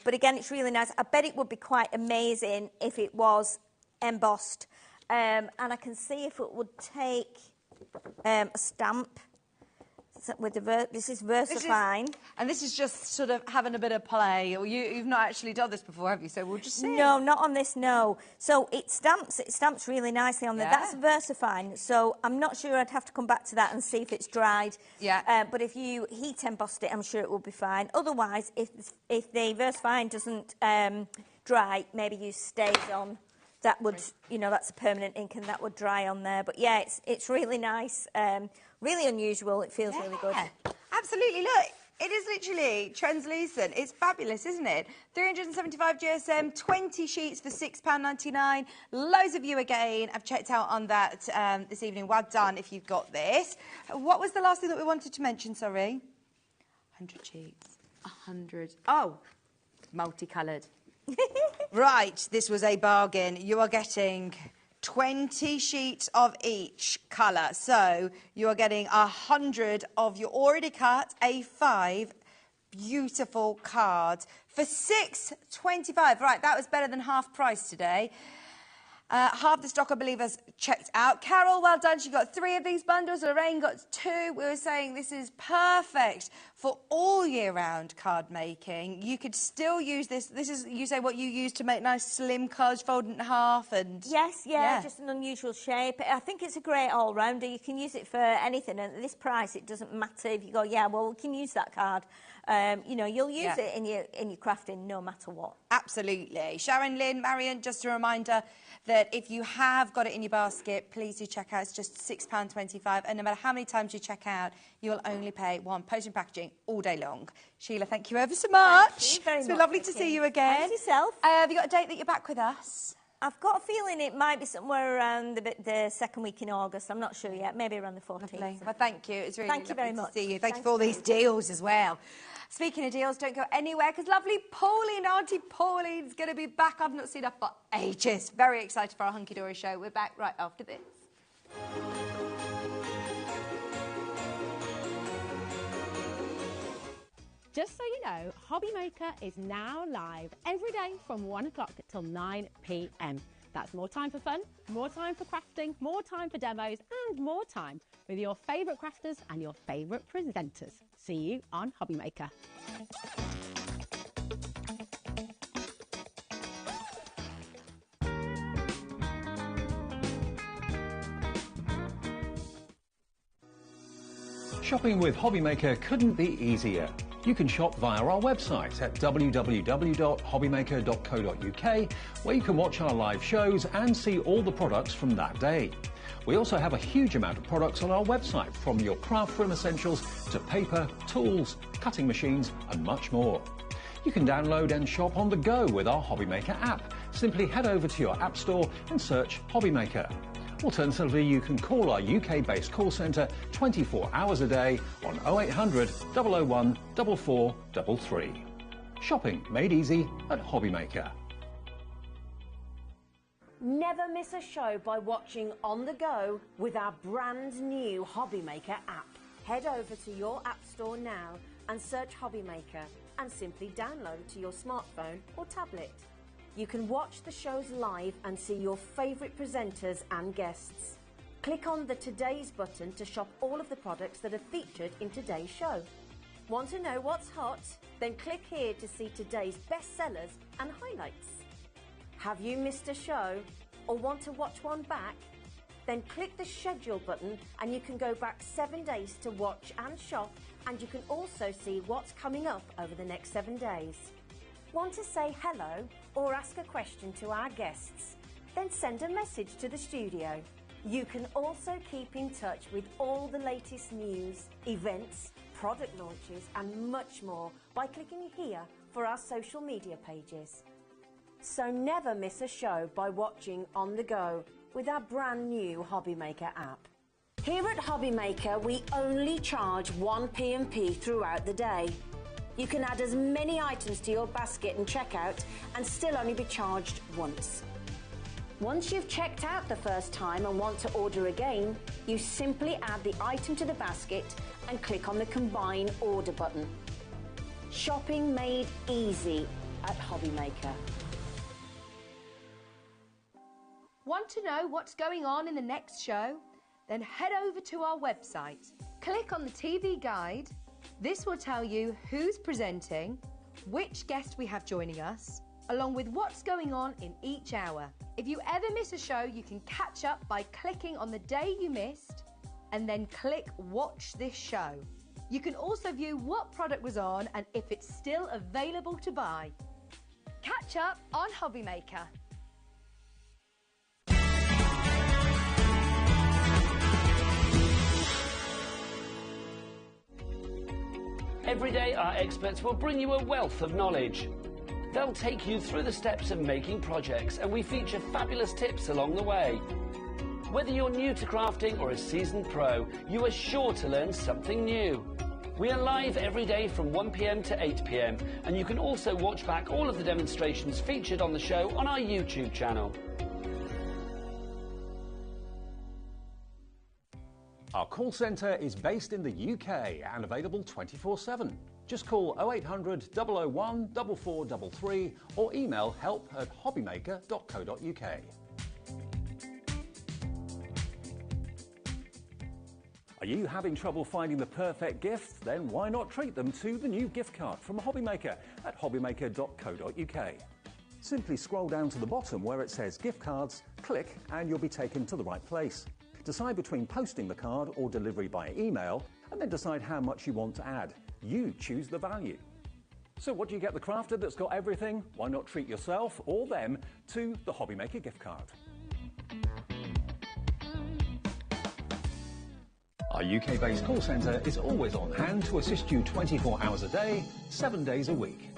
But again, it's really nice. I bet it would be quite amazing if it was embossed. And I can see if it would take a stamp. With this is VersaFine. And this is just sort of having a bit of play. Or you've not actually done this before, have you? So we'll just see. No, not on this, no. So it stamps really nicely on there. That's VersaFine. So I'm not sure. I'd have to come back to that and see if it's dried. Yeah. But if you heat embossed it, I'm sure it will be fine. Otherwise, if the VersaFine doesn't dry, maybe use Stays On. That would, you know, that's a permanent ink, and that would dry on there. But yeah, it's really nice. Really unusual. It feels really good. Absolutely. Look, it is literally translucent. It's fabulous, isn't it? 375 GSM, 20 sheets for £6.99. Loads of you, again, have checked out on that this evening. Well done if you've got this. What was the last thing that we wanted to mention, sorry? 100 sheets. 100. Oh, multicoloured. Right, this was a bargain. You are getting 20 sheets of each colour. So you are getting 100 of your already cut A5 beautiful cards for £6.25. Right, that was better than half price today. Half the stock, I believe, has checked out. Carol, well done. She got 3 of these bundles. Lorraine got 2. We were saying this is perfect for all year round card making. You could still use this. This is, you say, what you use to make nice slim cards, fold in half and... Yes, yeah, just an unusual shape. I think it's a great all-rounder. You can use it for anything. And at this price, it doesn't matter if you go, yeah, well, we can use that card. You know, you'll use it in your crafting no matter what. Absolutely. Sharon, Lynn, Marion, just a reminder that if you have got it in your basket, please do check out. It's just £6.25, and no matter how many times you check out, you will only pay £1. Post and packaging all day long. Sheila, thank you ever so much. Thank you very much. It's been lovely to see you again. And yourself. Have you got a date that you're back with us? I've got a feeling it might be somewhere around the second week in August. I'm not sure yet. Maybe around the 14th. Lovely. Well, thank you. It's really thank you very lovely much. to see you. Thank you for all these deals as well. Speaking of deals, don't go anywhere, because lovely Pauline, Auntie Pauline's going to be back. I've not seen her for ages. Very excited for our Hunky Dory show. We're back right after this. Just so you know, HobbyMaker is now live every day from 1 o'clock till 9 p.m. That's more time for fun, more time for crafting, more time for demos, and more time with your favourite crafters and your favourite presenters. See you on HobbyMaker. Shopping with HobbyMaker couldn't be easier. You can shop via our website at www.hobbymaker.co.uk, where you can watch our live shows and see all the products from that day. We also have a huge amount of products on our website, from your craft room essentials to paper, tools, cutting machines and much more. You can download and shop on the go with our HobbyMaker app. Simply head over to your app store and search HobbyMaker. Alternatively, you can call our UK-based call centre 24 hours a day on 0800 001 4433. Shopping made easy at HobbyMaker. Never miss a show by watching on the go with our brand new HobbyMaker app. Head over to your app store now and search HobbyMaker and simply download to your smartphone or tablet. You can watch the shows live and see your favourite presenters and guests. Click on the Today's button to shop all of the products that are featured in today's show. Want to know what's hot? Then click here to see today's bestsellers and highlights. Have you missed a show or want to watch one back? Then click the schedule button and you can go back 7 days to watch and shop, and you can also see what's coming up over the next 7 days. Want to say hello or ask a question to our guests? Then send a message to the studio. You can also keep in touch with all the latest news, events, product launches and much more by clicking here for our social media pages. So never miss a show by watching on the go with our brand new HobbyMaker app. Here at HobbyMaker, we only charge 1 P&P throughout the day. You can add as many items to your basket and checkout and still only be charged once. Once you've checked out the first time and want to order again, you simply add the item to the basket and click on the Combine Order button. Shopping made easy at HobbyMaker. Want to know what's going on in the next show? Then head over to our website. Click on the TV guide. This will tell you who's presenting, which guest we have joining us, along with what's going on in each hour. If you ever miss a show, you can catch up by clicking on the day you missed and then click Watch This Show. You can also view what product was on and if it's still available to buy. Catch up on HobbyMaker. Every day, our experts will bring you a wealth of knowledge. They'll take you through the steps of making projects, and we feature fabulous tips along the way. Whether you're new to crafting or a seasoned pro, you are sure to learn something new. We are live every day from 1 PM to 8 PM, and you can also watch back all of the demonstrations featured on the show on our YouTube channel. Our call centre is based in the UK and available 24/7. Just call 0800 001 4433 or email help@hobbymaker.co.uk. Are you having trouble finding the perfect gift? Then why not treat them to the new gift card from HobbyMaker at hobbymaker.co.uk. Simply scroll down to the bottom where it says gift cards, click and you'll be taken to the right place. Decide between posting the card or delivery by email, and then decide how much you want to add. You choose the value. So what do you get the crafter that's got everything? Why not treat yourself or them to the HobbyMaker gift card? Our UK-based call centre is always on hand to assist you 24 hours a day, 7 days a week.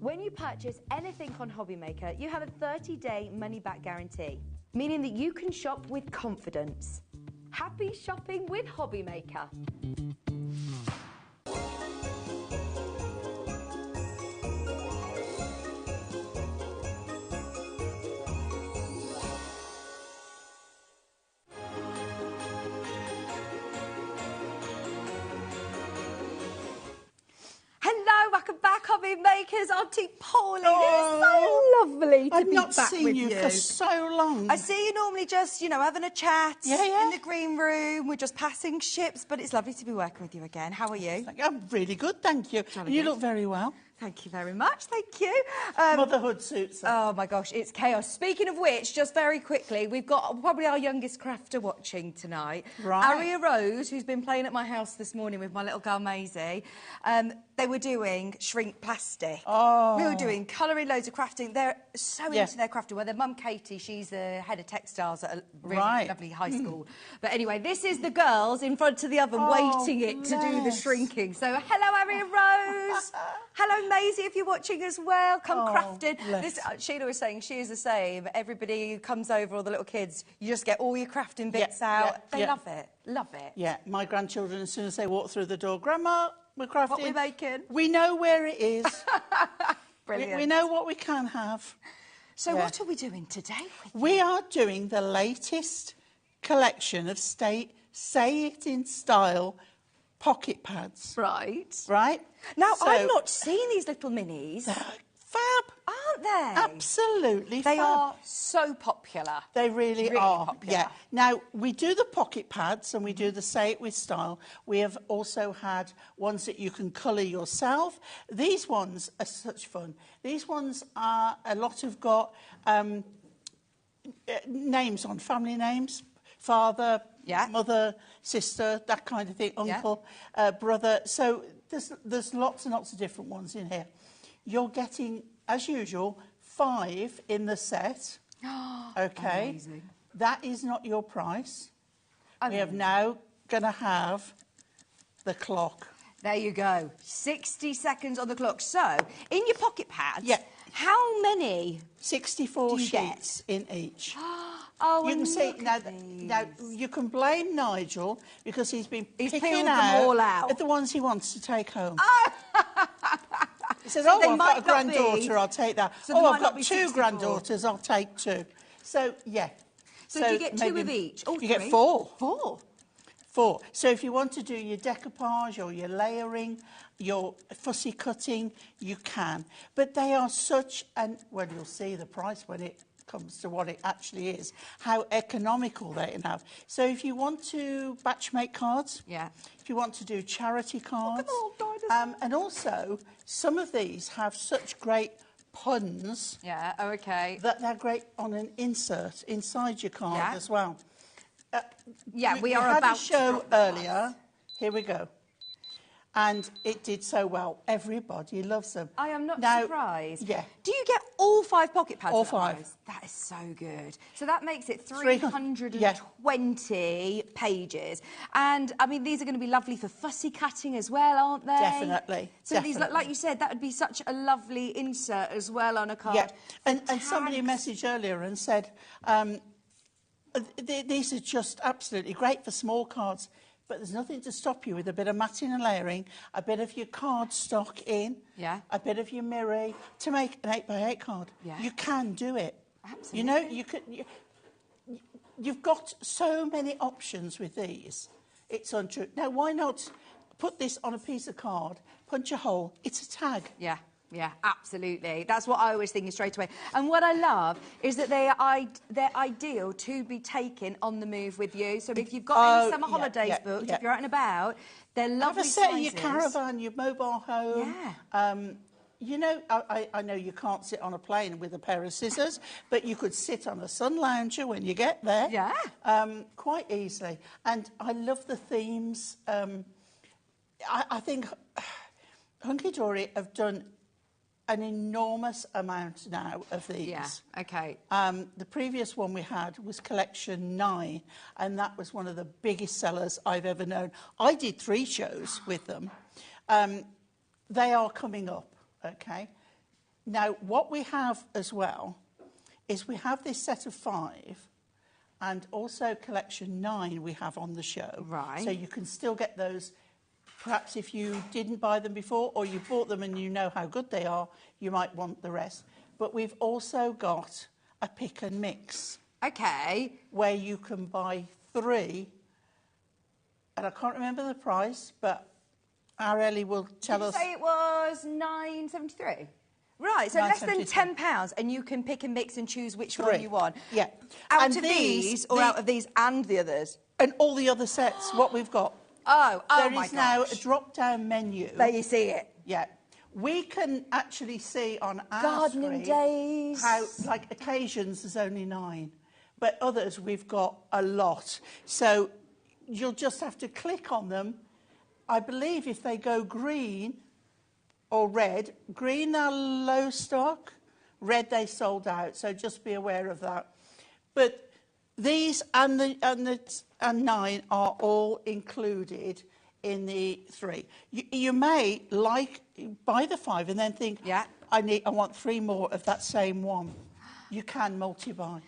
When you purchase anything on HobbyMaker, you have a 30-day money-back guarantee, meaning that you can shop with confidence. Happy shopping with HobbyMaker. Welcome back, HobbyMakers. Auntie Pauline, it's so lovely to I've be not back seen with you for so long. I see you normally just, having a chat Yeah. in the green room. We're just passing ships, but it's lovely to be working with you again. How are you? I'm really good, thank you. Jolly You good. look very well. Thank you very much. Thank you. Motherhood suits her. Oh my gosh, it's chaos. Speaking of which, just very quickly, we've got probably our youngest crafter watching tonight. Right. Aria Rose, who's been playing at my house this morning with my little girl Maisie. They were doing shrink plastic. quick. Oh. We were doing colouring, loads of crafting. They're so Yeah. into their crafting. Well, their mum, Katie, she's the head of textiles at a really Right. lovely high school. But anyway, this is the girls in front of the oven waiting it to do the bless. shrinking. So hello, Harry and Rose. Hello, Maisie, if you're watching as well. Come crafting. bless. This, Sheila was saying she is the same. Everybody who comes over, all the little kids, you just get all your crafting bits out. They love it. Love it. Yeah, my grandchildren, as soon as they walk through the door, Grandma, we're crafting. What we're making. We know where it is. Brilliant. We know what we can have. So what are we doing today? We are doing the latest collection of Say It in Style pocket pads. Right. Right? Now, So- I've not seen these little minis. Fab. Aren't they? Absolutely They fab. are so popular. They really, Really are. popular. Yeah. Now, we do the pocket pads and we do the Say It With Style. We have also had ones that you can colour yourself. These ones are such fun. These ones are, a lot have got names on, family names. Father, mother, sister, that kind of thing, uncle, brother. So there's lots and lots of different ones in here. You're getting, as usual, 5 in the set. Okay. Amazing. That is not your price. We have Amazing. now going to have the clock. There you go. 60 seconds on the clock. So, in your pocket pads, Yeah. how many 64 do you sheets in each. Oh, You and can see look now. at Now you can blame Nigel because he's been picking peeled them out, all out. at the ones he wants to take home. He says, So "Oh, they I've might got a not be- granddaughter. I'll take that. so there Oh, might I've not got be 2 64. granddaughters. I'll take 2." So yeah. So do you get 2 maybe of each? Oh, you get 3? 4. 4. 4. So if you want to do your decoupage or your layering, your fussy cutting, you can. But they are such an, well, you'll see the price when it comes to what it actually is, how economical they can have. So if you want to batch make cards, if you want to do charity cards, and also some of these have such great puns that they're great on an insert inside your card as well. We we are had about a to show drop the earlier. Here we go. And it did so well. Everybody loves them. I am not Now, surprised. Yeah. Do you get all 5 pocket pads? All at 5. those? That is so good. So that makes it 320 320 pages. And, I mean, these are going to be lovely for fussy cutting as well, aren't they? Definitely. So these, like you said, that would be such a lovely insert as well on a card. Yeah. And somebody messaged earlier and said, these are just absolutely great for small cards, but there's nothing to stop you with a bit of matting and layering, a bit of your cardstock in, a bit of your Mirri to make an 8x8 card. You can do it. Absolutely. You know, you've got so many options with these. It's untrue. Now, why not put this on a piece of card, punch a hole, it's a tag. Yeah, absolutely. That's what I always think straight away. And what I love is that they're ideal to be taken on the move with you. So if you've got any summer holidays booked, if you're out and about, they're lovely Have a set sizes. in your caravan, your mobile home. You know, I know you can't sit on a plane with a pair of scissors, but you could sit on a sun lounger when you get there. Quite easily. And I love the themes. I think Hunky Dory have done an enormous amount now of these. The previous one we had was Collection 9, and that was one of the biggest sellers I've ever known. I did 3 shows with them. They are coming up, okay? Now, what we have as well is we have this set of 5, and also Collection 9 we have on the show. So you can still get those. Perhaps if you didn't buy them before or you bought them and you know how good they are, you might want the rest. But we've also got a pick and mix. Where you can buy 3. And I can't remember the price, but our Ellie will tell us. Did you say it was £9.73? Right, so less than £10, and you can pick and mix and choose which one you want. Out of these, or out of these and the others? And all the other sets, what we've got. There is now a drop-down menu. There you see it. Yeah. We can actually see on our Gardening screen days. how, like, occasions there's only 9, but others we've got a lot. So you'll just have to click on them. I believe if they go green, or red. Green are low stock. Red they sold out, so just be aware of that. But these and 9 are all included in the 3. You may buy the 5 and then think, yeah, I want 3 more of that same one. You can multi-buy.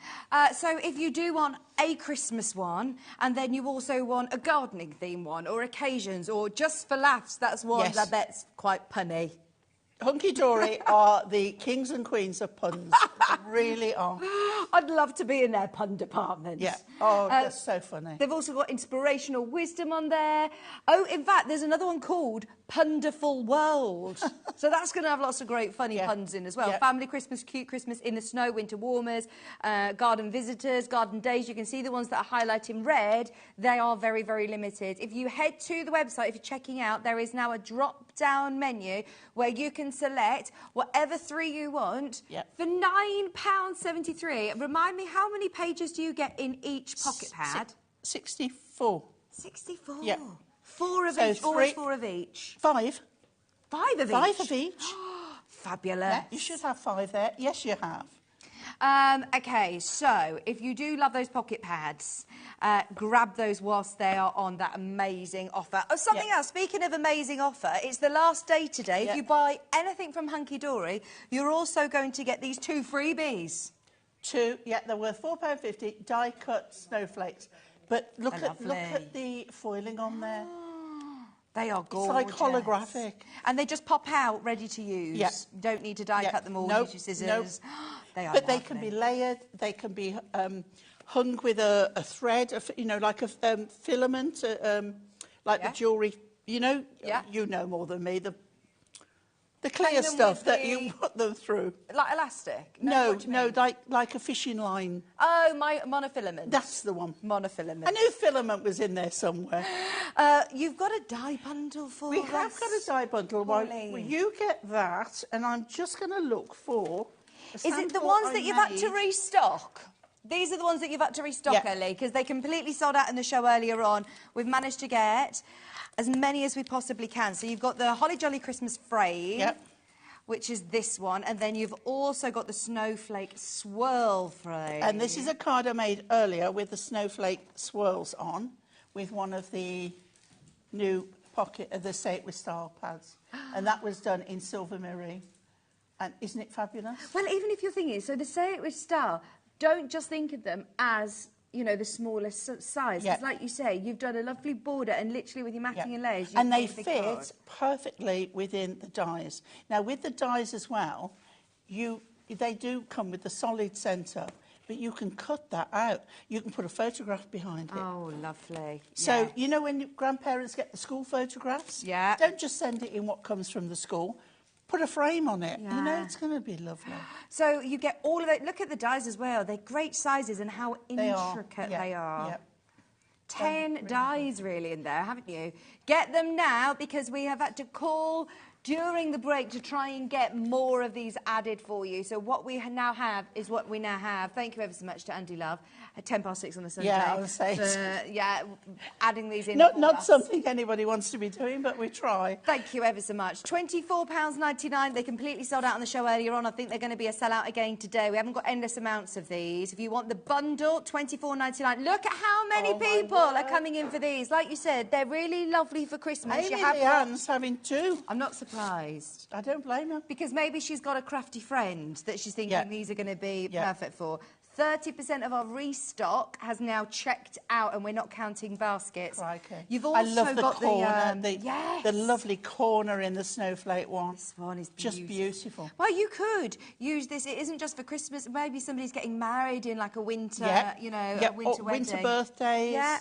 So if you do want a Christmas one, and then you also want a gardening theme one, or occasions, or just for laughs, that's one Yes. I bet's quite punny. Hunky Dory are the kings and queens of puns. They really are. I'd love to be in their pun department. Yeah. Oh, that's so funny. They've also got inspirational wisdom on there. Oh, in fact, there's another one called Punderful World. So that's going to have lots of great funny puns in as well. Yeah. Family Christmas, cute Christmas, in the snow, winter warmers, garden visitors, garden days. You can see the ones that are highlighted in red. They are very, very limited. If you head to the website, if you're checking out, there is now a drop-down menu where you can select whatever 3 you want for £9.73. Remind me, how many pages do you get in each pocket pad? 64. 64? Yeah. 4 of So each, always 4 of each. 5. 5 of each? 5 of each. Fabulous. Yeah, you should have 5 there. Yes, you have. Okay, so if you do love those pocket pads, grab those whilst they are on that amazing offer. Oh, something else, speaking of amazing offer, it's the last day today. If you buy anything from Hunky Dory, you're also going to get these 2 freebies. 2, they're worth £4.50, die-cut snowflakes. But look at the foiling on there. They are gorgeous. It's like holographic. And they just pop out ready to use. Yeah. You don't need to die cut them all, use your scissors. They are But lovely. they can be layered, they can be hung with a thread, like a filament, like the jewellery, you know more than me, the clear stuff that you put them through. Like elastic? No, like a fishing line. Oh, monofilament. That's the one. Monofilament. I knew filament was in there somewhere. You've got a dye bundle for us. We have got a dye bundle. Well, you get that, and I'm just going to look for... Is it the ones that you've had to restock? These are the ones that you've had to restock, Ellie, because they completely sold out in the show earlier on. We've managed to get as many as we possibly can. So you've got the Holly Jolly Christmas frame, which is this one, and then you've also got the Snowflake swirl frame. And this is a card I made earlier with the snowflake swirls on, with one of the new the Say It With Style pads. And that was done in silver Mirri. And isn't it fabulous? Well, even if you're thinking, so the Say It With Style, don't just think of them as, you know, the smallest size. Because like you say, you've done a lovely border and literally with your matching and layers. And they fit perfectly within the dies. Now, with the dies as well, they do come with the solid centre, but you can cut that out. You can put a photograph behind it. Oh, lovely. So, you know when grandparents get the school photographs? Yeah. Don't just send it in what comes from the school. Put a frame on it. You know, it's going to be lovely. So you get all of it. Look at the dies as well. They're great sizes and how intricate they are. Yeah. 10 dies really in there, haven't you? Get them now because we have had to call during the break to try and get more of these added for you. So what we now have is what we now have. Thank you ever so much to Andy Love at 6:10 on the Sunday. Yeah, I was saying. Adding these in. Not something anybody wants to be doing, but we try. Thank you ever so much. £24.99. They completely sold out on the show earlier on. I think they're going to be a sellout again today. We haven't got endless amounts of these. If you want the bundle, £24.99. Look at how many people are coming in for these. Like you said, they're really lovely for Christmas. Amy Leanne's having 2. I'm not surprised. I don't blame her. Because maybe she's got a crafty friend that she's thinking these are going to be perfect for. 30% of our restock has now checked out, and we're not counting baskets. Crikey. You've also I love the got corner, the lovely corner in the snowflake one. This one is just beautiful. Well, you could use this. It isn't just for Christmas. Maybe somebody's getting married in like a winter, you know, a winter wedding. Winter birthdays. Yeah.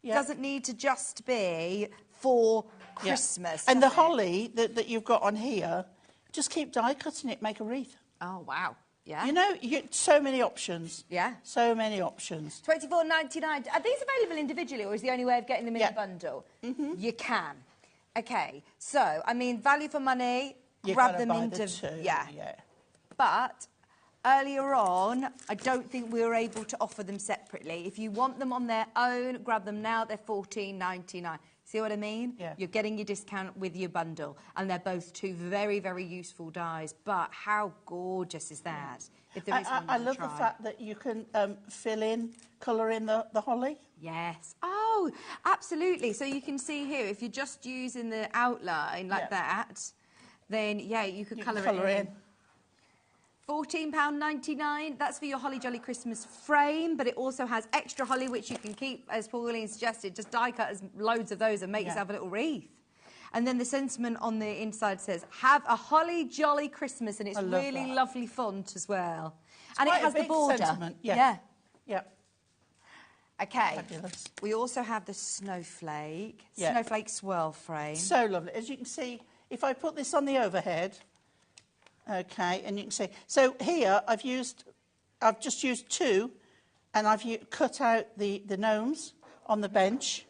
Doesn't need to just be for Christmas. And the holly that you've got on here, just keep die cutting it, make a wreath. Oh, wow. Yeah. You know, so many options. Yeah. So many options. £24.99. Are these available individually, or is the only way of getting them in a bundle? You can. Okay. So, I mean, value for money, grab them into... Yeah. But earlier on, I don't think we were able to offer them separately. If you want them on their own, grab them now. They're £14.99. See what I mean? Yeah. You're getting your discount with your bundle, and they're both two very, very useful dies. But how gorgeous is that? If there is one I love the fact that you can fill in, colour in the holly. Yes. Oh, absolutely. So you can see here, if you're just using the outline like that, then, yeah, you could colour it in. £14.99, that's for your Holly Jolly Christmas frame, but it also has extra holly, which you can keep, as Pauline suggested, just die cut as loads of those and make yourself a little wreath. And then the sentiment on the inside says, have a Holly Jolly Christmas, and it's really lovely font as well. And it has the border. Sentiment. Yeah. Yeah. Okay. Fabulous. We also have the snowflake swirl frame. So lovely. As you can see, if I put this on the overhead, okay, and you can see. So here I've just used 2, and I've cut out the gnomes on the bench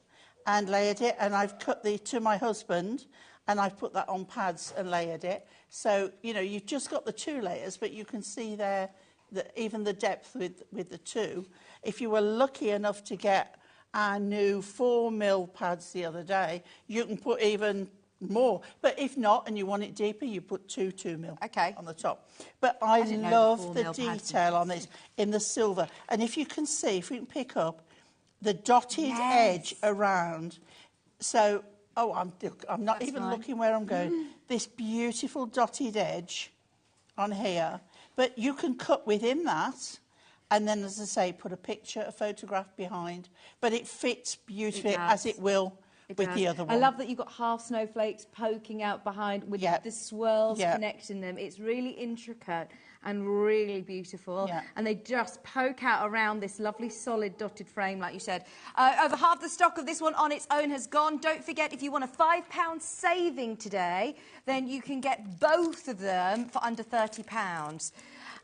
and layered it, and I've cut to my husband, and I've put that on pads and layered it. So, you know, you've just got the 2 layers, but you can see there that even the depth with the 2. If you were lucky enough to get our new 4mm pads the other day, you can put even more. But if not, and you want it deeper, you put 2 2mm on the top. But I love the detail on this in the silver. And if you can see, if we can pick up the dotted edge around. So, I'm not even looking where I'm going. This beautiful dotted edge on here. But you can cut within that, and then, as I say, put a picture, a photograph behind. But it fits beautifully, as it will with the other one. I love that you've got half snowflakes poking out behind with the swirls connecting them. It's really intricate and really beautiful. And they just poke out around this lovely solid dotted frame, like you said. Over half the stock of this one on its own has gone. Don't forget, if you want a £5 saving today, then you can get both of them for under £30.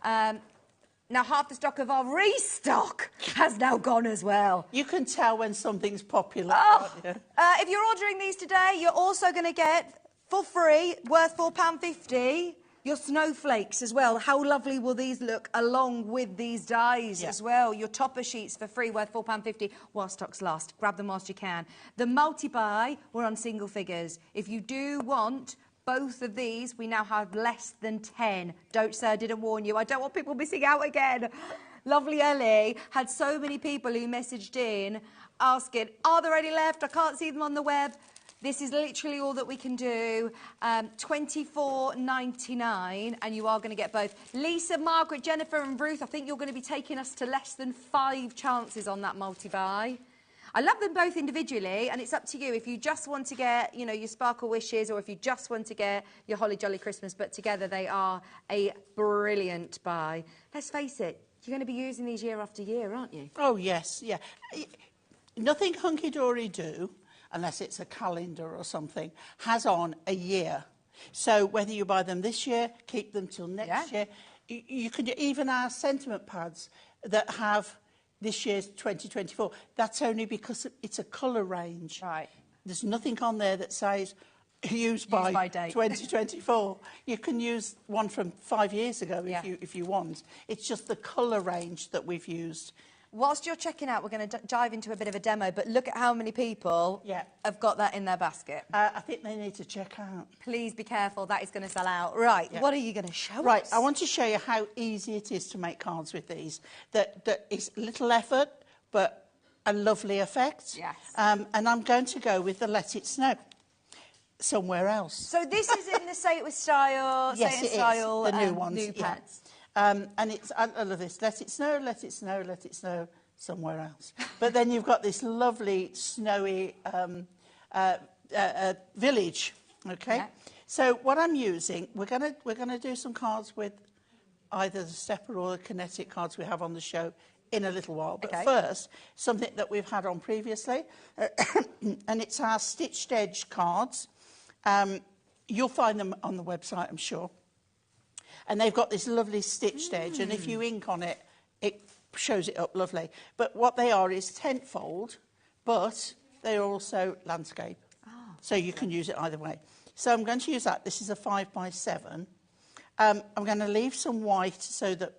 Now, half the stock of our restock has now gone as well. You can tell when something's popular. If you're ordering these today, you're also going to get, for free, worth £4.50, your snowflakes as well. How lovely will these look along with these dies as well? Your topper sheets for free, worth £4.50 while stocks last. Grab them whilst you can. The multi-buy, we're on single figures. If you do want both of these, we now have less than 10. Don't say I didn't warn you. I don't want people missing out again. Lovely Ellie had so many people who messaged in asking, are there any left? I can't see them on the web. This is literally all that we can do. $24.99, and you are going to get both. Lisa, Margaret, Jennifer and Ruth, I think you're going to be taking us to less than 5 chances on that multi-buy. I love them both individually, and it's up to you if you just want to get, you know, your Sparkle Wishes, or if you just want to get your Holly Jolly Christmas, but together they are a brilliant buy. Let's face it, you're going to be using these year after year, aren't you? Oh, yes, yeah. Nothing hunky-dory do, unless it's a calendar or something, has on a year. So whether you buy them this year, keep them till next year. You can do even our sentiment pads that have this year's 2024. That's only because it's a colour range. Right. There's nothing on there that says used by date 2024. You can use one from 5 years ago if you want. It's just the colour range that we've used. Whilst you're checking out, we're going to dive into a bit of a demo, but look at how many people have got that in their basket. I think they need to check out. Please be careful, that is going to sell out. Right, what are you going to show us? Right, I want to show you how easy it is to make cards with these. That is little effort, but a lovely effect. Yes. And I'm going to go with the Let It Snow. Somewhere else. So this is in the Say It With Style, yes, Say It Style, the new ones, new pads. And it's, I love this, let it snow, let it snow, let it snow, somewhere else. But then you've got this lovely snowy village, okay? Yeah. So what I'm using, we're gonna do some cards with either the Stepper or the Kinetic cards we have on the show in a little while. But first, something that we've had on previously, and it's our stitched edge cards. You'll find them on the website, I'm sure. And they've got this lovely stitched edge, and if you ink on it, it shows it up lovely. But what they are is tent fold, but they're also landscape. So you can use it either way. So I'm going to use that. This is a 5x7. I'm going to leave some white so that,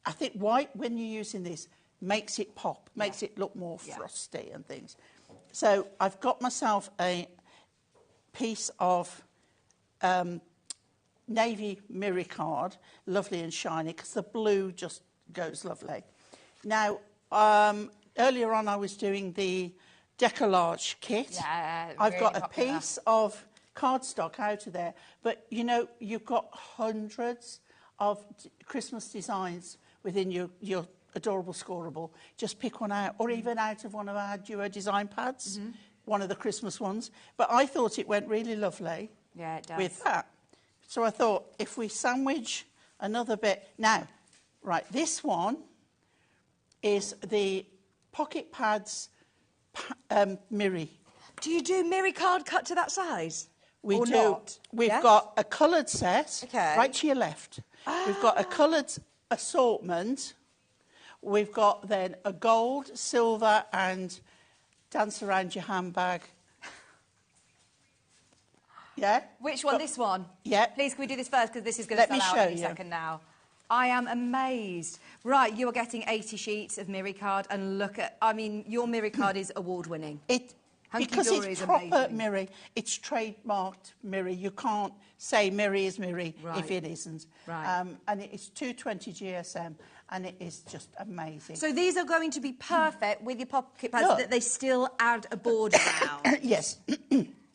I think white, when you're using this, makes it pop, makes it look more frosty and things. So I've got myself a piece of navy Mirri card, lovely and shiny, because the blue just goes lovely. Now, earlier on I was doing the Deco kit. Yeah, I've really got a popular. piece of cardstock out of there, but you know, you've got hundreds of Christmas designs within your adorable scoreable. Just pick one out, or even out of one of our duo design pads, one of the Christmas ones. But I thought it went really lovely with that. So I thought, if we sandwich another bit... Now, right, this one is the Pocket Pads Mirri. Do you do Mirri card cut to that size? We or do. Not? We've Yes? got a coloured set, Okay. right to your left. We've got a coloured assortment. We've got then a gold, silver and dance around your handbag. Yeah? Which one? This one? Yeah. Please, can we do this first? Because this is going to Let me sell out show any you. second now. I am amazed. Right, you are getting 80 sheets of Mirri card, and look at... I mean, your Mirri card is award-winning. Because it's proper Mirri. It's trademarked Mirri. You can't say Mirri is Mirri if it isn't. Right. And it is 220 GSM, and it is just amazing. So these are going to be perfect with your pocket pads, Look. that they still add a border around. Yes.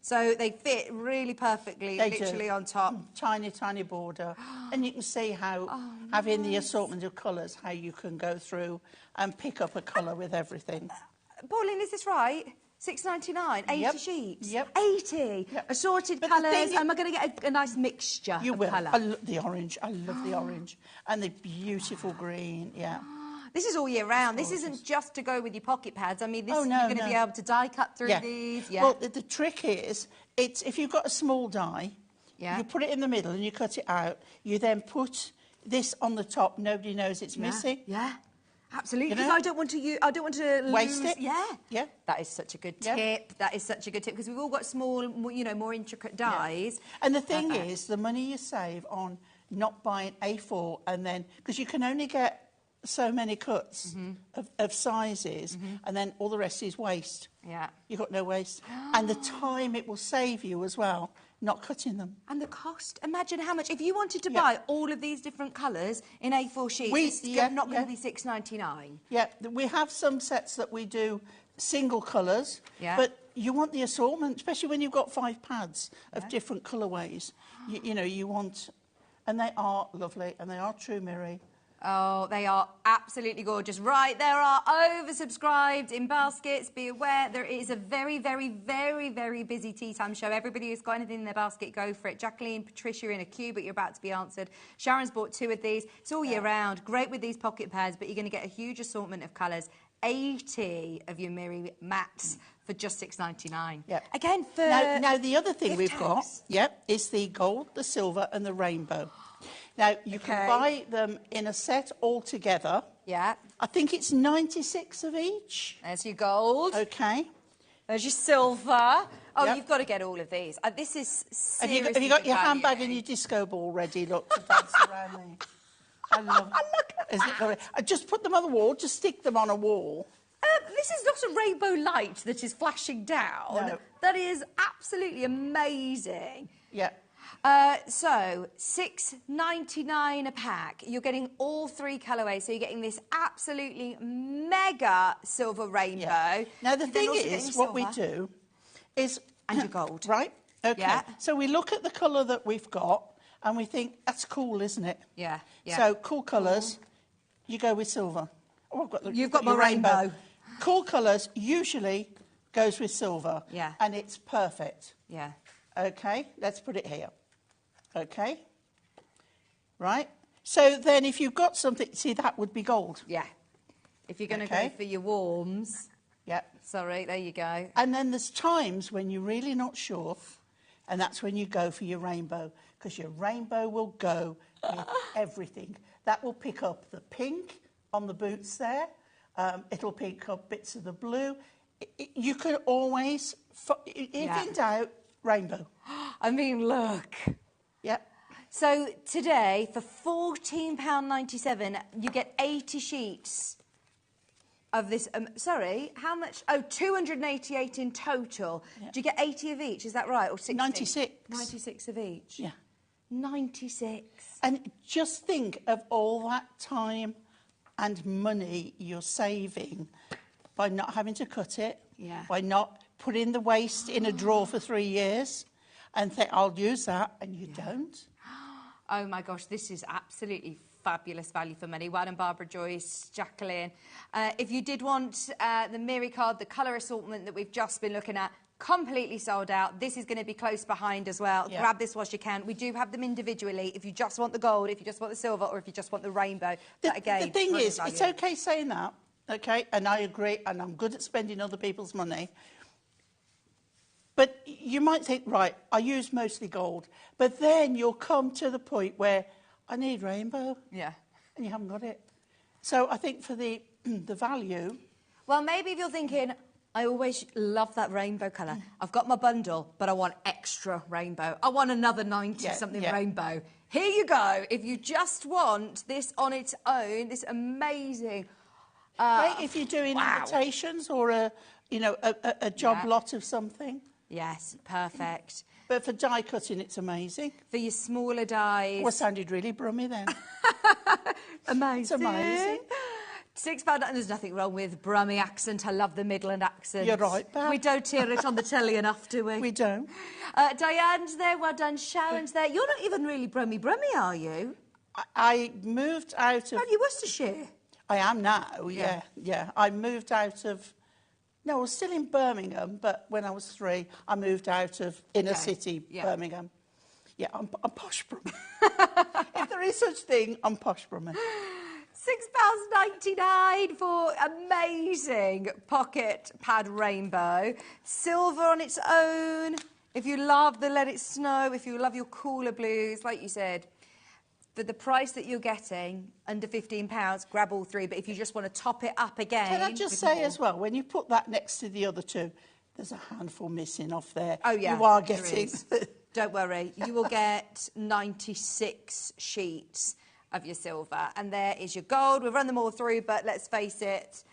So they fit really perfectly, They literally do. on top. Tiny, tiny border. And you can see how, having the assortment of colours, how you can go through and pick up a colour with everything. Pauline, is this right? $6.99, 80 Yep. sheets. Yep. 80 assorted But the colours. thing is- Am I going to get a nice mixture You of will. colour? I love the orange. I love the orange. And the beautiful green, yeah. This is all year round. This isn't just to go with your pocket pads. I mean, this, Oh, no, you're going to no. be able to die cut through Yeah. these. Yeah. Well, the trick is, it's if you've got a small die, you put it in the middle and you cut it out. You then put this on the top. Nobody knows it's missing. Yeah. Absolutely, You because know? I don't want to Waste lose... it. Yeah. Yeah. That is such a good Yeah. tip. That is such a good tip, because we've all got small, more intricate dies. And the thing Perfect. is, the money you save on not buying A4 and then... Because you can only get so many cuts of sizes, and then all the rest is waste. Yeah. You've got no waste. And the time it will save you as well, not cutting them. And the cost, imagine how much... If you wanted to buy all of these different colours in A4 sheets, it's not going to be $6.99. Yeah, we have some sets that we do single colours, but you want the assortment, especially when you've got 5 pads of different colourways. You know, you want... And they are lovely, and they are true Mirri. Oh, they are absolutely gorgeous. Right, there are oversubscribed in baskets. Be aware, there is a very, very, very, very busy tea time show. Everybody who's got anything in their basket, go for it. Jacqueline, Patricia in a queue, but you're about to be answered. Sharon's bought 2 of these. It's all year round. Great with these pocket pads, but you're going to get a huge assortment of colours. 80 of your Mirri mats for just $6.99. Yeah. Again, for... Now the other thing gift we've got, tags. is the gold, the silver and the rainbow. Now, you can buy them in a set all together. Yeah. I think it's 96 of each. There's your gold. Okay. There's your silver. Oh, Yep. you've got to get all of these. This is Have seriously you got your good value. handbag and your disco ball ready, look, to dance around me? I love it. Isn't it lovely? I just put them on the wall, just stick them on a wall. This is not a rainbow light that is flashing down. No. That is absolutely amazing. Yeah. So, $6.99 a pack. You're getting all 3 colourways, so you're getting this absolutely mega silver rainbow. Yeah. Now, the You're then thing also getting is, your what we silver. do is... And your gold. Right? Okay. Yeah. So we look at the colour that we've got and we think, that's cool, isn't it? Yeah, yeah. So, cool colours, you go with silver. Oh, I've got You've got your my rainbow. Cool colours usually goes with silver. Yeah. And it's perfect. Yeah. Okay, let's put it here. Okay. Right. So then if you've got something, see, that would be gold. Yeah. If you're going to Okay. go for your warms. Yeah. Sorry, there you go. And then there's times when you're really not sure, and that's when you go for your rainbow, because your rainbow will go with everything. That will pick up the pink on the boots there. It'll pick up bits of the blue. You can always, if in doubt, rainbow. I mean, look. Yep. So today, for £14.97, you get 80 sheets. of this. Sorry, how much? Oh, 288 in total. Yeah. Do you get 80 of each? Is that right? Or 60? 96. 96 of each. Yeah. 96. And just think of all that time and money you're saving by not having to cut it, by not putting the waste in a drawer for 3 years and think, I'll use that, and you don't. Oh my gosh, this is absolutely fabulous value for money. Well done, Barbara, Joyce, Jacqueline. If you did want the Mirri card, the colour assortment that we've just been looking at, completely sold out. This is going to be close behind as well. Yeah. Grab this whilst you can. We do have them individually if you just want the gold, if you just want the silver, or if you just want the rainbow. But again, the thing is, it's okay saying that, okay, and I agree, and I'm good at spending other people's money. But you might think, right, I use mostly gold, but then you'll come to the point where I need rainbow. Yeah. And you haven't got it. So I think for the value... Well, maybe if you're thinking, I always love that rainbow colour. I've got my bundle, but I want extra rainbow. I want another 90-something rainbow. Here you go. If you just want this on its own, this amazing... Great if you're doing invitations or a job lot of something. Yes, perfect. But for die cutting, it's amazing. For your smaller dies. Oh, I sounded really brummy then. Amazing. It's amazing. £6, and there's nothing wrong with Brummy accent. I love the Midland accent. You're right, Beth. We don't hear it on the telly enough, do we? We don't. Diane's there, well done. Sharon's there. You're not even really Brummy, are you? I moved out of... Are you Worcestershire? I am now, yeah. I moved out of... No, I was still in Birmingham, but when I was 3, I moved out of inner city Birmingham. Yeah, I'm posh Brummy. If there is such thing, I'm posh Brummy. £6.99 for amazing pocket pad rainbow. Silver on its own. If you love the Let It Snow, if you love your cooler blues, like you said, for the price that you're getting, under £15, grab all 3. But if you just want to top it up again... Can I just say as well, when you put that next to the other 2, there's a handful missing off there. Oh, yeah. You are getting... Don't worry. You will get 96 sheets of your silver. And there is your gold. We've run them all through, but let's face it,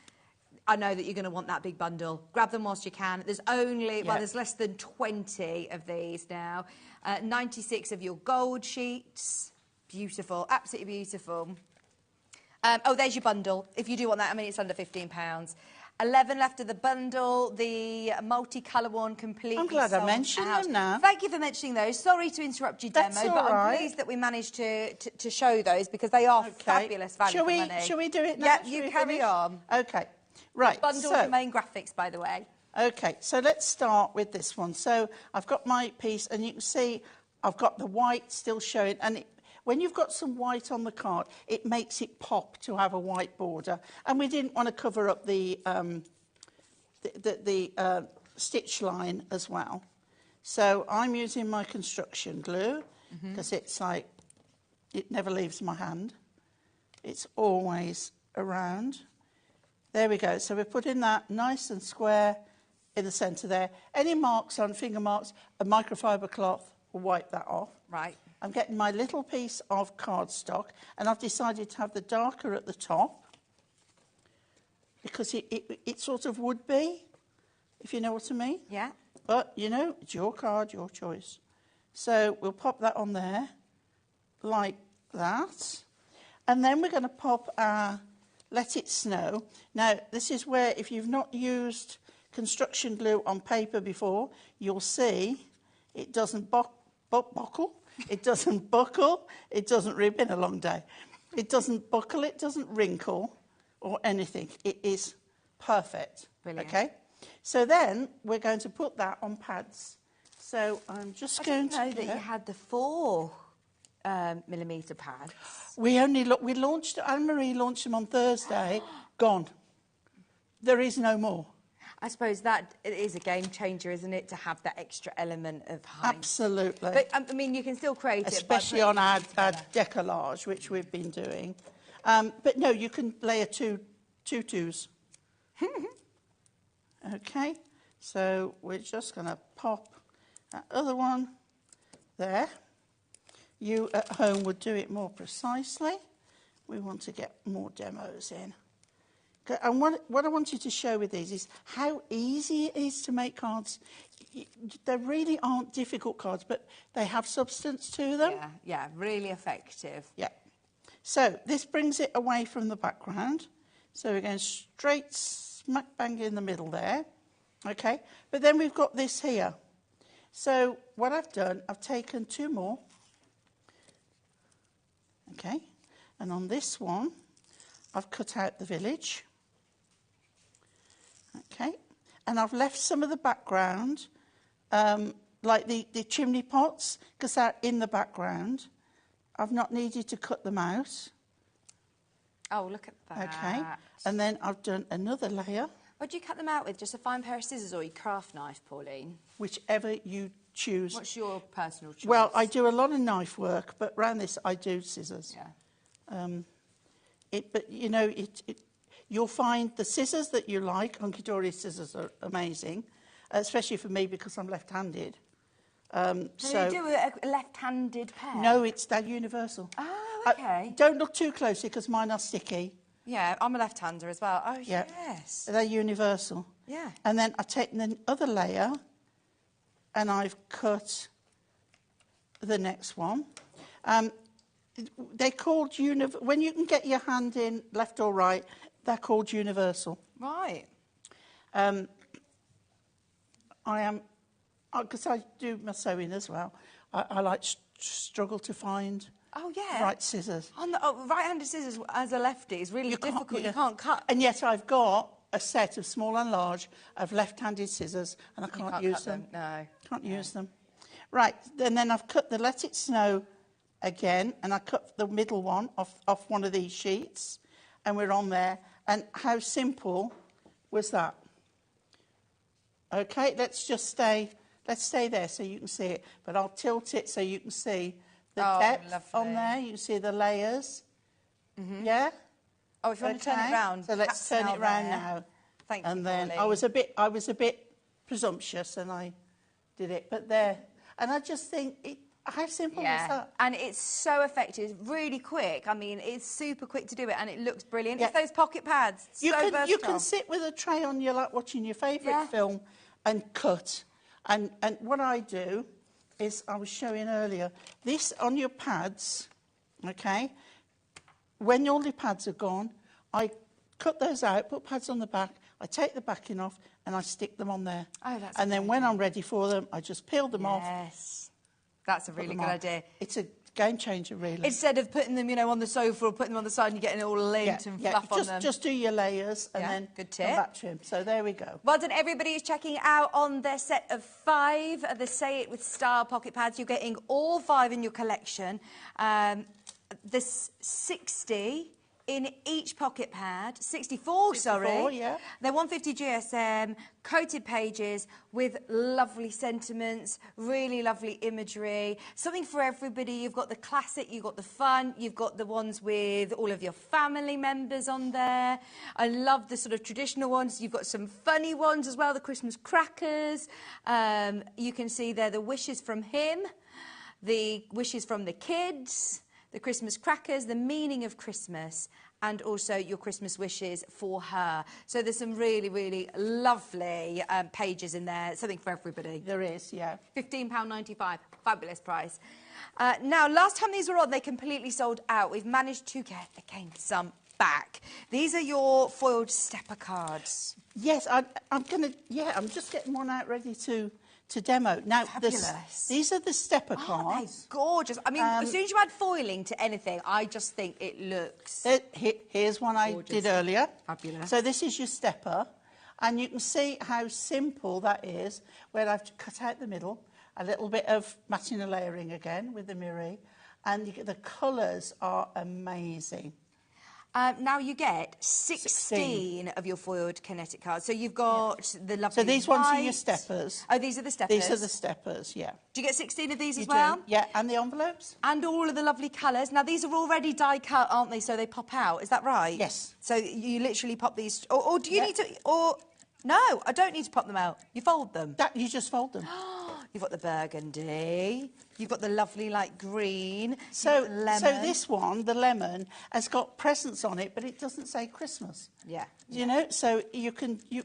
I know that you're going to want that big bundle. Grab them whilst you can. There's only... Well, there's less than 20 of these now. 96 of your gold sheets... Beautiful, absolutely beautiful. Oh, there's your bundle. If you do want that, I mean, it's under £15. 11 left of the bundle. The multicolour one completely I'm glad I mentioned them now. Thank you for mentioning those. Sorry to interrupt your demo, but I'm pleased that we managed to show those because they are fabulous value for money. Shall we do it now? Yep, you carry on. OK, right. The bundle with the main graphics, by the way. OK, so let's start with this one. So I've got my piece, and you can see I've got the white still showing, and when you've got some white on the card, it makes it pop to have a white border. And we didn't want to cover up the stitch line as well. So I'm using my construction glue because it's like, it never leaves my hand. It's always around. There we go. So we're putting that nice and square in the centre there. Any marks on, finger marks, a microfiber cloth will wipe that off. Right. I'm getting my little piece of cardstock, and I've decided to have the darker at the top because it sort of would be, if you know what I mean. Yeah. But, you know, it's your card, your choice. So we'll pop that on there like that. And then we're going to pop our Let It Snow. Now, this is where, if you've not used construction glue on paper before, you'll see it doesn't buckle. It doesn't buckle. It doesn't... It's been a long day. It doesn't buckle. It doesn't wrinkle or anything. It is perfect. Brilliant. OK? So then we're going to put that on pads. So I'm just going to... I didn't know that you had the 4 millimetre pads. We launched... Anne-Marie launched them on Thursday. Gone. There is no more. I suppose that is a game changer, isn't it, to have that extra element of height. Absolutely. But, I mean, you can still create especially on our decollage, which we've been doing. But no, you can layer two twos. OK, so we're just going to pop that other one there. You at home would do it more precisely. We want to get more demos in. And what I want you to show with these is how easy it is to make cards. They really aren't difficult cards, but they have substance to them. Yeah, really effective. Yeah. So this brings it away from the background. So we're going straight smack bang in the middle there. Okay, but then we've got this here. So what I've done, I've taken 2 more. Okay, and on this one, I've cut out the village. Okay, and I've left some of the background, like the chimney pots, because they're in the background. I've not needed to cut them out. Oh, look at that. Okay, and then I've done another layer. What do you cut them out with? Just a fine pair of scissors or your craft knife, Pauline? Whichever you choose. What's your personal choice? Well, I do a lot of knife work, but around this I do scissors. Yeah. But you know, you'll find the scissors that you like. Hunky Dory scissors are amazing, especially for me because I'm left-handed. So you do a left-handed pair? No, they're universal. Oh, okay. Don't look too closely because mine are sticky. Yeah, I'm a left-hander as well. Oh, yeah. Yes. They're universal. Yeah. And then I've taken the other layer and I've cut the next one. They're called when you can get your hand in left or right, they're called universal. Right. Because I do my sewing as well, I like struggle to find right scissors. Right-handed scissors as a lefty is really difficult. You can't cut. And yet I've got a set of small and large of left-handed scissors, and I can't use them. No. Can't use them. Right, and then I've cut the Let It Snow again, and I cut the middle one off one of these sheets, and we're on there. And how simple was that? Okay, let's stay there so you can see it, but I'll tilt it so you can see the depth on there. You can see the layers. Mm-hmm. Yeah? Oh, if you want to turn it round. So let's turn it round now. Thank you, And then Pauline. I was a bit presumptuous and I did it, but there. And I just think, how simple is that? And it's so effective, it's really quick. I mean, it's super quick to do it and it looks brilliant. It's those pocket pads, versatile. You can sit with a tray on your lap watching your favourite film and cut. And what I do is, I was showing earlier, this on your pads, okay, when all your pads are gone, I cut those out, put pads on the back, I take the backing off and I stick them on there. Oh, that's And then when I'm ready for them, I just peel them off. Yes, that's a really good idea. It's a game changer, really. Instead of putting them, on the sofa or putting them on the side and you're getting all lint and fluff on them. Just do your layers and then good tip. come back to them. So there we go. Well done, everybody who's checking out on their set of 5, the Say It With Style pocket pads. You're getting all 5 in your collection. There's 60 in each pocket pad. 64, sorry. Yeah. They're 150 GSM, coated pages with lovely sentiments, really lovely imagery. Something for everybody. You've got the classic, you've got the fun, you've got the ones with all of your family members on there. I love the sort of traditional ones. You've got some funny ones as well, the Christmas crackers. You can see there the wishes from him, the wishes from the kids, the Christmas crackers, the meaning of Christmas, and also your Christmas wishes for her. So there's some really, really lovely pages in there, something for everybody. There is, yeah. £15.95, fabulous price. Now, last time these were on, they completely sold out. We've managed to get, again, some back. These are your foiled stepper cards. Yes, I'm just getting one out ready to demo. Now, these are the stepper cards. They're gorgeous. I mean, as soon as you add foiling to anything, I just think it looks Here's one I did earlier. Fabulous. So this is your stepper, and you can see how simple that is, where I've cut out the middle, a little bit of matching and layering again with the Mirri, and the colours are amazing. Now you get 16 of your foiled Kinetic cards. So you've got the lovely So these ones are your steppers. Oh, these are the steppers? These are the steppers, yeah. Do you get 16 of these as well? Yeah, and the envelopes. And all of the lovely colours. Now, these are already die-cut, aren't they? So they pop out. Is that right? Yes. So you literally pop these... Or do you need to... Or no, I don't need to pop them out. You fold them. You just fold them. You've got the burgundy. You've got the lovely light green. So, You've got the lemon. so this one, the lemon, has got presents on it, but it doesn't say Christmas. Yeah. You know, so you can yeah,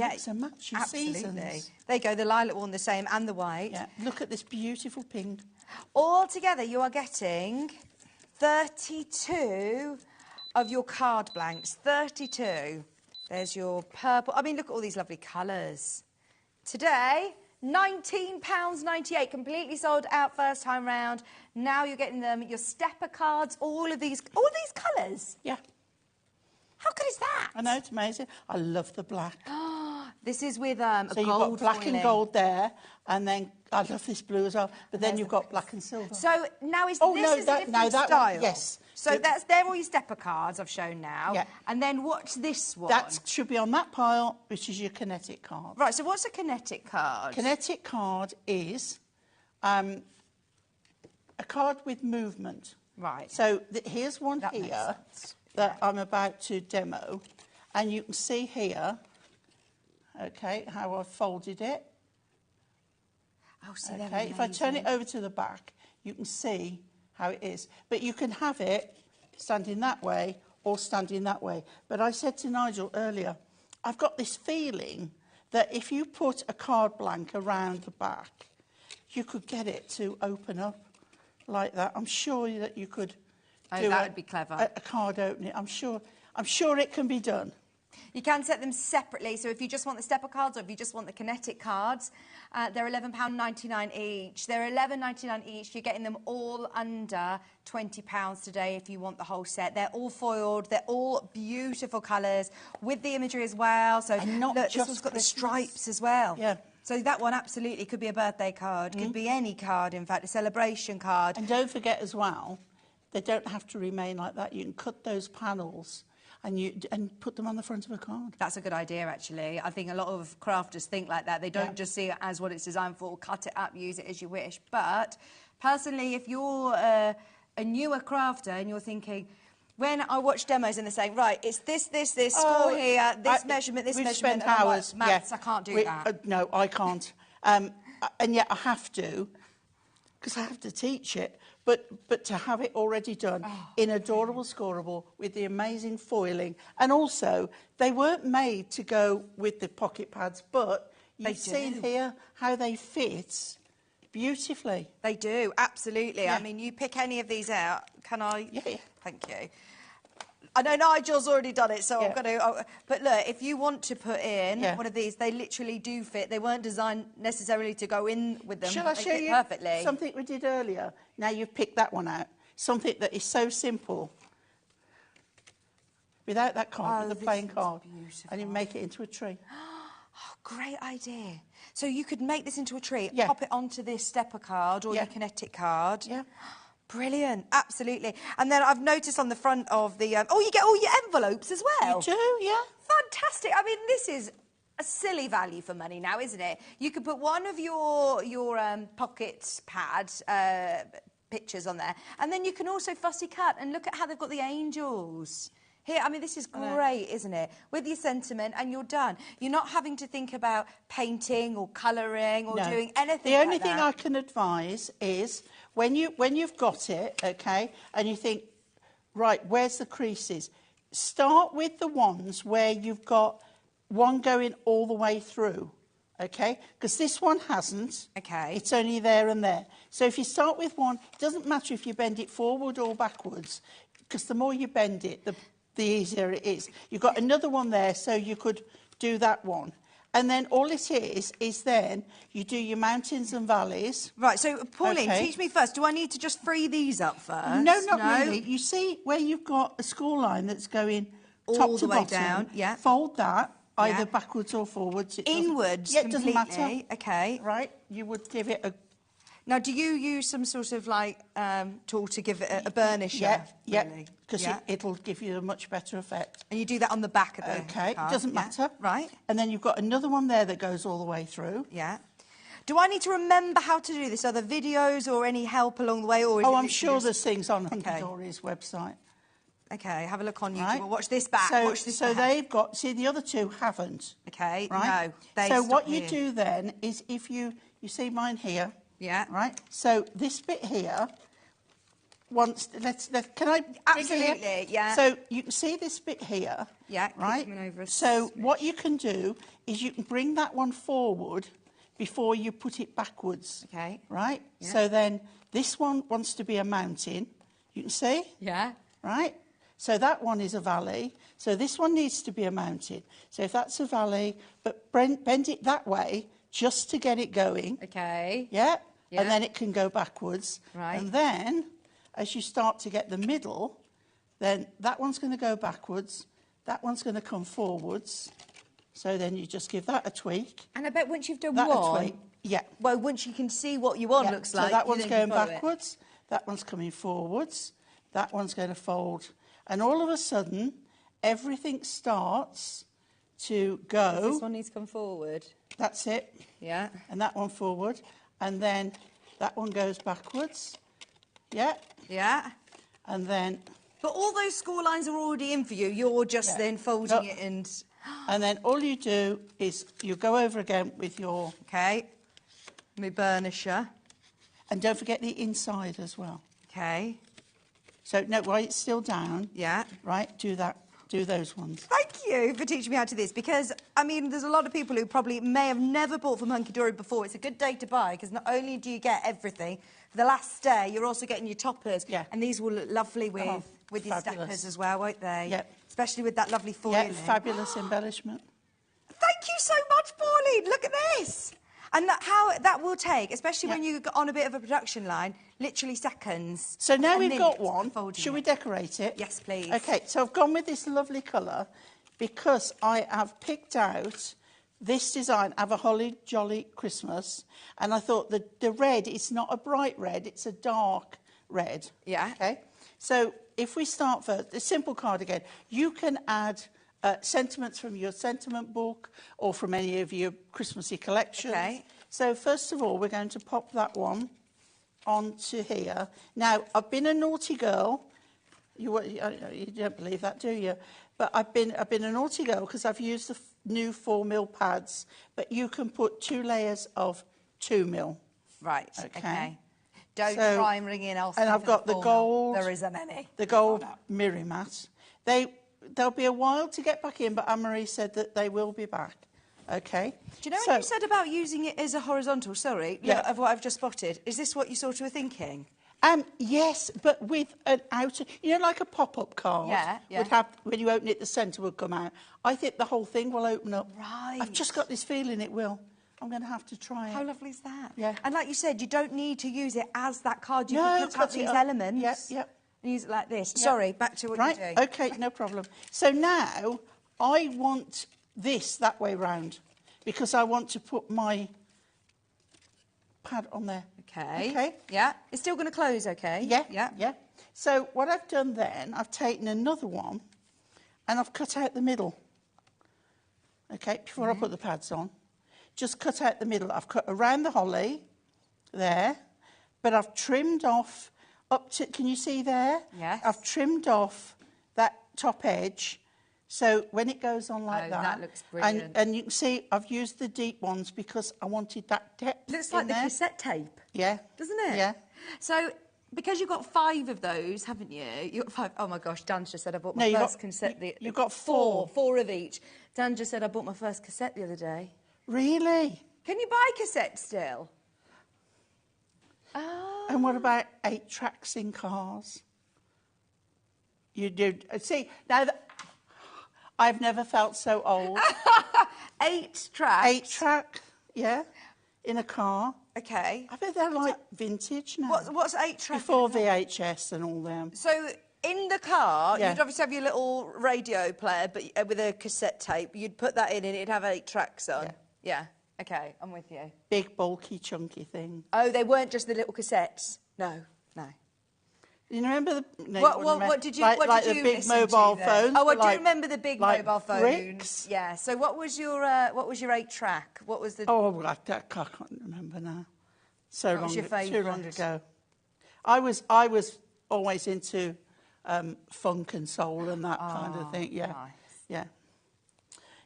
mix and match your absolutely. seasons. There you go, the lilac one the same and the white. Yeah. Look at this beautiful pink. All together, you are getting 32 of your card blanks. 32. There's your purple. I mean, look at all these lovely colours. Today, £19.98, completely sold out first time round. Now you're getting them, your stepper cards, all these colours. Yeah. How good is that? I know, it's amazing. I love the black. This is with a so gold you've got black foiling. and gold there, and then I love this blue as well. But then you've got black and silver. So now is Oh, this no, is that- a different no, that style. one, yes. So they're all your stepper cards I've shown now. Yeah. And then what's this one? That should be on that pile, which is your Kinetic card. Right. So what's a Kinetic card? Kinetic card is a card with movement. Right. So here's one That makes here sense. that I'm about to demo, and you can see here, okay, how I've folded it. Oh, see, they're Okay, if I turn it amazing. over to the back, you can see how it is. But you can have it standing that way or standing that way. But I said to Nigel earlier, I've got this feeling that if you put a card blank around the back, you could get it to open up like that. I'm sure that you could do that would be clever. a card opening. I'm sure it can be done. You can set them separately. So if you just want the stepper cards or if you just want the Kinetic cards, they're £11.99 each. They're £11.99 each. You're getting them all under £20 today if you want the whole set. They're all foiled. They're all beautiful colours with the imagery as well. So And not look, this just one's got Christmas. the stripes as well. Yeah. So that one absolutely could be a birthday card, could be any card, in fact, a celebration card. And don't forget as well, they don't have to remain like that. You can cut those panels and put them on the front of a card. That's a good idea, actually. I think a lot of crafters think like that. They don't just see it as what it's designed for, cut it up, use it as you wish. But personally, if you're a newer crafter and you're thinking, when I watch demos and they're saying, right, it's this, score here, this measurement, this we've measurement, spent and I'm hours. like, maths, I can't do that. No, I can't. And yet I have to, because I have to teach it. But to have it already done in adorable scoreable with the amazing foiling, and also they weren't made to go with the pocket pads, but you've seen here how they fit beautifully. They do, absolutely. Yeah. I mean, you pick any of these out. Can I? Yeah. Thank you. I know Nigel's already done it, so I'm going to... but look, if you want to put in one of these, they literally do fit. They weren't designed necessarily to go in with them. Shall I They show fit you perfectly. something we did earlier? Now you've picked that one out. Something that is so simple. Without that card, with a plain card. Beautiful. And you make it into a tree. Oh, great idea. So you could make this into a tree, pop it onto this stepper card or your Kinetic card. Yeah. Brilliant, absolutely. And then I've noticed on the front of the... oh, you get all your envelopes as well. You do, yeah. Fantastic. I mean, this is a silly value for money now, isn't it? You could put one of your pocket pad pictures on there, and then you can also fussy cut, and look at how they've got the angels. Here, I mean, this is great, isn't it? With your sentiment, and you're done. You're not having to think about painting or colouring or doing anything The only like thing that. I can advise is when you've got it, okay, and you think, right, where's the creases? Start with the ones where you've got one going all the way through, okay? Because this one hasn't. Okay. It's only there and there. So if you start with one, it doesn't matter if you bend it forward or backwards, because the more you bend it, the easier it is. You've got another one there, so you could do that one. And then all it is then you do your mountains and valleys. Right, so Pauline, teach me first. Do I need to just free these up first? No, not really. You see where you've got a score line that's going all top the to way bottom, down, yeah. Fold that either backwards or forwards. Inwards, yeah, it doesn't completely. matter. Okay. Right, you would give it a... Now, do you use some sort of, like, tool to give it a burnisher? Yeah, really? because it'll give you a much better effect. And you do that on the back of the Okay, card? it doesn't matter. Right. And then you've got another one there that goes all the way through. Yeah. Do I need to remember how to do this? Are there videos or any help along the way? Or is Oh, it I'm sure just... there's things on Hunky Dory's website. Okay, have a look on YouTube. Right. Well, watch this back. So, watch this so back. they've got, see, the other two haven't. Okay, right? no. They so stop what you here. do then is if you see mine here. Yeah. Right? So this bit here, once, can I? Absolutely, here? yeah. So you can see this bit here. Yeah, right? coming over a So smidge. what you can do is you can bring that one forward before you put it backwards. Okay. Right? Yeah. So then this one wants to be a mountain. You can see? Yeah. Right? So that one is a valley. So this one needs to be a mountain. So if that's a valley, but bend it that way just to get it going. Okay. Yeah? Yeah. And then it can go backwards. Right. And then, as you start to get the middle, then that one's going to go backwards. That one's going to come forwards. So then you just give that a tweak. And I bet once you've done That a one, tweak. Yeah. well, once you can see what your one Yeah. looks So like, that you one's then going can follow it. backwards. That one's coming forwards. That one's going to fold. And all of a sudden, everything starts to go. This one needs to come forward. That's it. Yeah. And that one forward. And then that one goes backwards. Yeah. Yeah. And then... But all those score lines are already in for you. You're just then folding it and... And then all you do is you go over again with your... Okay. My burnisher. And don't forget the inside as well. Okay. So, no, while it's still down... Yeah. Right, do that. Do those ones. Thank you for teaching me how to do this, because, I mean, there's a lot of people who probably may have never bought from Hunky Dory before. It's a good day to buy, because not only do you get everything, for the last day, you're also getting your toppers. Yeah. And these will look lovely with your fabulous. stackers as well, won't they? Yeah. Especially with that lovely foiling. Yeah, fabulous embellishment. Thank you so much, Pauline. Look at this. And how that will take, especially when you got on a bit of a production line, literally seconds. So now a we've got minute one. folding Should we it. decorate it? Yes, please. Okay, so I've gone with this lovely colour because I have picked out this design, Have a Holly Jolly Christmas, and I thought the red is not a bright red, it's a dark red. Yeah. Okay, so if we start first, a simple card again, you can add sentiments from your sentiment book or from any of your Christmassy collections. Okay. So first of all, we're going to pop that one onto here. Now, I've been a naughty girl. You don't believe that, do you? But I've been a naughty girl because I've used the new 4mm pads, but you can put 2 layers of 2mm. Right, okay. Don't So- try and ring in else. And I've got the gold. There isn't any. The gold Mirri mat. They'll be a while to get back in, but Anne-Marie said that they will be back. Okay. Do you know what you said about using it as a horizontal? Sorry, Yeah. of what I've just spotted. Is this what you sort of were thinking? Yes, but with an outer, like a pop-up card Yeah. would have, when you open it, the centre would come out. I think the whole thing will open up. Right. I've just got this feeling it will. I'm going to have to try it. How lovely is that? Yeah. And like you said, you don't need to use it as that card. You No, can cut out cut it these up. elements. Yep. And use it like this. Yep. Sorry, back to what Right, you do. OK, no problem. So now I want this that way round because I want to put my pad on there. Okay. Okay. Yeah. It's still going to close, okay? Yeah, Yeah. yeah. So what I've done then, I've taken another one and I've cut out the middle. Okay, before I put the pads on. Just cut out the middle. I've cut around the holly there, but I've trimmed off up to, can you see there? Yes. I've trimmed off that top edge. So when it goes on like that looks brilliant. And you can see I've used the deep ones because I wanted that depth. Looks like in the there. cassette tape. Yeah. Doesn't it? Yeah. So, because you've got 5 of those, haven't you? You've got 5. Oh, my gosh, Dan just said I bought my first cassette. You've got 4. 4 of each. Dan just said I bought my first cassette the other day. Really? Can you buy cassettes still? Oh. And what about 8 tracks in cars? You do. See, now that I've never felt so old. 8 tracks? 8 track, yeah, in a car. Okay. I bet they're like vintage now. What's 8 tracks? Before VHS and all them. So, in the car, Yeah. you'd obviously have your little radio player, but with a cassette tape. You'd put that in and it'd have 8 tracks on. Yeah. Okay, I'm with you. Big, bulky, chunky thing. Oh, they weren't just the little cassettes? No. You remember the... No, What did you like, what like did the you big listen mobile to then? phones. Oh, I like- do remember the big like mobile phones. bricks. Yeah. So what was your 8-track? What was the? Oh, I can't remember now. What was your Too long favourite? ago. I was always into funk and soul and that kind of thing. Yeah, nice. yeah,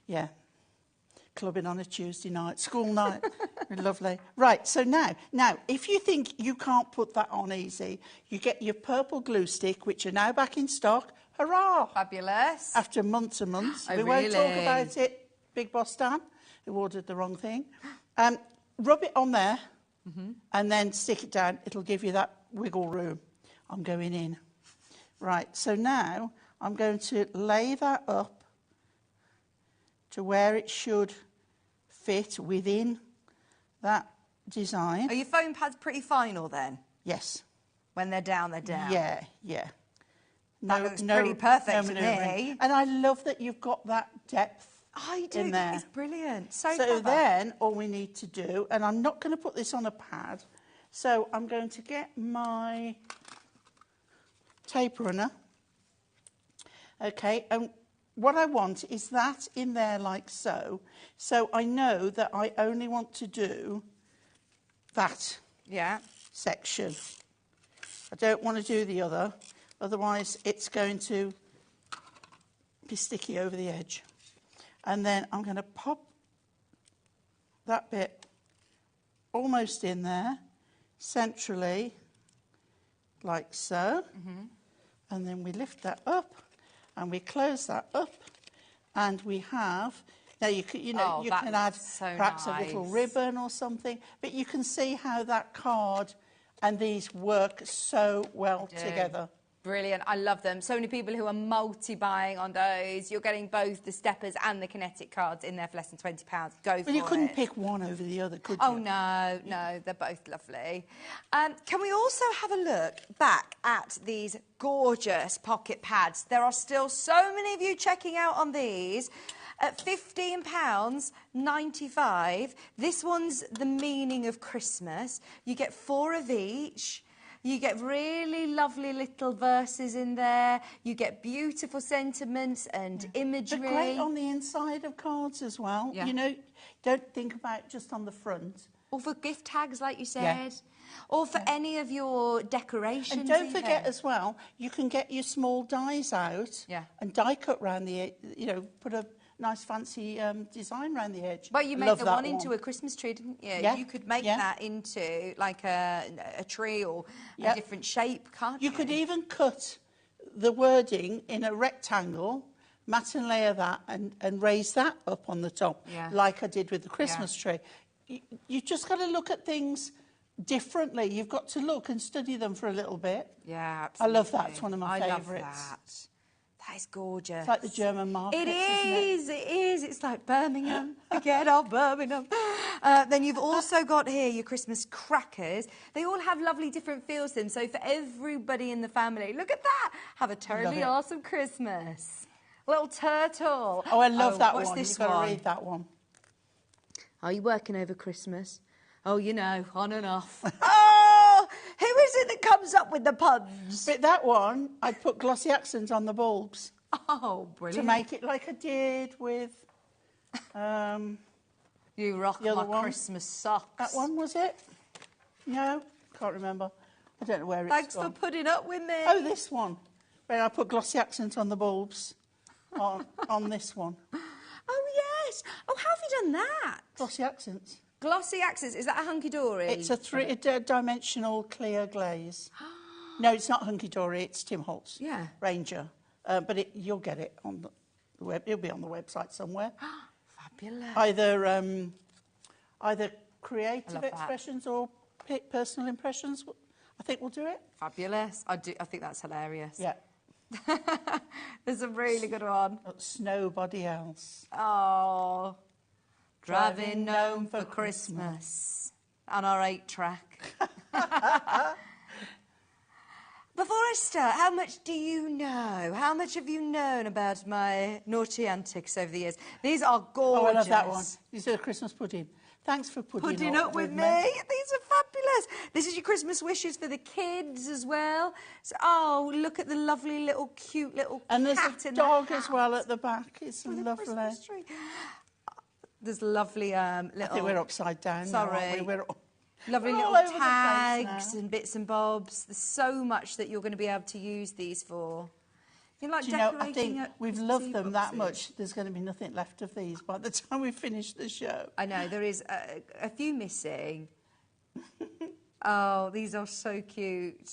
yeah. Clubbing on a Tuesday night, school night, lovely. Right, so now, if you think you can't put that on easy, you get your purple glue stick, which are now back in stock. Hurrah! Fabulous. After months and months. Oh, we won't talk really? about it, Big Boss Dan, who ordered the wrong thing. Rub it on there and then stick it down. It'll give you that wiggle room. I'm going in. Right, so now I'm going to lay that up to where it should fit within that design. Are your foam pads pretty final then? Yes. When they're down, they're down? Yeah, yeah. That looks pretty perfect to me. And I love that you've got that depth I do. in there. It's brilliant. So So clever. then all we need to do, and I'm not going to put this on a pad, so I'm going to get my tape runner. Okay, and what I want is that in there like so. So I know that I only want to do that section. I don't want to do the other, otherwise it's going to be sticky over the edge. And then I'm going to pop that bit almost in there, centrally, like so. And then we lift that up and we close that up, and we have, now you can, you can add perhaps a little ribbon or something, but you can see how that card and these work so well together. Brilliant. I love them. So many people who are multi-buying on those. You're getting both the Steppers and the Kinetic cards in there for less than £20. Go for it. Well, you couldn't pick one over the other, could you? Oh, no, they're both lovely. Can we also have a look back at these gorgeous pocket pads? There are still so many of you checking out on these. At £15.95, this one's the meaning of Christmas. You get 4 of each. You get really lovely little verses in there. You get beautiful sentiments and imagery. But great on the inside of cards as well. Yeah. You know, don't think about just on the front. Or for gift tags, like you said. Yeah. Or for any of your decorations. And don't forget as well, you can get your small dies out and die cut round the, put a nice fancy design around the edge. But you made the one into a Christmas tree, didn't you? Yeah. You could make that into like a tree or a different shape, can't you? You could even cut the wording in a rectangle, mat and layer that, and raise that up on the top, like I did with the Christmas tree. You just got to look at things differently. You've got to look and study them for a little bit. Yeah, absolutely. I love that. It's one of my favourites. I love that. That is gorgeous. It's like the German markets, It is. It's like Birmingham. Forget off Birmingham. Then you've also got here your Christmas crackers. They all have lovely different feels to them. So for everybody in the family, look at that. Have a totally awesome Christmas. Little turtle. Oh, I love that what's one. This You've got to read that one. Are you working over Christmas? Oh, you know, on and off. Oh, who is it that comes up with the puns? But that one, I'd put glossy accents on the bulbs. Oh, brilliant. To make it like I did with... you rock the other my one. Christmas socks. That one, was it? No, can't remember. I don't know where it's Thanks gone. for putting up with me. Oh, this one, where I put glossy accents on the bulbs on this one. Oh, yes. Oh, how have you done that? Glossy accents. Glossy accents. Is that a hunky-dory? It's a three-dimensional clear glaze. No, it's not hunky-dory. It's Tim Holtz. Yeah. Ranger. But you'll get it on the web. It'll be on the website somewhere. Fabulous. Either creative expressions or personal impressions. I think we'll do it. Fabulous. I think that's hilarious. Yeah. There's a really good one. It's nobody else. Oh. Driving home for Christmas on our 8-track. Before I start, how much do you know? How much have you known about my naughty antics over the years? These are gorgeous. Oh, I love that one. These are the Christmas pudding. Thanks for putting up with me. These are fabulous. This is your Christmas wishes for the kids as well. So, oh, look at the lovely little cute little and there's cat a in dog the as well at the back. It's lovely. There's lovely little... I think we're upside down. Sorry. We're Lovely all little over the place tags now. and bits and bobs. There's so much that you're going to be able to use these for. You like Do you know, decorating I think at we've Christmas loved Eve them that boxes? much, there's going to be nothing left of these by the time we finish the show. I know, there is a few missing. Oh, these are so cute.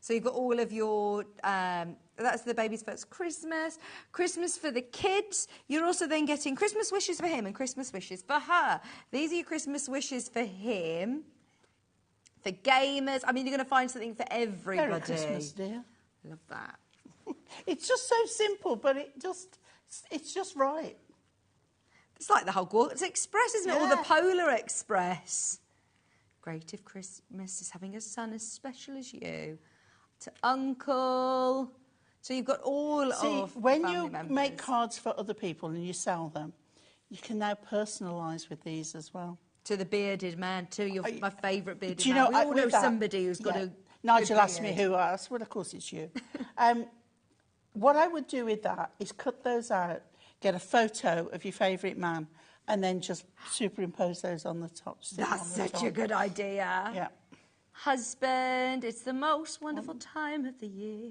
So you've got all of your, that's the baby's first Christmas, Christmas for the kids. You're also then getting Christmas wishes for him and Christmas wishes for her. These are your Christmas wishes for him, for gamers. I mean, you're going to find something for everybody. Merry Christmas, dear. Love that. It's just so simple, but it's just right. It's like the Hogwarts Express, isn't it? Or the Yeah. Polar Express. Great if Christmas is having a son as special as you. To Uncle. So you've got all of the when family you members. make cards for other people and you sell them, you can now personalise with these as well. To the bearded man, to my favourite bearded Do you man. know, We all know with that- somebody who's got yeah. a Nigel good asked me beard. who else. Well, of course it's you. What I would do with that is cut those out, get a photo of your favourite man, and then just superimpose those on the top. That's such a good idea. Yeah. Husband, it's the most wonderful time of the year.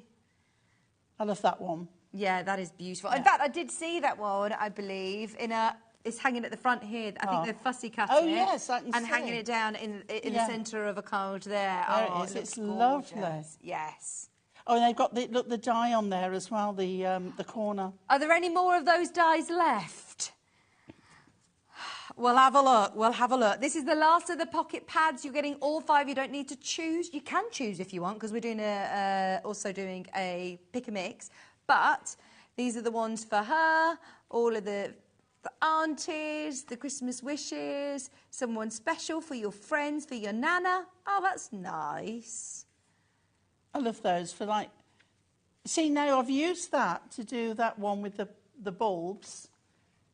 I love that one. Yeah, that is beautiful. In fact, I did see that one, I believe, in a... It's hanging at the front here. I think they're fussy cutting Oh, it. yes, I can and see. hanging it down in the Yeah. centre of a card there. There Oh, it is. looks It's lovely. gorgeous. Yes. Oh, and they've got the die on there as well, the corner. Are there any more of those dies left? We'll have a look. We'll have a look. This is the last of the pocket pads. You're getting all 5. You don't need to choose. You can choose if you want, because we're doing also doing a pick and mix. But these are the ones for her. All of the for aunties, the Christmas wishes, someone special for your friends, for your nana. Oh, that's nice. I love those for like... See, now I've used that to do that one with the bulbs.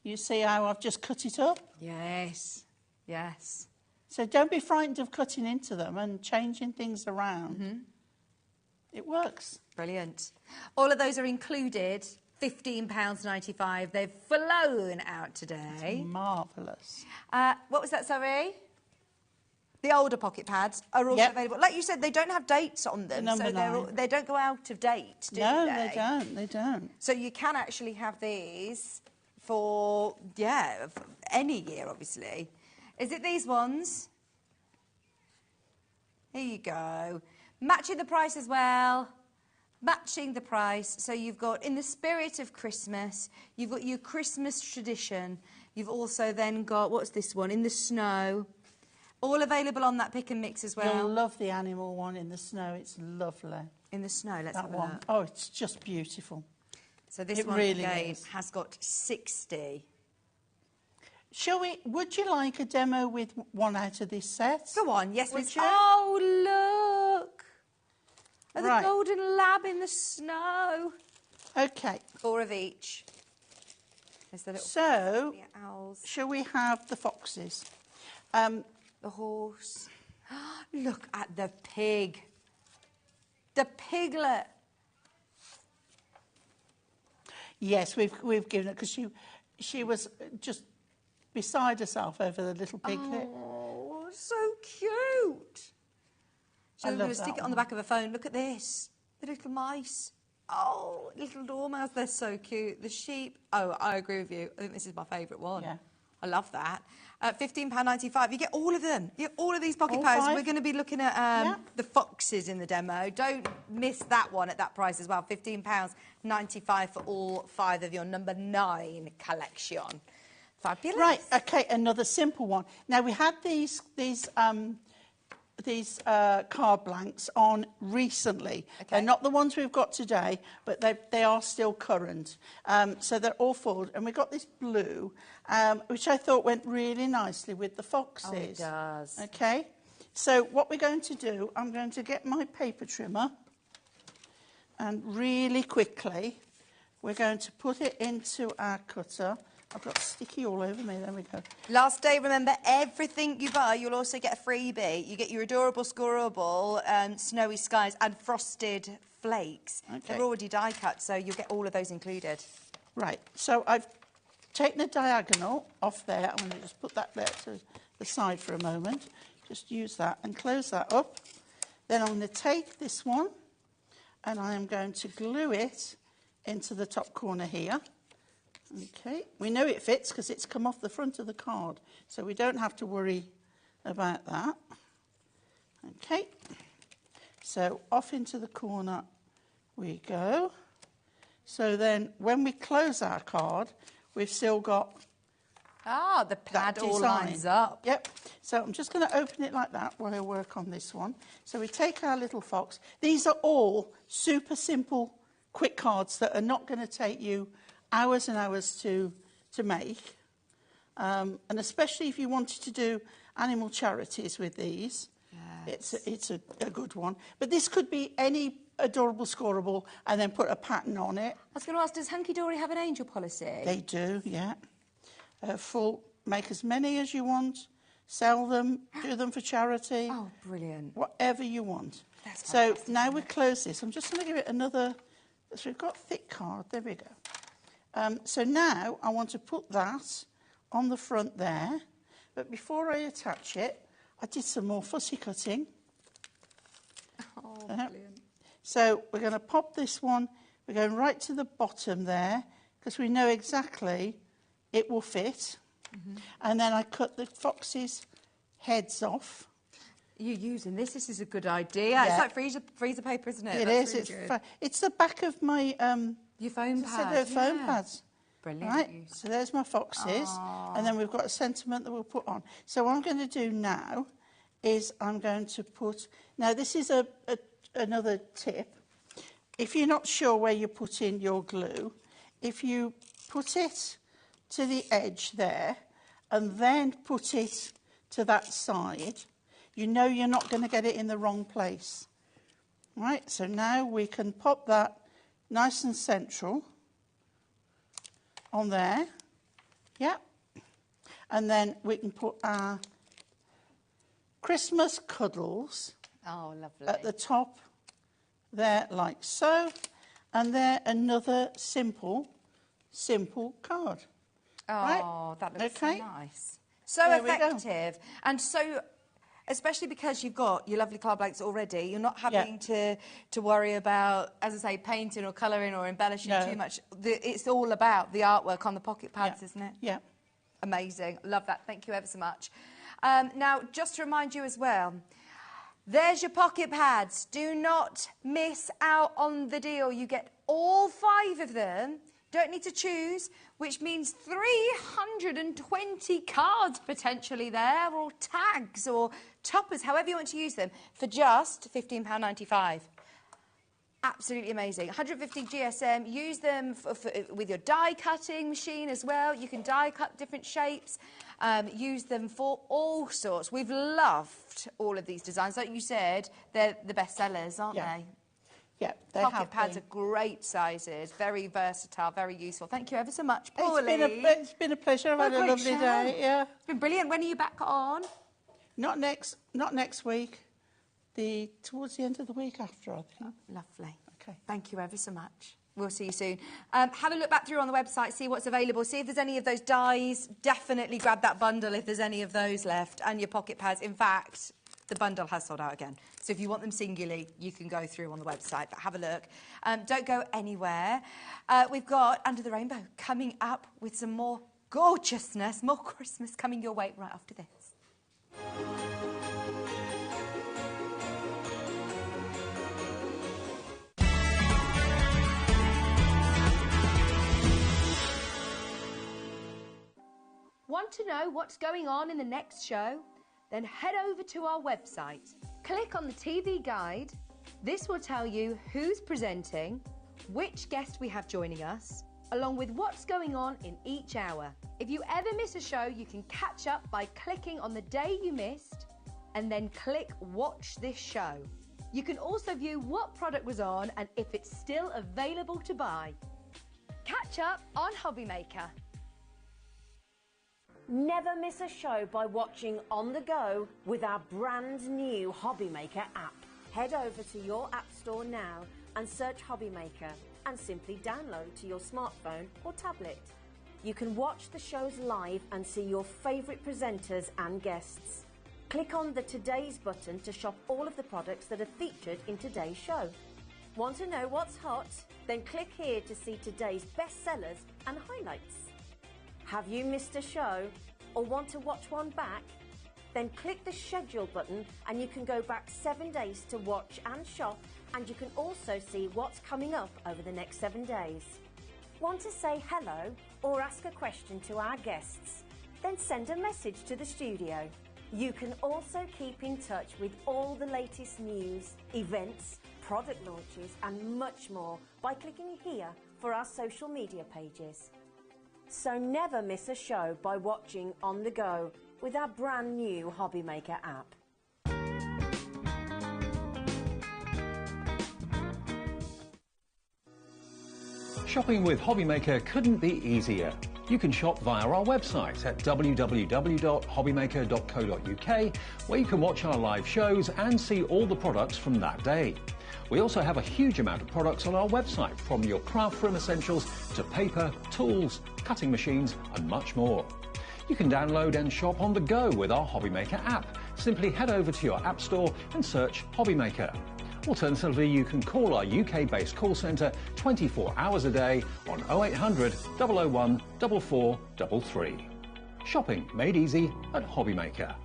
You see how I've just cut it up? Yes, yes. So don't be frightened of cutting into them and changing things around. Mm-hmm. It works. Brilliant. All of those are included, £15.95. They've flown out today. It's marvellous. What was that, sorry? The older pocket pads are also available. Like you said, they don't have dates on them, Number so nine. they don't go out of date, do No, they? they don't. They don't. So you can actually have these for, for any year, obviously. Is it these ones? Here you go. Matching the price as well. Matching the price. So you've got, in the spirit of Christmas, you've got your Christmas tradition. You've also then got, what's this one? In the snow. All available on that pick and mix as well. You'll love the animal one in the snow. It's lovely. In the snow, let's that have a one. look. Oh, it's just beautiful. So this It one really again is. has got 60. Would you like a demo with one out of this set? Go on, yes, Would please. you? Oh, look! At Right. the golden lab in the snow. Okay. 4 of each. There's the little So, the owls. shall we have the foxes? The horse. Look at the pig. The piglet. Yes, we've given it because she was just beside herself over the little piglet. Oh, so cute. So I I'm love going to stick that it on the back of a phone. Look at this. The little mice. Oh, little dormouse. They're so cute. The sheep. Oh, I agree with you. I think this is my favourite one. Yeah. I love that. £15.95. You get all of them. You get all of these pocket All pads. 5? We're going to be looking at the foxes in the demo. Don't miss that one at that price as well. £15.95 for all 5 of your number 9 collection. Fabulous. Right. Okay. Another simple one. Now we had these card blanks on recently. Okay. They're not the ones we've got today, but they are still current. So they're all forward. And we got this blue, which I thought went really nicely with the foxes. Oh, it does. Okay. So what we're going to do, I'm going to get my paper trimmer, and really quickly we're going to put it into our cutter. I've got sticky all over me. There we go. Last day, remember, everything you buy, you'll also get a freebie. You get your adorable, scoreable, snowy skies and frosted flakes. Okay. They're already die cut, so you'll get all of those included. Right, so I've taken the diagonal off there. I'm going to just put that there to the side for a moment. Just use that and close that up. Then I'm going to take this one and I am going to glue it into the top corner here. Okay, we know it fits because it's come off the front of the card, so we don't have to worry about that. Okay, so off into the corner we go. So then when we close our card, we've still got the pad all lines up. Yep. So I'm just going to open it like that while I work on this one. So we take our little fox. These are all super simple, quick cards that are not going to take you hours and hours to make. And especially if you wanted to do animal charities with these, it's a good one. But this could be any adorable scoreable and then put a pattern on it. I was going to ask, does Hunky Dory have an angel policy? They do, yeah. Make as many as you want, sell them, do them for charity. Oh, brilliant. Whatever you want. That's so now we close this. I'm just going to give it another, so we've got thick card, there we go. So now I want to put that on the front there, but before I attach it, I did some more fussy cutting. Oh, brilliant. So we're going to pop this one, we're going right to the bottom there, because we know exactly it will fit. And then I cut the fox's heads off. You're using this. This is a good idea. Yeah. It's like freezer paper, isn't it? It That's is. really It's the back of my your foam pads. Foam pads. Brilliant. Right. So there's my foxes, and then we've got a sentiment that we'll put on. So what I'm going to do now is I'm going to put. Now this is another tip. If you're not sure where you're putting your glue, if you put it to the edge there and then put it to that side, you know you're not going to get it in the wrong place. Right, so now we can pop that nice and central on there. Yeah. And then we can put our Christmas cuddles at the top there, like so. And they're another simple card. Oh, right? that looks okay. so nice. So there effective. And so, especially because you've got your lovely card blanks already, you're not having to worry about, as I say, painting or colouring or embellishing too much. It's all about the artwork on the pocket pads, isn't it? Yeah. Amazing. Love that. Thank you ever so much. Now, just to remind you as well, there's your pocket pads. Do not miss out on the deal. You get all 5 of them. Don't need to choose, which means 320 cards potentially there, or tags, or toppers, however you want to use them, for just £15.95. Absolutely amazing. 150 GSM. Use them with your die cutting machine as well. You can die cut different shapes. Use them for all sorts. We've loved all of these designs. Like you said, they're the best sellers, aren't they? Yeah, they Pocket pads are great sizes, very versatile, very useful. Thank you ever so much, Paulie. It's been a pleasure. I've had a lovely day. Yeah, it's been brilliant. When are you back on? Not next week. Towards the end of the week after, I think. Oh, lovely. Okay. Thank you ever so much. We'll see you soon. Have a look back through on the website, see what's available, see if there's any of those dies. Definitely grab that bundle if there's any of those left, and your pocket pads. In fact, the bundle has sold out again. So if you want them singularly, you can go through on the website, but have a look. Don't go anywhere. We've got Under the Rainbow coming up with some more gorgeousness, more Christmas coming your way right after this. Want to know what's going on in the next show? Then head over to our website. Click on the TV guide. This will tell you who's presenting, which guest we have joining us, along with what's going on in each hour. If you ever miss a show, you can catch up by clicking on the day you missed and then click Watch This Show. You can also view what product was on and if it's still available to buy. Catch up on HobbyMaker. Never miss a show by watching on the go with our brand new HobbyMaker app. Head over to your app store now and search HobbyMaker and simply download to your smartphone or tablet. You can watch the shows live and see your favourite presenters and guests. Click on the Today's button to shop all of the products that are featured in today's show. Want to know what's hot? Then click here to see today's bestsellers and highlights. Have you missed a show or want to watch one back? Then click the schedule button and you can go back 7 days to watch and shop, and you can also see what's coming up over the next 7 days. Want to say hello or ask a question to our guests? Then send a message to the studio. You can also keep in touch with all the latest news, events, product launches and much more by clicking here for our social media pages. So never miss a show by watching on the go with our brand new HobbyMaker app. Shopping with HobbyMaker couldn't be easier. You can shop via our website at www.hobbymaker.co.uk, where you can watch our live shows and see all the products from that day. We also have a huge amount of products on our website, from your craft room essentials to paper, tools, cutting machines and much more. You can download and shop on the go with our HobbyMaker app. Simply head over to your app store and search HobbyMaker. Alternatively, you can call our UK-based call centre 24 hours a day on 0800 001 4433. Shopping made easy at HobbyMaker.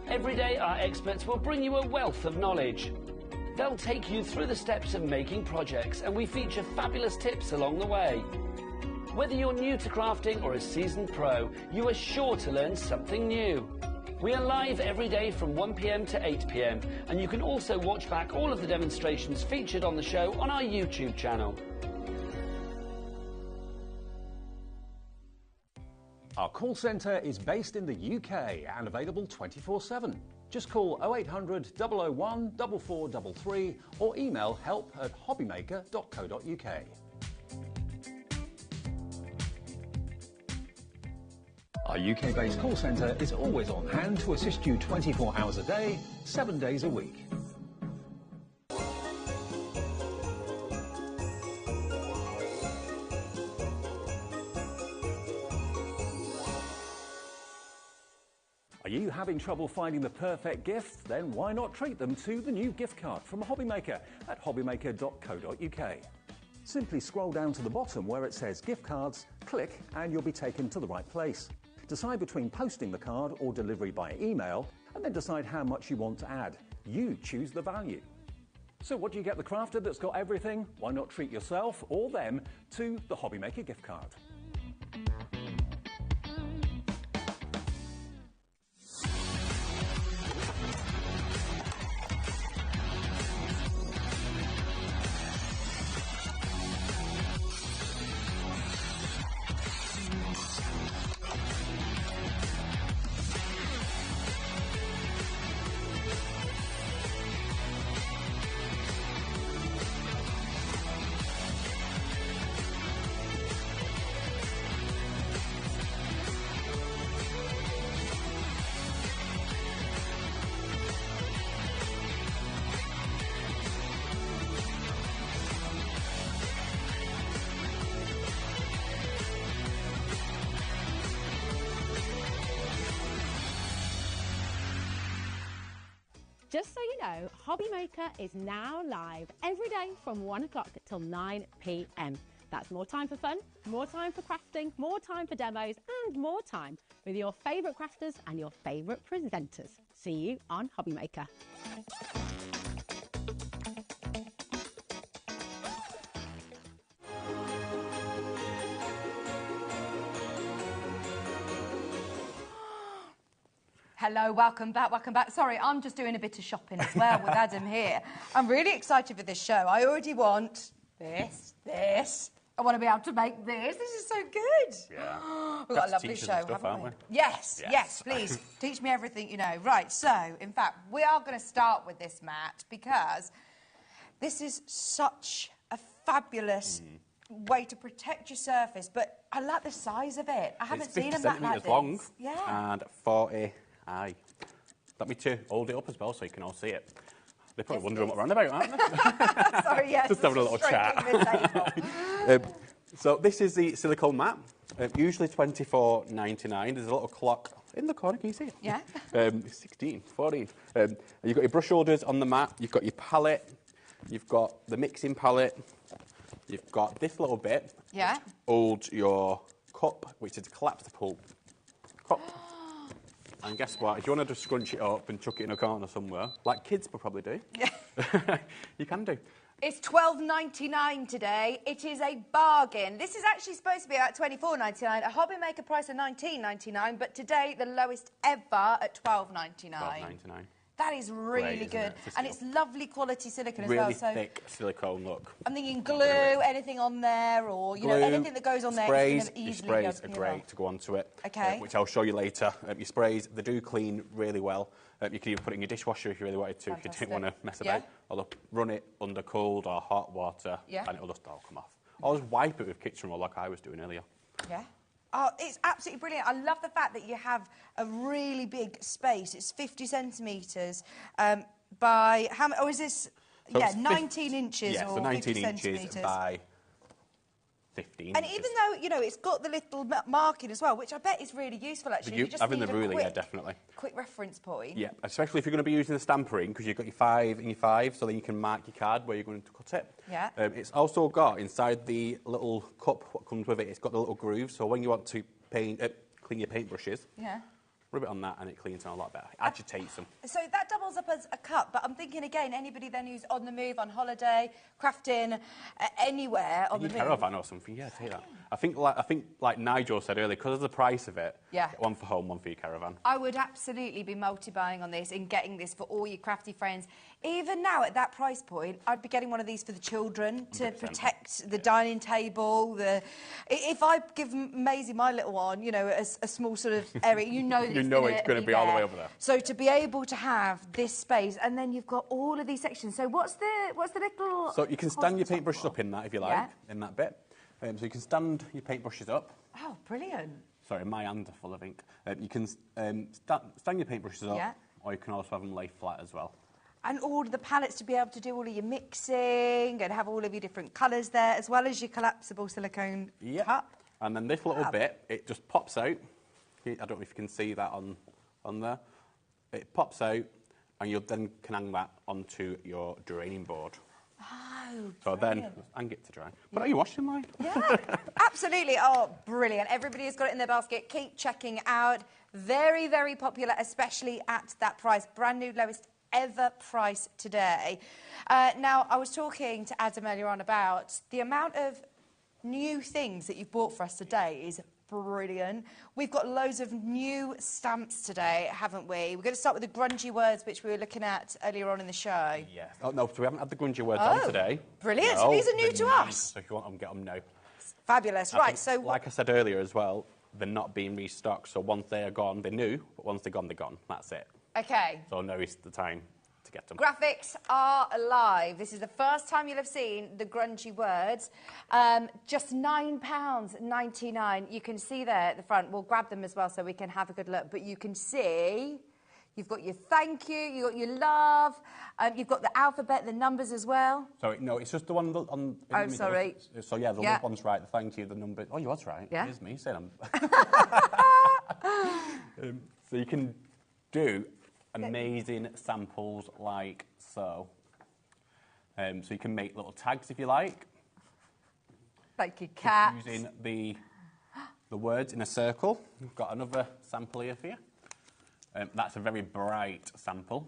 Every day, our experts will bring you a wealth of knowledge. They'll take you through the steps of making projects, and we feature fabulous tips along the way. Whether you're new to crafting or a seasoned pro, you are sure to learn something new. We are live every day from 1 p.m. to 8 p.m, and you can also watch back all of the demonstrations featured on the show on our YouTube channel. Our call centre is based in the UK and available 24/7. Just call 0800 001 4433 or email help@hobbymaker.co.uk. Our UK-based call centre is always on hand to assist you 24 hours a day, 7 days a week. Are you having trouble finding the perfect gift? Then why not treat them to the new gift card from HobbyMaker at hobbymaker.co.uk. Simply scroll down to the bottom where it says gift cards, click and you'll be taken to the right place. Decide between posting the card or delivery by email, and then decide how much you want to add. You choose the value. So what do you get the crafter that's got everything? Why not treat yourself or them to the HobbyMaker gift card? Just so you know, HobbyMaker is now live every day from 1 o'clock till 9 p.m. That's more time for fun, more time for crafting, more time for demos, and more time with your favourite crafters and your favourite presenters. See you on HobbyMaker. Hello, welcome back, welcome back. Sorry, I'm just doing a bit of shopping as well with Adam here. I'm really excited for this show. I already want this. I want to be able to make this. This is so good. Yeah. We've got a lovely show, haven't we? Yes, please. Teach me everything you know. Right, so, in fact, we are going to start with this mat because this is such a fabulous way to protect your surface, but I like the size of it. I haven't seen a mat like this. Long, yeah. And 40 high. Let me to hold it up as well so you can all see it. They're probably wondering what we're on about, aren't they? Sorry, yes. Just having a little chat. So this is the silicone mat. Usually $24.99. There's a little clock in the corner. Can you see it? Yeah. 16, 14. You've got your brush holders on the mat. You've got your palette. You've got the mixing palette. You've got this little bit. Yeah. Holds your cup, which is a collapsible cup. And guess what? If you want to just scrunch it up and chuck it in a corner somewhere, like kids will probably do, you can do. It's $12.99 today. It is a bargain. This is actually supposed to be about $24.99, a HobbyMaker price of $19.99, but today the lowest ever at $12.99. $12.99. That is really Great, good. It's and it's lovely quality silicone as really well. So thick silicone look. I'm thinking glue, anything on there, or you know, anything that goes on there. Sprays, your sprays are great to go onto it. Okay. Which I'll show you later. Your sprays, they do clean really well. You can even put it in your dishwasher if you really wanted to, if you didn't want to mess about. Or run it under cold or hot water, and it'll just all come off. Or just wipe it with kitchen roll like I was doing earlier. Yeah. Oh, it's absolutely brilliant. I love the fact that you have a really big space. It's 50 centimetres by... how many? Oh, is this... So yeah, 19 inches yeah, or so 19 50 inches centimetres. By 15 And inches. even though, you know, it's got the little marking as well, which I bet is really useful, actually. You just having need the ruler, quick, yeah, definitely. Quick reference point. Yeah, especially if you're going to be using the stampering, because you've got your 5 and your 5, so then you can mark your card where you're going to cut it. Yeah. It's also got, inside the little cup, what comes with it, it's got the little groove, so when you want to paint, clean your paintbrushes, yeah, rub it on that and it cleans them a lot better. It agitates them. So that doubles up as a cup, but I'm thinking again, anybody then who's on the move, on holiday, crafting, anywhere on the move. Caravan or something, yeah, take that. I think like Nigel said earlier, because of the price of it, get one for home, one for your caravan. I would absolutely be multi-buying on this and getting this for all your crafty friends. Even now, at that price point, I'd be getting one of these for the children to 100%. protect the dining table. If I give Maisie, my little one, you know, a small sort of area, you know you know it's going to be all the way over there. So to be able to have this space, and then you've got all of these sections. So what's the little... So you can stand your paintbrushes up in that, if you like, in that bit. So you can stand your paintbrushes up. Oh, brilliant. Sorry, my hands are full of ink. You can stand your paintbrushes up, or you can also have them lay flat as well. And all of the palettes to be able to do all of your mixing and have all of your different colours there, as well as your collapsible silicone cup. And then this little bit, it just pops out. I don't know if you can see that on there. It pops out, and you then can hang that onto your draining board. Oh, so then, hang it to dry. But are you washing line? Yeah, absolutely. Oh, brilliant. Everybody has got it in their basket. Keep checking out. Very, very popular, especially at that price. Brand new, lowest ever price today. Now, I was talking to Adam earlier on about the amount of new things that you've bought for us today is brilliant. We've got loads of new stamps today, haven't we? We're going to start with the grungy words, which we were looking at earlier on in the show. Yes. Oh, no, so we haven't had the grungy words on today. Brilliant. No, So these are new to us. So if you want them, get them now. Fabulous. Right, so... Like I said earlier as well, they're not being restocked, so once they are gone, they're new, but once they're gone, they're gone. That's it. Okay. So now is the time to get them. Graphics are alive. This is the first time you'll have seen the grungy words. Just £9.99. You can see there at the front. We'll grab them as well so we can have a good look. But you can see you've got your thank you, you've got your love, you've got the alphabet, the numbers as well. Sorry, no, it's just the one on... Oh, sorry. So, yeah, the love one's right, the thank you, the number... Oh, you was right. Yeah. It is me saying so you can do amazing samples like so. So you can make little tags if you like. Like your cat. Using the words in a circle. We've got another sample here for you. That's a very bright sample.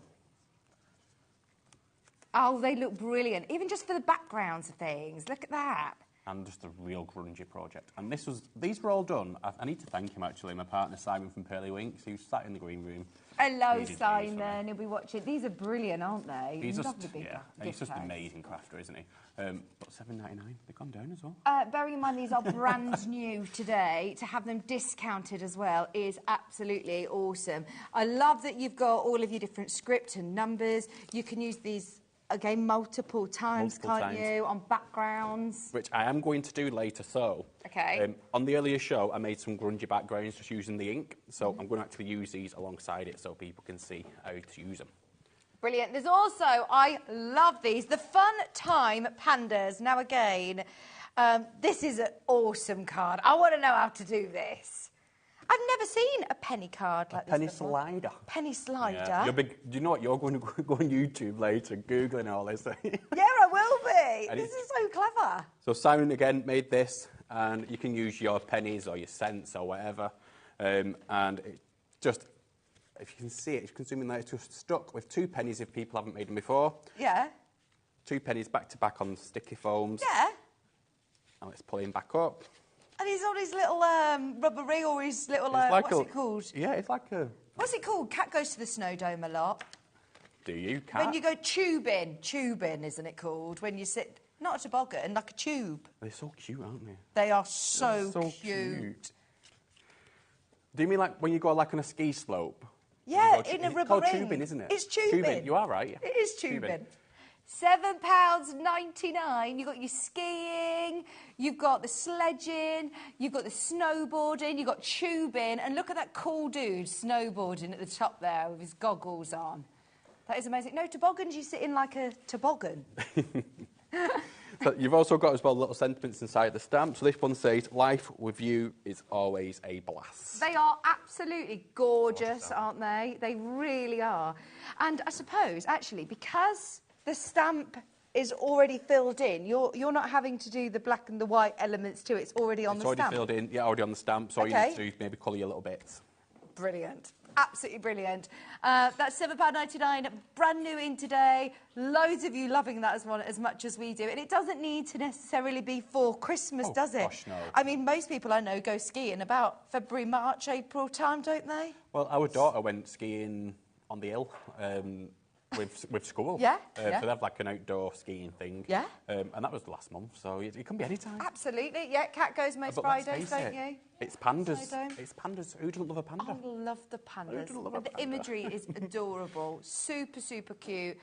Oh, they look brilliant. Even just for the backgrounds of things. Look at that. And just a real grungy project. And these were all done. I need to thank him, actually, my partner Simon from Pearly Winks, who's sat in the green room. Hello, Simon. He'll be watching. These are brilliant, aren't they? He's just, He's just an amazing crafter, isn't he? But $7.99, they've gone down as well. Bearing in mind these are brand new today, to have them discounted as well is absolutely awesome. I love that you've got all of your different script and numbers. You can use these, again, multiple times, can't you, on backgrounds? Which I am going to do later, so... Okay. On the earlier show, I made some grungy backgrounds just using the ink, so I'm going to actually use these alongside it so people can see how to use them. Brilliant. There's also, I love these, the Fun Time Pandas. Now, again, This is an awesome card. I want to know how to do this. I've never seen a penny card like this Penny before. slider. Penny slider. Yeah. You're big, do you know what? You're going to go on YouTube later, Googling all this. Yeah, I will be. And This is so clever. So Simon, again, made this, and you can use your pennies or your cents or whatever. And it just, if you can see it, it's consuming that it's just stuck with 2 pennies if people haven't made them before. Yeah. 2 pennies back to back on sticky foams. Yeah. And let's pull him back up. And he's on his little rubber ring or his little, Like what's it called? Yeah, it's like a... What's it called? Cat goes to the snow dome a lot. Do you, Cat? When you go tubing, isn't it called? When you sit, not a toboggan, like a tube. They're so cute, aren't they? They are so cute. Do you mean like when you go like on a ski slope? Yeah, in a It's rubber called ring. tubing, isn't it? It's tubing. You are right. Yeah. It is tubing. £7.99. You've got your skiing, you've got the sledging, you've got the snowboarding, you've got tubing, and look at that cool dude snowboarding at the top there with his goggles on. That is amazing. No toboggans, you sit in like a toboggan. So you've also got as well little sentiments inside the stamp. So this one says, "Life with you is always a blast." They are absolutely gorgeous, aren't they? They really are. And I suppose, actually, because the stamp is already filled in, you're not having to do the black and the white elements to it. It's already on the stamp. It's already filled in. Yeah, already on the stamp. So all you need to do is maybe colour your little bits. Brilliant. Absolutely brilliant. That's £7.99, brand new in today. Loads of you loving that as much as we do. And it doesn't need to necessarily be for Christmas, does it? Gosh, no. I mean, most people I know go skiing about February, March, April time, don't they? Well, our daughter went skiing on the hill with school. Yeah, So they have like an outdoor skiing thing. Yeah. And that was last month, so it can be any time. Absolutely. Yeah, Cat goes most But let's Fridays, face don't it, you? It's pandas. Snowdome. It's pandas. Who doesn't love a panda? I love the pandas. Who doesn't love a And the panda? imagery is adorable. Super, super cute.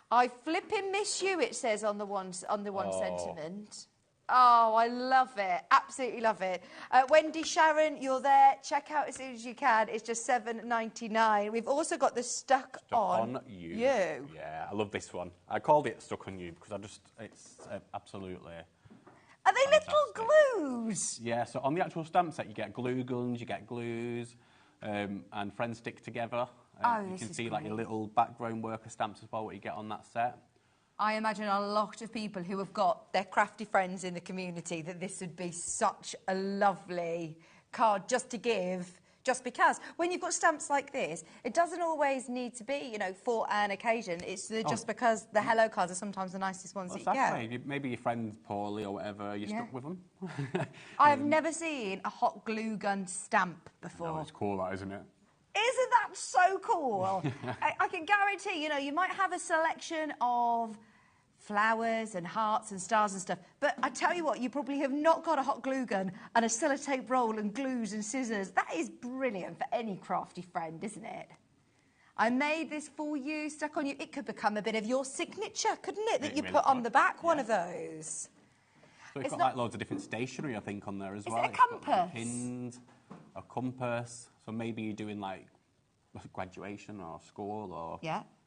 I flipping miss you, it says on the one sentiment. Oh, I love it. Absolutely love it. Wendy, Sharon, you're there. Check out as soon as you can. It's just $7.99. We've also got the Stuck on You. Yeah, I love this one. I called it Stuck on You because it's absolutely... Are they little glues? Yeah, so on the actual stamp set, you get glue guns, you get glues, and friends stick together. You can see like your little background worker stamps as well, what you get on that set. I imagine a lot of people who have got their crafty friends in the community that this would be such a lovely card just to give, just because. When you've got stamps like this, it doesn't always need to be, for an occasion. It's just because the hello cards are sometimes the nicest ones that you get. Maybe your friend's poorly or whatever, you're stuck with them. I have never seen a hot glue gun stamp before. No, it's cool, that, isn't it? Isn't that so cool? I can guarantee, you might have a selection of flowers and hearts and stars and stuff, but I tell you what, you probably have not got a hot glue gun and a sellotape roll and glues and scissors. That is brilliant for any crafty friend, isn't it? I made this for you, Stuck on You. It could become a bit of your signature, couldn't it, that you really put on could, the back, one of those. So it's got like loads of different stationery, I think, on there as well. Is it a compass? Got, like, pins, a compass. So maybe you're doing like graduation or school or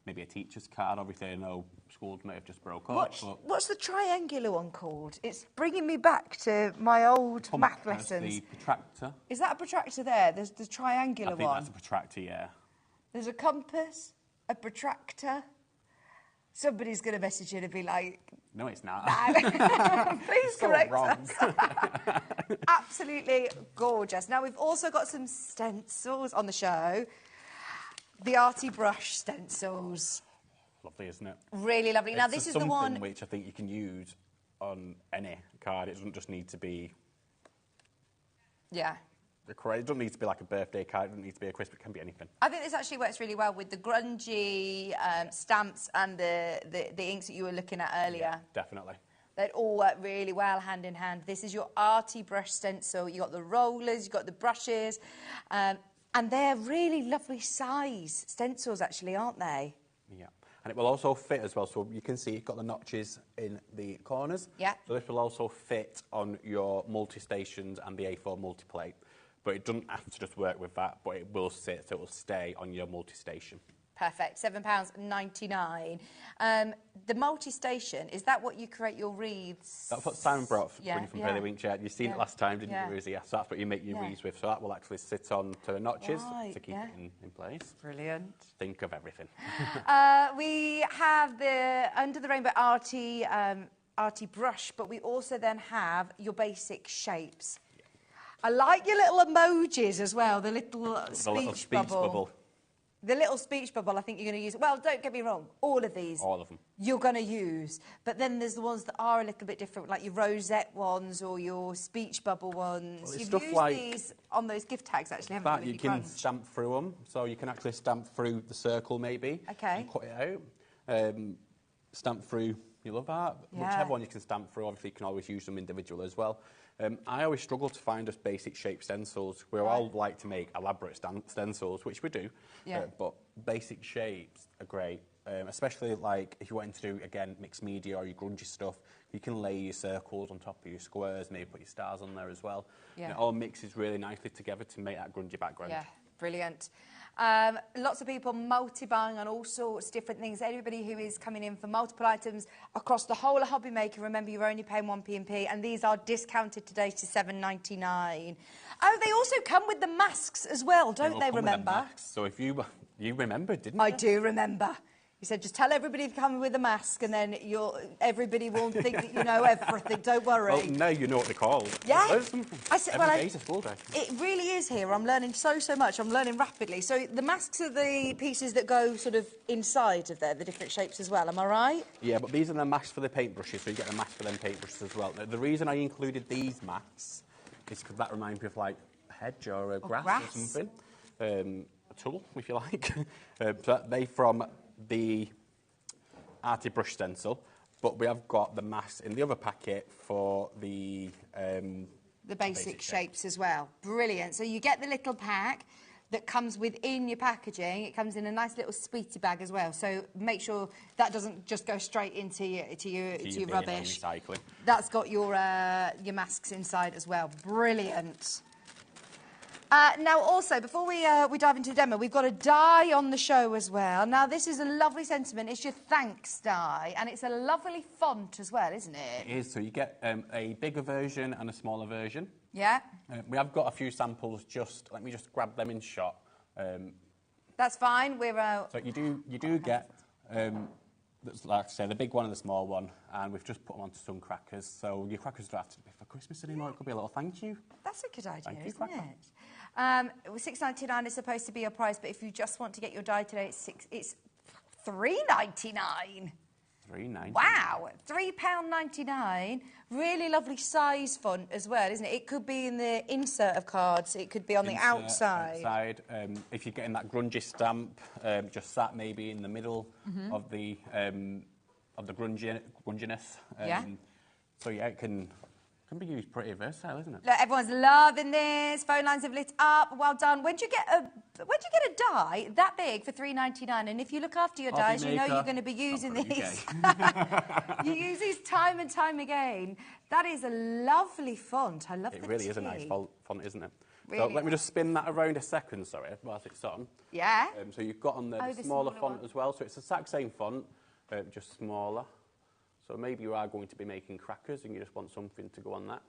maybe a teacher's card. Obviously, I know schools may have just broke up. What's the triangular one called? It's bringing me back to my old math lessons. The protractor. Is that a protractor there? There's the triangular one. I think that's a protractor, yeah. There's a compass, a protractor. Somebody's going to message you and be like... No, it's not. Please correct us. Absolutely gorgeous. Now, we've also got some stencils on the show. The Arty Brush stencils. Lovely, isn't it? Really lovely. Now, this is the one... which I think you can use on any card. It doesn't just need to be... Yeah. It doesn't need to be like a birthday card. It doesn't need to be a Christmas. It can be anything. I think this actually works really well with the grungy stamps and the inks that you were looking at earlier. Yeah, definitely. They'd all work really well hand in hand. This is your Arty Brush stencil. You've got the rollers, you've got the brushes, and they're really lovely size stencils, actually, aren't they? Yeah. And it will also fit as well. So you can see you've got the notches in the corners. Yeah. So this will also fit on your multi-stations and the A4 multi-plate. But it doesn't have to just work with that, but it will sit, so it will stay on your multi-station. Perfect. £7.99. The multi-station, is that what you create your wreaths? That's what Simon brought Yeah, from yeah. Pearlescent chair. You've seen it last time, didn't you, Rosie? Yeah, so that's what you make your Yeah. wreaths with. So that will actually sit on to notches Right, to keep yeah. it in place. Brilliant. Think of everything. We have the Under the Rainbow arty brush, but we also then have your basic shapes. Yeah. I like your little emojis as well, the little speech bubble. The little speech bubble, I think you're going to use. Well, don't get me wrong, all of these. All of them. You're going to use. But then there's the ones that are a little bit different, like your rosette ones or your speech bubble ones. Well, You've stuff used like these on those gift tags, actually, haven't that you? you can stamp through them. So you can actually stamp through the circle, maybe. Okay. And cut it out. Stamp through your love art. Yeah. Whichever one you can stamp through, obviously you can always use them individual as well. I always struggle to find just basic shape stencils. We all like to make elaborate stencils, which we do, but basic shapes are great, especially like if you want to do, again, mixed media or your grungy stuff, you can lay your circles on top of your squares, maybe put your stars on there as well. Yeah. And it all mixes really nicely together to make that grungy background. Yeah, brilliant. Lots of people multi-buying on all sorts of different things. Everybody who is coming in for multiple items across the whole of HobbyMaker, remember you're only paying 1p&p, and these are discounted today to £7.99. Oh, they also come with the masks as well, don't they, remember? So if you remembered, didn't you? I do remember. You said, just tell everybody to come with a mask and then everybody will think that you know everything, don't worry. Well, now you know what they're called. Yeah? Learn something. Every day's a school day. It really is here. I'm learning so much. I'm learning rapidly. So the masks are the pieces that go sort of inside of there, the different shapes as well. Am I right? Yeah, but these are the masks for the paintbrushes, so you get a mask for them paintbrushes as well. Now, the reason I included these masks is because that reminds me of, like, a hedge or a grass or something. A tool, if you like. So they from the arty brush stencil, but we have got the masks in the other packet for the basic shapes as well. Brilliant. So you get the little pack that comes within your packaging. It comes in a nice little sweetie bag as well. So make sure that doesn't just go straight into your rubbish. Recycling. That's got your masks inside as well. Brilliant. Now, also, before we dive into the demo, we've got a die on the show as well. Now, this is a lovely sentiment. It's your thanks die, and it's a lovely font as well, isn't it? It is. So you get a bigger version and a smaller version. Yeah. We have got a few samples. Let me just grab them in shot. That's fine. So you do get, like I say, the big one and the small one, and we've just put them onto some crackers. So your crackers don't have to be for Christmas anymore. It could be a little thank you. That's a good idea, Thank you, isn't cracker. it? $6.99 is supposed to be your price, but if you just want to get your die today, it's $3.99. $3.99. Wow, £3.99. Really lovely size font as well, isn't it? It could be in the insert of cards. It could be on the outside. If you're getting that grungy stamp, just sat maybe in the middle of the grunginess. So yeah, it can be used pretty versatile, isn't it? Look, everyone's loving this. Phone lines have lit up. Well done. When do you get a die that big for $3.99? And if you look after your dies, you know you're going to be using these. You use these time and time again. That is a lovely font. I love it. It really is a nice font, isn't it? Really so let me just spin that around a second, sorry, whilst it's on. Yeah. So you've got on there the smaller font as well. So it's the exact same font, just smaller. So maybe you are going to be making crackers and you just want something to go on that.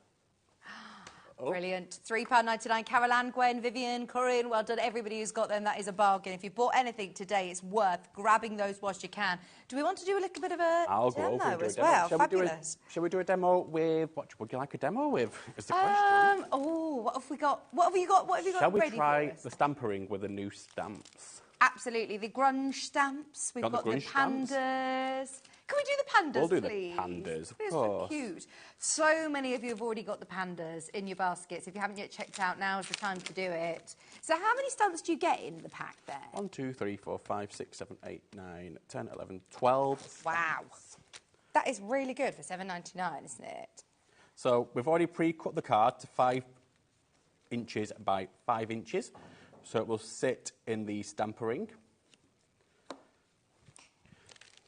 Brilliant. £3.99. Carol Ann, Gwen, Vivian, Corinne, well done. Everybody who's got them, that is a bargain. If you've bought anything today, it's worth grabbing those whilst you can. Do we want to do a little bit of a demo as well? Fabulous. Shall we do a demo with, what would you like a demo with, is the question? What have we got? What have you got? What have you got ready for us? Shall we try the stampering with the new stamps? Absolutely. The grunge stamps. We've got the pandas. Can we do the pandas, We'll do please? the pandas, of These course. are cute. So many of you have already got the pandas in your baskets. If you haven't yet checked out, now's the time to do it. So how many stamps do you get in the pack there? 1, 2, 3, 4, 5, 6, 7, 8, 9, 10, 11, 12. Wow. That is really good for $7.99, isn't it? So we've already pre-cut the card to 5 inches by 5 inches. So it will sit in the stamper ring.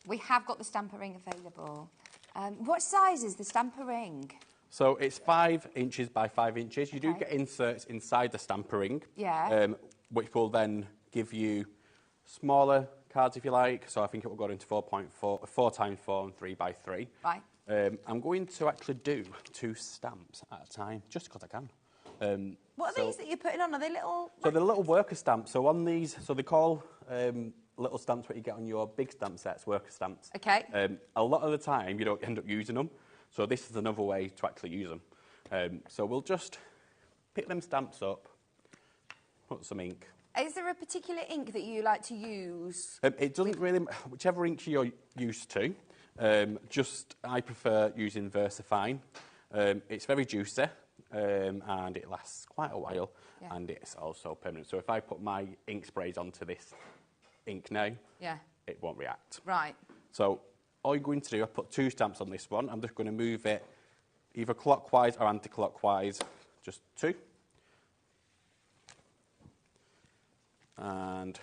We have got the stamper ring available. What size is the stamper ring? So it's 5 inches by 5 inches. You do get inserts inside the stamper ring, Yeah. which will then give you smaller cards if you like. So I think it will go into 4.4, 4 times 4 and 3 by 3. Right. I'm going to actually do 2 stamps at a time, just because I can. What are these that you're putting on? Are they little... So they're little worker stamps. So on these, so they call little stamps what you get on your big stamp sets, worker stamps. Okay. A lot of the time, you don't end up using them. So this is another way to actually use them. So we'll just pick them stamps up, put some ink. Is there a particular ink that you like to use? It doesn't really, whichever ink you're used to. I prefer using VersaFine. It's very juicy and it lasts quite a while, and it's also permanent. So if I put my ink sprays onto this ink now, it won't react. Right. So all you're going to do, I put 2 stamps on this one. I'm just going to move it either clockwise or anti-clockwise, just 2. And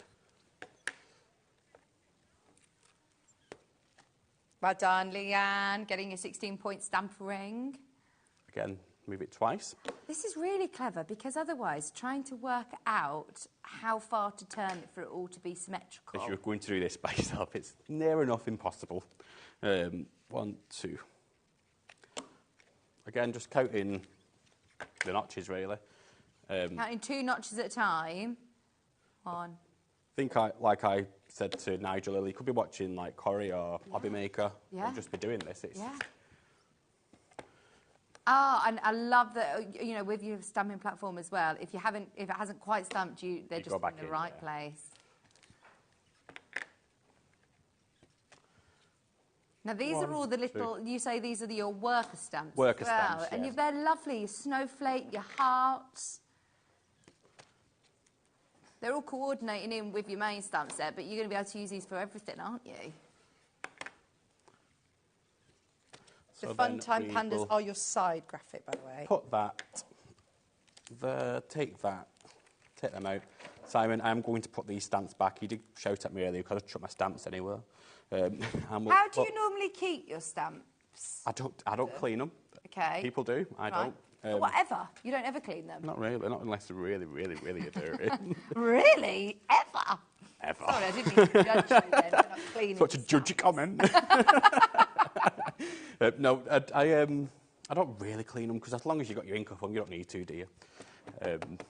Well done, Leanne, getting your 16-point stamp ring. again, move it twice. This is really clever because otherwise trying to work out how far to turn it for it all to be symmetrical. If you're going to do this by yourself, it's near enough impossible. 1, 2. Again, just counting the notches, really. Counting 2 notches at a time. 1. I think, like I said to Nigel earlier, you could be watching like Corrie or HobbyMaker and just be doing this. It's and I love that, you know, with your stamping platform as well. If it hasn't quite stamped you, they're just in the right place. Now these are all the little. You say these are your worker stamps. Worker as well. stamps, and yes. they're lovely. Your snowflake, your hearts. They're all coordinating in with your main stamp set, but you're going to be able to use these for everything, aren't you? The Fun Time Pandas are your side graphic, by the way. Put that there, take them out. Simon, I'm going to put these stamps back. He did shout at me earlier because I chucked my stamps anywhere. How do you normally keep your stamps? I don't clean them. Okay. People do. I don't. Whatever. You don't ever clean them? Not really. Not unless they're really, really, really dirty. Really? Ever? Ever. Sorry, I didn't mean to judge you then for not cleaning. Such a judgy comment. No, I don't really clean them because as long as you've got your ink off them, you don't need to, do you? And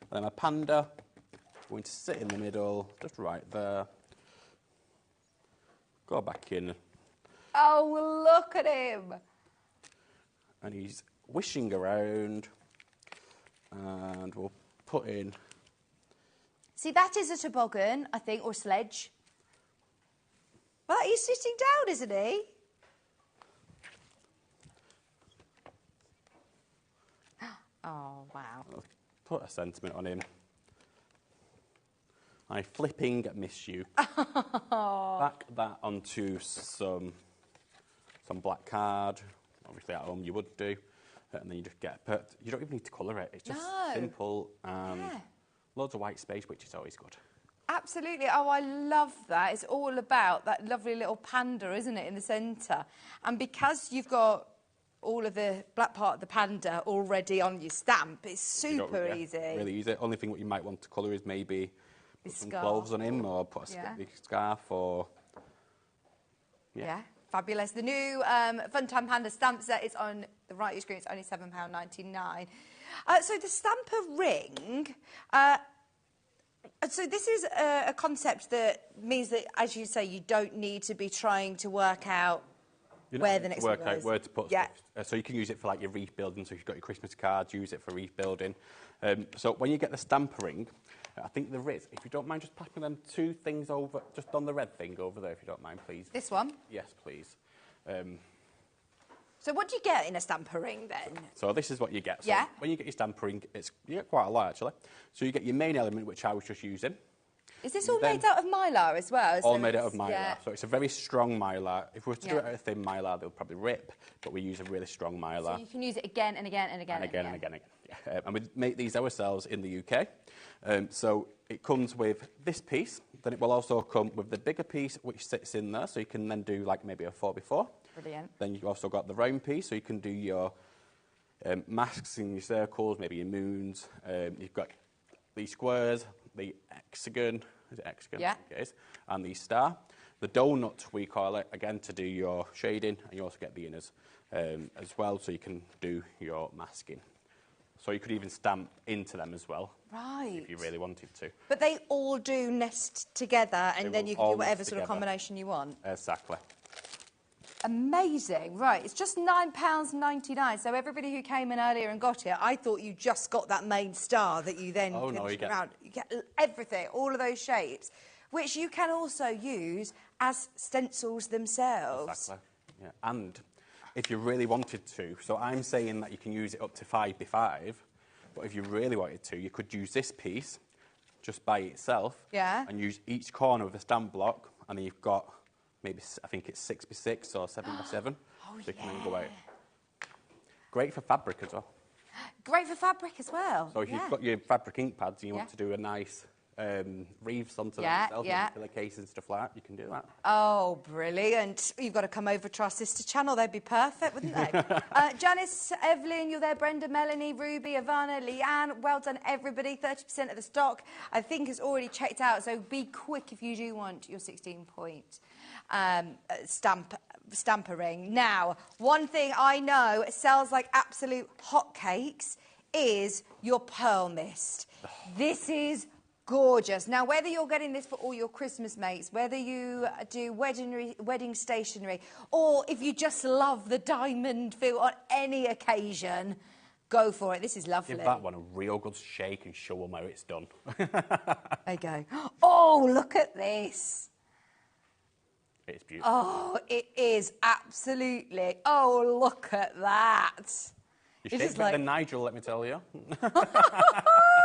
then a panda, going to sit in the middle, just right there. Go back in. Oh, look at him. And he's wishing around. And we'll put in... See, that is a toboggan, I think, or sledge. But he's sitting down, isn't he? Oh, wow. I'll put a sentiment on him. I flipping miss you. Back that onto some black card. Obviously at home you would do. And then you just get... You don't even need to colour it. It's just simple and loads of white space, which is always good. Absolutely. Oh, I love that. It's all about that lovely little panda, isn't it, in the centre? And because you've got all of the black part of the panda already on your stamp, it's super easy. Really easy. Only thing what you might want to colour is maybe put some clothes on him or put a scarf or... Yeah, fabulous. The new Fun Time Panda stamp set is on the right of your screen. It's only £7.99. So the stamper ring... so this is a concept that means that, as you say, you don't need to be trying to work out where the next one goes. Work out where to put stuff. So you can use it for like your wreath building. So if you've got your Christmas cards, use it for wreath building. So when you get the stamper ring, I think there is, if you don't mind just passing them 2 things over, just on the red thing over there, if you don't mind, please. This one? Yes, please. So what do you get in a stamper ring then? So this is what you get. So when you get your stamper ring, you get quite a lot actually. So you get your main element, which I was just using. Is this all made out of mylar as well? All made out of mylar. So it's a very strong mylar. If we were to do it out of thin mylar, they'll probably rip, but we use a really strong mylar. So you can use it again and again and again and again. And again. Yeah. And we make these ourselves in the UK. So it comes with this piece. Then it will also come with the bigger piece, which sits in there. So you can then do like maybe a 4x4. Brilliant. Then you've also got the round piece, so you can do your masks and your circles, maybe your moons. You've got the squares, the hexagon, Is it hexagon? Yeah. I think it is. And the star. The donut, we call it, again, to do your shading, and you also get the inners as well, so you can do your masking. So you could even stamp into them as well. Right. If you really wanted to. But they all do nest together, and then you can do whatever sort of combination you want. Exactly. Amazing. Right, it's just £9.99. So everybody who came in earlier and got it, I thought you just got that main star that you then finished around. You get everything, all of those shapes, which you can also use as stencils themselves. Exactly. Yeah. And if you really wanted to, so I'm saying that you can use it up to 5x5, but if you really wanted to, you could use this piece just by itself, and use each corner with a stamp block, and then you've got maybe, I think it's 6x6 or 7x7, so you can then go out. Great for fabric as well. Great for fabric as well. So if you've got your fabric ink pads and you want to do a nice wreaths onto them yourself, pillowcase and stuff like that, you can do that. Oh, brilliant. You've got to come over to our sister channel. They'd be perfect, wouldn't they? Janice, Evelyn, you're there. Brenda, Melanie, Ruby, Ivana, Leanne. Well done, everybody. 30% of the stock, I think, is already checked out. So be quick if you do want your 16-point stamper ring. Now, one thing I know sells like absolute hotcakes is your pearl mist. This is gorgeous. Now, whether you're getting this for all your Christmas mates, whether you do wedding stationery, or if you just love the diamond feel on any occasion, go for it. This is lovely. Give that one a real good shake and show them how it's done. There you go. Oh, look at this. It's beautiful. Oh, it is absolutely. Oh, look at that. You shake better than Nigel, let me tell you. That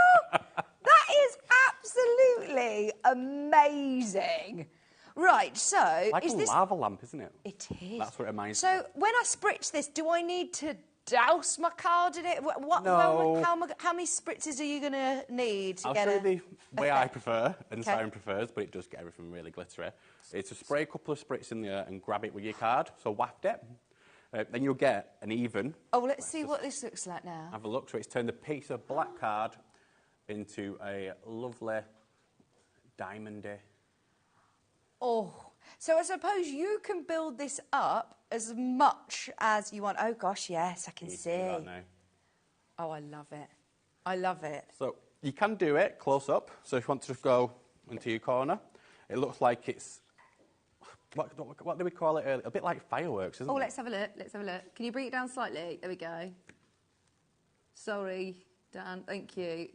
is absolutely amazing. Right, so... Like a lava lamp, isn't it? It is. That's what it reminds me So, when I spritz this, do I need to douse my card in it? No. How many spritzes are you going to need to I'll get show you the way I prefer, and Okay. Simon prefers, but it does get everything really glittery. It's to spray a couple of spritz in there and grab it with your card, so waft it. Then you'll get an even... Oh, let's see what this looks like now. Have a look. So it's turned a piece of black card into a lovely diamondy. Oh, so I suppose you can build this up as much as you want. Oh, gosh, yes, I can see. That now. Oh, I love it. I love it. So you can do it close up. So if you want to just go into your corner, it looks like it's... What do we call it earlier? A bit like fireworks, isn't it? Oh, let's have a look. Let's have a look. Can you bring it down slightly? There we go. Sorry, Dan. Thank you.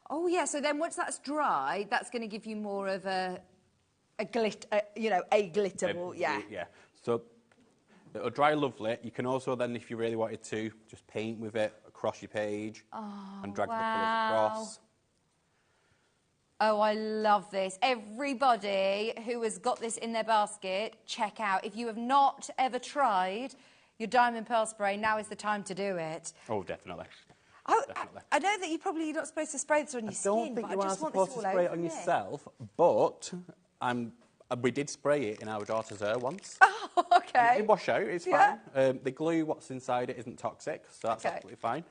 Oh, yeah. So then once that's dry, that's going to give you more of a glitter, a glitter. Yeah. Yeah. So it'll dry lovely. You can also then, if you really wanted to, just paint with it across your page and drag the colours across. Oh, I love this. Everybody who has got this in their basket, check out. If you have not ever tried your Diamond Pearl Spray, now is the time to do it. Oh, definitely. Definitely. I know that you're not supposed to spray this on your skin, I don't think you are supposed to spray it on over yourself, but we did spray it in our daughter's hair once. Oh, okay. It did wash out, it's fine. The glue, what's inside it, isn't toxic, so that's absolutely fine.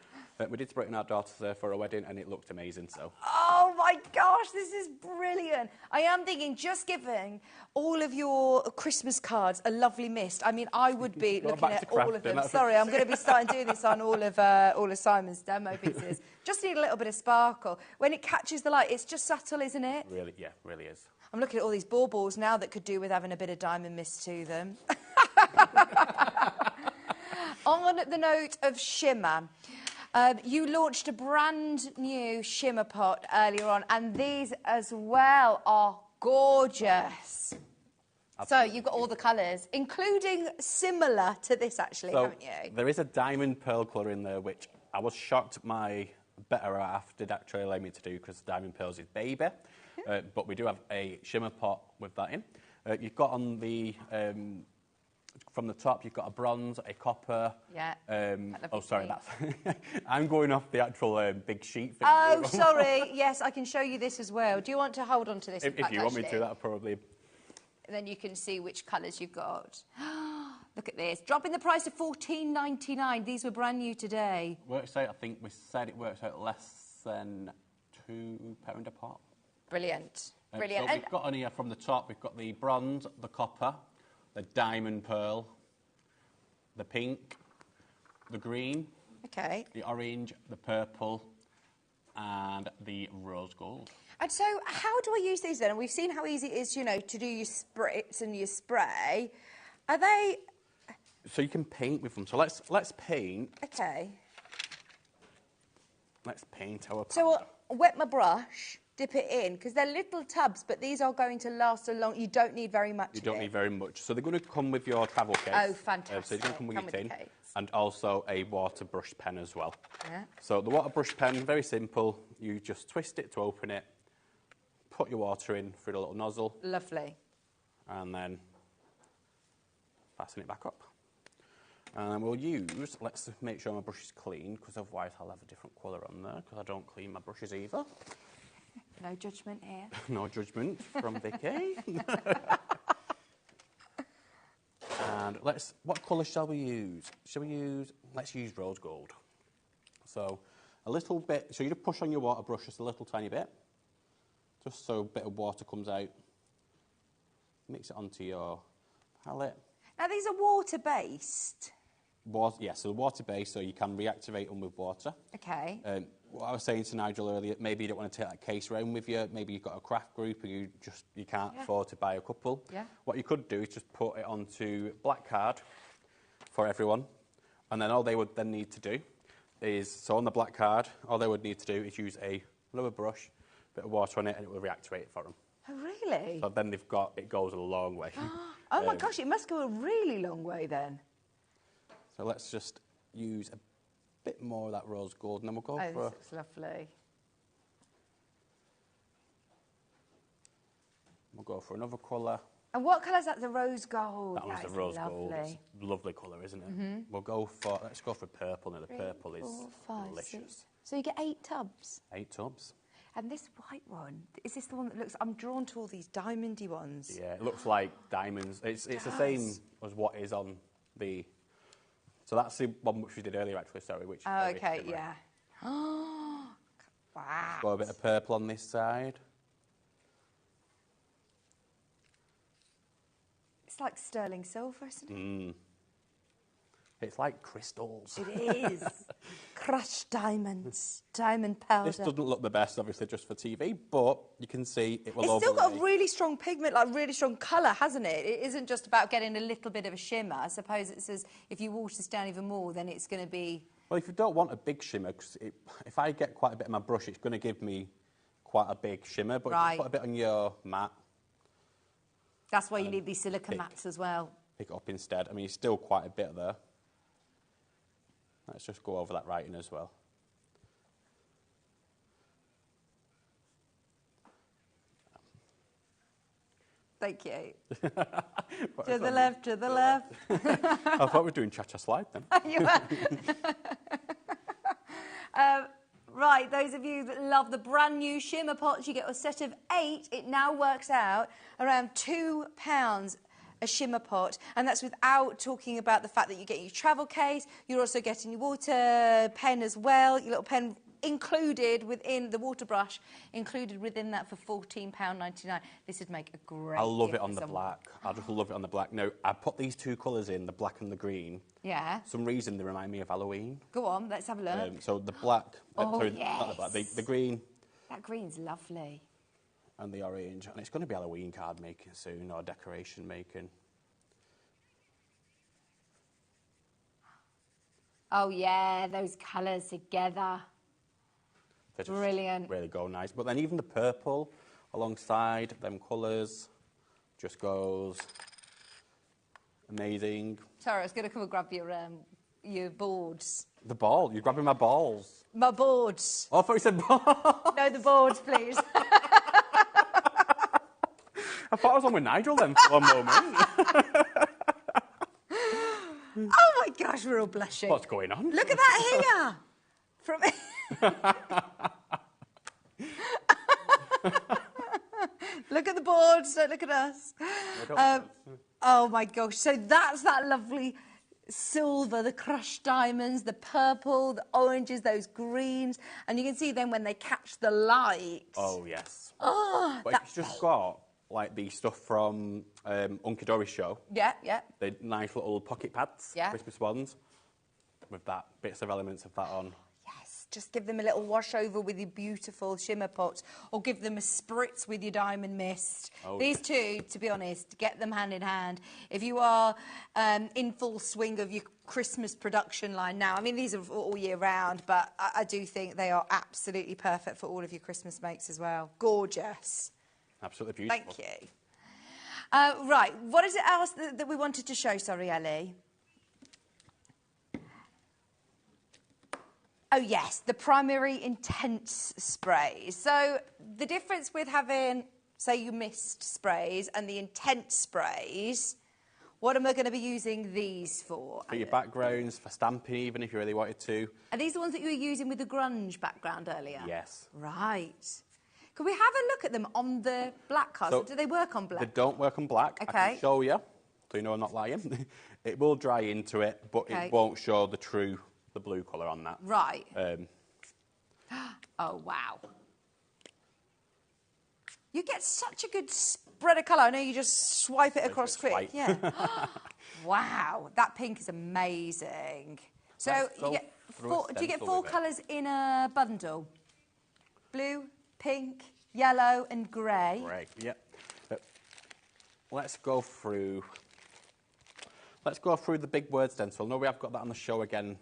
We did spray it in our daughter's hair for a wedding, and it looked amazing, so... Oh, my gosh, this is brilliant. I am thinking, just giving all of your Christmas cards a lovely mist. I mean, I would be looking at all of them. Sorry, I'm going to be starting doing this on all of Simon's demo pieces. Just need a little bit of sparkle. When it catches the light, it's just subtle, isn't it? Really, yeah, really is. I'm looking at all these baubles now that could do with having a bit of diamond mist to them. On the note of shimmer, you launched a brand new shimmer pot earlier on, and these as well are gorgeous. Absolutely. So you've got all the colours, including similar to this actually, haven't you? There is a diamond pearl colour in there, which I was shocked my better half did actually allow me to do, because diamond pearls is baby. But we do have a shimmer pot with that in. You've got on the... from the top, you've got a bronze, a copper. Yeah. Oh, sorry, that's... I'm going off the actual big sheet thing. Oh, sorry. Yes, I can show you this as well. Do you want to hold on to this? If you want me to, that'll probably... Then you can see which colours you've got. Look at this. Dropping the price to $14.99. These were brand new today. Works out, I think we said it works out less than £2 a pot. Brilliant. Brilliant. So we've got on here from the top, we've got the bronze, the copper, the diamond pearl, the pink, the green, the orange, the purple, and the rose gold. And so how do I use these then? And we've seen how easy it is, you know, to do your spritz and your spray. Are they... So you can paint with them. So let's paint. Okay. Let's paint our... So I'll wet my brush, dip it in, because they're little tubs, but these are going to last a long... You don't need very much You don't need very much. So they're going to come with your travel case. Oh, fantastic. So they're going to come with your tin. the case. And also a water brush pen as well. Yeah. So the water brush pen, very simple. You just twist it to open it, put your water in through the little nozzle. Lovely. And then fasten it back up. And then we'll use, let's make sure my brush is clean, because otherwise I'll have a different colour on there, because I don't clean my brushes either. No judgment here. No judgment from Vicky. And what colour shall we use? Let's use rose gold. So a little bit, so you just push on your water brush just a little tiny bit, just so a bit of water comes out. Mix it onto your palette. Now these are water-based. Yes, so water-based, so you can reactivate them with water. Okay. What I was saying to Nigel earlier, maybe you don't want to take that case around with you. Maybe you've got a craft group and you can't afford to buy a couple. Yeah. What you could do is just put it onto black card for everyone, and then all they would then need to do is, so on the black card, all they would need to do is use a lower brush, bit of water on it, and it will reactivate it for them. Oh, really? So then it goes a long way. Oh my gosh, it must go a really long way then. So let's just use a bit more of that rose gold, and then we'll go Oh, for... this looks lovely. We'll go for another colour. And what colour is that? The rose gold. That was the rose gold. It's a lovely colour, isn't it? Mm-hmm. Let's go for purple now. The purple is delicious. 6. So you get 8 tubs. 8 tubs. And this white one, is this the one that looks... I'm drawn to all these diamondy ones. Yeah, it looks like diamonds. It's the same as what is on the... So that's the one which we did earlier, actually, sorry. Which oh, okay, yeah. Oh, wow. Let's go a bit of purple on this side. It's like sterling silver, isn't it? Mm. It's like crystals. It is. Crushed diamonds, diamond powder. This doesn't look the best, obviously, just for TV, but you can see it will It's still overlay. got a really strong pigment, like really strong colour, hasn't it? It isn't just about getting a little bit of a shimmer. I suppose it says if you water this down even more, then it's going to be... Well, if you don't want a big shimmer, because if I get quite a bit of my brush, it's going to give me quite a big shimmer, but if you put a bit on your mat... That's why you need these silica mats as well. Pick it up instead. I mean, it's still quite a bit there. Let's just go over that writing as well. Thank you. To the left, to the left. I thought we were doing cha-cha slide then. You were. Right, those of you that love the brand new shimmer pots, you get a set of 8. It now works out around £2 a shimmer pot, and that's without talking about the fact that you get your travel case. You're also getting your water pen as well, your little pen included within the water brush, included within that for £14.99. This would make a great I love gift it on for the someone. black. I just love it on the black. Now, I put these 2 colours in, the black and the green. Yeah. For some reason, they remind me of Halloween. Go on, let's have a look. So the black, Oh, not the black, the green. That green's lovely. And the orange. And it's going to be Halloween card making soon, or decoration making. Oh, yeah, those colours together. They just Brilliant. really go nice. But then even the purple alongside them colours just goes amazing. Sorry, I was going to come and grab your boards. The ball. You're grabbing my balls. My boards. Oh, I thought you said ball. No, the boards, please. I thought I was on with Nigel then for one moment. Oh, my gosh, we're all blushing. What's going on? Look at that here. From... Look at the boards, don't look at us. Oh, my gosh. So that's that lovely silver, the crushed diamonds, the purple, the oranges, those greens. And you can see then when they catch the light. Oh, yes. Oh, but it's just got, like, the stuff from Uncle Dory's show. Yeah, yeah. The nice little pocket pads, Yeah. Christmas ones, with that, bits of elements of that on. Yes, just give them a little wash over with your beautiful shimmer pots, or give them a spritz with your diamond mist. Oh, These two, to be honest, get them hand in hand. If you are in full swing of your Christmas production line now, I mean, these are all year round, but I do think they are absolutely perfect for all of your Christmas makes as well. Gorgeous. Absolutely beautiful. Thank you. Right, what is it else that we wanted to show, sorry, Ellie? Oh, yes, the primary intense sprays. So the difference with having, say, your mist sprays and the intense sprays, what am I going to be using these for? For your backgrounds, for stamping even, if you really wanted to. Are these the ones that you were using with the grunge background earlier? Yes. Right. Could we have a look at them on the black cards? So do they work on black? They don't work on black. Okay. I can show you, so you know I'm not lying. It will dry into it, but Okay. it won't show the blue colour on that. Right. Oh, wow. You get such a good spread of colour. I know you just swipe it across quick. Yeah. Wow, that pink is amazing. So you get do you get 4 colours in a bundle? Blue, pink, yellow and grey. Grey, yep. Let's go through the big word stencil. No, we have got that on the show again.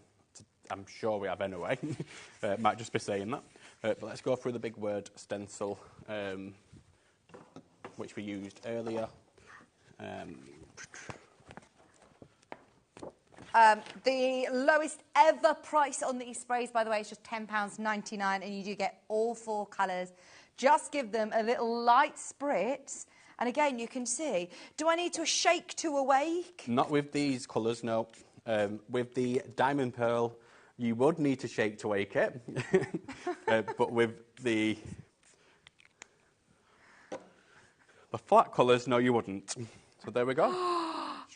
I'm sure we have anyway. Might just be saying that. But let's go through the big word stencil, which we used earlier. The lowest ever price on these sprays, by the way, is just £10.99, and you do get all 4 colours. Just give them a little light spritz, and again, you can see. Do I need to shake to awake? Not with these colours, no. With the diamond pearl, you would need to shake to wake it. But with the flat colours, no, you wouldn't. So there we go.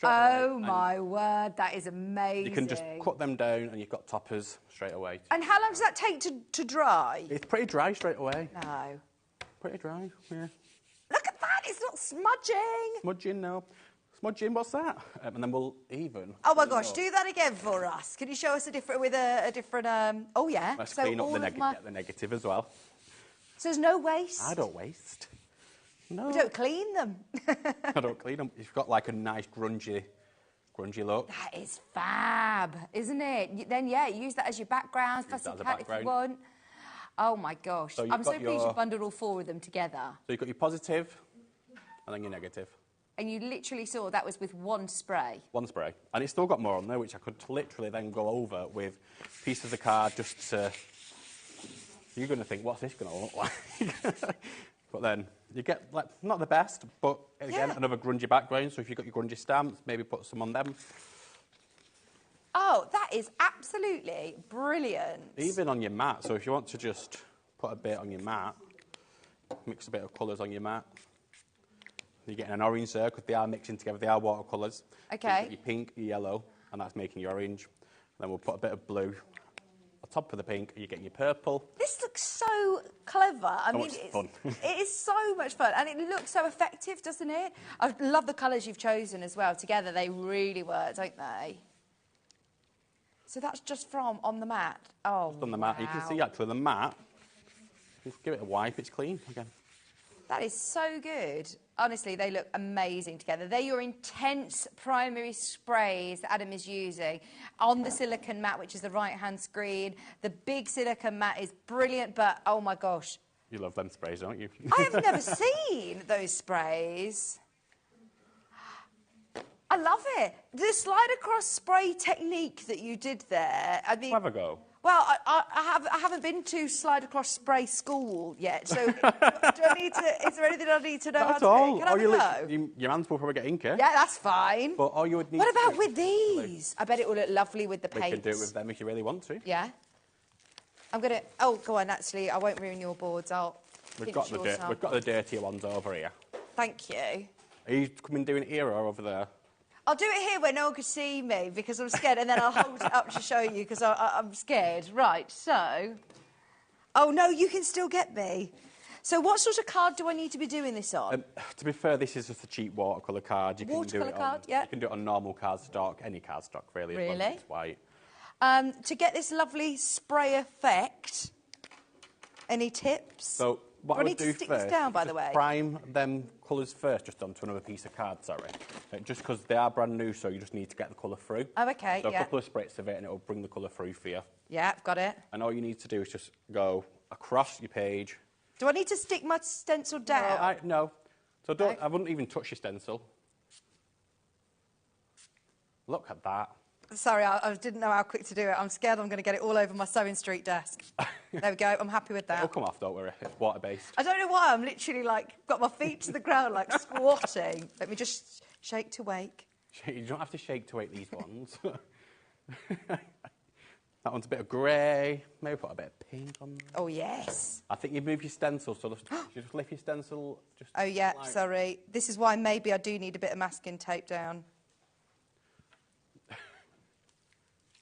Oh, my word, that is amazing. You can just cut them down and you've got toppers straight away. And how long does that take to dry? It's pretty dry straight away. No. Pretty dry, yeah. Look at that, it's not smudging. Smudging, no. Smudging, what's that? And then we'll even. Oh, my gosh, do that again for us. Can you show us a different, oh, yeah. Let's clean up the negative as well. So there's no waste? I don't waste. No. You don't clean them. I don't clean them. You've got like a nice grungy look. That is fab, isn't it? Then, yeah, use that as your background, fussy cat if you want. Oh, my gosh. So I'm so pleased you bundled all 4 of them together. So you've got your positive and then your negative. And you literally saw that was with 1 spray. 1 spray. And it's still got more on there, which I could literally then go over with pieces of card just to... You're going to think, what's this going to look like? But then you get, like, not the best, but again, another grungy background. So if you've got your grungy stamps, maybe put some on them. Oh, that is absolutely brilliant. Even on your mat. So if you want to just put a bit on your mat, mix a bit of colours on your mat. You're getting an orange there because they are mixing together. They are watercolours. Okay. So you've got your pink, your yellow, and that's making your orange. And then we'll put a bit of blue on top of the pink, and you're getting your purple. This looks so clever. I mean, it's fun. It is so much fun, and it looks so effective, doesn't it? I love the colours you've chosen as well. Together, they really work, don't they? So that's just from on the mat. Oh, just on the mat. You can see actually the mat. Just give it a wipe. It's clean again. That is so good. Honestly, they look amazing together. They're your intense primary sprays that Adam is using on the silicone mat, which is the right-hand screen. The big silicone mat is brilliant, but oh my gosh. You love them sprays, don't you? I have never seen those sprays. I love it. The slide across spray technique that you did there. I mean, have a go. Well, I haven't been to slide across spray school yet, so do I need to? Is there anything I need to know how to do? Can I have a go? Your hands will probably get inky. Yeah, that's fine. But all you would need. What about with these? I bet it will look lovely with the paint. We can do it with them if you really want to. Yeah. I'm gonna. Oh, go on. Actually, I won't ruin your boards. We've got the dirtier ones over here. Thank you. Are you coming doing it here or over there? I'll do it here where no one can see me because I'm scared, and then I'll hold it up to show you because I'm scared. Right, so... Oh, no, you can still get me. So what sort of card do I need to be doing this on? To be fair, this is just a cheap watercolour card. You Watercolour can do it card, on, yeah. You can do it on normal cardstock, any cardstock really, as long as it's white. To get this lovely spray effect, any tips? So what I would do stick first, this down, by the way? prime them colours first, just onto another piece of card, sorry. Just because they are brand new, so you just need to get the colour through. Oh, okay, So a couple of spritz of it and it'll bring the colour through for you. Yeah, got it. And all you need to do is just go across your page. Do I need to stick my stencil down? No. So don't. I wouldn't even touch your stencil. Look at that. Sorry, I didn't know how quick to do it. I'm scared I'm going to get it all over my Sewing Street desk. There we go. I'm happy with that. It'll come off, don't worry. It's water-based. I don't know why. I'm literally, like, got my feet to the ground, like, squatting. Let me just shake to wake. You don't have to shake to wake these ones. That one's a bit of grey. Maybe put a bit of pink on there. Oh, yes. I think you move your stencil, so you just lift your stencil. Just oh, yeah, sorry. This is why maybe I do need a bit of masking tape down.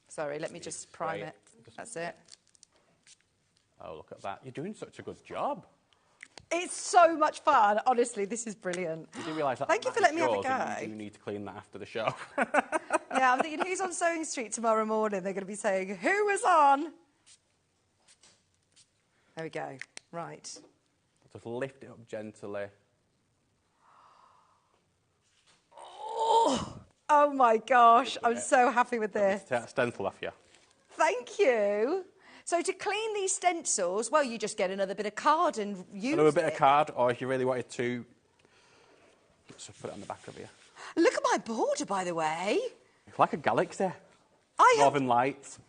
Sorry, let me just prime it. That's it. Oh, look at that. You're doing such a good job. It's so much fun. Honestly, this is brilliant. You do realise that. Thank you for letting me have a go. And you do need to clean that after the show. Yeah, I'm thinking, who's on Sewing Street tomorrow morning? They're going to be saying, who was on? There we go. Right. Just lift it up gently. Oh my gosh, I'm so happy with this. Take that stencil off you. Thank you. So to clean these stencils, well, you just get another bit of card and use Another bit of card, or if you really wanted to, just put it on the back of you. Look at my border, by the way. It's like a galaxy. Northern Lights.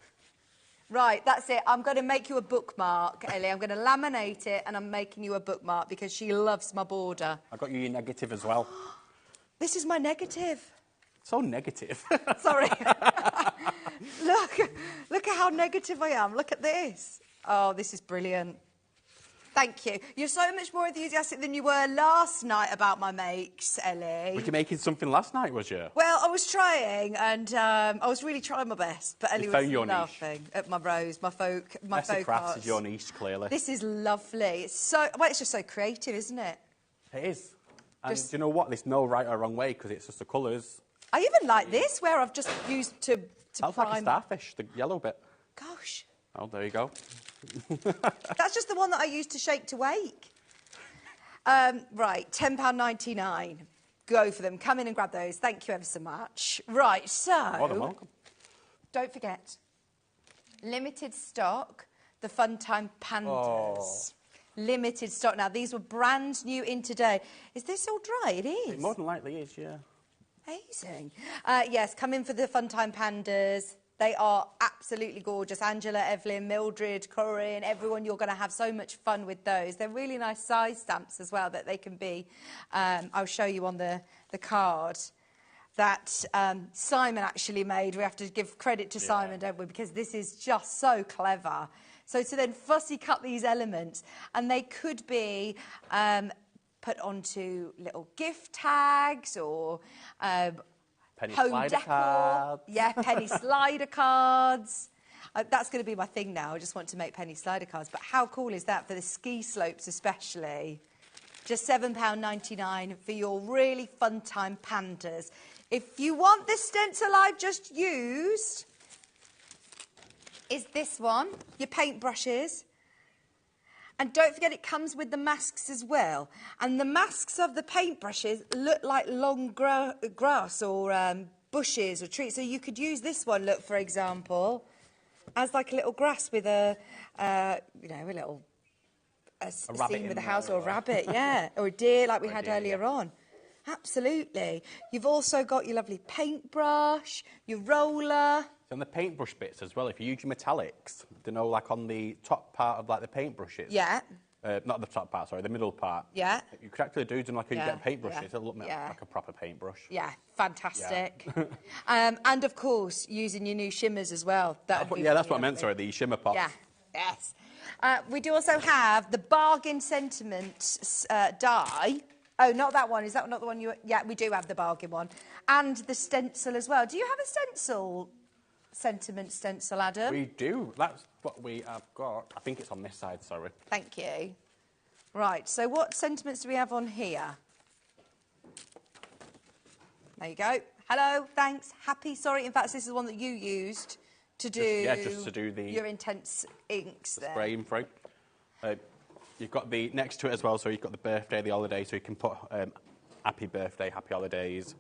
Right, that's it. I'm going to make you a bookmark, Ellie. I'm going to laminate it, and I'm making you a bookmark because she loves my border. I got you your negative as well. This is my negative. So negative. Sorry. Look at how negative I am. Look at this. Oh, this is brilliant. Thank you. You're so much more enthusiastic than you were last night about my makes, Ellie. Were you making something last night, was you? Well, I was trying, and I was really trying my best, but Ellie was laughing at my rose, my folk crafts arts. is your niche, clearly. This is lovely. It's so well, it's just so creative, isn't it? It is. And do you know what? There's no right or wrong way because it's just the colours. I even like this, where I've just used to That's prime. like a starfish, the yellow bit. Gosh. Oh, there you go. That's just the one that I used to shake to wake. Right, £10.99. Go for them. Come in and grab those. Thank you ever so much. Right, so... More than welcome. Don't forget, limited stock, the Fun Time Pandas. Oh. Limited stock. Now, these were brand new in today. Is this all dry? It is. It more than likely is, yeah. Amazing. Yes, come in for the Fun Time Pandas. They are absolutely gorgeous. Angela, Evelyn, Mildred, Corinne, everyone, you're going to have so much fun with those. They're really nice size stamps as well that they can be. I'll show you on the card that Simon actually made. We have to give credit to Simon, don't we? Because this is just so clever. So to then fussy cut these elements, and they could be put onto little gift tags or penny home slider decor. cards. Yeah, penny slider cards. That's going to be my thing now. I just want to make penny slider cards. But how cool is that for the ski slopes especially? Just £7.99 for your really fun time pandas. If you want the stencil I've just used, is this one, your paintbrushes. And don't forget it comes with the masks as well. And the masks of the paintbrushes look like long grass or bushes or trees. So you could use this one, look, for example, as like a little grass with a little scene with a house or a rabbit, yeah, or a deer like we had earlier on. Absolutely. You've also got your lovely paintbrush, your roller. So on the paintbrush bits as well, if you use your metallics, you know, like on the top part of like the paintbrushes. Yeah. Not the top part, sorry, the middle part. Yeah. You could actually do them like you get paintbrushes. It'll look like a proper paintbrush. Yeah, fantastic. Yeah. And of course, using your new shimmers as well. That's what I meant, sorry, the shimmer pots. Yeah, yes. We do also have the Bargain Sentiment die. Oh, not that one. Is that not the one you... Yeah, we do have the bargain one. And the stencil as well. Do you have a stencil, sentiment stencil, Adam? We do. That's what we have got. I think it's on this side, sorry. Thank you. Right, so what sentiments do we have on here? There you go. Hello, thanks, happy, sorry. In fact, this is the one that you used to do... Just to do the... Your intense inks there. Spraying through. You've got the next to it as well, so you've got the birthday, the holiday, so you can put happy birthday, happy holidays.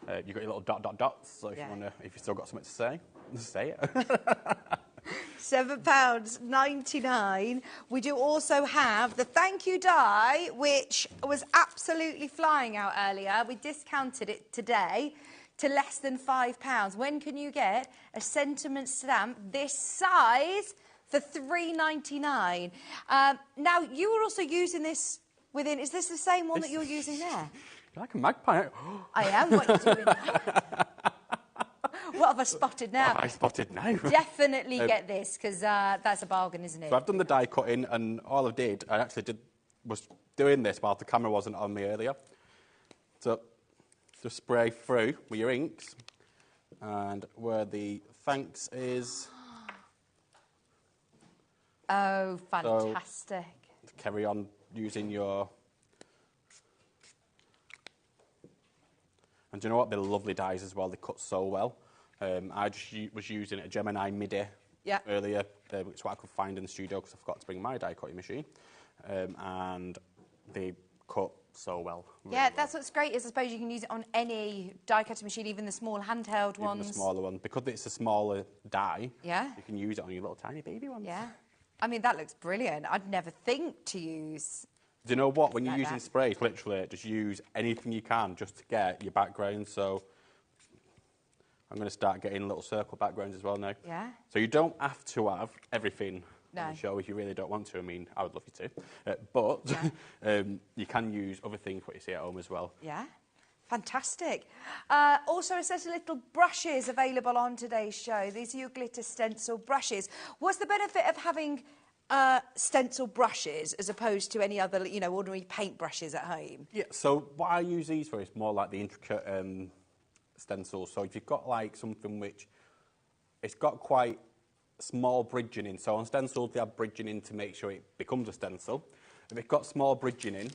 You've got your little dots, so if you want to, if you've still got something to say, just say it. £7.99. We do also have the thank you die, which was absolutely flying out earlier. We discounted it today to less than £5. When can you get a sentiment stamp this size for £3.99? Now, you were also using this within... Is this the same one that you're using there? You're like a magpie. I am. What are you doing now? What have I spotted now? What have I spotted now? Definitely get this, because that's a bargain, isn't it? So I've done the die cutting, and all I was doing this while the camera wasn't on me earlier. So just spray through with your inks, and where the thanks is... Oh, fantastic. So, carry on using your... And do you know what? They're lovely dies as well. They cut so well. I just was using a Gemini Midi earlier. It's what I could find in the studio because I forgot to bring my die cutting machine. And they cut so well. Really that's what's great is I suppose you can use it on any die cutting machine, even the small handheld ones. Even the smaller one. Because it's a smaller die, you can use it on your little tiny baby ones. Yeah. I mean, that looks brilliant. I'd never think to use... Do you know what? When you're using sprays, literally, just use anything you can just to get your background. So I'm going to start getting little circle backgrounds as well now. Yeah. So you don't have to have everything No. on the show if you really don't want to. I mean, I would love you to. But you can use other things what you see at home as well. Yeah. Fantastic. Also, a set of little brushes available on today's show. These are your glitter stencil brushes. What's the benefit of having stencil brushes as opposed to any other, you know, ordinary paint brushes at home? Yeah, so what I use these for is more like the intricate stencils. So if you've got like something which it's got quite small bridging in, so on stencils they have bridging in to make sure it becomes a stencil. If it's got small bridging in,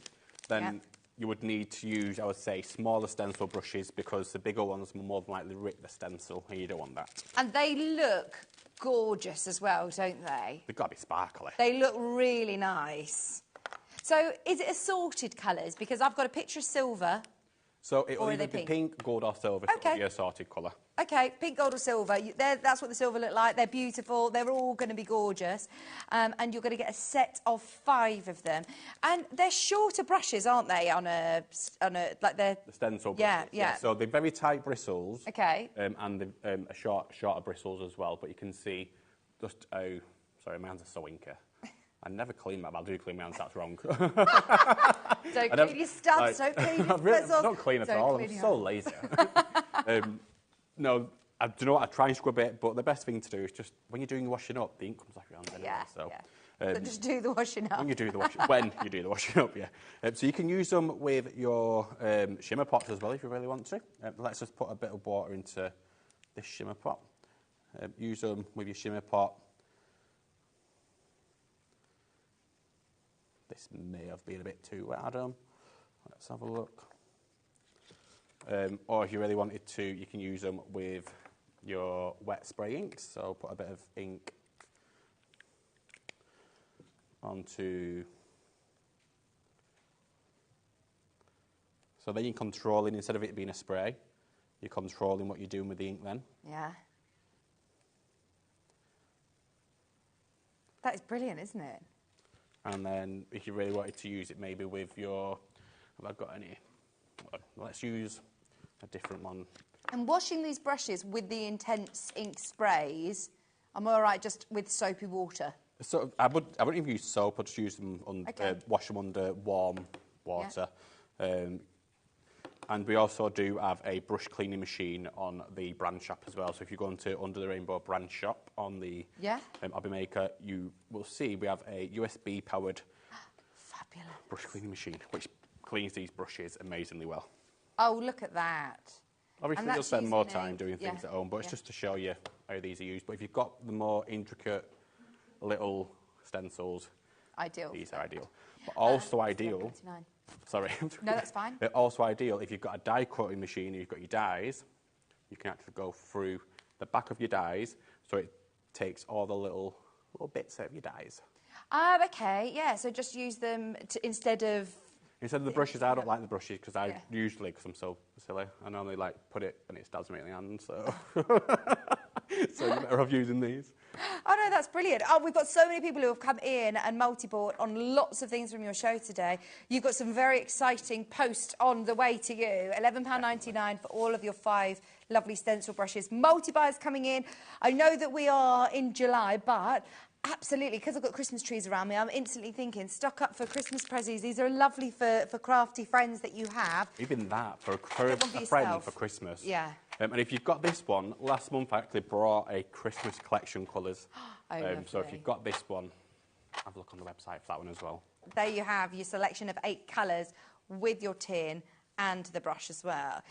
then you would need to use, I would say, smaller stencil brushes because the bigger ones will more than likely rip the stencil, and you don't want that. And they look gorgeous as well, don't they? They've got to be sparkly. They look really nice. So is it assorted colours? Because I've got a picture of silver. So it'll either be pink, gold or silver, so it'll be assorted colour. OK, pink, gold or silver. That's what the silver look like. They're beautiful. They're all going to be gorgeous. And you're going to get a set of 5 of them. And they're shorter brushes, aren't they, on a like they're... The stencil bristles. Yeah. So they're very tight bristles. OK. And they're shorter bristles as well. But you can see just how... Sorry, my hands are so inky. I never clean my... I'll do clean my hands, that's wrong. Don't clean your stabs, don't clean your bristles. Don't clean at all, I'm so lazy. No, do you know what? I try and scrub it, but the best thing to do is just, when you're doing your washing up, the ink comes off your hands anyway. So just do the washing up. When you do the washing up, so you can use them with your shimmer pots as well if you really want to. Let's just put a bit of water into this shimmer pot. Use them with your shimmer pot. This may have been a bit too wet, Adam. Let's have a look. Or if you really wanted to, you can use them with your wet spray inks. So put a bit of ink onto... So then you're controlling, instead of it being a spray, you're controlling what you're doing with the ink then. Yeah. That is brilliant, isn't it? And then if you really wanted to use it maybe with your... Have I got any? Let's use a different one. And washing these brushes with the intense ink sprays, I'm all right just with soapy water? So I wouldn't even use soap. I'd just use them wash them under warm water. Yeah. And we also do have a brush cleaning machine on the brand shop as well. So if you go into Under the Rainbow brand shop on the HobbyMaker, you will see we have a USB-powered brush cleaning machine, which cleans these brushes amazingly well. Oh, look at that. Obviously, you'll spend more time doing things at home, but it's just to show you how these are used. But if you've got the more intricate little stencils, these are ideal. But also ideal... Sorry. No, that's fine. But also ideal, if you've got a die cutting machine and you've got your dies, you can actually go through the back of your dies, so it takes all the little bits out of your dies. Okay, yeah, so just use them instead of the brushes. I don't like the brushes because usually, because I'm so silly, I normally like put it and it stabs me in the hand, so... So you're better off using these. Oh, no, that's brilliant. Oh, we've got so many people who have come in and multi-bought on lots of things from your show today. You've got some very exciting posts on the way to you. £11.99 for all of your 5 lovely stencil brushes. Multi-buyers coming in. I know that we are in July, but... Absolutely, because I've got Christmas trees around me, I'm instantly thinking, stock up for Christmas prezzies. These are lovely for crafty friends that you have. Even that, for a friend for Christmas. Yeah. And if you've got this one, last month I actually brought a Christmas collection colours. So if you've got this one, have a look on the website for that one as well. There you have your selection of 8 colours with your tin and the brush as well.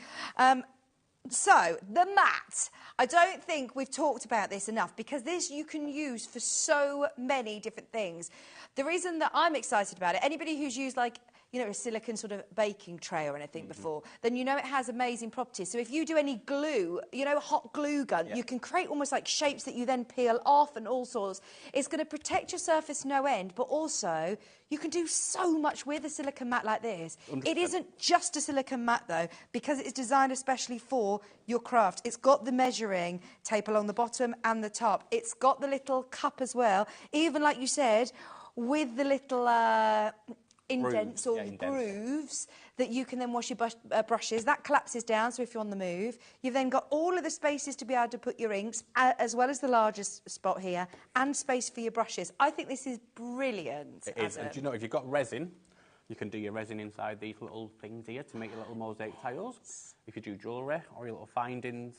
So, the mat. I don't think we've talked about this enough because this you can use for so many different things. The reason that I'm excited about it, anybody who's used like, you know, a silicone sort of baking tray or anything before, then you know it has amazing properties. So if you do any glue, you know, a hot glue gun, you can create almost like shapes that you then peel off and all sorts. It's going to protect your surface no end, but also you can do so much with a silicone mat like this. 100%. It isn't just a silicone mat though, because it's designed especially for your craft. It's got the measuring tape along the bottom and the top. It's got the little cup as well, even like you said, with the little... indents or grooves that you can then wash your brushes. That collapses down, so if you're on the move. You've then got all of the spaces to be able to put your inks, as well as the largest spot here, and space for your brushes. I think this is brilliant. It is, and do you know, if you've got resin, you can do your resin inside these little things here to make your little mosaic tiles. If you do jewellery or your little findings...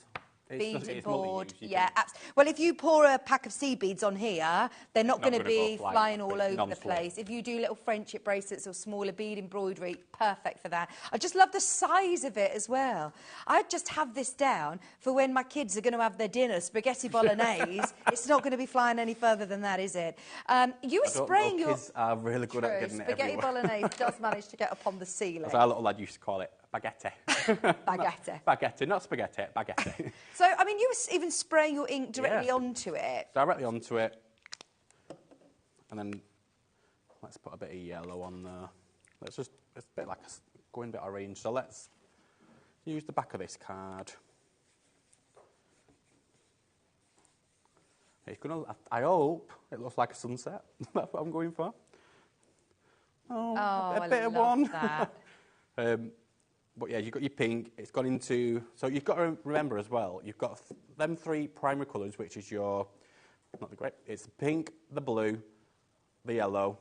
Beaded board, yeah, absolutely. Well, if you pour a pack of sea beads on here, they're not going to be flying all over the place. If you do little friendship bracelets or smaller bead embroidery, perfect for that. I just love the size of it as well. I just have this down for when my kids are going to have their dinner, spaghetti bolognese. It's not going to be flying any further than that, is it? You were spraying your... Kids are really good at getting it Spaghetti everywhere. bolognese does manage to get up on the ceiling. As our little lad used to call it, baguette. Baguette. Baguette, not spaghetti, baguette. So, I mean, you were even spraying your ink directly onto it. Directly onto it. And then let's put a bit of yellow on there. Let's just, it's a bit like going a bit orange. So let's use the back of this card. It's gonna, I hope it looks like a sunset. That's what I'm going for. A bit of one. That. But yeah, you've got your pink, it's gone into... So you've got to remember as well, you've got them 3 primary colours, which is your... Not the grey, it's the pink, the blue, the yellow,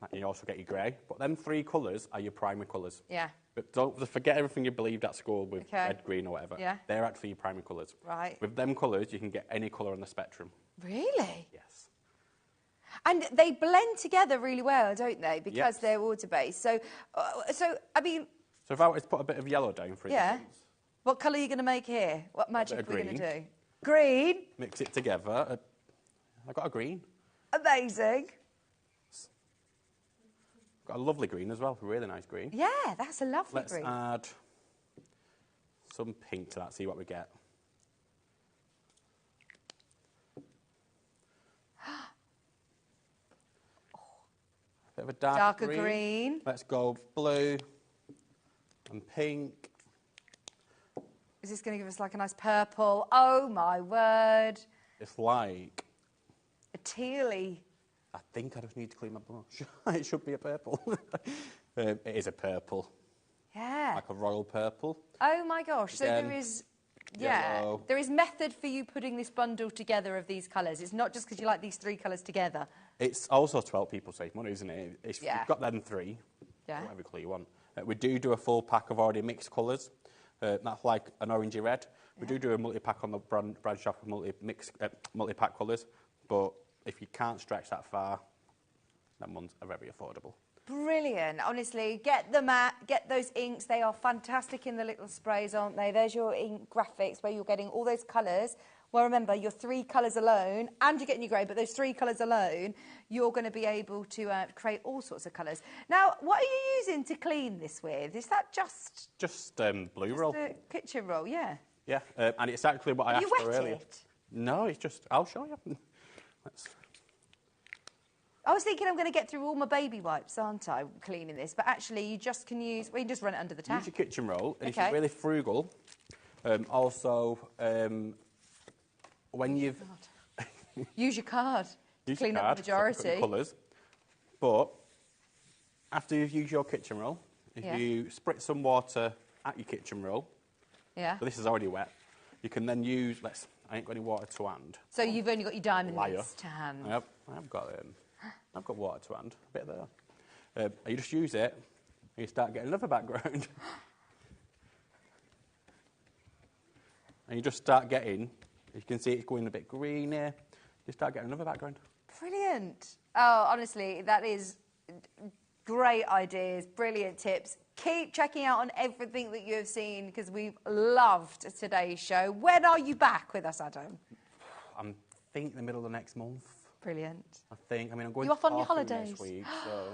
and you also get your grey. But them 3 colours are your primary colours. Yeah. But don't forget everything you believed at school with red, green or whatever. Yeah. They're actually your primary colours. Right. With them colours, you can get any colour on the spectrum. Really? Yes. And they blend together really well, don't they? Because they're water-based. So, I mean... So if I were to put a bit of yellow down, for instance... What colour are you going to make here? What magic are we going green. to do? Green? Mix it together. I got a green. Amazing. Got a lovely green as well, a really nice green. Yeah, that's a lovely green. Let's add some pink to that, see what we get. Bit of a darker green. Let's go blue and pink. Is this going to give us like a nice purple? Oh, my word. It's like... A tealy. I think I just need to clean my brush. It should be a purple. It is a purple. Yeah. Like a royal purple. Oh, my gosh. So Again, there is... yellow. There is method for you putting this bundle together of these colours. It's not just because you like these 3 colours together. It's also to help people save money, isn't it? If you've got them 3, whatever colour you want. We do a full pack of already mixed colours. That's like an orangey red. We do a multi-pack on the brand shop of multi-pack colours. But if you can't stretch that far, them ones are very affordable. Brilliant. Honestly, get the mat, get those inks. They are fantastic in the little sprays, aren't they? There's your ink graphics where you're getting all those colours. Well, remember, your 3 colours alone, and you're getting your grey, but those 3 colours alone, you're going to be able to create all sorts of colours. Now, what are you using to clean this with? Is that just... Just blue roll. Just a kitchen roll, yeah. Yeah, and it's actually what I asked for earlier. You wet it? No, it's just... I'll show you. I was thinking I'm going to get through all my baby wipes, aren't I, cleaning this? But actually, you just can use... Well, you can just run it under the tap. Use your kitchen roll, and Okay. if you're really frugal, when you've... Use your card to clean up the majority. Colours. But after you've used your kitchen roll, if you spritz some water at your kitchen roll, so this is already wet, you can then use... I ain't got any water to hand. So you've only got your diamond mist to hand. I've got water to hand, a bit there. You just use it, and you start getting another background. And you just start getting, you can see it's going a bit green here, you start getting another background. Brilliant. Oh, honestly, that is great ideas, brilliant tips. Keep checking out on everything that you have seen because we've loved today's show. When are you back with us, Adam? I think the middle of the next month. Brilliant. I think. I mean, I'm going You off to on your Corfu holidays? next week, so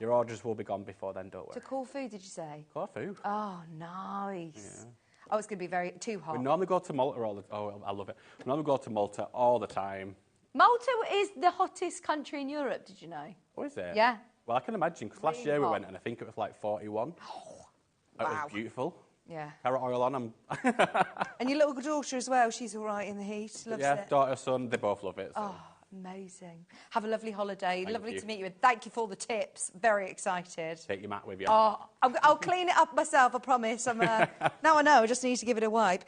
your orders will be gone before then, don't worry. To Corfu, did you say? Corfu. Oh, nice. Yeah. Oh, it's going to be too hot. We normally go to Malta I love it. We normally go to Malta all the time. Malta is the hottest country in Europe, did you know? Oh, is it? Yeah. Well, I can imagine, because last year we went and I think it was like 41. Oh, it was beautiful. Yeah. Carrot oil on. And your little daughter as well, she's all right in the heat, loves it. Daughter, son, they both love it. So. Oh, amazing. Have a lovely holiday. Thank Lovely you. to meet you. And thank you for all the tips. Very excited. Take your mat with you. Oh, I'll clean it up myself, I promise. Now I know, I just need to give it a wipe.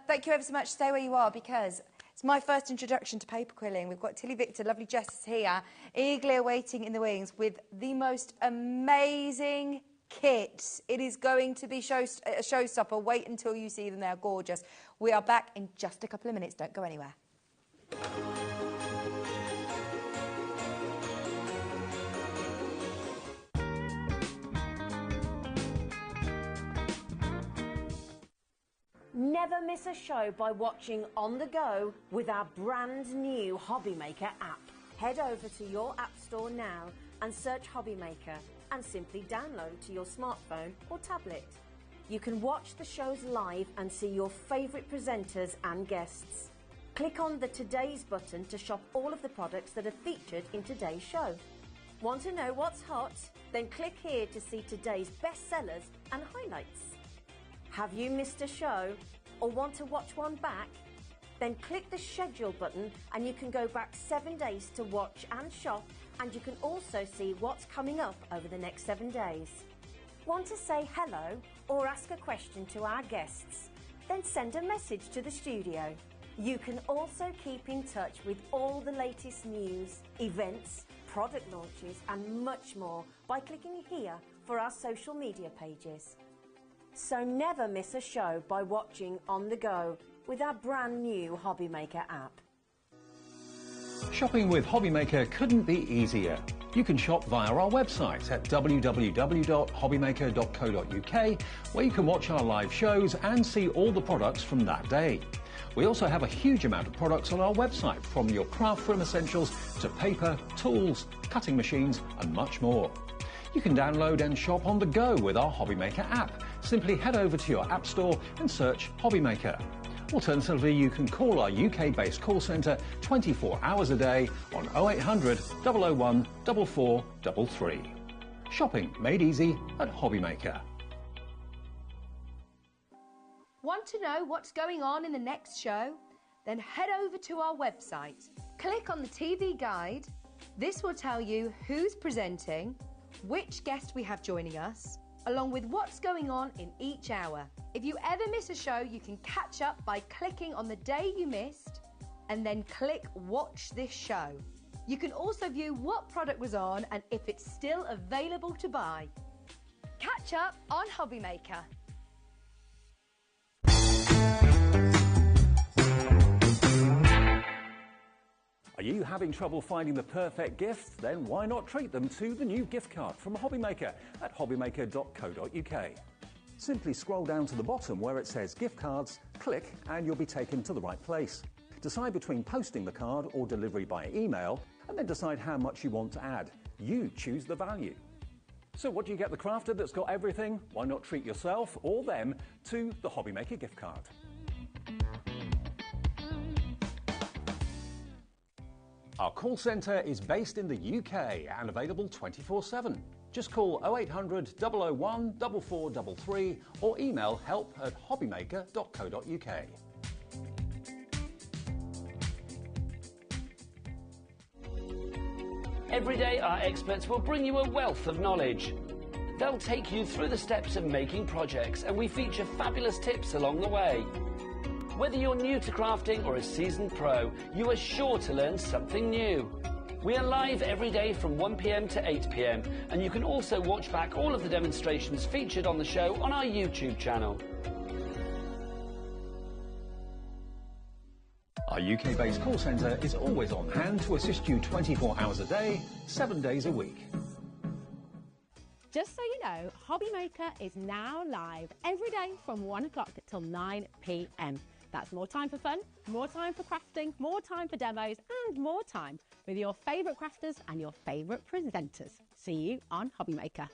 Thank you ever so much. Stay where you are because it's my first introduction to paper quilling. We've got Tilly Victor, lovely Jess is here, eagerly awaiting in the wings with the most amazing kit. It is going to be a showstopper. Wait until you see them. They're gorgeous. We are back in just a couple of minutes. Don't go anywhere. Never miss a show by watching on the go with our brand new HobbyMaker app. Head over to your app store now and search HobbyMaker and simply download to your smartphone or tablet. You can watch the shows live and see your favourite presenters and guests. Click on the Today's button to shop all of the products that are featured in today's show. Want to know what's hot? Then click here to see today's bestsellers and highlights. Have you missed a show or want to watch one back? Then click the schedule button and you can go back 7 days to watch and shop, and you can also see what's coming up over the next 7 days. Want to say hello or ask a question to our guests? Then send a message to the studio. You can also keep in touch with all the latest news, events, product launches and much more by clicking here for our social media pages. So never miss a show by watching on the go with our brand new HobbyMaker app. Shopping with HobbyMaker couldn't be easier. You can shop via our website at www.hobbymaker.co.uk, where you can watch our live shows and see all the products from that day. We also have a huge amount of products on our website, from your craft room essentials to paper, tools, cutting machines and much more. You can download and shop on the go with our HobbyMaker app. Simply head over to your app store and search HobbyMaker. Alternatively, you can call our UK-based call centre 24 hours a day on 0800 001 4433. Shopping made easy at HobbyMaker. Want to know what's going on in the next show? Then head over to our website. Click on the TV guide. This will tell you who's presenting, which guest we have joining us, along with what's going on in each hour. If you ever miss a show, you can catch up by clicking on the day you missed and then click Watch This Show. You can also view what product was on and if it's still available to buy. Catch up on HobbyMaker. Are you having trouble finding the perfect gift? Then why not treat them to the new gift card from HobbyMaker at hobbymaker.co.uk. Simply scroll down to the bottom where it says gift cards, click and you'll be taken to the right place. Decide between posting the card or delivery by email and then decide how much you want to add. You choose the value. So what do you get the crafter that's got everything? Why not treat yourself or them to the HobbyMaker gift card? Our call centre is based in the UK and available 24/7. Just call 0800 001 4433 or email help@hobbymaker.co.uk. Every day, our experts will bring you a wealth of knowledge. They'll take you through the steps of making projects, and we feature fabulous tips along the way. Whether you're new to crafting or a seasoned pro, you are sure to learn something new. We are live every day from 1 p.m. to 8 p.m, and you can also watch back all of the demonstrations featured on the show on our YouTube channel. Our UK-based call centre is always on hand to assist you 24 hours a day, 7 days a week. Just so you know, HobbyMaker is now live every day from 1 o'clock till 9 p.m. That's more time for fun, more time for crafting, more time for demos, and more time with your favourite crafters and your favourite presenters. See you on HobbyMaker.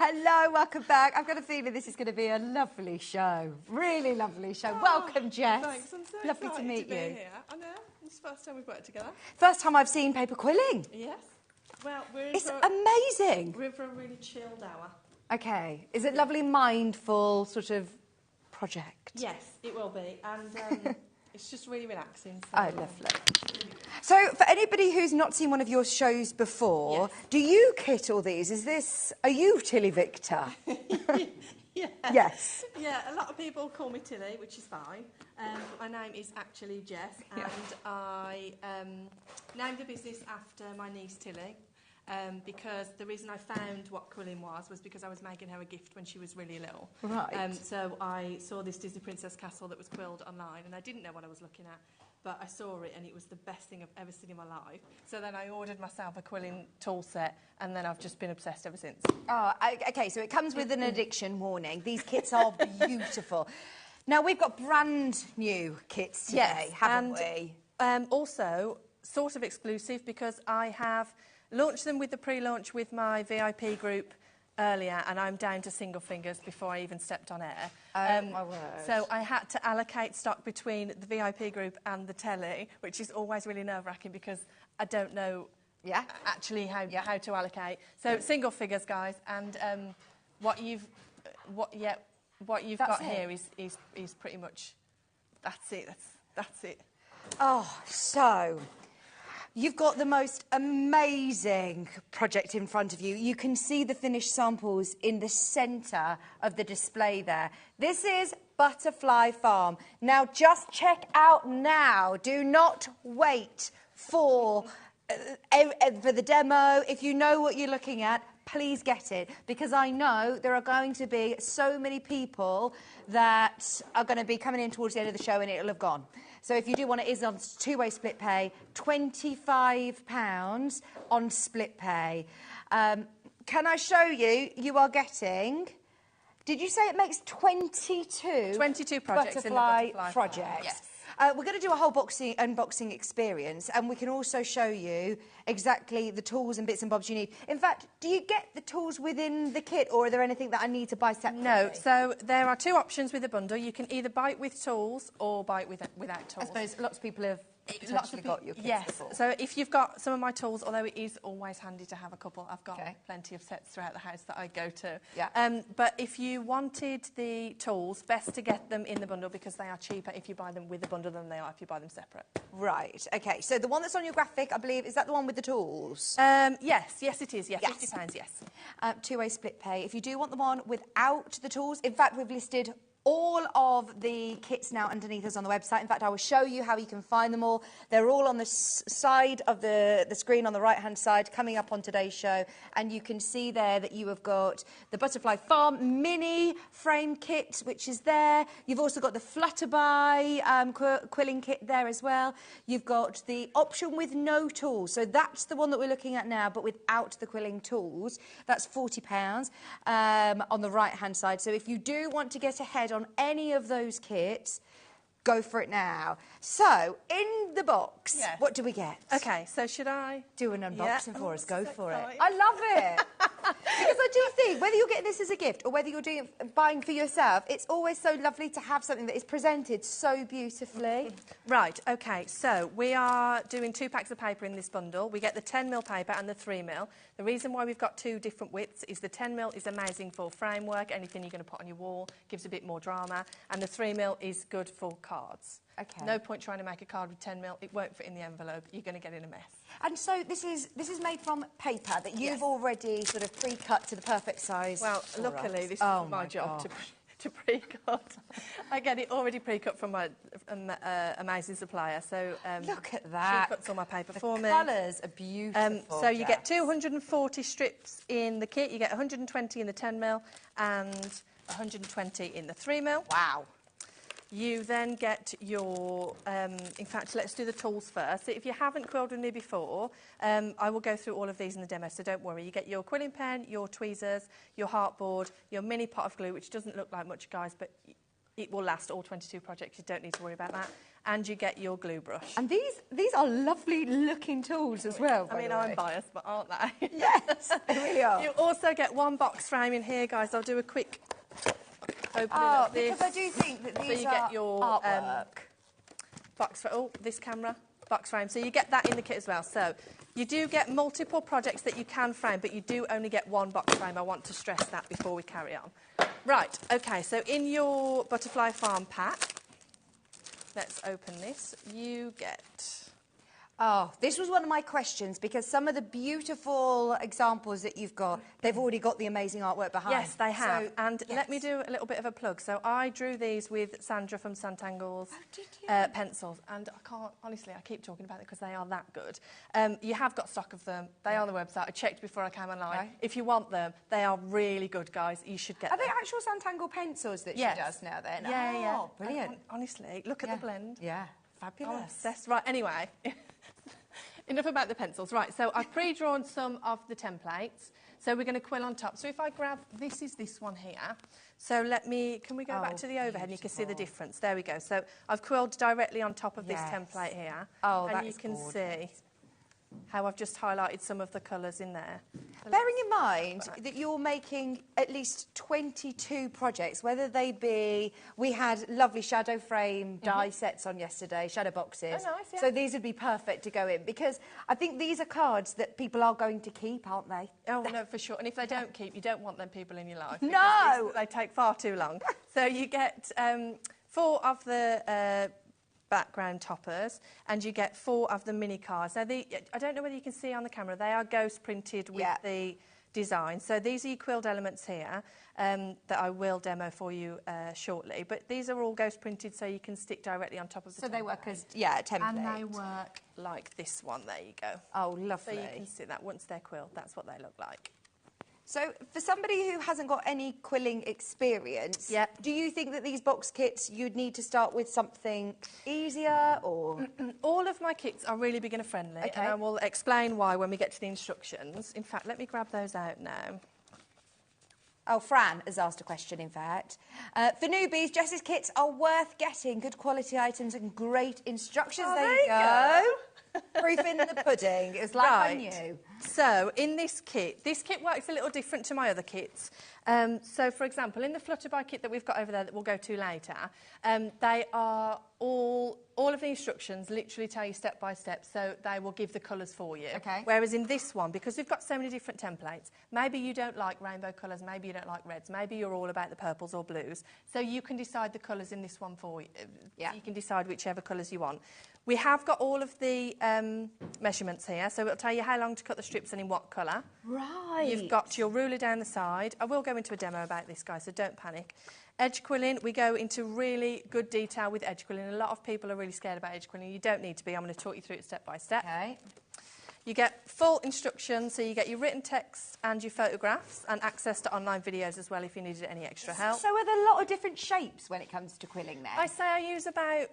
Hello, welcome back. I've got a feeling this is going to be a lovely show. Really lovely show. Welcome, Jess. Thanks, I'm so lovely excited to meet be you. Here. I know, it's the first time we've worked together. First time I've seen paper quilling. Yes. Well, It's amazing. We're in for a really chilled hour. Okay. Is it lovely, mindful sort of project? Yes, it will be. And it's just really relaxing. So Oh, lovely. So, for anybody who's not seen one of your shows before, do you kit all these? Are you Tilly Victor? Yeah. Yes. Yeah, a lot of people call me Tilly, which is fine. My name is actually Jess, and I named the business after my niece Tilly. Because the reason I found what quilling was because I was making her a gift when she was really little. Right. So I saw this Disney Princess castle that was quilled online, and I didn't know what I was looking at, but I saw it, and it was the best thing I've ever seen in my life. So then I ordered myself a quilling tool set, and then I've just been obsessed ever since. Oh, okay, so it comes with an addiction warning. These kits are beautiful. Now, we've got brand new kits today, haven't we? Also, sort of exclusive, because I have launched them with the pre-launch with my VIP group earlier, and I'm down to single fingers before I even stepped on air. My word. So I had to allocate stock between the VIP group and the telly, which is always really nerve-wracking because I don't know actually how to allocate. So single figures, guys, and what you've got here is pretty much that's it. That's it. Oh, so you've got the most amazing project in front of you. You can see the finished samples in the centre of the display there. This is Butterfly Farm. Now, just check out now. Do not wait for the demo. If you know what you're looking at, please get it, because I know there are going to be so many people that are going to be coming in towards the end of the show and it'll have gone. So if you do want it, it's on two-way split pay, £25 on split pay. Can I show you? You are getting... Did you say it makes 22? 22 projects Butterfly in the Butterfly projects. Yes. We're going to do a whole unboxing experience, and we can also show you exactly the tools and bits and bobs you need. In fact, do you get the tools within the kit, or are there anything that I need to buy separately? No, so there are two options with the bundle. You can either buy it with tools or buy it without tools. I suppose lots of people have potentially got your kits yes. before. So if you've got some of my tools, although it is always handy to have a couple, I've got plenty of sets throughout the house that I go to. Yeah. But if you wanted the tools, best to get them in the bundle because they are cheaper if you buy them with the bundle than they are if you buy them separate. Right. Okay. So the one that's on your graphic, I believe, is that the one with the tools? Yes, it is. Yeah, Yes. £50. Yes. Two-way split pay. If you do want the one without the tools, in fact, we've listed all of the kits now underneath us on the website. In fact, I will show you how you can find them all. They're all on the side of the screen on the right-hand side, coming up on today's show. And you can see there that you have got the Butterfly Farm mini frame kit, which is there. You've also got the Flutterby quilling kit there as well. You've got the option with no tools. So that's the one that we're looking at now, but without the quilling tools. That's £40 on the right-hand side. So if you do want to get ahead on any of those kits, go for it now. So, in the box, what do we get? Okay, so should I do an unboxing for us? Go for it. exciting. I love it. Because I do think, whether you're getting this as a gift or whether you're buying for yourself, it's always so lovely to have something that is presented so beautifully. Right, okay, so we are doing 2 packs of paper in this bundle. We get the 10mm paper and the 3mm. The reason why we've got 2 different widths is the 10mm is amazing for framework, anything you're going to put on your wall, gives a bit more drama, and the 3mm is good for cards. Okay. No point trying to make a card with 10mm. It won't fit in the envelope. You're going to get in a mess. And so this is made from paper that you've already sort of pre-cut to the perfect size. Well, luckily, this is my job to pre-cut. I get it already pre-cut from my amazing supplier. So look at that. She cuts all my paper for me. The colours are beautiful. So you get 240 strips in the kit. You get 120 in the 10mm and 120 in the 3mm. Wow. You then get your, in fact, let's do the tools first. If you haven't quilled with me before, I will go through all of these in the demo, so don't worry. You get your quilling pen, your tweezers, your heartboard, your mini pot of glue, which doesn't look like much, guys, but it will last all 22 projects. You don't need to worry about that. And you get your glue brush. And these are lovely looking tools as well, I mean, I'm biased, but aren't they? Yes, they really are. You also get 1 box frame in here, guys. I'll do a quick opening of this. Because I do think that these so you are get your artwork. box frame. Oh, this camera box frame. So you get that in the kit as well. So you do get multiple projects that you can frame, but you do only get 1 box frame. I want to stress that before we carry on. Right. Okay. So in your Butterfly Farm pack, let's open this. You get. Oh, this was one of my questions because some of the beautiful examples that you've got, they've already got the amazing artwork behind. Yes, they have. So, and let me do a little bit of a plug. So I drew these with Sandra from Santangle's pencils. And I can't, honestly, I keep talking about it because they are that good. You have got stock of them. They are on the website. I checked before I came online. Okay. If you want them, they are really good, guys. You should get them. Are they actual Santangle pencils that she does now then? Yeah, Oh, brilliant. And honestly, look at the blend. Yeah, I'm fabulous. obsessed. Right, anyway. Enough about the pencils. Right, so I've pre-drawn some of the templates. So we're going to quill on top. So if I grab, this is this one here. So can we go back to the overhead and you can see the difference. There we go. So I've quilled directly on top of this template here. Oh, and you can see how I've just highlighted some of the colours in there. Bearing in mind that you're making at least 22 projects, whether they be, we had lovely shadow frame die sets on yesterday, shadow boxes. Oh, nice, yeah. So these would be perfect to go in because I think these are cards that people are going to keep, aren't they? Oh, no, for sure. And if they don't keep, you don't want them people in your life. No! They take far too long. So you get 4 of the background toppers and you get 4 of the mini cards. Now, I don't know whether you can see on the camera, they are ghost printed with the design. So these are your quilled elements here that I will demo for you shortly. But these are all ghost printed so you can stick directly on top of the template. So they work as, a template. And they work like this one. There you go. Oh, lovely. So you can see that once they're quilled, that's what they look like. So for somebody who hasn't got any quilling experience, do you think that these box kits, you'd need to start with something easier or...? All of my kits are really beginner friendly and I will explain why when we get to the instructions. In fact, let me grab those out now. Oh, Fran has asked a question, in fact. For newbies, Jess's kits are worth getting. Good quality items and great instructions. Oh, there you go. Proof in the pudding. It's like I knew. So, in this kit works a little different to my other kits. So, for example, in the Flutterby kit that we've got over there that we'll go to later, they are all of the instructions literally tell you step by step, so they will give the colours for you. Okay. Whereas in this one, because we've got so many different templates, maybe you don't like rainbow colours, maybe you don't like reds, maybe you're all about the purples or blues, so you can decide the colours in this one for you. Yeah. You can decide whichever colours you want. We have got all of the measurements here, so it'll tell you how long to cut the strips and in what colour. Right. You've got your ruler down the side. I will go into a demo about this, guys, so don't panic. Edge quilling, we go into really good detail with edge quilling. A lot of people are really scared about edge quilling. You don't need to be. I'm going to talk you through it step by step. Okay. You get full instructions, so you get your written text and your photographs and access to online videos as well if you needed any extra help. So are there a lot of different shapes when it comes to quilling then? I say I use about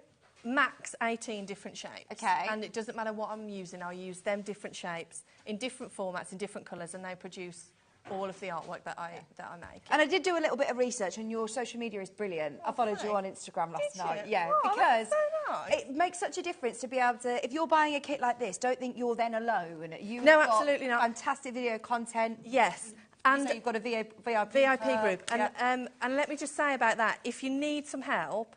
max 18 different shapes. Okay. And it doesn't matter what I'm using, I'll use them different shapes in different formats, in different colours, and they produce all of the artwork that I make. And I did do a little bit of research, and your social media is brilliant. I followed you on Instagram last night. you? Yeah, Oh, because that's so nice. it makes such a difference to be able to, if you're buying a kit like this, don't think you're then alone. You've No, got absolutely not. fantastic video content. Yes. And you've got a VIP group. And let me just say about that, if you need some help,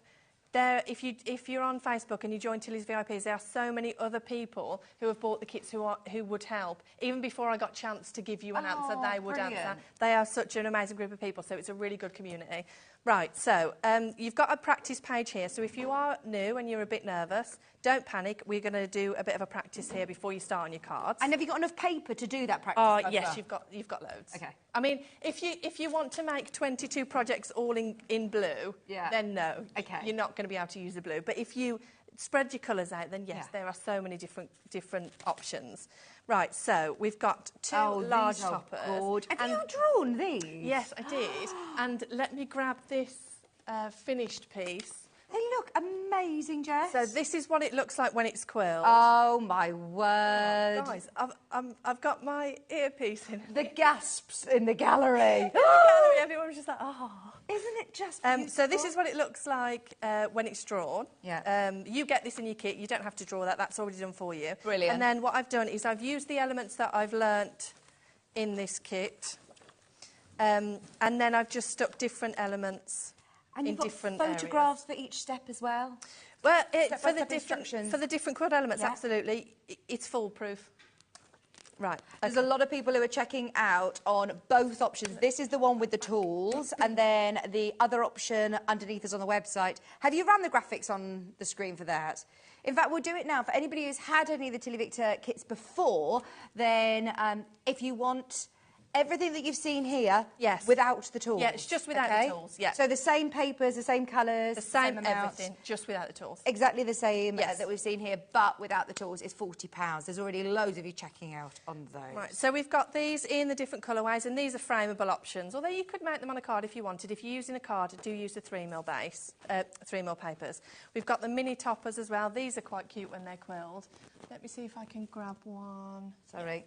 if you're on Facebook and you join Tilly's VIPs, there are so many other people who have bought the kits who would help. Even before I got a chance to give you an answer, they would answer. They are such an amazing group of people, so it's a really good community. Right, so you've got a practice page here. So if you are new and you're a bit nervous, don't panic. We're going to do a bit of a practice here before you start on your cards. And have you got enough paper to do that practice? Oh, yes, you've got loads. Okay. I mean, if you want to make 22 projects all in blue, then no. Okay. You're not going to be able to use the blue. But if you spread your colours out, then yes, there are so many different options. Right, so we've got two large toppers. Have you drawn these? Yes, I did. And let me grab this finished piece. They look amazing, Jess. So this is what it looks like when it's quilled. Oh, my word. Guys, I've got my earpiece in. The gasps in the gallery. Everyone was just like, oh. Isn't it just beautiful? So this is what it looks like when it's drawn. Yeah. You get this in your kit. You don't have to draw that. That's already done for you. Brilliant. And then what I've done is I've used the elements that I've learnt in this kit. And then I've just stuck different elements and in you've got different photographs areas. for each step as well? Well, for the different quilt elements, absolutely. It's foolproof. Right. There's a lot of people who are checking out on both options. This is the one with the tools, and then the other option underneath is on the website. Have you run the graphics on the screen for that? In fact, we'll do it now. For anybody who's had any of the Tilly Victor kits before, then if you want everything that you've seen here, without the tools. Yeah, it's just without the tools, yeah. So the same papers, the same colours, the same amounts. everything, just without the tools. Exactly the same that we've seen here, but without the tools is £40. There's already loads of you checking out on those. Right, so we've got these in the different colourways, and these are frameable options, although you could mount them on a card if you wanted. If you're using a card, do use the 3mm base, 3mm papers. We've got the mini toppers as well. These are quite cute when they're quilled. Let me see if I can grab one. Sorry.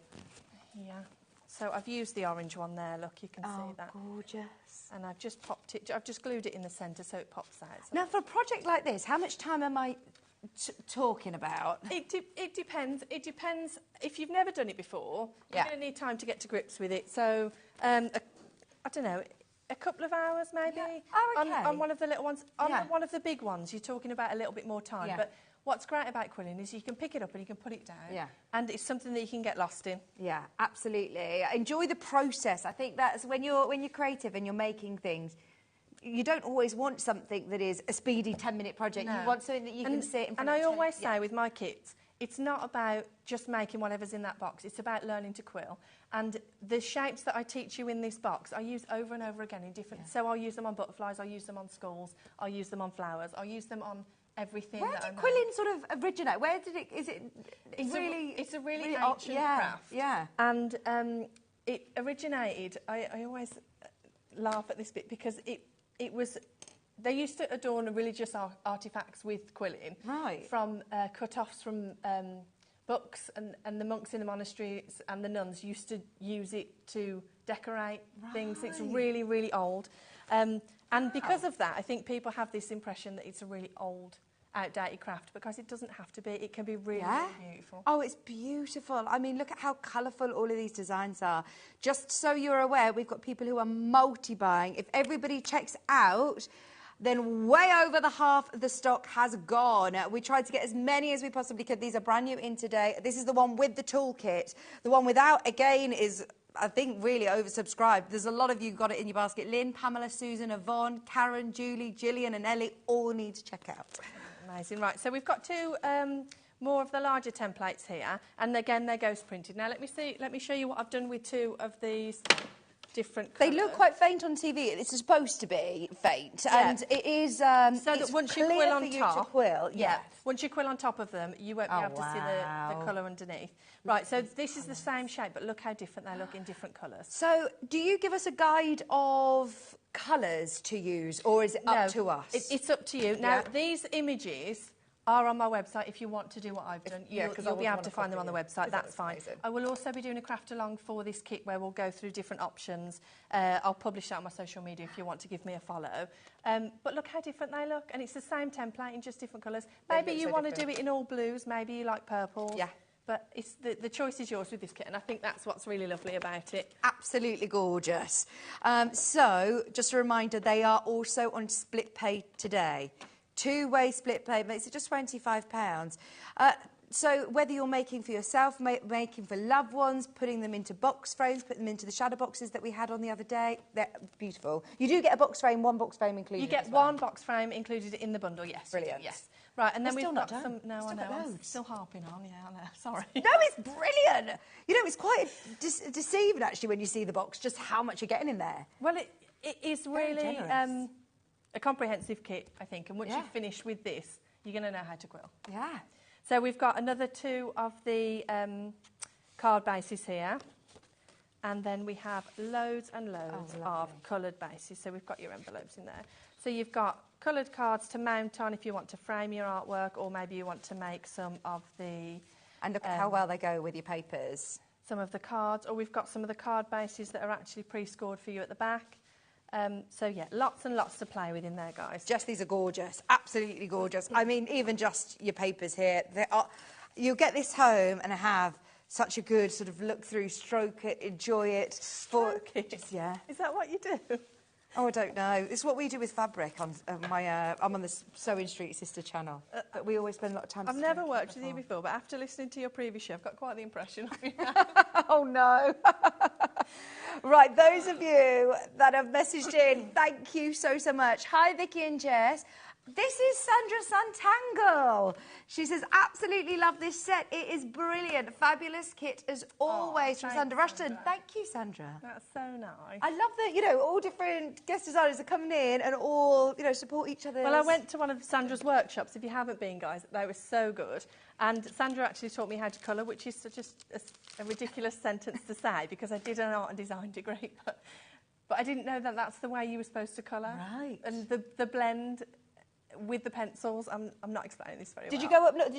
Here. So I've used the orange one there, look, you can see that. Gorgeous. And I've just popped it, I've just glued it in the centre so it pops out. So now, for a project like this, how much time am I talking about? It depends. It depends. If you've never done it before, you're going to need time to get to grips with it. So, I don't know, a couple of hours maybe on one of the little ones. On one of the big ones, you're talking about a little bit more time. But what's great about quilling is you can pick it up and you can put it down. Yeah. And it's something that you can get lost in. Yeah, absolutely. Enjoy the process. I think that's when you're creative and you're making things, you don't always want something that is a speedy 10-minute project. No. You want something that you can sit in front of. And I always say with my kits, it's not about just making whatever's in that box. It's about learning to quill. And the shapes that I teach you in this box, I use over and over again in different... So I'll use them on butterflies, I'll use them on skulls, I'll use them on flowers, I'll use them on everything. Where did quilling sort of originate? Where did it? Is it? It's a really ancient craft. Yeah. And it originated. I always laugh at this bit because it was. They used to adorn religious artifacts with quilling. Right. From cut-offs from books, and the monks in the monasteries and the nuns used to use it to decorate things. It's really, really old. And because of that, I think people have this impression that it's a really old, outdated craft, because it doesn't have to be. It can be really, really beautiful. Oh, it's beautiful. I mean, look at how colourful all of these designs are. Just so you're aware, we've got people who are multi-buying. If everybody checks out then way over the half of the stock has gone. We tried to get as many as we possibly could. These are brand new in today. This is the one with the toolkit. The one without, again, is, I think, really oversubscribed. There's a lot of you got it in your basket. Lynn, Pamela, Susan, Yvonne, Karen, Julie, Gillian and Ellie all need to check out. Amazing. Right, so we've got two more of the larger templates here, and again, they're ghost printed. Now, let me show you what I've done with two of these different colours. They look quite faint on TV. It's supposed to be faint, yeah. and it is. So that once you quill on top, yeah. Once you quill on top of them, you won't be able to see the colour underneath. Right. So this is the same shape, but look how different they look in different colours. So, do you give us a guide of colours to use, or is it up to us? It's up to you. Now, these images are on my website if you want to do what I've done. You'll be able to find them on the website. That's fine. I will also be doing a craft along for this kit where we'll go through different options. I'll publish that on my social media if you want to give me a follow. But look how different they look. And it's the same template in just different colours. Maybe you want to do it in all blues. Maybe you like purple. Yeah. But it's the choice is yours with this kit, and I think that's what's really lovely about it. Absolutely gorgeous. So, just a reminder, they are also on split pay today. Two-way split pay makes it just £25. So whether you're making for yourself, making for loved ones, putting them into box frames, putting them into the shadow boxes that we had on the other day, they're beautiful. You do get a box frame, one box frame included. You get one box frame included in the bundle, yes. Brilliant. Yes. Right, and then we've got some... No, I know, I'm still harping on, yeah, I know, sorry. No, it's brilliant! You know, it's quite deceiving, actually, when you see the box, just how much you're getting in there. Well, it is really a comprehensive kit, I think, and once you finish with this, you're going to know how to quill. Yeah. So we've got another two of the card bases here, and then we have loads and loads of coloured bases. So we've got your envelopes in there. So you've got coloured cards to mount on if you want to frame your artwork, or maybe you want to make some of the... And look at how well they go with your papers. Some of the cards, or we've got some of the card bases that are actually pre-scored for you at the back. So, yeah, lots and lots to play with in there, guys. Just these are gorgeous, absolutely gorgeous. I mean, even just your papers here, you'll get this home and have such a good sort of look through, stroke it, enjoy it. Stroke it? Yeah. Is that what you do? Oh, I don't know. It's what we do with fabric on I'm on the Sewing Street sister channel. But we always spend a lot of time... I've never worked with you before, but after listening to your previous show, I've got quite the impression of you. Oh, no. Right, those of you that have messaged in, thank you so much. Hi, Vicky and Jess. This is Sandra Santangle. She says, absolutely love this set. It is brilliant. Fabulous kit as always from Sandra Rushton. Thank you, Sandra. That's so nice. I love that, you know, all different guest designers are coming in and all, you know, support each other. Well, I went to one of Sandra's workshops. If you haven't been, guys, they were so good. And Sandra actually taught me how to colour, which is just a ridiculous sentence to say because I did an art and design degree. But I didn't know that that's the way you were supposed to colour. Right. And the blend... with the pencils, I'm not explaining this very well. Did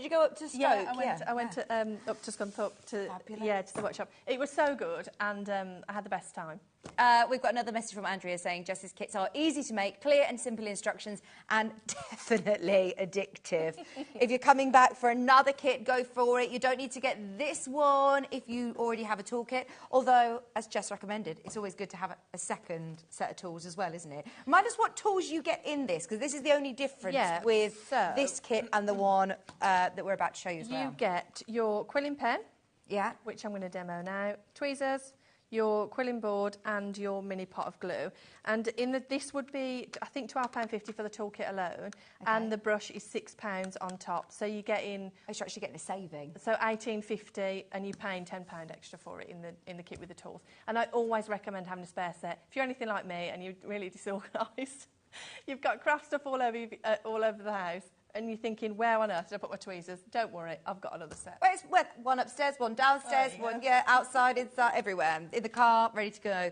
you go up to Stoke? Yeah, I went up to Scunthorpe to the workshop. It was so good, and I had the best time. We've got another message from Andrea saying Jess's kits are easy to make, clear and simple instructions, and definitely addictive. If you're coming back for another kit, go for it. You don't need to get this one if you already have a toolkit. Although, as Jess recommended, it's always good to have a second set of tools as well, isn't it? Remind us what tools you get in this, because this is the only difference with this kit and the one that we're about to show you as well. You get your quilling pen, which I'm going to demo now, tweezers, your quilling board and your mini pot of glue. And this would be, I think, £12.50 for the toolkit alone, and the brush is £6 on top. So you get in... Oh, you're actually getting a saving. So £18.50, and you're paying £10 extra for it in the kit with the tools. And I always recommend having a spare set. If you're anything like me and you're really disorganised, you've got craft stuff all over the house, and you're thinking, where on earth did I put my tweezers? Don't worry, I've got another set. Well, one upstairs, one downstairs, one outside, inside, everywhere. In the car, ready to go.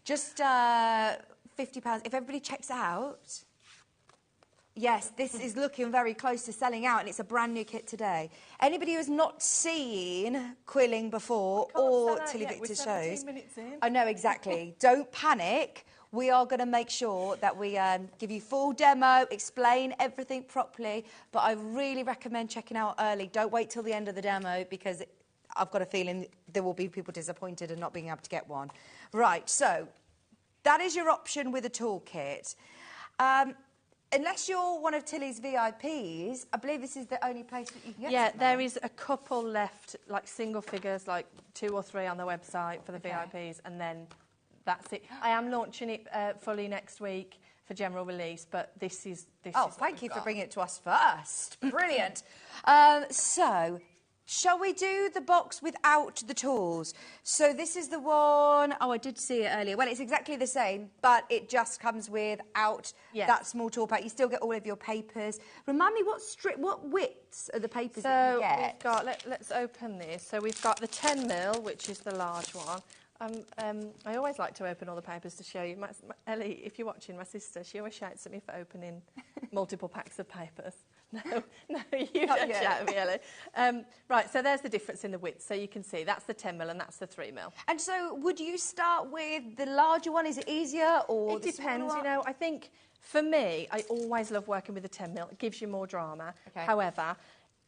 Just £50. If everybody checks out, yes, this is looking very close to selling out, and it's a brand new kit today. Anybody who has not seen Quilling before or Tilly Victor's shows, I know exactly. Don't panic. We are going to make sure that we give you full demo, explain everything properly, but I really recommend checking out early. Don't wait till the end of the demo, because I've got a feeling there will be people disappointed and not being able to get one. Right, so that is your option with a toolkit. unless you're one of Tilly's VIPs, I believe this is the only place that you can get Yeah, some there is a couple left, like single figures, like 2 or 3 on the website for the VIPs, and then that's it. I am launching it fully next week for general release, but this is thank you for bringing it to us first. Brilliant. So, shall we do the box without the tools? So this is the one, oh, I did see it earlier. Well, it's exactly the same, but it just comes without that small tool pack. You still get all of your papers. Remind me what widths are the papers that you get? We've got, let's open this. So we've got the 10mm, which is the large one. I always like to open all the papers to show you. Ellie, if you're watching, my sister, she always shouts at me for opening multiple packs of papers. No, you don't shout at me, Ellie. Right, so there's the difference in the width. So you can see that's the 10mm and that's the 3mm. And so would you start with the larger one? Is it easier or It depends, you know. I think for me, I always love working with the 10mm. It gives you more drama. Okay. However,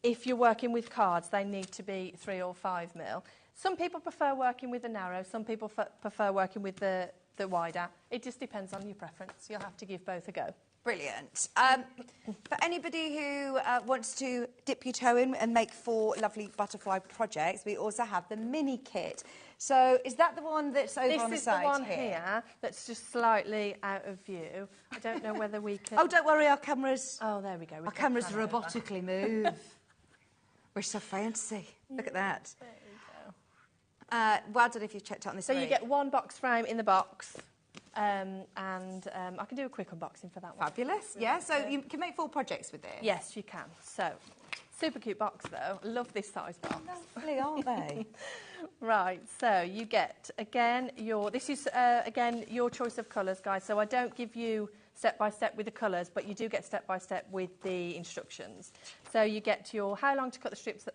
if you're working with cards, they need to be 3 or 5mm. Some people prefer working with the narrow, some people prefer working with the wider. It just depends on your preference. You'll have to give both a go. Brilliant. For anybody who wants to dip your toe in and make 4 lovely butterfly projects, we also have the mini kit. So is that the one that's over on the side? This is the one here that's just slightly out of view. I don't know whether we can... Oh, don't worry, our cameras... Oh, there we go. Our cameras robotically move. We're so fancy. Look at that. There you go. Well done if you've checked out on this. So you get 1 box frame in the box. I can do a quick unboxing for that one. Fabulous, yeah. So you can make 4 projects with this? Yes, you can. So, super cute box though. Love this size box. Lovely, aren't they? Right, so you get, again, your choice of colours, guys. So I don't give you step-by-step with the colours, but you do get step-by-step with the instructions. So you get how long to cut the strips,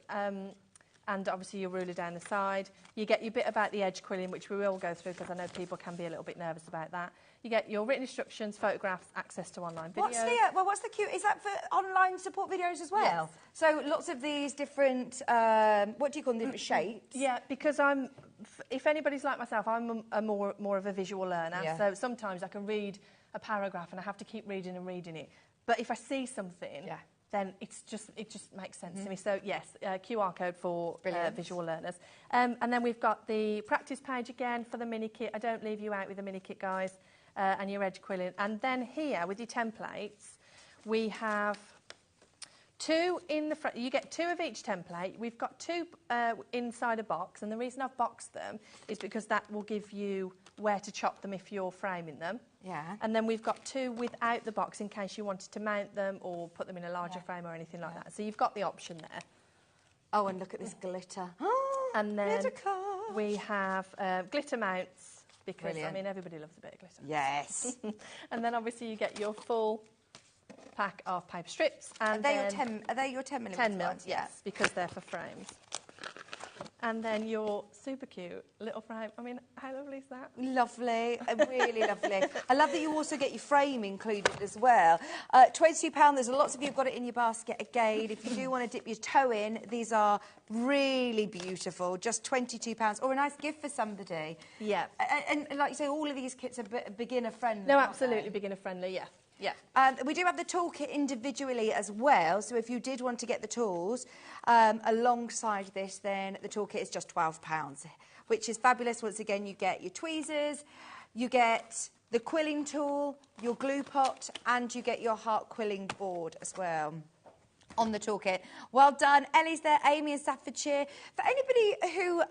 and obviously your ruler down the side. You get your bit about the edge quilling, which we will go through because I know people can be a little bit nervous about that. You get your written instructions, photographs, access to online videos. What's the cute? Is that for online support videos as well? Yes. So lots of these different, what do you call them, different shapes? Yeah, because if anybody's like myself, I'm more of a visual learner. Yeah. So sometimes I can read a paragraph and I have to keep reading and reading it. But if I see something, then it just makes sense to me. So yes, QR code for visual learners. And then we've got the practice page again for the mini kit. I don't leave you out with the mini kit, guys, and your edge quilling. And then here with your templates, we have 2 in the front. You get 2 of each template. We've got 2 inside a box, and the reason I've boxed them is because that will give you where to chop them if you're framing them. Yeah. And then we've got 2 without the box in case you wanted to mount them or put them in a larger frame or anything like that. So you've got the option there. Oh, and look at this glitter. And then we have glitter mounts because, Brilliant. I mean, everybody loves a bit of glitter. Yes. And then obviously you get your full pack of paper strips. And are they your 10mm? 10mm, yes, because they're for frames. And then your super cute little frame. I mean, how lovely is that? Lovely, really lovely. I love that you also get your frame included as well. £22, there's lots of you who've got it in your basket again. If you do want to dip your toe in, these are really beautiful, just £22, or a nice gift for somebody. Yeah. And like you say, all of these kits are beginner friendly. No, absolutely beginner friendly, yeah. Yeah. We do have the toolkit individually as well, so if you did want to get the tools alongside this, then the toolkit is just £12, which is fabulous. Once again, you get your tweezers, you get the quilling tool, your glue pot, and you get your heart quilling board as well on the toolkit. Well done. Ellie's there, Amy in Staffordshire. For anybody who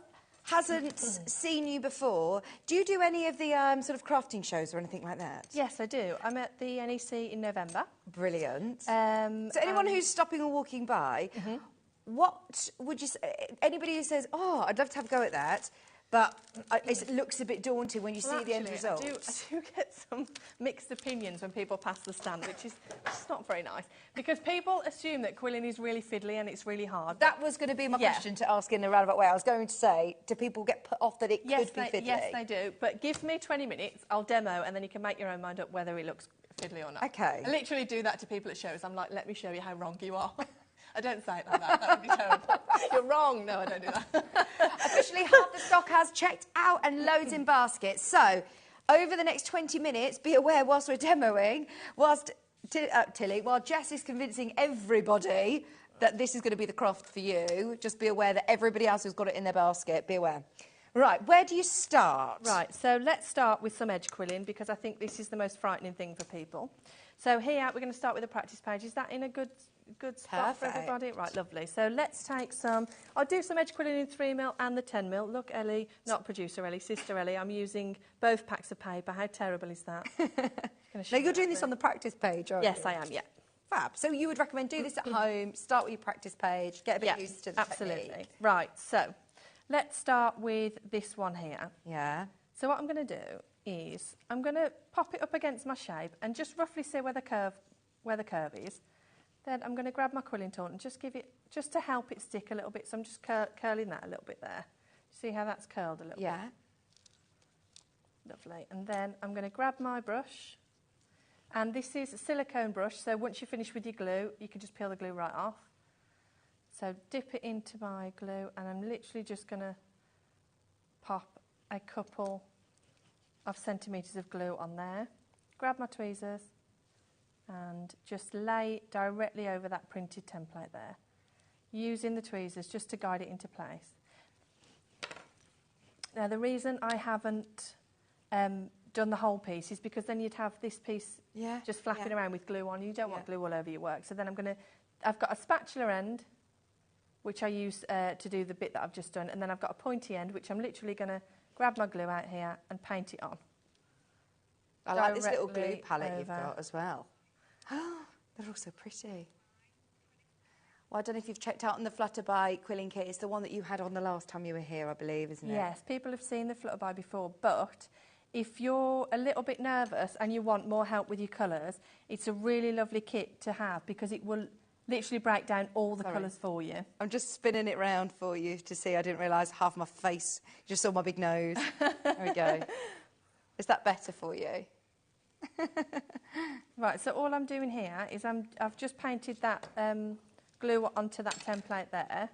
hasn't seen you before, do you do any of the sort of crafting shows or anything like that? Yes, I do. I'm at the NEC in November. Brilliant. So anyone who's stopping or walking by, what would you say, anybody who says, oh, I'd love to have a go at that, but it looks a bit daunting when you see the end result? I do get some mixed opinions when people pass the stand, which is just not very nice, because people assume that quilling is really fiddly and it's really hard. That was going to be my question to ask in a roundabout way. I was going to say, do people get put off that it could be fiddly? Yes, they do. But give me 20 minutes, I'll demo, and then you can make your own mind up whether it looks fiddly or not. Okay. I literally do that to people at shows. I'm like, let me show you how wrong you are. I don't say it like that. That would be terrible. You're wrong. No, I don't do that. Officially, half the stock has checked out and loads in baskets. So, over the next 20 minutes, be aware whilst we're demoing, whilst Tilly, while Jess is convincing everybody that this is going to be the craft for you, just be aware that everybody else who's got it in their basket, be aware. Right, where do you start? Right, so let's start with some edge quilling because I think this is the most frightening thing for people. So here we're going to start with a practice page. Is that in a good spot for everybody? Right, lovely. So let's take some... I'll do some edge quilling in 3mm and the 10mm. Look, Ellie, not producer Ellie, sister Ellie, I'm using both packs of paper. How terrible is that? Now, you're doing this on the practice page, aren't you? Yes, I am, yeah. Fab. So you would recommend do this at home, start with your practice page, get a bit used to the absolutely. technique. Right, so let's start with this one here. Yeah. So what I'm going to do is I'm going to pop it up against my shape and just roughly see where the curve is. Then I'm going to grab my quilling tool and just give it, just to help it stick a little bit. So I'm just curling that a little bit there. See how that's curled a little bit? Yeah. Lovely. And then I'm going to grab my brush. And this is a silicone brush, so once you finish with your glue, you can just peel the glue right off. So dip it into my glue, and I'm literally just going to pop a couple of centimetres of glue on there. Grab my tweezers and just lay directly over that printed template there, using the tweezers just to guide it into place. Now, the reason I haven't done the whole piece is because then you'd have this piece just flapping around with glue on. You don't want glue all over your work. So then I've got a spatula end, which I use to do the bit that I've just done, and then I've got a pointy end, which I'm literally going to grab my glue out here and paint it on. I like this little glue palette you've got as well. They're all so pretty. Well, I don't know if you've checked out on the Flutterby quilling kit. It's the one that you had on the last time you were here, I believe, isn't it? Yes, people have seen the Flutterby before, but if you're a little bit nervous and you want more help with your colours, it's a really lovely kit to have because it will literally break down all the colours for you. I'm just spinning it round for you to see. I didn't realise half my face. You just saw my big nose. There we go. Is that better for you? Right, so all I'm doing here is I've just painted that glue onto that template there,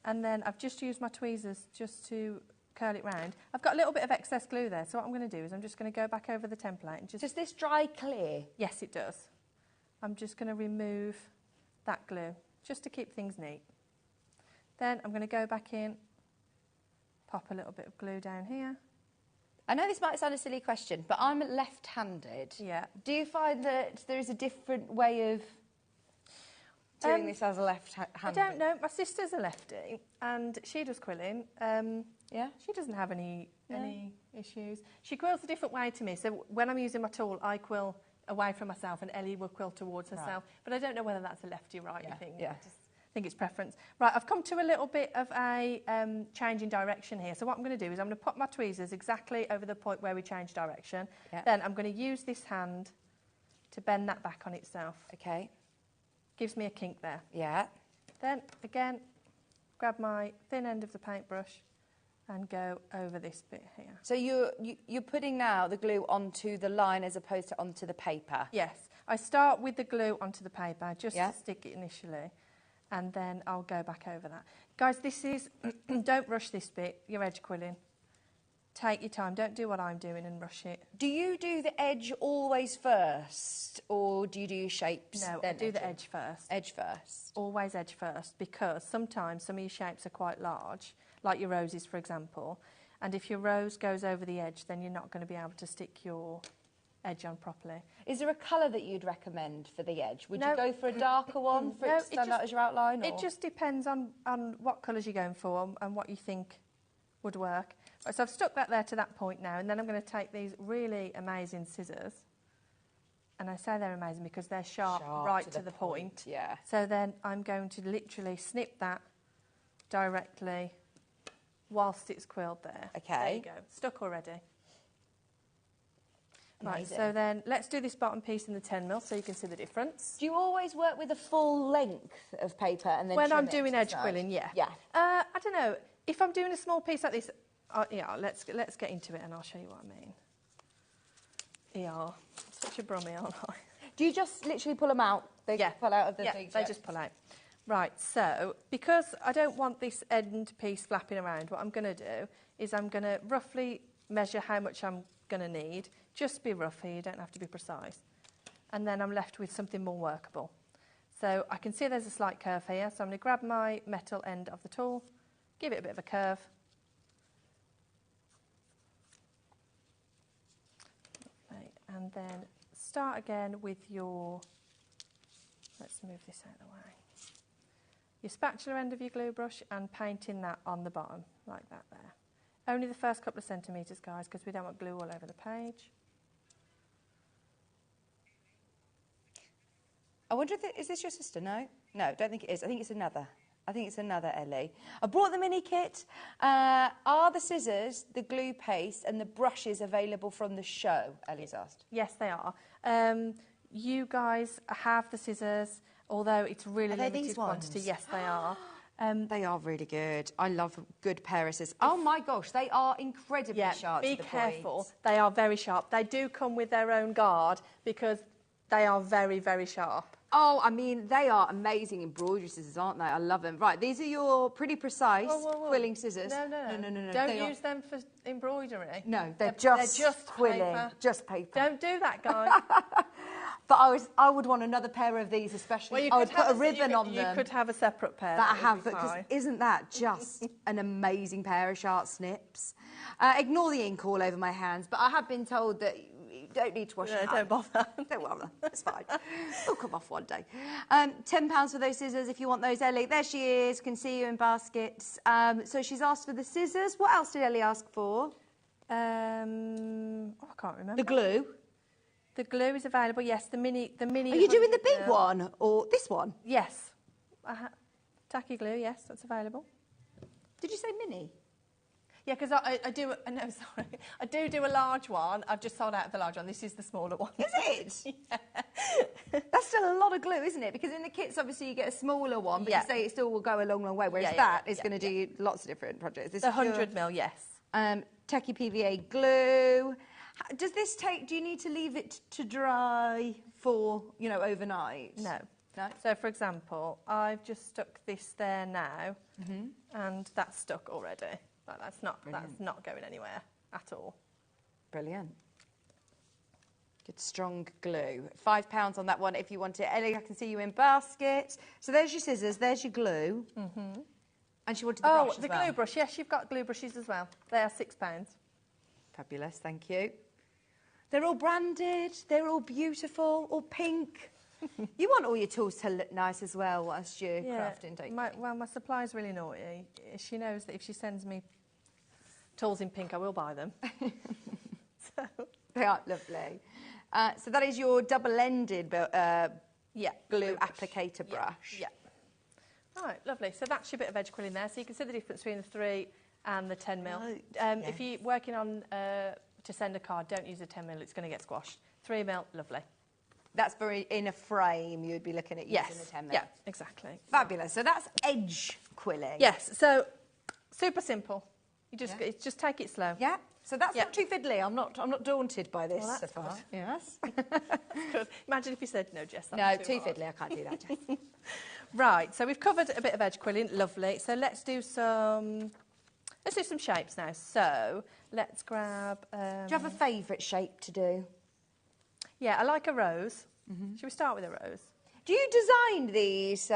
and then I've just used my tweezers just to curl it round. I've got a little bit of excess glue there, so what I'm going to do is I'm just going to go back over the template and just... Does this dry clear? Yes, it does. I'm just going to remove that glue just to keep things neat. Then I'm going to go back in, pop a little bit of glue down here. I know this might sound a silly question, but I'm left-handed. Yeah. Do you find that there is a different way of doing this as a left-handed? I don't know. My sister's a lefty, and she does quilling. Yeah, she doesn't have any issues. She quills a different way to me. So when I'm using my tool, I quill away from myself, and Ellie will quill towards herself. Right. But I don't know whether that's a lefty-righty thing. Yeah. I think it's preference. Right, I've come to a little bit of a change in direction here. So what I'm going to do is I'm going to put my tweezers exactly over the point where we change direction. Yep. Then I'm going to use this hand to bend that back on itself. Okay. Gives me a kink there. Yeah. Then, again, grab my thin end of the paintbrush and go over this bit here. So you're putting now the glue onto the line as opposed to onto the paper? Yes. I start with the glue onto the paper just to stick it initially. And then I'll go back over that. Guys, this is, don't rush this bit, your edge quilling. Take your time, don't do what I'm doing and rush it. Do you do the edge always first, or do you do shapes? No, I do the edge first. Edge first. Always edge first, because sometimes some of your shapes are quite large, like your roses, for example, and if your rose goes over the edge, then you're not going to be able to stick your edge on properly. Is there a colour that you'd recommend for the edge? Would you go for a darker one for it to stand out as your outline? Or? It just depends on what colours you're going for and what you think would work. Right, so I've stuck that there to that point now, and then I'm going to take these really amazing scissors, and I say they're amazing because they're sharp right to the point. Yeah. So then I'm going to literally snip that directly whilst it's quilled there. Okay. There you go. Stuck already. Amazing. Right, so then let's do this bottom piece in the 10mm so you can see the difference. Do you always work with a full length of paper and then when I'm doing edge quilling, yeah. Yeah. I don't know. If I'm doing a small piece like this, let's get into it and I'll show you what I mean. Yeah, such a brummy, aren't I? Do you just literally pull them out? They pull out of the things? They just pull out. Right, so because I don't want this end piece flapping around, what I'm going to do is I'm going to roughly measure how much I'm going to need. Just be rough here, you don't have to be precise. and then I'm left with something more workable. So I can see there's a slight curve here, so I'm going to grab my metal end of the tool, give it a bit of a curve. Okay, and then start again with your, let's move this out of the way, your spatula end of your glue brush and painting that on the bottom, like that there. Only the first couple of centimetres, guys, because we don't want glue all over the page. I wonder if is this your sister? No? No, don't think it is. I think it's another. I think it's another Ellie. I brought the mini kit. Are the scissors, the glue paste and the brushes available from the show? Ellie's asked. Yes, they are. You guys have the scissors, although it's really limited quantity. Yes, they are. They are really good. I love a good pair of scissors. Oh my gosh, they are incredibly sharp. Be careful. They are very sharp. They do come with their own guard because they are very, very sharp. Oh, I mean, they are amazing embroidery scissors, aren't they? I love them. Right, these are your pretty precise quilling scissors. No. Don't use them for embroidery. No, they're just quilling, paper. Just paper. Don't do that, guys. But I would want another pair of these, especially. Well, I would put a ribbon on them. You could have a separate pair. That I have, because isn't that just an amazing pair of sharp snips? Ignore the ink all over my hands, but I have been told that you don't need to wash your hands. Don't bother. Don't bother. It's fine. It'll come off one day. £10 for those scissors if you want those, Ellie. There she is. Can see you in baskets. So she's asked for the scissors. What else did Ellie ask for? I can't remember. The glue. The glue is available. Yes, the mini. Are you doing the big one or this one? Yes. Tacky glue. Yes, that's available. Did you say mini? Yeah, because I do. No, sorry. I do a large one. I've just sold out of the large one. This is the smaller one. Is it? Yeah. That's still a lot of glue, isn't it? Because in the kits, obviously, you get a smaller one, but you say it still will go a long, long way. Whereas that is going to do lots of different projects. This the 100 mil, yes. Techie PVA glue. Does this take? Do you need to leave it to dry for overnight? No. No. So, for example, I've just stuck this there now, and that's stuck already. Like, that's not going anywhere at all. Brilliant. Good strong glue. £5 on that one if you want it. Ellie, I can see you in basket. So there's your scissors, there's your glue. And she wanted the brush as well. glue brush. Yes, you've got glue brushes as well. They are £6. Fabulous, thank you. They're all branded, they're all beautiful, all pink. You want all your tools to look nice as well whilst you're crafting, don't you? My supplier's really naughty. She knows that if she sends me tools in pink, I will buy them. So. They are lovely. So that is your double-ended glue applicator brush. Yeah. Right, lovely. So that's your bit of edge quilling there. So you can see the difference between the 3 and the 10 mil. If you're working on to send a card, don't use a 10 mil. It's going to get squashed. 3 mil, lovely. That's in a frame, you'd be looking at using the 10 mil. Yeah, exactly. Fabulous. So that's edge quilling. Yes. So super simple. You just take it slow. Yeah. So that's not too fiddly. I'm not daunted by this so far. Good. Yes. Good. Imagine if you said no, Jess. No, too fiddly. I can't do that, Jess. Right. So we've covered a bit of edge quilling. Lovely. So let's do some shapes now. So let's grab. Do you have a favourite shape to do? Yeah, I like a rose. Should we start with a rose? Do you design these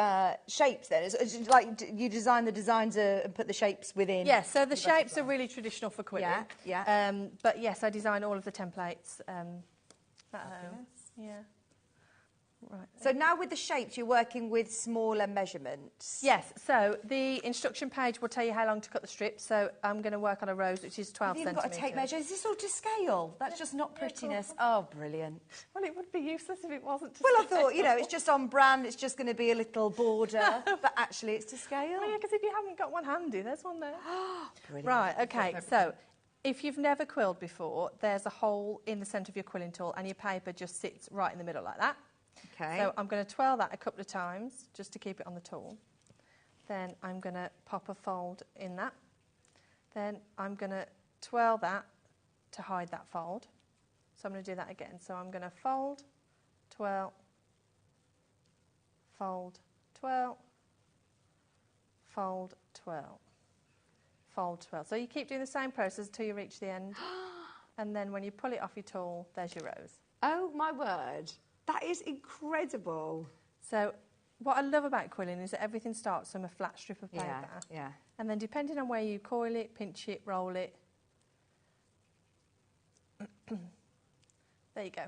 shapes then? Is it like you design the designs and put the shapes within? Yes, so the shapes are really traditional for quilling. Yeah. But yes, I design all of the templates at home. Yeah. Right. So now with the shapes, you're working with smaller measurements? Yes, so the instruction page will tell you how long to cut the strips. So I'm going to work on a rose, which is 12 centimetres. You've got to take measure. Is this all to scale? That's just not prettiness. Oh, brilliant. Well, it would be useless if it wasn't to scale. Well, I thought, it's just on brand, it's just going to be a little border, but actually it's to scale. Well, yeah, because if you haven't got one handy, there's one there. Brilliant. Right, OK, so if you've never quilled before, there's a hole in the centre of your quilling tool and your paper just sits right in the middle like that. Okay. So I'm going to twirl that a couple of times just to keep it on the tool. Then I'm going to pop a fold in that. Then I'm going to twirl that to hide that fold. So I'm going to do that again. So I'm going to fold, twirl, fold, twirl, fold, twirl, fold, twirl. So you keep doing the same process until you reach the end. And then when you pull it off your tool, there's your rose. Oh, my word. That is incredible. So what I love about quilling is that everything starts from a flat strip of paper. Yeah. And then depending on where you coil it, pinch it, roll it. There you go.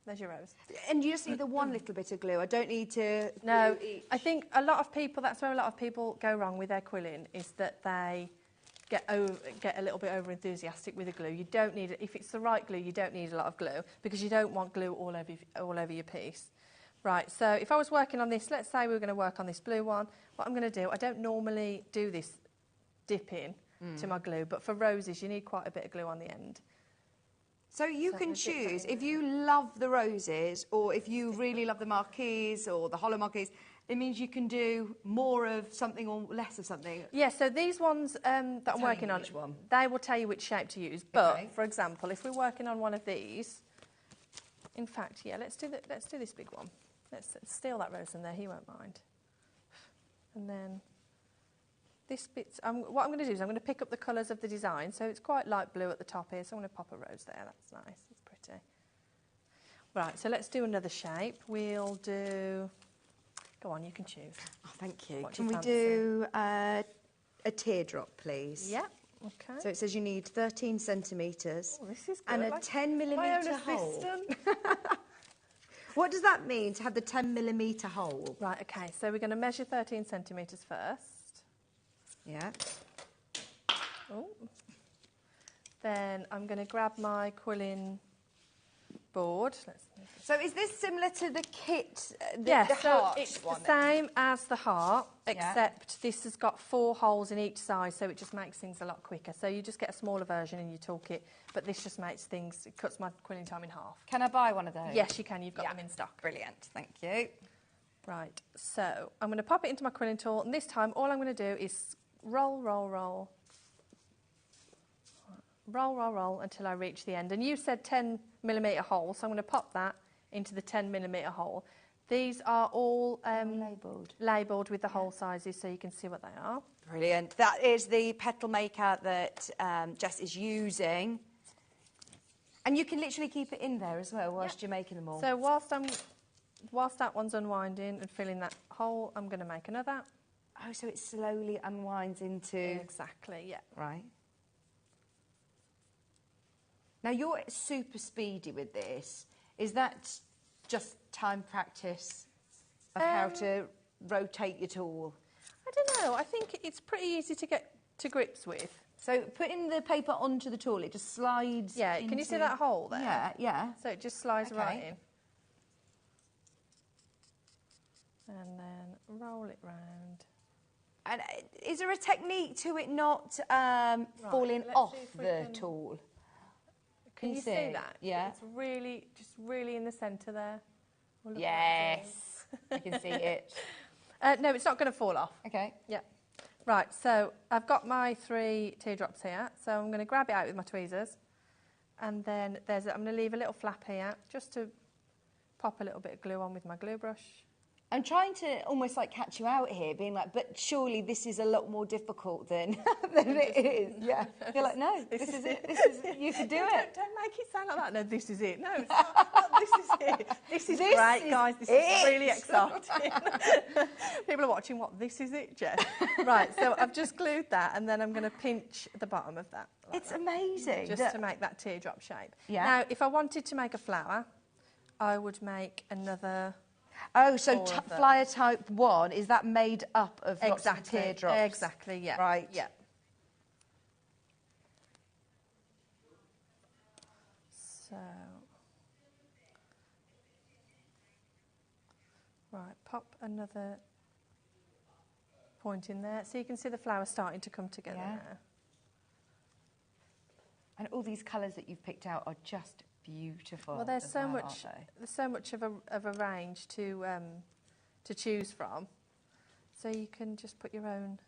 There's your rose. And you just need the one little bit of glue. I don't need to... No, I think a lot of people, that's where a lot of people go wrong with their quilling, is that they get a little bit over enthusiastic with the glue. You don't need it. If it's the right glue, you don't need a lot of glue because you don't want glue all over your piece. Right, so if I was working on this, let's say we were going to work on this blue one, what I'm going to do, I don't normally do this dipping to my glue, but for roses you need quite a bit of glue on the end. So you can choose, if you love the roses or if you really love the marquees or the hollow marquees, it means you can do more of something or less of something. Yeah, so these ones that I'm working on, they will tell you which shape to use. But, for example, if we're working on one of these, in fact, yeah, let's do this big one. Let's steal that rose in there, he won't mind. And then this bit, what I'm going to do is I'm going to pick up the colours of the design. So it's quite light blue at the top here, so I'm going to pop a rose there. That's nice, it's pretty. Right, so let's do another shape. We'll do... Go on, you can choose. Oh, thank you. What Can do we fancy? do a teardrop, please? Yeah, okay. So it says you need 13 centimetres this is and good, a like 10 my own millimetre hole. assistant. What does that mean to have the 10 millimetre hole? Right, okay, so we're going to measure 13 centimetres first. Yeah. Oh. Then I'm going to grab my quilling board. So is this similar to the kit, the so heart it's one? the same as the heart, except this has got 4 holes in each side, so it just makes things a lot quicker. So you just get a smaller version in your toolkit, but this just makes things, it cuts my quilling time in half. Can I buy one of those? Yes, you can. You've got them in stock. Brilliant, thank you. Right, so I'm going to pop it into my quilling tool, and this time all I'm going to do is roll, roll, roll. Roll, roll, roll until I reach the end. And you said 10 millimetre hole, so I'm going to pop that into the 10 millimetre hole. These are all labelled with the hole sizes, so you can see what they are. Brilliant. That is the petal maker that Jess is using. And you can literally keep it in there as well whilst you're making them all. So whilst that one's unwinding and filling that hole, I'm going to make another. Oh, so it slowly unwinds into... Exactly, yeah. Right. Now, you're super speedy with this. Is that just time practice of how to rotate your tool? I don't know. I think it's pretty easy to get to grips with. So putting the paper onto the tool, it just slides into... Can you see that hole there? Yeah, yeah. So it just slides right in. And then roll it round. And is there a technique to it not falling off the tool? Can you see that? Yeah. It's really in the centre there. Yes, I can see it. No, it's not going to fall off. Okay. Yeah. Right, so I've got my 3 teardrops here. So I'm going to grab it out with my tweezers. And then I'm going to leave a little flap here just to pop a little bit of glue on with my glue brush. I'm trying to almost like catch you out here, being like, but surely this is a lot more difficult than it is. Yeah. You're like, no, this is it. This is it. You can do it. Don't make it sound like that. No, this is it. No, it's not. This is it. This is great, guys. This is really exciting. People are watching. What? This is it, Jess? Right. So I've just glued that, and then I'm going to pinch the bottom of that. It's amazing. Just to make that teardrop shape. Yeah. Now, if I wanted to make a flower, I would make another. Oh, so flyer type 1, is that made up of lots of Exactly. teardrops? Exactly, yeah. Right. Yeah. So, right, pop another point in there. So you can see the flower starting to come together now. And all these colours that you've picked out are just beautiful. Well, there's as so well, much. aren't they? There's so much of a range to choose from. So you can just put your own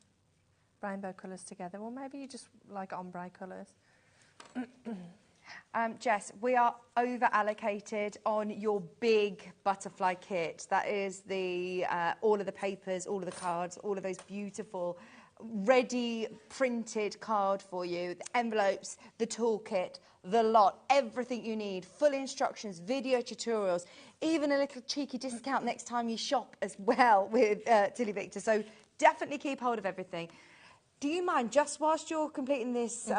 rainbow colours together, or maybe you just like ombre colours. Jess, we are over allocated on your big butterfly kit. That is the all of the papers, all of the cards, all of those beautiful ready printed card for you, the envelopes, the toolkit, the lot, everything you need, full instructions, video tutorials, even a little cheeky discount next time you shop as well with Tilly Victor. So definitely keep hold of everything. Do you mind, just whilst you're completing this,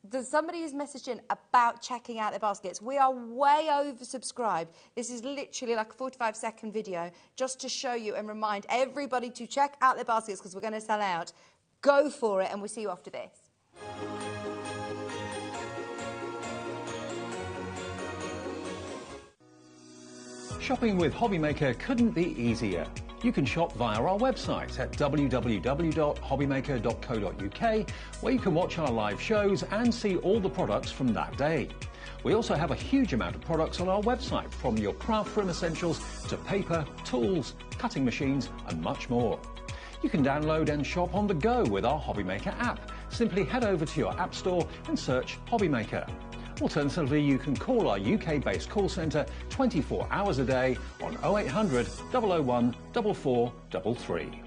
there's somebody who's messaged in about checking out their baskets. We are way oversubscribed. This is literally like a 45-second video just to show you and remind everybody to check out their baskets because we're going to sell out. Go for it, and we'll see you after this. Shopping with HobbyMaker couldn't be easier. You can shop via our website at www.hobbymaker.co.uk, where you can watch our live shows and see all the products from that day. We also have a huge amount of products on our website, from your craft room essentials to paper, tools, cutting machines and much more. You can download and shop on the go with our HobbyMaker app. Simply head over to your app store and search HobbyMaker. Alternatively, you can call our UK-based call centre 24 hours a day on 0800 001 4433.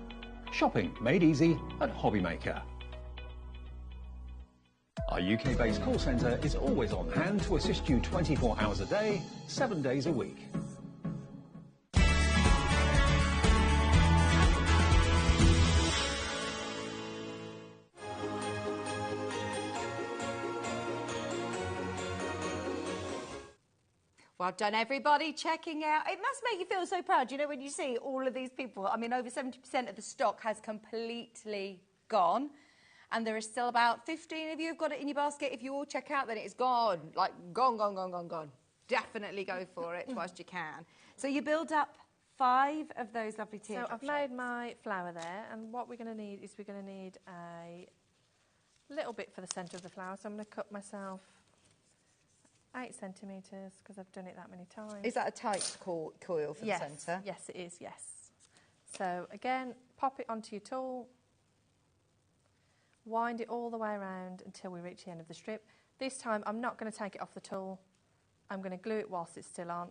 Shopping made easy at HobbyMaker. Our UK-based call centre is always on hand to assist you 24 hours a day, 7 days a week. Well done, everybody, checking out. It must make you feel so proud, you know, when you see all of these people. I mean, over 70% of the stock has completely gone, and there is still about 15 of you who've got it in your basket. If you all check out, then it's gone. Like, gone. Definitely go for it whilst you can. So you build up 5 of those lovely teardrop So I've made my flower there, and what we're going to need is we're going to need a little bit for the centre of the flower. So I'm going to cut myself 8 centimetres because I've done it that many times. Is that a tight coil for the centre? Yes, it is, yes. So again, pop it onto your tool, wind it all the way around until we reach the end of the strip. This time I'm not going to take it off the tool. I'm going to glue it whilst it's still on.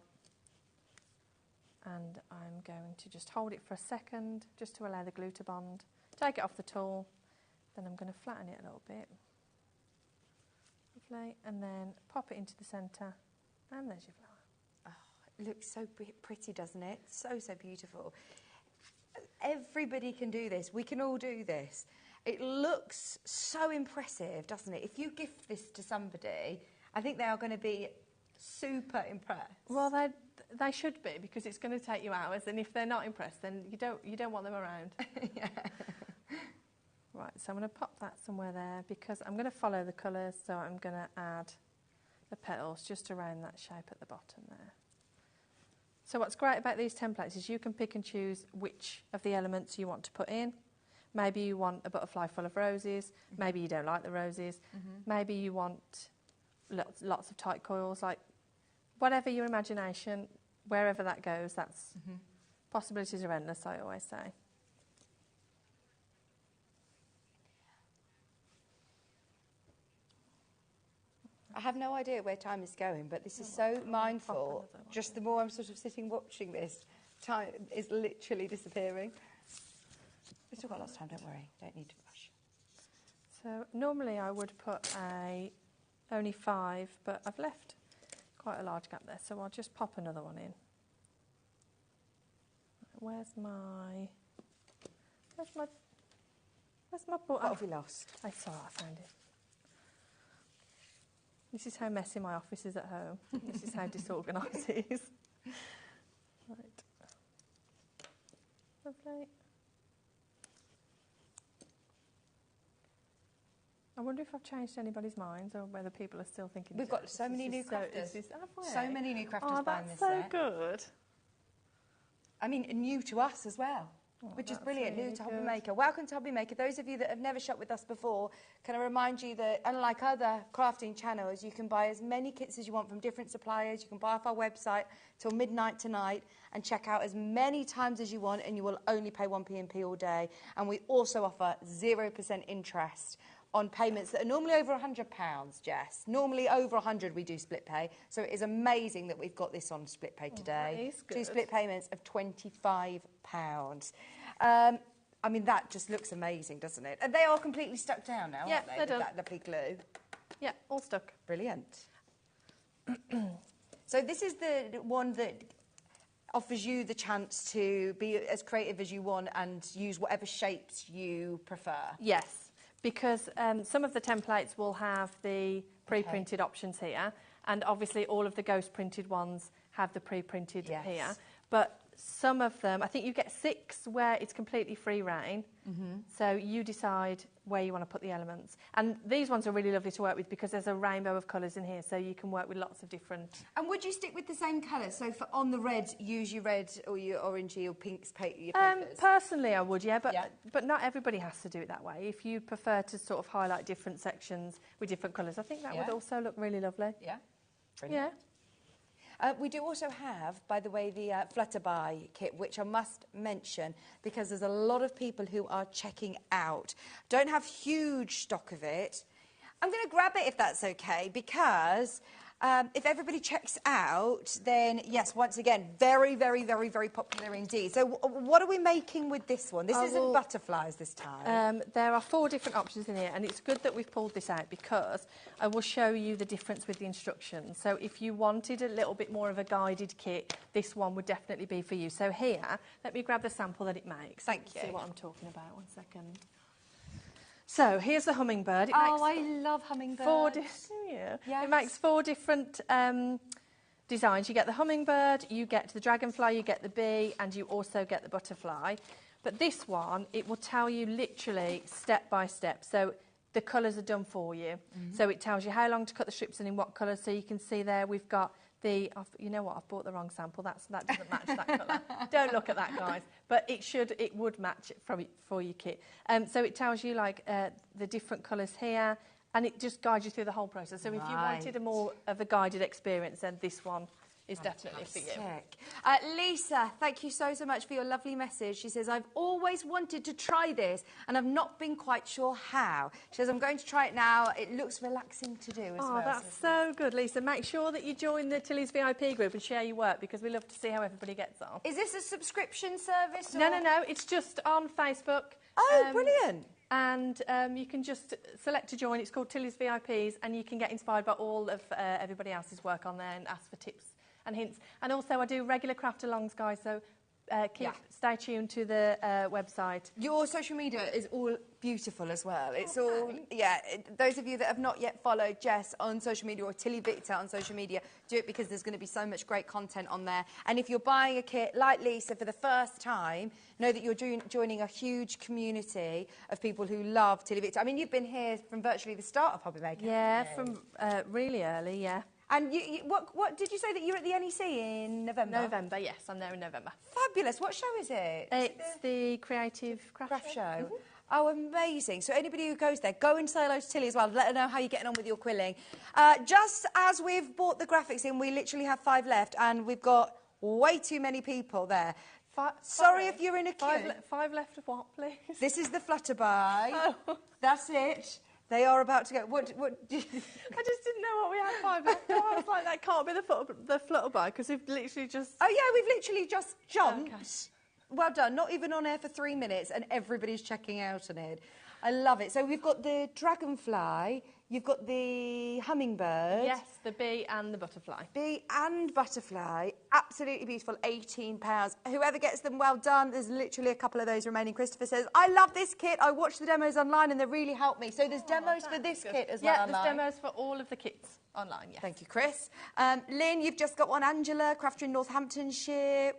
And I'm going to just hold it for a second just to allow the glue to bond. Take it off the tool, then I'm going to flatten it a little bit. Lovely, and then pop it into the centre, and there's your flower. Oh, it looks so pretty, doesn't it? So beautiful. Everybody can do this. We can all do this. It looks so impressive, doesn't it? If you gift this to somebody, I think they are going to be super impressed. Well, they should be, because it's going to take you hours, and if they're not impressed, then you don't want them around. Yeah. Right, so I'm going to pop that somewhere there because I'm going to follow the colours, so I'm going to add the petals just around that shape at the bottom there. So what's great about these templates is you can pick and choose which of the elements you want to put in. Maybe you want a butterfly full of roses, maybe you don't like the roses, maybe you want lots of tight coils, like whatever your imagination, wherever that goes, that's possibilities are endless, I always say. I have no idea where time is going, but this is so mindful. Just the more I'm sort of sitting watching this, time is literally disappearing. We've still got lots of time, don't worry. Don't need to rush. So normally I would put only 5, but I've left quite a large gap there, so I'll just pop another one in. Where's my book? What have we lost? I saw it, I found it. This is how messy my office is at home. This is how disorganised it is. Right. Lovely. I wonder if I've changed anybody's minds or whether people are still thinking... We've got so many new crafters. So many new crafters buying this set. set. Good. I mean, new to us as well. Which is brilliant, new to HobbyMaker. Welcome to HobbyMaker. Those of you that have never shopped with us before, can I remind you that, unlike other crafting channels, you can buy as many kits as you want from different suppliers. You can buy off our website till midnight tonight and check out as many times as you want, and you will only pay 1p all day. And we also offer 0% interest on payments that are normally over £100, Jess. Normally over 100 we do split pay. So it is amazing that we've got this on split pay today. That is good. 2 split payments of £25. I mean, that just looks amazing, doesn't it? And they are completely stuck down now, aren't they? They're done. With that lovely glue. Yeah, all stuck. Brilliant. So this is the one that offers you the chance to be as creative as you want and use whatever shapes you prefer. Yes, because some of the templates will have the pre-printed options here, and obviously all of the ghost printed ones have the pre-printed here. But some of them, I think you get 6 where it's completely free reign. So you decide where you want to put the elements. And these ones are really lovely to work with because there's a rainbow of colours in here, so you can work with lots of different... And would you stick with the same colours? So for on the red, use your red or your orangey or pinks your papers? Personally, I would, but not everybody has to do it that way. If you prefer to sort of highlight different sections with different colours, I think that would also look really lovely. Yeah. Brilliant. We do also have, by the way, the Flutterby kit, which I must mention because there's a lot of people who are checking out. Don't have huge stock of it. I'm going to grab it if that's okay, because if everybody checks out, then yes, once again, very, very, very, very popular indeed. So what are we making with this one? This isn't butterflies this time. There are 4 different options in here, and it's good that we've pulled this out because I will show you the difference with the instructions. So if you wanted a little bit more of a guided kit, this one would definitely be for you. So here, let me grab the sample that it makes. Thank you. See what I'm talking about. 1 second. So here's the hummingbird. I love hummingbirds. It makes 4 different designs. You get the hummingbird, you get the dragonfly, you get the bee, and you also get the butterfly. But this one, it will tell you literally step by step. So the colours are done for you. So it tells you how long to cut the strips and in what colours. So you can see there we've got the, you know what, I've bought the wrong sample. That doesn't match that colour. Don't look at that, guys. But it would match it for your kit. So it tells you like the different colours here, and it just guides you through the whole process. So if you wanted a more of a guided experience, then this one is definitely for you. Lisa, thank you so much for your lovely message. She says, I've always wanted to try this and I've not been quite sure how. She says, I'm going to try it now. It looks relaxing to do as well. Oh, that's so good, Lisa. Make sure that you join the Tilly's VIP group and share your work because we love to see how everybody gets on. Is this a subscription service? Or? No. It's just on Facebook. Oh, brilliant. And you can just select to join. It's called Tilly's VIPs, and you can get inspired by all of everybody else's work on there and ask for tips and hints. And also I do regular craft alongs, guys, so stay tuned to the website. Your social media is all beautiful as well. It's all, those of you that have not yet followed Jess on social media or Tilly Victor on social media, do it because there's going to be so much great content on there. And if you're buying a kit like Lisa for the first time, know that you're joining a huge community of people who love Tilly Victor. I mean, you've been here from virtually the start of HobbyMaker. Yeah, from really early, yeah. And what did you say that you were at the NEC in November? November, yes, I'm there in November. Fabulous. What show is it? It's the Creative Craft Show. Oh, amazing. So anybody who goes there, go and say hello to Tilly as well. Let her know how you're getting on with your quilling. Just as we've bought the graphics in, we literally have 5 left, and we've got way too many people there. Sorry if you're in a queue. 5 left of what, please? This is the Flutterby. Oh. That's it. They are about to go. What I just didn't know what we had 5 left. I was like, that can't be the Flutterby because we've literally just... Oh, yeah, we've literally just jumped. Okay. Well done. Not even on air for 3 minutes and everybody's checking out on it. I love it. So we've got the dragonfly, you've got the hummingbird. Yes, the bee and the butterfly. Bee and butterfly. Absolutely beautiful. £18. Whoever gets them, well done. There's literally a couple of those remaining. Christopher says, I love this kit. I watched the demos online and they really helped me. So there's demos for this kit as well. Yeah, there's demos for all of the kits online, yes. Thank you, Chris. Lynn, you've just got one. Angela, crafter in Northamptonshire.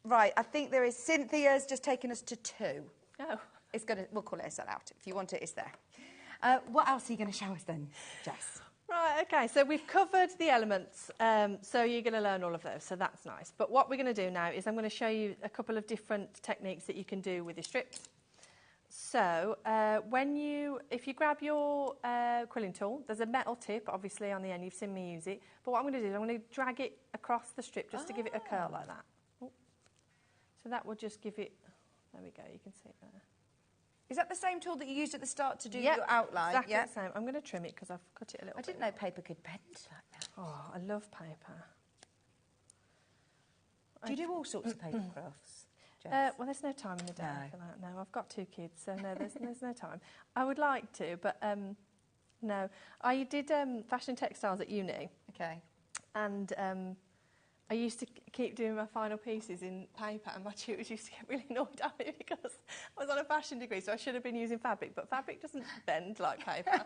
Right, I think there is. Cynthia's just taken us to 2. Oh. We'll call it a sell-out. If you want it, it's there. What else are you going to show us then, Jess? Right, OK, so we've covered the elements, so you're going to learn all of those, so that's nice. But what we're going to do now is I'm going to show you a couple of different techniques that you can do with your strips. So if you grab your quilling tool, there's a metal tip, obviously, on the end. You've seen me use it. But what I'm going to do is I'm going to drag it across the strip just to give it a curl like that. Oh. So that will just give it... There we go, you can see it there. Is that the same tool that you used at the start to do your outline? Exactly the same. I'm going to trim it because I've cut it a little bit. I didn't know paper could bend like that. Oh, I love paper. Do you do all sorts of paper crafts, Jess? Well, there's no time in the day for that. No, I've got 2 kids, so no, there's no time. I would like to, but No. I did fashion textiles at uni. Okay. And I used to keep doing my final pieces in paper, and my tutors used to get really annoyed at me because I was on a fashion degree, so I should have been using fabric, but fabric doesn't bend like paper.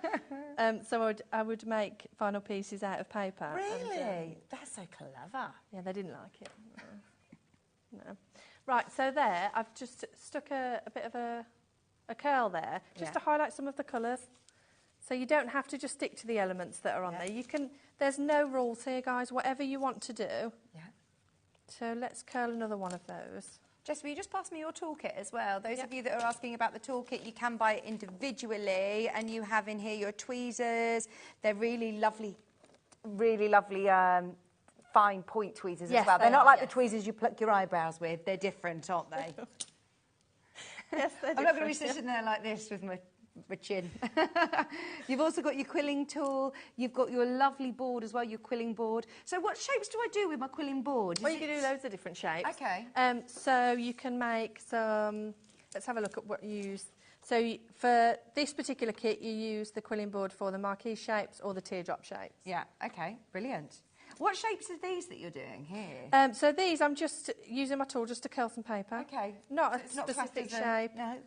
So I would make final pieces out of paper. Really? And, that's so clever. Yeah, they didn't like it. No. Right, so there, I've just stuck a bit of a curl there, just to highlight some of the colours. So you don't have to just stick to the elements that are on there. You can. There's no rules here, guys. Whatever you want to do. Yeah. So let's curl another one of those. Jess, will you just pass me your toolkit as well? Those of you that are asking about the toolkit, you can buy it individually, and you have in here your tweezers. They're really lovely, fine point tweezers as well. They're not like the tweezers you pluck your eyebrows with. They're different, aren't they? Yes, they're different. I'm not going to be sitting there like this with my chin. You've also got your quilling tool. You've got your lovely board as well, your quilling board. So what shapes do I do with my quilling board? Well, you can do loads of different shapes. Okay. So you can make some... Let's have a look at what you use. So for this particular kit, you use the quilling board for the marquee shapes or the teardrop shapes. Yeah, okay, brilliant. What shapes are these that you're doing here? So these, I'm just using my tool just to curl some paper. Okay. Not So it's a not specific classed as shape. No.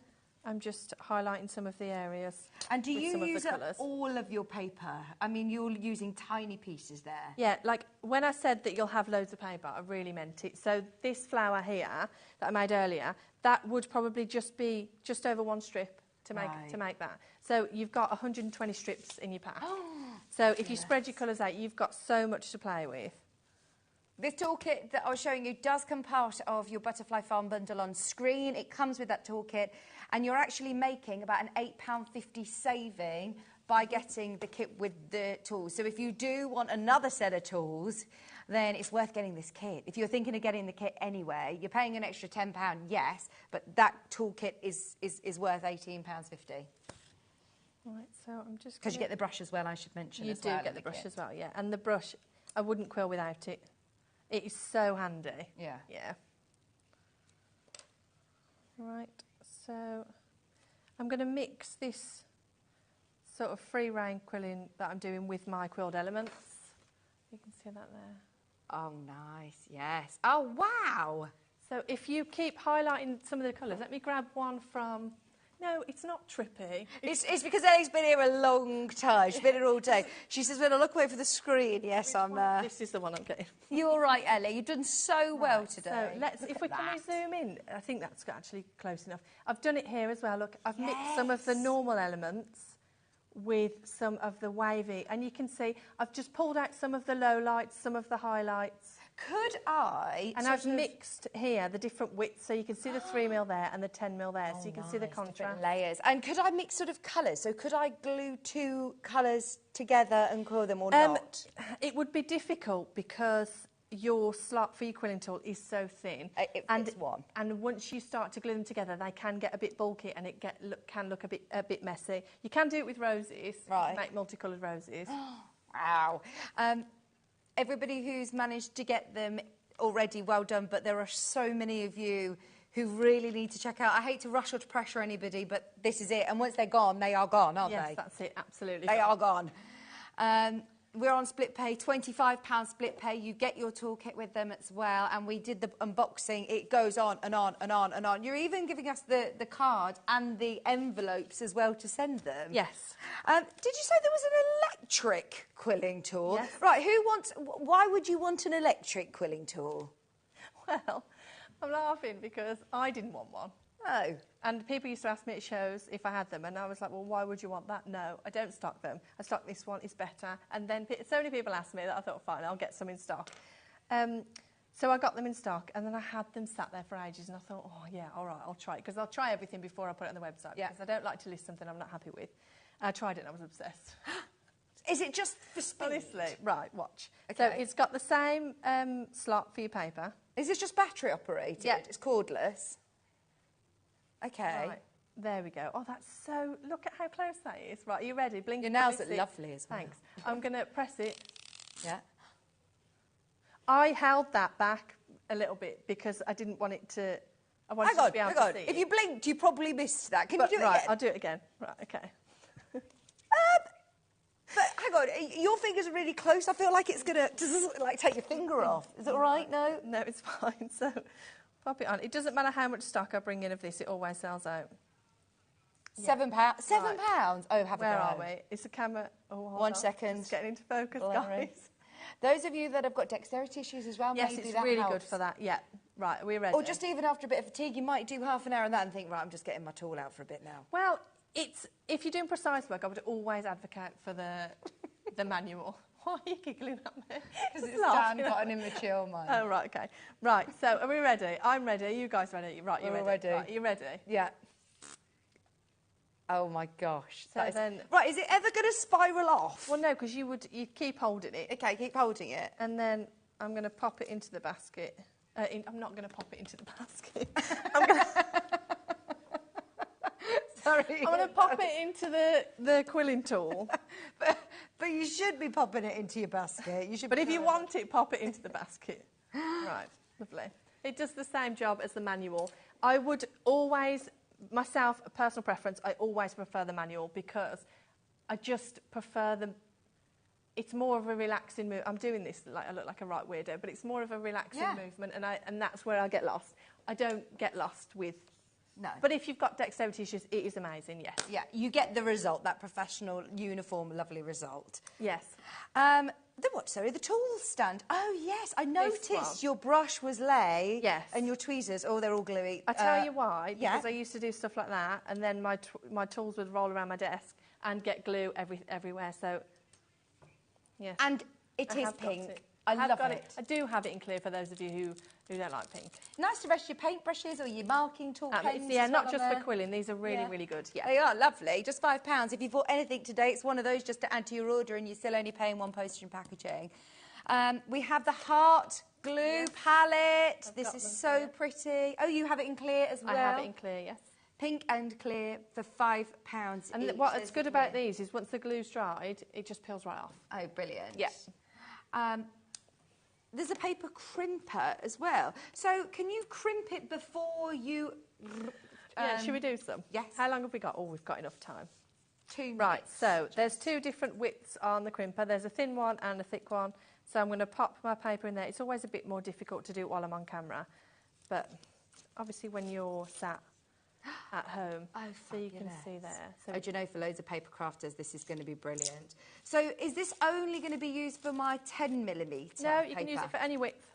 I'm just highlighting some of the areas. And do with you some use of the up colours. all of your paper? I mean, you're using tiny pieces there. Yeah, like when I said that you'll have loads of paper, I really meant it. So this flower here that I made earlier, that would probably just be just over one strip to make that. So you've got 120 strips in your pack. So if you spread your colours out, you've got so much to play with. This toolkit that I was showing you does come part of your Butterfly Farm bundle on screen. It comes with that toolkit, and you're actually making about an £8.50 saving by getting the kit with the tools. So if you do want another set of tools, then it's worth getting this kit. If you're thinking of getting the kit anyway, you're paying an extra £10, yes, but that toolkit is worth £18.50. Right, so I'm just... Because you get the brush as well, I should mention as well. You do get the brush as well, yeah. And the brush, I wouldn't quill without it. It is so handy. Yeah. Yeah. Right, so I'm going to mix this sort of free rein quilling that I'm doing with my quilled elements. You can see that there. Oh, nice, yes. Oh, wow. So if you keep highlighting some of the colours, let me grab one from... No, it's not trippy. It's because Ellie's been here a long time. She's been here all day. She says, when I look away for the screen, yes, This is the one I'm getting. You're all right, Ellie. You've done so well today. So let's, if we can zoom in, I think that's actually close enough. I've done it here as well. Look, I've mixed some of the normal elements with some of the wavy. And you can see I've just pulled out some of the lowlights, some of the highlights. Could I... And I've mixed here the different widths, so you can see the 3mm there and the 10mm there, so you can see the contrast. Layers. And could I mix sort of colours? So could I glue two colours together and coil them or not? It would be difficult because your slot for your quilling tool is so thin. It fits one. And once you start to glue them together, they can get a bit bulky and it can look a bit messy. You can do it with roses. Right. Make multicoloured roses. Wow. Everybody who's managed to get them already, well done, but there are so many of you who really need to check out. I hate to rush or to pressure anybody, but this is it. And once they're gone, they are gone, aren't they? Yes, that's it, absolutely. They are gone. We're on split pay, £25 split pay. You get your toolkit with them as well. And we did the unboxing. It goes on and on and on and on. You're even giving us the card and the envelopes as well to send them. Yes. Did you say there was an electric quilling tool? Yes. Right, why would you want an electric quilling tool? Well, I'm laughing because I didn't want one. Oh. And people used to ask me at shows if I had them, and I was like, well, why would you want that? No, I don't stock them. I stock this one, it's better. And then so many people asked me that I thought, fine, I'll get some in stock. So I got them in stock, and then I had them sat there for ages, and I thought, oh, yeah, all right, I'll try it, because I'll try everything before I put it on the website, because I don't like to list something I'm not happy with. I tried it, and I was obsessed. Is it just for speed? Honestly, right, watch. Okay. So it's got the same slot for your paper. Is this just battery operated? Yeah. It's cordless? Okay. Right, there we go. Oh, that's so... Look at how close that is. Right, are you ready? Blink. Your nails are lovely as well. Thanks. I'm going to press it. Yeah. I held that back a little bit because I didn't want it to... I wanted to be able to see If you blinked, you probably missed that. Can you do it right, again? I'll do it again. Right, okay. But hang on, your fingers are really close. I feel like it's going to like take your finger off. Is it all right? No? No, it's fine. So pop it on. It doesn't matter how much stock I bring in of this, it always sells out. £7. £7? Oh, have a go. Where are we? Is the camera... Oh, hold 1 on. second. It's getting into focus, Larry. guys. Those of you that have got dexterity issues as well, Yes, maybe it's that really helps. good for that. Yeah. Right, are we ready? Or just even after a bit of fatigue, you might do half an hour of that and think, right, I'm just getting my tool out for a bit now. Well, if you're doing precise work, I would always advocate for the manual. Why are you giggling at me? Because it's Dan got an immature mind. Oh, right, OK. Right, so are we ready? I'm ready. Are you guys ready? Right, you're We're all ready. ready. Right, you ready? Yeah. Oh, my gosh. So then... Right, is it ever going to spiral off? Well, no, because you keep holding it. OK, keep holding it. And then I'm going to pop it into the basket. I'm not going to pop it into the basket. I'm going to... Sorry. I'm going to pop it into the quilling tool. But you should be popping it into your basket. You should. But if you want it, pop it into the basket. Right, lovely. It does the same job as the manual. I would always, myself, a personal preference, I always prefer the manual because I just prefer the... It's more of a relaxing move. I'm doing this like I look like a right weirdo, but it's more of a relaxing movement, and that's where I get lost. I don't get lost with... No. But if you've got dexterity issues, it is amazing, yes. Yeah, you get the result, that professional, uniform, lovely result. Yes. The what, sorry? The tool stand. Oh, yes, I noticed your brush was lay. Yes. And your tweezers, oh, they're all gluey. I tell you why, because yeah. I used to do stuff like that, and then my tools would roll around my desk and get glue everywhere, so... Yes. And it is pink. I love it. I do have it in clear for those of you who don't like pink. Nice to rest your paintbrushes or your marking tool pens. Yeah, not just for quilling. These are really, really good. Yeah. They are lovely. Just £5. If you bought anything today, it's one of those just to add to your order and you're still only paying one postage and packaging. We have the heart glue palette. This is so pretty. Oh, you have it in clear as well? I have it in clear, yes. Pink and clear for £5 And each. what's good about these is once the glue's dried, it just peels right off. Oh, brilliant. Yeah. There's a paper crimper as well. So can you crimp it before you... yeah, should we do some? Yes. How long have we got? Oh, we've got enough time. 2 minutes. Right, so there's 2 different widths on the crimper. There's a thin one and a thick one. So I'm going to pop my paper in there. It's always a bit more difficult to do it while I'm on camera. But obviously when you're sat at home, so you can see there. So do you know, for loads of paper crafters, this is going to be brilliant. So is this only going to be used for my 10mm No, you can use it for any width.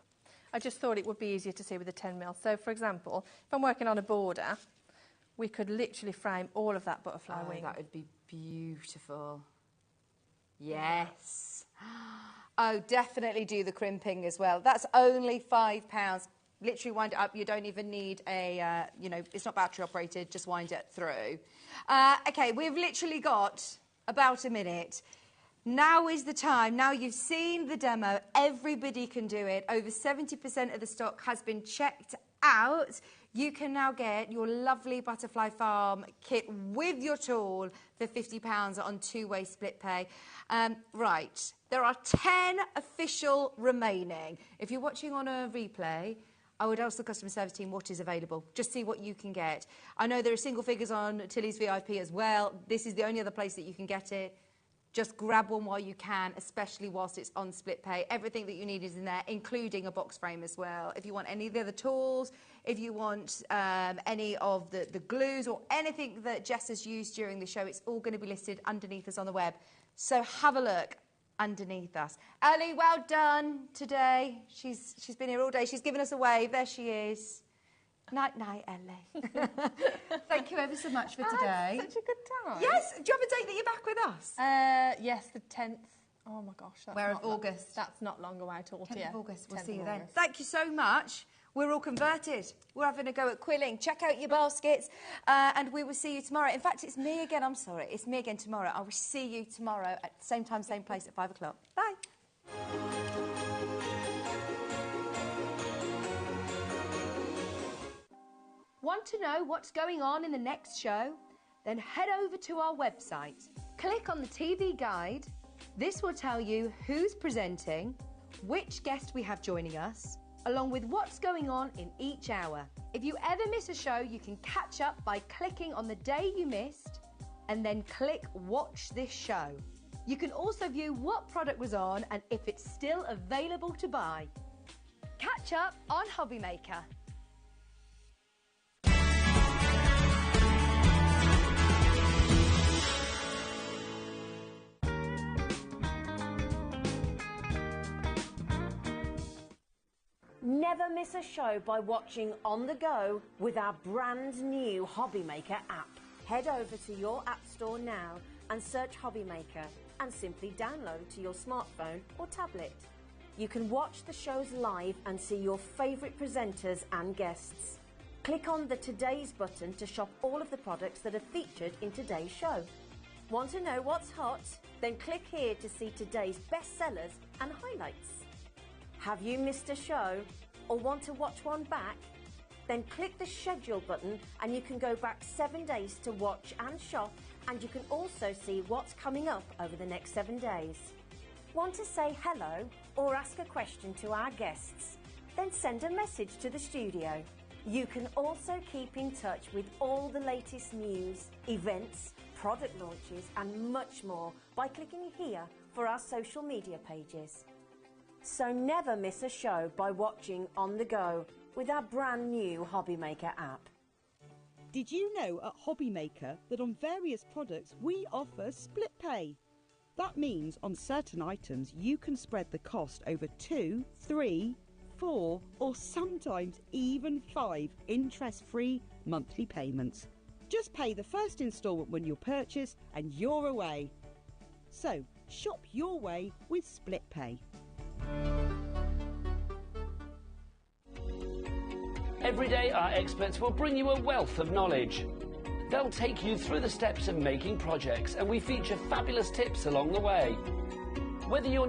I just thought it would be easier to see with a 10mm. So, for example, if I'm working on a border, we could literally frame all of that butterfly wing. That would be beautiful. Yes. Oh, definitely do the crimping as well. That's only £5. Literally wind it up. You don't even need a, it's not battery operated. Just wind it through. OK, we've literally got about a minute. Now is the time. Now you've seen the demo. Everybody can do it. Over 70% of the stock has been checked out. You can now get your lovely Butterfly Farm kit with your tool for £50 on 2-way split pay. Right, there are 10 official remaining. If you're watching on a replay, I would ask the customer service team what is available. Just see what you can get. I know there are single figures on Tilly's VIP as well. This is the only other place that you can get it. Just grab one while you can, especially whilst it's on split pay. Everything that you need is in there, including a box frame as well. If you want any of the other tools, if you want any of the glues or anything that Jess has used during the show, it's all going to be listed underneath us on the web. So have a look underneath us. Ellie, well done today. She's been here all day. She's given us a wave. There she is. Night, night, Ellie. Thank you ever so much for today. Such a good time. Yes. Do you have a date that you're back with us? Yes, the 10th. Oh, my gosh. That's Where of August? That's not long away at all. 10th of August. We'll 10th see you of then. August. Thank you so much. We're all converted. We're having a go at quilling. Check out your baskets and we will see you tomorrow. In fact, it's me again. I'm sorry. It's me again tomorrow. I will see you tomorrow at the same time, same place at 5 o'clock. Bye. Want to know what's going on in the next show? Then head over to our website. Click on the TV guide. This will tell you who's presenting, which guest we have joining us, along with what's going on in each hour. If you ever miss a show, you can catch up by clicking on the day you missed and then click Watch This Show. You can also view what product was on and if it's still available to buy. Catch up on HobbyMaker. Never miss a show by watching on the go with our brand new HobbyMaker app. Head over to your app store now and search HobbyMaker and simply download to your smartphone or tablet. You can watch the shows live and see your favourite presenters and guests. Click on the Today's button to shop all of the products that are featured in today's show. Want to know what's hot? Then click here to see today's bestsellers and highlights. Have you missed a show or want to watch one back? Then click the schedule button and you can go back 7 days to watch and shop, and you can also see what's coming up over the next 7 days. Want to say hello or ask a question to our guests? Then send a message to the studio. You can also keep in touch with all the latest news, events, product launches and much more by clicking here for our social media pages. So never miss a show by watching on the go with our brand new HobbyMaker app. Did you know at HobbyMaker that on various products we offer split pay? That means on certain items you can spread the cost over 2, 3, 4 or sometimes even 5 interest-free monthly payments. Just pay the first instalment when you purchase and you're away. So shop your way with split pay. Every day our experts will bring you a wealth of knowledge. They'll take you through the steps of making projects, and we feature fabulous tips along the way. Whether you're